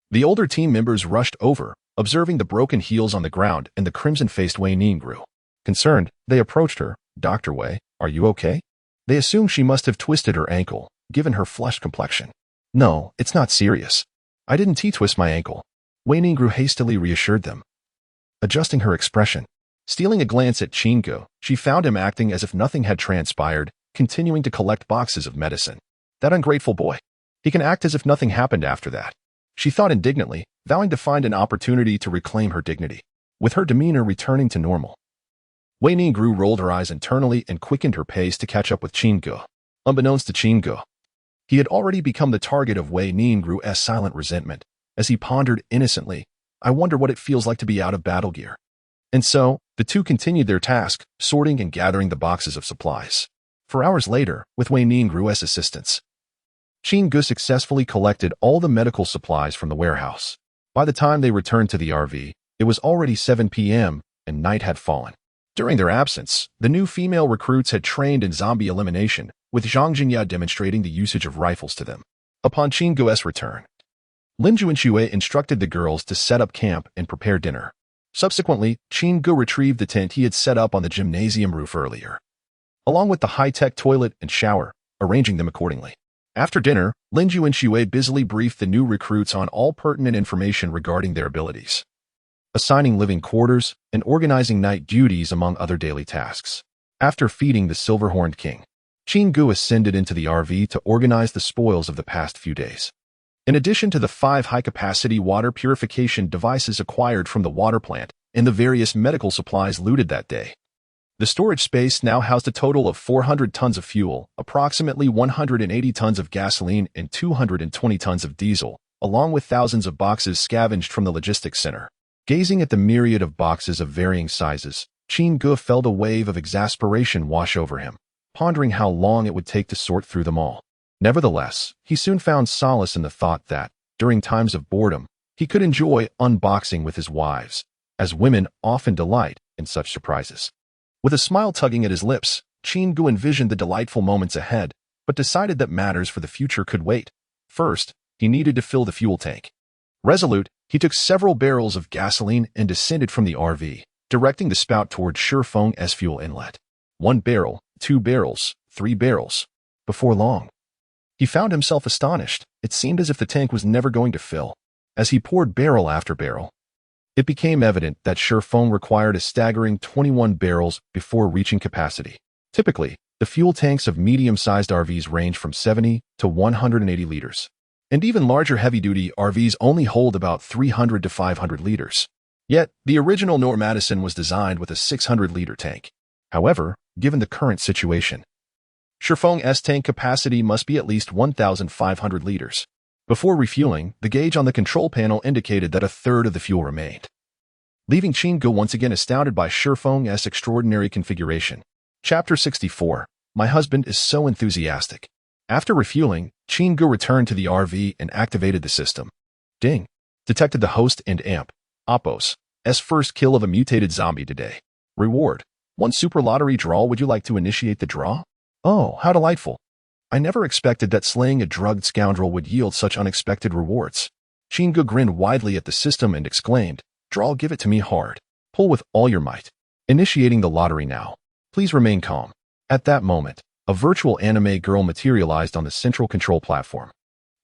the older team members rushed over, observing the broken heels on the ground and the crimson-faced Wei Ningru. Concerned, they approached her. "Dr. Wei, are you okay?" They assumed she must have twisted her ankle, given her flushed complexion. "No, it's not serious. I didn't T-twist my ankle," Wei Ningru hastily reassured them. Adjusting her expression, stealing a glance at Qin Ge, she found him acting as if nothing had transpired, continuing to collect boxes of medicine. That ungrateful boy. He can act as if nothing happened after that, she thought indignantly, vowing to find an opportunity to reclaim her dignity. With her demeanor returning to normal, Wei Ningru rolled her eyes internally and quickened her pace to catch up with Qin Ge. Unbeknownst to Qin Ge, he had already become the target of Wei Ningru's silent resentment, as he pondered innocently, "I wonder what it feels like to be out of battle gear." And so, the two continued their task, sorting and gathering the boxes of supplies. For hours later, with Wei Ningru's assistance, Qin Ge successfully collected all the medical supplies from the warehouse. By the time they returned to the RV, it was already 7 p.m., and night had fallen. During their absence, the new female recruits had trained in zombie elimination, with Zhang Jinya demonstrating the usage of rifles to them. Upon Qin Ge's return, Lin Juanxue instructed the girls to set up camp and prepare dinner. Subsequently, Qin Ge retrieved the tent he had set up on the gymnasium roof earlier, along with the high-tech toilet and shower, arranging them accordingly. After dinner, Lin Juanxue busily briefed the new recruits on all pertinent information regarding their abilities, assigning living quarters and organizing night duties among other daily tasks. After feeding the Silver-Horned King, Qin Ge ascended into the RV to organize the spoils of the past few days. In addition to the 5 high-capacity water purification devices acquired from the water plant and the various medical supplies looted that day, the storage space now housed a total of 400 tons of fuel, approximately 180 tons of gasoline, and 220 tons of diesel, along with thousands of boxes scavenged from the logistics center. Gazing at the myriad of boxes of varying sizes, Qin-ge felt a wave of exasperation wash over him, pondering how long it would take to sort through them all. Nevertheless, he soon found solace in the thought that, during times of boredom, he could enjoy unboxing with his wives, as women often delight in such surprises. With a smile tugging at his lips, Qin-ge envisioned the delightful moments ahead, but decided that matters for the future could wait. First, he needed to fill the fuel tank. Resolute, he took several barrels of gasoline and descended from the RV, directing the spout toward Shifeng's fuel inlet. 1 barrel, 2 barrels, 3 barrels. Before long, he found himself astonished. It seemed as if the tank was never going to fill. As he poured barrel after barrel, it became evident that Shifeng required a staggering 21 barrels before reaching capacity. Typically, the fuel tanks of medium-sized RVs range from 70 to 180 liters. And even larger heavy-duty RVs only hold about 300 to 500 liters. Yet, the original Normadison was designed with a 600-liter tank. However, given the current situation, Shifeng's tank capacity must be at least 1,500 liters. Before refueling, the gauge on the control panel indicated that a third of the fuel remained, leaving Qin-ge once again astounded by Shifeng's extraordinary configuration. Chapter 64. My husband is so enthusiastic. After refueling, Qin-ge returned to the RV and activated the system. Ding! Detected the host and amp. Oppos's first kill of a mutated zombie today. Reward. 1 super lottery draw. Would you like to initiate the draw? Oh, how delightful. I never expected that slaying a drugged scoundrel would yield such unexpected rewards. Qin-ge grinned widely at the system and exclaimed, Draw, give it to me hard. Pull with all your might. Initiating the lottery now. Please remain calm. At that moment, a virtual anime girl materialized on the central control platform.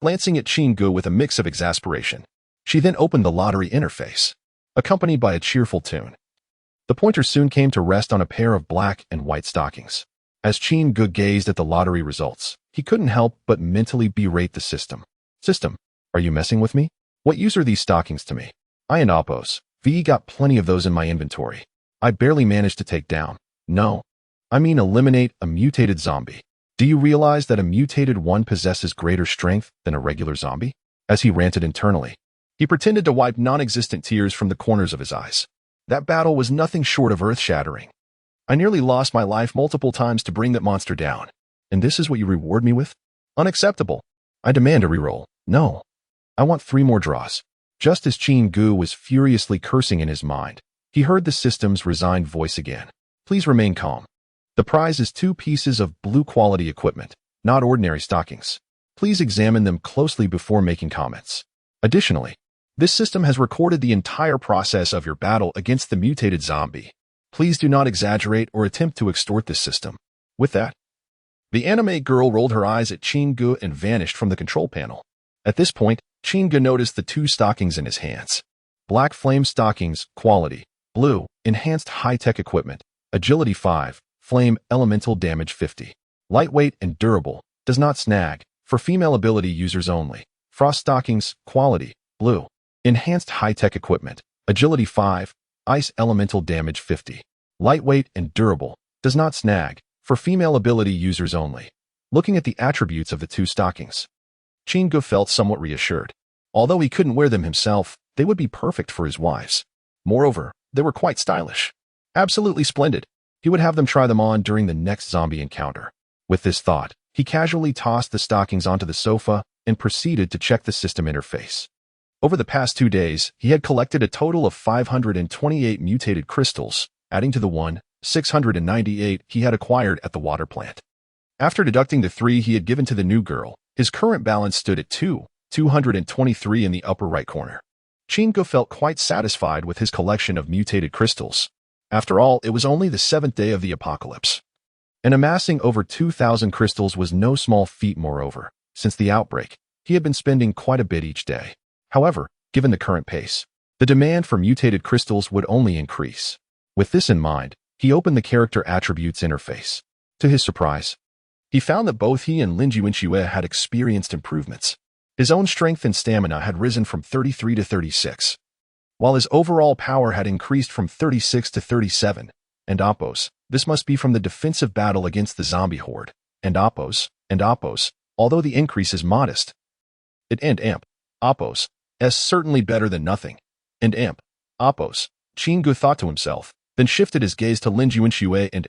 Glancing at Qin-ge with a mix of exasperation, she then opened the lottery interface, accompanied by a cheerful tune. The pointer soon came to rest on a pair of black and white stockings. As Qin-ge gazed at the lottery results, he couldn't help but mentally berate the system. System, are you messing with me? What use are these stockings to me? I and Oppo's got plenty of those in my inventory. I barely managed to take down. No. I mean eliminate a mutated zombie. Do you realize that a mutated one possesses greater strength than a regular zombie? As he ranted internally, he pretended to wipe non-existent tears from the corners of his eyes. That battle was nothing short of earth-shattering. I nearly lost my life multiple times to bring that monster down. And this is what you reward me with? Unacceptable. I demand a reroll. No. I want 3 more draws. Just as Qin-ge was furiously cursing in his mind, he heard the system's resigned voice again. Please remain calm. The prize is 2 pieces of blue-quality equipment, not ordinary stockings. Please examine them closely before making comments. Additionally, this system has recorded the entire process of your battle against the mutated zombie. Please do not exaggerate or attempt to extort this system. With that, the anime girl rolled her eyes at Qin-ge and vanished from the control panel. At this point, Qin-ge noticed the 2 stockings in his hands. Black flame stockings, quality, blue, enhanced high-tech equipment, agility 5, flame elemental damage 50. Lightweight and durable, does not snag, for female ability users only. Frost stockings, quality, blue, enhanced high-tech equipment, agility 5, ice elemental damage 50. Lightweight and durable, does not snag, for female ability users only. Looking at the attributes of the 2 stockings, Qin-ge felt somewhat reassured. Although he couldn't wear them himself, they would be perfect for his wives. Moreover, they were quite stylish. Absolutely splendid. He would have them try them on during the next zombie encounter. With this thought, he casually tossed the stockings onto the sofa and proceeded to check the system interface. Over the past 2 days, he had collected a total of 528 mutated crystals, adding to the 698 he had acquired at the water plant. After deducting the 3 he had given to the new girl, his current balance stood at 223 in the upper right corner. Qin-ge felt quite satisfied with his collection of mutated crystals. After all, it was only the 7th day of the apocalypse. And amassing over 2,000 crystals was no small feat. Moreover, since the outbreak, he had been spending quite a bit each day. However, given the current pace, the demand for mutated crystals would only increase. With this in mind, he opened the character attributes interface. To his surprise, he found that both he and Lin Juinxue had experienced improvements. His own strength and stamina had risen from 33 to 36, while his overall power had increased from 36 to 37. And Appos, this must be from the defensive battle against the zombie horde. And Appos, although the increase is modest. Appos, certainly better than nothing. Appos, Qinggu thought to himself, then shifted his gaze to Lin Junshui and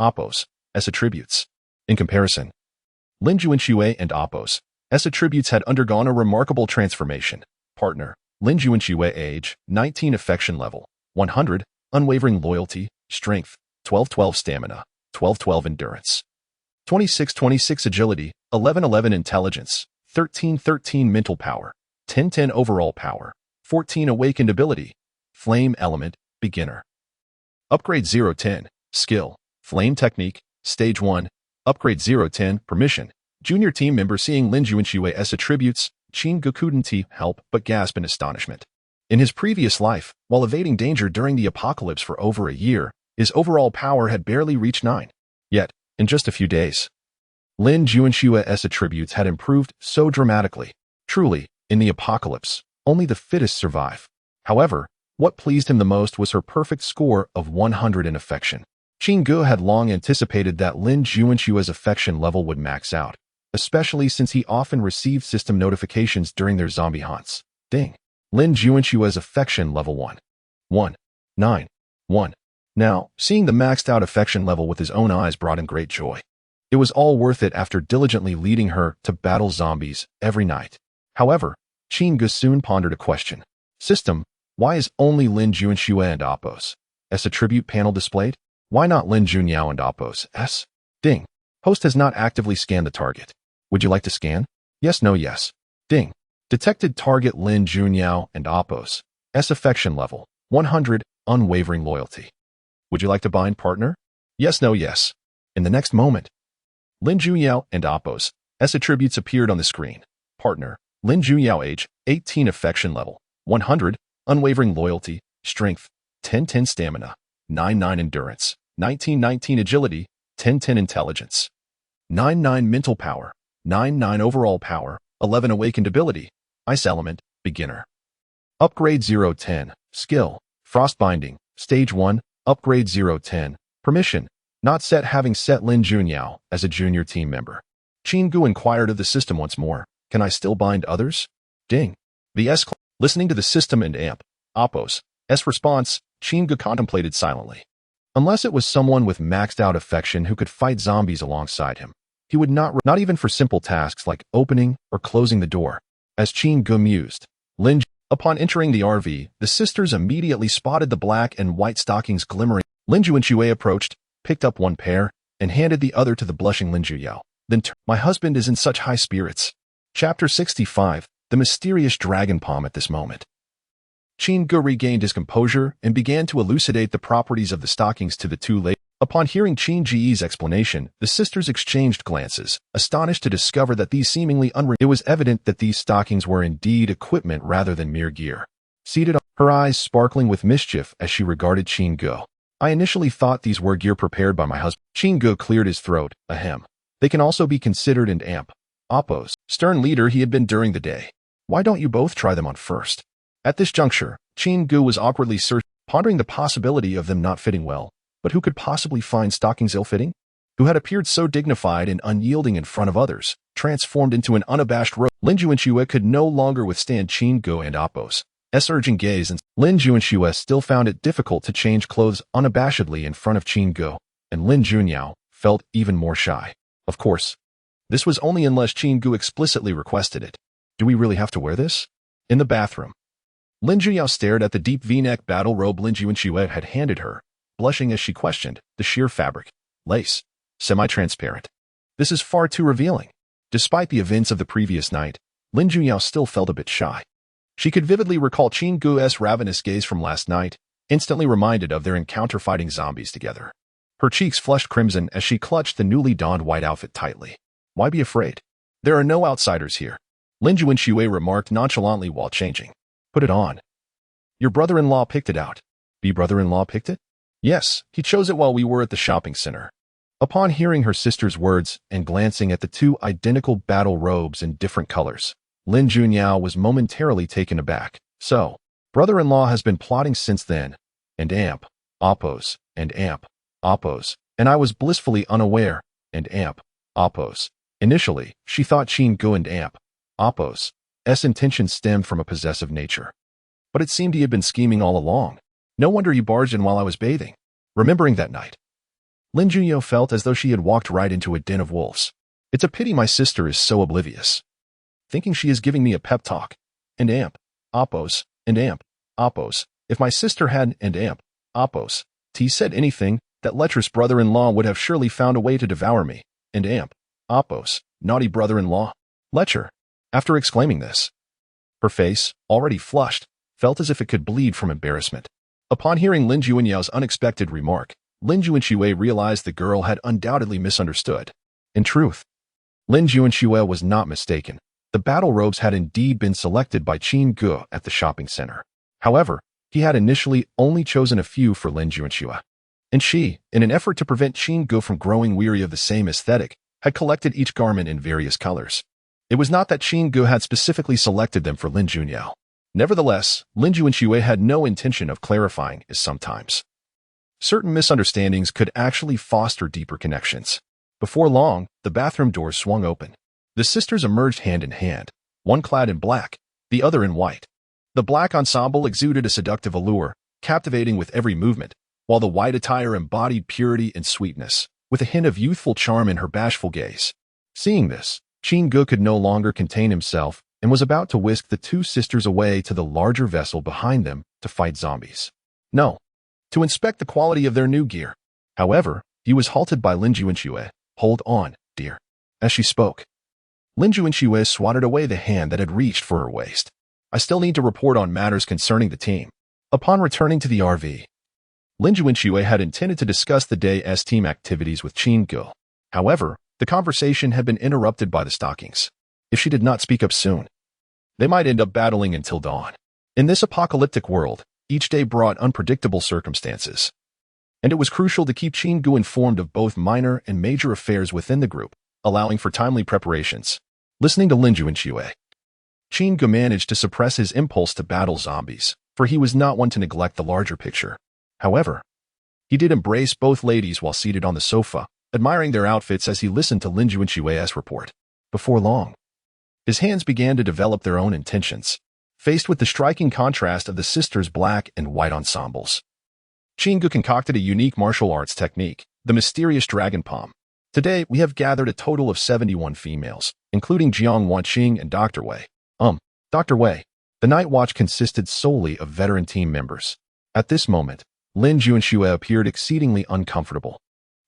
Appos, attributes. In comparison, Lin Junshui and Appos, attributes had undergone a remarkable transformation. Partner, Lin Junshui age, 19 affection level, 100, unwavering loyalty, strength, 12-12 stamina, 12-12 endurance, 26-26 agility, 11-11 intelligence, 13-13 mental power, 10-10 overall power, 14 awakened ability, flame element, beginner. Upgrade 0-10, skill, flame technique, stage 1, upgrade 0-10, permission. Junior team member seeing Lin Junshui's attributes, Qinggu couldn't help but gasp in astonishment. In his previous life, while evading danger during the apocalypse for over a year, his overall power had barely reached 9. Yet, in just a few days, Lin Junshui's attributes had improved so dramatically. Truly, in the apocalypse, only the fittest survive. However, what pleased him the most was her perfect score of 100 in affection. Qinggu had long anticipated that Lin Junshui's affection level would max out, especially since he often received system notifications during their zombie hunts. Ding. Lin Junshui's affection level 1. Now, seeing the maxed out affection level with his own eyes brought him great joy. It was all worth it after diligently leading her to battle zombies every night. However, Qinggu soon pondered a question. System, why is only Lin Junshui and Appos' attribute panel displayed? Why not Lin Junyao and Appos'? Ding. Host has not actively scanned the target. Would you like to scan? Yes, no, yes. Ding. Detected target Lin Junyao and Appos' affection level 100, unwavering loyalty. Would you like to bind partner? Yes, no, yes. In the next moment, Lin Junyao and Appos' attributes appeared on the screen. Partner, Lin Junyao age, 18 affection level, 100, unwavering loyalty, strength, 10-10 stamina, 9-9 endurance, 19-19 agility, 10-10 intelligence, 9-9 mental power, 9-9 overall power, 11 awakened ability, ice element, beginner. Upgrade 0-10, skill, frost binding, stage 1, upgrade 0-10, permission, not set having set Lin Junyao as a junior team member. Qinggu inquired of the system once more, can I still bind others? Ding. The listening to the system and Appos' response, Qinggu contemplated silently. Unless it was someone with maxed out affection who could fight zombies alongside him, he would not even for simple tasks like opening or closing the door. As Qinggu mused, upon entering the RV, the sisters immediately spotted the black and white stockings glimmering. Lin Junshui approached, picked up one pair, and handed the other to the blushing Lin Junyao. Then my husband is in such high spirits. Chapter 65, The Mysterious Dragon Palm. At this moment, Qinggu regained his composure and began to elucidate the properties of the stockings to the two ladies. Upon hearing Qingji's explanation, the sisters exchanged glances, astonished to discover that these seemingly it was evident that these stockings were indeed equipment rather than mere gear. Seated on her eyes sparkling with mischief as she regarded Qinggu. I initially thought these were gear prepared by my husband. Qinggu cleared his throat, ahem. They can also be considered an Appos' stern leader he had been during the day. Why don't you both try them on first? At this juncture, Qinggu was awkwardly pondering the possibility of them not fitting well. But who could possibly find stockings ill-fitting? Who had appeared so dignified and unyielding in front of others, transformed into an unabashed rogue. Lin Junshui could no longer withstand Qinggu and Appos' urging gaze, and Lin Junshui still found it difficult to change clothes unabashedly in front of Qinggu, and Lin Junyao felt even more shy. Of course, this was only unless Qinggu explicitly requested it. Do we really have to wear this? In the bathroom, Lin Junyao stared at the deep V-neck battle robe Lin Junshui had handed her, blushing as she questioned, the sheer fabric, lace, semi-transparent. This is far too revealing. Despite the events of the previous night, Lin Junyao still felt a bit shy. She could vividly recall Qinggu's ravenous gaze from last night, instantly reminded of their encounter fighting zombies together. Her cheeks flushed crimson as she clutched the newly donned white outfit tightly. Why be afraid? There are no outsiders here, Lin Junshui remarked nonchalantly while changing. Put it on. Your brother-in-law picked it out. The brother-in-law picked it? Yes, he chose it while we were at the shopping center. Upon hearing her sister's words and glancing at the two identical battle robes in different colors, Lin Junyao was momentarily taken aback. So, brother-in-law has been plotting since then, and oppose, and I was blissfully unaware, and oppose. Initially, she thought Qin Gu and oppose's intention stemmed from a possessive nature. But it seemed he had been scheming all along. No wonder he barged in while I was bathing. Remembering that night, Lin Junyao felt as though she had walked right into a den of wolves. It's a pity my sister is so oblivious. Thinking she is giving me a pep talk, and oppose, oppose. If my sister had oppose, said anything, that lecherous brother-in-law would have surely found a way to devour me, and oppose, naughty brother-in-law, lecher. After exclaiming this, her face, already flushed, felt as if it could bleed from embarrassment. Upon hearing Lin Juanyao's unexpected remark, Lin Juanxue realized the girl had undoubtedly misunderstood. In truth, Lin Juanxue was not mistaken. The battle robes had indeed been selected by Qin Gu at the shopping center. However, he had initially only chosen a few for Lin Juanxue. And she, in an effort to prevent Qin Gu from growing weary of the same aesthetic, had collected each garment in various colors. It was not that Qin Gu had specifically selected them for Lin Junyao. Nevertheless, Lin Juanxue had no intention of clarifying, as sometimes certain misunderstandings could actually foster deeper connections. Before long, the bathroom doors swung open. The sisters emerged hand in hand, one clad in black, the other in white. The black ensemble exuded a seductive allure, captivating with every movement, while the white attire embodied purity and sweetness, with a hint of youthful charm in her bashful gaze. Seeing this, Qin Gu could no longer contain himself and was about to whisk the two sisters away to the larger vessel behind them to fight zombies. No, to inspect the quality of their new gear. However, he was halted by Lin Juanxue. Hold on, dear. As she spoke, Lin Juanxue swatted away the hand that had reached for her waist. I still need to report on matters concerning the team. Upon returning to the RV, Lin Juanxue had intended to discuss the day's team activities with Qin Gu. However, the conversation had been interrupted by the stockings. If she did not speak up soon, they might end up battling until dawn. In this apocalyptic world, each day brought unpredictable circumstances, and it was crucial to keep Qin Gu informed of both minor and major affairs within the group, allowing for timely preparations. Listening to Lin Juanxue, Qin Gu managed to suppress his impulse to battle zombies, for he was not one to neglect the larger picture. However, he did embrace both ladies while seated on the sofa, admiring their outfits as he listened to Lin Juanxue's report. Before long, his hands began to develop their own intentions, faced with the striking contrast of the sisters' black and white ensembles. Qin Gu concocted a unique martial arts technique, the mysterious dragon palm. Today, we have gathered a total of 71 females, including Jiang Wanqing and Dr. Wei. Dr. Wei. The night watch consisted solely of veteran team members. At this moment, Lin Juanxue appeared exceedingly uncomfortable,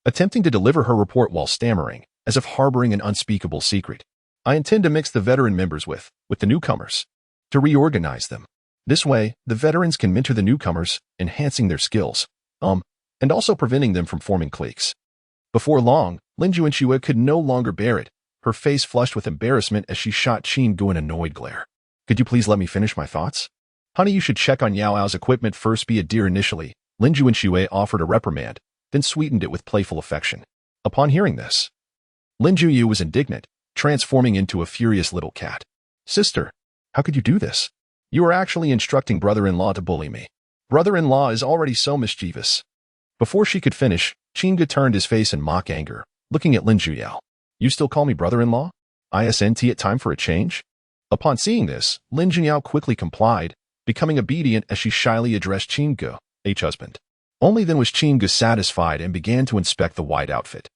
attempting to deliver her report while stammering, as if harboring an unspeakable secret. I intend to mix the veteran members with the newcomers, to reorganize them. This way, the veterans can mentor the newcomers, enhancing their skills, and also preventing them from forming cliques. Before long, Lin Juanxue could no longer bear it, her face flushed with embarrassment as she shot Qin Gu an annoyed glare. Could you please let me finish my thoughts? Honey, you should check on Yao Ao's equipment first. Be a dear. Initially, Lin Juanxue offered a reprimand, then sweetened it with playful affection. Upon hearing this, Lin Juyu was indignant, transforming into a furious little cat. Sister, how could you do this? You are actually instructing brother-in-law to bully me. Brother-in-law is already so mischievous. Before she could finish, Qin Gu turned his face in mock anger, looking at Lin Juyao. You still call me brother-in-law? Isn't it time for a change? Upon seeing this, Lin Juyao quickly complied, becoming obedient as she shyly addressed Qin Gu, husband. Only then was Qin Gu satisfied and began to inspect the white outfit.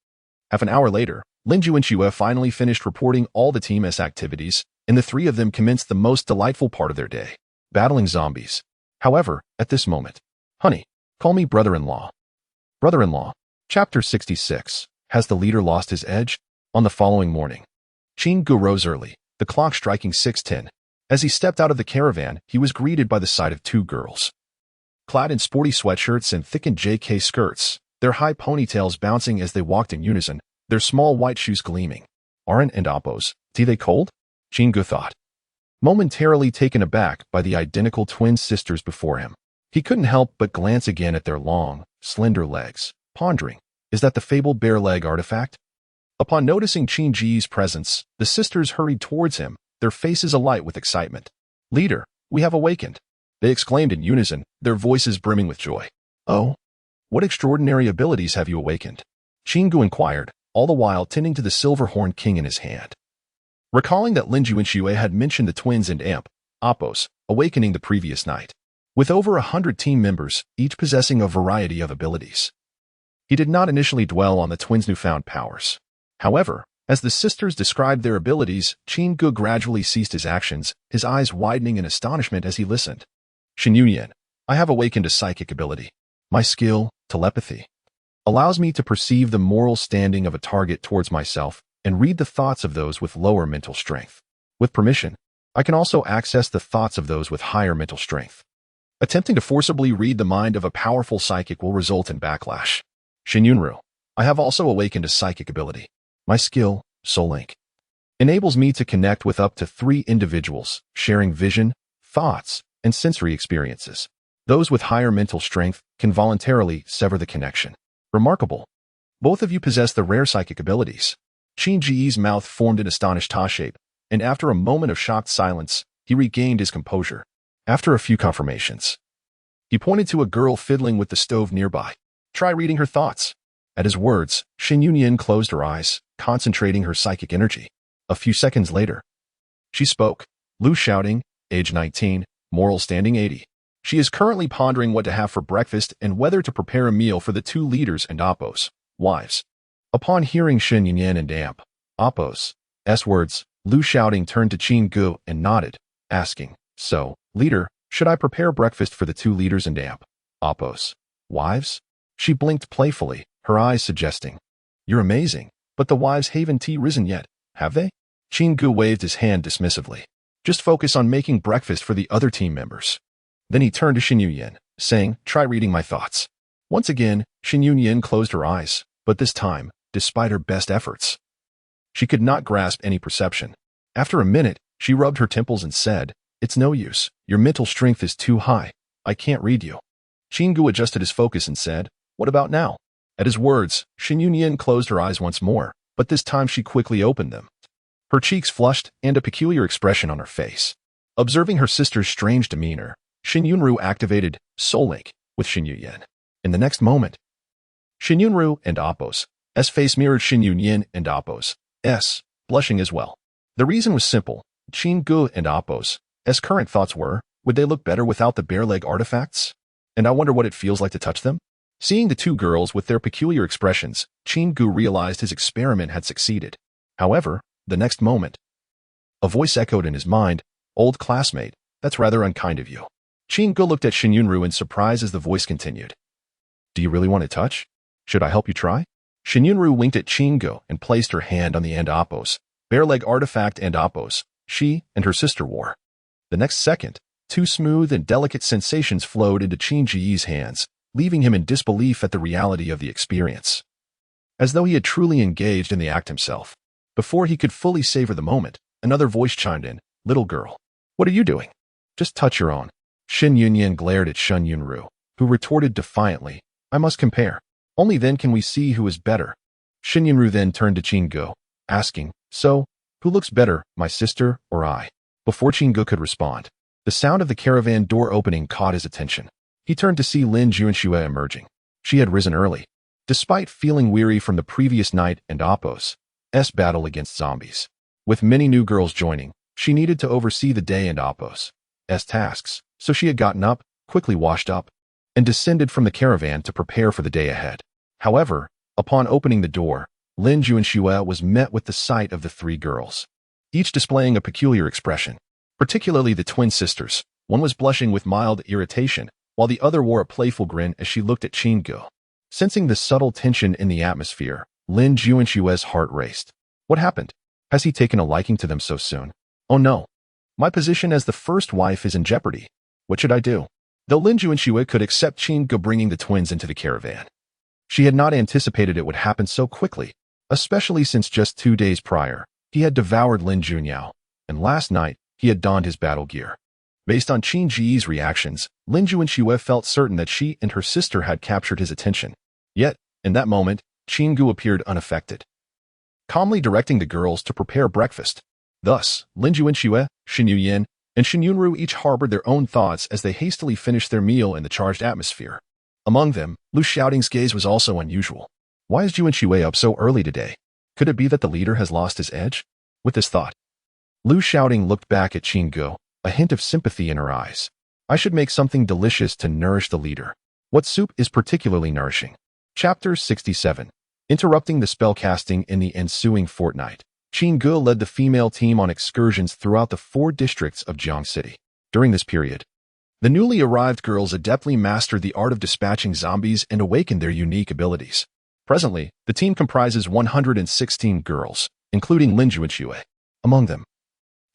Half an hour later, Lin Juanxue finally finished reporting all the team's activities, and the three of them commenced the most delightful part of their day, battling zombies. However, at this moment, honey, call me brother-in-law. Brother-in-law. Chapter 66. Has the leader lost his edge? On the following morning, Qin Gu rose early, the clock striking 6:10. As he stepped out of the caravan, he was greeted by the sight of two girls. Clad in sporty sweatshirts and thickened JK skirts, their high ponytails bouncing as they walked in unison, their small white shoes gleaming. Aren't and Oppos, they cold? Qin Gu thought, momentarily taken aback by the identical twin sisters before him. He couldn't help but glance again at their long, slender legs, pondering, is that the fabled bare leg artifact? Upon noticing Qin Ji's presence, the sisters hurried towards him, their faces alight with excitement. "Leader, we have awakened!" they exclaimed in unison, their voices brimming with joy. "Oh, what extraordinary abilities have you awakened?" Chingu inquired, all the while tending to the silver-horned king in his hand. Recalling that Lin Juanxue had mentioned the twins and Appos awakening the previous night. With over 100 team members, each possessing a variety of abilities. He did not initially dwell on the twins' newfound powers. However, as the sisters described their abilities, Chingu gradually ceased his actions, his eyes widening in astonishment as he listened. "Shen Yunyan, I have awakened a psychic ability. My skill, telepathy, allows me to perceive the moral standing of a target towards myself and read the thoughts of those with lower mental strength. With permission, I can also access the thoughts of those with higher mental strength. Attempting to forcibly read the mind of a powerful psychic will result in backlash. Shen Yunru, I have also awakened a psychic ability. My skill, Soul Link, enables me to connect with up to 3 individuals, sharing vision, thoughts, and sensory experiences. Those with higher mental strength can voluntarily sever the connection. Remarkable. Both of you possess the rare psychic abilities." Qin Ji's mouth formed an astonished ta shape, and after a moment of shocked silence, he regained his composure. After a few confirmations, he pointed to a girl fiddling with the stove nearby. "Try reading her thoughts." At his words, Shen Yunyan closed her eyes, concentrating her psychic energy. A few seconds later, she spoke. Lu Shouting, age 19, moral standing 80. She is currently pondering what to have for breakfast and whether to prepare a meal for the 2 leaders and Appos, wives. Upon hearing Shen Yunyan and Appos' words, Lu Shouting turned to Qin Gu and nodded, asking, "So, leader, should I prepare breakfast for the 2 leaders and Appos' wives?" She blinked playfully, her eyes suggesting, "You're amazing, but the wives haven't tea risen yet, have they?" Qin Gu waved his hand dismissively. "Just focus on making breakfast for the other team members." Then he turned to Shen Yunyan, saying, "Try reading my thoughts." Once again, Shen Yunyan closed her eyes, but this time, despite her best efforts, she could not grasp any perception. After a minute, she rubbed her temples and said, "It's no use. Your mental strength is too high. I can't read you." Qin Gu adjusted his focus and said, "What about now?" At his words, Shen Yunyan closed her eyes once more, but this time she quickly opened them. Her cheeks flushed and a peculiar expression on her face. Observing her sister's strange demeanor, Shen Yunru activated Soul Link with Shen Yunyan. In the next moment, Shen Yunru and Appos' face mirrored Shen Yunyan and Appos' blushing as well. The reason was simple. Qin Gu and Appos' current thoughts were, would they look better without the bare leg artifacts? And I wonder what it feels like to touch them? Seeing the 2 girls with their peculiar expressions, Qin Gu realized his experiment had succeeded. However, the next moment, a voice echoed in his mind, "Old classmate, that's rather unkind of you." Qin Gu looked at Shen Yunru in surprise as the voice continued. "Do you really want to touch? Should I help you try?" Shen Yunru winked at Qin Gu and placed her hand on the Appos' bare leg artifact and Appos' she and her sister wore. The next second, 2 smooth and delicate sensations flowed into Qin Ji's hands, leaving him in disbelief at the reality of the experience. As though he had truly engaged in the act himself. Before he could fully savor the moment, another voice chimed in, "Little girl, what are you doing? Just touch your own." Shen Yunyan glared at Shen Yunru, who retorted defiantly, "I must compare. Only then can we see who is better." Shen Yunru then turned to Qin Gu, asking, "So, who looks better, my sister or I?" Before Qin Gu could respond, the sound of the caravan door opening caught his attention. He turned to see Lin Juanxue emerging. She had risen early. Despite feeling weary from the previous night and Appos' battle against zombies. With many new girls joining, she needed to oversee the day and Appos' tasks, so she had gotten up, quickly washed up, and descended from the caravan to prepare for the day ahead. However, upon opening the door, Lin Juanxue was met with the sight of the 3 girls, each displaying a peculiar expression, particularly the twin sisters. One was blushing with mild irritation, while the other wore a playful grin as she looked at Qin Gu. Sensing the subtle tension in the atmosphere, Lin Juanxue's heart raced. What happened? Has he taken a liking to them so soon? Oh no. My position as the first wife is in jeopardy. What should I do? Though Lin Juanxue could accept Qin Gu bringing the twins into the caravan, she had not anticipated it would happen so quickly, especially since just 2 days prior, he had devoured Lin Junyao, and last night, he had donned his battle gear. Based on Qin Ji's reactions, Lin Juanxue felt certain that she and her sister had captured his attention. Yet, in that moment, Qin Gu appeared unaffected, calmly directing the girls to prepare breakfast. Thus, Lin Juanxue, Shen Yuyan, and Shen Yunru each harbored their own thoughts as they hastily finished their meal in the charged atmosphere. Among them, Lu Xiaoting's gaze was also unusual. Why is Juanxue up so early today? Could it be that the leader has lost his edge? With this thought, Lu Xiaoting looked back at Qin Ge, a hint of sympathy in her eyes. I should make something delicious to nourish the leader. What soup is particularly nourishing? Chapter 67. Interrupting the spellcasting in the ensuing fortnight. Qin Ge led the female team on excursions throughout the 4 districts of Jiang City. During this period, the newly arrived girls adeptly mastered the art of dispatching zombies and awakened their unique abilities. Presently, the team comprises 116 girls, including Lin Juanxue. Among them,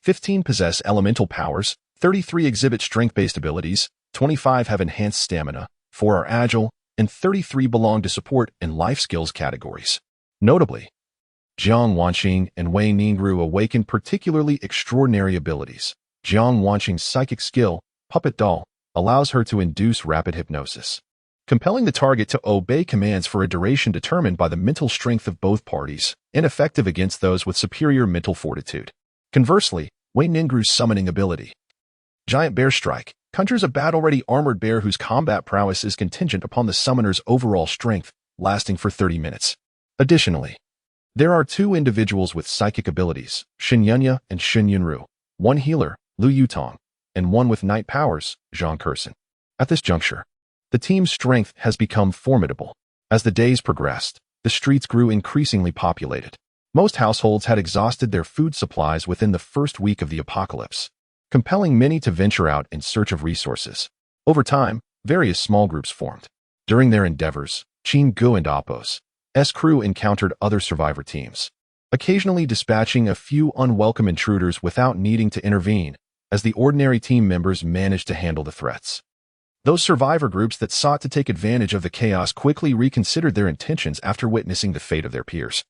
15 possess elemental powers, 33 exhibit strength-based abilities, 25 have enhanced stamina, 4 are agile, and 33 belong to support and life skills categories. Notably, Jiang Wanqing and Wei Ningru awakened particularly extraordinary abilities. Jiang Wanqing's psychic skill, Puppet Doll, allows her to induce rapid hypnosis, compelling the target to obey commands for a duration determined by the mental strength of both parties, and effective against those with superior mental fortitude. Conversely, Wei Ningru's summoning ability, Giant Bear Strike, conjures a battle-ready armored bear whose combat prowess is contingent upon the summoner's overall strength, lasting for 30 minutes. Additionally, there are 2 individuals with psychic abilities, Shen Yunya and Shen Yunru, 1 healer, Lu Yutong, and 1 with night powers, Zhang Kersen. At this juncture, the team's strength has become formidable. As the days progressed, the streets grew increasingly populated. Most households had exhausted their food supplies within the first week of the apocalypse, compelling many to venture out in search of resources. Over time, various small groups formed. During their endeavors, Qin Ge and Appo's crew encountered other survivor teams, occasionally dispatching a few unwelcome intruders without needing to intervene, as the ordinary team members managed to handle the threats. Those survivor groups that sought to take advantage of the chaos quickly reconsidered their intentions after witnessing the fate of their peers,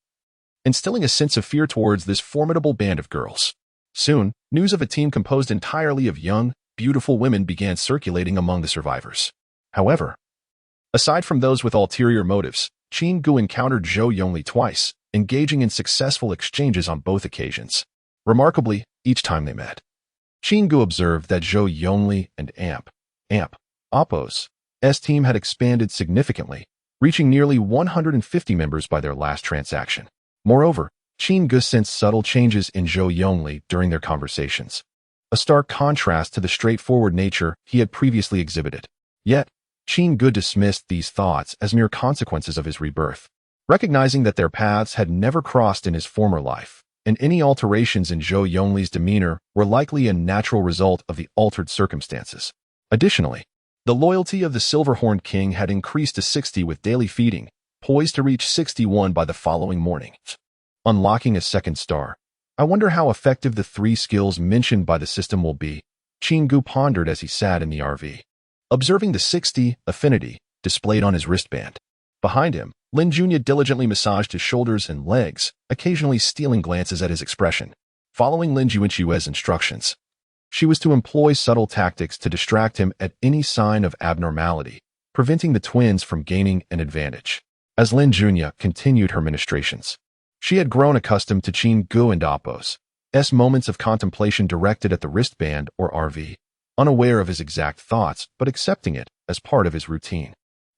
instilling a sense of fear towards this formidable band of girls. Soon, news of a team composed entirely of young, beautiful women began circulating among the survivors. However, aside from those with ulterior motives, Qin Ge encountered Zhou Yongli twice, engaging in successful exchanges on both occasions. Remarkably, each time they met, Qin Ge observed that Zhou Yongli and Appo's team had expanded significantly, reaching nearly 150 members by their last transaction. Moreover, Qin Ge sensed subtle changes in Zhou Yongli during their conversations, a stark contrast to the straightforward nature he had previously exhibited. Yet, Qin Ge dismissed these thoughts as mere consequences of his rebirth, recognizing that their paths had never crossed in his former life, and any alterations in Zhou Yongli's demeanor were likely a natural result of the altered circumstances. Additionally, the loyalty of the Silver-Horned King had increased to 60 with daily feeding, poised to reach 61 by the following morning. Unlocking a second star. I wonder how effective the 3 skills mentioned by the system will be, Qin Ge pondered as he sat in the RV, observing the 60 affinity displayed on his wristband. Behind him, Lin Junya diligently massaged his shoulders and legs, occasionally stealing glances at his expression. Following Lin Juanxue's instructions, she was to employ subtle tactics to distract him at any sign of abnormality, preventing the twins from gaining an advantage. As Lin Junya continued her ministrations, she had grown accustomed to Qin Ge and Appo's moments of contemplation directed at the wristband or RV, unaware of his exact thoughts but accepting it as part of his routine.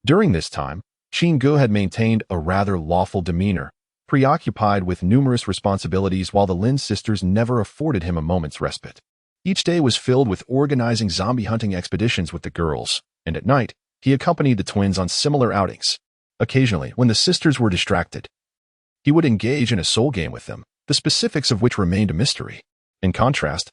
During this time, Qin Ge had maintained a rather lawful demeanor, preoccupied with numerous responsibilities while the Lin sisters never afforded him a moment's respite. Each day was filled with organizing zombie hunting expeditions with the girls, and at night, he accompanied the twins on similar outings. Occasionally, when the sisters were distracted, he would engage in a soul game with them, the specifics of which remained a mystery. In contrast,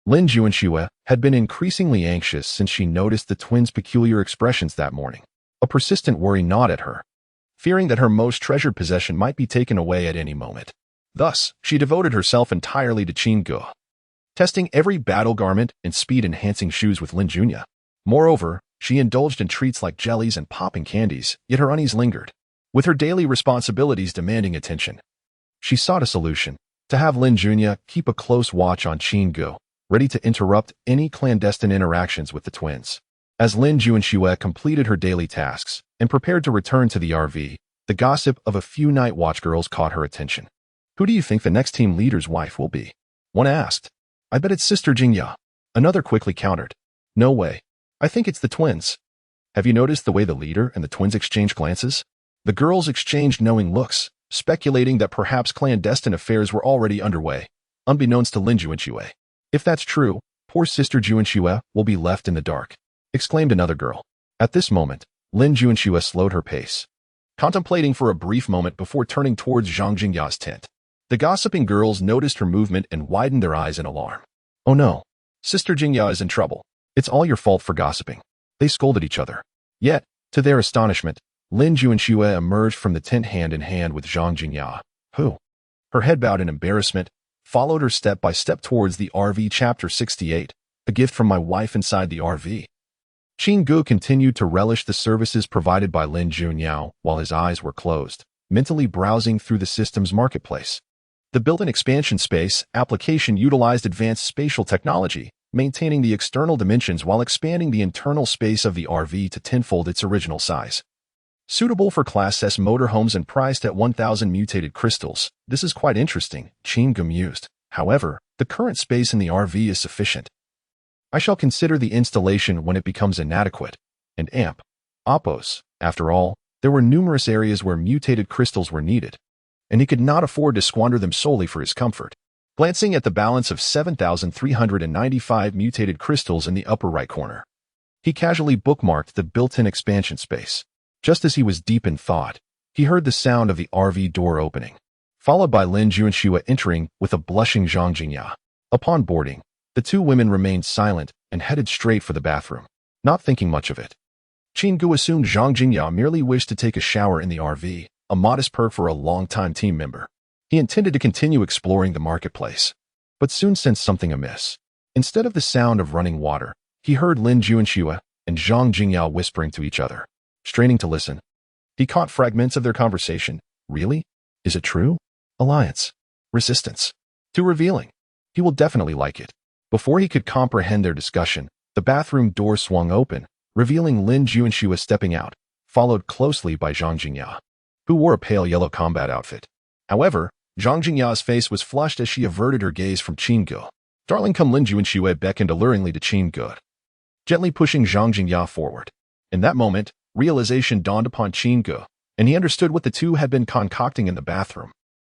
Lin Juanxue had been increasingly anxious since she noticed the twins' peculiar expressions that morning. A persistent worry gnawed at her, fearing that her most treasured possession might be taken away at any moment. Thus, she devoted herself entirely to Qin Ge, testing every battle garment and speed-enhancing shoes with Lin Junya. Moreover, she indulged in treats like jellies and popping candies, yet her unease lingered. With her daily responsibilities demanding attention, she sought a solution: to have Lin Junya keep a close watch on Qin Ge, ready to interrupt any clandestine interactions with the twins. As Lin Juanxue completed her daily tasks and prepared to return to the RV, the gossip of a few night watch girls caught her attention. Who do you think the next team leader's wife will be? One asked. I bet it's Sister Jingya. Another quickly countered. No way. I think it's the twins. Have you noticed the way the leader and the twins exchange glances? The girls exchanged knowing looks, speculating that perhaps clandestine affairs were already underway, unbeknownst to Lin Juanxue. If that's true, poor Sister Juanxue will be left in the dark, exclaimed another girl. At this moment, Lin Juanxue slowed her pace, contemplating for a brief moment before turning towards Zhang Jingya's tent. The gossiping girls noticed her movement and widened their eyes in alarm. Oh no, Sister Jingya is in trouble. It's all your fault for gossiping. They scolded each other. Yet, to their astonishment, Lin Juanxue emerged from the tent hand in hand with Zhang Jingya, who, her head bowed in embarrassment, followed her step by step towards the RV. Chapter 68, A Gift from My Wife Inside the RV. Qin Gu continued to relish the services provided by Lin Junyao while his eyes were closed, mentally browsing through the system's marketplace. The built-in expansion space application utilized advanced spatial technology, maintaining the external dimensions while expanding the internal space of the RV to tenfold its original size. Suitable for Class S motorhomes and priced at 1,000 mutated crystals, this is quite interesting, Qin Gu mused. However, the current space in the RV is sufficient. I shall consider the installation when it becomes inadequate. And amp. Oppos. After all, there were numerous areas where mutated crystals were needed, and he could not afford to squander them solely for his comfort. Glancing at the balance of 7,395 mutated crystals in the upper right corner, he casually bookmarked the built-in expansion space. Just as he was deep in thought, he heard the sound of the RV door opening, followed by Lin Juanxue entering with a blushing Zhang Jingya. Upon boarding, the two women remained silent and headed straight for the bathroom, not thinking much of it. Qin Gu assumed Zhang Jingya merely wished to take a shower in the RV, a modest perk for a long-time team member. He intended to continue exploring the marketplace, but soon sensed something amiss. Instead of the sound of running water, he heard Lin Juanxue and Zhang Jingya whispering to each other. Straining to listen, he caught fragments of their conversation. Really? Is it true? Alliance. Resistance. Too revealing. He will definitely like it. Before he could comprehend their discussion, the bathroom door swung open, revealing Lin Juanxue stepping out, followed closely by Zhang Jingya, who wore a pale yellow combat outfit. However, Zhang Jingya's face was flushed as she averted her gaze from Qin Gu. Darling, come. Lin Juanxue beckoned alluringly to Qin Gu, gently pushing Zhang Jingya forward. In that moment, realization dawned upon Qin Gu, and he understood what the two had been concocting in the bathroom.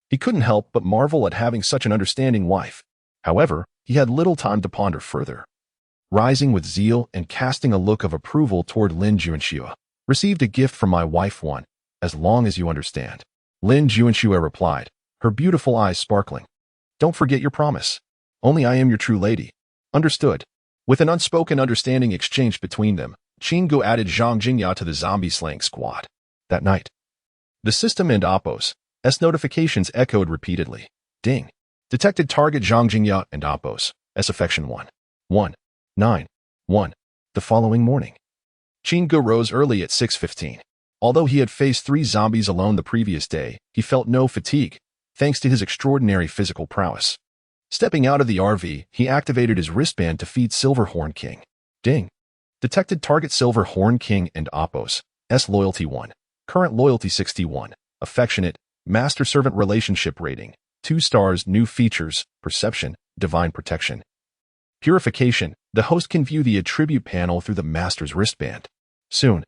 He couldn't help but marvel at having such an understanding wife. However, he had little time to ponder further. Rising with zeal and casting a look of approval toward Lin Juanxue, received a gift from my wife, one, as long as you understand. Lin Juanxue replied, her beautiful eyes sparkling. Don't forget your promise. Only I am your true lady. Understood. With an unspoken understanding exchanged between them, Qin Gu added Zhang Jingya to the zombie-slaying squad. That night, the system and Oppos' notifications echoed repeatedly. Ding. Detected target Zhang Jingya and Oppos' affection 1-1-9-1. The following morning, Qin Gu rose early at 6:15. Although he had faced 3 zombies alone the previous day, he felt no fatigue, thanks to his extraordinary physical prowess. Stepping out of the RV, he activated his wristband to feed Silver Horn King. Ding. Detected target Silver Horn King and Oppos' loyalty 1. Current loyalty 61. Affectionate, master-servant relationship rating. 2 stars. New features, perception, divine protection. Purification. The host can view the attribute panel through the master's wristband. Soon,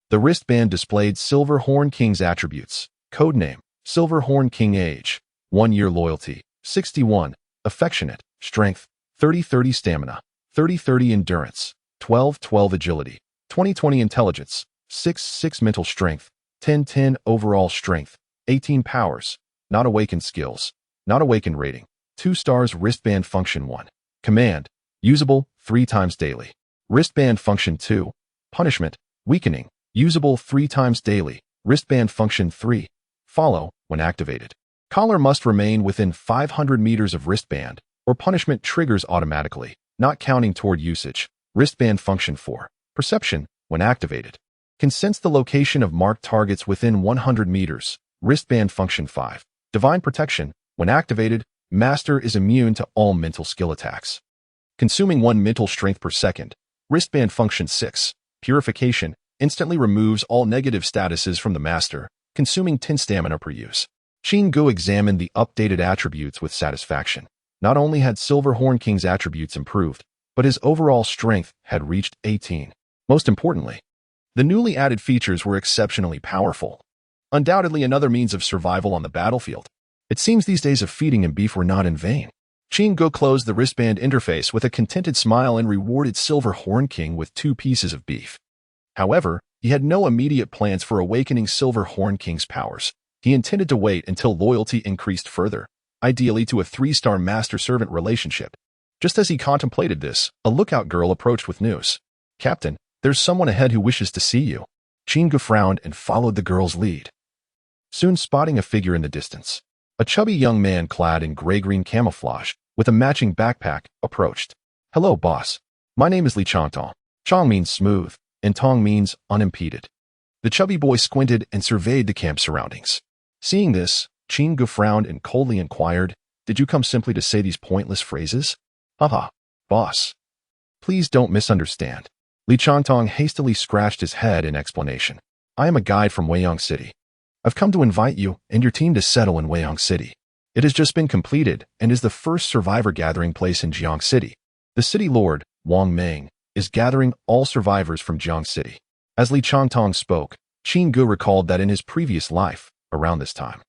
the wristband displayed Silver Horn King's attributes. Codename, Silver Horn King. Age, 1 year. Loyalty, 61. Affectionate, strength, 30-30 stamina, 30-30 endurance, 12-12 agility, 20-20 intelligence, 6-6 mental strength, 10-10 overall strength, 18 powers, not awakened skills, not awakened rating, 2 stars. Wristband function 1. Command, usable 3 times daily. Wristband function 2. Punishment, weakening, usable 3 times daily. Wristband function 3. Follow, when activated. Collar must remain within 500 meters of wristband, or punishment triggers automatically, not counting toward usage. Wristband function 4. Perception, when activated, can sense the location of marked targets within 100 meters. Wristband function 5. Divine protection, when activated, master is immune to all mental skill attacks, consuming 1 mental strength per second. Wristband function 6. Purification, instantly removes all negative statuses from the master, consuming 10 stamina per use. Qin Gu examined the updated attributes with satisfaction. Not only had Silver Horn King's attributes improved, but his overall strength had reached 18. Most importantly, the newly added features were exceptionally powerful. Undoubtedly another means of survival on the battlefield. It seems these days of feeding him beef were not in vain. Chingo closed the wristband interface with a contented smile and rewarded Silver Horn King with 2 pieces of beef. However, he had no immediate plans for awakening Silver Horn King's powers. He intended to wait until loyalty increased further, ideally to a 3-star master-servant relationship. Just as he contemplated this, a lookout girl approached with news. "Captain, there's someone ahead who wishes to see you." Chingo frowned and followed the girl's lead, soon spotting a figure in the distance. A chubby young man clad in gray-green camouflage, with a matching backpack, approached. "Hello, boss. My name is Li Changtong." Chong means smooth, and Tong means unimpeded. The chubby boy squinted and surveyed the camp surroundings. Seeing this, Chingo frowned and coldly inquired, "Did you come simply to say these pointless phrases?" "Haha, boss. Please don't misunderstand." Li Changtong hastily scratched his head in explanation. "I am a guide from Weiyang City. I've come to invite you and your team to settle in Weiyang City. It has just been completed and is the first survivor gathering place in Jiang City. The city lord, Wang Meng, is gathering all survivors from Jiang City." As Li Changtong spoke, Chingu recalled that in his previous life, around this time,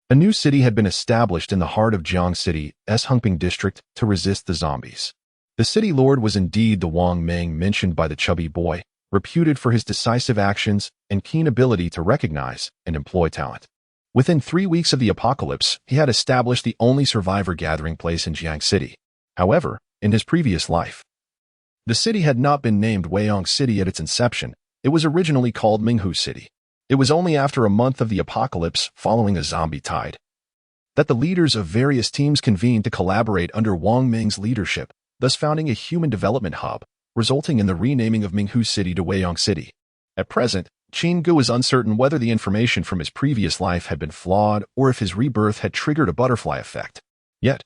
a new city had been established in the heart of Jiang City's Hengping district to resist the zombies. The city lord was indeed the Wang Meng mentioned by the chubby boy, reputed for his decisive actions and keen ability to recognize and employ talent. Within 3 weeks of the apocalypse, he had established the only survivor gathering place in Jiang City. However, in his previous life, the city had not been named Weiyang City at its inception. It was originally called Minghu City. It was only after a month of the apocalypse following a zombie tide that the leaders of various teams convened to collaborate under Wang Meng's leadership, thus founding a human development hub, resulting in the renaming of Minghu City to Weiyang City. At present, Chingu is uncertain whether the information from his previous life had been flawed or if his rebirth had triggered a butterfly effect. Yet,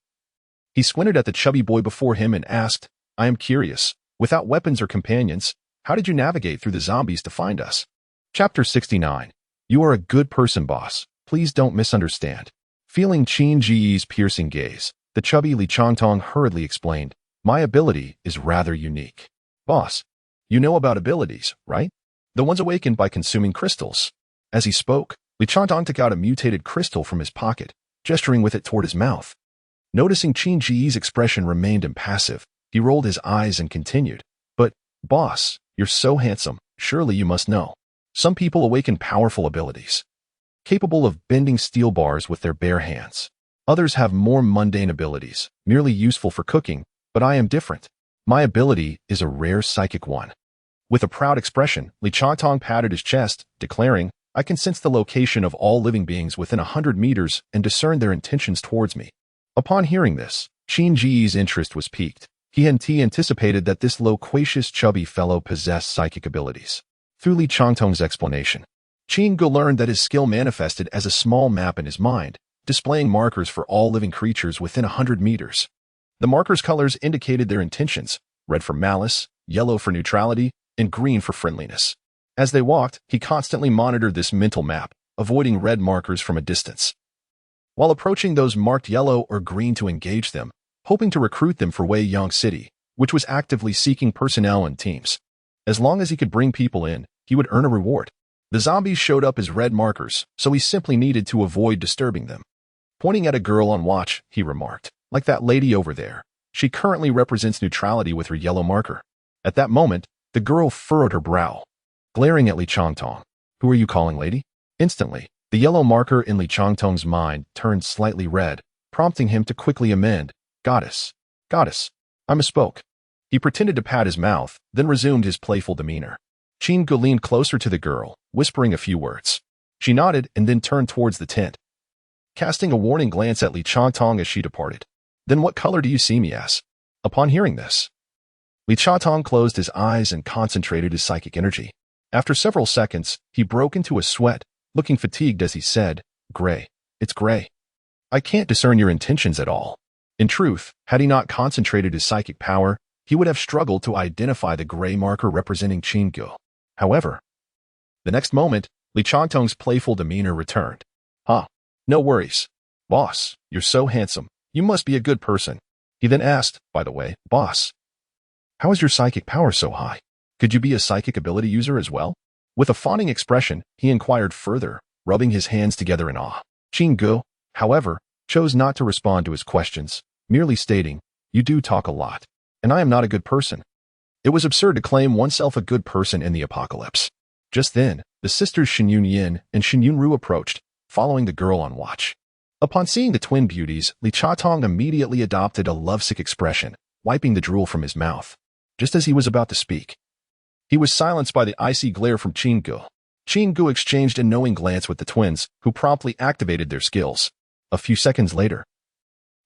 he squinted at the chubby boy before him and asked, "I am curious, without weapons or companions, how did you navigate through the zombies to find us?" Chapter 69. You are a good person, boss. Please don't misunderstand. Feeling Qin Ji's piercing gaze, the chubby Li Changtong hurriedly explained, "My ability is rather unique." "Boss, you know about abilities, right? The ones awakened by consuming crystals." As he spoke, Li Changtong took out a mutated crystal from his pocket, gesturing with it toward his mouth. Noticing Qin Ji's expression remained impassive, he rolled his eyes and continued, "But, boss, you're so handsome, surely you must know. Some people awaken powerful abilities, capable of bending steel bars with their bare hands. Others have more mundane abilities, merely useful for cooking, but I am different. My ability is a rare psychic one." With a proud expression, Li Changtong patted his chest, declaring, "I can sense the location of all living beings within 100 meters and discern their intentions towards me." Upon hearing this, Qin Ji's interest was piqued. He anticipated that this loquacious chubby fellow possessed psychic abilities. Through Li Changtong's explanation, Qin Gu learned that his skill manifested as a small map in his mind, displaying markers for all living creatures within 100 meters. The markers' colors indicated their intentions, red for malice, yellow for neutrality, and green for friendliness. As they walked, he constantly monitored this mental map, avoiding red markers from a distance, while approaching those marked yellow or green to engage them, hoping to recruit them for Weiyang City, which was actively seeking personnel and teams. As long as he could bring people in, he would earn a reward. The zombies showed up as red markers, so he simply needed to avoid disturbing them. Pointing at a girl on watch, he remarked, "Like that lady over there. She currently represents neutrality with her yellow marker." At that moment, the girl furrowed her brow, glaring at Li Changtong. "Who are you calling lady?" Instantly, the yellow marker in Li Changtong's mind turned slightly red, prompting him to quickly amend, "Goddess. Goddess. I misspoke." He pretended to pat his mouth, then resumed his playful demeanor. Qin Gu leaned closer to the girl, whispering a few words. She nodded and then turned towards the tent, casting a warning glance at Li Changtong as she departed. "Then what color do you see me as?" Upon hearing this, Li Changtong closed his eyes and concentrated his psychic energy. After several seconds, he broke into a sweat, looking fatigued as he said, "Gray. It's gray. I can't discern your intentions at all." In truth, had he not concentrated his psychic power, he would have struggled to identify the gray marker representing Qin Gu. However, the next moment, Li Changtong's playful demeanor returned. "Huh, no worries. Boss, you're so handsome. You must be a good person. He then asked, by the way, "Boss, how is your psychic power so high? Could you be a psychic ability user as well?" With a fawning expression, he inquired further, rubbing his hands together in awe. Qin, however, chose not to respond to his questions, merely stating, "You do talk a lot, and I am not a good person." It was absurd to claim oneself a good person in the apocalypse. Just then, the sisters Xinyun Yin and Xinyun Ru approached, following the girl on watch. Upon seeing the twin beauties, Li Chatong immediately adopted a lovesick expression, wiping the drool from his mouth. Just as he was about to speak, he was silenced by the icy glare from Qin. Qin exchanged a knowing glance with the twins, who promptly activated their skills. A few seconds later,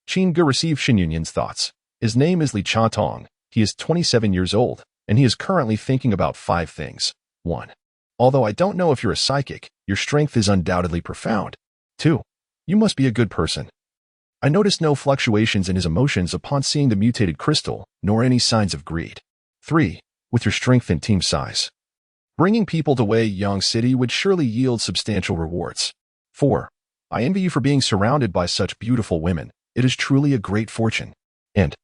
Qin received Xinyun Yin's thoughts. His name is Li Chatong. He is 27 years old, and he is currently thinking about 5 things. 1. Although I don't know if you're a psychic, your strength is undoubtedly profound. 2. You must be a good person. I noticed no fluctuations in his emotions upon seeing the mutated crystal, nor any signs of greed. 3. With your strength and team size, bringing people to Wei Yang City would surely yield substantial rewards. 4. I envy you for being surrounded by such beautiful women. It is truly a great fortune. And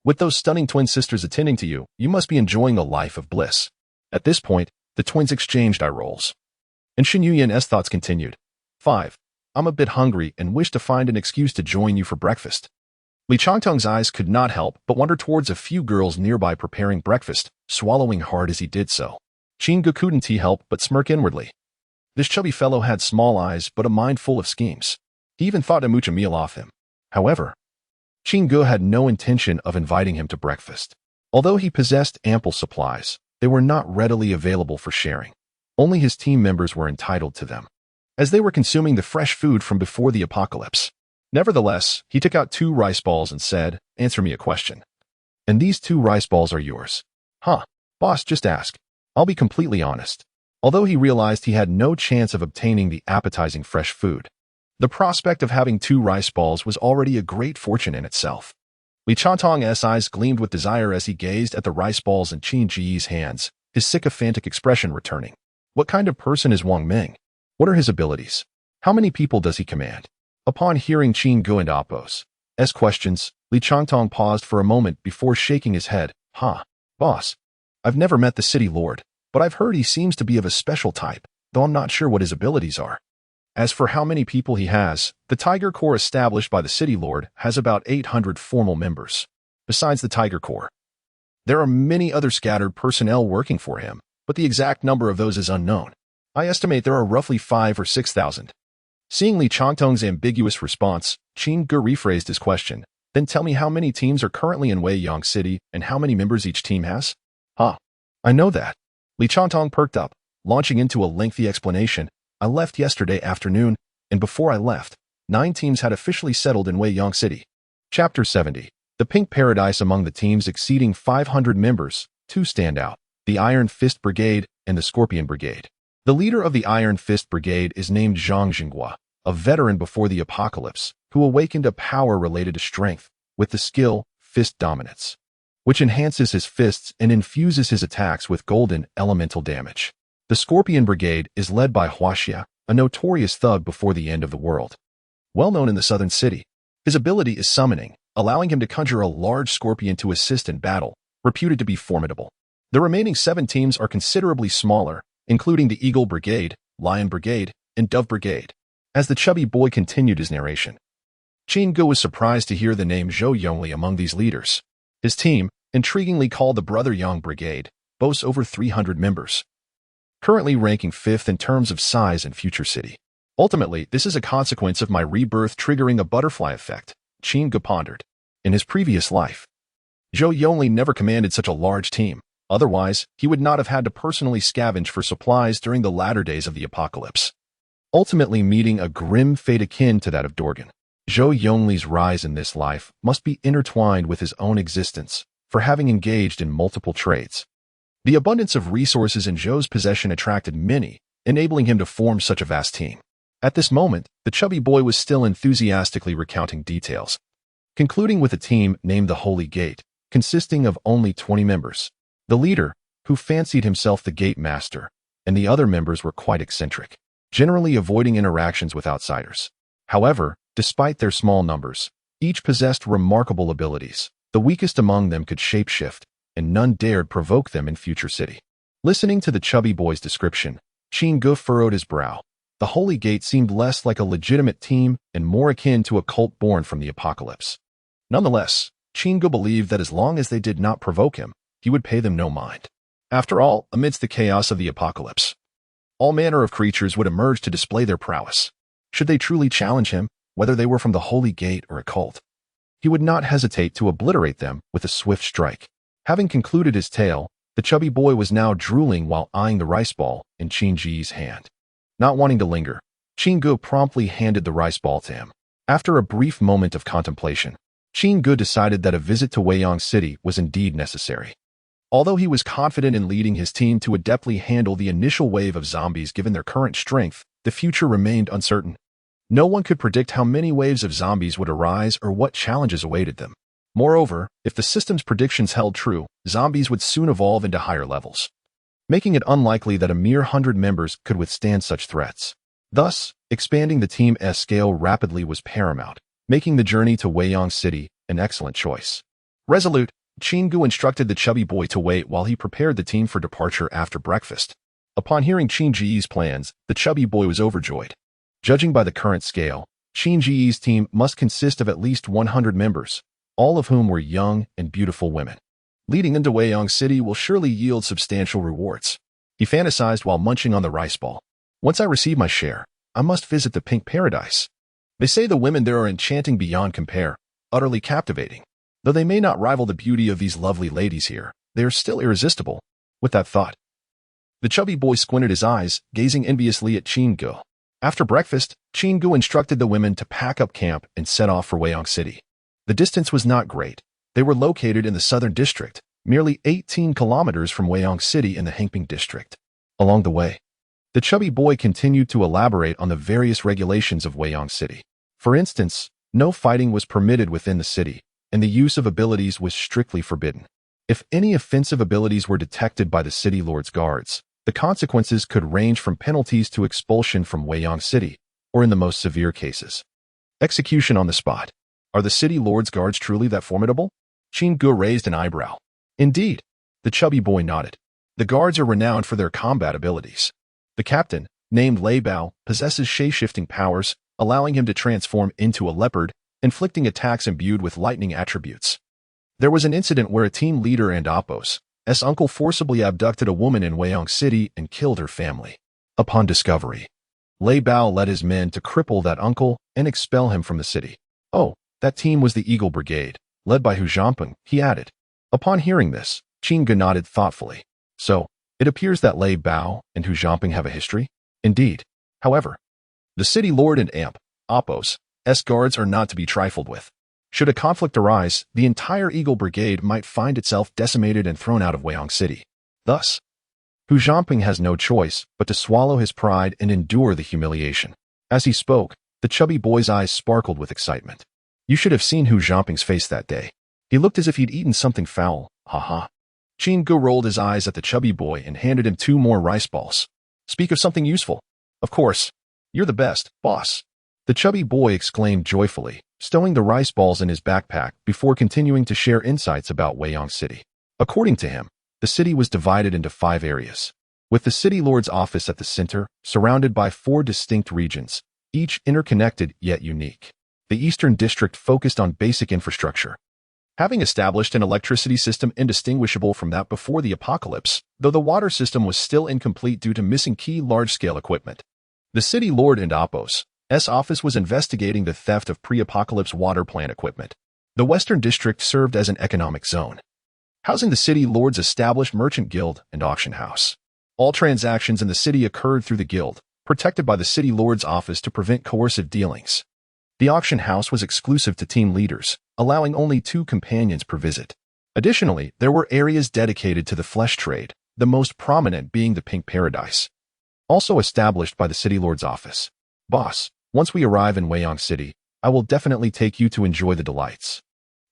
with those stunning twin sisters attending to you, you must be enjoying a life of bliss. At this point, the twins exchanged eye rolls. And Xinyun Yin's thoughts continued. 5. I'm a bit hungry and wish to find an excuse to join you for breakfast. Li Changtong's eyes could not help but wander towards a few girls nearby preparing breakfast, swallowing hard as he did so. Qin couldn't help but smirk inwardly. This chubby fellow had small eyes but a mind full of schemes. He even thought to mooch a meal off him. However, Qin had no intention of inviting him to breakfast. Although he possessed ample supplies, they were not readily available for sharing. Only his team members were entitled to them, as they were consuming the fresh food from before the apocalypse. Nevertheless, he took out 2 rice balls and said, "Answer me a question. And these 2 rice balls are yours." "Huh, boss, just ask. I'll be completely honest." Although he realized he had no chance of obtaining the appetizing fresh food, the prospect of having 2 rice balls was already a great fortune in itself. Li Chantong's eyes gleamed with desire as he gazed at the rice balls in Qin Ji's hands, his sycophantic expression returning. What kind of person is Wang Ming? What are his abilities? How many people does he command? Upon hearing Qin and Appo's questions, Li Changtong paused for a moment before shaking his head. Boss, I've never met the city lord, but I've heard he seems to be of a special type, though I'm not sure what his abilities are. As for how many people he has, the Tiger Corps established by the city lord has about 800 formal members. Besides the Tiger Corps, there are many other scattered personnel working for him, but the exact number of those is unknown. I estimate there are roughly 5 or 6,000. Seeing Li Changtong's ambiguous response, Qin rephrased his question. Then tell me how many teams are currently in Wei Yang City and how many members each team has? I know that. Li Changtong perked up, launching into a lengthy explanation. I left yesterday afternoon, and before I left, 9 teams had officially settled in Wei Yang City. Chapter 70. The Pink Paradise. Among the teams exceeding 500 members, 2 stand out: the Iron Fist Brigade and the Scorpion Brigade. The leader of the Iron Fist Brigade is named Zhang Jinghua, a veteran before the apocalypse, who awakened a power related to strength, with the skill Fist Dominance, which enhances his fists and infuses his attacks with golden elemental damage. The Scorpion Brigade is led by Huaxia, a notorious thug before the end of the world. Well known in the southern city, his ability is summoning, allowing him to conjure a large scorpion to assist in battle, reputed to be formidable. The remaining 7 teams are considerably smaller, including the Eagle Brigade, Lion Brigade, and Dove Brigade. As the chubby boy continued his narration, Qin was surprised to hear the name Zhou Yongli among these leaders. His team, intriguingly called the Brother Yang Brigade, boasts over 300 members, currently ranking 5th in terms of size in Future City. Ultimately, this is a consequence of my rebirth triggering a butterfly effect, Qin pondered. In his previous life, Zhou Yongli never commanded such a large team. Otherwise, he would not have had to personally scavenge for supplies during the latter days of the apocalypse, ultimately meeting a grim fate akin to that of Dorgan. Zhou Yongli's rise in this life must be intertwined with his own existence, for having engaged in multiple trades. The abundance of resources in Zhou's possession attracted many, enabling him to form such a vast team. At this moment, the chubby boy was still enthusiastically recounting details, concluding with a team named the Holy Gate, consisting of only 20 members. The leader, who fancied himself the Gate Master, and the other members were quite eccentric, generally avoiding interactions with outsiders. However, despite their small numbers, Each possessed remarkable abilities. The weakest among them could shapeshift, and none dared provoke them in future city. Listening to the chubby boy's description, Chingu furrowed his brow. The Holy Gate seemed less like a legitimate team and more akin to a cult born from the apocalypse. Nonetheless, Chingu believed that as long as they did not provoke him, he would pay them no mind. After all, amidst the chaos of the apocalypse, all manner of creatures would emerge to display their prowess. Should they truly challenge him, whether they were from the Holy Gate or a cult, he would not hesitate to obliterate them with a swift strike. Having concluded his tale, the chubby boy was now drooling while eyeing the rice ball in Chingu's hand. Not wanting to linger, Chingu promptly handed the rice ball to him. After a brief moment of contemplation, Chingu decided that a visit to Weiyang City was indeed necessary. Although he was confident in leading his team to adeptly handle the initial wave of zombies given their current strength, the future remained uncertain. No one could predict how many waves of zombies would arise or what challenges awaited them. Moreover, if the system's predictions held true, zombies would soon evolve into higher levels, making it unlikely that a mere 100 members could withstand such threats. Thus, expanding the team's scale rapidly was paramount, making the journey to Weiyang City an excellent choice. Resolute, Chingu instructed the chubby boy to wait while he prepared the team for departure after breakfast. Upon hearing Chingu's plans, the chubby boy was overjoyed. Judging by the current scale, Chingu's team must consist of at least 100 members, all of whom were young and beautiful women. Leading into Weiyang City will surely yield substantial rewards. He fantasized while munching on the rice ball. Once I receive my share, I must visit the Pink Paradise. They say the women there are enchanting beyond compare, utterly captivating. Though they may not rival the beauty of these lovely ladies here, they are still irresistible. With that thought, the chubby boy squinted his eyes, gazing enviously at Chingu. After breakfast, Chingu instructed the women to pack up camp and set off for Weiyang City. The distance was not great. They were located in the southern district, merely 18 kilometers from Weiyang City in the Impending district. Along the way, the chubby boy continued to elaborate on the various regulations of Weiyang City. For instance, no fighting was permitted within the city, and the use of abilities was strictly forbidden. If any offensive abilities were detected by the city lord's guards, the consequences could range from penalties to expulsion from Weiyang City, or in the most severe cases, execution on the spot. Are the city lord's guards truly that formidable? Chingu raised an eyebrow. Indeed, the chubby boy nodded. The guards are renowned for their combat abilities. The captain, named Lei Bao, possesses shape-shifting powers, allowing him to transform into a leopard, inflicting attacks imbued with lightning attributes. There was an incident where a team leader and Appo's uncle forcibly abducted a woman in Weiyang City and killed her family. Upon discovery, Lei Bao led his men to cripple that uncle and expel him from the city. Oh, that team was the Eagle Brigade, led by Hu Zhamping, he added. Upon hearing this, Chingu nodded thoughtfully. So, it appears that Lei Bao and Hu Zhamping have a history? Indeed. However, the city lord and Appo's guards are not to be trifled with. Should a conflict arise, the entire Eagle Brigade might find itself decimated and thrown out of Weiyang City. Thus, Hu Zhamping has no choice but to swallow his pride and endure the humiliation. As he spoke, the chubby boy's eyes sparkled with excitement. You should have seen Hu Zhamping's face that day. He looked as if he'd eaten something foul. Ha. Chingu rolled his eyes at the chubby boy and handed him 2 more rice balls. Speak of something useful. Of course. You're the best, boss. The chubby boy exclaimed joyfully, stowing the rice balls in his backpack before continuing to share insights about Weiyang City. According to him, the city was divided into 5 areas, with the city lord's office at the center, surrounded by 4 distinct regions, each interconnected yet unique. The Eastern District focused on basic infrastructure, having established an electricity system indistinguishable from that before the apocalypse, though the water system was still incomplete due to missing key large-scale equipment. The city lord and Appo's office was investigating the theft of pre-apocalypse water plant equipment. The Western District served as an economic zone, housing the city lord's established merchant guild and auction house. All transactions in the city occurred through the guild, protected by the city lord's office to prevent coercive dealings. The auction house was exclusive to team leaders, allowing only 2 companions per visit. Additionally, there were areas dedicated to the flesh trade, the most prominent being the Pink Paradise, also established by the city lord's office. Boss, once we arrive in Weiyang City, I will definitely take you to enjoy the delights.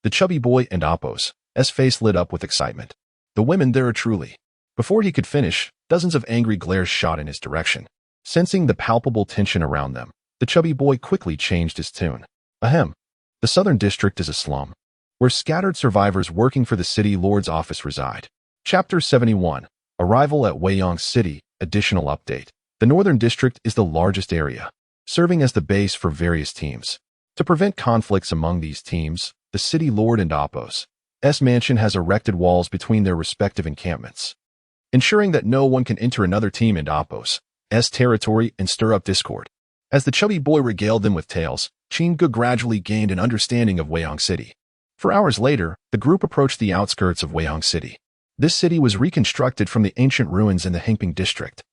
The chubby boy and Appo's face lit up with excitement. The women there are truly. Before he could finish, dozens of angry glares shot in his direction. Sensing the palpable tension around them, the chubby boy quickly changed his tune. Ahem. The Southern District is a slum, where scattered survivors working for the city lord's office reside. Chapter 71. Arrival at Weiyang City. Additional update. The Northern District is the largest area, serving as the base for various teams. To prevent conflicts among these teams, the city lord and Oppo's mansion has erected walls between their respective encampments, ensuring that no one can enter another team and Oppo's territory and stir up discord. As the chubby boy regaled them with tales, Qingge gradually gained an understanding of Weiyang City. 4 hours later, the group approached the outskirts of Weiyang City. This city was reconstructed from the ancient ruins in the Impending district,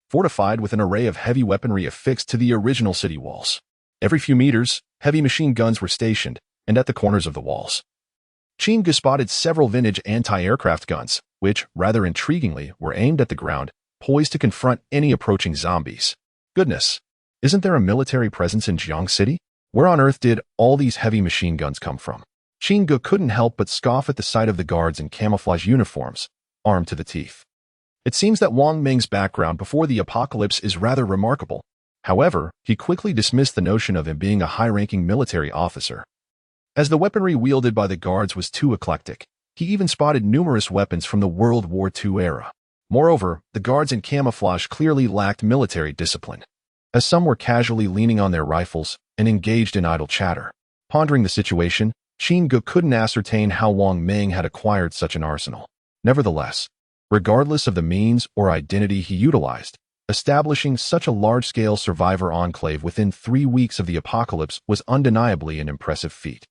fortified with an array of heavy weaponry affixed to the original city walls. Every few meters, heavy machine guns were stationed, and at the corners of the walls, Qingge spotted several vintage anti-aircraft guns, which, rather intriguingly, were aimed at the ground, poised to confront any approaching zombies. Goodness, isn't there a military presence in Jiang City? Where on earth did all these heavy machine guns come from? Qingge couldn't help but scoff at the sight of the guards in camouflage uniforms, armed to the teeth. It seems that Wang Ming's background before the apocalypse is rather remarkable. However, he quickly dismissed the notion of him being a high-ranking military officer, as the weaponry wielded by the guards was too eclectic. He even spotted numerous weapons from the World War II era. Moreover, the guards in camouflage clearly lacked military discipline, as some were casually leaning on their rifles and engaged in idle chatter. Pondering the situation, Qingge couldn't ascertain how Wang Ming had acquired such an arsenal. Nevertheless, regardless of the means or identity he utilized, establishing such a large-scale survivor enclave within 3 weeks of the apocalypse was undeniably an impressive feat.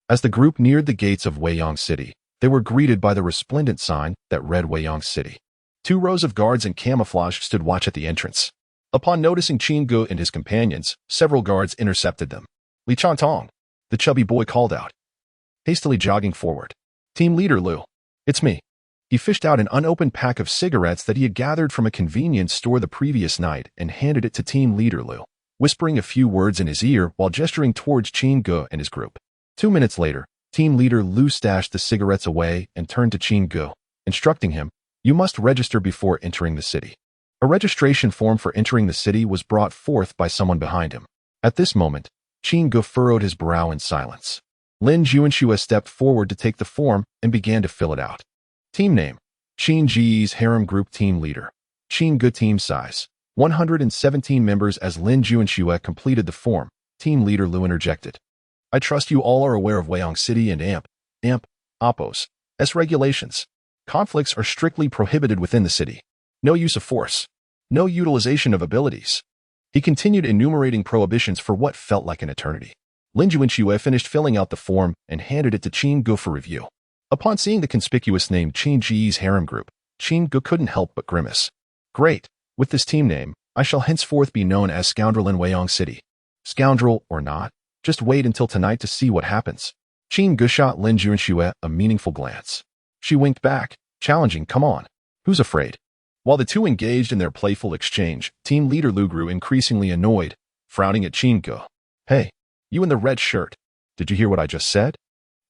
As the group neared the gates of Weiyang City, they were greeted by the resplendent sign that read Weiyang City. 2 rows of guards in camouflage stood watch at the entrance. Upon noticing Qingge and his companions, several guards intercepted them. "Li Chantong," the chubby boy called out, hastily jogging forward. "Team leader Liu, it's me." He fished out an unopened pack of cigarettes that he had gathered from a convenience store the previous night and handed it to team leader Liu, whispering a few words in his ear while gesturing towards Qingge and his group. 2 minutes later, team leader Liu stashed the cigarettes away and turned to Qingge, instructing him, "You must register before entering the city." A registration form for entering the city was brought forth by someone behind him. At this moment, Qingge furrowed his brow in silence. Lin Juanxue stepped forward to take the form and began to fill it out. Team name: Qingge's Harem Group Team Leader. Qingge Team Size: 117 members. As Lin Juanxue completed the form, Team Leader Liu interjected, "I trust you all are aware of Weiyang City and Oppo's regulations. Conflicts are strictly prohibited within the city. No use of force. No utilization of abilities." He continued enumerating prohibitions for what felt like an eternity. Lin Juanxue finished filling out the form and handed it to Qingge for review. Upon seeing the conspicuous name Qingge's Harem Group, Qingge couldn't help but grimace. "Great. With this team name, I shall henceforth be known as Scoundrel in Weiyang City." Scoundrel or not, just wait until tonight to see what happens. Qingge shot Lin Juanxue a meaningful glance. She winked back, challenging, "Come on. Who's afraid?" While the two engaged in their playful exchange, Team Leader Liu grew increasingly annoyed, frowning at Qingge. "Hey, you in the red shirt. Did you hear what I just said?"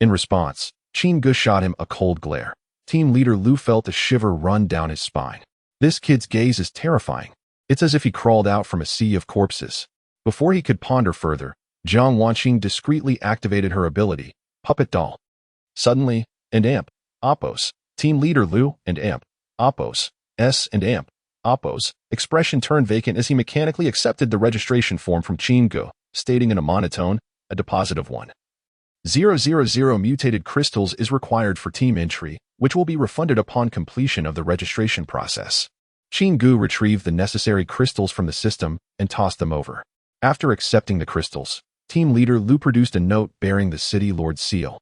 In response, Qingge shot him a cold glare. Team Leader Liu felt a shiver run down his spine. This kid's gaze is terrifying. It's as if he crawled out from a sea of corpses. Before he could ponder further, Jiang Wanqing discreetly activated her ability, Puppet Doll. Suddenly, Oppo's Team Leader Liu and Oppo's Oppo's expression turned vacant as he mechanically accepted the registration form from Qingge, stating in a monotone, "A deposit of 1,000 mutated crystals is required for team entry, which will be refunded upon completion of the registration process." Qingge retrieved the necessary crystals from the system and tossed them over. After accepting the crystals, Team Leader Liu produced a note bearing the City Lord's seal,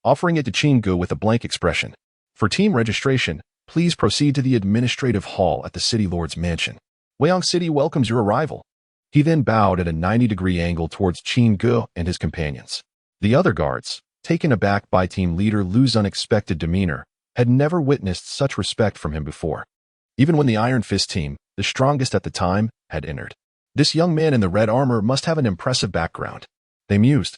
offering it to Qingge with a blank expression. "For team registration, please proceed to the administrative hall at the City Lord's mansion. Weiyang City welcomes your arrival." He then bowed at a 90-degree angle towards Qingge and his companions. The other guards, taken aback by Team Leader Liu's unexpected demeanor, had never witnessed such respect from him before. Even when the Iron Fist team, the strongest at the time, had entered. This young man in the red armor must have an impressive background, they mused,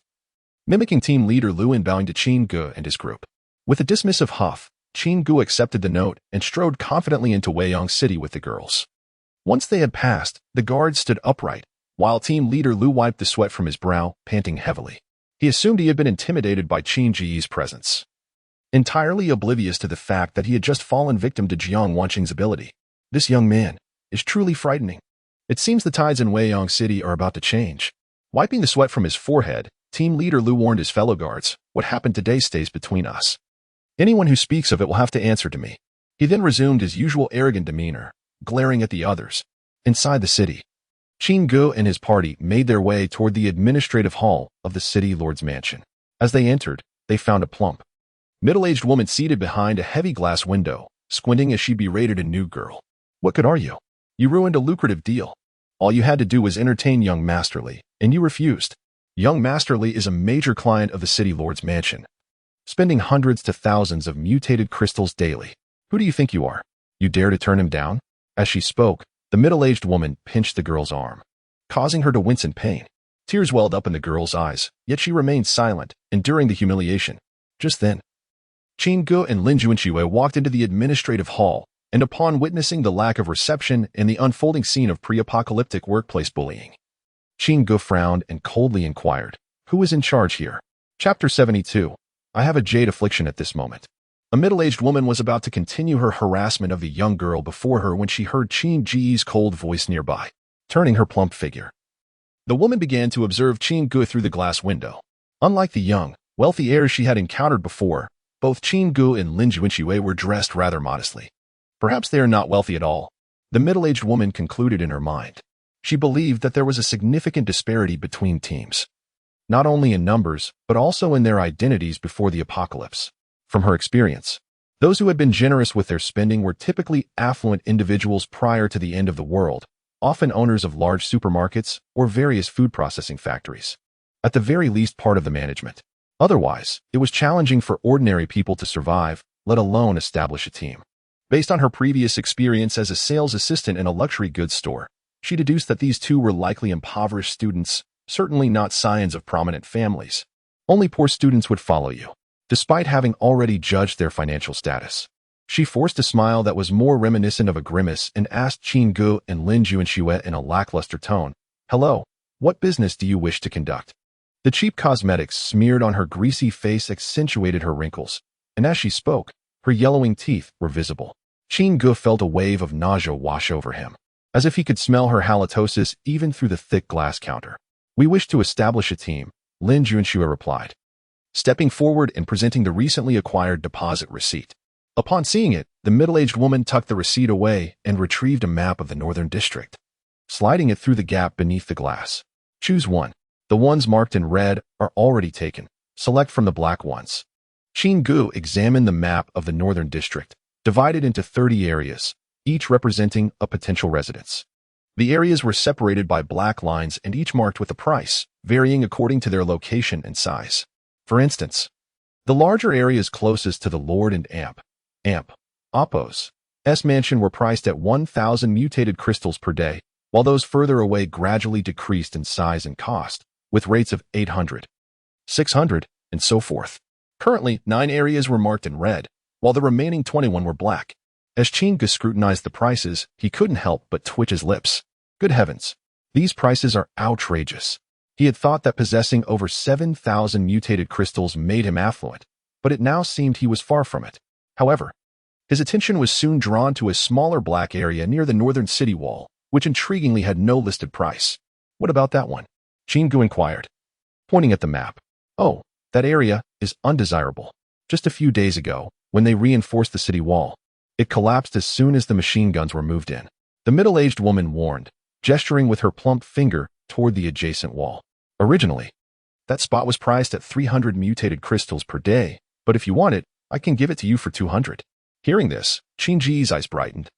mimicking Team Leader Liu and bowing to Qingge and his group. With a dismissive huff, Qingge accepted the note and strode confidently into Weiyang City with the girls. Once they had passed, the guards stood upright, while Team Leader Liu wiped the sweat from his brow, panting heavily. He assumed he had been intimidated by Qin Ji's presence, entirely oblivious to the fact that he had just fallen victim to Jiang Wanqing's ability. This young man is truly frightening. It seems the tides in Weiyang City are about to change. Wiping the sweat from his forehead, team leader Lu warned his fellow guards, "What happened today stays between us. Anyone who speaks of it will have to answer to me." He then resumed his usual arrogant demeanor, glaring at the others. Inside the city, Qin Gu and his party made their way toward the administrative hall of the city lord's mansion. As they entered, they found a plump, middle-aged woman seated behind a heavy glass window, squinting as she berated a new girl. "What good are you? You ruined a lucrative deal. All you had to do was entertain young Masterly, and you refused." Young Masterly is a major client of the city lord's mansion, spending hundreds to thousands of mutated crystals daily. "Who do you think you are? You dare to turn him down?" As she spoke, the middle-aged woman pinched the girl's arm, causing her to wince in pain. Tears welled up in the girl's eyes, yet she remained silent, enduring the humiliation. Just then, Qin Gu and Lin Juanque walked into the administrative hall, and upon witnessing the lack of reception and the unfolding scene of pre-apocalyptic workplace bullying, Qin Gu frowned and coldly inquired, "Who is in charge here?" Chapter 72. I have a jade affliction at this moment. A middle-aged woman was about to continue her harassment of the young girl before her when she heard Qin Ji's cold voice nearby, turning her plump figure. The woman began to observe Qin Gu through the glass window. Unlike the young, wealthy heirs she had encountered before, both Qin Gu and Lin Juanque were dressed rather modestly. Perhaps they are not wealthy at all, the middle-aged woman concluded in her mind. She believed that there was a significant disparity between teams, not only in numbers, but also in their identities before the apocalypse. From her experience, those who had been generous with their spending were typically affluent individuals prior to the end of the world, often owners of large supermarkets or various food processing factories. At the very least, part of the management. Otherwise, it was challenging for ordinary people to survive, let alone establish a team. Based on her previous experience as a sales assistant in a luxury goods store, she deduced that these two were likely impoverished students, certainly not scions of prominent families. Only poor students would follow you, despite having already judged their financial status. She forced a smile that was more reminiscent of a grimace and asked Qin Gu and Lin Juanque in a lackluster tone, "Hello, what business do you wish to conduct?" The cheap cosmetics smeared on her greasy face accentuated her wrinkles, and as she spoke, her yellowing teeth were visible. Qin Gu felt a wave of nausea wash over him, as if he could smell her halitosis even through the thick glass counter. "We wish to establish a team," Lin Juanque replied, stepping forward and presenting the recently acquired deposit receipt. Upon seeing it, the middle-aged woman tucked the receipt away and retrieved a map of the northern district, sliding it through the gap beneath the glass. "Choose one. The ones marked in red are already taken. Select from the black ones." Qin Gu examined the map of the northern district, divided into 30 areas, each representing a potential residence. The areas were separated by black lines and each marked with a price, varying according to their location and size. For instance, the larger areas closest to the Lord and Appo's mansion were priced at 1,000 mutated crystals per day, while those further away gradually decreased in size and cost, with rates of 800, 600, and so forth. Currently, 9 areas were marked in red, while the remaining 21 were black. As Qin Gu scrutinized the prices, he couldn't help but twitch his lips. Good heavens, these prices are outrageous. He had thought that possessing over 7,000 mutated crystals made him affluent, but it now seemed he was far from it. However, his attention was soon drawn to a smaller black area near the northern city wall, which intriguingly had no listed price. "What about that one?" Qin Gu inquired, pointing at the map. "Oh, that area is undesirable. Just a few days ago, when they reinforced the city wall, it collapsed as soon as the machine guns were moved in," the middle-aged woman warned, gesturing with her plump finger toward the adjacent wall. "Originally, that spot was priced at 300 mutated crystals per day, but if you want it, I can give it to you for 200. Hearing this, Qin Ji's eyes brightened.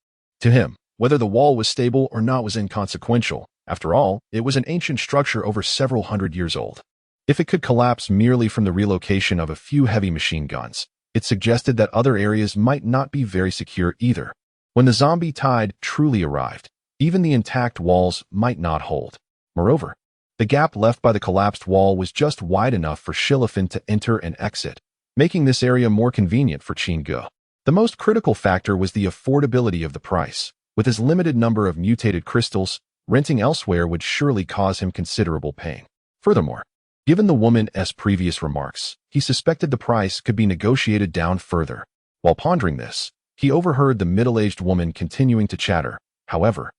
To him, whether the wall was stable or not was inconsequential. After all, it was an ancient structure over several hundred years old. If it could collapse merely from the relocation of a few heavy machine guns, it suggested that other areas might not be very secure either. When the zombie tide truly arrived, even the intact walls might not hold. Moreover, the gap left by the collapsed wall was just wide enough for Shilafin to enter and exit, making this area more convenient for Qin Gu. The most critical factor was the affordability of the price. With his limited number of mutated crystals, renting elsewhere would surely cause him considerable pain. Furthermore, Given the woman's previous remarks, he suspected the price could be negotiated down further. While pondering this, he overheard the middle-aged woman continuing to chatter. However,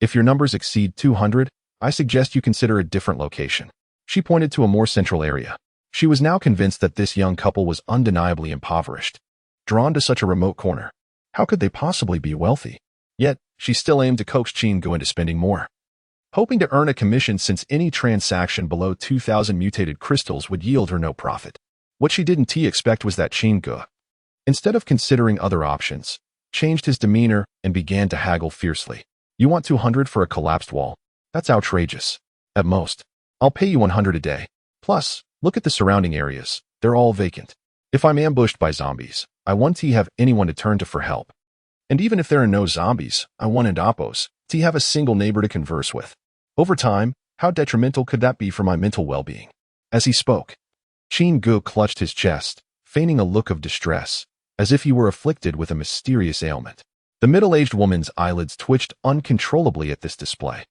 if your numbers exceed 200, I suggest you consider a different location. She pointed to a more central area. She was now convinced that this young couple was undeniably impoverished. Drawn to such a remote corner, how could they possibly be wealthy? Yet, she still aimed to coax Chin-gu into spending more, hoping to earn a commission since any transaction below 2,000 mutated crystals would yield her no profit. What she didn't expect was that Chin-gu, instead of considering other options, changed his demeanor and began to haggle fiercely. You want 200 for a collapsed wall? That's outrageous. At most, I'll pay you 100 a day. Plus, look at the surrounding areas. They're all vacant. If I'm ambushed by zombies, I want to have anyone to turn to for help. And even if there are no zombies, I want to have a single neighbor to converse with. Over time, how detrimental could that be for my mental well-being? As he spoke, Chin-gu clutched his chest, feigning a look of distress, as if he were afflicted with a mysterious ailment. The middle-aged woman's eyelids twitched uncontrollably at this display.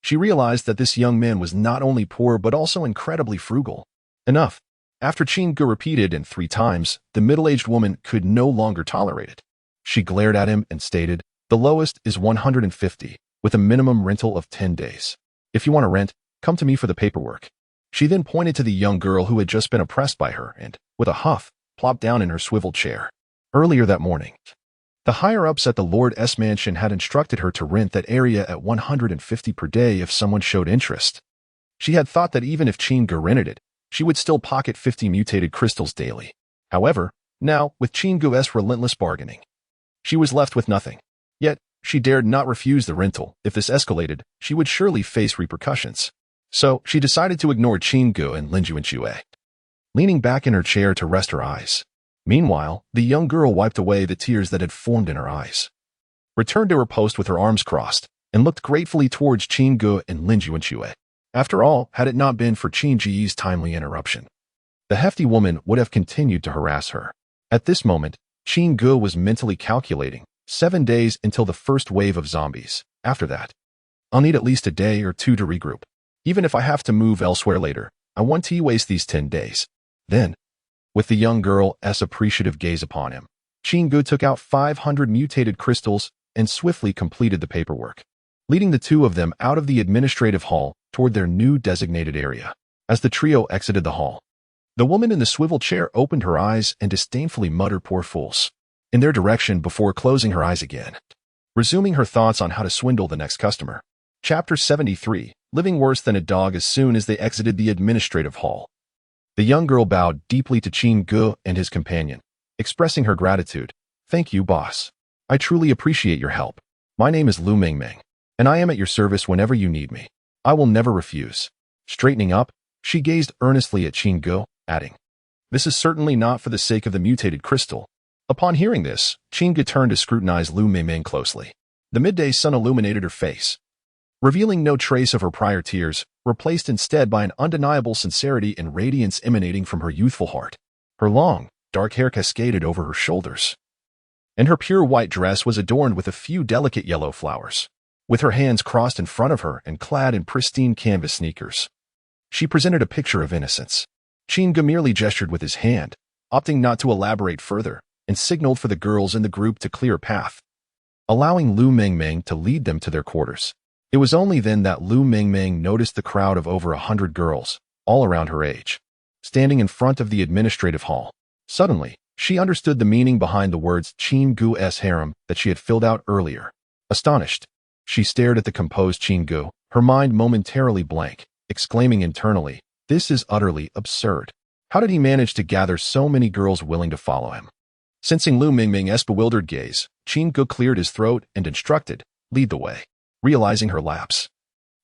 She realized that this young man was not only poor but also incredibly frugal. Enough. After Chin-gu repeated it 3 times, the middle-aged woman could no longer tolerate it. She glared at him and stated, "The lowest is 150, with a minimum rental of 10 days. If you want to rent, come to me for the paperwork." She then pointed to the young girl who had just been oppressed by her and, with a huff, plopped down in her swivel chair. Earlier that morning, the higher-ups at the Lord's mansion had instructed her to rent that area at 150 per day if someone showed interest. She had thought that even if Chin-gu rented it, she would still pocket 50 mutated crystals daily. However, now, with Chin-gu's relentless bargaining, she was left with nothing. Yet, she dared not refuse the rental. If this escalated, she would surely face repercussions. So, she decided to ignore Chin-gu and Lin Juanxue, leaning back in her chair to rest her eyes. Meanwhile, the young girl wiped away the tears that had formed in her eyes, returned to her post with her arms crossed, and looked gratefully towards Chin-gu and Lin Juanxue. After all, had it not been for Chin-ji's timely interruption, the hefty woman would have continued to harass her. At this moment, Chin-gu was mentally calculating 7 days until the first wave of zombies. After that, I'll need at least a day or 2 to regroup. Even if I have to move elsewhere later, I want to waste these 10 days. Then, with the young girl's appreciative gaze upon him, Chin-gu took out 500 mutated crystals and swiftly completed the paperwork, leading the 2 of them out of the administrative hall toward their new designated area. As the trio exited the hall, the woman in the swivel chair opened her eyes and disdainfully muttered, "Poor fools," in their direction before closing her eyes again, resuming her thoughts on how to swindle the next customer. Chapter 73, Living Worse Than a Dog. As soon as they exited the administrative hall, the young girl bowed deeply to Chin-gu and his companion, expressing her gratitude. "Thank you, boss. I truly appreciate your help. My name is Lu Mingming, and I am at your service whenever you need me. I will never refuse." Straightening up, she gazed earnestly at Chin-gu, adding, "This is certainly not for the sake of the mutated crystal." Upon hearing this, Chin-gu turned to scrutinize Lu Mingming closely. The midday sun illuminated her face, revealing no trace of her prior tears, replaced instead by an undeniable sincerity and radiance emanating from her youthful heart. Her long, dark hair cascaded over her shoulders, and her pure white dress was adorned with a few delicate yellow flowers. With her hands crossed in front of her and clad in pristine canvas sneakers, she presented a picture of innocence. Chin-gu merely gestured with his hand, opting not to elaborate further, and signaled for the girls in the group to clear a path, allowing Lu Mingming to lead them to their quarters. It was only then that Lu Mingming noticed the crowd of over 100 girls, all around her age, standing in front of the administrative hall. Suddenly, she understood the meaning behind the words Chin-gu's harem that she had filled out earlier. Astonished, she stared at the composed Chin-gu, her mind momentarily blank, exclaiming internally, "This is utterly absurd. How did he manage to gather so many girls willing to follow him?" Sensing Lu Mingming's bewildered gaze, Chin-gu cleared his throat and instructed, "Lead the way." Realizing her lapse,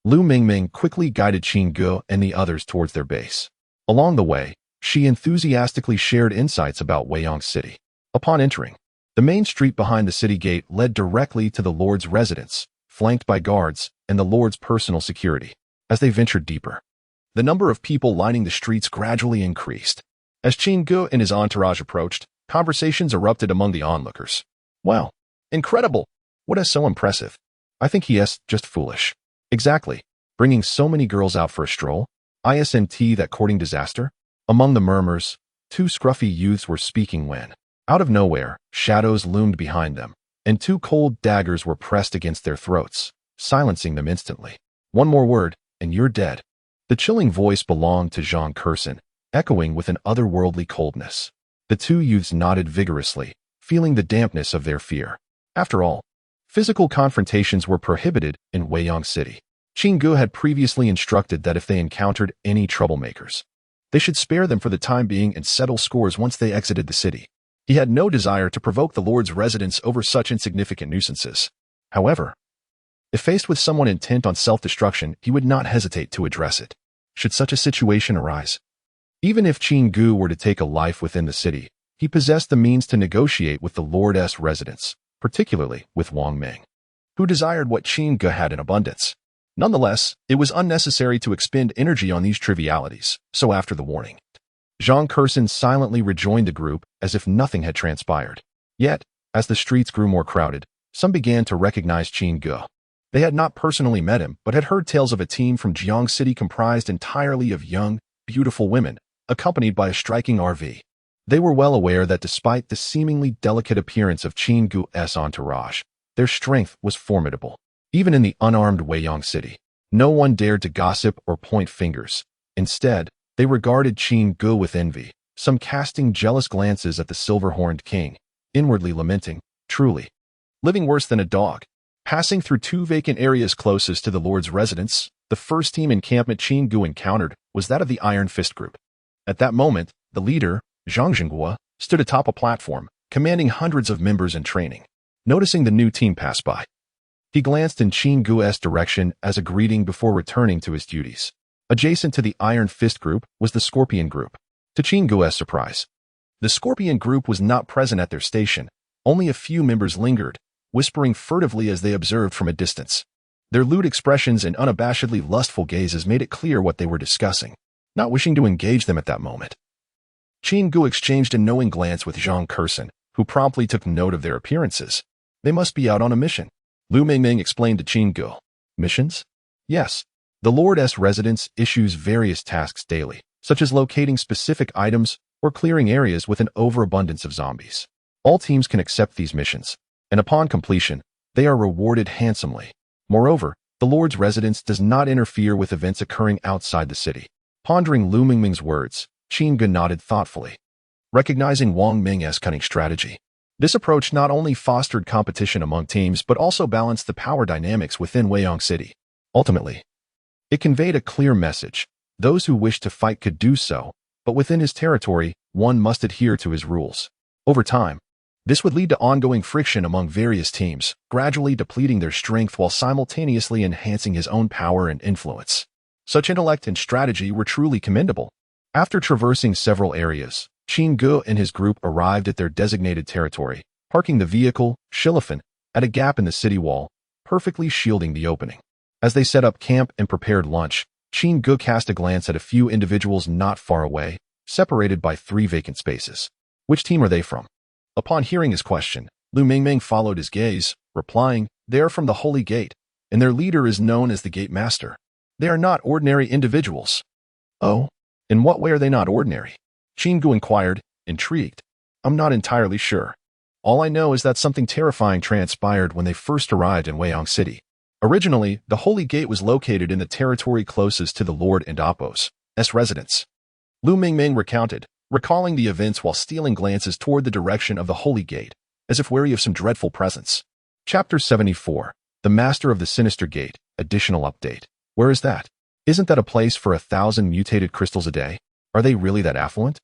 Lu Mingming quickly guided Chin-gu and the others towards their base. Along the way, she enthusiastically shared insights about Weiyang City. Upon entering, the main street behind the city gate led directly to the Lord's residence, flanked by guards and the Lord's personal security. As they ventured deeper, the number of people lining the streets gradually increased. As Chin-gu and his entourage approached, conversations erupted among the onlookers. "Wow, incredible! What is so impressive? I think he is just foolish." "Exactly. Bringing so many girls out for a stroll? Isn't that courting disaster? Among the murmurs, two scruffy youths were speaking when, out of nowhere, shadows loomed behind them, and two cold daggers were pressed against their throats, silencing them instantly. One more word, and you're dead. The chilling voice belonged to Jean Curson, echoing with an otherworldly coldness. The two youths nodded vigorously, feeling the dampness of their fear. After all, physical confrontations were prohibited in Weiyang City. Qinggu had previously instructed that if they encountered any troublemakers, they should spare them for the time being and settle scores once they exited the city. He had no desire to provoke the Lord's residents over such insignificant nuisances. However, if faced with someone intent on self-destruction, he would not hesitate to address it, should such a situation arise. Even if Qinggu were to take a life within the city, he possessed the means to negotiate with the Lord's residents, particularly with Wang Ming, who desired what Qinggu had in abundance. Nonetheless, it was unnecessary to expend energy on these trivialities, so after the warning, Jean Curson silently rejoined the group as if nothing had transpired. Yet, as the streets grew more crowded, some began to recognize Qinggu. They had not personally met him, but had heard tales of a team from Jiang City comprised entirely of young, beautiful women, accompanied by a striking RV. They were well aware that despite the seemingly delicate appearance of Qinggu's entourage, their strength was formidable. Even in the unarmed Weiyang City, no one dared to gossip or point fingers. Instead, they regarded Qinggu with envy, some casting jealous glances at the silver-horned king, inwardly lamenting, truly, living worse than a dog. Passing through two vacant areas closest to the Lord's residence, the first team encampment Qinggu encountered was that of the Iron Fist Group. At that moment, the leader, Zhang Jinghua, stood atop a platform, commanding hundreds of members in training. Noticing the new team pass by, he glanced in Qinggu's direction as a greeting before returning to his duties. Adjacent to the Iron Fist Group was the Scorpion Group. To Qinggu's surprise, the Scorpion Group was not present at their station. Only a few members lingered, whispering furtively as they observed from a distance. Their lewd expressions and unabashedly lustful gazes made it clear what they were discussing, not wishing to engage them at that moment. Qinggu exchanged a knowing glance with Jean Curson, who promptly took note of their appearances. They must be out on a mission. Lu Mingming explained to Qinggu. Missions? Yes. The Lord's residence issues various tasks daily, such as locating specific items or clearing areas with an overabundance of zombies. All teams can accept these missions, and upon completion, they are rewarded handsomely. Moreover, the Lord's residence does not interfere with events occurring outside the city. Pondering Lu Mingming's words, Qinggu nodded thoughtfully, recognizing Wang Ming's cunning strategy. This approach not only fostered competition among teams but also balanced the power dynamics within Weiyang City. Ultimately, it conveyed a clear message. Those who wished to fight could do so, but within his territory, one must adhere to his rules. Over time, this would lead to ongoing friction among various teams, gradually depleting their strength while simultaneously enhancing his own power and influence. Such intellect and strategy were truly commendable. After traversing several areas, Qinggu and his group arrived at their designated territory, parking the vehicle, Shilifan, at a gap in the city wall, perfectly shielding the opening. As they set up camp and prepared lunch, Qinggu cast a glance at a few individuals not far away, separated by 3 vacant spaces. Which team are they from? Upon hearing his question, Lu Mingming followed his gaze, replying, "They are from the Holy Gate, and their leader is known as the Gate Master. They are not ordinary individuals." "Oh? In what way are they not ordinary?" Qinggu inquired, intrigued. "I'm not entirely sure. All I know is that something terrifying transpired when they first arrived in Weiyang City. Originally, the Holy Gate was located in the territory closest to the Lord and Apos' residence." Lu Mingming recounted, recalling the events while stealing glances toward the direction of the Holy Gate, as if wary of some dreadful presence. Chapter 74, The Master of the Sinister Gate, Additional Update. Where is that? Isn't that a place for 1,000 mutated crystals a day? Are they really that affluent?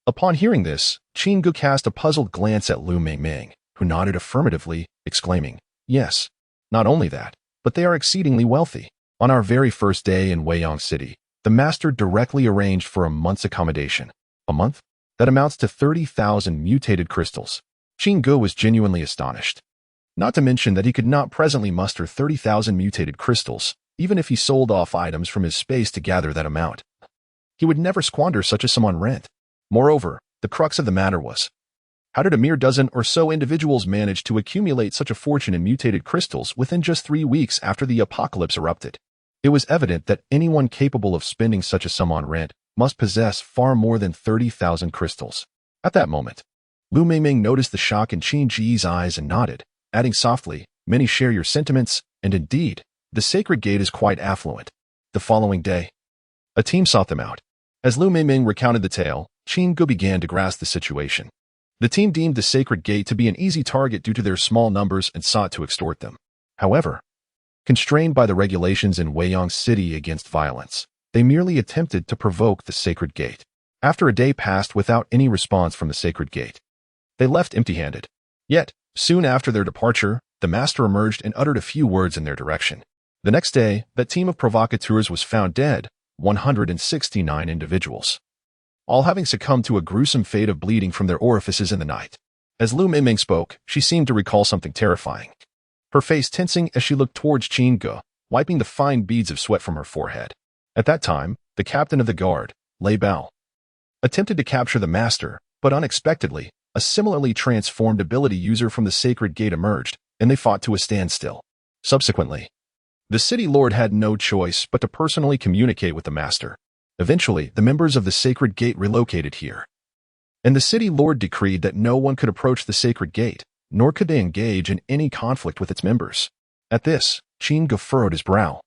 Upon hearing this, Qinggu cast a puzzled glance at Lu Mingming, who nodded affirmatively, exclaiming, "Yes. Not only that, but they are exceedingly wealthy. On our very first day in Weiyang City, the master directly arranged for a month's accommodation. A month? That amounts to 30,000 mutated crystals." Qinggu was genuinely astonished. Not to mention that he could not presently muster 30,000 mutated crystals, even if he sold off items from his space to gather that amount. He would never squander such a sum on rent. Moreover, the crux of the matter was, how did a mere dozen or so individuals manage to accumulate such a fortune in mutated crystals within just 3 weeks after the apocalypse erupted? It was evident that anyone capable of spending such a sum on rent must possess far more than 30,000 crystals. At that moment, Lu Mingming noticed the shock in Qin Ji's eyes and nodded, adding softly, "Many share your sentiments, and indeed, the sacred gate is quite affluent." The following day, a team sought them out. As Lu Mingming recounted the tale, Qin Gu began to grasp the situation. The team deemed the sacred gate to be an easy target due to their small numbers and sought to extort them. However, constrained by the regulations in Weiyang City against violence, they merely attempted to provoke the sacred gate. After a day passed without any response from the sacred gate, they left empty-handed. Yet, soon after their departure, the master emerged and uttered a few words in their direction. The next day, that team of provocateurs was found dead, 169 individuals, all having succumbed to a gruesome fate of bleeding from their orifices in the night. As Lu Mingming spoke, she seemed to recall something terrifying, her face tensing as she looked towards Qin Gu, wiping the fine beads of sweat from her forehead. At that time, the captain of the guard, Lei Bao, attempted to capture the master, but unexpectedly, a similarly transformed ability user from the sacred gate emerged, and they fought to a standstill. Subsequently, the city lord had no choice but to personally communicate with the master. Eventually, the members of the sacred gate relocated here, and the city lord decreed that no one could approach the sacred gate, nor could they engage in any conflict with its members. At this, Qin Gu furrowed his brow,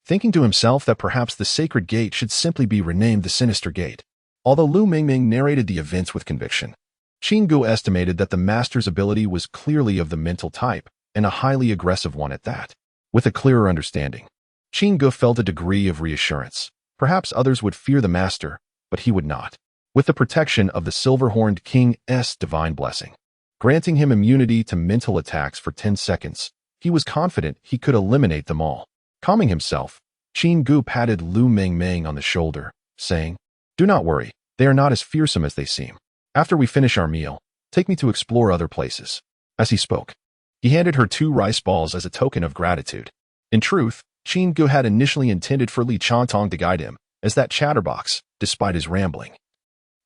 thinking to himself that perhaps the sacred gate should simply be renamed the Sinister Gate. Although Lu Mingming narrated the events with conviction, Qin Gu estimated that the master's ability was clearly of the mental type, and a highly aggressive one at that. With a clearer understanding, Qin Gu felt a degree of reassurance. Perhaps others would fear the master, but he would not. With the protection of the silver-horned king's divine blessing, granting him immunity to mental attacks for 10 seconds, he was confident he could eliminate them all. Calming himself, Qin Gu patted Lu Mingming on the shoulder, saying, "Do not worry, they are not as fearsome as they seem. After we finish our meal, take me to explore other places." As he spoke, he handed her 2 rice balls as a token of gratitude. In truth, Qin Gu had initially intended for Li Chantong to guide him, as that chatterbox, despite his rambling,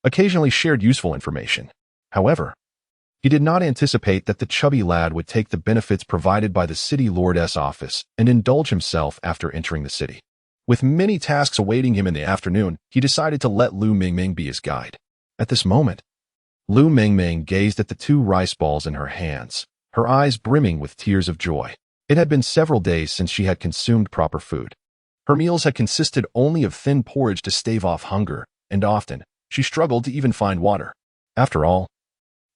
occasionally shared useful information. However, he did not anticipate that the chubby lad would take the benefits provided by the city lord's office and indulge himself after entering the city. With many tasks awaiting him in the afternoon, he decided to let Lu Mingming be his guide. At this moment, Lu Mingming gazed at the 2 rice balls in her hands, her eyes brimming with tears of joy. It had been several days since she had consumed proper food. Her meals had consisted only of thin porridge to stave off hunger, and often, she struggled to even find water. After all,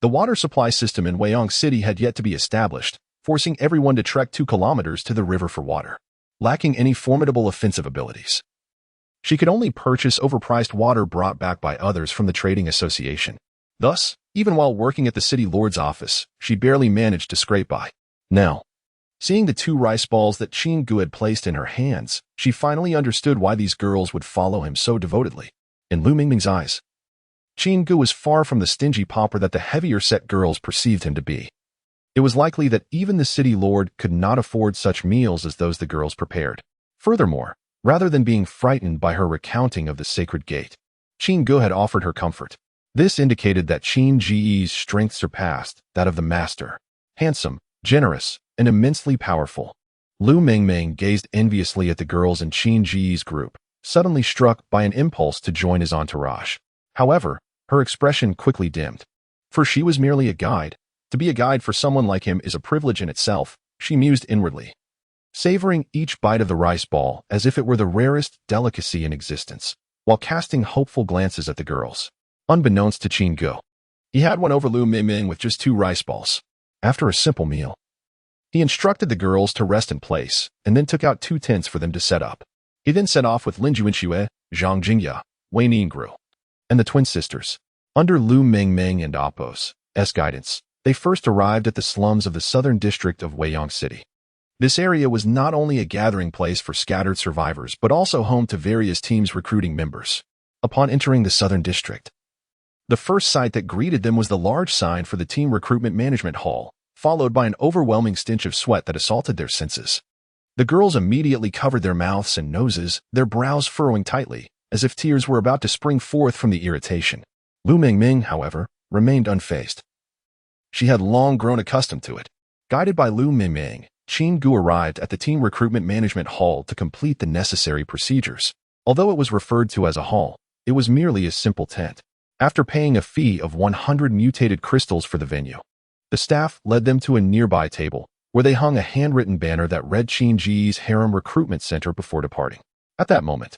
the water supply system in Weiyang City had yet to be established, forcing everyone to trek 2 kilometers to the river for water. Lacking any formidable offensive abilities, she could only purchase overpriced water brought back by others from the trading association. Thus, even while working at the city lord's office, she barely managed to scrape by. Now, seeing the 2 rice balls that Qin Gu had placed in her hands, she finally understood why these girls would follow him so devotedly. In Lu Mingming's eyes, Qin Gu was far from the stingy pauper that the heavier-set girls perceived him to be. It was likely that even the city lord could not afford such meals as those the girls prepared. Furthermore, rather than being frightened by her recounting of the sacred gate, Qin Gu had offered her comfort. This indicated that Qin Ji's strength surpassed that of the master. Handsome, generous, and immensely powerful, Lu Mingming gazed enviously at the girls in Qin Ji's group, suddenly struck by an impulse to join his entourage. However, her expression quickly dimmed. For she was merely a guide. To be a guide for someone like him is a privilege in itself, she mused inwardly, savoring each bite of the rice ball as if it were the rarest delicacy in existence, while casting hopeful glances at the girls. Unbeknownst to Qin Gu, he had won over Lu Mingming with just 2 rice balls. After a simple meal, he instructed the girls to rest in place, and then took out 2 tents for them to set up. He then set off with Lin Juanxue, Zhang Jingya, Wei Ningru, and the twin sisters. Under Lu Mingming and Appo's guidance, they first arrived at the slums of the southern district of Weiyang City. This area was not only a gathering place for scattered survivors, but also home to various teams recruiting members. Upon entering the southern district, the first sight that greeted them was the large sign for the team recruitment management hall, followed by an overwhelming stench of sweat that assaulted their senses. The girls immediately covered their mouths and noses, their brows furrowing tightly, as if tears were about to spring forth from the irritation. Lu Mingming, however, remained unfazed. She had long grown accustomed to it. Guided by Lu Mingming, Qin Gu arrived at the team recruitment management hall to complete the necessary procedures. Although it was referred to as a hall, it was merely a simple tent. After paying a fee of 100 mutated crystals for the venue, the staff led them to a nearby table, where they hung a handwritten banner that read Qin Ji's Harem Recruitment Center before departing. At that moment,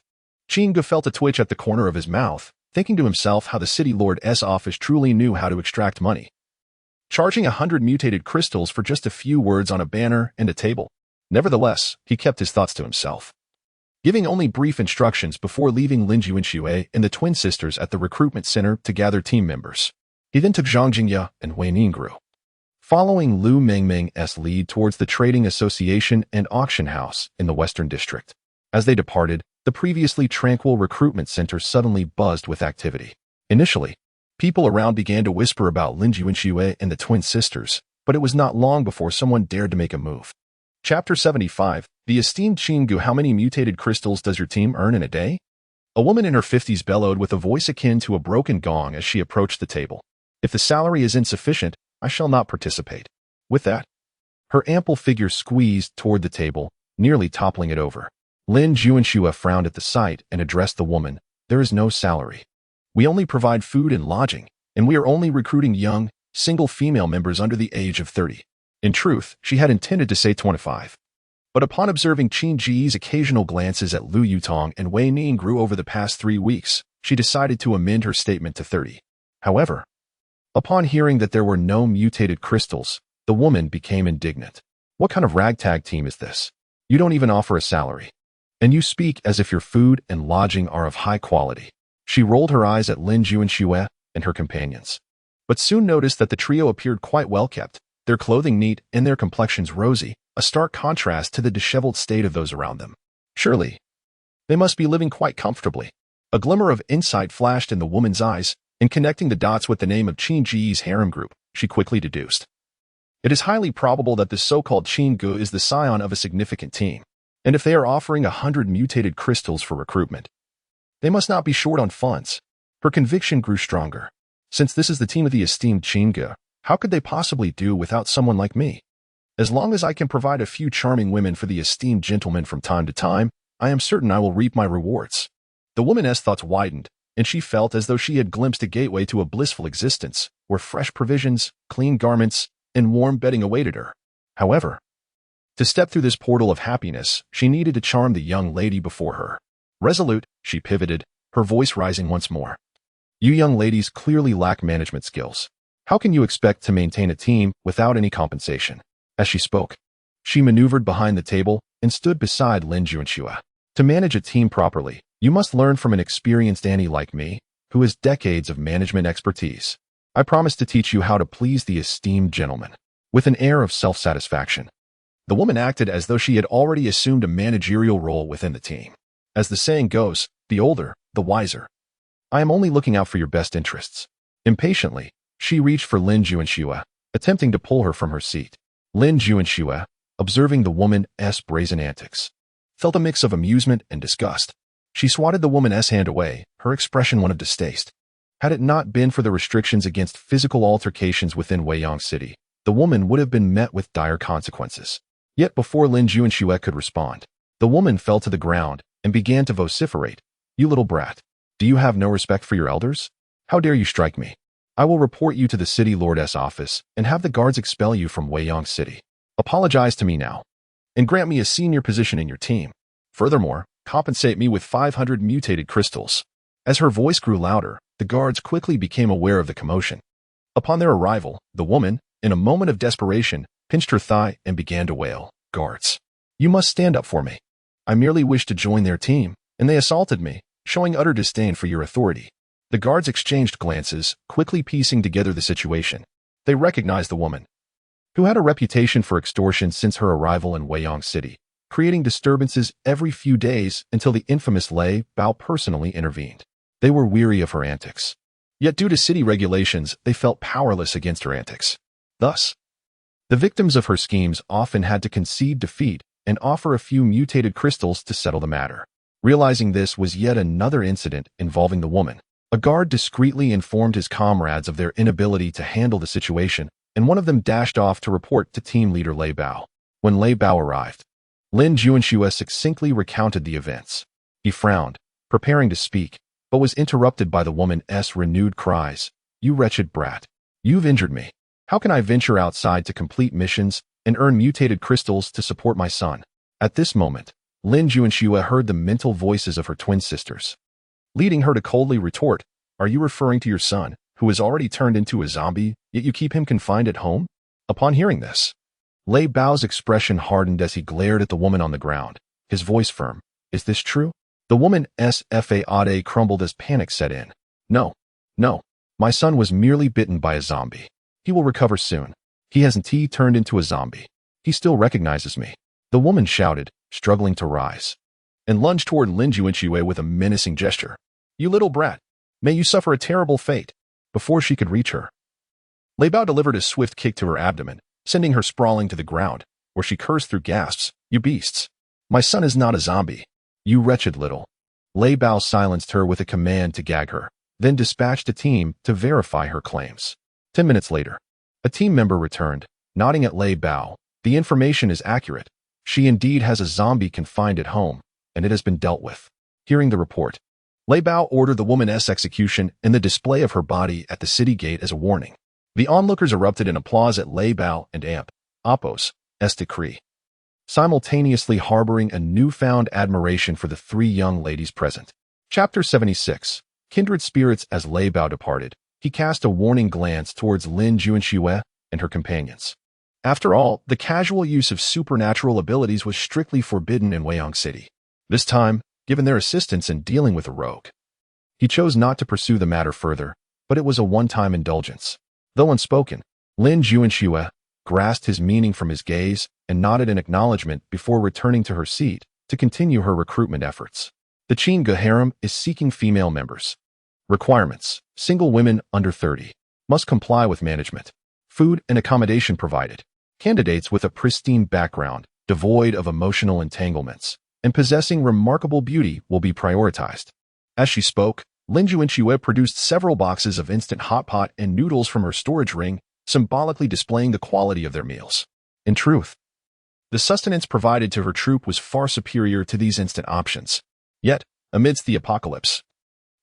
Qin Gu felt a twitch at the corner of his mouth, thinking to himself how the city lord's office truly knew how to extract money. Charging 100 mutated crystals for just a few words on a banner and a table. Nevertheless, he kept his thoughts to himself, giving only brief instructions before leaving Lin Junshui and the twin sisters at the recruitment center to gather team members. He then took Zhang Jingya and Wei Ningru, following Lu Mengmeng's lead towards the Trading Association and Auction House in the Western District. As they departed, the previously tranquil recruitment center suddenly buzzed with activity. Initially, people around began to whisper about Lin Junshui and the twin sisters, but it was not long before someone dared to make a move. Chapter 75, The Esteemed Qin Gu. How many mutated crystals does your team earn in a day? A woman in her 50s bellowed with a voice akin to a broken gong as she approached the table. If the salary is insufficient, I shall not participate. With that, her ample figure squeezed toward the table, nearly toppling it over. Lin Junshui frowned at the sight and addressed the woman. There is no salary. We only provide food and lodging, and we are only recruiting young, single female members under the age of 30. In truth, she had intended to say 25. But upon observing Qin Ji's occasional glances at Lu Yutong and Wei Ningru over the past 3 weeks, she decided to amend her statement to 30. However, upon hearing that there were no mutated crystals, the woman became indignant. What kind of ragtag team is this? You don't even offer a salary. And you speak as if your food and lodging are of high quality. She rolled her eyes at Lin Junshui and her companions, but soon noticed that the trio appeared quite well kept, their clothing neat and their complexions rosy, a stark contrast to the disheveled state of those around them. Surely, they must be living quite comfortably. A glimmer of insight flashed in the woman's eyes, and connecting the dots with the name of Qin Ji's harem group, she quickly deduced. It is highly probable that this so-called Qin Gu is the scion of a significant team, and if they are offering 100 mutated crystals for recruitment, they must not be short on funds. Her conviction grew stronger. Since this is the team of the esteemed Qin Gu, how could they possibly do without someone like me? As long as I can provide a few charming women for the esteemed gentleman from time to time, I am certain I will reap my rewards. The woman's thoughts widened, and she felt as though she had glimpsed a gateway to a blissful existence, where fresh provisions, clean garments, and warm bedding awaited her. However, to step through this portal of happiness, she needed to charm the young lady before her. Resolute, she pivoted, her voice rising once more. You young ladies clearly lack management skills. How can you expect to maintain a team without any compensation? As she spoke, she maneuvered behind the table and stood beside Lin Junshui. To manage a team properly, you must learn from an experienced Annie like me, who has decades of management expertise. I promise to teach you how to please the esteemed gentleman. With an air of self-satisfaction, the woman acted as though she had already assumed a managerial role within the team. As the saying goes, the older, the wiser. I am only looking out for your best interests. Impatiently, she reached for Lin Junshui, attempting to pull her from her seat. Lin Junshui, observing the woman's brazen antics, felt a mix of amusement and disgust. She swatted the woman's hand away, her expression one of distaste. Had it not been for the restrictions against physical altercations within Weiyang City, the woman would have been met with dire consequences. Yet before Lin Junshui could respond, the woman fell to the ground and began to vociferate. You little brat, do you have no respect for your elders? How dare you strike me? I will report you to the city lord's office and have the guards expel you from Weiyang City. Apologize to me now, and grant me a senior position in your team. Furthermore, compensate me with 500 mutated crystals. As her voice grew louder, the guards quickly became aware of the commotion. Upon their arrival, the woman, in a moment of desperation, pinched her thigh and began to wail. Guards, you must stand up for me. I merely wished to join their team, and they assaulted me, showing utter disdain for your authority. The guards exchanged glances, quickly piecing together the situation. They recognized the woman, who had a reputation for extortion since her arrival in Weiyang City, creating disturbances every few days until the infamous Lei Bao personally intervened. They were weary of her antics. Yet due to city regulations, they felt powerless against her antics. Thus, the victims of her schemes often had to concede defeat and offer a few mutated crystals to settle the matter. Realizing this was yet another incident involving the woman, a guard discreetly informed his comrades of their inability to handle the situation, and one of them dashed off to report to team leader Lei Bao. When Lei Bao arrived, Lin Juanxue succinctly recounted the events. He frowned, preparing to speak, but was interrupted by the woman's renewed cries. "You wretched brat. You've injured me. How can I venture outside to complete missions and earn mutated crystals to support my son?" At this moment, Lin Juanxue heard the mental voices of her twin sisters, leading her to coldly retort, "Are you referring to your son, who has already turned into a zombie, yet you keep him confined at home?" Upon hearing this, Lei Bao's expression hardened as he glared at the woman on the ground, his voice firm. "Is this true?" The woman's face crumbled as panic set in. No. My son was merely bitten by a zombie. He will recover soon. He hasn't turned into a zombie. He still recognizes me." The woman shouted, struggling to rise, and lunged toward Lin Juanxue with a menacing gesture. "You little brat. May you suffer a terrible fate." Before she could reach her, Lei Bao delivered a swift kick to her abdomen, sending her sprawling to the ground, where she cursed through gasps. "You beasts. My son is not a zombie. You wretched little." Lei Bao silenced her with a command to gag her, then dispatched a team to verify her claims. 10 minutes later, a team member returned, nodding at Lei Bao. "The information is accurate. She indeed has a zombie confined at home, and it has been dealt with." Hearing the report, Lei Bao ordered the woman's execution and the display of her body at the city gate as a warning. The onlookers erupted in applause at Lei Bao and Appo's decree, simultaneously harboring a newfound admiration for the three young ladies present. Chapter 76. Kindred Spirits. As Lei Bao departed, he cast a warning glance towards Lin Juanxue and her companions. After all, the casual use of supernatural abilities was strictly forbidden in Weiyang City. This time, given their assistance in dealing with a rogue, he chose not to pursue the matter further, but it was a one-time indulgence. Though unspoken, Lin Juanxue grasped his meaning from his gaze and nodded in acknowledgement before returning to her seat to continue her recruitment efforts. The Qin Ge harem is seeking female members. Requirements: single women under 30 must comply with management, food and accommodation provided. Candidates with a pristine background, devoid of emotional entanglements, and possessing remarkable beauty will be prioritized. As she spoke, Lin Juanxue produced several boxes of instant hot pot and noodles from her storage ring, symbolically displaying the quality of their meals. In truth, the sustenance provided to her troop was far superior to these instant options. Yet, amidst the apocalypse,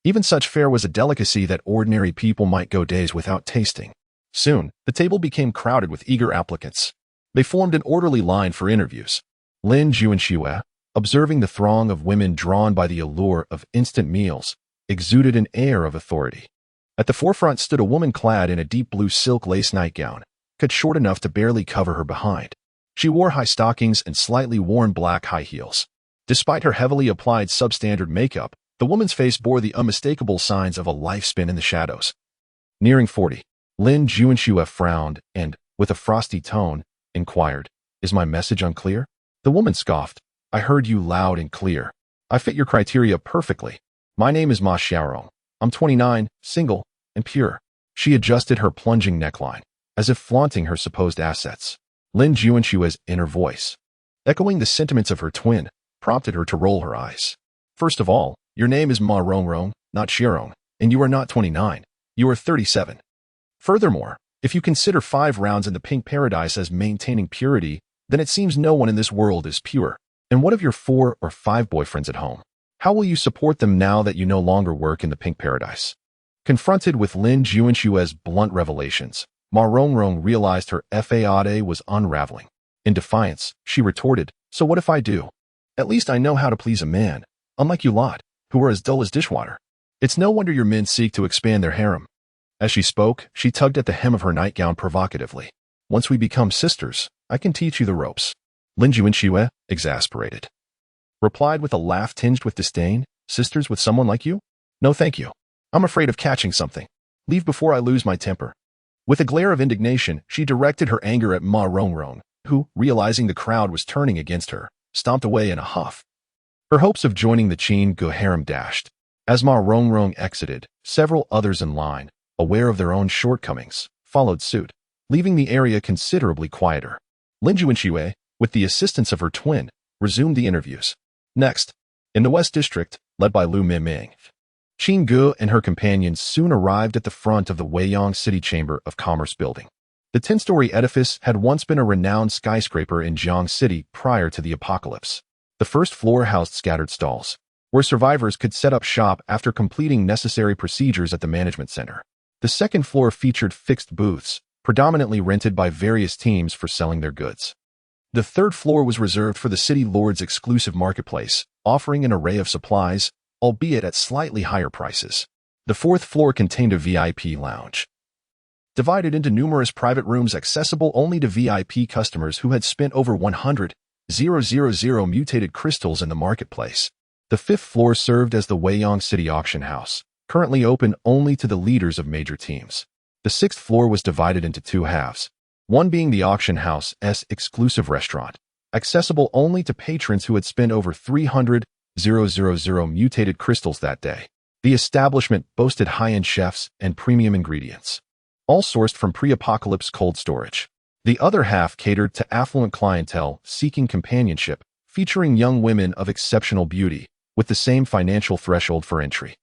even such fare was a delicacy that ordinary people might go days without tasting. Soon, the table became crowded with eager applicants. They formed an orderly line for interviews. Lin Juanxue, observing the throng of women drawn by the allure of instant meals, exuded an air of authority. At the forefront stood a woman clad in a deep blue silk lace nightgown, cut short enough to barely cover her behind. She wore high stockings and slightly worn black high heels. Despite her heavily applied substandard makeup, the woman's face bore the unmistakable signs of a lifespan in the shadows. Nearing 40, Lin Juanxue frowned and, with a frosty tone, inquired, "Is my message unclear?" The woman scoffed, "I heard you loud and clear. I fit your criteria perfectly. My name is Ma Xiaorong. I'm 29, single, and pure." She adjusted her plunging neckline, as if flaunting her supposed assets. Lin Juanxue's inner voice, echoing the sentiments of her twin, prompted her to roll her eyes. "First of all, your name is Ma Rongrong, not Xiaorong, and you are not 29. You are 37. Furthermore, if you consider 5 rounds in the pink paradise as maintaining purity, then it seems no one in this world is pure. And what of your 4 or 5 boyfriends at home? How will you support them now that you no longer work in the pink paradise?" Confronted with Lin Juanxue's blunt revelations, Ma Rongrong realized her fade was unraveling. In defiance, she retorted, "So what if I do? At least I know how to please a man, unlike you lot, who are as dull as dishwater. It's no wonder your men seek to expand their harem." As she spoke, she tugged at the hem of her nightgown provocatively. "Once we become sisters, I can teach you the ropes." Lin Juanxue, exasperated, replied with a laugh tinged with disdain, "Sisters with someone like you? No thank you. I'm afraid of catching something. Leave before I lose my temper." With a glare of indignation, she directed her anger at Ma Rongrong, who, realizing the crowd was turning against her, stomped away in a huff. Her hopes of joining the Qin Ge harem dashed. As Ma Rongrong exited, several others in line, aware of their own shortcomings, followed suit, leaving the area considerably quieter. Lin Juanxue, with the assistance of her twin, resumed the interviews. Next, in the West District, led by Lu Miming, Qin Ge and her companions soon arrived at the front of the Weiyang City Chamber of Commerce building. The 10-story edifice had once been a renowned skyscraper in Jiang City prior to the apocalypse. The first floor housed scattered stalls, where survivors could set up shop after completing necessary procedures at the management center. The second floor featured fixed booths, predominantly rented by various teams for selling their goods. The third floor was reserved for the city lord's exclusive marketplace, offering an array of supplies, albeit at slightly higher prices. The fourth floor contained a VIP lounge, divided into numerous private rooms accessible only to VIP customers who had spent over 100,000 mutated crystals in the marketplace. The fifth floor served as the Weiyang City Auction House, currently open only to the leaders of major teams. The sixth floor was divided into two halves, one being the auction house's exclusive restaurant, accessible only to patrons who had spent over 300,000 mutated crystals that day. The establishment boasted high-end chefs and premium ingredients, all sourced from pre-apocalypse cold storage. The other half catered to affluent clientele seeking companionship, featuring young women of exceptional beauty, with the same financial threshold for entry.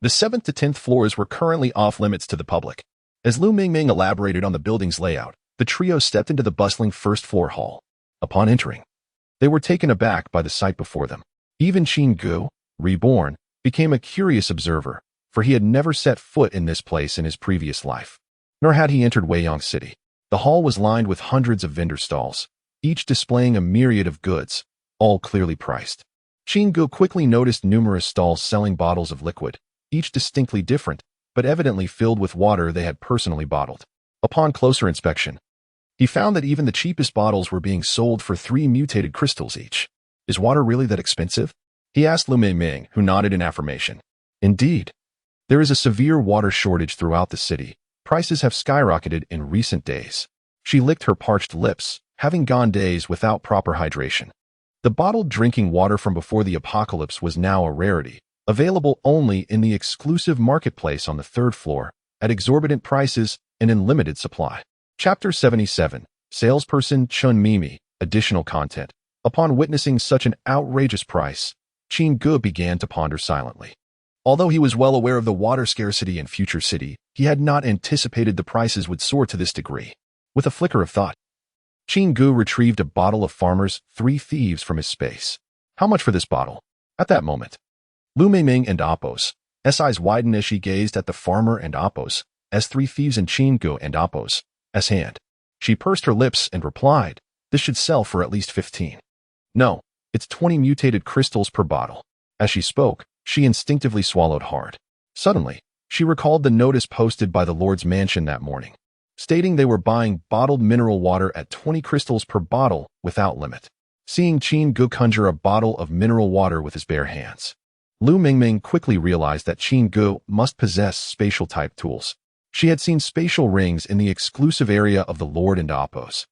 The 7th to 10th floors were currently off-limits to the public. As Lu Mingming elaborated on the building's layout, the trio stepped into the bustling first-floor hall. Upon entering, they were taken aback by the sight before them. Even Qin Gu, Reborn, became a curious observer, for he had never set foot in this place in his previous life. Nor had he entered Weiyang City. The hall was lined with hundreds of vendor stalls, each displaying a myriad of goods, all clearly priced. Qin Gu quickly noticed numerous stalls selling bottles of liquid, each distinctly different, but evidently filled with water they had personally bottled. Upon closer inspection, he found that even the cheapest bottles were being sold for 3 mutated crystals each. Is water really that expensive? He asked Lu Mingming, who nodded in affirmation. Indeed. There is a severe water shortage throughout the city. Prices have skyrocketed in recent days. She licked her parched lips, having gone days without proper hydration. The bottled drinking water from before the apocalypse was now a rarity, available only in the exclusive marketplace on the 3rd floor, at exorbitant prices and in limited supply. Chapter 77, Salesperson Chun Mimi, Additional Content. Upon witnessing such an outrageous price, Qin Gu began to ponder silently. Although he was well aware of the water scarcity in Future City, he had not anticipated the prices would soar to this degree. With a flicker of thought, Qin Gu retrieved a bottle of Farmer's 3 Thieves from his space. How much for this bottle? At that moment, Lu Mingming and Appo's eyes widened as she gazed at the farmer and Appo's 3 Thieves in Qin Gu and Appo's hand. She pursed her lips and replied, "This should sell for at least 15. No, it's 20 mutated crystals per bottle." As she spoke, she instinctively swallowed hard. Suddenly, she recalled the notice posted by the Lord's mansion that morning, stating they were buying bottled mineral water at 20 crystals per bottle without limit. Seeing Qin Gu conjure a bottle of mineral water with his bare hands, Lu Mingming quickly realized that Qin Gu must possess spatial-type tools. She had seen spatial rings in the exclusive area of the Lord and Appo's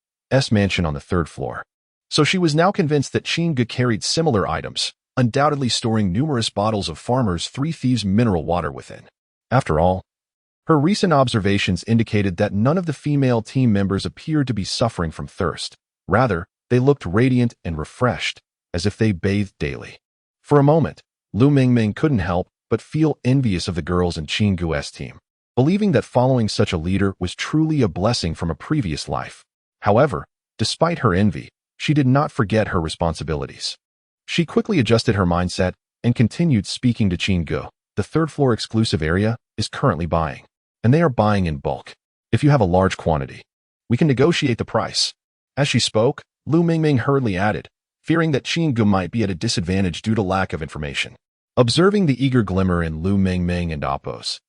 mansion on the 3rd floor. So she was now convinced that Qin Gu carried similar items, undoubtedly storing numerous bottles of Farmer's 3 Thieves mineral water within. After all, her recent observations indicated that none of the female team members appeared to be suffering from thirst. Rather, they looked radiant and refreshed, as if they bathed daily. For a moment, Lu Mingming couldn't help but feel envious of the girls in Qin Gu's team, believing that following such a leader was truly a blessing from a previous life. However, despite her envy, she did not forget her responsibilities. She quickly adjusted her mindset and continued speaking to Qin Gu. The 3rd floor exclusive area is currently buying, and they are buying in bulk. If you have a large quantity, we can negotiate the price. As she spoke, Lu Mingming hurriedly added, fearing that Qin Gu might be at a disadvantage due to lack of information. Observing the eager glimmer in Lu Mingming and Appo's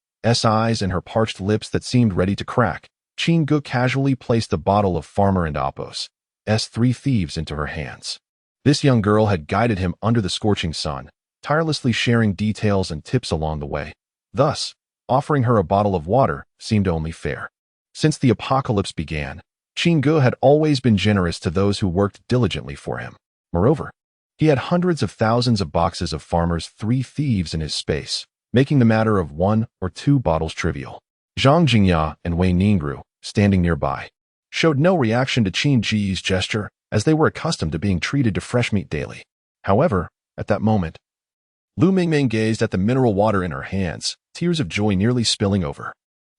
eyes and her parched lips that seemed ready to crack, Qin Gu casually placed the bottle of Farmer and Appo's 3 Thieves into her hands. This young girl had guided him under the scorching sun, tirelessly sharing details and tips along the way. Thus, offering her a bottle of water seemed only fair. Since the apocalypse began, Qin Gu had always been generous to those who worked diligently for him. Moreover, he had hundreds of thousands of boxes of Farmer's 3 Thieves in his space, making the matter of 1 or 2 bottles trivial. Zhang Jingya and Wei Ningru, standing nearby, showed no reaction to Qin Ji's gesture, as they were accustomed to being treated to fresh meat daily. However, at that moment, Lu Mingming gazed at the mineral water in her hands, tears of joy nearly spilling over.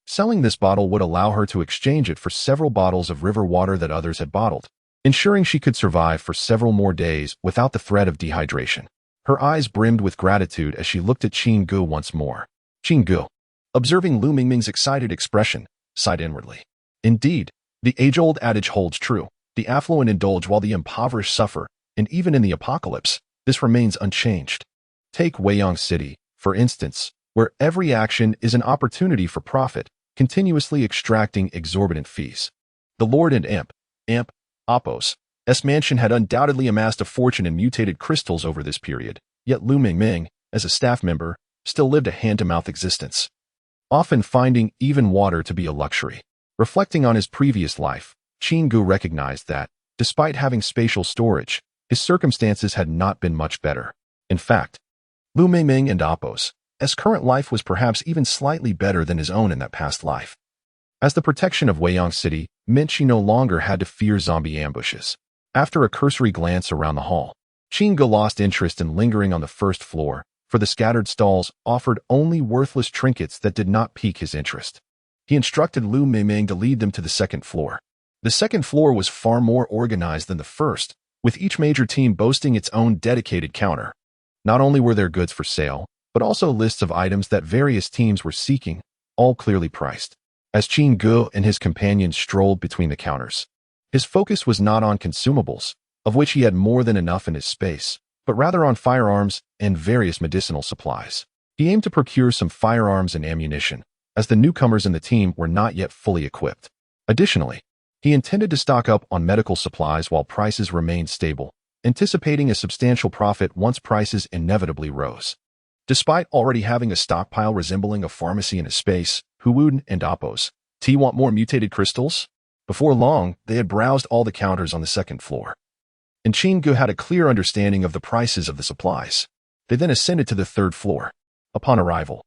Selling this bottle would allow her to exchange it for several bottles of river water that others had bottled, ensuring she could survive for several more days without the threat of dehydration. Her eyes brimmed with gratitude as she looked at Qin Gu once more. Qin Gu, observing Lu Mingming's excited expression, sighed inwardly. Indeed, the age-old adage holds true. The affluent indulge while the impoverished suffer, and even in the apocalypse, this remains unchanged. Take Weiyang City, for instance, where every action is an opportunity for profit, continuously extracting exorbitant fees. The Lord and Imp, Apos, S. mansion had undoubtedly amassed a fortune in mutated crystals over this period, yet Lu Mingming, as a staff member, still lived a hand-to-mouth existence, often finding even water to be a luxury. Reflecting on his previous life, Qin Gu recognized that, despite having spatial storage, his circumstances had not been much better. In fact, Lu Mingming and Apos' current life was perhaps even slightly better than his own in that past life. As the protection of Weiyang City meant she no longer had to fear zombie ambushes. After a cursory glance around the hall, Qin Gu lost interest in lingering on the first floor, for the scattered stalls offered only worthless trinkets that did not pique his interest. He instructed Lu Mingming to lead them to the second floor. The second floor was far more organized than the first, with each major team boasting its own dedicated counter. Not only were there goods for sale, but also lists of items that various teams were seeking, all clearly priced. As Qin Gu and his companions strolled between the counters, his focus was not on consumables, of which he had more than enough in his space, but rather on firearms and various medicinal supplies. He aimed to procure some firearms and ammunition, as the newcomers in the team were not yet fully equipped. Additionally, he intended to stock up on medical supplies while prices remained stable, anticipating a substantial profit once prices inevitably rose. Despite already having a stockpile resembling a pharmacy in his space, Huwuden and Apos, want more mutated crystals? Before long, they had browsed all the counters on the second floor, and Qin Gu had a clear understanding of the prices of the supplies. They then ascended to the third floor. Upon arrival,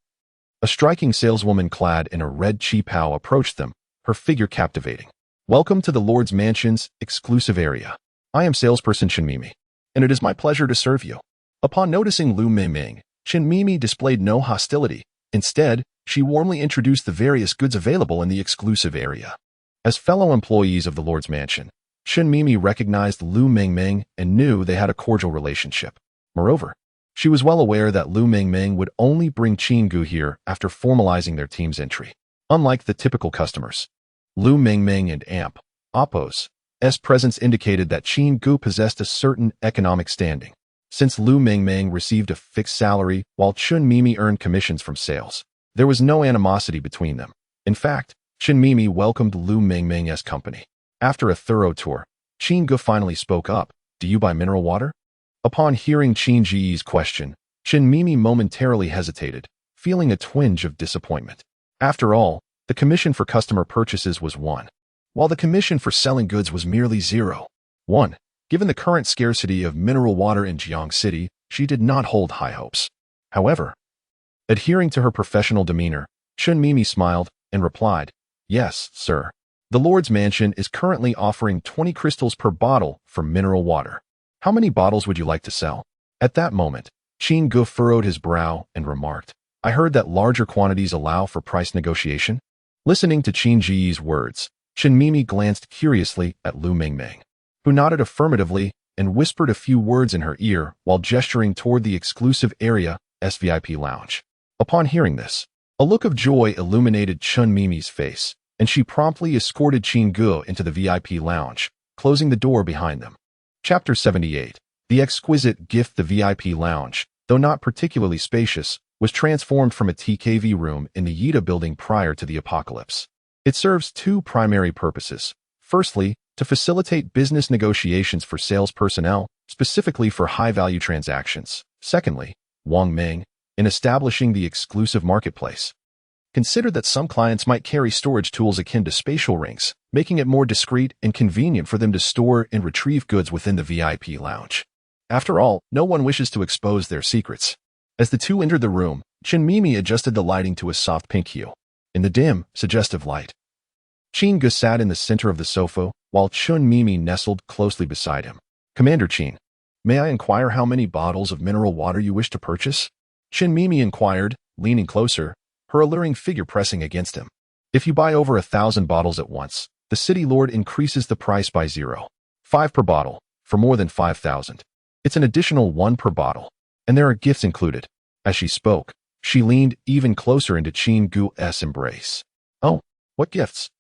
a striking saleswoman clad in a red qipao approached them, her figure captivating. Welcome to the Lord's Mansion's exclusive area. I am salesperson Chen Mimi, and it is my pleasure to serve you. Upon noticing Lu Mingming, Chen Mimi displayed no hostility. Instead, she warmly introduced the various goods available in the exclusive area. As fellow employees of the Lord's Mansion, Chen Mimi recognized Lu Mingming and knew they had a cordial relationship. Moreover, she was well aware that Lu Mingming would only bring Qin Gu here after formalizing their team's entry. Unlike the typical customers, Lu Mingming and Apos' presence indicated that Qin Gu possessed a certain economic standing, since Lu Mingming received a fixed salary while Chen Mimi earned commissions from sales. There was no animosity between them. In fact, Chen Mimi welcomed Lu Mingming's company. After a thorough tour, Qin Gu finally spoke up. Do you buy mineral water? Upon hearing Qin Ji's question, Chen Mimi momentarily hesitated, feeling a twinge of disappointment. After all, the commission for customer purchases was 1, while the commission for selling goods was merely 0. 1. Given the current scarcity of mineral water in Jiang City, she did not hold high hopes. However, adhering to her professional demeanor, Chen Mimi smiled and replied, Yes, sir. The Lord's Mansion is currently offering 20 crystals per bottle for mineral water. How many bottles would you like to sell? At that moment, Qin Gu furrowed his brow and remarked, I heard that larger quantities allow for price negotiation. Listening to Qin Ji's words, Chen Mimi glanced curiously at Lu Mingming, who nodded affirmatively and whispered a few words in her ear while gesturing toward the exclusive area, VIP lounge. Upon hearing this, a look of joy illuminated Chen Mimi's face, and she promptly escorted Qin Gu into the VIP lounge, closing the door behind them. Chapter 78. The exquisite gift. The VIP lounge, though not particularly spacious, was transformed from a TKV room in the Yida building prior to the apocalypse. It serves two primary purposes. Firstly, to facilitate business negotiations for sales personnel, specifically for high-value transactions. Secondly, Wang Ming, in establishing the exclusive marketplace. Consider that some clients might carry storage tools akin to spatial rings, making it more discreet and convenient for them to store and retrieve goods within the VIP lounge. After all, no one wishes to expose their secrets. As the two entered the room, Chen Mimi adjusted the lighting to a soft pink hue. In the dim, suggestive light, Qin Gu sat in the center of the sofa, while Chen Mimi nestled closely beside him. Commander Qin, may I inquire how many bottles of mineral water you wish to purchase? Chen Mimi inquired, leaning closer, her alluring figure pressing against him. If you buy over 1,000 bottles at once, the city lord increases the price by 0.5 per bottle for more than 5,000. It's an additional 1 per bottle, and there are gifts included. As she spoke, she leaned even closer into Qin Gu's embrace. Oh, what gifts?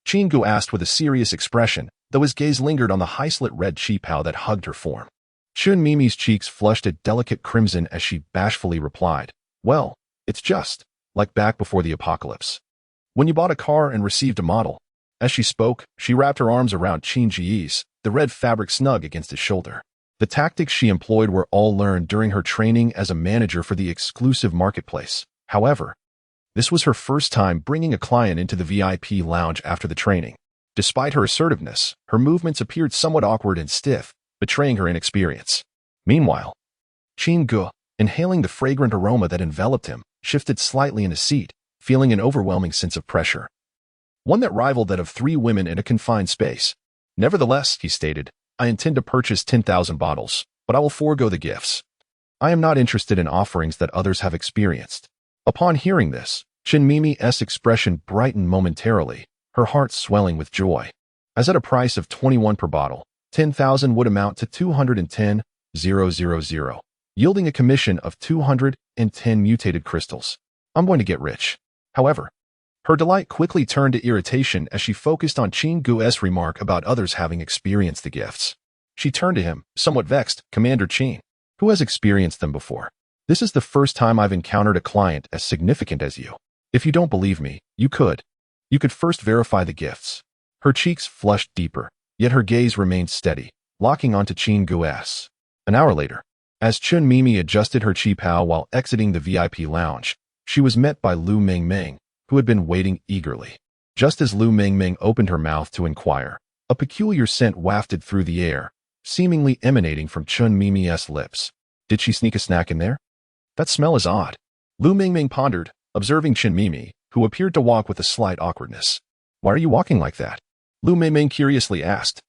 Qin Gu asked with a serious expression, though his gaze lingered on the high-slit red chi-pao that hugged her form. Chun Mimi's cheeks flushed a delicate crimson as she bashfully replied, well, it's just like back before the apocalypse, when you bought a car and received a model. As she spoke, she wrapped her arms around Qin Ji's, the red fabric snug against his shoulder. The tactics she employed were all learned during her training as a manager for the exclusive marketplace. However, this was her first time bringing a client into the VIP lounge after the training. Despite her assertiveness, her movements appeared somewhat awkward and stiff, betraying her inexperience. Meanwhile, Qin Gu, inhaling the fragrant aroma that enveloped him, shifted slightly in his seat, feeling an overwhelming sense of pressure, one that rivaled that of 3 women in a confined space. Nevertheless, he stated, I intend to purchase 10,000 bottles, but I will forego the gifts. I am not interested in offerings that others have experienced. Upon hearing this, Qin Mimi's expression brightened momentarily, her heart swelling with joy. As at a price of 21 per bottle, 10,000 would amount to 210,000, yielding a commission of 210 mutated crystals. I'm going to get rich. However, her delight quickly turned to irritation as she focused on Qin Gu's remark about others having experienced the gifts. She turned to him, somewhat vexed, Commander Qin, who has experienced them before. This is the first time I've encountered a client as significant as you. If you don't believe me, you could first verify the gifts. Her cheeks flushed deeper, yet her gaze remained steady, locking onto Qin Gu's. An hour later, as Chun Mimi adjusted her chi-pao while exiting the VIP lounge, she was met by Lu Mingming, who had been waiting eagerly. Just as Lu Mingming opened her mouth to inquire, a peculiar scent wafted through the air, seemingly emanating from Chun Mimi's lips. Did she sneak a snack in there? That smell is odd. Lu Mingming pondered, observing Chun Mimi, who appeared to walk with a slight awkwardness. Why are you walking like that? Lu Mingming curiously asked.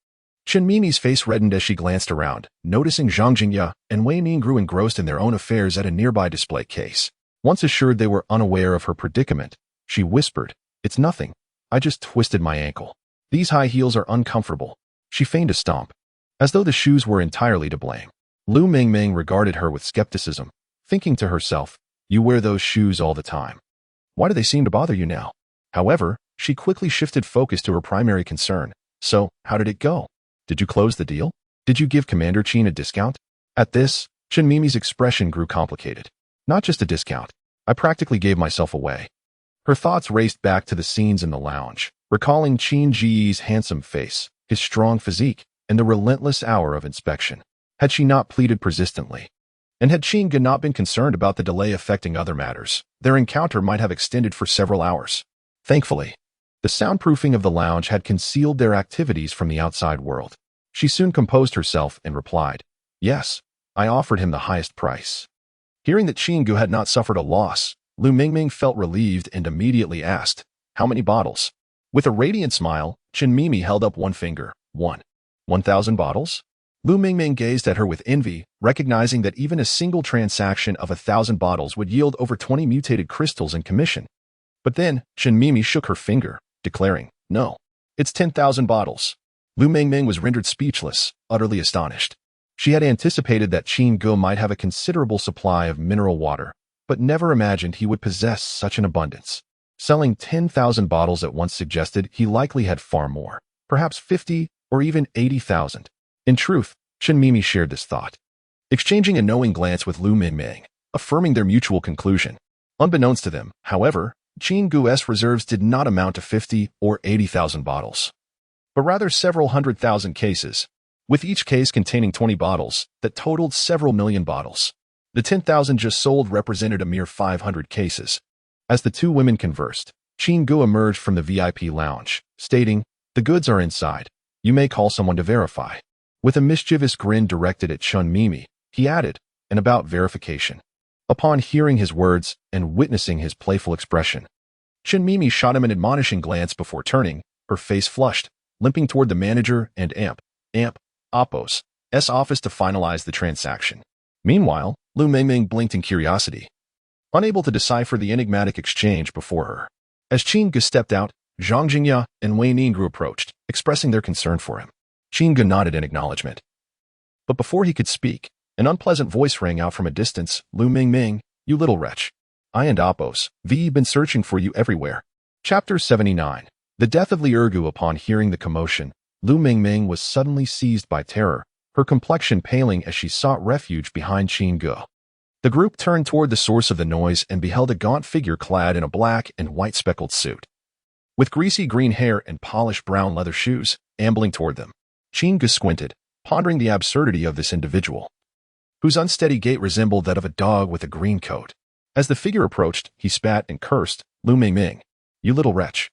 Chun Mimi's face reddened as she glanced around, noticing Zhang Jingya and Wei Ning grew engrossed in their own affairs at a nearby display case. Once assured they were unaware of her predicament, she whispered, It's nothing. I just twisted my ankle. These high heels are uncomfortable. She feigned a stomp, as though the shoes were entirely to blame. Lu Mingming regarded her with skepticism, thinking to herself, You wear those shoes all the time. Why do they seem to bother you now? However, she quickly shifted focus to her primary concern. So, how did it go? Did you close the deal? Did you give Commander Qin a discount? At this, Chun Mimi's expression grew complicated. Not just a discount. I practically gave myself away. Her thoughts raced back to the scenes in the lounge, recalling Qin Ji's handsome face, his strong physique, and the relentless hour of inspection. Had she not pleaded persistently, and had Qin Gu not been concerned about the delay affecting other matters, their encounter might have extended for several hours. Thankfully, the soundproofing of the lounge had concealed their activities from the outside world. She soon composed herself and replied, Yes, I offered him the highest price. Hearing that Qin Gu had not suffered a loss, Lu Mingming felt relieved and immediately asked, How many bottles? With a radiant smile, Chun Mimi held up one finger. 1,000 bottles? Lu Mingming gazed at her with envy, recognizing that even a single transaction of 1,000 bottles would yield over 20 mutated crystals in commission. But then, Chun Mimi shook her finger, declaring, No, it's 10,000 bottles. Lu Mingming was rendered speechless, utterly astonished. She had anticipated that Qin Gu might have a considerable supply of mineral water, but never imagined he would possess such an abundance. Selling 10,000 bottles at once suggested he likely had far more, perhaps 50 or even 80,000. In truth, Chun Mimi shared this thought, exchanging a knowing glance with Lu Mingming, affirming their mutual conclusion. Unbeknownst to them, however, Qin Gu's reserves did not amount to 50 or 80,000 bottles, but rather several 100,000 cases, with each case containing 20 bottles that totaled several million bottles. The 10,000 just sold represented a mere 500 cases. As the two women conversed, Qin Gu emerged from the VIP lounge, stating, The goods are inside. You may call someone to verify. With a mischievous grin directed at Chun Mimi, he added, And about verification. Upon hearing his words and witnessing his playful expression, Chun Mimi shot him an admonishing glance before turning, her face flushed, limping toward the manager and Oppo's office to finalize the transaction. Meanwhile, Lu Mingming blinked in curiosity, unable to decipher the enigmatic exchange before her. As Qin Gu stepped out, Zhang Jingya and Wei Ningru approached, expressing their concern for him. Qin Ge nodded in acknowledgement. But before he could speak, an unpleasant voice rang out from a distance. Lu Mingming, you little wretch. I and Appos, V been searching for you everywhere. Chapter 79. The death of Li Ergu. Upon hearing the commotion, Lu Mingming was suddenly seized by terror, her complexion paling as she sought refuge behind Qin Ge. The group turned toward the source of the noise and beheld a gaunt figure clad in a black and white speckled suit, with greasy green hair and polished brown leather shoes, ambling toward them. Qin Ge squinted, pondering the absurdity of this individual, whose unsteady gait resembled that of a dog with a green coat. As the figure approached, he spat and cursed. Lu Mingming, you little wretch.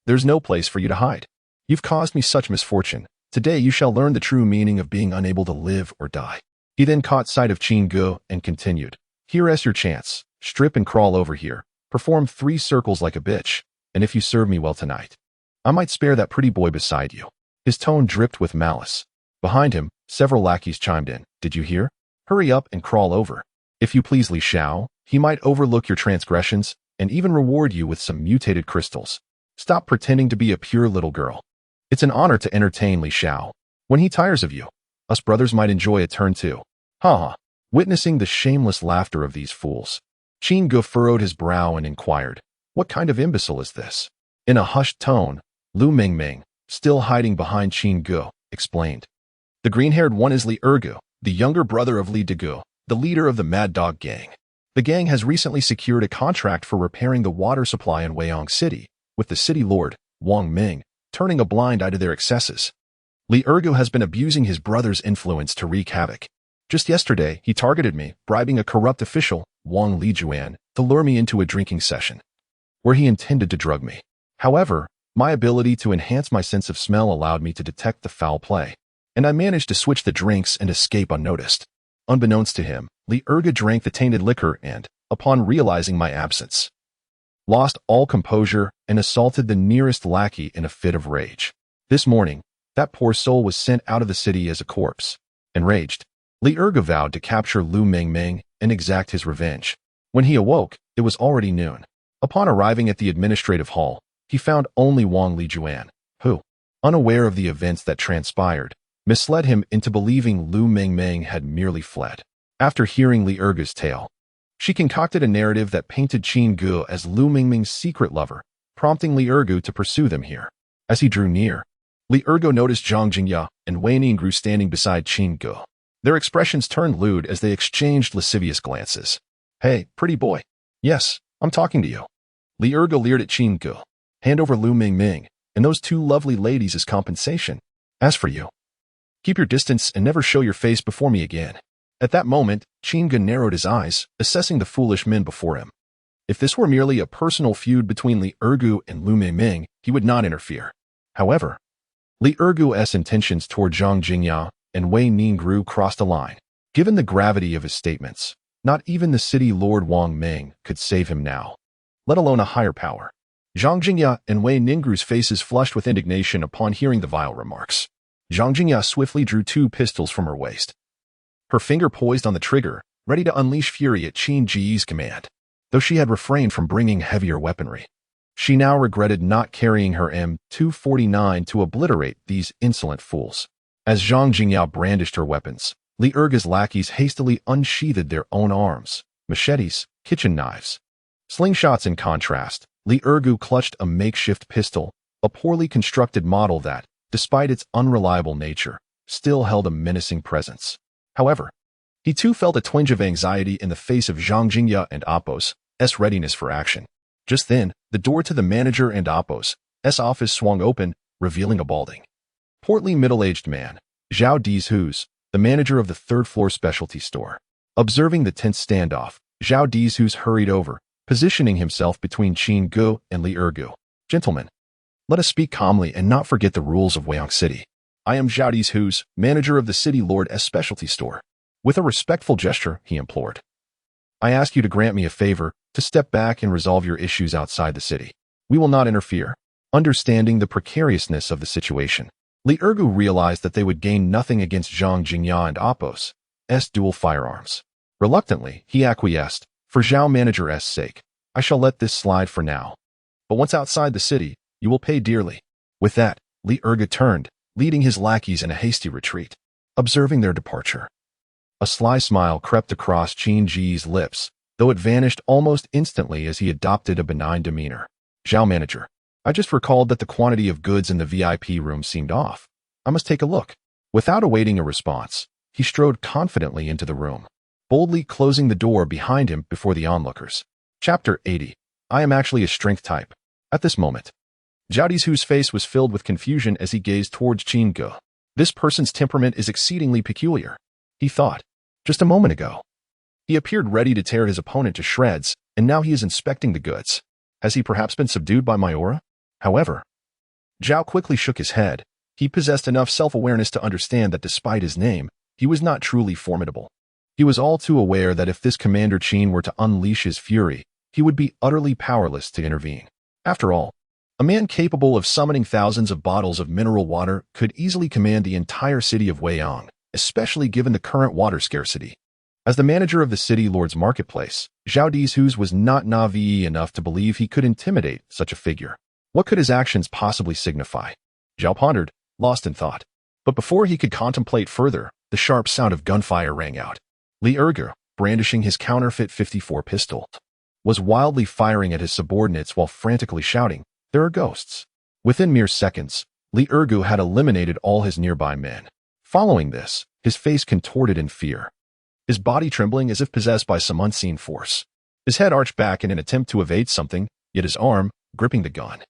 There's no place for you to hide. You've caused me such misfortune. Today you shall learn the true meaning of being unable to live or die. He then caught sight of Qin Ge and continued. Here's your chance. Strip and crawl over here. Perform 3 circles like a bitch, and if you serve me well tonight, I might spare that pretty boy beside you. His tone dripped with malice. Behind him, several lackeys chimed in. Did you hear? Hurry up and crawl over. If you please, Li Shao, he might overlook your transgressions and even reward you with some mutated crystals. Stop pretending to be a pure little girl. It's an honor to entertain Li Shao. When he tires of you, us brothers might enjoy a turn too. Ha ha. Witnessing the shameless laughter of these fools, Qin Ge furrowed his brow and inquired, what kind of imbecile is this? In a hushed tone, Lu Mingming, still hiding behind Qin Ge, explained. The green-haired one is Li Ergu, the younger brother of Li Degu, the leader of the Mad Dog gang. The gang has recently secured a contract for repairing the water supply in Weiyang City, with the city lord, Wang Ming, turning a blind eye to their excesses. Li Ergu has been abusing his brother's influence to wreak havoc. Just yesterday, he targeted me, bribing a corrupt official, Wang Lijuan, to lure me into a drinking session, where he intended to drug me. However, my ability to enhance my sense of smell allowed me to detect the foul play, and I managed to switch the drinks and escape unnoticed. Unbeknownst to him, Li Ergu drank the tainted liquor and, upon realizing my absence, lost all composure and assaulted the nearest lackey in a fit of rage. This morning, that poor soul was sent out of the city as a corpse. Enraged, Li Ergu vowed to capture Lu Mingming and exact his revenge. When he awoke, it was already noon. Upon arriving at the administrative hall, he found only Wang Lijuan, who, unaware of the events that transpired, misled him into believing Lu Mingming had merely fled. After hearing Li Ergu's tale, she concocted a narrative that painted Qin Ge as Lu Mingming's secret lover, prompting Li Ergu to pursue them here. As he drew near, Li Ergu noticed Zhang Jingya and Wei Ningru standing beside Qin Ge. Their expressions turned lewd as they exchanged lascivious glances. Hey, pretty boy. Yes, I'm talking to you. Li Ergu leered at Qin Ge. Hand over Lu Mingming and those 2 lovely ladies as compensation. As for you, keep your distance and never show your face before me again. At that moment, Qin Ge narrowed his eyes, assessing the foolish men before him. If this were merely a personal feud between Li Ergu and Lu Mingming, he would not interfere. However, Li Ergu's intentions toward Zhang Jingya and Wei Ningru crossed a line. Given the gravity of his statements, not even the city lord Wang Ming could save him now, let alone a higher power. Zhang Jingya and Wei Ningru's faces flushed with indignation upon hearing the vile remarks. Zhang Jingya swiftly drew 2 pistols from her waist, her finger poised on the trigger, ready to unleash fury at Qin Ji's command. Though she had refrained from bringing heavier weaponry, she now regretted not carrying her M249 to obliterate these insolent fools. As Zhang Jingya brandished her weapons, Li Ergu's lackeys hastily unsheathed their own arms, machetes, kitchen knives. Slingshots in contrast, Li Ergu clutched a makeshift pistol, a poorly constructed model that, despite its unreliable nature, still held a menacing presence. However, he too felt a twinge of anxiety in the face of Zhang Jingya and Appos' readiness for action. Just then, the door to the manager and Appos' office swung open, revealing a balding, portly middle-aged man, Zhao Dizhus, the manager of the 3rd-floor specialty store. Observing the tense standoff, Zhao Dizhus hurried over, positioning himself between Qin Ge and Li Ergu. Gentlemen, let us speak calmly and not forget the rules of Weiyang City. I am Zhao Dizhus, manager of the city lord's specialty store. With a respectful gesture, he implored. I ask you to grant me a favor, to step back and resolve your issues outside the city. We will not interfere. Understanding the precariousness of the situation, Li Ergu realized that they would gain nothing against Zhang Jingya and Appos' dual firearms. Reluctantly, he acquiesced. For Zhao manager's sake, I shall let this slide for now. But once outside the city, You will pay dearly. With that, Li Erga turned, leading his lackeys in a hasty retreat. Observing their departure, a sly smile crept across Qin Ji's lips, though it vanished almost instantly as he adopted a benign demeanor. Zhao manager, I just recalled that the quantity of goods in the VIP room seemed off. I must take a look. Without awaiting a response, he strode confidently into the room, boldly closing the door behind him before the onlookers. Chapter 80. I am actually a strength type. At this moment, Zhao Dizhu's face was filled with confusion as he gazed towards Qin Ge. This person's temperament is exceedingly peculiar, he thought. Just a moment ago, he appeared ready to tear his opponent to shreds, and now he is inspecting the goods. Has he perhaps been subdued by my aura? However, Zhao quickly shook his head. He possessed enough self-awareness to understand that despite his name, he was not truly formidable. He was all too aware that if this Commander Qin were to unleash his fury, he would be utterly powerless to intervene. After all, a man capable of summoning thousands of bottles of mineral water could easily command the entire city of Weiyang, especially given the current water scarcity. As the manager of the city lord's marketplace, Zhao Dizhu was not naive enough to believe he could intimidate such a figure. What could his actions possibly signify? Zhao pondered, lost in thought. But before he could contemplate further, the sharp sound of gunfire rang out. Li Erge, brandishing his counterfeit 54 pistol, was wildly firing at his subordinates while frantically shouting, "There are ghosts." Within mere seconds, Li Erge had eliminated all his nearby men. Following this, his face contorted in fear, his body trembling as if possessed by some unseen force. His head arched back in an attempt to evade something, yet his arm, gripping the gun,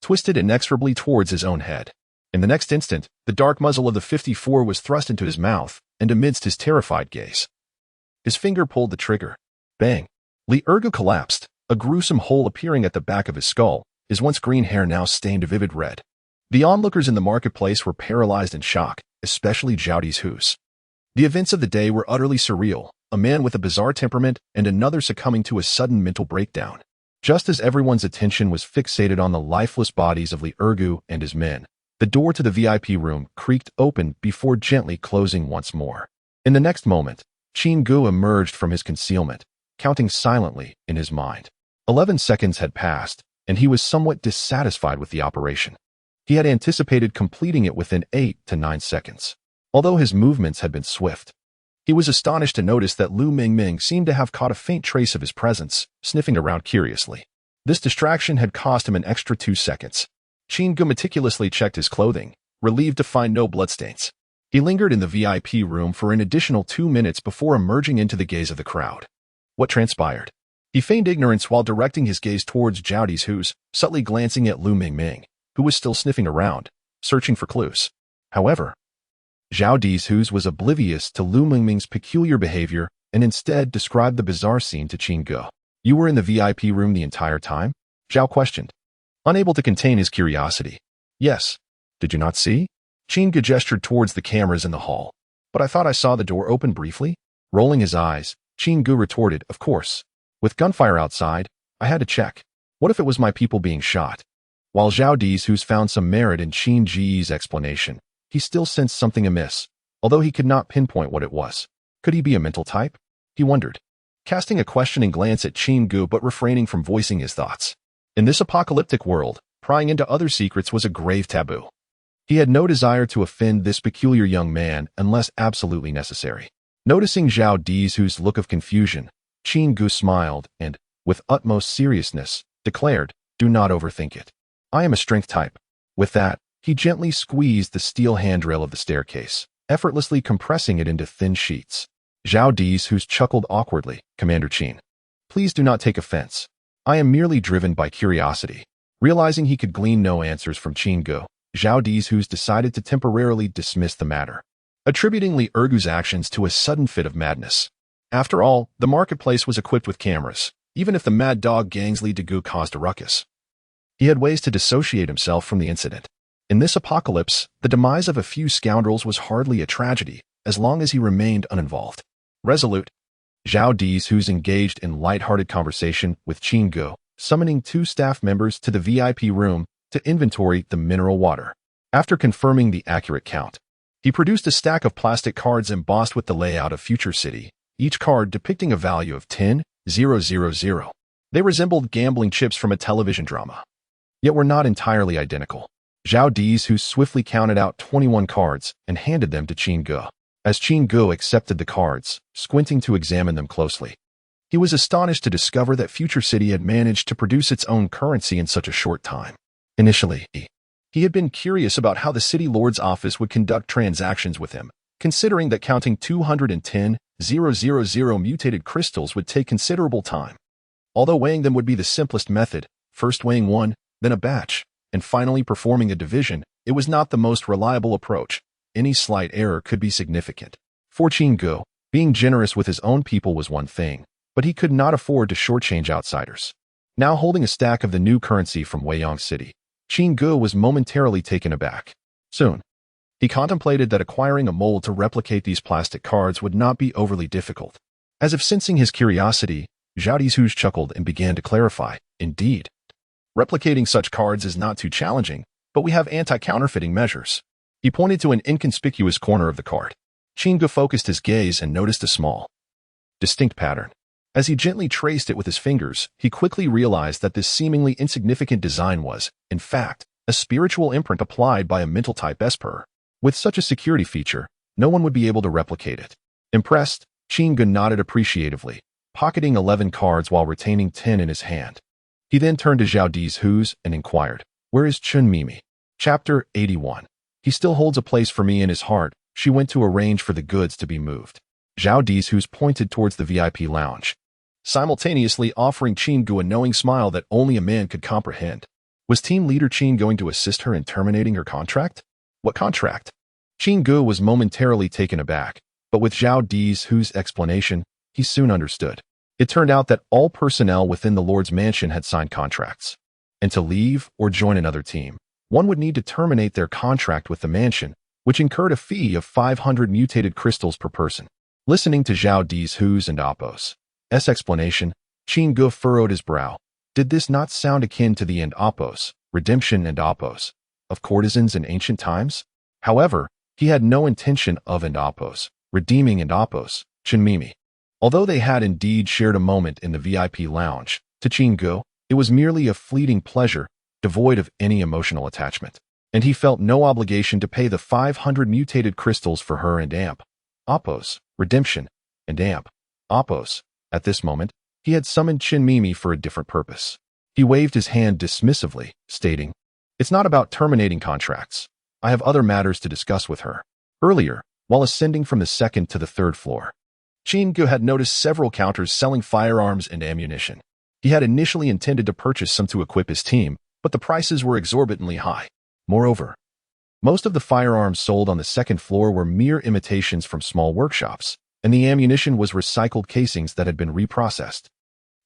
twisted inexorably towards his own head. In the next instant, the dark muzzle of the 54 was thrust into his mouth, and amidst his terrified gaze, his finger pulled the trigger. Bang! Li Erge collapsed, a gruesome hole appearing at the back of his skull, his once green hair now stained a vivid red. The onlookers in the marketplace were paralyzed in shock, especially Zhao Dizhu. The events of the day were utterly surreal, a man with a bizarre temperament and another succumbing to a sudden mental breakdown. Just as everyone's attention was fixated on the lifeless bodies of Li Erge and his men, the door to the VIP room creaked open before gently closing once more. In the next moment, Qin Ge emerged from his concealment, counting silently in his mind. 11 seconds had passed, and he was somewhat dissatisfied with the operation. He had anticipated completing it within 8 to 9 seconds. Although his movements had been swift, he was astonished to notice that Lu Mingming seemed to have caught a faint trace of his presence, sniffing around curiously. This distraction had cost him an extra 2 seconds. Qin Ge meticulously checked his clothing, relieved to find no bloodstains. He lingered in the VIP room for an additional 2 minutes before emerging into the gaze of the crowd. What transpired? He feigned ignorance while directing his gaze towards Zhao Dizhu, subtly glancing at Lu Mingming, who was still sniffing around, searching for clues. However, Zhao Dizhu was oblivious to Lu Mingming's peculiar behavior and instead described the bizarre scene to Qin Ge. You were in the VIP room the entire time? Zhao questioned, unable to contain his curiosity. Yes. Did you not see? Qin Ge gestured towards the cameras in the hall. But I thought I saw the door open briefly. Rolling his eyes, Qin Ge retorted, of course. With gunfire outside, I had to check. What if it was my people being shot? While Zhao Dizhu found some merit in Qin Ji's explanation, he still sensed something amiss, although he could not pinpoint what it was. Could he be a mental type? He wondered, casting a questioning glance at Qin Ge but refraining from voicing his thoughts. In this apocalyptic world, prying into other secrets was a grave taboo. He had no desire to offend this peculiar young man unless absolutely necessary. Noticing Zhao Dizhu's look of confusion, Qin Ge smiled and, with utmost seriousness, declared, do not overthink it. I am a strength type. With that, he gently squeezed the steel handrail of the staircase, effortlessly compressing it into thin sheets. Zhao Dizhu chuckled awkwardly, Commander Qin. Please do not take offense. I am merely driven by curiosity. Realizing he could glean no answers from Qin Ge, Zhao Dizhu decided to temporarily dismiss the matter, attributing Li Erge's actions to a sudden fit of madness. After all, the marketplace was equipped with cameras, even if the Mad Dog gang's Li Degu caused a ruckus. He had ways to dissociate himself from the incident. In this apocalypse, the demise of a few scoundrels was hardly a tragedy, as long as he remained uninvolved. Resolute, Zhao Dizhu engaged in light-hearted conversation with Qin Ge, summoning 2 staff members to the VIP room to inventory the mineral water. After confirming the accurate count, he produced a stack of plastic cards embossed with the layout of Future City, each card depicting a value of 10,000. They resembled gambling chips from a television drama. yet were not entirely identical. Zhao Dizhu swiftly counted out 21 cards and handed them to Qin Ge. As Qin Ge accepted the cards, squinting to examine them closely, he was astonished to discover that Future City had managed to produce its own currency in such a short time. Initially, he had been curious about how the City Lord's office would conduct transactions with him, considering that counting 210,000 mutated crystals would take considerable time. Although weighing them would be the simplest method, first weighing one, then a batch, and finally performing a division, it was not the most reliable approach. Any slight error could be significant. For Qin Ge, being generous with his own people was one thing, but he could not afford to shortchange outsiders. Now holding a stack of the new currency from Weiyang City, Qin Ge was momentarily taken aback. Soon, he contemplated that acquiring a mold to replicate these plastic cards would not be overly difficult. As if sensing his curiosity, Zhao Dizhu chuckled and began to clarify, "Indeed, replicating such cards is not too challenging, but we have anti-counterfeiting measures." He pointed to an inconspicuous corner of the card. Qin Ge focused his gaze and noticed a small, distinct pattern. As he gently traced it with his fingers, he quickly realized that this seemingly insignificant design was, in fact, a spiritual imprint applied by a mental-type Esper. With such a security feature, no one would be able to replicate it. Impressed, Qin Ge nodded appreciatively, pocketing 11 cards while retaining 10 in his hand. He then turned to Zhao Dizhu and inquired, "Where is Chun Mimi?" Chapter 81. He still holds a place for me in his heart. She went to arrange for the goods to be moved. Zhao Dizhu pointed towards the VIP lounge, simultaneously offering Qin Ge a knowing smile that only a man could comprehend. Was team leader Qin going to assist her in terminating her contract? What contract? Qin Ge was momentarily taken aback, but with Zhao Dizhu's explanation, he soon understood. It turned out that all personnel within the Lord's mansion had signed contracts, and to leave or join another team, one would need to terminate their contract with the mansion, which incurred a fee of 500 mutated crystals per person. Listening to Zhao Dizhu's and Appo's explanation, Qin Ge furrowed his brow. Did this not sound akin to the and Appo's, redemption and Appo's, of courtesans in ancient times? However, he had no intention of and Appo's, redeeming and Appo's, Chun Mimi. Although they had indeed shared a moment in the VIP lounge, to Qin Ge, it was merely a fleeting pleasure, devoid of any emotional attachment, and he felt no obligation to pay the 500 mutated crystals for her and Appo's, redemption, and Appo's. At this moment, he had summoned Chun Mimi for a different purpose. He waved his hand dismissively, stating, "It's not about terminating contracts. I have other matters to discuss with her." Earlier, while ascending from the second to the third floor, Qin Ge had noticed several counters selling firearms and ammunition. He had initially intended to purchase some to equip his team, but the prices were exorbitantly high. Moreover, most of the firearms sold on the second floor were mere imitations from small workshops, and the ammunition was recycled casings that had been reprocessed.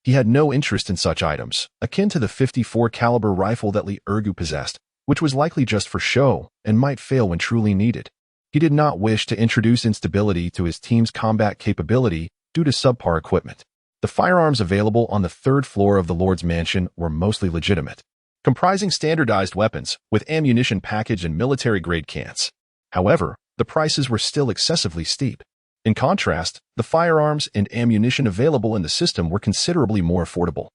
He had no interest in such items, akin to the 54 caliber rifle that Li Ergu possessed, which was likely just for show and might fail when truly needed. He did not wish to introduce instability to his team's combat capability due to subpar equipment. The firearms available on the third floor of the Lord's mansion were mostly legitimate, comprising standardized weapons with ammunition package and military-grade cans. However, the prices were still excessively steep. In contrast, the firearms and ammunition available in the system were considerably more affordable.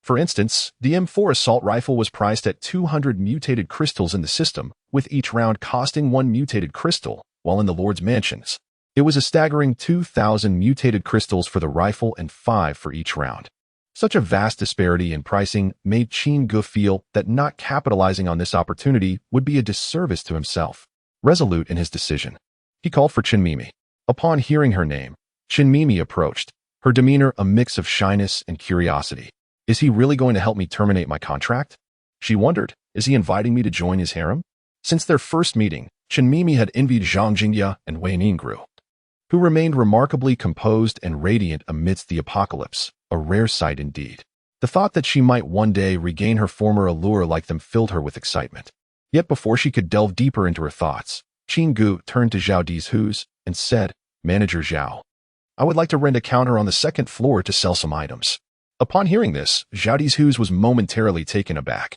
For instance, the M4 assault rifle was priced at 200 mutated crystals in the system, with each round costing 1 mutated crystal, while in the Lord's mansions, it was a staggering 2,000 mutated crystals for the rifle and 5 for each round. Such a vast disparity in pricing made Qin Ge feel that not capitalizing on this opportunity would be a disservice to himself. Resolute in his decision, he called for Chun Mimi. Upon hearing her name, Chun Mimi approached, her demeanor a mix of shyness and curiosity. Is he really going to help me terminate my contract? She wondered, is he inviting me to join his harem? Since their first meeting, Chun Mimi had envied Zhang Jingya and Wei Ningru, who remained remarkably composed and radiant amidst the apocalypse, a rare sight indeed. The thought that she might one day regain her former allure like them filled her with excitement. Yet before she could delve deeper into her thoughts, Qin Ge turned to Zhao Dizhu and said, "Manager Zhao, I would like to rent a counter on the second floor to sell some items." Upon hearing this, Zhao Dizhu was momentarily taken aback,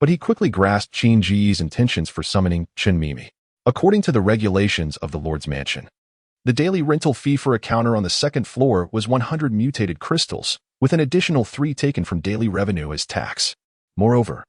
but he quickly grasped Qin Ji's intentions for summoning Chun Mimi. According to the regulations of the Lord's Mansion, the daily rental fee for a counter on the second floor was 100 mutated crystals, with an additional 3 taken from daily revenue as tax. Moreover,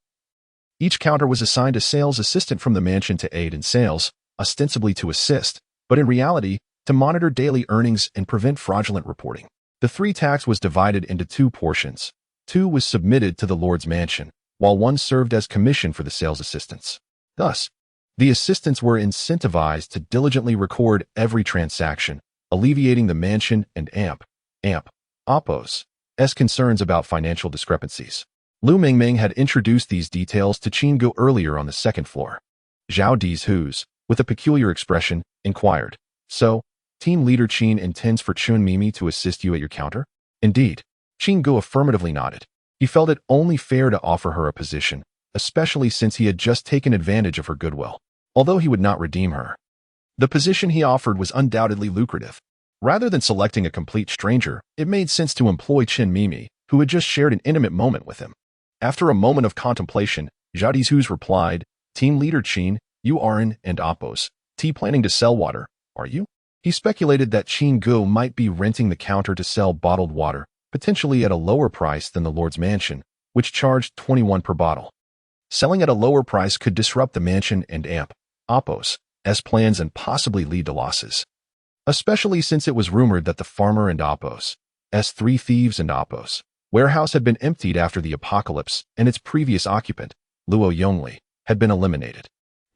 Each counter was assigned a sales assistant from the mansion to aid in sales, ostensibly to assist, but in reality, to monitor daily earnings and prevent fraudulent reporting. The 3 tax was divided into 2 portions. 2 was submitted to the Lord's mansion, while 1 served as commission for the sales assistants. Thus, the assistants were incentivized to diligently record every transaction, alleviating the mansion and Oppo's concerns about financial discrepancies. Lu Mingming had introduced these details to Qin Ge earlier on the 2nd floor. Zhao Dizhu's, with a peculiar expression, inquired, "So, team leader Qin intends for Chun Mimi to assist you at your counter?" "Indeed." Qin Ge affirmatively nodded. He felt it only fair to offer her a position, especially since he had just taken advantage of her goodwill. Although he would not redeem her, the position he offered was undoubtedly lucrative. Rather than selecting a complete stranger, it made sense to employ Qin Mimi, who had just shared an intimate moment with him. After a moment of contemplation, Zhao Dizhu's replied, "Team leader Qin, you are in and Oppo's planning to sell water, are you?" He speculated that Qin Ge might be renting the counter to sell bottled water, potentially at a lower price than the Lord's mansion, which charged 21 per bottle. Selling at a lower price could disrupt the mansion and Oppo's plans and possibly lead to losses. Especially since it was rumored that the farmer and Oppo's 3 thieves and Oppo's warehouse had been emptied after the apocalypse and its previous occupant, Luo Yongli, had been eliminated.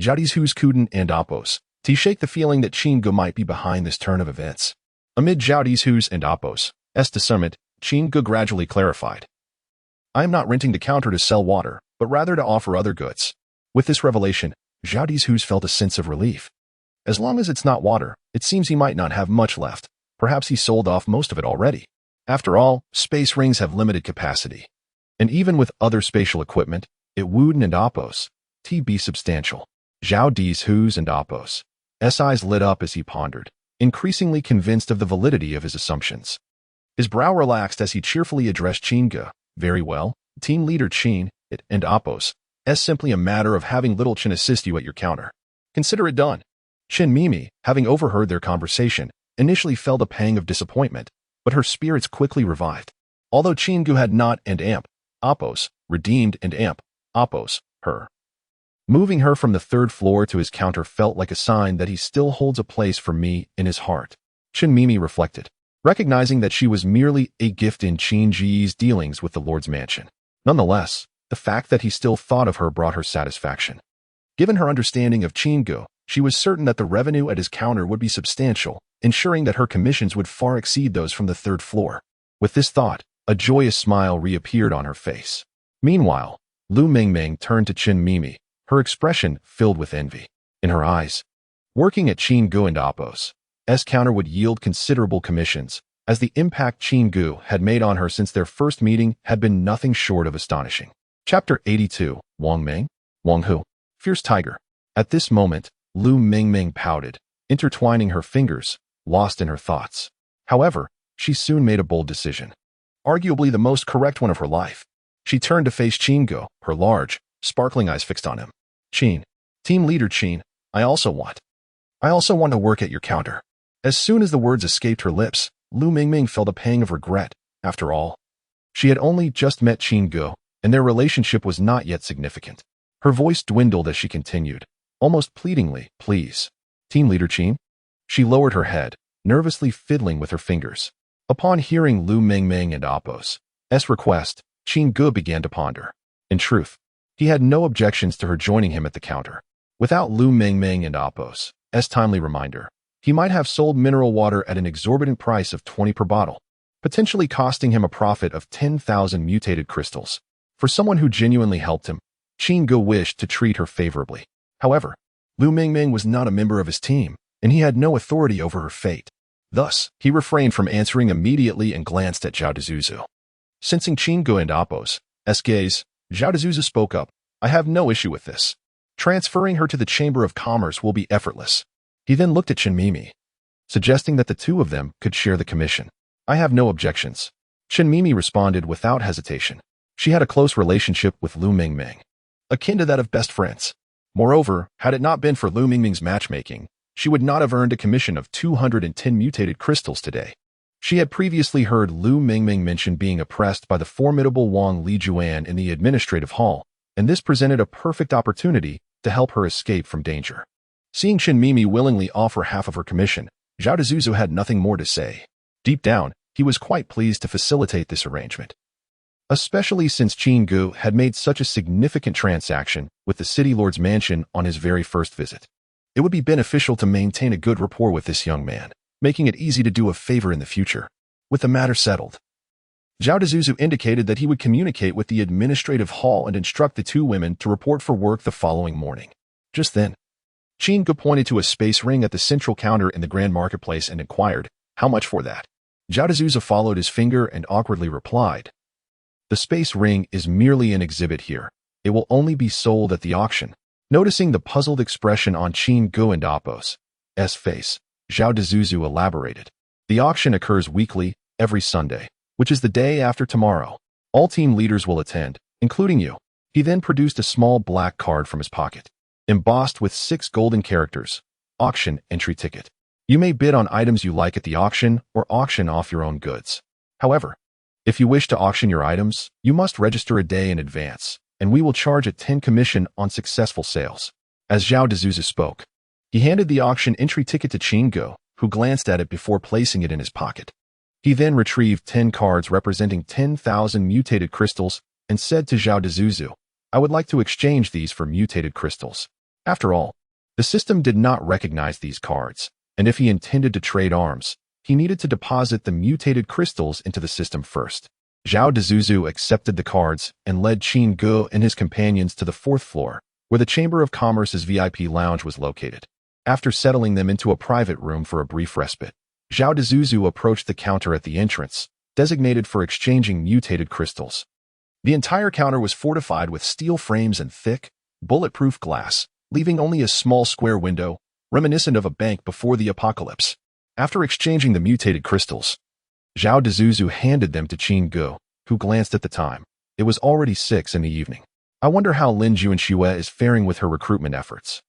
Zhao Dizhu's Kuden and Oppo's shake the feeling that Qin Ge might be behind this turn of events. Amid Zhao Dizhu's and Oppo's discernment, Qin Ge gradually clarified, "I am not renting the counter to sell water, but rather to offer other goods." With this revelation, Zhao Dizhu's felt a sense of relief. As long as it's not water, it seems he might not have much left. Perhaps he sold off most of it already. After all, space rings have limited capacity. And even with other spatial equipment, it wouldn't and Oppo's be substantial. Zhao Dizhu's and Oppo's eyes lit up as he pondered, increasingly convinced of the validity of his assumptions. His brow relaxed as he cheerfully addressed Qin Ge. "Very well, team leader Qin, it and Oppo's simply a matter of having little Qin assist you at your counter. Consider it done." Qin Mimi, having overheard their conversation, initially felt a pang of disappointment, but her spirits quickly revived. Although Qin Ge had not and Oppo's redeemed and Oppo's her, moving her from the 3rd floor to his counter felt like a sign that he still holds a place for me in his heart. Qin Mimi reflected, recognizing that she was merely a gift in Qin Ji's dealings with the Lord's mansion. Nonetheless, the fact that he still thought of her brought her satisfaction. Given her understanding of Qin Ge, she was certain that the revenue at his counter would be substantial, ensuring that her commissions would far exceed those from the 3rd floor. With this thought, a joyous smile reappeared on her face. Meanwhile, Lu Mingming turned to Qin Mimi, her expression filled with envy. In her eyes, working at Qin Ge and Oppo's counter would yield considerable commissions, as the impact Qin Ge had made on her since their first meeting had been nothing short of astonishing. Chapter 82, Wang Meng? Wang Hu, Fierce Tiger. At this moment, Lu Mingming pouted, intertwining her fingers, lost in her thoughts. However, she soon made a bold decision, arguably the most correct one of her life. She turned to face Qin Ge, her large, sparkling eyes fixed on him. "Qin, team leader Qin, I also want to work at your counter." As soon as the words escaped her lips, Lu Mingming felt a pang of regret. After all, she had only just met Qin Ge, and their relationship was not yet significant. Her voice dwindled as she continued, almost pleadingly, "Please, team leader Qin." She lowered her head, nervously fiddling with her fingers. Upon hearing Lu Mingming and Oppo's request, Qin Ge began to ponder. In truth, he had no objections to her joining him at the counter. Without Lu Mingming and Oppo's timely reminder, he might have sold mineral water at an exorbitant price of 20 per bottle, potentially costing him a profit of 10,000 mutated crystals. For someone who genuinely helped him, Qin Ge wished to treat her favorably. However, Lu Mingming was not a member of his team, and he had no authority over her fate. Thus, he refrained from answering immediately and glanced at Zhao Dizhu. Sensing Qin Ge and Oppo's gaze, Zhao Dizhu spoke up, "I have no issue with this. Transferring her to the Chamber of Commerce will be effortless." He then looked at Qin Mimi, suggesting that the 2 of them could share the commission. "I have no objections." Qin Mimi responded without hesitation. She had a close relationship with Lu Mingming, akin to that of best friends. Moreover, had it not been for Lu Mingming's matchmaking, she would not have earned a commission of 210 mutated crystals today. She had previously heard Lu Mingming mention being oppressed by the formidable Wang Lijuan in the administrative hall, and this presented a perfect opportunity to help her escape from danger. Seeing Shinmimi willingly offer half of her commission, Zhao Dezuzu had nothing more to say. Deep down, he was quite pleased to facilitate this arrangement, especially since Qin Gu had made such a significant transaction with the city lord's mansion on his very first visit. It would be beneficial to maintain a good rapport with this young man, making it easy to do a favor in the future. With the matter settled, Zhao Dezuzu indicated that he would communicate with the administrative hall and instruct the two women to report for work the following morning. Just then, Qin Gu pointed to a space ring at the central counter in the Grand Marketplace and inquired, "How much for that?" Zhao Dezuzu followed his finger and awkwardly replied, "The space ring is merely an exhibit here. It will only be sold at the auction." Noticing the puzzled expression on Qin Gu and Appo's face, Zhao Dezuzu elaborated, "The auction occurs weekly, every Sunday, which is the day after tomorrow. All team leaders will attend, including you." He then produced a small black card from his pocket, embossed with 6 golden characters, "Auction entry ticket. You may bid on items you like at the auction or auction off your own goods. However, if you wish to auction your items, you must register a day in advance, and we will charge a 10 commission on successful sales." As Zhao Dezuzu spoke, he handed the auction entry ticket to Qin Gu, who glanced at it before placing it in his pocket. He then retrieved 10 cards representing 10,000 mutated crystals and said to Zhao Dezuzu, "I would like to exchange these for mutated crystals." After all, the system did not recognize these cards, and if he intended to trade arms, he needed to deposit the mutated crystals into the system first. Zhao Dezuzu accepted the cards and led Qin Gu and his companions to the 4th floor, where the Chamber of Commerce's VIP lounge was located. After settling them into a private room for a brief respite, Zhao Dezuzu approached the counter at the entrance, designated for exchanging mutated crystals. The entire counter was fortified with steel frames and thick, bulletproof glass, leaving only a small square window, reminiscent of a bank before the apocalypse. After exchanging the mutated crystals, Zhao Dezuzu handed them to Qin Gu, who glanced at the time. It was already 6 in the evening. "I wonder how Lin Juanxue is faring with her recruitment efforts."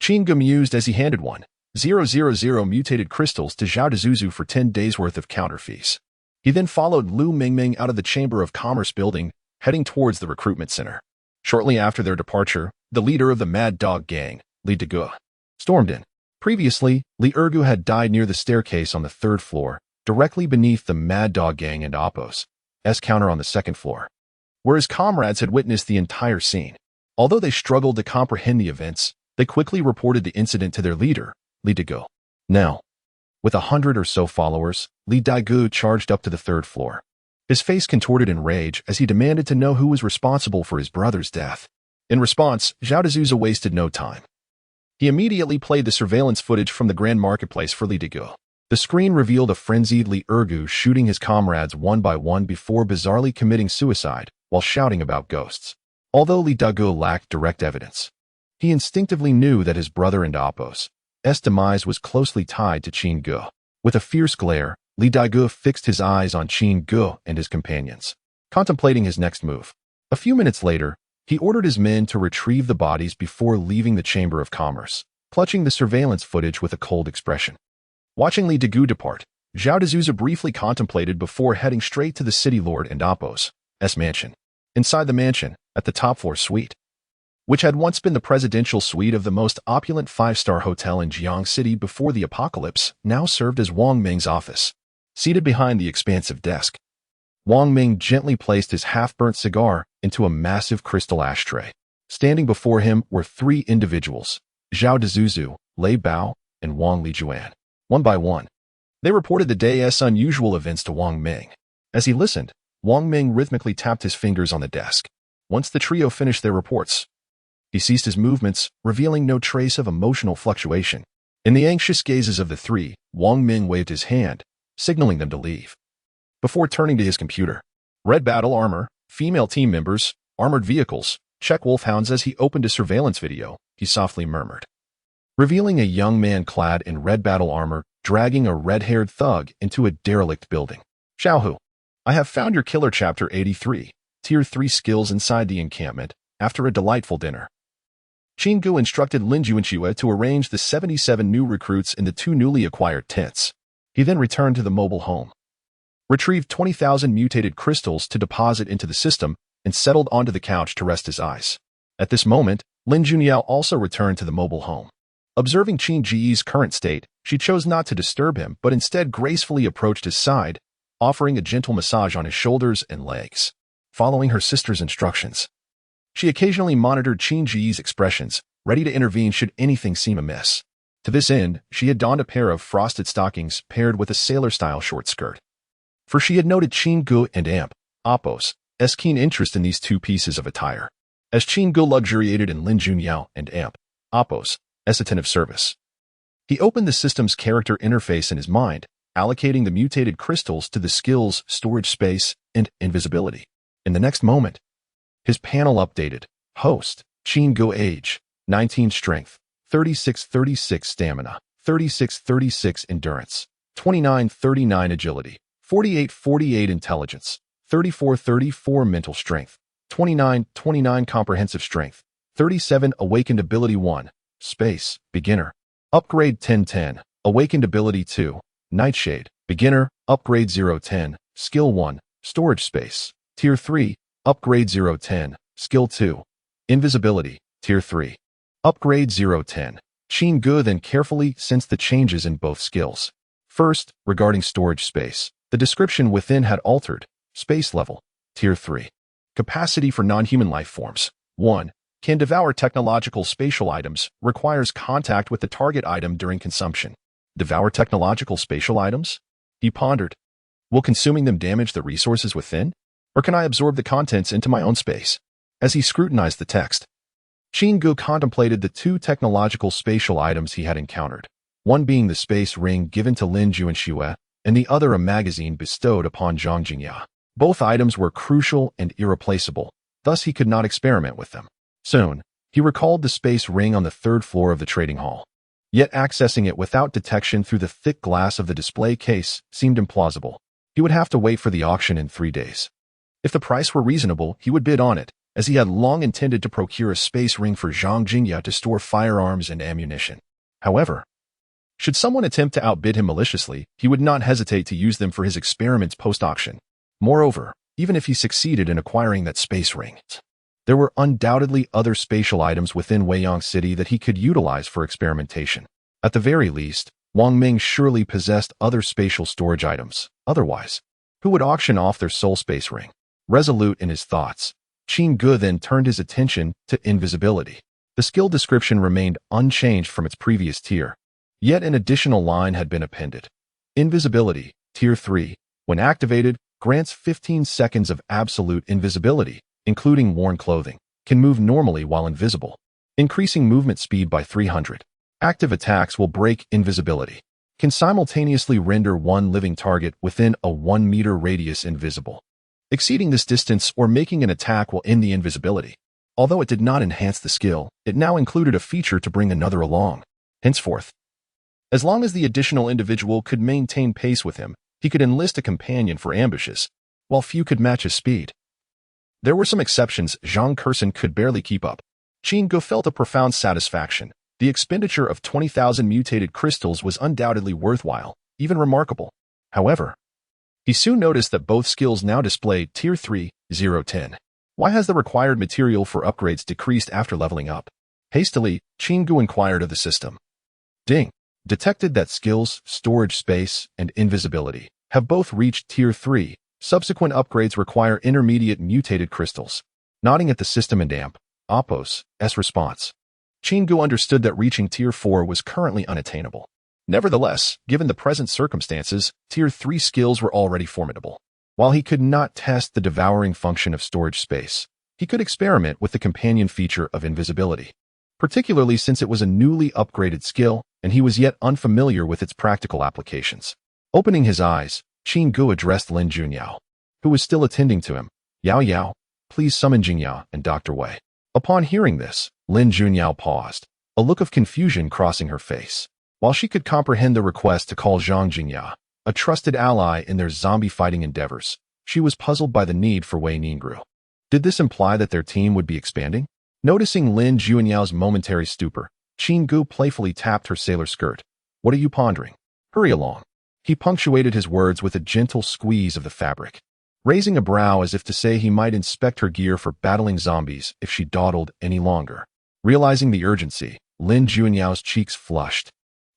Qin Gu mused as he handed 1,000 mutated crystals to Zhao Dezuzu for 10 days' worth of counter fees. He then followed Lu Mingming out of the Chamber of Commerce building, heading towards the recruitment center. Shortly after their departure, the leader of the Mad Dog gang, Li Degu, stormed in. Previously, Li Ergu had died near the staircase on the 3rd floor, directly beneath the Mad Dog gang and Appo's counter on the 2nd floor, where his comrades had witnessed the entire scene. Although they struggled to comprehend the events, they quickly reported the incident to their leader, Li Degu. Now, with 100 or so followers, Li Degu charged up to the 3rd floor. His face contorted in rage as he demanded to know who was responsible for his brother's death. In response, Zhao Dezuzu wasted no time. He immediately played the surveillance footage from the Grand Marketplace for Li Degu. The screen revealed a frenzied Li Ergu shooting his comrades one by one before bizarrely committing suicide while shouting about ghosts. Although Li Degu lacked direct evidence, he instinctively knew that his brother and Appo's demise was closely tied to Qin Gu. With a fierce glare, Li Degu fixed his eyes on Qin Gu and his companions, contemplating his next move. A few minutes later, he ordered his men to retrieve the bodies before leaving the Chamber of Commerce, clutching the surveillance footage with a cold expression. Watching Li Degu depart, Zhao Dezuzu briefly contemplated before heading straight to the city lord and Appo's mansion. Inside the mansion, at the top-floor suite, which had once been the presidential suite of the most opulent 5-star hotel in Jiang City before the apocalypse, now served as Wang Ming's office. Seated behind the expansive desk, Wang Ming gently placed his half-burnt cigar into a massive crystal ashtray. Standing before him were 3 individuals, Zhao Dezuzu, Lei Bao, and Wang Lijuan. One by one, they reported the day's unusual events to Wang Ming. As he listened, Wang Ming rhythmically tapped his fingers on the desk. Once the trio finished their reports, he ceased his movements, revealing no trace of emotional fluctuation. In the anxious gazes of the 3, Wang Ming waved his hand, signaling them to leave. Before turning to his computer, red battle armor, female team members, armored vehicles, check wolfhounds. As he opened a surveillance video, he softly murmured, revealing a young man clad in red battle armor dragging a red-haired thug into a derelict building. "Xiaohu, I have found your killer chapter 83, tier 3 skills inside the encampment after a delightful dinner." Qin Gu instructed Lin Juanxue to arrange the 77 new recruits in the 2 newly acquired tents. He then returned to the mobile home, retrieved 20,000 mutated crystals to deposit into the system, and settled onto the couch to rest his eyes. At this moment, Lin Junyao also returned to the mobile home. Observing Qin Ji's current state, she chose not to disturb him but instead gracefully approached his side, offering a gentle massage on his shoulders and legs. Following her sister's instructions, she occasionally monitored Qin Ji's expressions, ready to intervene should anything seem amiss. To this end, she had donned a pair of frosted stockings paired with a sailor-style short skirt. For she had noted Qin Gu and Amp, Appo's keen interest in these two pieces of attire. As Qin Gu luxuriated in Lin Junyao and Amp, Appo's attentive service, he opened the system's character interface in his mind, allocating the mutated crystals to the skills storage space and invisibility. In the next moment, his panel updated. Host, Qin Gu age, 19 strength, 36 stamina, 36 endurance, 29 agility, 48 intelligence, 34 mental strength, 29 comprehensive strength, 37 awakened ability 1, space, beginner, upgrade 10, awakened ability 2, nightshade, beginner, upgrade 010, skill 1, storage space, tier 3, upgrade 010, skill 2, invisibility, tier 3, upgrade 010. Qin Gu then carefully sensed the changes in both skills. First, regarding storage space, the description within had altered. Space level, tier 3. Capacity for non-human life forms. 1. Can devour technological spatial items, requires contact with the target item during consumption. Devour technological spatial items? He pondered. Will consuming them damage the resources within? Or can I absorb the contents into my own space? As he scrutinized the text, Qin Gu contemplated the two technological spatial items he had encountered, one being the space ring given to Lin Juanxue, and the other a magazine bestowed upon Zhang Jingya. Both items were crucial and irreplaceable, thus he could not experiment with them. Soon, he recalled the space ring on the third floor of the trading hall. Yet accessing it without detection through the thick glass of the display case seemed implausible. He would have to wait for the auction in 3 days. If the price were reasonable, he would bid on it, as he had long intended to procure a space ring for Zhang Jingya to store firearms and ammunition. However, should someone attempt to outbid him maliciously, he would not hesitate to use them for his experiments post-auction. Moreover, even if he succeeded in acquiring that space ring, there were undoubtedly other spatial items within Weiyang City that he could utilize for experimentation. At the very least, Wang Ming surely possessed other spatial storage items. Otherwise, who would auction off their soul space ring? Resolute in his thoughts, Qin Gu then turned his attention to invisibility. The skill description remained unchanged from its previous tier, yet an additional line had been appended. Invisibility, tier 3, when activated, grants 15 seconds of absolute invisibility, including worn clothing, can move normally while invisible, increasing movement speed by 300. Active attacks will break invisibility, can simultaneously render one living target within a 1-meter radius invisible. Exceeding this distance or making an attack will end the invisibility. Although it did not enhance the skill, it now included a feature to bring another along. Henceforth, as long as the additional individual could maintain pace with him, he could enlist a companion for ambushes, while few could match his speed. There were some exceptions. Zhang Kursen could barely keep up. Qin Gu felt a profound satisfaction. The expenditure of 20,000 mutated crystals was undoubtedly worthwhile, even remarkable. However, he soon noticed that both skills now displayed Tier 3, 010. Why has the required material for upgrades decreased after leveling up? Hastily, Qin Gu inquired of the system. Ding. Detected that skills, storage space, and invisibility have both reached Tier 3. Subsequent upgrades require intermediate mutated crystals. Nodding at the system and Amp, Appo's response, Qin Gu understood that reaching Tier 4 was currently unattainable. Nevertheless, given the present circumstances, Tier 3 skills were already formidable. While he could not test the devouring function of storage space, he could experiment with the companion feature of invisibility, particularly since it was a newly upgraded skill and he was yet unfamiliar with its practical applications. Opening his eyes, Qin Gu addressed Lin Junyao, who was still attending to him. Yao Yao, please summon Jingya and Dr. Wei. Upon hearing this, Lin Junyao paused, a look of confusion crossing her face. While she could comprehend the request to call Zhang Jingya, a trusted ally in their zombie-fighting endeavors, she was puzzled by the need for Wei Ningru. Did this imply that their team would be expanding? Noticing Lin Juanyao's momentary stupor, Qin Gu playfully tapped her sailor skirt. What are you pondering? Hurry along. He punctuated his words with a gentle squeeze of the fabric. raising a brow as if to say he might inspect her gear for battling zombies if she dawdled any longer. Realizing the urgency, Lin Junyao cheeks flushed,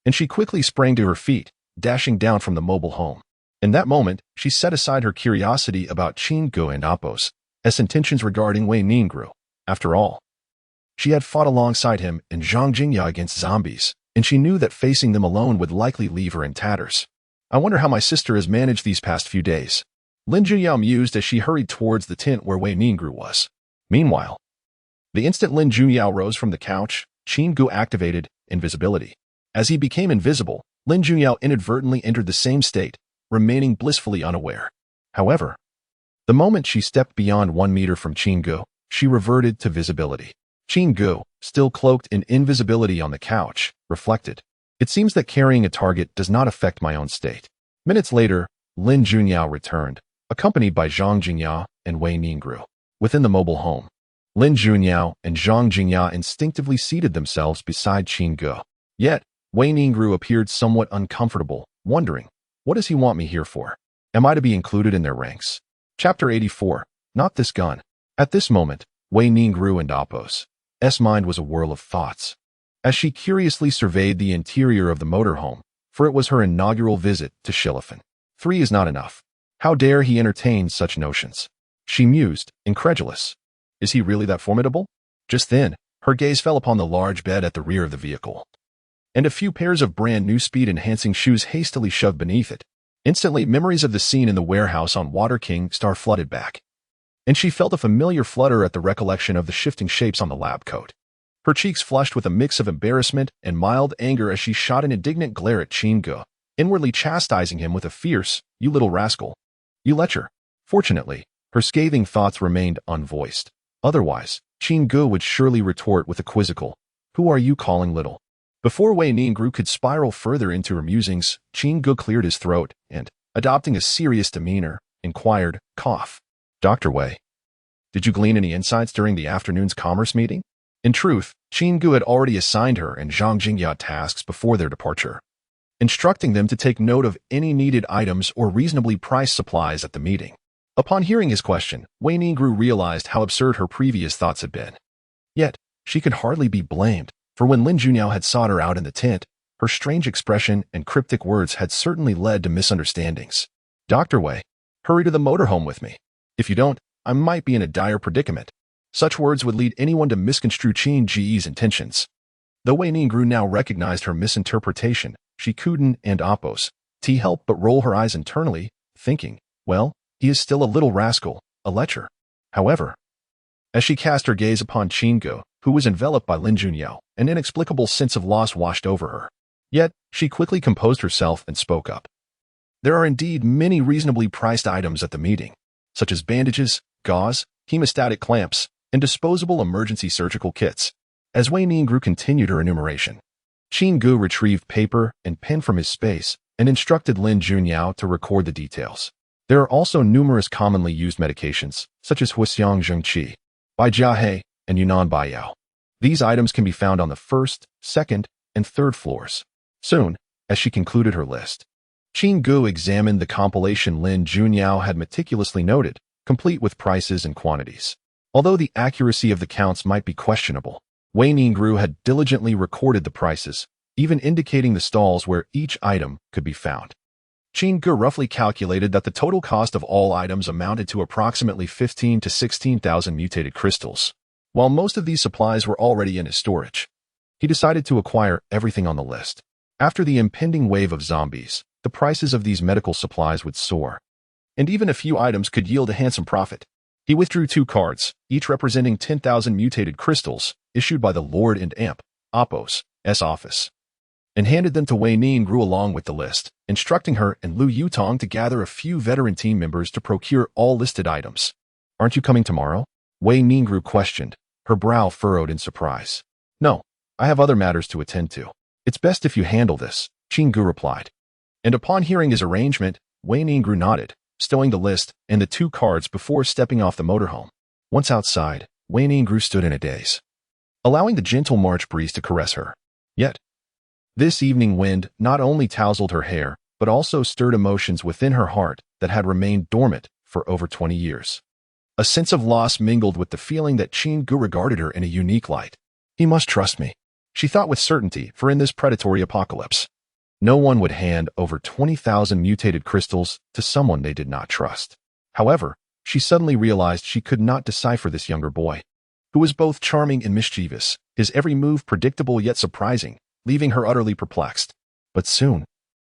and she quickly sprang to her feet, dashing down from the mobile home. In that moment, she set aside her curiosity about Qinggu and Apos' intentions regarding Wei Ningru. After all, she had fought alongside him and Zhang Jingya against zombies, and she knew that facing them alone would likely leave her in tatters. I wonder how my sister has managed these past few days. Lin Junyao mused as she hurried towards the tent where Wei Ningru was. Meanwhile, the instant Lin Junyao rose from the couch, Qinggu activated invisibility. As he became invisible, Lin Junyao inadvertently entered the same state, remaining blissfully unaware. However, the moment she stepped beyond 1 meter from Qinggu, she reverted to visibility. Qinggu, still cloaked in invisibility on the couch, reflected. It seems that carrying a target does not affect my own state. Minutes later, Lin Junyao returned, accompanied by Zhang Jingya and Wei Ningru. Within the mobile home, Lin Junyao and Zhang Jingya instinctively seated themselves beside Qinggu. Yet, Wei Ningru appeared somewhat uncomfortable, wondering, what does he want me here for? Am I to be included in their ranks? Chapter 84. Not this gun. At this moment, Wei Ningru and Apos' mind was a whirl of thoughts. As she curiously surveyed the interior of the motorhome, for it was her inaugural visit to Shilifan. 3 is not enough. How dare he entertain such notions? She mused, incredulous. Is he really that formidable? Just then, her gaze fell upon the large bed at the rear of the vehicle, and a few pairs of brand-new speed-enhancing shoes hastily shoved beneath it. Instantly, memories of the scene in the warehouse on Water King Star flooded back, and she felt a familiar flutter at the recollection of the shifting shapes on the lab coat. Her cheeks flushed with a mix of embarrassment and mild anger as she shot an indignant glare at Qinggu, inwardly chastising him with a fierce, "You little rascal. You lecher." Fortunately, her scathing thoughts remained unvoiced. Otherwise, Qinggu would surely retort with a quizzical, "Who are you calling little?" Before Wei Ningru could spiral further into her musings, Qinggu cleared his throat and, adopting a serious demeanor, inquired, "Cough. Dr. Wei, did you glean any insights during the afternoon's commerce meeting?" In truth, Qinggu had already assigned her and Zhang Jingya tasks before their departure, instructing them to take note of any needed items or reasonably priced supplies at the meeting. Upon hearing his question, Wei Ningru realized how absurd her previous thoughts had been. Yet, she could hardly be blamed, for when Lin Junyao had sought her out in the tent, her strange expression and cryptic words had certainly led to misunderstandings. "Dr. Wei, hurry to the motorhome with me. If you don't, I might be in a dire predicament." Such words would lead anyone to misconstrue Qin Ji's intentions. Though Wei Ningru now recognized her misinterpretation, she couldn't and Apos' help but roll her eyes internally, thinking, well, he is still a little rascal, a lecher. However, as she cast her gaze upon Qinggu, who was enveloped by Lin Junyao, an inexplicable sense of loss washed over her. Yet, she quickly composed herself and spoke up. There are indeed many reasonably priced items at the meeting, such as bandages, gauze, hemostatic clamps, and disposable emergency surgical kits. As Wei Ningru continued her enumeration, Qinggu retrieved paper and pen from his space and instructed Lin Junyao to record the details. There are also numerous commonly used medications, such as Huixiang Zhengqi, Baijiahe, and Yunnan Baiyao. These items can be found on the 1st, 2nd, and 3rd floors. Soon, as she concluded her list, Qinggu examined the compilation Lin Junyao had meticulously noted, complete with prices and quantities. Although the accuracy of the counts might be questionable, Wei Ningru had diligently recorded the prices, even indicating the stalls where each item could be found. Qinggu roughly calculated that the total cost of all items amounted to approximately 15 to 16,000 mutated crystals. While most of these supplies were already in his storage, he decided to acquire everything on the list. After the impending wave of zombies, the prices of these medical supplies would soar, and even a few items could yield a handsome profit. He withdrew 2 cards, each representing 10,000 mutated crystals, issued by the Lord and Amp, Apos' office, and handed them to Wei Ningru along with the list, instructing her and Lu Yutong to gather a few veteran team members to procure all listed items. "Aren't you coming tomorrow?" Wei Ningru questioned, her brow furrowed in surprise. "No, I have other matters to attend to. It's best if you handle this," Qinggu replied. And upon hearing his arrangement, Wei Ningru nodded, stowing the list and the 2 cards before stepping off the motorhome. Once outside, Wei Ningru stood in a daze, allowing the gentle March breeze to caress her. Yet, this evening wind not only tousled her hair, but also stirred emotions within her heart that had remained dormant for over 20 years. A sense of loss mingled with the feeling that Qin Gu regarded her in a unique light. He must trust me, she thought with certainty, for in this predatory apocalypse, no one would hand over 20,000 mutated crystals to someone they did not trust. However, she suddenly realized she could not decipher this younger boy, who was both charming and mischievous, his every move predictable yet surprising, leaving her utterly perplexed. But soon,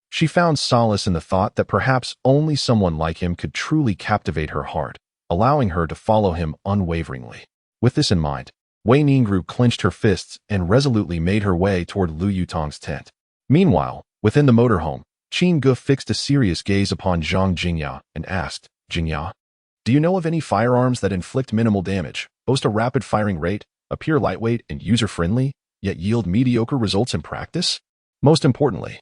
she found solace in the thought that perhaps only someone like him could truly captivate her heart, allowing her to follow him unwaveringly. With this in mind, Wei Ningru clenched her fists and resolutely made her way toward Lu Yutong's tent. Meanwhile, within the motorhome, Qin Gu fixed a serious gaze upon Zhang Jingya and asked, "Jingya, do you know of any firearms that inflict minimal damage, boast a rapid firing rate, appear lightweight and user-friendly, yet yield mediocre results in practice? Most importantly,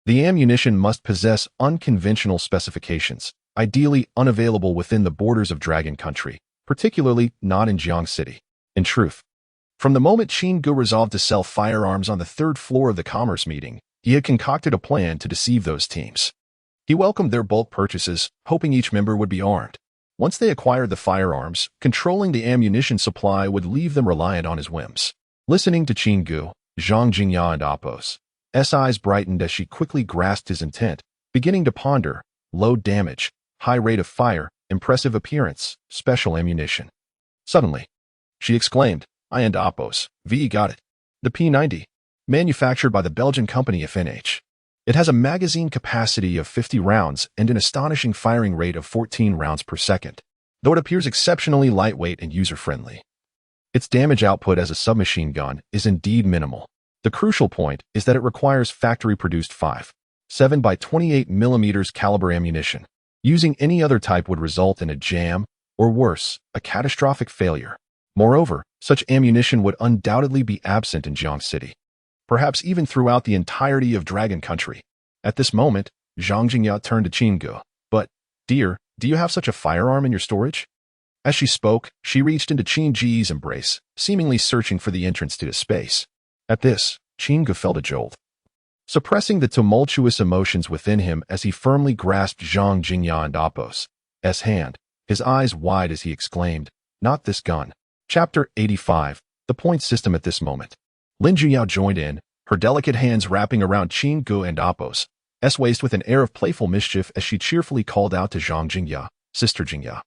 the ammunition must possess unconventional specifications, ideally unavailable within the borders of Dragon Country, particularly not in Jiang City." In truth, from the moment Qin Gu resolved to sell firearms on the third floor of the commerce meeting, he had concocted a plan to deceive those teams. He welcomed their bulk purchases, hoping each member would be armed. Once they acquired the firearms, controlling the ammunition supply would leave them reliant on his whims. Listening to Qin Gu, Zhang Jingya and Apos' eyes brightened as she quickly grasped his intent, beginning to ponder: low damage, high rate of fire, impressive appearance, special ammunition. Suddenly, she exclaimed, "I and Apos, V got it. The P90, manufactured by the Belgian company FNH. It has a magazine capacity of 50 rounds and an astonishing firing rate of 14 rounds per second, though it appears exceptionally lightweight and user-friendly. Its damage output as a submachine gun is indeed minimal. The crucial point is that it requires factory-produced 5.7 by 28 mm caliber ammunition. Using any other type would result in a jam, or worse, a catastrophic failure. Moreover, such ammunition would undoubtedly be absent in Jiang City, perhaps even throughout the entirety of Dragon Country." At this moment, Zhang Jingya turned to Qin Gu. "But, dear, do you have such a firearm in your storage?" As she spoke, she reached into Qin Ji's embrace, seemingly searching for the entrance to his space. At this, Qin Gu felt a jolt, suppressing the tumultuous emotions within him as he firmly grasped Zhang Jingya and Apos' hand, his eyes wide as he exclaimed, "Not this gun." Chapter 85, The Point System. At this moment, Lin Juyao joined in, her delicate hands wrapping around Qin Gu and Apos' waist with an air of playful mischief as she cheerfully called out to Zhang Jingya, "Sister Jingya,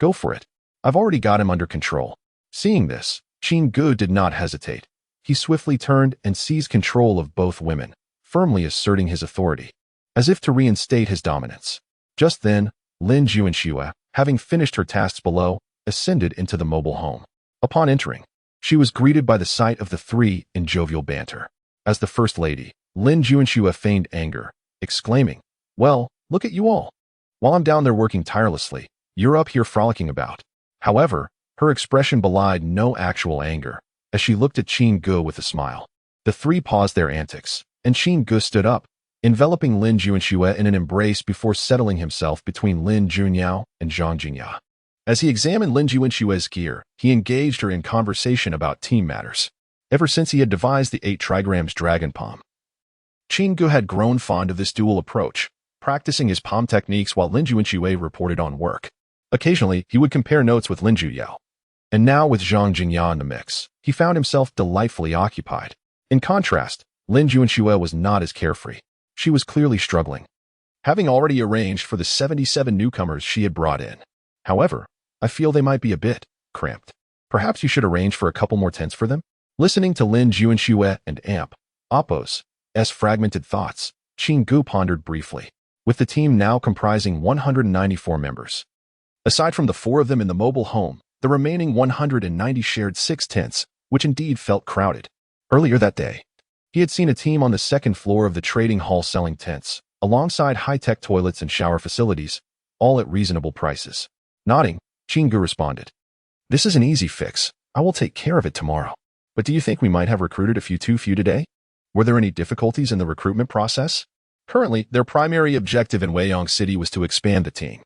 go for it. I've already got him under control." Seeing this, Qin Gu did not hesitate. He swiftly turned and seized control of both women, firmly asserting his authority, as if to reinstate his dominance. Just then, Lin Juanxue, having finished her tasks below, ascended into the mobile home. Upon entering, she was greeted by the sight of the three in jovial banter. As the First Lady, Lin Juanxue feigned anger, exclaiming, "Well, look at you all. While I'm down there working tirelessly, you're up here frolicking about." However, her expression belied no actual anger, as she looked at Qin Gu with a smile. The three paused their antics, and Qin Gu stood up, enveloping Lin Juanxue in an embrace before settling himself between Lin Junyao and Zhang Jingya. As he examined Lin Juanxue's gear, he engaged her in conversation about team matters. Ever since he had devised the 8 trigrams dragon palm, Qin Gu had grown fond of this dual approach, practicing his palm techniques while Lin Juanxue reported on work. Occasionally, he would compare notes with Lin Juyao. And now, with Zhang Jingya in the mix, he found himself delightfully occupied. In contrast, Lin Juanxue was not as carefree. She was clearly struggling, having already arranged for the 77 newcomers she had brought in. "However, I feel they might be a bit cramped. Perhaps you should arrange for a couple more tents for them?" Listening to Lin Juanxue and Apos' fragmented thoughts, Qin Gu pondered briefly. With the team now comprising 194 members, aside from the 4 of them in the mobile home, the remaining 190 shared 6 tents, which indeed felt crowded. Earlier that day, he had seen a team on the second floor of the trading hall selling tents, alongside high-tech toilets and shower facilities, all at reasonable prices. Nodding, Qin Gu responded, "This is an easy fix. I will take care of it tomorrow. But do you think we might have recruited a few too few today? Were there any difficulties in the recruitment process?" Currently, their primary objective in Weiyang City was to expand the team.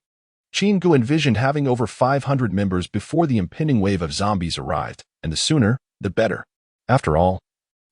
Qin Gu envisioned having over 500 members before the impending wave of zombies arrived, and the sooner, the better. After all,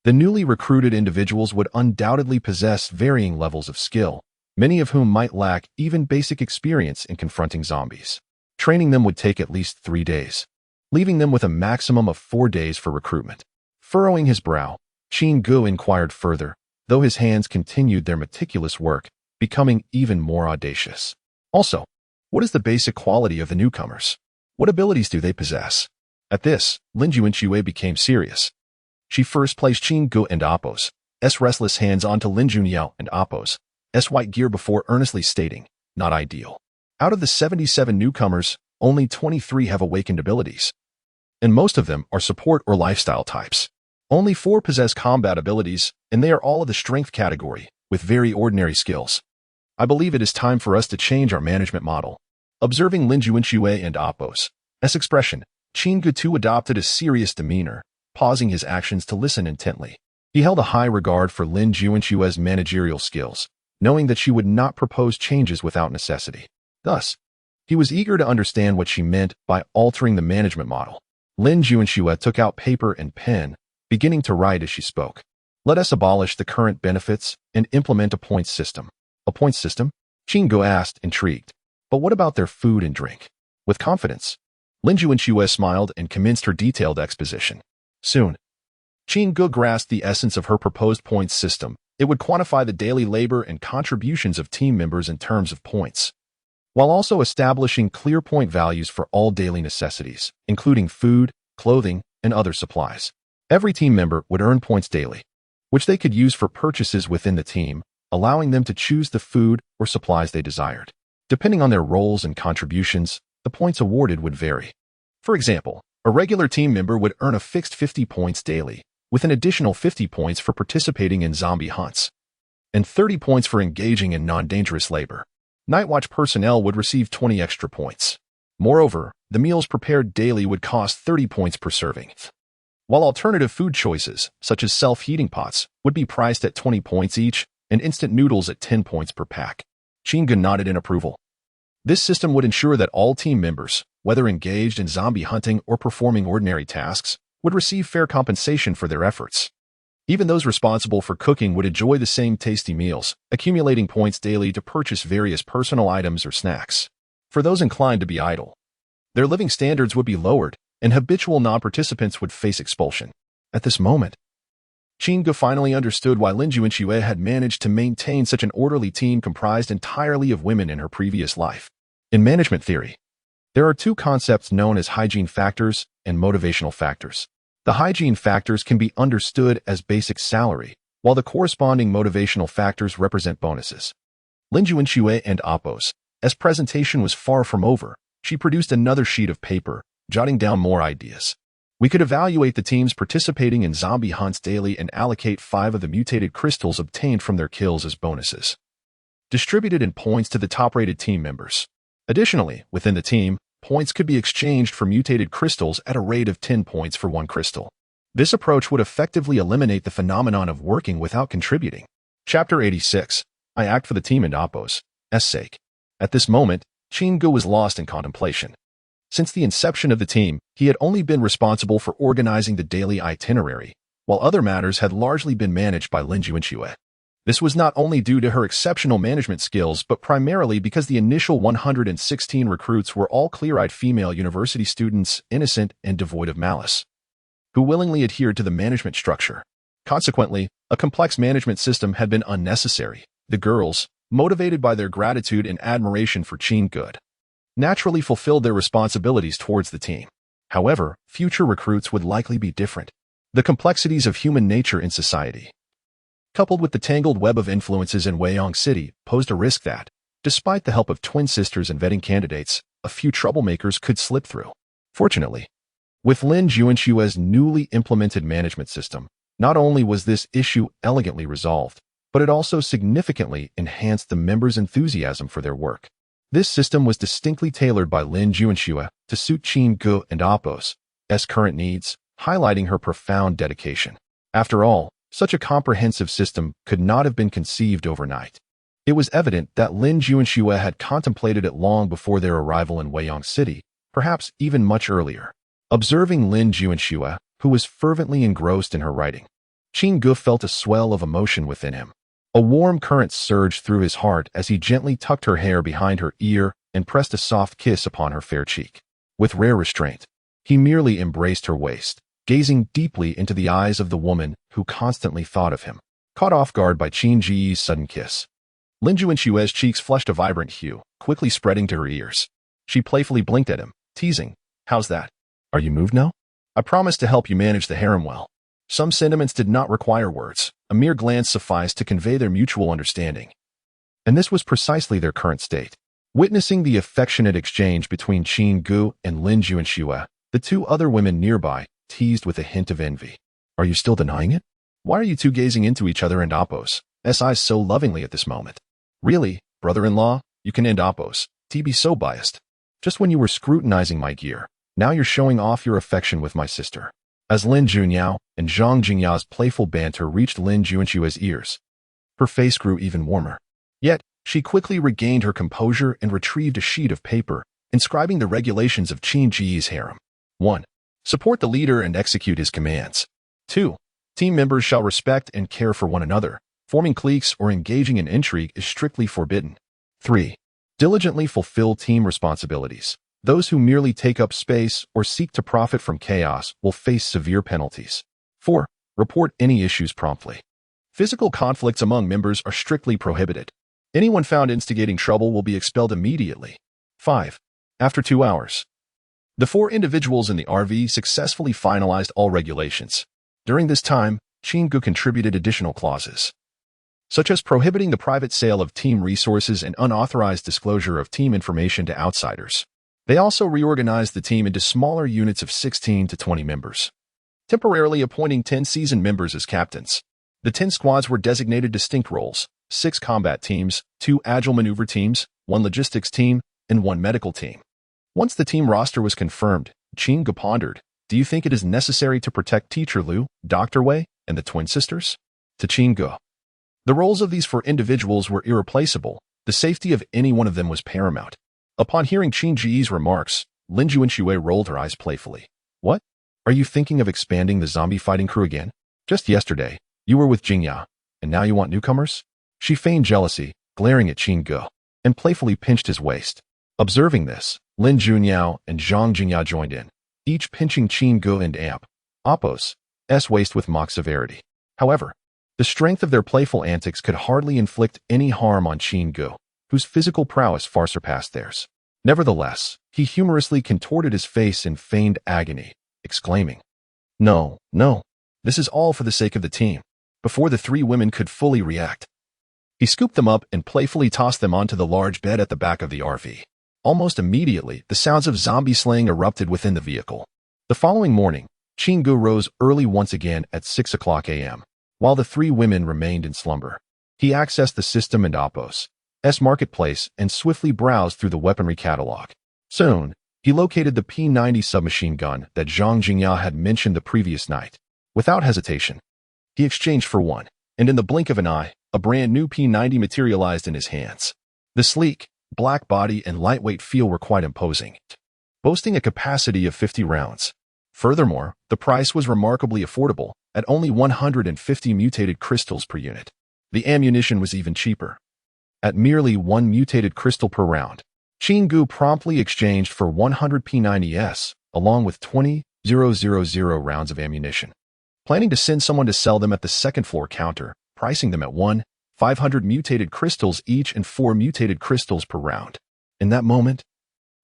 the newly recruited individuals would undoubtedly possess varying levels of skill, many of whom might lack even basic experience in confronting zombies. Training them would take at least 3 days, leaving them with a maximum of 4 days for recruitment. Furrowing his brow, Qin Gu inquired further, though his hands continued their meticulous work, becoming even more audacious. Also, what is the basic quality of the newcomers? What abilities do they possess? At this, Lin Junshui became serious. She first placed Qin Gu and Appo's restless hands onto Lin Junyao and Appo's white gear before earnestly stating, not ideal. Out of the 77 newcomers, only 23 have awakened abilities, and most of them are support or lifestyle types. Only 4 possess combat abilities, and they are all of the strength category, with very ordinary skills. I believe it is time for us to change our management model. Observing Lin Junshui and Appo's expression, Qin Gu too adopted a serious demeanor, pausing his actions to listen intently. He held a high regard for Lin Junshui's managerial skills, knowing that she would not propose changes without necessity. Thus, he was eager to understand what she meant by altering the management model. Lin Junshui took out paper and pen, beginning to write as she spoke. Let us abolish the current benefits and implement a points system. A points system? Qin Gu asked, intrigued. But what about their food and drink? With confidence, Lin Junshui smiled and commenced her detailed exposition. Soon, Qin Gu grasped the essence of her proposed points system. It would quantify the daily labor and contributions of team members in terms of points, while also establishing clear point values for all daily necessities, including food, clothing, and other supplies. Every team member would earn points daily, which they could use for purchases within the team, allowing them to choose the food or supplies they desired. Depending on their roles and contributions, the points awarded would vary. For example, a regular team member would earn a fixed 50 points daily, with an additional 50 points for participating in zombie hunts, and 30 points for engaging in non-dangerous labor. Night Watch personnel would receive 20 extra points. Moreover, the meals prepared daily would cost 30 points per serving, while alternative food choices, such as self-heating pots, would be priced at 20 points each, and instant noodles at 10 points per pack. Qin Gu nodded in approval. This system would ensure that all team members, whether engaged in zombie hunting or performing ordinary tasks, would receive fair compensation for their efforts. Even those responsible for cooking would enjoy the same tasty meals, accumulating points daily to purchase various personal items or snacks. For those inclined to be idle, their living standards would be lowered, and habitual non-participants would face expulsion. At this moment, Qin Gu finally understood why Lin Junshui had managed to maintain such an orderly team comprised entirely of women in her previous life. In management theory, there are 2 concepts known as hygiene factors and motivational factors. The hygiene factors can be understood as basic salary, while the corresponding motivational factors represent bonuses. Lin Junshui and Appo's presentation was far from over. She produced another sheet of paper, jotting down more ideas. We could evaluate the teams participating in zombie hunts daily and allocate 5 of the mutated crystals obtained from their kills as bonuses, distributed in points to the top-rated team members. Additionally, within the team, points could be exchanged for mutated crystals at a rate of 10 points for 1 crystal. This approach would effectively eliminate the phenomenon of working without contributing. Chapter 86. I act for the team and Appo's sake. At this moment, Qin Gu was lost in contemplation. Since the inception of the team, he had only been responsible for organizing the daily itinerary, while other matters had largely been managed by Lin Junshui. This was not only due to her exceptional management skills, but primarily because the initial 116 recruits were all clear-eyed female university students, innocent and devoid of malice, who willingly adhered to the management structure. Consequently, a complex management system had been unnecessary. The girls, motivated by their gratitude and admiration for Qin Gu, naturally fulfilled their responsibilities towards the team. However, future recruits would likely be different. The complexities of human nature in society, coupled with the tangled web of influences in Weiyang City, posed a risk that, despite the help of twin sisters and vetting candidates, a few troublemakers could slip through. Fortunately, with Lin Junshui's newly implemented management system, not only was this issue elegantly resolved, but it also significantly enhanced the members' enthusiasm for their work. This system was distinctly tailored by Lin Junshui to suit Qin Gu and Appo's current needs, highlighting her profound dedication. After all, such a comprehensive system could not have been conceived overnight. It was evident that Lin Junshui had contemplated it long before their arrival in Weiyang City, perhaps even much earlier. Observing Lin Junshui, who was fervently engrossed in her writing, Qin Gu felt a swell of emotion within him. A warm current surged through his heart as he gently tucked her hair behind her ear and pressed a soft kiss upon her fair cheek. With rare restraint, he merely embraced her waist, gazing deeply into the eyes of the woman who constantly thought of him. Caught off guard by Qin Ji's sudden kiss, Lin Junshue's cheeks flushed a vibrant hue, quickly spreading to her ears. She playfully blinked at him, teasing, "How's that? Are you moved now? I promised to help you manage the harem well." Some sentiments did not require words. A mere glance sufficed to convey their mutual understanding. And this was precisely their current state. Witnessing the affectionate exchange between Qin Gu and Lin Junshu, the two other women nearby teased with a hint of envy. "Are you still denying it? Why are you two gazing into each other and Oppo's eyes so lovingly at this moment? Really, brother-in-law, you can end Oppo's be so biased. Just when you were scrutinizing my gear, now you're showing off your affection with my sister." As Lin Junyao and Zhang Jingya's playful banter reached Lin Junshue's ears, her face grew even warmer. Yet, she quickly regained her composure and retrieved a sheet of paper, inscribing the regulations of Qin Ji's harem. 1. Support the leader and execute his commands. 2. Team members shall respect and care for one another. Forming cliques or engaging in intrigue is strictly forbidden. 3. Diligently fulfill team responsibilities. Those who merely take up space or seek to profit from chaos will face severe penalties. 4. Report any issues promptly. Physical conflicts among members are strictly prohibited. Anyone found instigating trouble will be expelled immediately. 5. After 2 hours. The 4 individuals in the RV successfully finalized all regulations. During this time, Qin Gu contributed additional clauses, such as prohibiting the private sale of team resources and unauthorized disclosure of team information to outsiders. They also reorganized the team into smaller units of 16 to 20 members, temporarily appointing 10 seasoned members as captains. The 10 squads were designated distinct roles: 6 combat teams, 2 agile maneuver teams, 1 logistics team, and 1 medical team. Once the team roster was confirmed, Qin Gu pondered, "Do you think it is necessary to protect Teacher Liu, Dr. Wei, and the twin sisters?" To Qin Gu, the roles of these 4 individuals were irreplaceable. The safety of any one of them was paramount. Upon hearing Qin Ji's remarks, Lin Junshu rolled her eyes playfully. "What? Are you thinking of expanding the zombie fighting crew again? Just yesterday, you were with Jingya, and now you want newcomers?" She feigned jealousy, glaring at Qin Gu, and playfully pinched his waist. Observing this, Lin Junyao and Zhang Jingya joined in, each pinching Qin Gu and Oppo's waist with mock severity. However, the strength of their playful antics could hardly inflict any harm on Qin Gu, whose physical prowess far surpassed theirs. Nevertheless, he humorously contorted his face in feigned agony, exclaiming, No, this is all for the sake of the team." Before the 3 women could fully react, he scooped them up and playfully tossed them onto the large bed at the back of the RV. Almost immediately, the sounds of zombie slaying erupted within the vehicle. The following morning, Qin Gu rose early once again at 6 o'clock a.m. While the 3 women remained in slumber, he accessed the system and Oppo's marketplace and swiftly browsed through the weaponry catalog. Soon, he located the P90 submachine gun that Zhang Jingya had mentioned the previous night. Without hesitation, he exchanged for one, and in the blink of an eye, a brand new P90 materialized in his hands. The sleek, black body and lightweight feel were quite imposing, boasting a capacity of 50 rounds. Furthermore, the price was remarkably affordable, at only 150 mutated crystals per unit. The ammunition was even cheaper, at merely 1 mutated crystal per round. Qin Gu promptly exchanged for 100 P90s, along with 20,000 rounds of ammunition, planning to send someone to sell them at the second-floor counter, pricing them at 500 mutated crystals each and 4 mutated crystals per round. In that moment,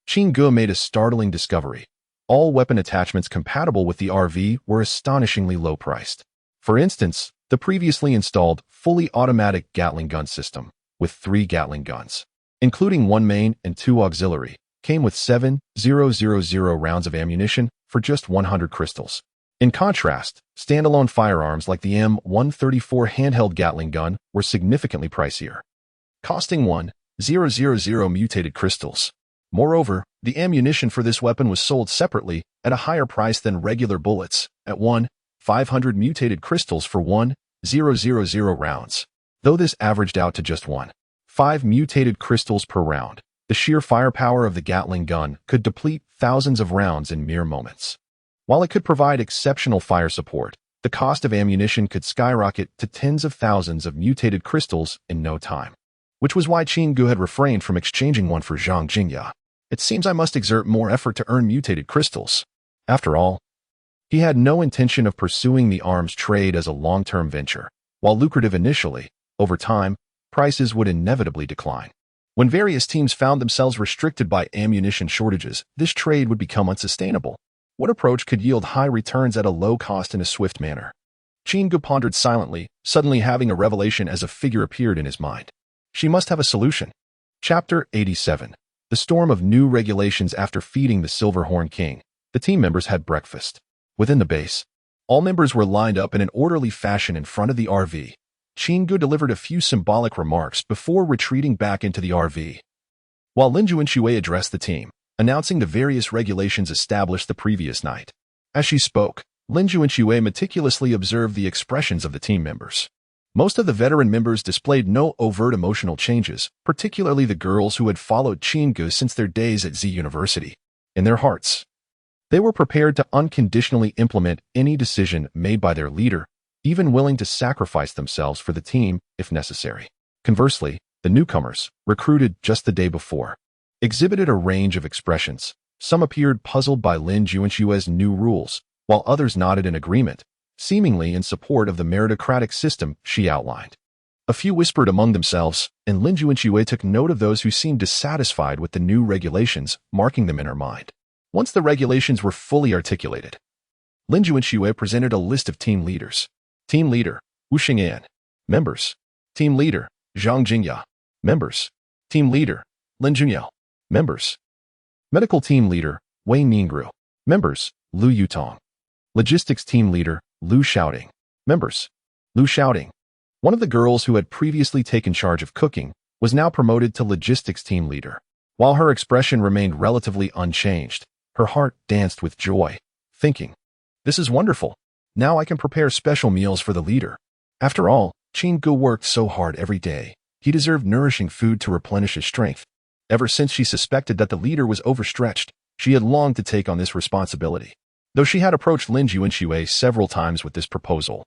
Qin Gu made a startling discovery. All weapon attachments compatible with the RV were astonishingly low-priced. For instance, the previously installed, fully automatic Gatling gun system, with 3 Gatling guns, including 1 main and 2 auxiliary, came with 7,000 rounds of ammunition for just 100 crystals. In contrast, standalone firearms like the M134 handheld Gatling gun were significantly pricier, costing 1,000 mutated crystals. Moreover, the ammunition for this weapon was sold separately at a higher price than regular bullets, at 500 mutated crystals for 1,000 rounds. Though this averaged out to just 5 mutated crystals per round, the sheer firepower of the Gatling gun could deplete thousands of rounds in mere moments. While it could provide exceptional fire support, the cost of ammunition could skyrocket to tens of thousands of mutated crystals in no time, which was why Qin Gu had refrained from exchanging one for Zhang Jingya. It seems I must exert more effort to earn mutated crystals. After all, he had no intention of pursuing the arms trade as a long-term venture. While lucrative initially, over time, prices would inevitably decline. When various teams found themselves restricted by ammunition shortages, this trade would become unsustainable. What approach could yield high returns at a low cost in a swift manner? Qin Gu pondered silently, suddenly having a revelation as a figure appeared in his mind. She must have a solution. Chapter 87. The storm of new regulations. After feeding the Silverhorn King, the team members had breakfast. Within the base, all members were lined up in an orderly fashion in front of the RV. Qin Gu delivered a few symbolic remarks before retreating back into the RV. While Lin Junshui addressed the team, announcing the various regulations established the previous night. As she spoke, Lin Junshui meticulously observed the expressions of the team members. Most of the veteran members displayed no overt emotional changes, particularly the girls who had followed Qin Gu since their days at Z University. In their hearts, they were prepared to unconditionally implement any decision made by their leader, even willing to sacrifice themselves for the team if necessary. Conversely, the newcomers, recruited just the day before, exhibited a range of expressions. Some appeared puzzled by Lin Junshui's new rules, while others nodded in agreement, seemingly in support of the meritocratic system she outlined. A few whispered among themselves, and Lin Junshui took note of those who seemed dissatisfied with the new regulations, marking them in her mind. Once the regulations were fully articulated, Lin Junshui presented a list of team leaders. Team Leader, Wu Xingyan. Members. Team Leader, Zhang Jingya. Members. Team Leader, Lin Junyao. Members. Medical Team Leader, Wei Ningru. Members, Lu Yutong. Logistics Team Leader, Lu Xiaoding. Members. Lu Xiaoding. One of the girls who had previously taken charge of cooking was now promoted to Logistics Team Leader. While her expression remained relatively unchanged, her heart danced with joy, thinking, "This is wonderful. Now I can prepare special meals for the leader." After all, Qin Gu worked so hard every day. He deserved nourishing food to replenish his strength. Ever since she suspected that the leader was overstretched, she had longed to take on this responsibility. Though she had approached Lin Junshui several times with this proposal,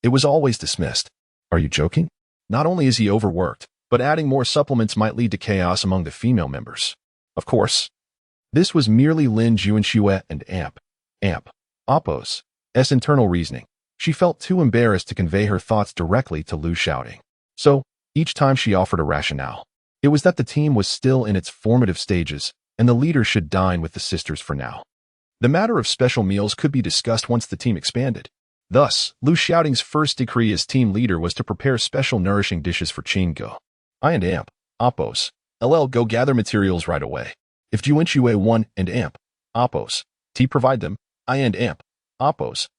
it was always dismissed. "Are you joking? Not only is he overworked, but adding more supplements might lead to chaos among the female members." Of course, this was merely Lin Junshui and Appo's internal reasoning. She felt too embarrassed to convey her thoughts directly to Lu Xiaoding. So, each time she offered a rationale, it was that the team was still in its formative stages, and the leader should dine with the sisters for now. The matter of special meals could be discussed once the team expanded. Thus, Lu Xiaoding's first decree as team leader was to prepare special nourishing dishes for Qin Gu. I and Appos, go gather materials right away. If Junshui 1 and Appos, provide them, I and Appos,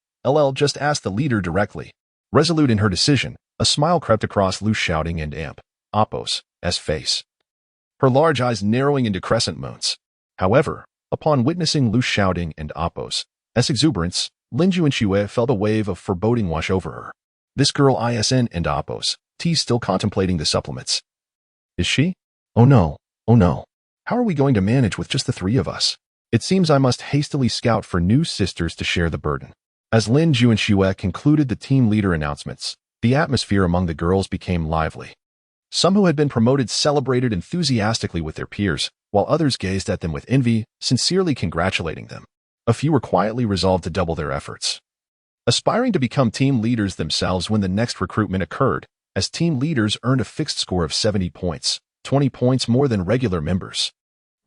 just asked the leader directly. Resolute in her decision, a smile crept across Lu Xiaoding and Appos' face, her large eyes narrowing into crescent moons. However, upon witnessing Lu Xiaoding and Appos' exuberance, Lin Junshui felt a wave of foreboding wash over her. This girl ISN and Appos, still contemplating the supplements. Is she? Oh no. How are we going to manage with just the three of us? It seems I must hastily scout for new sisters to share the burden. As Lin Junshui concluded the team leader announcements, the atmosphere among the girls became lively. Some who had been promoted celebrated enthusiastically with their peers, while others gazed at them with envy, sincerely congratulating them. A few were quietly resolved to double their efforts, aspiring to become team leaders themselves when the next recruitment occurred, as team leaders earned a fixed score of 70 points, 20 points more than regular members.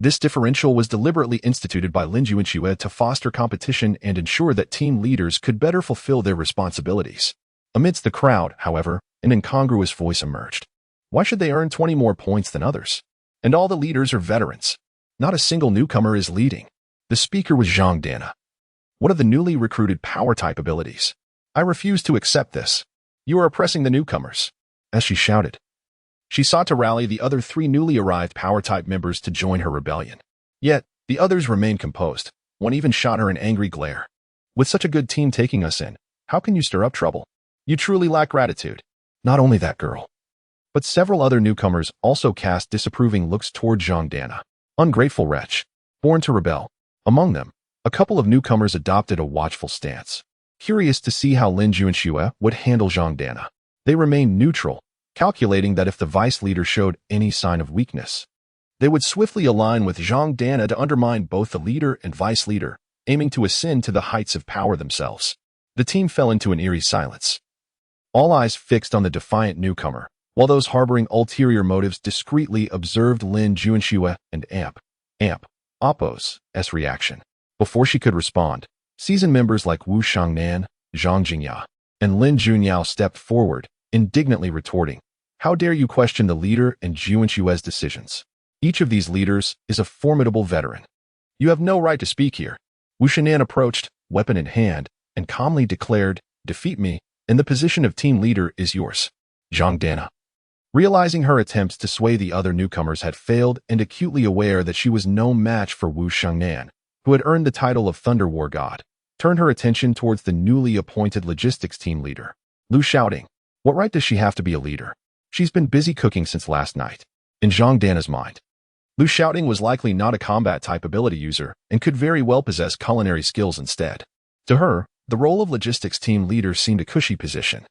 This differential was deliberately instituted by Lin Junshui to foster competition and ensure that team leaders could better fulfill their responsibilities. Amidst the crowd, however, an incongruous voice emerged. Why should they earn 20 more points than others? And all the leaders are veterans. Not a single newcomer is leading. The speaker was Zhang Dana, one of the newly recruited power-type abilities. I refuse to accept this. You are oppressing the newcomers. As she shouted, she sought to rally the other three newly arrived power-type members to join her rebellion. Yet, the others remained composed. One even shot her an angry glare. With such a good team taking us in, how can you stir up trouble? You truly lack gratitude. Not only that girl, but several other newcomers also cast disapproving looks toward Zhang Dana. Ungrateful wretch, born to rebel. Among them, a couple of newcomers adopted a watchful stance. curious to see how Lin Juanxue would handle Zhang Dana. They remained neutral, calculating that if the vice leader showed any sign of weakness, they would swiftly align with Zhang Dana to undermine both the leader and vice leader, aiming to ascend to the heights of power themselves. The team fell into an eerie silence, all eyes fixed on the defiant newcomer, while those harboring ulterior motives discreetly observed Lin Juanxue and Appo's reaction. Before she could respond, seasoned members like Wu Shangnan, Zhang Jingya, and Lin Junyao stepped forward, indignantly retorting, "How dare you question the leader and Juanxue's decisions? Each of these leaders is a formidable veteran. You have no right to speak here." Wu Shangnan approached, weapon in hand, and calmly declared, "Defeat me, and the position of team leader is yours." Zhang Dana, realizing her attempts to sway the other newcomers had failed and acutely aware that she was no match for Wu Shangnan, who had earned the title of Thunder War God, turned her attention towards the newly appointed logistics team leader, Lu Xiaoding. What right does she have to be a leader? She's been busy cooking since last night. In Zhang Dana's mind, Lu Xiaoding was likely not a combat-type ability user and could very well possess culinary skills instead. To her, the role of logistics team leader seemed a cushy position,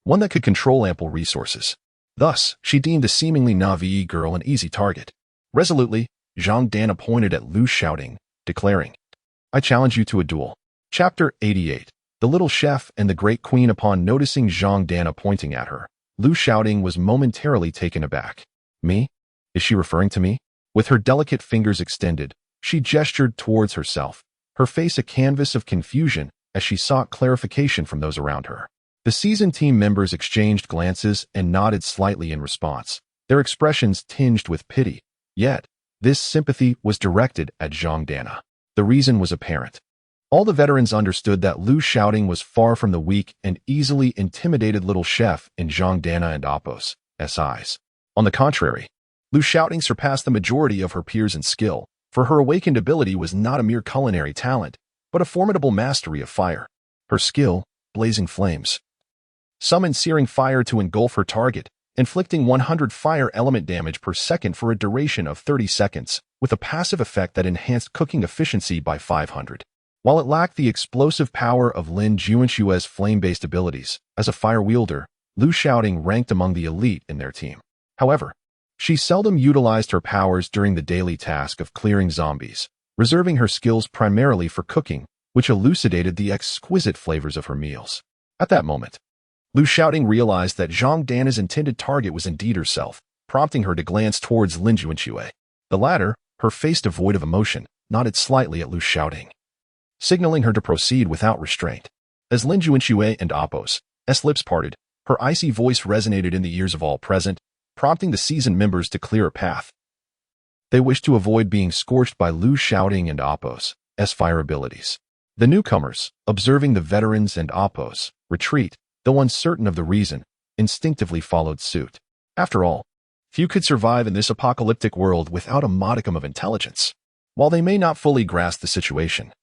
one that could control ample resources. Thus, she deemed a seemingly naive girl an easy target. Resolutely, Zhang Dana pointed at Lu Xiaoding, declaring, "I challenge you to a duel." Chapter 88. The Little Chef and the Great Queen. Upon noticing Zhang Dana pointing at her, Lu Xiaoding was momentarily taken aback. "Me? Is she referring to me?" With her delicate fingers extended, she gestured towards herself, her face a canvas of confusion as she sought clarification from those around her. The seasoned team members exchanged glances and nodded slightly in response, their expressions tinged with pity. Yet, this sympathy was directed at Zhang Dana. The reason was apparent. All the veterans understood that Lu Xiaoding was far from the weak and easily intimidated little chef in Zhang Dana and Appo's eyes. On the contrary, Lu Xiaoding surpassed the majority of her peers in skill, for her awakened ability was not a mere culinary talent, but a formidable mastery of fire. Her skill, blazing flames, summoned searing fire to engulf her target, inflicting 100 fire element damage per second for a duration of 30 seconds, with a passive effect that enhanced cooking efficiency by 500. While it lacked the explosive power of Lin Juanxue's flame-based abilities, as a fire wielder, Lu Xiaoding ranked among the elite in their team. However, she seldom utilized her powers during the daily task of clearing zombies, reserving her skills primarily for cooking, which elucidated the exquisite flavors of her meals. At that moment, Lu Xiaoding realized that Zhang Dana's intended target was indeed herself, prompting her to glance towards Lin Juanxue. The latter, her face devoid of emotion, nodded slightly at Lu Xiaoding, signaling her to proceed without restraint. As Lin Juanxue and Appo's lips parted, her icy voice resonated in the ears of all present, prompting the seasoned members to clear a path. They wished to avoid being scorched by Lu Xiaoding and Appo's fire abilities. The newcomers, observing the veterans and Appo's retreat, though uncertain of the reason, instinctively followed suit. After all, few could survive in this apocalyptic world without a modicum of intelligence. While they may not fully grasp the situation,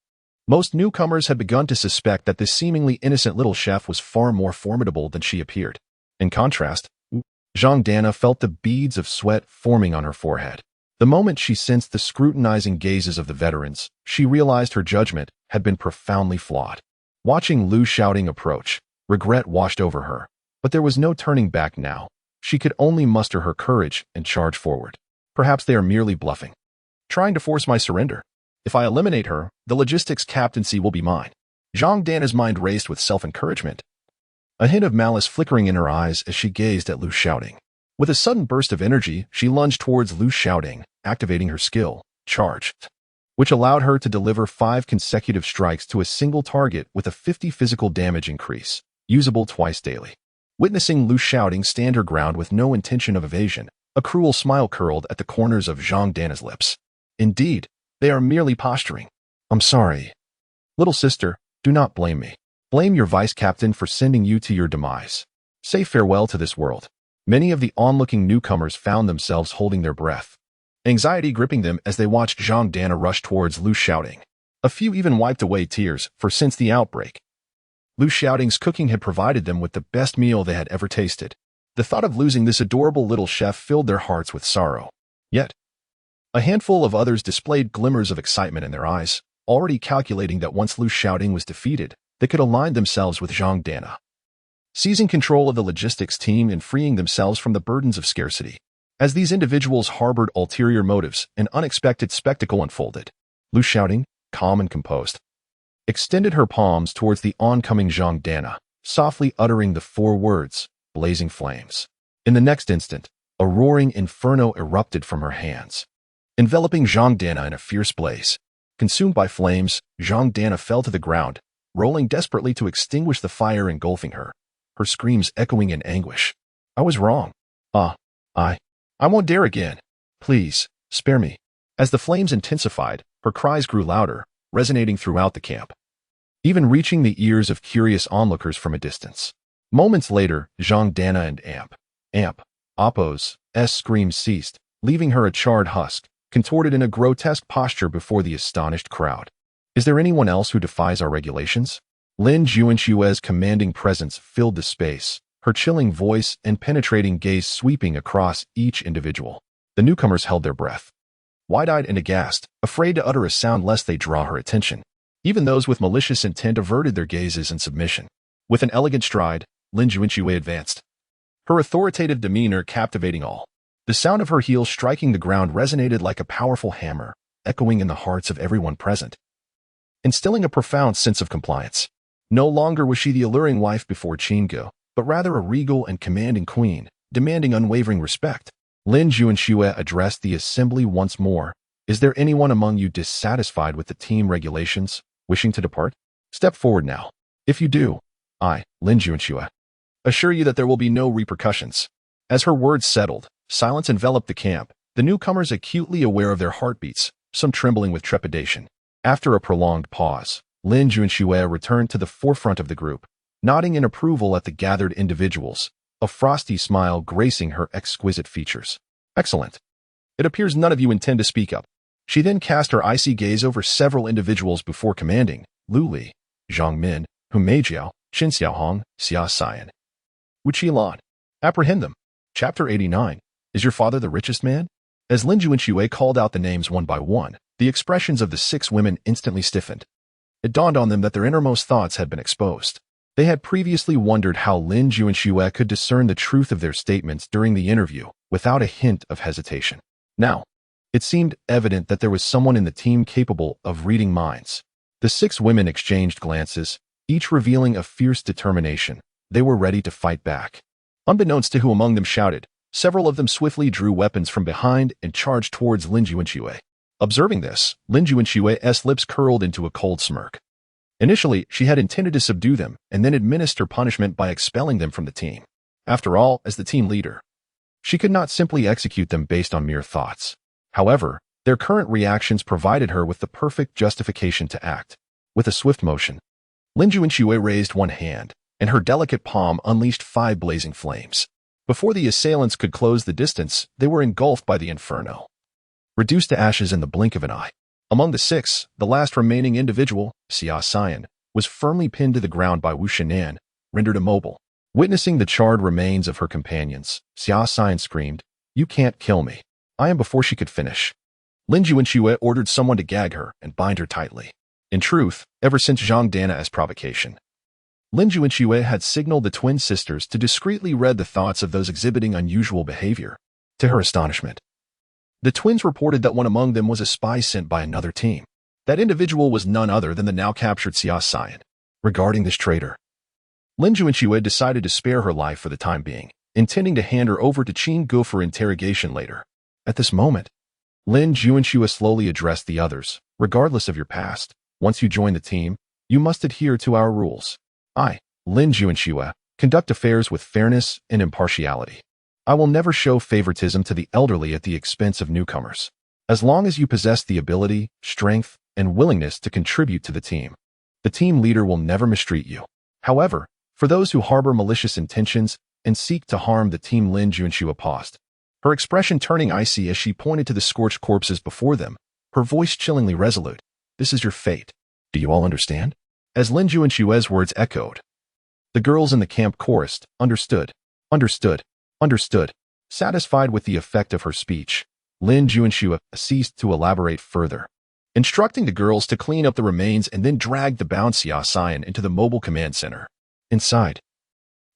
most newcomers had begun to suspect that this seemingly innocent little chef was far more formidable than she appeared. In contrast, Zhang Dana felt the beads of sweat forming on her forehead. The moment she sensed the scrutinizing gazes of the veterans, she realized her judgment had been profoundly flawed. Watching Lu Xiaoding approach, regret washed over her, but there was no turning back now. She could only muster her courage and charge forward. Perhaps they are merely bluffing, trying to force my surrender. If I eliminate her, the logistics captaincy will be mine. Zhang Dana's mind raced with self-encouragement, a hint of malice flickering in her eyes as she gazed at Lu Xiaoding. With a sudden burst of energy, she lunged towards Lu Xiaoding, activating her skill, Charge, which allowed her to deliver 5 consecutive strikes to a single target with a 50 physical damage increase, usable twice daily. Witnessing Lu Xiaoding stand her ground with no intention of evasion, a cruel smile curled at the corners of Zhang Dana's lips. Indeed, they are merely posturing. I'm sorry. Little sister, do not blame me. Blame your vice captain for sending you to your demise. Say farewell to this world. Many of the onlooking newcomers found themselves holding their breath, anxiety gripping them as they watched Zhang Dana rush towards Lu Xiaoding. A few even wiped away tears, for since the outbreak, Lu Xiaoding's cooking had provided them with the best meal they had ever tasted. The thought of losing this adorable little chef filled their hearts with sorrow. Yet, a handful of others displayed glimmers of excitement in their eyes, already calculating that once Lu Xiaoding was defeated, they could align themselves with Zhang Dana, seizing control of the logistics team and freeing themselves from the burdens of scarcity. As these individuals harbored ulterior motives, an unexpected spectacle unfolded. Lu, shouting, calm and composed, extended her palms towards the oncoming Zhang Dana, softly uttering the 4 words, blazing flames. In the next instant, a roaring inferno erupted from her hands, enveloping Zhang Dana in a fierce blaze. Consumed by flames, Zhang Dana fell to the ground, rolling desperately to extinguish the fire engulfing her, her screams echoing in anguish. I was wrong. I won't dare again. Please, spare me. As the flames intensified, her cries grew louder, resonating throughout the camp, even reaching the ears of curious onlookers from a distance. Moments later, Zhang Dana and Appo's screams ceased, leaving her a charred husk, contorted in a grotesque posture before the astonished crowd. Is there anyone else who defies our regulations? Lin Junshue's commanding presence filled the space, her chilling voice and penetrating gaze sweeping across each individual. The newcomers held their breath, wide-eyed and aghast, afraid to utter a sound lest they draw her attention. Even those with malicious intent averted their gazes in submission. With an elegant stride, Lin Junshue advanced, her authoritative demeanor captivating all. The sound of her heels striking the ground resonated like a powerful hammer, echoing in the hearts of everyone present, instilling a profound sense of compliance. No longer was she the alluring wife before Qinggu, but rather a regal and commanding queen, demanding unwavering respect. Lin Junshue addressed the assembly once more. Is there anyone among you dissatisfied with the team regulations, wishing to depart? Step forward now. If you do, I, Lin Junshue, assure you that there will be no repercussions. As her words settled, silence enveloped the camp, the newcomers acutely aware of their heartbeats, some trembling with trepidation. After a prolonged pause, Lin Junshue returned to the forefront of the group, nodding in approval at the gathered individuals, a frosty smile gracing her exquisite features. Excellent. It appears none of you intend to speak up. She then cast her icy gaze over several individuals before commanding, Lu Li, Zhang Min, Hu Meijiao, Qin Xiaohong, Xia Xian, Wu Qilan. Apprehend them. Chapter 89. Is your father the richest man? As Lin Junshue called out the names one by one, the expressions of the 6 women instantly stiffened. It dawned on them that their innermost thoughts had been exposed. They had previously wondered how Lin Junshue could discern the truth of their statements during the interview without a hint of hesitation. Now, it seemed evident that there was someone in the team capable of reading minds. The 6 women exchanged glances, each revealing a fierce determination. They were ready to fight back. Unbeknownst to who among them shouted, several of them swiftly drew weapons from behind and charged towards Lin Junshue. Observing this, Lin Junshue's lips curled into a cold smirk. Initially, she had intended to subdue them and then administer punishment by expelling them from the team. After all, as the team leader, she could not simply execute them based on mere thoughts. However, their current reactions provided her with the perfect justification to act. With a swift motion, Lin Junshue raised one hand, and her delicate palm unleashed 5 blazing flames. Before the assailants could close the distance, they were engulfed by the inferno, reduced to ashes in the blink of an eye. Among the 6, the last remaining individual, Xia Xian, was firmly pinned to the ground by Wu Shinan, rendered immobile. Witnessing the charred remains of her companions, Xia Xian screamed, "You can't kill me." Before she could finish, Lin Junshue ordered someone to gag her and bind her tightly. In truth, ever since Zhang Dana's provocation, Lin Junshue had signaled the twin sisters to discreetly read the thoughts of those exhibiting unusual behavior. To her astonishment, the twins reported that one among them was a spy sent by another team. That individual was none other than the now captured Xia Xian. Regarding this traitor, Lin Junshue decided to spare her life for the time being, intending to hand her over to Qinggu for interrogation later. At this moment, Lin Junshue slowly addressed the others. Regardless of your past, once you join the team, you must adhere to our rules. I, Lin Junshue, conduct affairs with fairness and impartiality. I will never show favoritism to the elderly at the expense of newcomers. As long as you possess the ability, strength, and willingness to contribute to the team leader will never mistreat you. However, for those who harbor malicious intentions and seek to harm the team, Lin Junshue paused, her expression turning icy as she pointed to the scorched corpses before them, her voice chillingly resolute. This is your fate. Do you all understand? As Lin Junshue's words echoed, the girls in the camp chorused, understood, understood, understood. Satisfied with the effect of her speech, Lin Junshue ceased to elaborate further. instructing the girls to clean up the remains and then drag the bound Xia Xian into the mobile command center. Inside,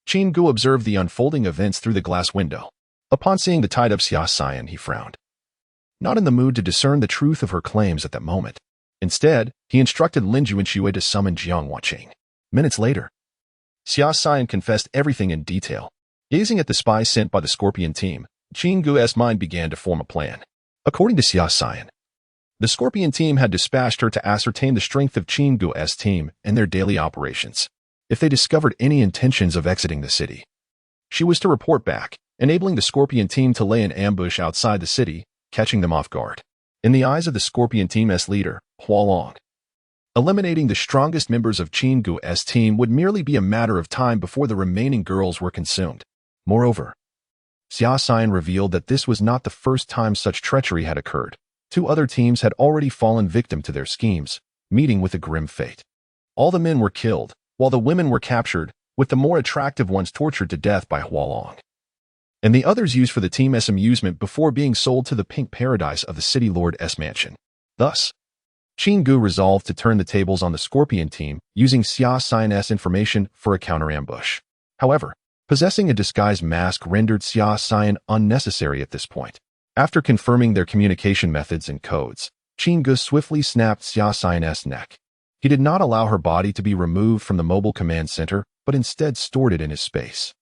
Qin Gu observed the unfolding events through the glass window. Upon seeing the tied-up Xia Xian, he frowned. Not in the mood to discern the truth of her claims at that moment. Instead, he instructed Lin Juanxue to summon Jiang Wanqing. Minutes later, Xia Xian confessed everything in detail. Gazing at the spy sent by the Scorpion team, Qin Gu's mind began to form a plan. According to Xia Xian, the Scorpion team had dispatched her to ascertain the strength of Qin Gu's team and their daily operations. If they discovered any intentions of exiting the city, she was to report back, enabling the Scorpion team to lay an ambush outside the city, catching them off guard. In the eyes of the Scorpion team's leader, Hualong, eliminating the strongest members of Qin Gu's team would merely be a matter of time before the remaining girls were consumed. Moreover, Xia Xian revealed that this was not the first time such treachery had occurred. 2 other teams had already fallen victim to their schemes, meeting with a grim fate. All the men were killed, while the women were captured, with the more attractive ones tortured to death by Hualong, and the others used for the team's amusement before being sold to the pink paradise of the city lord's mansion. Thus, Qin Gu resolved to turn the tables on the Scorpion team, using Xia Xian's information for a counter-ambush. However, possessing a disguised mask rendered Xia Xian unnecessary at this point. After confirming their communication methods and codes, Qin Gu swiftly snapped Xia Xian's neck. He did not allow her body to be removed from the mobile command center, but instead stored it in his space,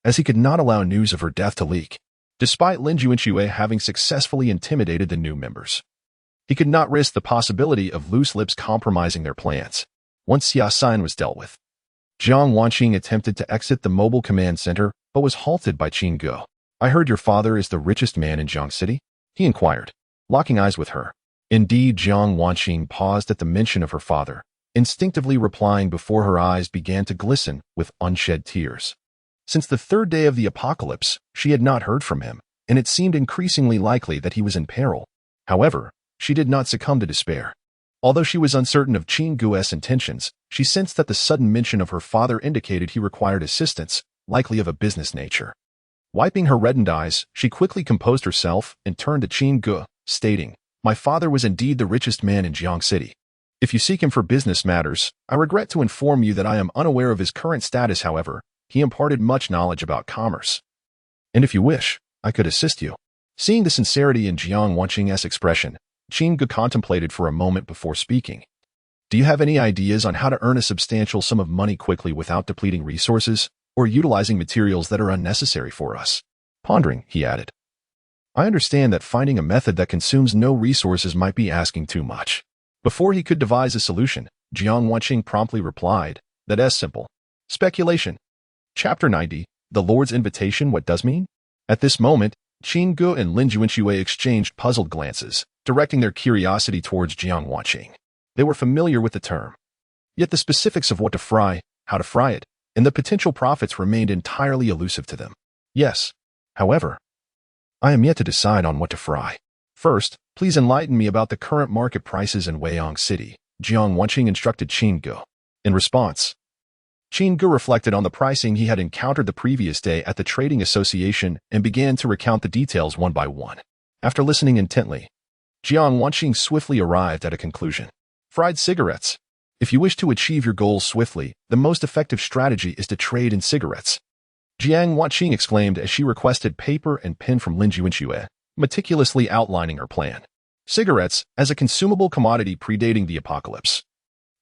as he could not allow news of her death to leak. Despite Lin Juanxue having successfully intimidated the new members, he could not risk the possibility of loose lips compromising their plans. Once Xia Xian was dealt with, Jiang Wanqing attempted to exit the mobile command center, but was halted by Qin Gu. "I heard your father is the richest man in Jiang City?" he inquired, locking eyes with her. Indeed, Jiang Wanqing paused at the mention of her father, instinctively replying before her eyes began to glisten with unshed tears. Since the 3rd day of the apocalypse, she had not heard from him, and it seemed increasingly likely that he was in peril. However, she did not succumb to despair. Although she was uncertain of Qin Gu's intentions, she sensed that the sudden mention of her father indicated he required assistance, likely of a business nature. Wiping her reddened eyes, she quickly composed herself and turned to Qin Gu, stating, "My father was indeed the richest man in Jiang City. If you seek him for business matters, I regret to inform you that I am unaware of his current status. However, he imparted much knowledge about commerce. And if you wish, I could assist you." Seeing the sincerity in Jiang Wanqing's expression, Qin Gu contemplated for a moment before speaking. "Do you have any ideas on how to earn a substantial sum of money quickly without depleting resources, or utilizing materials that are unnecessary for us?" Pondering, he added, "I understand that finding a method that consumes no resources might be asking too much." Before he could devise a solution, Jiang Wanqing promptly replied, "That's simple. Speculation." Chapter 90, The Lord's Invitation, What Does Mean? At this moment, Qin Gu and Lin Juanxue exchanged puzzled glances, directing their curiosity towards Jiang Wanqing. They were familiar with the term, yet the specifics of what to fry, how to fry it, and the potential profits remained entirely elusive to them. "Yes. However, I am yet to decide on what to fry. First, please enlighten me about the current market prices in Weiyang City," Jiang Wanqing instructed Qin Gu. In response, Qin Gu reflected on the pricing he had encountered the previous day at the trading association and began to recount the details one by one. After listening intently, Jiang Wanqing swiftly arrived at a conclusion. "Fried cigarettes. If you wish to achieve your goals swiftly, the most effective strategy is to trade in cigarettes," Jiang Wanqing exclaimed as she requested paper and pen from Lin Juanxue, meticulously outlining her plan. Cigarettes, as a consumable commodity predating the apocalypse,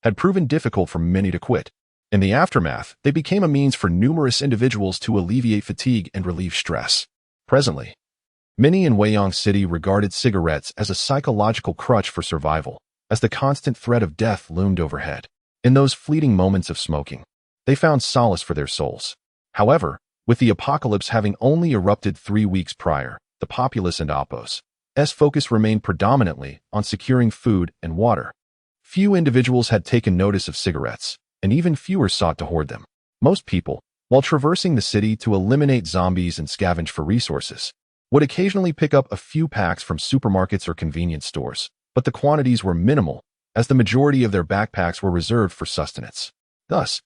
had proven difficult for many to quit. In the aftermath, they became a means for numerous individuals to alleviate fatigue and relieve stress. Presently, many in Weiyang City regarded cigarettes as a psychological crutch for survival, as the constant threat of death loomed overhead. In those fleeting moments of smoking, they found solace for their souls. However, with the apocalypse having only erupted 3 weeks prior, the populace and Oppo's focus remained predominantly on securing food and water. Few individuals had taken notice of cigarettes, and even fewer sought to hoard them. Most people, while traversing the city to eliminate zombies and scavenge for resources, would occasionally pick up a few packs from supermarkets or convenience stores, but the quantities were minimal, as the majority of their backpacks were reserved for sustenance. Thus,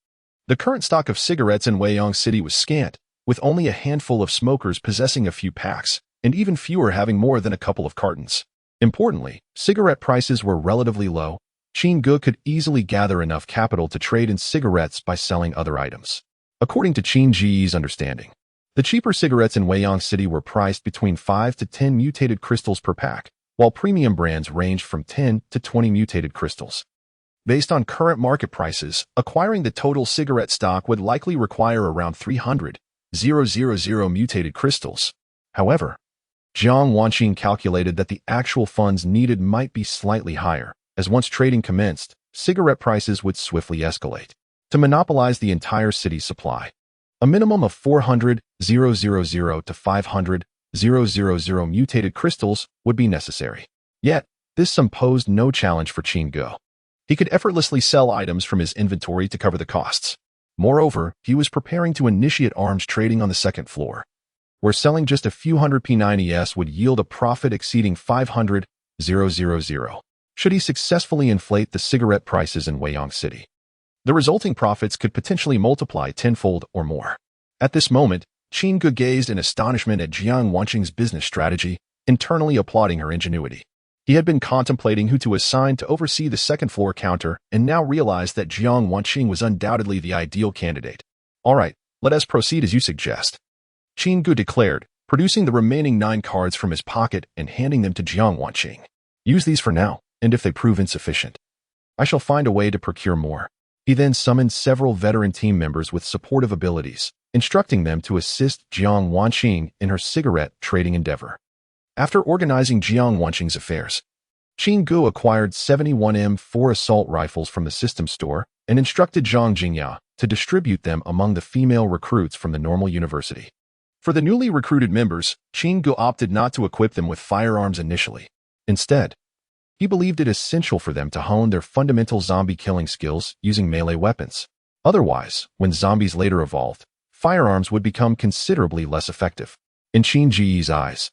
the current stock of cigarettes in Weiyang City was scant, with only a handful of smokers possessing a few packs, and even fewer having more than a couple of cartons. Importantly, cigarette prices were relatively low. Qin Ge could easily gather enough capital to trade in cigarettes by selling other items. According to Qin Ji's understanding, the cheaper cigarettes in Weiyang City were priced between 5 to 10 mutated crystals per pack, while premium brands ranged from 10 to 20 mutated crystals. Based on current market prices, acquiring the total cigarette stock would likely require around 300,000 mutated crystals. However, Jiang Wanqing calculated that the actual funds needed might be slightly higher, as once trading commenced, cigarette prices would swiftly escalate. To monopolize the entire city's supply, a minimum of 400,000 to 500,000 mutated crystals would be necessary. Yet, this sum posed no challenge for Qin Ge. He could effortlessly sell items from his inventory to cover the costs. Moreover, he was preparing to initiate arms trading on the second floor, where selling just a few hundred P90s would yield a profit exceeding 500,000, should he successfully inflate the cigarette prices in Weiyang City. The resulting profits could potentially multiply tenfold or more. At this moment, Qin Ge gazed in astonishment at Jiang Wanqing's business strategy, internally applauding her ingenuity. He had been contemplating who to assign to oversee the second-floor counter and now realized that Jiang Wanqing was undoubtedly the ideal candidate. "All right, let us proceed as you suggest," Qin Ge declared, producing the remaining 9 cards from his pocket and handing them to Jiang Wanqing. "Use these for now, and if they prove insufficient, I shall find a way to procure more." He then summoned several veteran team members with supportive abilities, instructing them to assist Jiang Wanqing in her cigarette trading endeavor. After organizing Jiang Wanqing's affairs, Qin Ge acquired 71 M4 assault rifles from the system store and instructed Zhang Jingya to distribute them among the female recruits from the normal university. For the newly recruited members, Qin Ge opted not to equip them with firearms initially. Instead, he believed it essential for them to hone their fundamental zombie killing skills using melee weapons. Otherwise, when zombies later evolved, firearms would become considerably less effective. In Qin Ji's eyes,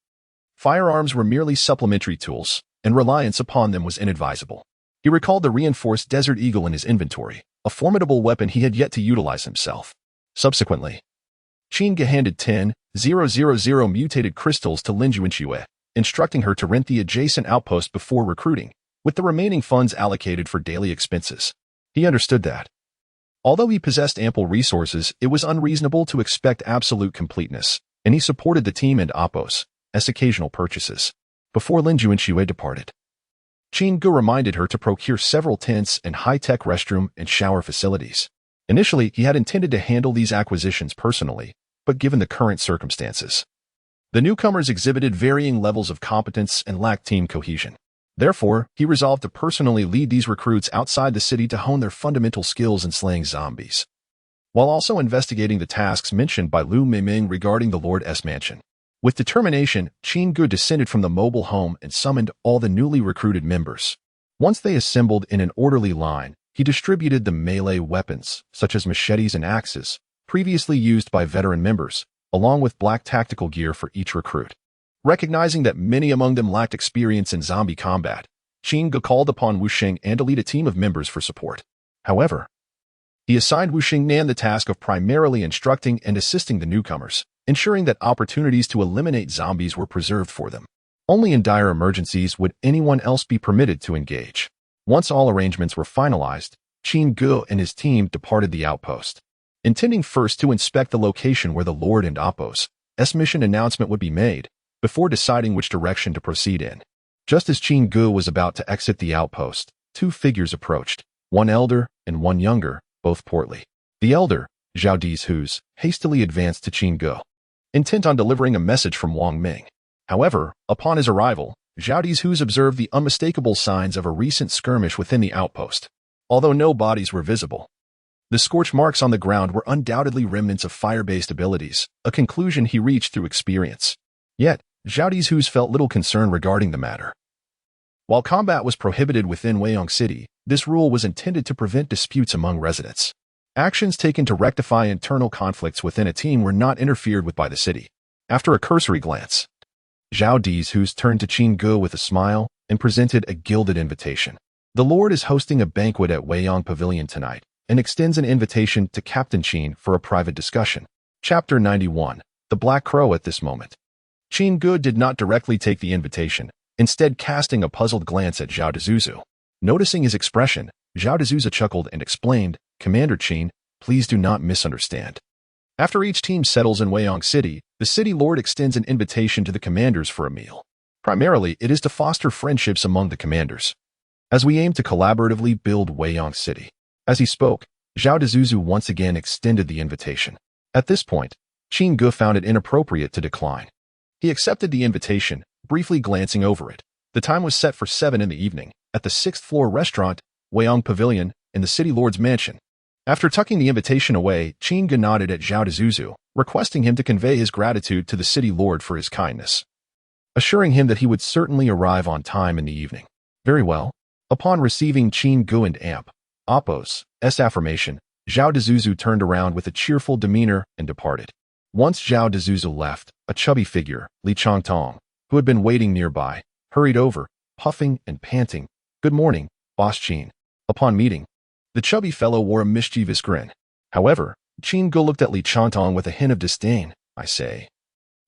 firearms were merely supplementary tools, and reliance upon them was inadvisable. He recalled the reinforced Desert Eagle in his inventory, a formidable weapon he had yet to utilize himself. Subsequently, Qin Ge handed 10,000 mutated crystals to Lin Juanxue, instructing her to rent the adjacent outpost before recruiting, with the remaining funds allocated for daily expenses. He understood that, although he possessed ample resources, it was unreasonable to expect absolute completeness, and he supported the team and Oppos as occasional purchases. Before Lin Juanxue departed, Qin Ge reminded her to procure several tents and high-tech restroom and shower facilities. Initially, he had intended to handle these acquisitions personally, but given the current circumstances, the newcomers exhibited varying levels of competence and lacked team cohesion. Therefore, he resolved to personally lead these recruits outside the city to hone their fundamental skills in slaying zombies, while also investigating the tasks mentioned by Lu Meiming regarding the Lord S mansion. With determination, Qin Ge descended from the mobile home and summoned all the newly recruited members. Once they assembled in an orderly line, he distributed the melee weapons, such as machetes and axes, previously used by veteran members, along with black tactical gear for each recruit. Recognizing that many among them lacked experience in zombie combat, Qin Ge called upon Wu Xingnan to lead a team of members for support. However, he assigned Wu Xingnan the task of primarily instructing and assisting the newcomers, ensuring that opportunities to eliminate zombies were preserved for them. Only in dire emergencies would anyone else be permitted to engage. Once all arrangements were finalized, Qin Ge and his team departed the outpost, intending first to inspect the location where the Lord and Oppos' mission announcement would be made, before deciding which direction to proceed in. Just as Qin Ge was about to exit the outpost, 2 figures approached, one elder and one younger, both portly. The elder, Zhao Dizhus, hastily advanced to Qin Ge, intent on delivering a message from Wang Ming. However, upon his arrival, Zhao Dizhus observed the unmistakable signs of a recent skirmish within the outpost. Although no bodies were visible, the scorch marks on the ground were undoubtedly remnants of fire-based abilities, a conclusion he reached through experience. Yet, Zhao Dizhus felt little concern regarding the matter. While combat was prohibited within Weiyang City, this rule was intended to prevent disputes among residents. Actions taken to rectify internal conflicts within a team were not interfered with by the city. After a cursory glance, Zhao Dizhus turned to Qin Ge with a smile and presented a gilded invitation. The Lord is hosting a banquet at Weiyang Pavilion tonight and extends an invitation to Captain Qin for a private discussion. Chapter 91. The Black Crow. At this moment, Qin Ge did not directly take the invitation, instead casting a puzzled glance at Zhao Dezuzu. Noticing his expression, Zhao Dezuzu chuckled and explained, "Commander Qin, please do not misunderstand. After each team settles in Weiyang City, the city lord extends an invitation to the commanders for a meal. Primarily, it is to foster friendships among the commanders, as we aim to collaboratively build Weiyang City." As he spoke, Zhao Dezuzu once again extended the invitation. At this point, Qin Ge found it inappropriate to decline. He accepted the invitation, briefly glancing over it. The time was set for 7 in the evening, at the 6th-floor restaurant, Weiyang Pavilion, in the city lord's mansion. After tucking the invitation away, Qin Ge nodded at Zhao Dezuzu, requesting him to convey his gratitude to the city lord for his kindness, assuring him that he would certainly arrive on time in the evening. Very well. Upon receiving Qin Ge and Appo's affirmation, Zhao Dezuzu turned around with a cheerful demeanor and departed. Once Zhao Dezuzu left, a chubby figure, Li Changtong, who had been waiting nearby, hurried over, puffing and panting. "Good morning, Boss Qin." Upon meeting, the chubby fellow wore a mischievous grin. However, Qin Ge looked at Li Changtong with a hint of disdain. "I say,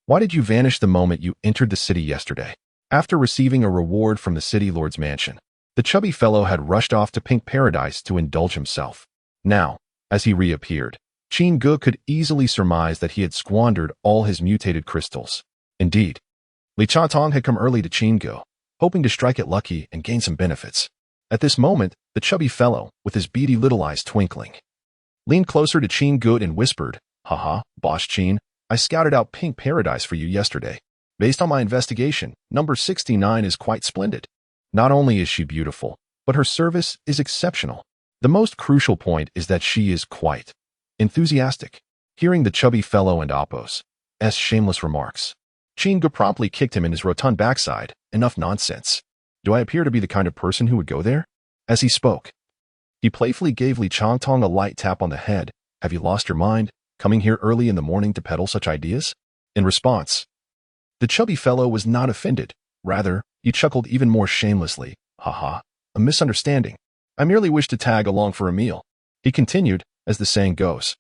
why did you vanish the moment you entered the city yesterday?" After receiving a reward from the city lord's mansion, the chubby fellow had rushed off to Pink Paradise to indulge himself. Now, as he reappeared, Qin Ge could easily surmise that he had squandered all his mutated crystals. Indeed, Li Changtong had come early to Qin Ge, hoping to strike it lucky and gain some benefits. At this moment, the chubby fellow, with his beady little eyes twinkling, leaned closer to Qin Ge and whispered, "Haha, Boss Qin, I scouted out Pink Paradise for you yesterday. Based on my investigation, number 69 is quite splendid. Not only is she beautiful, but her service is exceptional. The most crucial point is that she is quite enthusiastic." Hearing the chubby fellow and Appo's shameless remarks, Qin Ge promptly kicked him in his rotund backside. "Enough nonsense. Do I appear to be the kind of person who would go there?" As he spoke, he playfully gave Li Changtong a light tap on the head. "Have you lost your mind, coming here early in the morning to peddle such ideas?" In response, the chubby fellow was not offended. Rather, he chuckled even more shamelessly. "Haha, a misunderstanding. I merely wish to tag along for a meal." He continued, as the saying goes,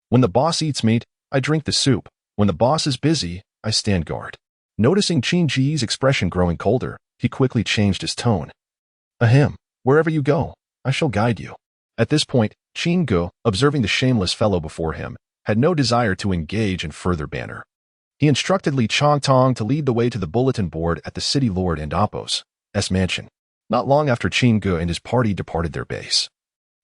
"When the boss eats meat, I drink the soup. When the boss is busy, I stand guard." Noticing Qin Ge's expression growing colder, he quickly changed his tone. "Ahem, wherever you go, I shall guide you." At this point, Qin Ge, observing the shameless fellow before him, had no desire to engage in further banter. He instructed Li Changtong to lead the way to the bulletin board at the city lord and Appo's mansion. Not long after Qin Ge and his party departed their base,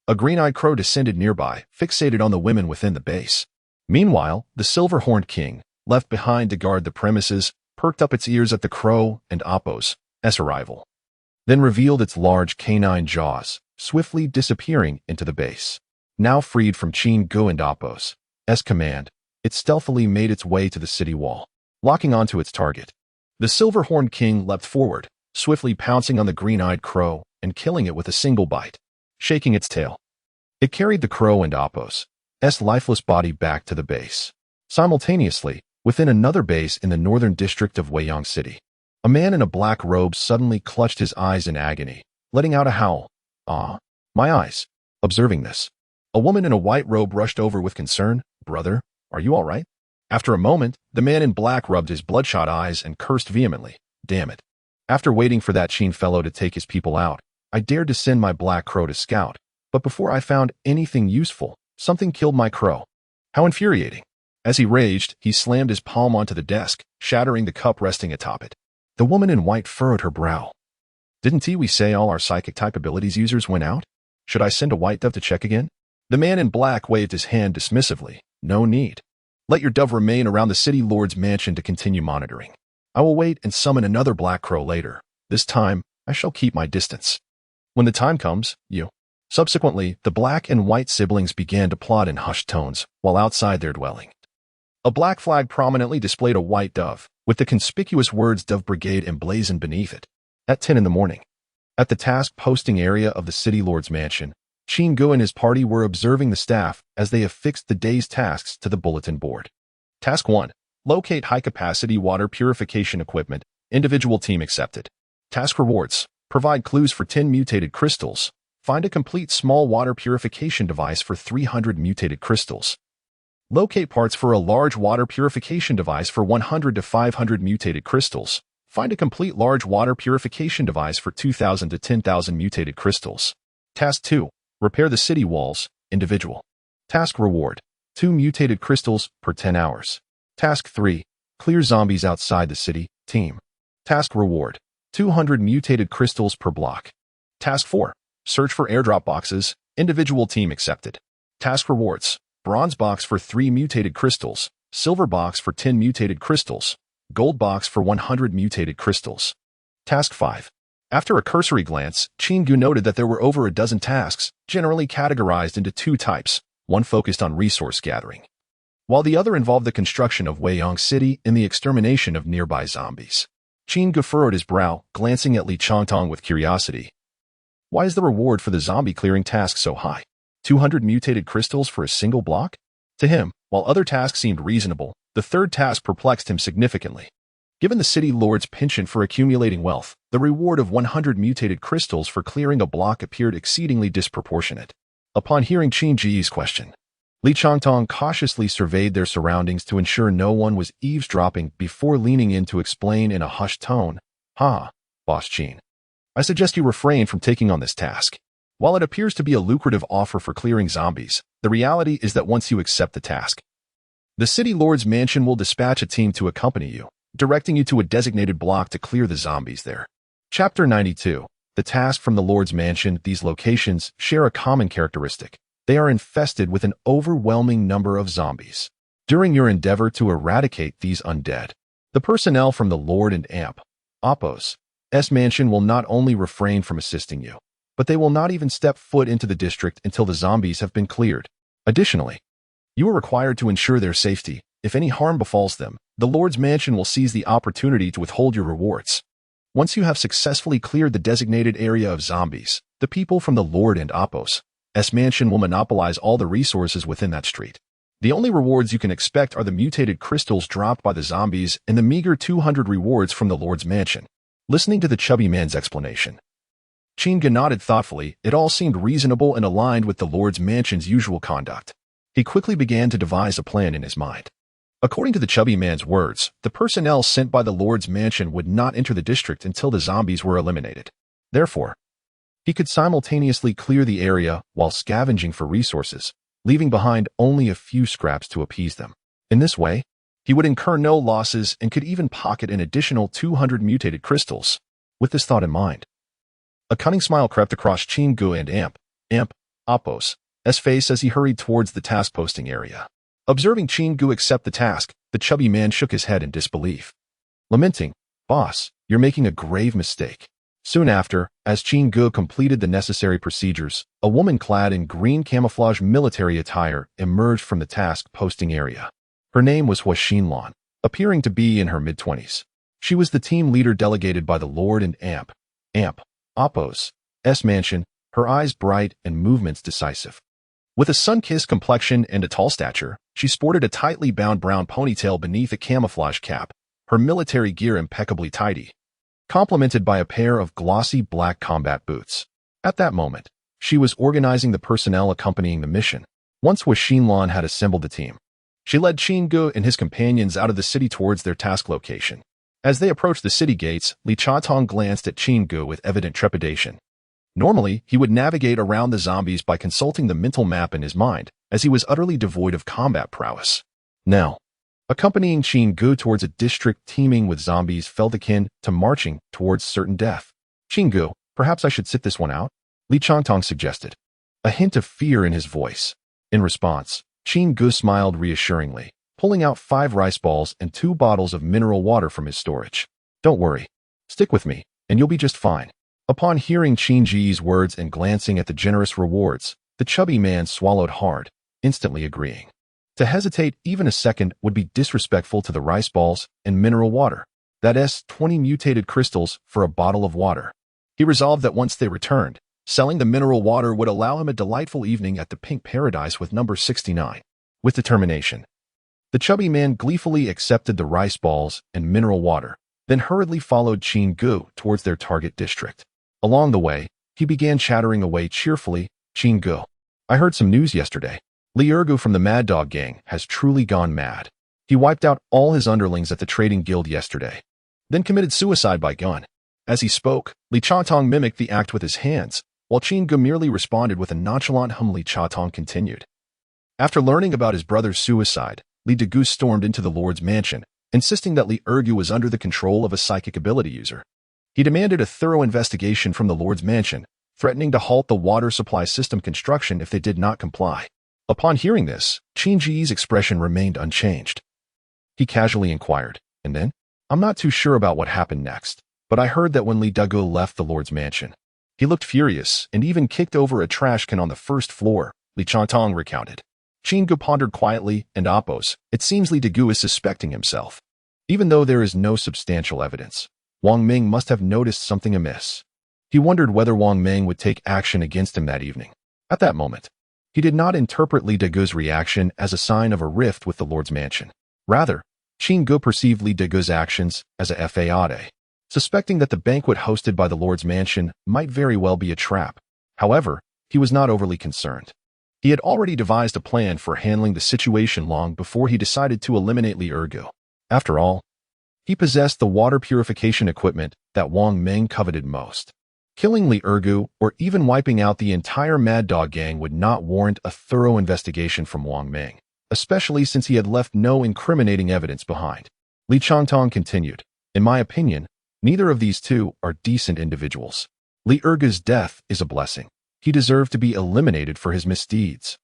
a green-eyed crow descended nearby, fixated on the women within the base. Meanwhile, the silver-horned king, left behind to guard the premises, perked up its ears at the crow and Appo's arrival, then revealed its large canine jaws, swiftly disappearing into the base. Now freed from Qin Ge and Appo's command, it stealthily made its way to the city wall, locking onto its target. The silver-horned king leapt forward, swiftly pouncing on the green-eyed crow and killing it with a single bite. Shaking its tail, it carried the crow and Appo's lifeless body back to the base. Simultaneously, within another base in the northern district of Weiyang City, a man in a black robe suddenly clutched his eyes in agony, letting out a howl. "Ah, my eyes." Observing this, a woman in a white robe rushed over with concern. "Brother, are you all right?" After a moment, the man in black rubbed his bloodshot eyes and cursed vehemently. "Damn it. After waiting for that Qin fellow to take his people out, I dared to send my black crow to scout, but before I found anything useful, something killed my crow. How infuriating." As he raged, he slammed his palm onto the desk, shattering the cup resting atop it. The woman in white furrowed her brow. "Didn't we say all our psychic-type abilities users went out? Should I send a white dove to check again?" The man in black waved his hand dismissively. "No need. Let your dove remain around the city lord's mansion to continue monitoring. I will wait and summon another black crow later. This time, I shall keep my distance. When the time comes, you." Subsequently, the black and white siblings began to plot in hushed tones while outside their dwelling. A black flag prominently displayed a white dove, with the conspicuous words "Dove Brigade" emblazoned beneath it. At 10 in the morning, at the task posting area of the city lord's mansion, Qin Ge and his party were observing the staff as they affixed the day's tasks to the bulletin board. Task 1. Locate high-capacity water purification equipment. Individual team accepted. Task rewards. Provide clues for 10 mutated crystals. Find a complete small water purification device for 300 mutated crystals. Locate parts for a large water purification device for 100 to 500 mutated crystals. Find a complete large water purification device for 2,000 to 10,000 mutated crystals. Task 2. Repair the city walls, individual. Task reward. 2 mutated crystals per 10 hours. Task 3. Clear zombies outside the city, team. Task reward. 200 mutated crystals per block. Task 4. Search for airdrop boxes, individual team accepted. Task rewards. Bronze box for 3 mutated crystals, silver box for 10 mutated crystals, gold box for 100 mutated crystals. Task 5. After a cursory glance, Chingu noted that there were over a dozen tasks, generally categorized into 2 types, one focused on resource gathering, while the other involved the construction of Weiyang City and the extermination of nearby zombies. Chingu furrowed his brow, glancing at Li Changtong with curiosity. Why is the reward for the zombie clearing task so high? 200 mutated crystals for a single block? To him, while other tasks seemed reasonable, the third task perplexed him significantly. Given the city lord's penchant for accumulating wealth, the reward of 100 mutated crystals for clearing a block appeared exceedingly disproportionate. Upon hearing Qin Ji's question, Li Changtong cautiously surveyed their surroundings to ensure no one was eavesdropping before leaning in to explain in a hushed tone, Boss Qin, I suggest you refrain from taking on this task. While it appears to be a lucrative offer for clearing zombies, the reality is that once you accept the task, the city lord's mansion will dispatch a team to accompany you, directing you to a designated block to clear the zombies there. Chapter 92. The task from the lord's mansion. These locations share a common characteristic. They are infested with an overwhelming number of zombies. During your endeavor to eradicate these undead, the personnel from the Lord and Apos' mansion will not only refrain from assisting you, but they will not even step foot into the district until the zombies have been cleared. Additionally, you are required to ensure their safety. If any harm befalls them, the Lord's mansion will seize the opportunity to withhold your rewards. Once you have successfully cleared the designated area of zombies, the people from the Lord and Apos' mansion will monopolize all the resources within that street. The only rewards you can expect are the mutated crystals dropped by the zombies and the meager 200 rewards from the Lord's mansion. Listening to the chubby man's explanation, Chinga nodded thoughtfully. It all seemed reasonable and aligned with the Lord's mansion's usual conduct. He quickly began to devise a plan in his mind. According to the chubby man's words, the personnel sent by the Lord's mansion would not enter the district until the zombies were eliminated. Therefore, he could simultaneously clear the area while scavenging for resources, leaving behind only a few scraps to appease them. In this way, he would incur no losses and could even pocket an additional 200 mutated crystals. With this thought in mind, a cunning smile crept across Chingu and Apos' face as he hurried towards the task posting area. Observing Chingu accept the task, the chubby man shook his head in disbelief. Lamenting, Boss, you're making a grave mistake. Soon after, as Chingu completed the necessary procedures, a woman clad in green camouflage military attire emerged from the task posting area. Her name was Hua Xinlan, appearing to be in her mid-20s. She was the team leader delegated by the Lord and Apos' mansion, her eyes bright and movements decisive. With a sun-kissed complexion and a tall stature, she sported a tightly bound brown ponytail beneath a camouflage cap, her military gear impeccably tidy, complemented by a pair of glossy black combat boots. At that moment, she was organizing the personnel accompanying the mission. Once Hua Xinlan had assembled the team, she led Chingu and his companions out of the city towards their task location. As they approached the city gates, Li Changtong glanced at Chingu with evident trepidation. Normally, he would navigate around the zombies by consulting the mental map in his mind, as he was utterly devoid of combat prowess. Now, accompanying Chingu towards a district teeming with zombies felt akin to marching towards certain death. Chingu, perhaps I should sit this one out? Li Changtong suggested, a hint of fear in his voice. In response, Chingu smiled reassuringly, pulling out 5 rice balls and 2 bottles of mineral water from his storage. Don't worry. Stick with me, and you'll be just fine. Upon hearing Qin Ji's words and glancing at the generous rewards, the chubby man swallowed hard, instantly agreeing. To hesitate even a second would be disrespectful to the rice balls and mineral water. That is 20 mutated crystals for a bottle of water. He resolved that once they returned, selling the mineral water would allow him a delightful evening at the Pink Paradise with number 69. With determination, the chubby man gleefully accepted the rice balls and mineral water, then hurriedly followed Chingu towards their target district. Along the way, he began chattering away cheerfully. Chingu, I heard some news yesterday. Li Ergu from the Mad Dog gang has truly gone mad. He wiped out all his underlings at the trading guild yesterday. then committed suicide by gun. As he spoke, Li Chatong mimicked the act with his hands, while Qin Ge merely responded with a nonchalant hum. Li Chatong continued. After learning about his brother's suicide, Li Dagu stormed into the Lord's mansion, insisting that Li Ergu was under the control of a psychic ability user. He demanded a thorough investigation from the Lord's mansion, threatening to halt the water supply system construction if they did not comply. Upon hearing this, Qin Ji's expression remained unchanged. He casually inquired, and then? I'm not too sure about what happened next, but I heard that when Li Dagu left the Lord's mansion, he looked furious and even kicked over a trash can on the first floor, Li Chatong recounted. Qin Ge pondered quietly and oppose. It seems Li Dagu is suspecting himself. Even though there is no substantial evidence, Wang Ming must have noticed something amiss. He wondered whether Wang Ming would take action against him that evening. At that moment, he did not interpret Li Dagu's reaction as a sign of a rift with the Lord's mansion. Rather, Qin Ge perceived Li Dagu's actions as a fade, suspecting that the banquet hosted by the Lord's mansion might very well be a trap. However, he was not overly concerned. He had already devised a plan for handling the situation long before he decided to eliminate Li Ergu. After all, he possessed the water purification equipment that Wang Ming coveted most. Killing Li Ergu or even wiping out the entire Mad Dog gang would not warrant a thorough investigation from Wang Ming, especially since he had left no incriminating evidence behind. Li Chatong continued, in my opinion, neither of these two are decent individuals. Li Ergu's death is a blessing. He deserved to be eliminated for his misdeeds.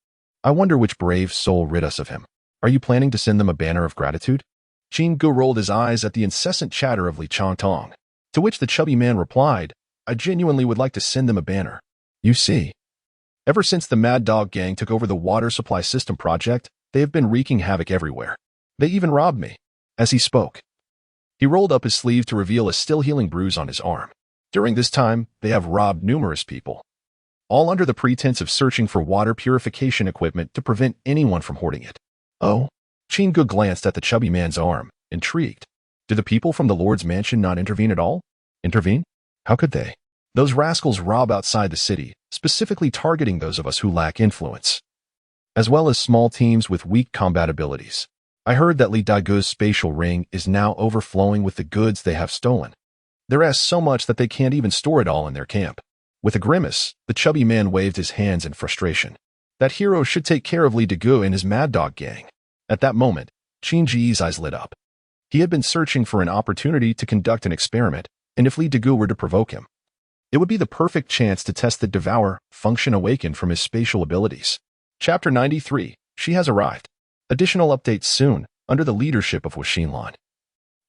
I wonder which brave soul rid us of him. Are you planning to send them a banner of gratitude? Qin Ge rolled his eyes at the incessant chatter of Li Chatong, to which the chubby man replied, I genuinely would like to send them a banner. You see, ever since the Mad Dog gang took over the water supply system project, they have been wreaking havoc everywhere. They even robbed me. As he spoke, he rolled up his sleeve to reveal a still-healing bruise on his arm. During this time, they have robbed numerous people, all under the pretense of searching for water purification equipment to prevent anyone from hoarding it. Oh? Qin Ge glanced at the chubby man's arm, intrigued. Did the people from the Lord's mansion not intervene at all? Intervene? How could they? Those rascals rob outside the city, specifically targeting those of us who lack influence, as well as small teams with weak combat abilities. I heard that Li Dagu's spatial ring is now overflowing with the goods they have stolen. There is so much that they can't even store it all in their camp. With a grimace, the chubby man waved his hands in frustration. That hero should take care of Li Dagu and his Mad Dog gang. At that moment, Qin Ji's eyes lit up. He had been searching for an opportunity to conduct an experiment, and if Li Dagu were to provoke him, it would be the perfect chance to test the Devour function awakened from his spatial abilities. Chapter 93, She Has Arrived. Additional updates soon, under the leadership of Huixinlan.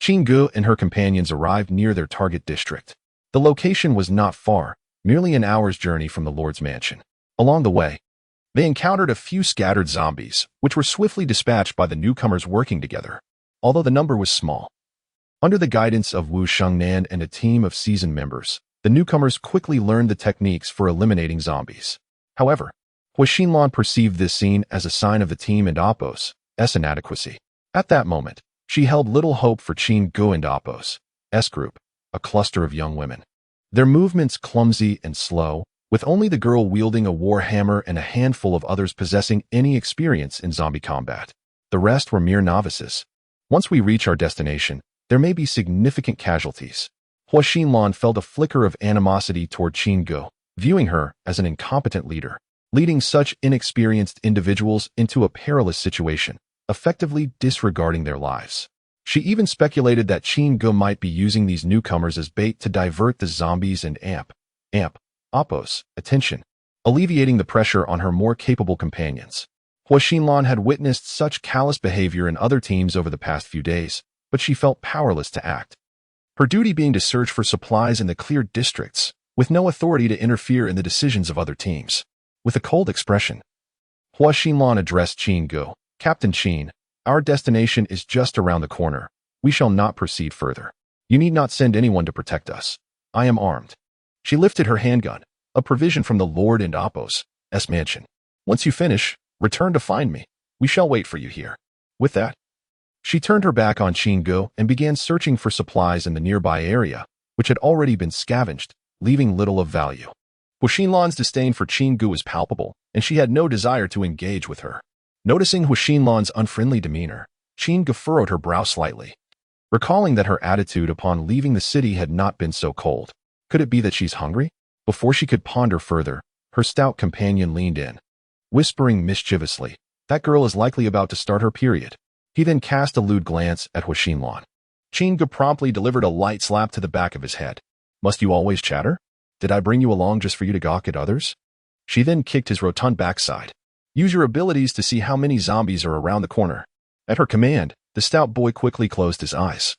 Qin Ge and her companions arrived near their target district. The location was not far, merely an hour's journey from the Lord's mansion. Along the way, they encountered a few scattered zombies, which were swiftly dispatched by the newcomers working together, although the number was small. Under the guidance of Wu Shengnan and a team of seasoned members, the newcomers quickly learned the techniques for eliminating zombies. However, Huixinlan perceived this scene as a sign of the team and Appo's inadequacy. At that moment, she held little hope for Qin Ge and Appo's group, a cluster of young women. Their movements clumsy and slow, with only the girl wielding a war hammer and a handful of others possessing any experience in zombie combat. The rest were mere novices. Once we reach our destination, there may be significant casualties. Huixinlan felt a flicker of animosity toward Qin Ge, viewing her as an incompetent leader, leading such inexperienced individuals into a perilous situation, effectively disregarding their lives. She even speculated that Qin Ge might be using these newcomers as bait to divert the zombies and Appo's attention, alleviating the pressure on her more capable companions. Huixinlan had witnessed such callous behavior in other teams over the past few days, but she felt powerless to act. Her duty being to search for supplies in the cleared districts, with no authority to interfere in the decisions of other teams. With a cold expression, Huixinlan addressed Qin Ge. Captain Qin, our destination is just around the corner. We shall not proceed further. You need not send anyone to protect us. I am armed. She lifted her handgun, a provision from the Lord and Appo's mansion. Once you finish, return to find me. We shall wait for you here. With that, she turned her back on Qin Ge and began searching for supplies in the nearby area, which had already been scavenged, leaving little of value. Huixinlan's disdain for Qin Ge was palpable, and she had no desire to engage with her. Noticing Huixinlan's unfriendly demeanor, Qin Ge furrowed her brow slightly. recalling that her attitude upon leaving the city had not been so cold. Could it be that she's hungry? Before she could ponder further, her stout companion leaned in, whispering mischievously, "That girl is likely about to start her period." He then cast a lewd glance at Huixinlan. Qingge promptly delivered a light slap to the back of his head. "Must you always chatter? Did I bring you along just for you to gawk at others?" She then kicked his rotund backside. "Use your abilities to see how many zombies are around the corner." At her command, the stout boy quickly closed his eyes,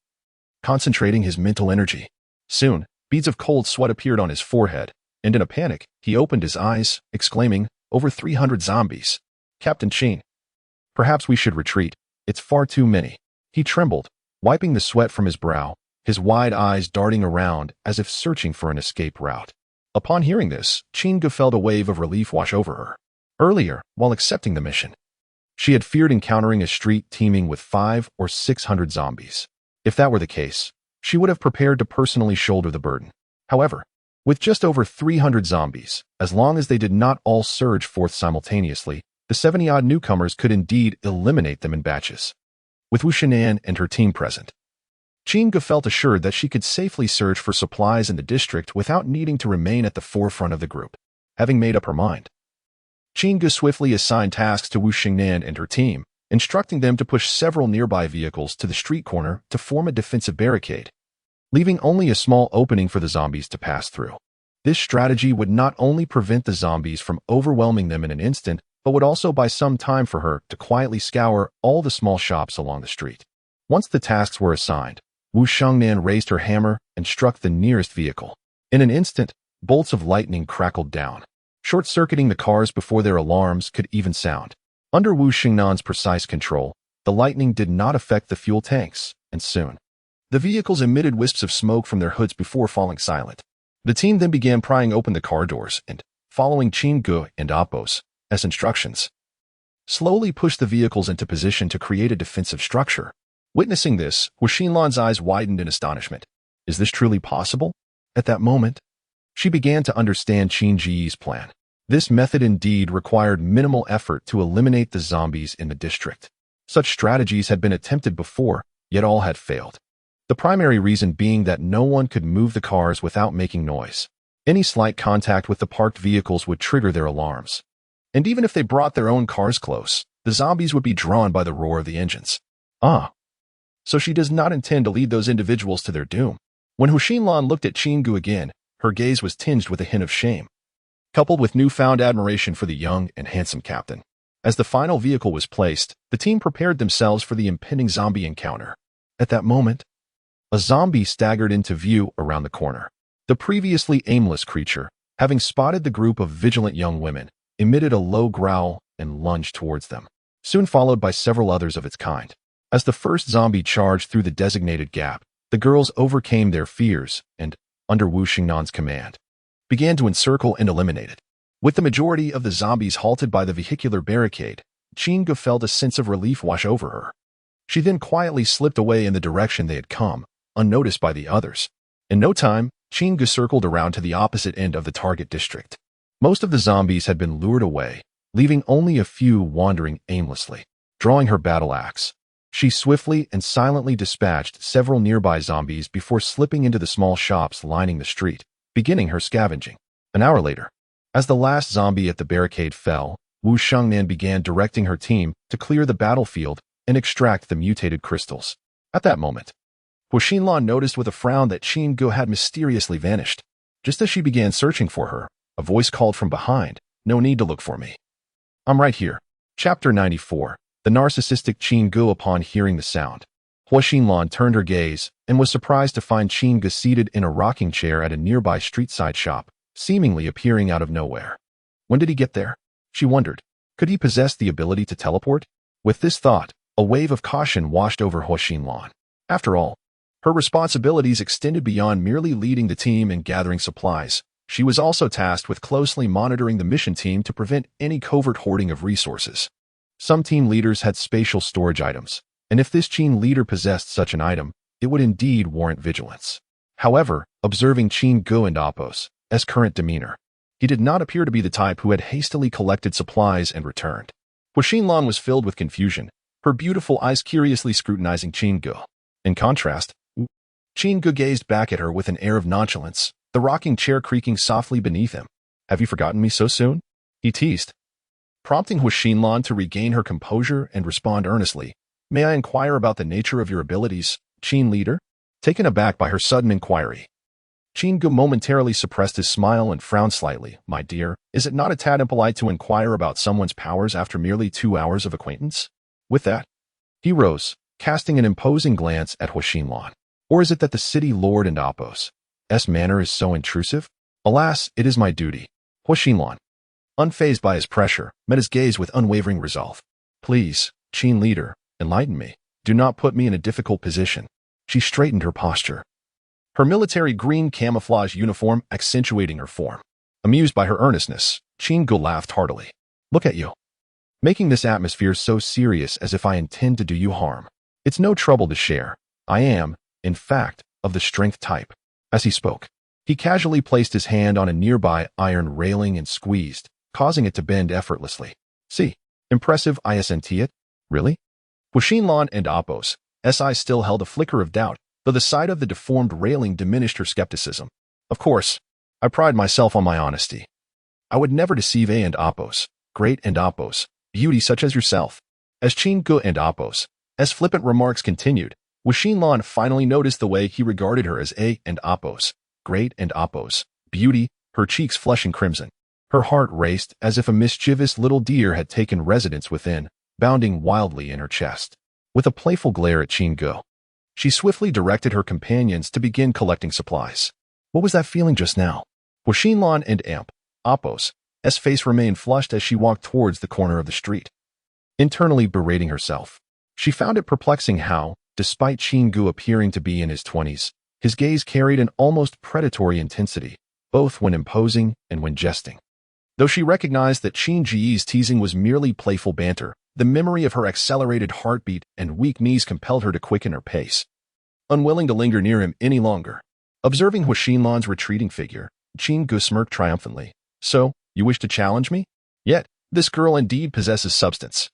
concentrating his mental energy. Soon, beads of cold sweat appeared on his forehead, and in a panic, he opened his eyes, exclaiming, "Over 300 zombies. Captain Qin, perhaps we should retreat. It's far too many." He trembled, wiping the sweat from his brow, his wide eyes darting around as if searching for an escape route. Upon hearing this, Qingge felt a wave of relief wash over her. Earlier, while accepting the mission, she had feared encountering a street teeming with 500 or 600 zombies. If that were the case, she would have prepared to personally shoulder the burden. However, with just over 300 zombies, as long as they did not all surge forth simultaneously, the 70-odd newcomers could indeed eliminate them in batches. With Wu Xinan and her team present, Qingge felt assured that she could safely search for supplies in the district without needing to remain at the forefront of the group. Having made up her mind, Qingge swiftly assigned tasks to Wu Xinan and her team, instructing them to push several nearby vehicles to the street corner to form a defensive barricade, leaving only a small opening for the zombies to pass through. This strategy would not only prevent the zombies from overwhelming them in an instant, but would also buy some time for her to quietly scour all the small shops along the street. Once the tasks were assigned, Wu Xinan raised her hammer and struck the nearest vehicle. In an instant, bolts of lightning crackled down, short-circuiting the cars before their alarms could even sound. Under Wu Xinan's precise control, the lightning did not affect the fuel tanks, and soon, the vehicles emitted wisps of smoke from their hoods before falling silent. The team then began prying open the car doors and, following Qingge and Apos as instructions, slowly pushed the vehicles into position to create a defensive structure. Witnessing this, Huixinlan's eyes widened in astonishment. Is this truly possible? At that moment, she began to understand Qin Ji's plan. This method indeed required minimal effort to eliminate the zombies in the district. Such strategies had been attempted before, yet all had failed. The primary reason being that no one could move the cars without making noise. Any slight contact with the parked vehicles would trigger their alarms. And even if they brought their own cars close, the zombies would be drawn by the roar of the engines. So she does not intend to lead those individuals to their doom. When Huixinlan looked at Qingge again, her gaze was tinged with a hint of shame, coupled with newfound admiration for the young and handsome captain. As the final vehicle was placed, the team prepared themselves for the impending zombie encounter. At that moment, a zombie staggered into view around the corner. The previously aimless creature, having spotted the group of vigilant young women, emitted a low growl and lunged towards them, soon followed by several others of its kind. As the first zombie charged through the designated gap, the girls overcame their fears and, under Wu Xinan's command, began to encircle and eliminate it. With the majority of the zombies halted by the vehicular barricade, Qingge felt a sense of relief wash over her. She then quietly slipped away in the direction they had come, unnoticed by the others. In no time, Qingge circled around to the opposite end of the target district. Most of the zombies had been lured away, leaving only a few wandering aimlessly. Drawing her battle axe, she swiftly and silently dispatched several nearby zombies before slipping into the small shops lining the street, beginning her scavenging. An hour later, as the last zombie at the barricade fell, Wu Xinan began directing her team to clear the battlefield and extract the mutated crystals. At that moment, Huixinlan noticed with a frown that Qingge had mysteriously vanished. Just as she began searching for her, a voice called from behind, "No need to look for me. I'm right here." Chapter 94. The narcissistic Qingge. Upon hearing the sound, Huixinlan turned her gaze and was surprised to find Qingge seated in a rocking chair at a nearby street-side shop, seemingly appearing out of nowhere. When did he get there? She wondered. Could he possess the ability to teleport? With this thought, a wave of caution washed over Huixinlan. After all, her responsibilities extended beyond merely leading the team and gathering supplies. She was also tasked with closely monitoring the mission team to prevent any covert hoarding of resources. Some team leaders had spatial storage items, and if this Qin leader possessed such an item, it would indeed warrant vigilance. However, observing Qingge and Apos' current demeanor, he did not appear to be the type who had hastily collected supplies and returned. Huixinlan was filled with confusion, her beautiful eyes curiously scrutinizing Qingge. In contrast, Qin gazed back at her with an air of nonchalance, the rocking chair creaking softly beneath him. Have you forgotten me so soon? He teased, prompting Huixinlan to regain her composure and respond earnestly. May I inquire about the nature of your abilities, Qin leader? Taken aback by her sudden inquiry, Qin momentarily suppressed his smile and frowned slightly. My dear, is it not a tad impolite to inquire about someone's powers after merely 2 hours of acquaintance? With that, he rose, casting an imposing glance at Huixinlan. Or is it that the city lord and Apos' manner is so intrusive? Alas, it is my duty. Huixinlan, unfazed by his pressure, met his gaze with unwavering resolve. Please, Qin leader, enlighten me. Do not put me in a difficult position. She straightened her posture, her military green camouflage uniform accentuating her form. Amused by her earnestness, Qin laughed heartily. Look at you, making this atmosphere so serious as if I intend to do you harm. It's no trouble to share. I am, in fact, of the strength type. As he spoke, he casually placed his hand on a nearby iron railing and squeezed, causing it to bend effortlessly. See, impressive, isn't it? Really? Huixinlan and Apos' eyes still held a flicker of doubt, though the sight of the deformed railing diminished her skepticism. Of course, I pride myself on my honesty. I would never deceive and Apos, great and Apos, beauty such as yourself. As Qin and Apos' flippant remarks continued, Huixinlan finally noticed the way he regarded her as and Apos, great and Apos, beauty, her cheeks flushing crimson. Her heart raced as if a mischievous little deer had taken residence within, bounding wildly in her chest. With a playful glare at Qin, she swiftly directed her companions to begin collecting supplies. What was that feeling just now? Huixinlan and Apos' face remained flushed as she walked towards the corner of the street, internally berating herself. She found it perplexing how, despite Qin appearing to be in his 20s, his gaze carried an almost predatory intensity, both when imposing and when jesting. Though she recognized that Qin Ji's teasing was merely playful banter, the memory of her accelerated heartbeat and weak knees compelled her to quicken her pace. Unwilling to linger near him any longer, observing Huixinlan's retreating figure, Qin smirked triumphantly. So, you wish to challenge me? Yet, this girl indeed possesses substance.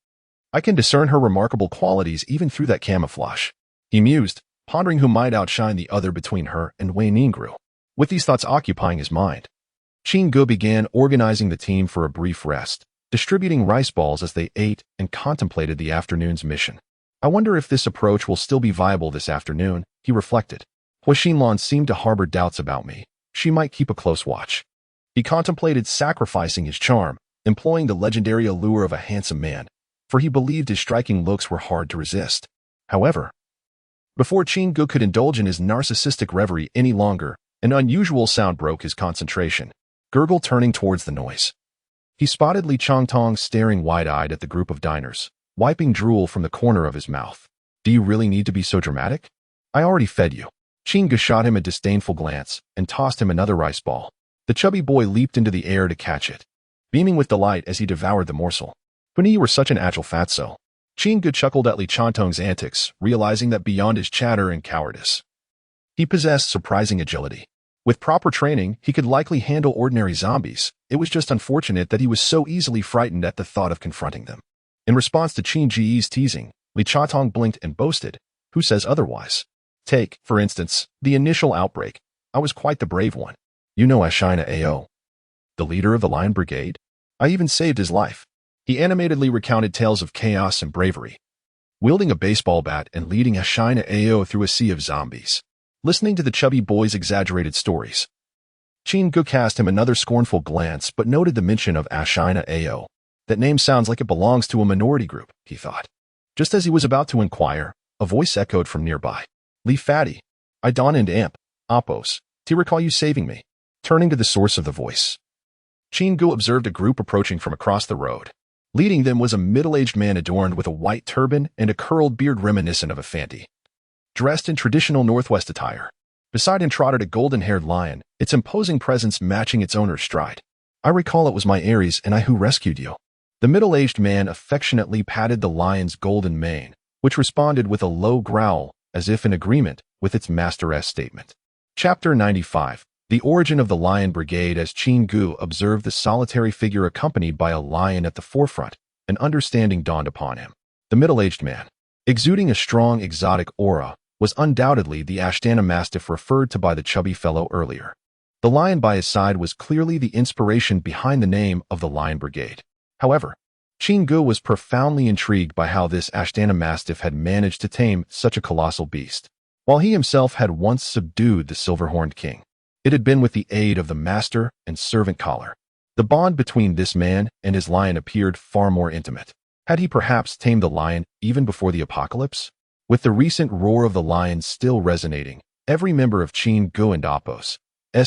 I can discern her remarkable qualities even through that camouflage. He mused, pondering who might outshine the other between her and Wei Ningru. With these thoughts occupying his mind, Qin began organizing the team for a brief rest, distributing rice balls as they ate and contemplated the afternoon's mission. I wonder if this approach will still be viable this afternoon, he reflected. Huixinlan seemed to harbor doubts about me. She might keep a close watch. He contemplated sacrificing his charm, employing the legendary allure of a handsome man, for he believed his striking looks were hard to resist. However, before Qin could indulge in his narcissistic reverie any longer, an unusual sound broke his concentration. Gurgle turning towards the noise. He spotted Li Changtong staring wide-eyed at the group of diners, wiping drool from the corner of his mouth. Do you really need to be so dramatic? I already fed you. Qin shot him a disdainful glance and tossed him another rice ball. The chubby boy leaped into the air to catch it, beaming with delight as he devoured the morsel. When you were such an agile fatso. Qin chuckled at Li Changtong's antics, realizing that beyond his chatter and cowardice, he possessed surprising agility. With proper training, he could likely handle ordinary zombies. It was just unfortunate that he was so easily frightened at the thought of confronting them. In response to Qin Ji's teasing, Li Changtong blinked and boasted, "Who says otherwise? Take, for instance, the initial outbreak. I was quite the brave one. You know Ashina Ao, the leader of the Lion Brigade? I even saved his life." He animatedly recounted tales of chaos and bravery, wielding a baseball bat and leading Ashina Ao through a sea of zombies. Listening to the chubby boy's exaggerated stories, Qin cast him another scornful glance but noted the mention of Ashina Ao. That name sounds like it belongs to a minority group, he thought. Just as he was about to inquire, a voice echoed from nearby. Li Fatty, I Don and Apos, to recall you saving me. Turning to the source of the voice, Qin observed a group approaching from across the road. Leading them was a middle-aged man adorned with a white turban and a curled beard reminiscent of a Fanti. Dressed in traditional Northwest attire, beside him trotted a golden-haired lion, its imposing presence matching its owner's stride. I recall it was my Ares and I who rescued you. The middle-aged man affectionately patted the lion's golden mane, which responded with a low growl, as if in agreement with its master's statement. Chapter 95. The origin of the Lion Brigade. As Qin observed the solitary figure accompanied by a lion at the forefront, an understanding dawned upon him. The middle-aged man, exuding a strong exotic aura, was undoubtedly the Ashtana Mastiff referred to by the chubby fellow earlier. The lion by his side was clearly the inspiration behind the name of the Lion Brigade. However, Chingu was profoundly intrigued by how this Ashtana Mastiff had managed to tame such a colossal beast. While he himself had once subdued the Silver-Horned King, it had been with the aid of the master and servant collar. The bond between this man and his lion appeared far more intimate. Had he perhaps tamed the lion even before the apocalypse? With the recent roar of the lion still resonating, every member of Chingu and Apos'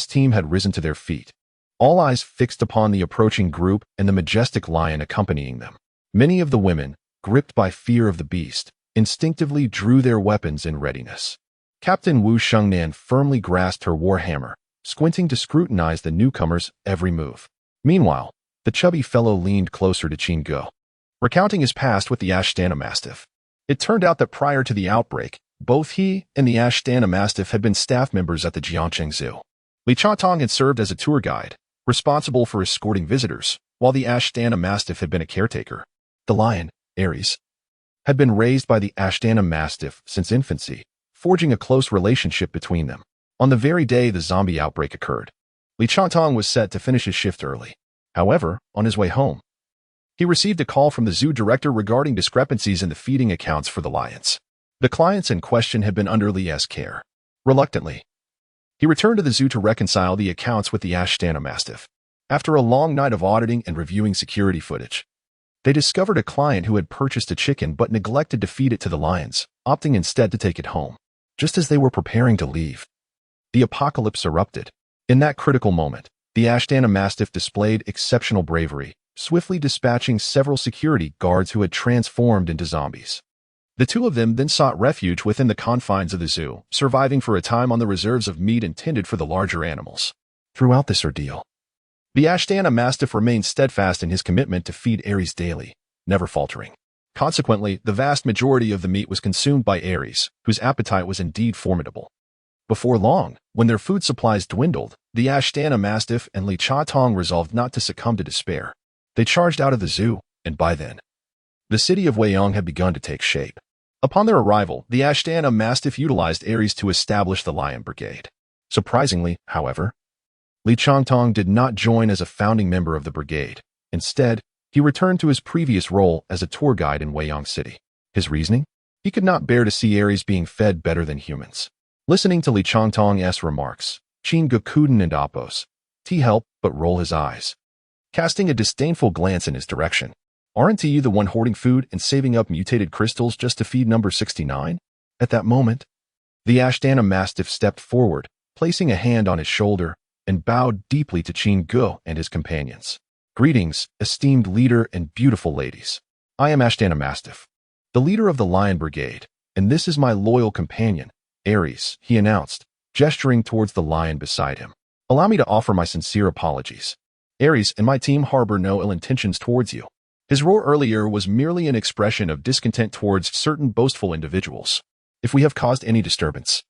team had risen to their feet, all eyes fixed upon the approaching group and the majestic lion accompanying them. Many of the women, gripped by fear of the beast, instinctively drew their weapons in readiness. Captain Wu Shengnan firmly grasped her warhammer, squinting to scrutinize the newcomer's every move. Meanwhile, the chubby fellow leaned closer to Chingu, recounting his past with the Ashtana Mastiff. It turned out that prior to the outbreak, both he and the Ashtana Mastiff had been staff members at the Jiangcheng Zoo. Li Chantong had served as a tour guide, responsible for escorting visitors, while the Ashtana Mastiff had been a caretaker. The lion, Ares, had been raised by the Ashtana Mastiff since infancy, forging a close relationship between them. On the very day the zombie outbreak occurred, Li Chantong was set to finish his shift early. However, on his way home, he received a call from the zoo director regarding discrepancies in the feeding accounts for the lions. The clients in question had been under Li's care. Reluctantly, he returned to the zoo to reconcile the accounts with the Ashtana Mastiff. After a long night of auditing and reviewing security footage, they discovered a client who had purchased a chicken but neglected to feed it to the lions, opting instead to take it home. Just as they were preparing to leave, the apocalypse erupted. In that critical moment, the Ashtana Mastiff displayed exceptional bravery, swiftly dispatching several security guards who had transformed into zombies. The two of them then sought refuge within the confines of the zoo, surviving for a time on the reserves of meat intended for the larger animals. Throughout this ordeal, the Ashtana Mastiff remained steadfast in his commitment to feed Ares daily, never faltering. Consequently, the vast majority of the meat was consumed by Ares, whose appetite was indeed formidable. Before long, when their food supplies dwindled, the Ashtana Mastiff and Li Chantong resolved not to succumb to despair. They charged out of the zoo, and by then, the city of Weiyang had begun to take shape. Upon their arrival, the Ashtana Mastiff utilized Ares to establish the Lion Brigade. Surprisingly, however, Li Chantong did not join as a founding member of the brigade. Instead, he returned to his previous role as a tour guide in Weiyang City. His reasoning? He could not bear to see Ares being fed better than humans. Listening to Li Chantong's remarks, Chingu couldn't and Apos' helped but roll his eyes, casting a disdainful glance in his direction. Aren't you the one hoarding food and saving up mutated crystals just to feed number 69? At that moment, the Ashtana Mastiff stepped forward, placing a hand on his shoulder, and bowed deeply to Chingu and his companions. Greetings, esteemed leader and beautiful ladies. I am Ashtana Mastiff, the leader of the Lion Brigade, and this is my loyal companion, Ares, he announced, gesturing towards the lion beside him. Allow me to offer my sincere apologies. Ares and my team harbor no ill intentions towards you. His roar earlier was merely an expression of discontent towards certain boastful individuals. If we have caused any disturbance,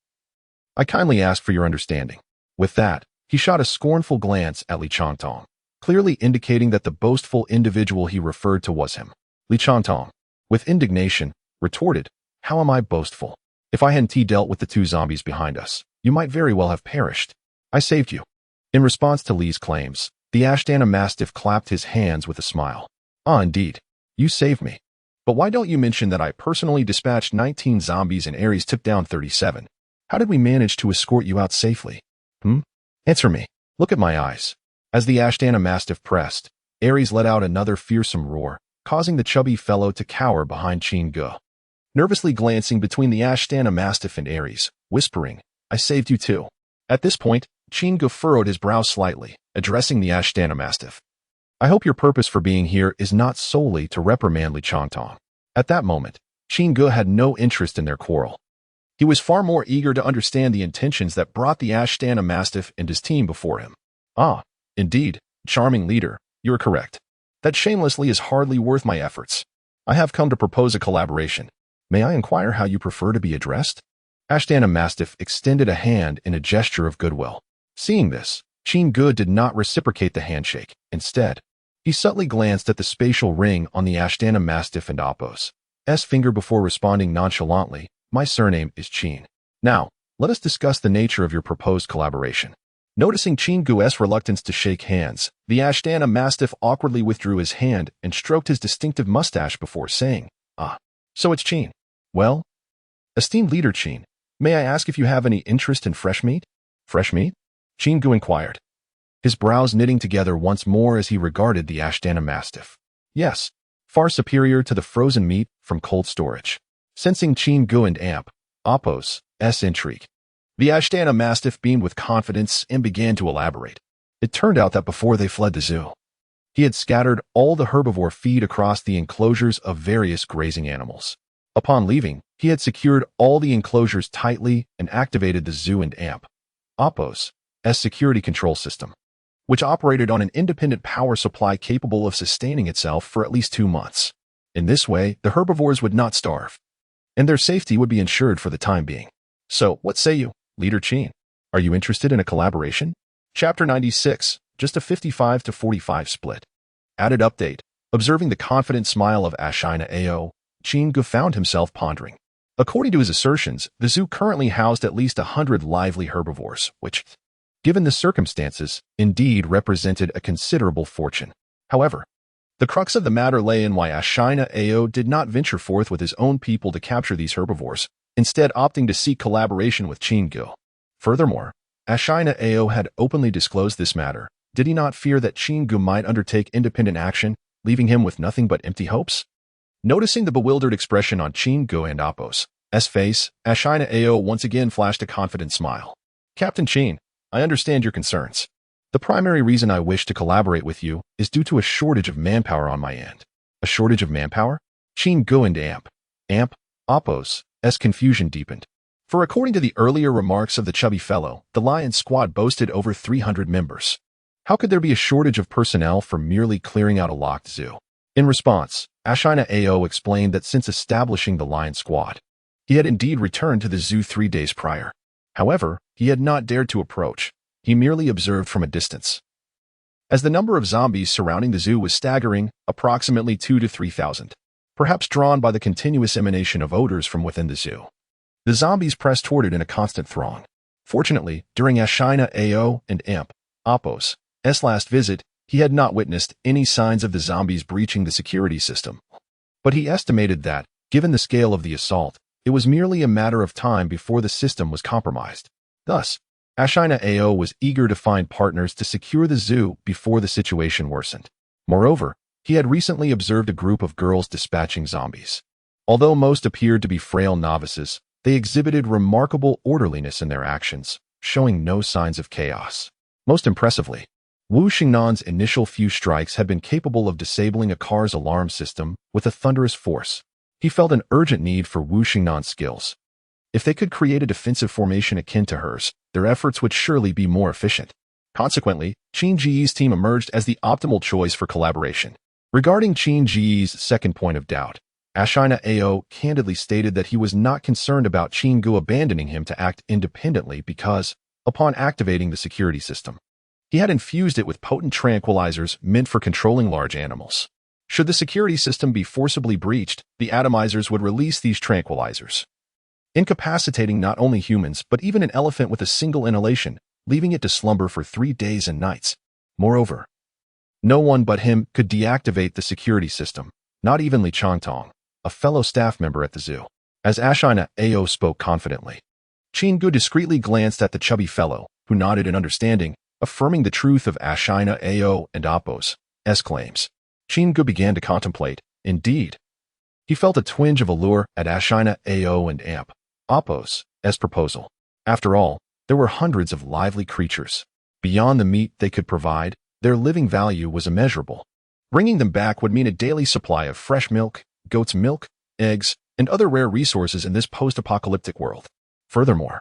I kindly ask for your understanding. With that, he shot a scornful glance at Li Chantong, clearly indicating that the boastful individual he referred to was him. Li Chantong, with indignation, retorted, "How am I boastful? If I hadn't dealt with the two zombies behind us, you might very well have perished. I saved you." In response to Li's claims, the Ashtana Mastiff clapped his hands with a smile. "Ah, indeed. You saved me. But why don't you mention that I personally dispatched 19 zombies and Ares took down 37? How did we manage to escort you out safely? Answer me. Look at my eyes." As the Ashtana Mastiff pressed, Ares let out another fearsome roar, causing the chubby fellow to cower behind Chingu. Nervously glancing between the Ashtana Mastiff and Ares, whispering, "I saved you too." At this point, Chingu furrowed his brow slightly, addressing the Ashtana Mastiff. "I hope your purpose for being here is not solely to reprimand Li Chantong." At that moment, Chingu had no interest in their quarrel. He was far more eager to understand the intentions that brought the Ashtana Mastiff and his team before him. "Ah, indeed, charming leader, you are correct. That shamelessly is hardly worth my efforts. I have come to propose a collaboration. May I inquire how you prefer to be addressed?" Ashtana Mastiff extended a hand in a gesture of goodwill. Seeing this, Chingu did not reciprocate the handshake. Instead, he subtly glanced at the spatial ring on the Ashtana Mastiff and Apos' finger before responding nonchalantly, "My surname is Chin. Now, let us discuss the nature of your proposed collaboration. Noticing Chingu's reluctance to shake hands, the Ashtana Mastiff awkwardly withdrew his hand and stroked his distinctive mustache before saying, "Ah, so it's Chin. Well, esteemed leader Chin, may I ask if you have any interest in fresh meat?" "Fresh meat?" Chingu inquired, his brows knitting together once more as he regarded the Ashtana Mastiff. "Yes, far superior to the frozen meat from cold storage." Sensing Chingu and Apos' intrigue, the Ashtana Mastiff beamed with confidence and began to elaborate. It turned out that before they fled the zoo, he had scattered all the herbivore feed across the enclosures of various grazing animals. Upon leaving, he had secured all the enclosures tightly and activated the zoo and Apos' security control system, which operated on an independent power supply capable of sustaining itself for at least 2 months. In this way, the herbivores would not starve, and their safety would be ensured for the time being. So, what say you, Leader Chin? Are you interested in a collaboration? Chapter 96, just a 55-45 split. Added update. Observing the confident smile of Ashina Ao, Chingu found himself pondering. According to his assertions, the zoo currently housed at least 100 lively herbivores, which, given the circumstances, indeed represented a considerable fortune. However, the crux of the matter lay in why Ashina Ao did not venture forth with his own people to capture these herbivores, instead opting to seek collaboration with Chingu. Furthermore, Ashina Ao had openly disclosed this matter. Did he not fear that Chingu might undertake independent action, leaving him with nothing but empty hopes? Noticing the bewildered expression on Chingu and Apos' face, Ashina Ao once again flashed a confident smile. "Captain Chin, I understand your concerns. The primary reason I wish to collaborate with you is due to a shortage of manpower on my end." "A shortage of manpower?" Chingu and Apos' confusion deepened. For according to the earlier remarks of the chubby fellow, the Lion Squad boasted over 300 members. How could there be a shortage of personnel for merely clearing out a locked zoo? In response, Ashina Ao explained that since establishing the Lion Squad, he had indeed returned to the zoo 3 days prior. However, he had not dared to approach. He merely observed from a distance, as the number of zombies surrounding the zoo was staggering, approximately 2,000 to 3,000, perhaps drawn by the continuous emanation of odors from within the zoo. The zombies pressed toward it in a constant throng. Fortunately, during Ashina Ao and Apos' last visit, he had not witnessed any signs of the zombies breaching the security system. But he estimated that, given the scale of the assault, it was merely a matter of time before the system was compromised. Thus, Ashina Ao was eager to find partners to secure the zoo before the situation worsened. Moreover, he had recently observed a group of girls dispatching zombies. Although most appeared to be frail novices, they exhibited remarkable orderliness in their actions, showing no signs of chaos. Most impressively, Wu Xingnan's initial few strikes had been capable of disabling a car's alarm system with a thunderous force. He felt an urgent need for Wu Xingnan's skills. If they could create a defensive formation akin to hers, their efforts would surely be more efficient. Consequently, Qin Ji's team emerged as the optimal choice for collaboration. Regarding Qin Ji's second point of doubt, Ashina Ao candidly stated that he was not concerned about Chingu abandoning him to act independently because, upon activating the security system, he had infused it with potent tranquilizers meant for controlling large animals. Should the security system be forcibly breached, the atomizers would release these tranquilizers, incapacitating not only humans but even an elephant with a single inhalation, leaving it to slumber for 3 days and nights. Moreover, no one but him could deactivate the security system, not even Li Changtong, a fellow staff member at the zoo. As Ashina Ao spoke confidently, Chingu discreetly glanced at the chubby fellow, who nodded in understanding, affirming the truth of Ashina Ao and Apos' claims. Chingu began to contemplate. Indeed, he felt a twinge of allure at Ashina Ao and Apos' proposal. After all, there were hundreds of lively creatures. Beyond the meat they could provide, their living value was immeasurable. Bringing them back would mean a daily supply of fresh milk, goat's milk, eggs, and other rare resources in this post-apocalyptic world. Furthermore,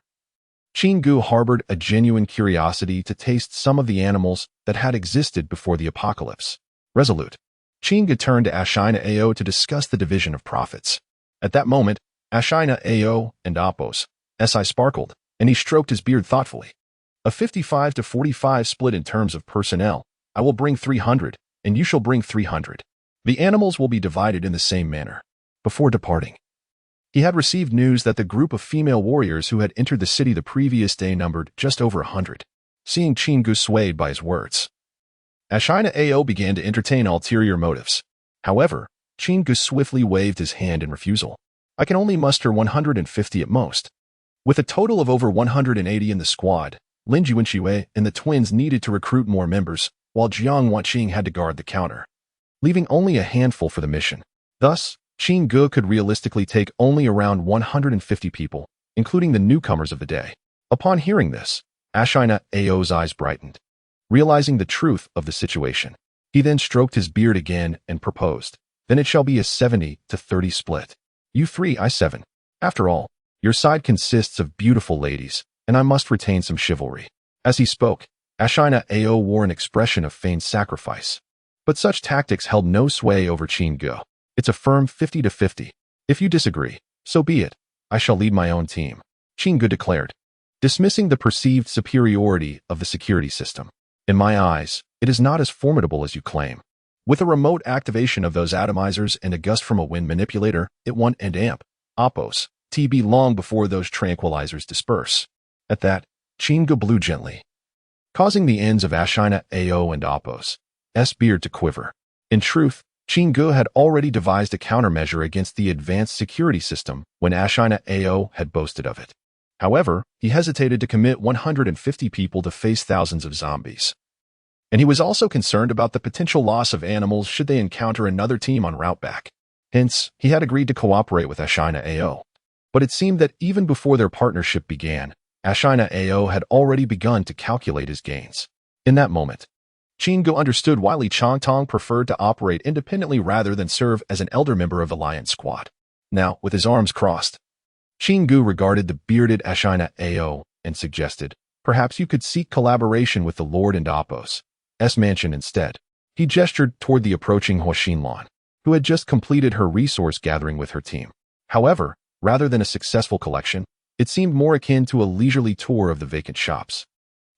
Chingu harbored a genuine curiosity to taste some of the animals that had existed before the apocalypse. Resolute, Chingu turned to Ashina Ao to discuss the division of profits. At that moment, Ashina Ao and Apos' sparkled, and he stroked his beard thoughtfully. A 55-45 split in terms of personnel. I will bring 300, and you shall bring 300. The animals will be divided in the same manner. Before departing, He had received news that the group of female warriors who had entered the city the previous day numbered just over 100. Seeing Chingu swayed by his words, Ashina Ao began to entertain ulterior motives. However, Chingu swiftly waved his hand in refusal. I can only muster 150 at most. With a total of over 180 in the squad, Lin Ju and Shiwei and the twins needed to recruit more members, while Jiang Wanqing had to guard the counter, leaving only a handful for the mission. Thus, Chingu could realistically take only around 150 people, including the newcomers of the day. Upon hearing this, Ashina Ao's eyes brightened, realizing the truth of the situation. He then stroked his beard again and proposed, then it shall be a 70-30 split. You 3, I 7. After all, your side consists of beautiful ladies, and I must retain some chivalry. As he spoke, Ashina Ao wore an expression of feigned sacrifice. But such tactics held no sway over Chingu. It's a firm 50-50. If you disagree, so be it. I shall lead my own team, Chingu declared, dismissing the perceived superiority of the security system. In my eyes, it is not as formidable as you claim. With a remote activation of those atomizers and a gust from a wind manipulator, it won and amp, Oppos, TB long before those tranquilizers disperse. At that, Chingu blew gently, causing the ends of Ashina Ao and Oppos' beard to quiver. In truth, Chingu had already devised a countermeasure against the advanced security system when Ashina Ao had boasted of it. However, he hesitated to commit 150 people to face thousands of zombies. And he was also concerned about the potential loss of animals should they encounter another team en route back. Hence, he had agreed to cooperate with Ashina Ao. But it seemed that even before their partnership began, Ashina Ao had already begun to calculate his gains. In that moment, Chingu understood why Li Changtong preferred to operate independently rather than serve as an elder member of the Lion Squad. Now, with his arms crossed, Chingu regarded the bearded Ashina Ao and suggested, perhaps you could seek collaboration with the Lord and Oppos' mansion instead. He gestured toward the approaching Huaxinlan, who had just completed her resource gathering with her team. However, rather than a successful collection, it seemed more akin to a leisurely tour of the vacant shops.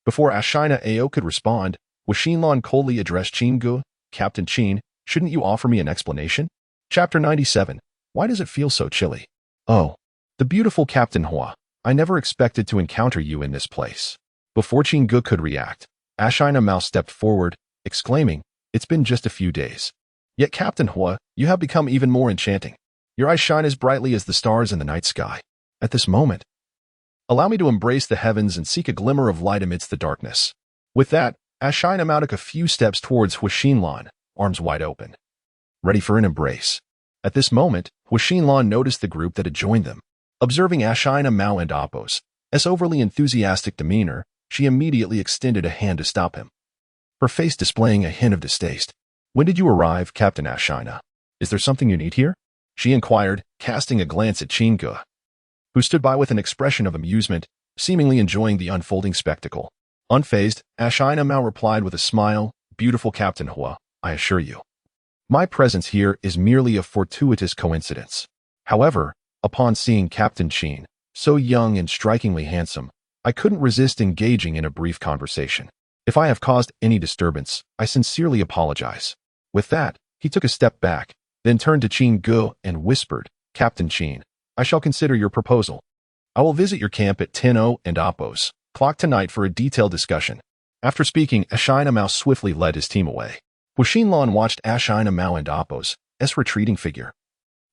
Before Ashina Ao could respond, Huaxinlan coldly addressed Chingu, Captain Qin, shouldn't you offer me an explanation? Chapter 97. Why does it feel so chilly? Oh, the beautiful Captain Hua, I never expected to encounter you in this place. Before Chingu could react, Ashina Mao stepped forward, exclaiming, it's been just a few days. Yet Captain Hua, you have become even more enchanting. Your eyes shine as brightly as the stars in the night sky. At this moment, allow me to embrace the heavens and seek a glimmer of light amidst the darkness. With that, Ashina Mao took a few steps towards Huaxinlan, arms wide open, ready for an embrace. At this moment, Huaxinlan noticed the group that had joined them. Observing Ashina Mao and Oppos' overly enthusiastic demeanor, she immediately extended a hand to stop him, her face displaying a hint of distaste. When did you arrive, Captain Ashina? Is there something you need here? She inquired, casting a glance at Chingu, who stood by with an expression of amusement, seemingly enjoying the unfolding spectacle. Unfazed, Ashina Mao replied with a smile, beautiful Captain Hua, I assure you. My presence here is merely a fortuitous coincidence. However, upon seeing Captain Qin, so young and strikingly handsome, I couldn't resist engaging in a brief conversation. If I have caused any disturbance, I sincerely apologize. With that, he took a step back, then turned to Chingu and whispered, Captain Qin, I shall consider your proposal. I will visit your camp at 10:00 and Oppos' clock tonight for a detailed discussion. After speaking, Ashina Mao swiftly led his team away. Huaxinlan watched Ashina Mao and Oppos' retreating figure,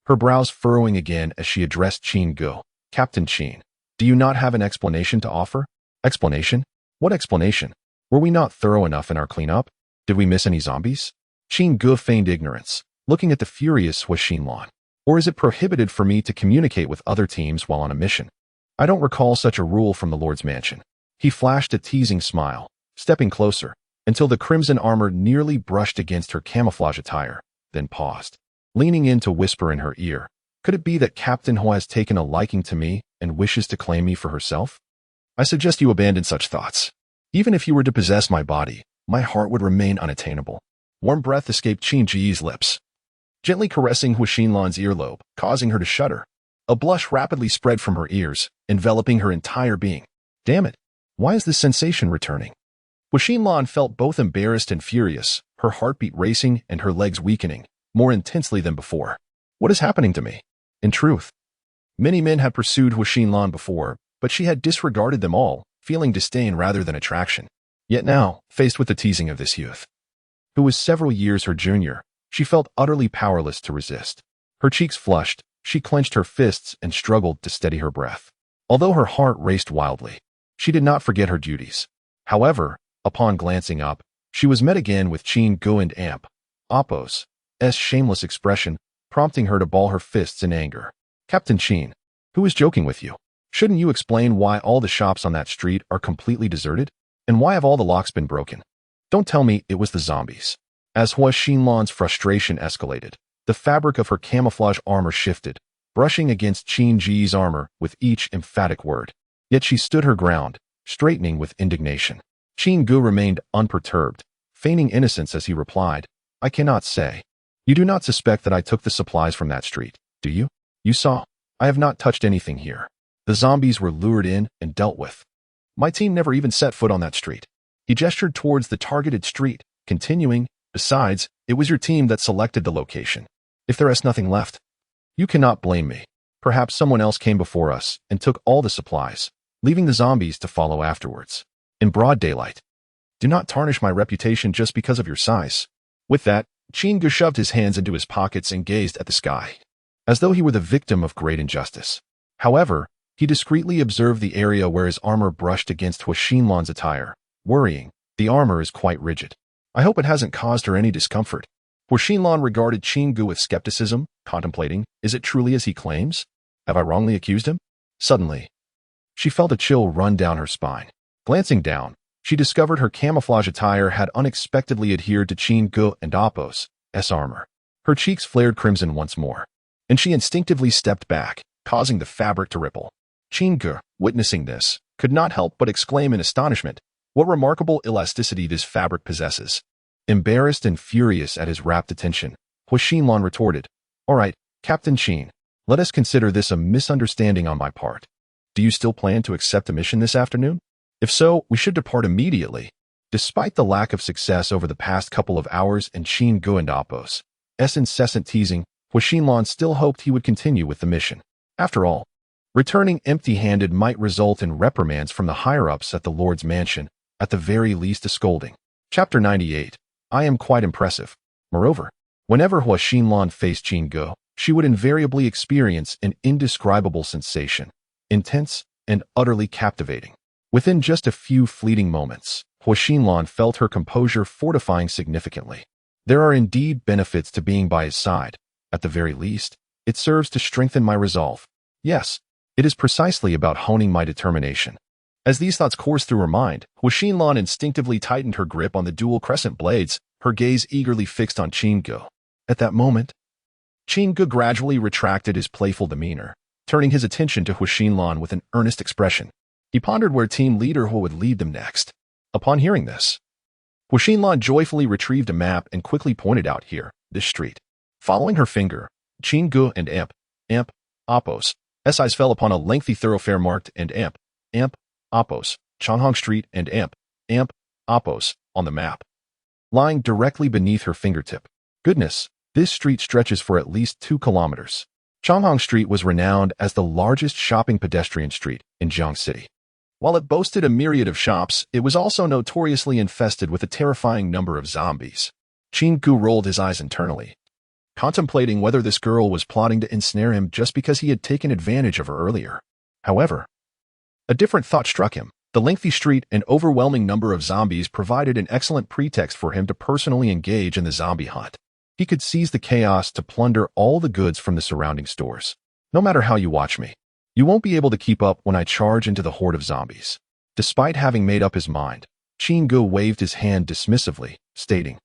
her brows furrowing again as she addressed Chingu. Captain Qin, do you not have an explanation to offer? Explanation? What explanation? Were we not thorough enough in our cleanup? Did we miss any zombies? Chingu feigned ignorance, looking at the furious Huaxinlan. Or is it prohibited for me to communicate with other teams while on a mission? I don't recall such a rule from the Lord's mansion. He flashed a teasing smile, stepping closer, until the crimson armor nearly brushed against her camouflage attire, then paused, leaning in to whisper in her ear. Could it be that Captain Hua has taken a liking to me and wishes to claim me for herself? I suggest you abandon such thoughts. Even if you were to possess my body, my heart would remain unattainable. Warm breath escaped Qin Ji's lips, gently caressing Huaxinlan's earlobe, causing her to shudder. A blush rapidly spread from her ears, enveloping her entire being. Damn it, why is this sensation returning? Huaxinlan felt both embarrassed and furious, her heartbeat racing and her legs weakening, more intensely than before. What is happening to me? In truth, Many men had pursued Hu Xinlan before, but she had disregarded them all, feeling disdain rather than attraction. Yet now, faced with the teasing of this youth, who was several years her junior, she felt utterly powerless to resist. Her cheeks flushed, she clenched her fists and struggled to steady her breath. Although her heart raced wildly, she did not forget her duties. However, upon glancing up, she was met again with Qin Gu and Amp Appo's shameless expression, prompting her to ball her fists in anger. Captain Qin, who is joking with you? Shouldn't you explain why all the shops on that street are completely deserted? And why have all the locks been broken? Don't tell me it was the zombies. As Hu Xinlan's frustration escalated, the fabric of her camouflage armor shifted, brushing against Qin Ji's armor with each emphatic word. Yet she stood her ground, straightening with indignation. Qin Gu remained unperturbed, feigning innocence as he replied, I cannot say. You do not suspect that I took the supplies from that street, do you? You saw. I have not touched anything here. The zombies were lured in and dealt with. My team never even set foot on that street. He gestured towards the targeted street, continuing, besides, it was your team that selected the location. If there is nothing left, you cannot blame me. Perhaps someone else came before us and took all the supplies, leaving the zombies to follow afterwards. In broad daylight. Do not tarnish my reputation just because of your size. With that, Qin Gu shoved his hands into his pockets and gazed at the sky, as though he were the victim of great injustice. However, he discreetly observed the area where his armor brushed against Hu Xinlan's attire, worrying, the armor is quite rigid. I hope it hasn't caused her any discomfort. Hu Xinlan regarded Qin Gu with skepticism, contemplating, is it truly as he claims? Have I wrongly accused him? Suddenly, she felt a chill run down her spine. Glancing down, she discovered her camouflage attire had unexpectedly adhered to Qin Gu and Appo's armor. Her cheeks flared crimson once more, and she instinctively stepped back, causing the fabric to ripple. Qin Gu, witnessing this, could not help but exclaim in astonishment, what remarkable elasticity this fabric possesses. Embarrassed and furious at his rapt attention, Hu Xinlan retorted, all right, Captain Qin, let us consider this a misunderstanding on my part. Do you still plan to accept a mission this afternoon? If so, we should depart immediately. Despite the lack of success over the past couple of hours and Qin Gu and Appo's incessant teasing, Hu Xinlan still hoped he would continue with the mission. After all, returning empty-handed might result in reprimands from the higher-ups at the Lord's mansion, at the very least a scolding. Chapter 98. I am quite impressive. Moreover, whenever Hu Xinlan faced Qin Gu, she would invariably experience an indescribable sensation, intense and utterly captivating. Within just a few fleeting moments, Hu Xinlan felt her composure fortifying significantly. There are indeed benefits to being by his side. At the very least, it serves to strengthen my resolve. Yes, it is precisely about honing my determination. As these thoughts coursed through her mind, Hu Xinlan instinctively tightened her grip on the dual crescent blades, her gaze eagerly fixed on Qin Gu. At that moment, Qin Gu gradually retracted his playful demeanor, turning his attention to Hu Xinlan with an earnest expression. He pondered where team leader Hu would lead them next. Upon hearing this, Hu Xinlan joyfully retrieved a map and quickly pointed out here, this street. Following her finger, Qin Gu and Amp Appo's eyes fell upon a lengthy thoroughfare marked and Amp Appo's Changhong Street and Amp Appo's on the map, lying directly beneath her fingertip. Goodness, this street stretches for at least 2 kilometers. Changhong Street was renowned as the largest shopping pedestrian street in Jiang City. While it boasted a myriad of shops, it was also notoriously infested with a terrifying number of zombies. Qin Gu rolled his eyes internally, contemplating whether this girl was plotting to ensnare him just because he had taken advantage of her earlier. However, a different thought struck him. The lengthy street and overwhelming number of zombies provided an excellent pretext for him to personally engage in the zombie hunt. He could seize the chaos to plunder all the goods from the surrounding stores. No matter how you watch me, you won't be able to keep up when I charge into the horde of zombies. Despite having made up his mind, Qin Gu waved his hand dismissively, stating,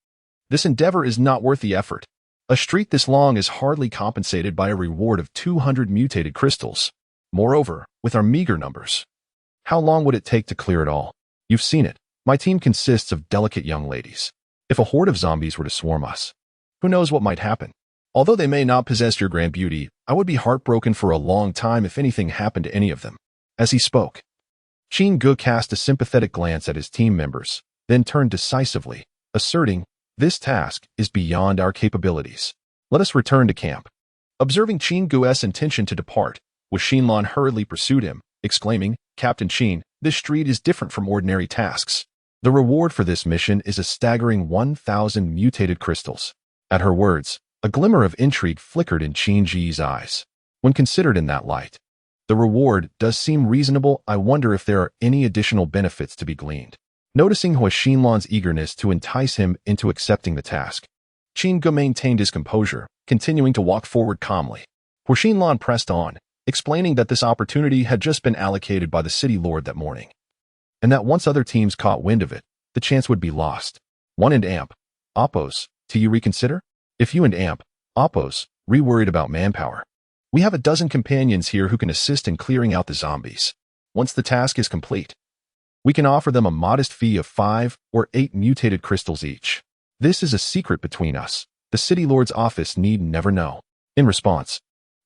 this endeavor is not worth the effort. A street this long is hardly compensated by a reward of 200 mutated crystals. Moreover, with our meager numbers, how long would it take to clear it all? You've seen it. My team consists of delicate young ladies. If a horde of zombies were to swarm us, who knows what might happen? Although they may not possess your grand beauty, I would be heartbroken for a long time if anything happened to any of them. As he spoke, Qin Gu cast a sympathetic glance at his team members, then turned decisively, asserting, this task is beyond our capabilities. Let us return to camp. Observing Qin Gu's intention to depart, Wu Xinlan hurriedly pursued him, exclaiming, "Captain Qin, this street is different from ordinary tasks. The reward for this mission is a staggering 1,000 mutated crystals." At her words, a glimmer of intrigue flickered in Qin Ji's eyes. When considered in that light, the reward does seem reasonable. I wonder if there are any additional benefits to be gleaned. Noticing Hu Xinlan's eagerness to entice him into accepting the task, Qin Ge maintained his composure, continuing to walk forward calmly. Hu Xinlan pressed on, explaining that this opportunity had just been allocated by the city lord that morning, and that once other teams caught wind of it, the chance would be lost. One and Amp, Oppos, do you reconsider? If you and Amp, Oppos, worried about manpower, we have a dozen companions here who can assist in clearing out the zombies. Once the task is complete, we can offer them a modest fee of 5 or 8 mutated crystals each. This is a secret between us. The city lord's office need never know. In response,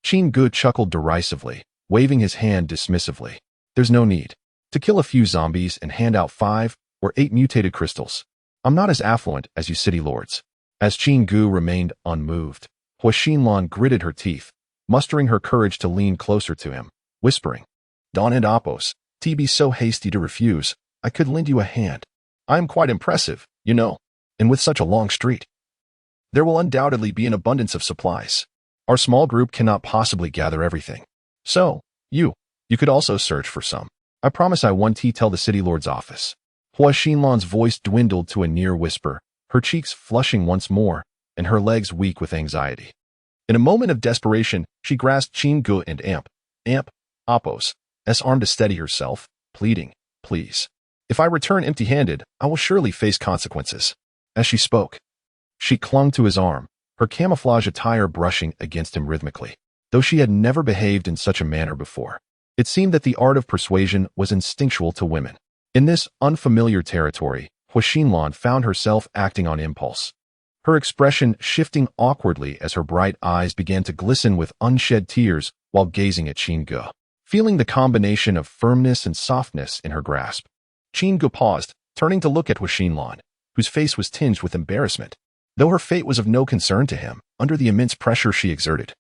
Qin Ge chuckled derisively, waving his hand dismissively. There's no need to kill a few zombies and hand out 5 or 8 mutated crystals. I'm not as affluent as you city lords. As Qin Ge remained unmoved, Hu Xinlan gritted her teeth, mustering her courage to lean closer to him, whispering, "Don and Oppos, to be so hasty to refuse, I could lend you a hand. I am quite impressive, you know, and with such a long street, there will undoubtedly be an abundance of supplies. Our small group cannot possibly gather everything. So, you could also search for some. I promise I won't tell the city lord's office." Hu Xinlan's voice dwindled to a near whisper, her cheeks flushing once more, and her legs weak with anxiety. In a moment of desperation, she grasped Qin Ge and Amp, Oppos, arm to steady herself, pleading, "Please. If I return empty-handed, I will surely face consequences." As she spoke, she clung to his arm, her camouflage attire brushing against him rhythmically. Though she had never behaved in such a manner before, it seemed that the art of persuasion was instinctual to women. In this unfamiliar territory, Hu Xinlan found herself acting on impulse, her expression shifting awkwardly as her bright eyes began to glisten with unshed tears while gazing at Qin Ge. Feeling the combination of firmness and softness in her grasp, Qin Ge paused, turning to look at Hu Xinlan, whose face was tinged with embarrassment. Though her fate was of no concern to him, under the immense pressure she exerted,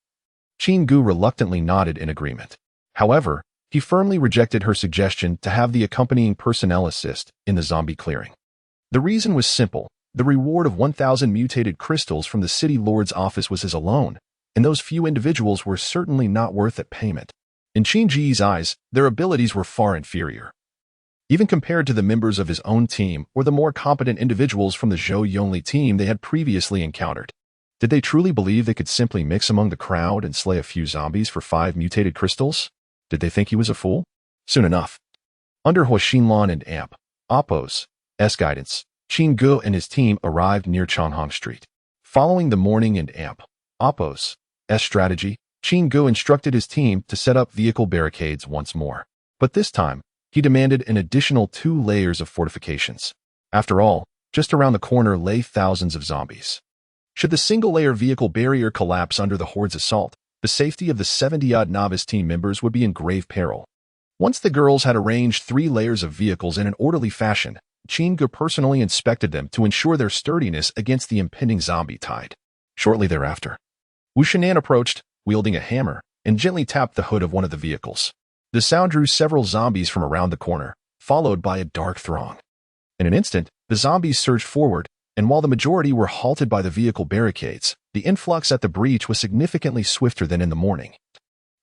Qin Ge reluctantly nodded in agreement. However, he firmly rejected her suggestion to have the accompanying personnel assist in the zombie clearing. The reason was simple. The reward of 1,000 mutated crystals from the city lord's office was his alone, and those few individuals were certainly not worth that payment. In Qin Ji's eyes, their abilities were far inferior, even compared to the members of his own team or the more competent individuals from the Zhou Yongli team they had previously encountered. Did they truly believe they could simply mix among the crowd and slay a few zombies for 5 mutated crystals? Did they think he was a fool? Soon enough, under Hu Xinlan and Amp, Oppos' guidance, Qin Ge and his team arrived near Changhong Street. Following the morning and Amp, Oppos' strategy, Qin Ge instructed his team to set up vehicle barricades once more. But this time, he demanded an additional 2 layers of fortifications. After all, just around the corner lay thousands of zombies. Should the single-layer vehicle barrier collapse under the horde's assault, the safety of the 70-odd novice team members would be in grave peril. Once the girls had arranged 3 layers of vehicles in an orderly fashion, Qin Ge personally inspected them to ensure their sturdiness against the impending zombie tide. Shortly thereafter, Wu Xinan approached, wielding a hammer, and gently tapped the hood of one of the vehicles. The sound drew several zombies from around the corner, followed by a dark throng. In an instant, the zombies surged forward, and while the majority were halted by the vehicle barricades, the influx at the breach was significantly swifter than in the morning,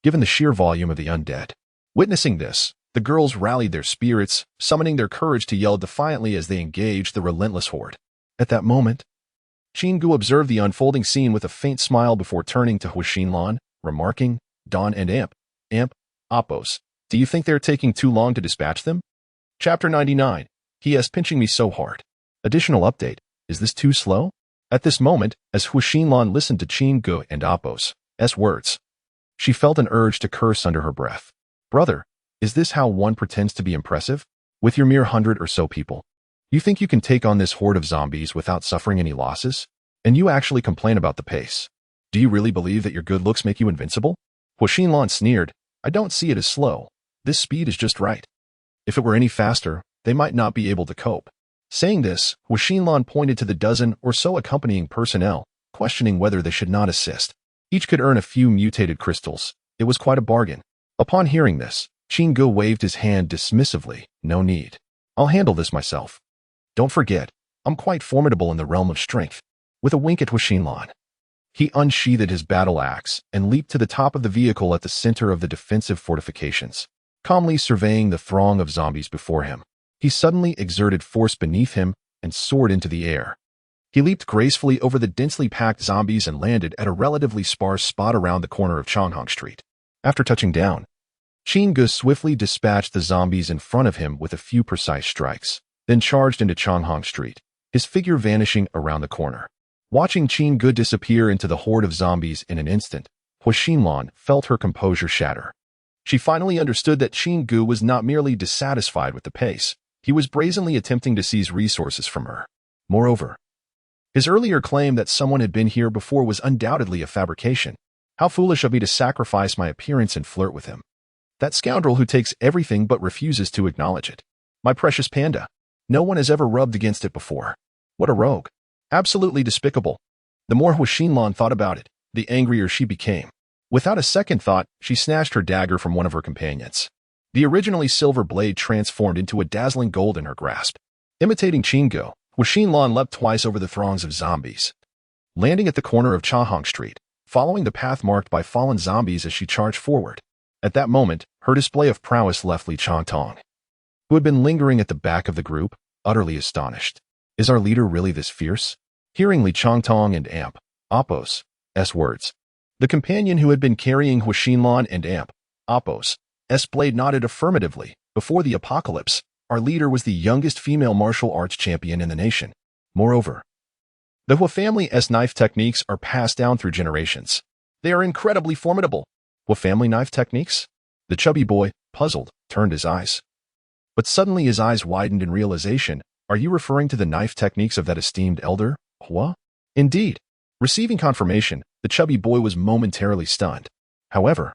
given the sheer volume of the undead. Witnessing this, the girls rallied their spirits, summoning their courage to yell defiantly as they engaged the relentless horde. At that moment, Qin Ge observed the unfolding scene with a faint smile before turning to Hu Xinlan, remarking, "Don and Amp, Oppos, do you think they're taking too long to dispatch them?" Chapter 99. He is pinching me so hard. Additional update. Is this too slow? At this moment, as Hu Xinlan listened to Qin Ge and Oppos' words, she felt an urge to curse under her breath. Brother, is this how one pretends to be impressive? With your mere 100 or so people? You think you can take on this horde of zombies without suffering any losses? And you actually complain about the pace. Do you really believe that your good looks make you invincible? Hu Xinlan sneered, I don't see it as slow. This speed is just right. If it were any faster, they might not be able to cope. Saying this, Hu Xinlan pointed to the dozen or so accompanying personnel, questioning whether they should not assist. Each could earn a few mutated crystals. It was quite a bargain. Upon hearing this, Qin waved his hand dismissively. No need. I'll handle this myself. Don't forget, I'm quite formidable in the realm of strength. With a wink at Huixinlan, he unsheathed his battle axe and leaped to the top of the vehicle at the center of the defensive fortifications. Calmly surveying the throng of zombies before him, he suddenly exerted force beneath him and soared into the air. He leaped gracefully over the densely packed zombies and landed at a relatively sparse spot around the corner of Changhong Street. After touching down, Qin swiftly dispatched the zombies in front of him with a few precise strikes, then charged into Changhong Street, his figure vanishing around the corner. Watching Qin disappear into the horde of zombies in an instant, Huixinlan felt her composure shatter. She finally understood that Qin was not merely dissatisfied with the pace, he was brazenly attempting to seize resources from her. Moreover, his earlier claim that someone had been here before was undoubtedly a fabrication. How foolish of me to sacrifice my appearance and flirt with him. That scoundrel who takes everything but refuses to acknowledge it. My precious panda. No one has ever rubbed against it before. What a rogue. Absolutely despicable. The more Huixinlan thought about it, the angrier she became. Without a second thought, she snatched her dagger from one of her companions. The originally silver blade transformed into a dazzling gold in her grasp. Imitating Qin, Huixinlan leapt twice over the throngs of zombies, landing at the corner of Changhong Street, following the path marked by fallen zombies as she charged forward. At that moment, her display of prowess left Li Changtong, who had been lingering at the back of the group, utterly astonished. Is our leader really this fierce? Hearing Li Changtong and Appo's words, the companion who had been carrying Huixinlan and Appo's blade nodded affirmatively. Before the apocalypse, our leader was the youngest female martial arts champion in the nation. Moreover, the Hua family's knife techniques are passed down through generations. They are incredibly formidable. Hua family knife techniques? The chubby boy, puzzled, turned his eyes. But suddenly his eyes widened in realization. Are you referring to the knife techniques of that esteemed elder, Hua? Indeed. Receiving confirmation, the chubby boy was momentarily stunned. However,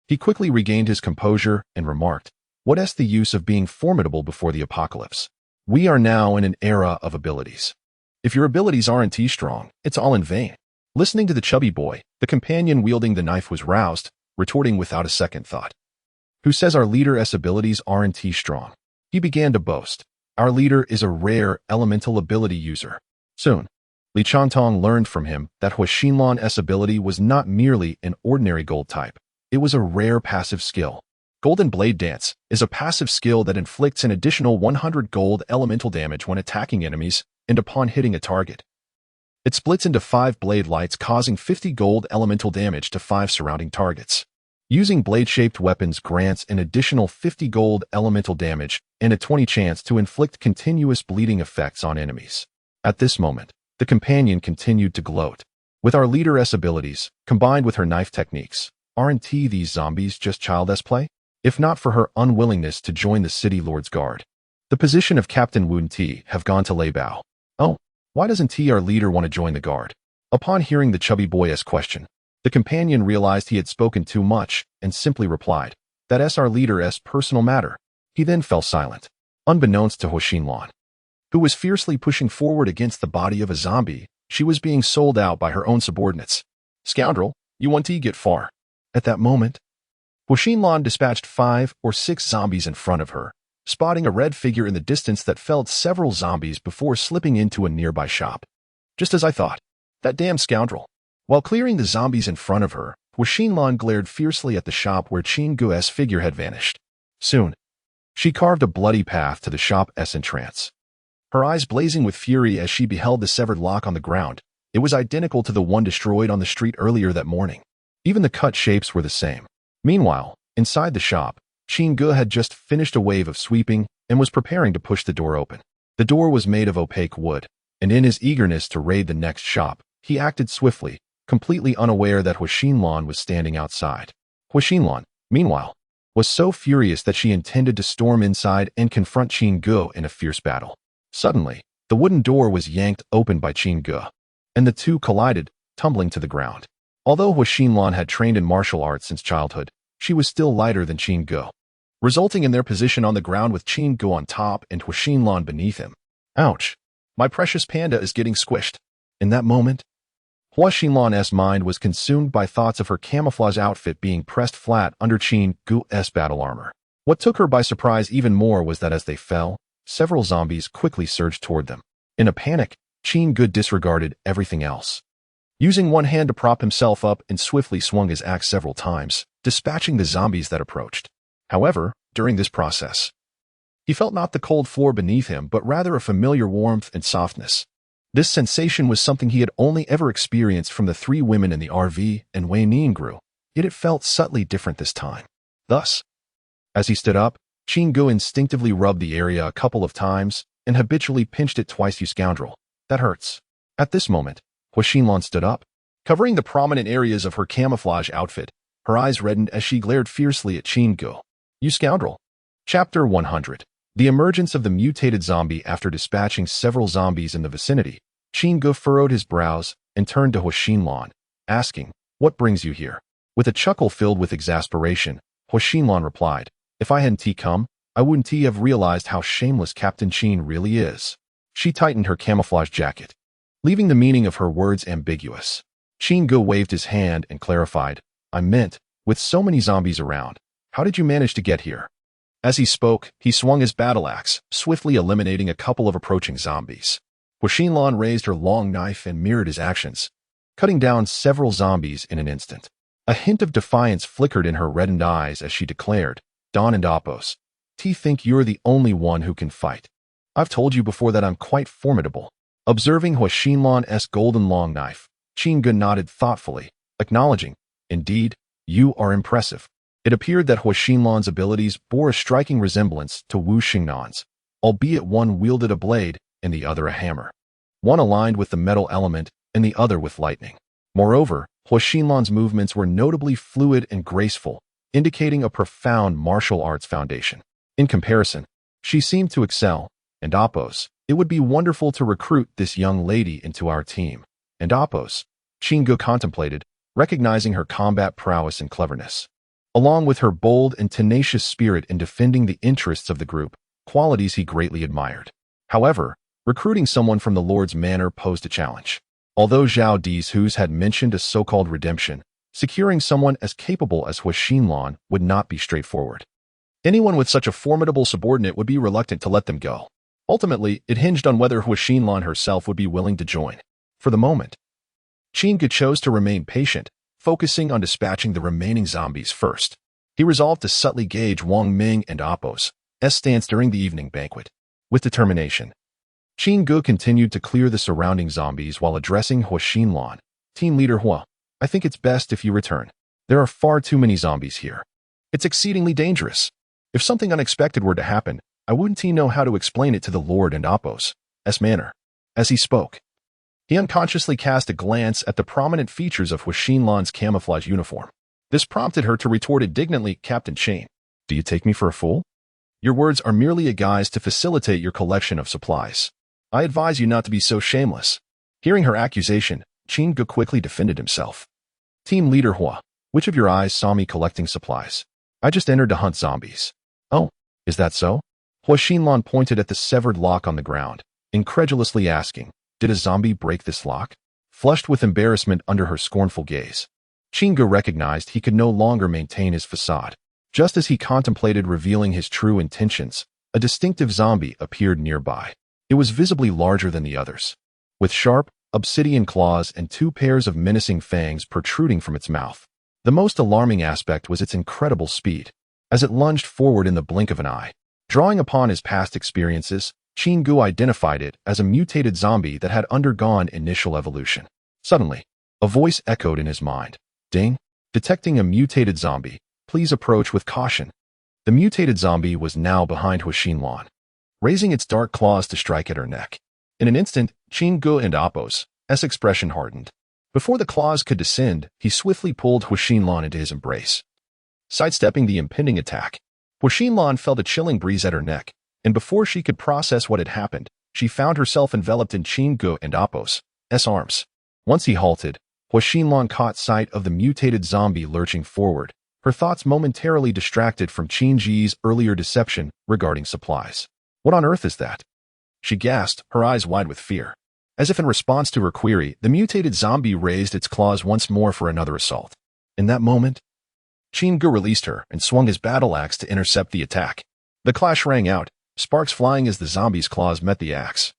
he quickly regained his composure and remarked, What's the use of being formidable before the apocalypse? We are now in an era of abilities. If your abilities aren't strong, it's all in vain. Listening to the chubby boy, the companion wielding the knife was roused, retorting without a second thought. Who says our leader's abilities aren't strong? He began to boast. Our leader is a rare elemental ability user. Soon, Li Changtong learned from him that Huixinlan's ability was not merely an ordinary gold type. It was a rare passive skill. Golden Blade Dance is a passive skill that inflicts an additional 100 gold elemental damage when attacking enemies and upon hitting a target. It splits into 5 blade lights, causing 50 gold elemental damage to 5 surrounding targets. Using blade-shaped weapons grants an additional 50 gold elemental damage and a 20 chance to inflict continuous bleeding effects on enemies. At this moment, the companion continued to gloat. With our leader's abilities, combined with her knife techniques, aren't these zombies just child's play? If not for her unwillingness to join the city lord's guard, the position of Captain Wu Ti have gone to Lei Bao. Oh, why doesn't our leader want to join the guard? Upon hearing the chubby boy's question, the companion realized he had spoken too much and simply replied, That's our leader's personal matter. He then fell silent. Unbeknownst to Huixinlan, who was fiercely pushing forward against the body of a zombie, she was being sold out by her own subordinates. Scoundrel, you want to get far. At that moment, Huixinlan dispatched 5 or 6 zombies in front of her, spotting a red figure in the distance that felled several zombies before slipping into a nearby shop. Just as I thought. That damn scoundrel. While clearing the zombies in front of her, Huixinlan glared fiercely at the shop where Qin figure had vanished. Soon, she carved a bloody path to the shop's entrance. Her eyes blazing with fury as she beheld the severed lock on the ground. It was identical to the one destroyed on the street earlier that morning. Even the cut shapes were the same. Meanwhile, inside the shop, Qin had just finished a wave of sweeping and was preparing to push the door open. The door was made of opaque wood, and in his eagerness to raid the next shop, he acted swiftly, completely unaware that Huixinlan was standing outside. Huixinlan, meanwhile, was so furious that she intended to storm inside and confront Qin in a fierce battle. Suddenly, the wooden door was yanked open by Qin, and the two collided, tumbling to the ground. Although Huixinlan had trained in martial arts since childhood, she was still lighter than Qin, resulting in their position on the ground with Qin on top and Huixinlan beneath him. Ouch! My precious panda is getting squished. In that moment, Hua Xinlan's mind was consumed by thoughts of her camouflage outfit being pressed flat under Qin Gu's battle armor. What took her by surprise even more was that as they fell, several zombies quickly surged toward them. In a panic, Qin Gu disregarded everything else. Using one hand to prop himself up and swiftly swung his axe several times, dispatching the zombies that approached. However, during this process, he felt not the cold floor beneath him but rather a familiar warmth and softness. This sensation was something he had only ever experienced from the three women in the RV and Wei Niangru, yet it felt subtly different this time. Thus, as he stood up, Qin Gu instinctively rubbed the area a couple of times and habitually pinched it twice. "You scoundrel, that hurts." At this moment, Hua Xinlan stood up, covering the prominent areas of her camouflage outfit. Her eyes reddened as she glared fiercely at Qin Gu. "You scoundrel." Chapter 100. The emergence of the mutated zombie. After dispatching several zombies in the vicinity, Qin Gu furrowed his brows and turned to Hua Xinlan, asking, "What brings you here?" With a chuckle filled with exasperation, Hua Xinlan replied, "If I hadn't come, I wouldn't have realized how shameless Captain Qin really is." She tightened her camouflage jacket, leaving the meaning of her words ambiguous. Qin Gu waved his hand and clarified, "I meant, with so many zombies around, how did you manage to get here?" As he spoke, he swung his battle axe, swiftly eliminating a couple of approaching zombies. Hua Xinlan raised her long knife and mirrored his actions, cutting down several zombies in an instant. A hint of defiance flickered in her reddened eyes as she declared, "Don and Appos, think you're the only one who can fight. I've told you before that I'm quite formidable." Observing Hua Xinlan's golden long knife, Qin Gu nodded thoughtfully, acknowledging, "Indeed, you are impressive." It appeared that Hua Xinlan's abilities bore a striking resemblance to Wu Xingnan's, albeit one wielded a blade and the other a hammer. One aligned with the metal element and the other with lightning. Moreover, Hua Xinlan's movements were notably fluid and graceful, indicating a profound martial arts foundation. In comparison, she seemed to excel, and Appos, it would be wonderful to recruit this young lady into our team. And Appos, Qin Gu contemplated, recognizing her combat prowess and cleverness, along with her bold and tenacious spirit in defending the interests of the group, qualities he greatly admired. However, recruiting someone from the Lord's Manor posed a challenge. Although Zhao Dizhus had mentioned a so-called redemption, securing someone as capable as Hua Xinlan would not be straightforward. Anyone with such a formidable subordinate would be reluctant to let them go. Ultimately, it hinged on whether Hua Xinlan herself would be willing to join. For the moment, Qin Gu chose to remain patient, focusing on dispatching the remaining zombies first. He resolved to subtly gauge Wang Ming and Appos' stance during the evening banquet. With determination, Qin Gu continued to clear the surrounding zombies while addressing Hua Xinlan. "Team leader Hua, I think it's best if you return. There are far too many zombies here. It's exceedingly dangerous. If something unexpected were to happen, I wouldn't know how to explain it to the Lord and Appos' manor." As he spoke, he unconsciously cast a glance at the prominent features of Hua Xinlan's camouflage uniform. This prompted her to retort indignantly, "Captain Qin, do you take me for a fool? Your words are merely a guise to facilitate your collection of supplies. I advise you not to be so shameless." Hearing her accusation, Qin Gu quickly defended himself. "Team leader Hua, which of your eyes saw me collecting supplies? I just entered to hunt zombies." "Oh, is that so?" Hua Xinlan pointed at the severed lock on the ground, incredulously asking, "Did a zombie break this lock?" Flushed with embarrassment under her scornful gaze, Qin Gu recognized he could no longer maintain his facade. Just as he contemplated revealing his true intentions, a distinctive zombie appeared nearby. It was visibly larger than the others, with sharp, obsidian claws and two pairs of menacing fangs protruding from its mouth. The most alarming aspect was its incredible speed, as it lunged forward in the blink of an eye. Drawing upon his past experiences, Qin Gu identified it as a mutated zombie that had undergone initial evolution. Suddenly, a voice echoed in his mind. "Ding! Detecting a mutated zombie. Please approach with caution." The mutated zombie was now behind Hua Xinlan, raising its dark claws to strike at her neck. In an instant, Qin Gu and Appos' expression hardened. Before the claws could descend, he swiftly pulled Hua Xinlan into his embrace. Sidestepping the impending attack, Hua Xinlan felt a chilling breeze at her neck, and before she could process what had happened, she found herself enveloped in Qin Gu and Appos' arms. Once he halted, Hua Xinlan caught sight of the mutated zombie lurching forward, her thoughts momentarily distracted from Qin Ji's earlier deception regarding supplies. "What on earth is that?" she gasped, her eyes wide with fear. As if in response to her query, the mutated zombie raised its claws once more for another assault. In that moment, Chingu released her and swung his battle axe to intercept the attack. The clash rang out, sparks flying as the zombie's claws met the axe,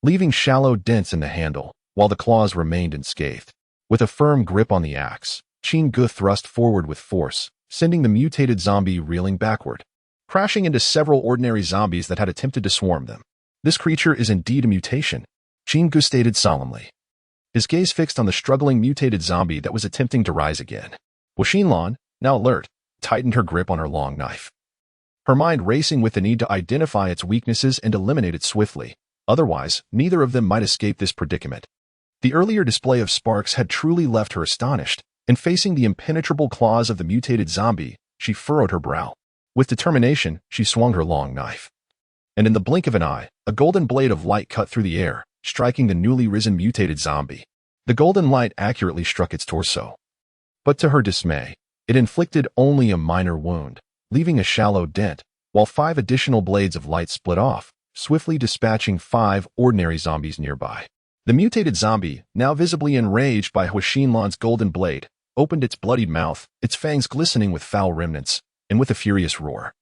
leaving shallow dents in the handle, while the claws remained unscathed. With a firm grip on the axe, Chingu thrust forward with force, sending the mutated zombie reeling backward, crashing into several ordinary zombies that had attempted to swarm them. This creature is indeed a mutation, Chingu stated solemnly, his gaze fixed on the struggling mutated zombie that was attempting to rise again. Huixinlan, now alert, tightened her grip on her long knife, her mind racing with the need to identify its weaknesses and eliminate it swiftly. Otherwise, neither of them might escape this predicament. The earlier display of sparks had truly left her astonished, and facing the impenetrable claws of the mutated zombie, she furrowed her brow. With determination, she swung her long knife. And in the blink of an eye, a golden blade of light cut through the air, striking the newly risen mutated zombie. The golden light accurately struck its torso. But to her dismay, it inflicted only a minor wound, leaving a shallow dent, while 5 additional blades of light split off, swiftly dispatching 5 ordinary zombies nearby. The mutated zombie, now visibly enraged by Huixinlan's golden blade, opened its bloodied mouth, its fangs glistening with foul remnants, and with a furious roar,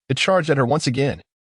it charged at her once again.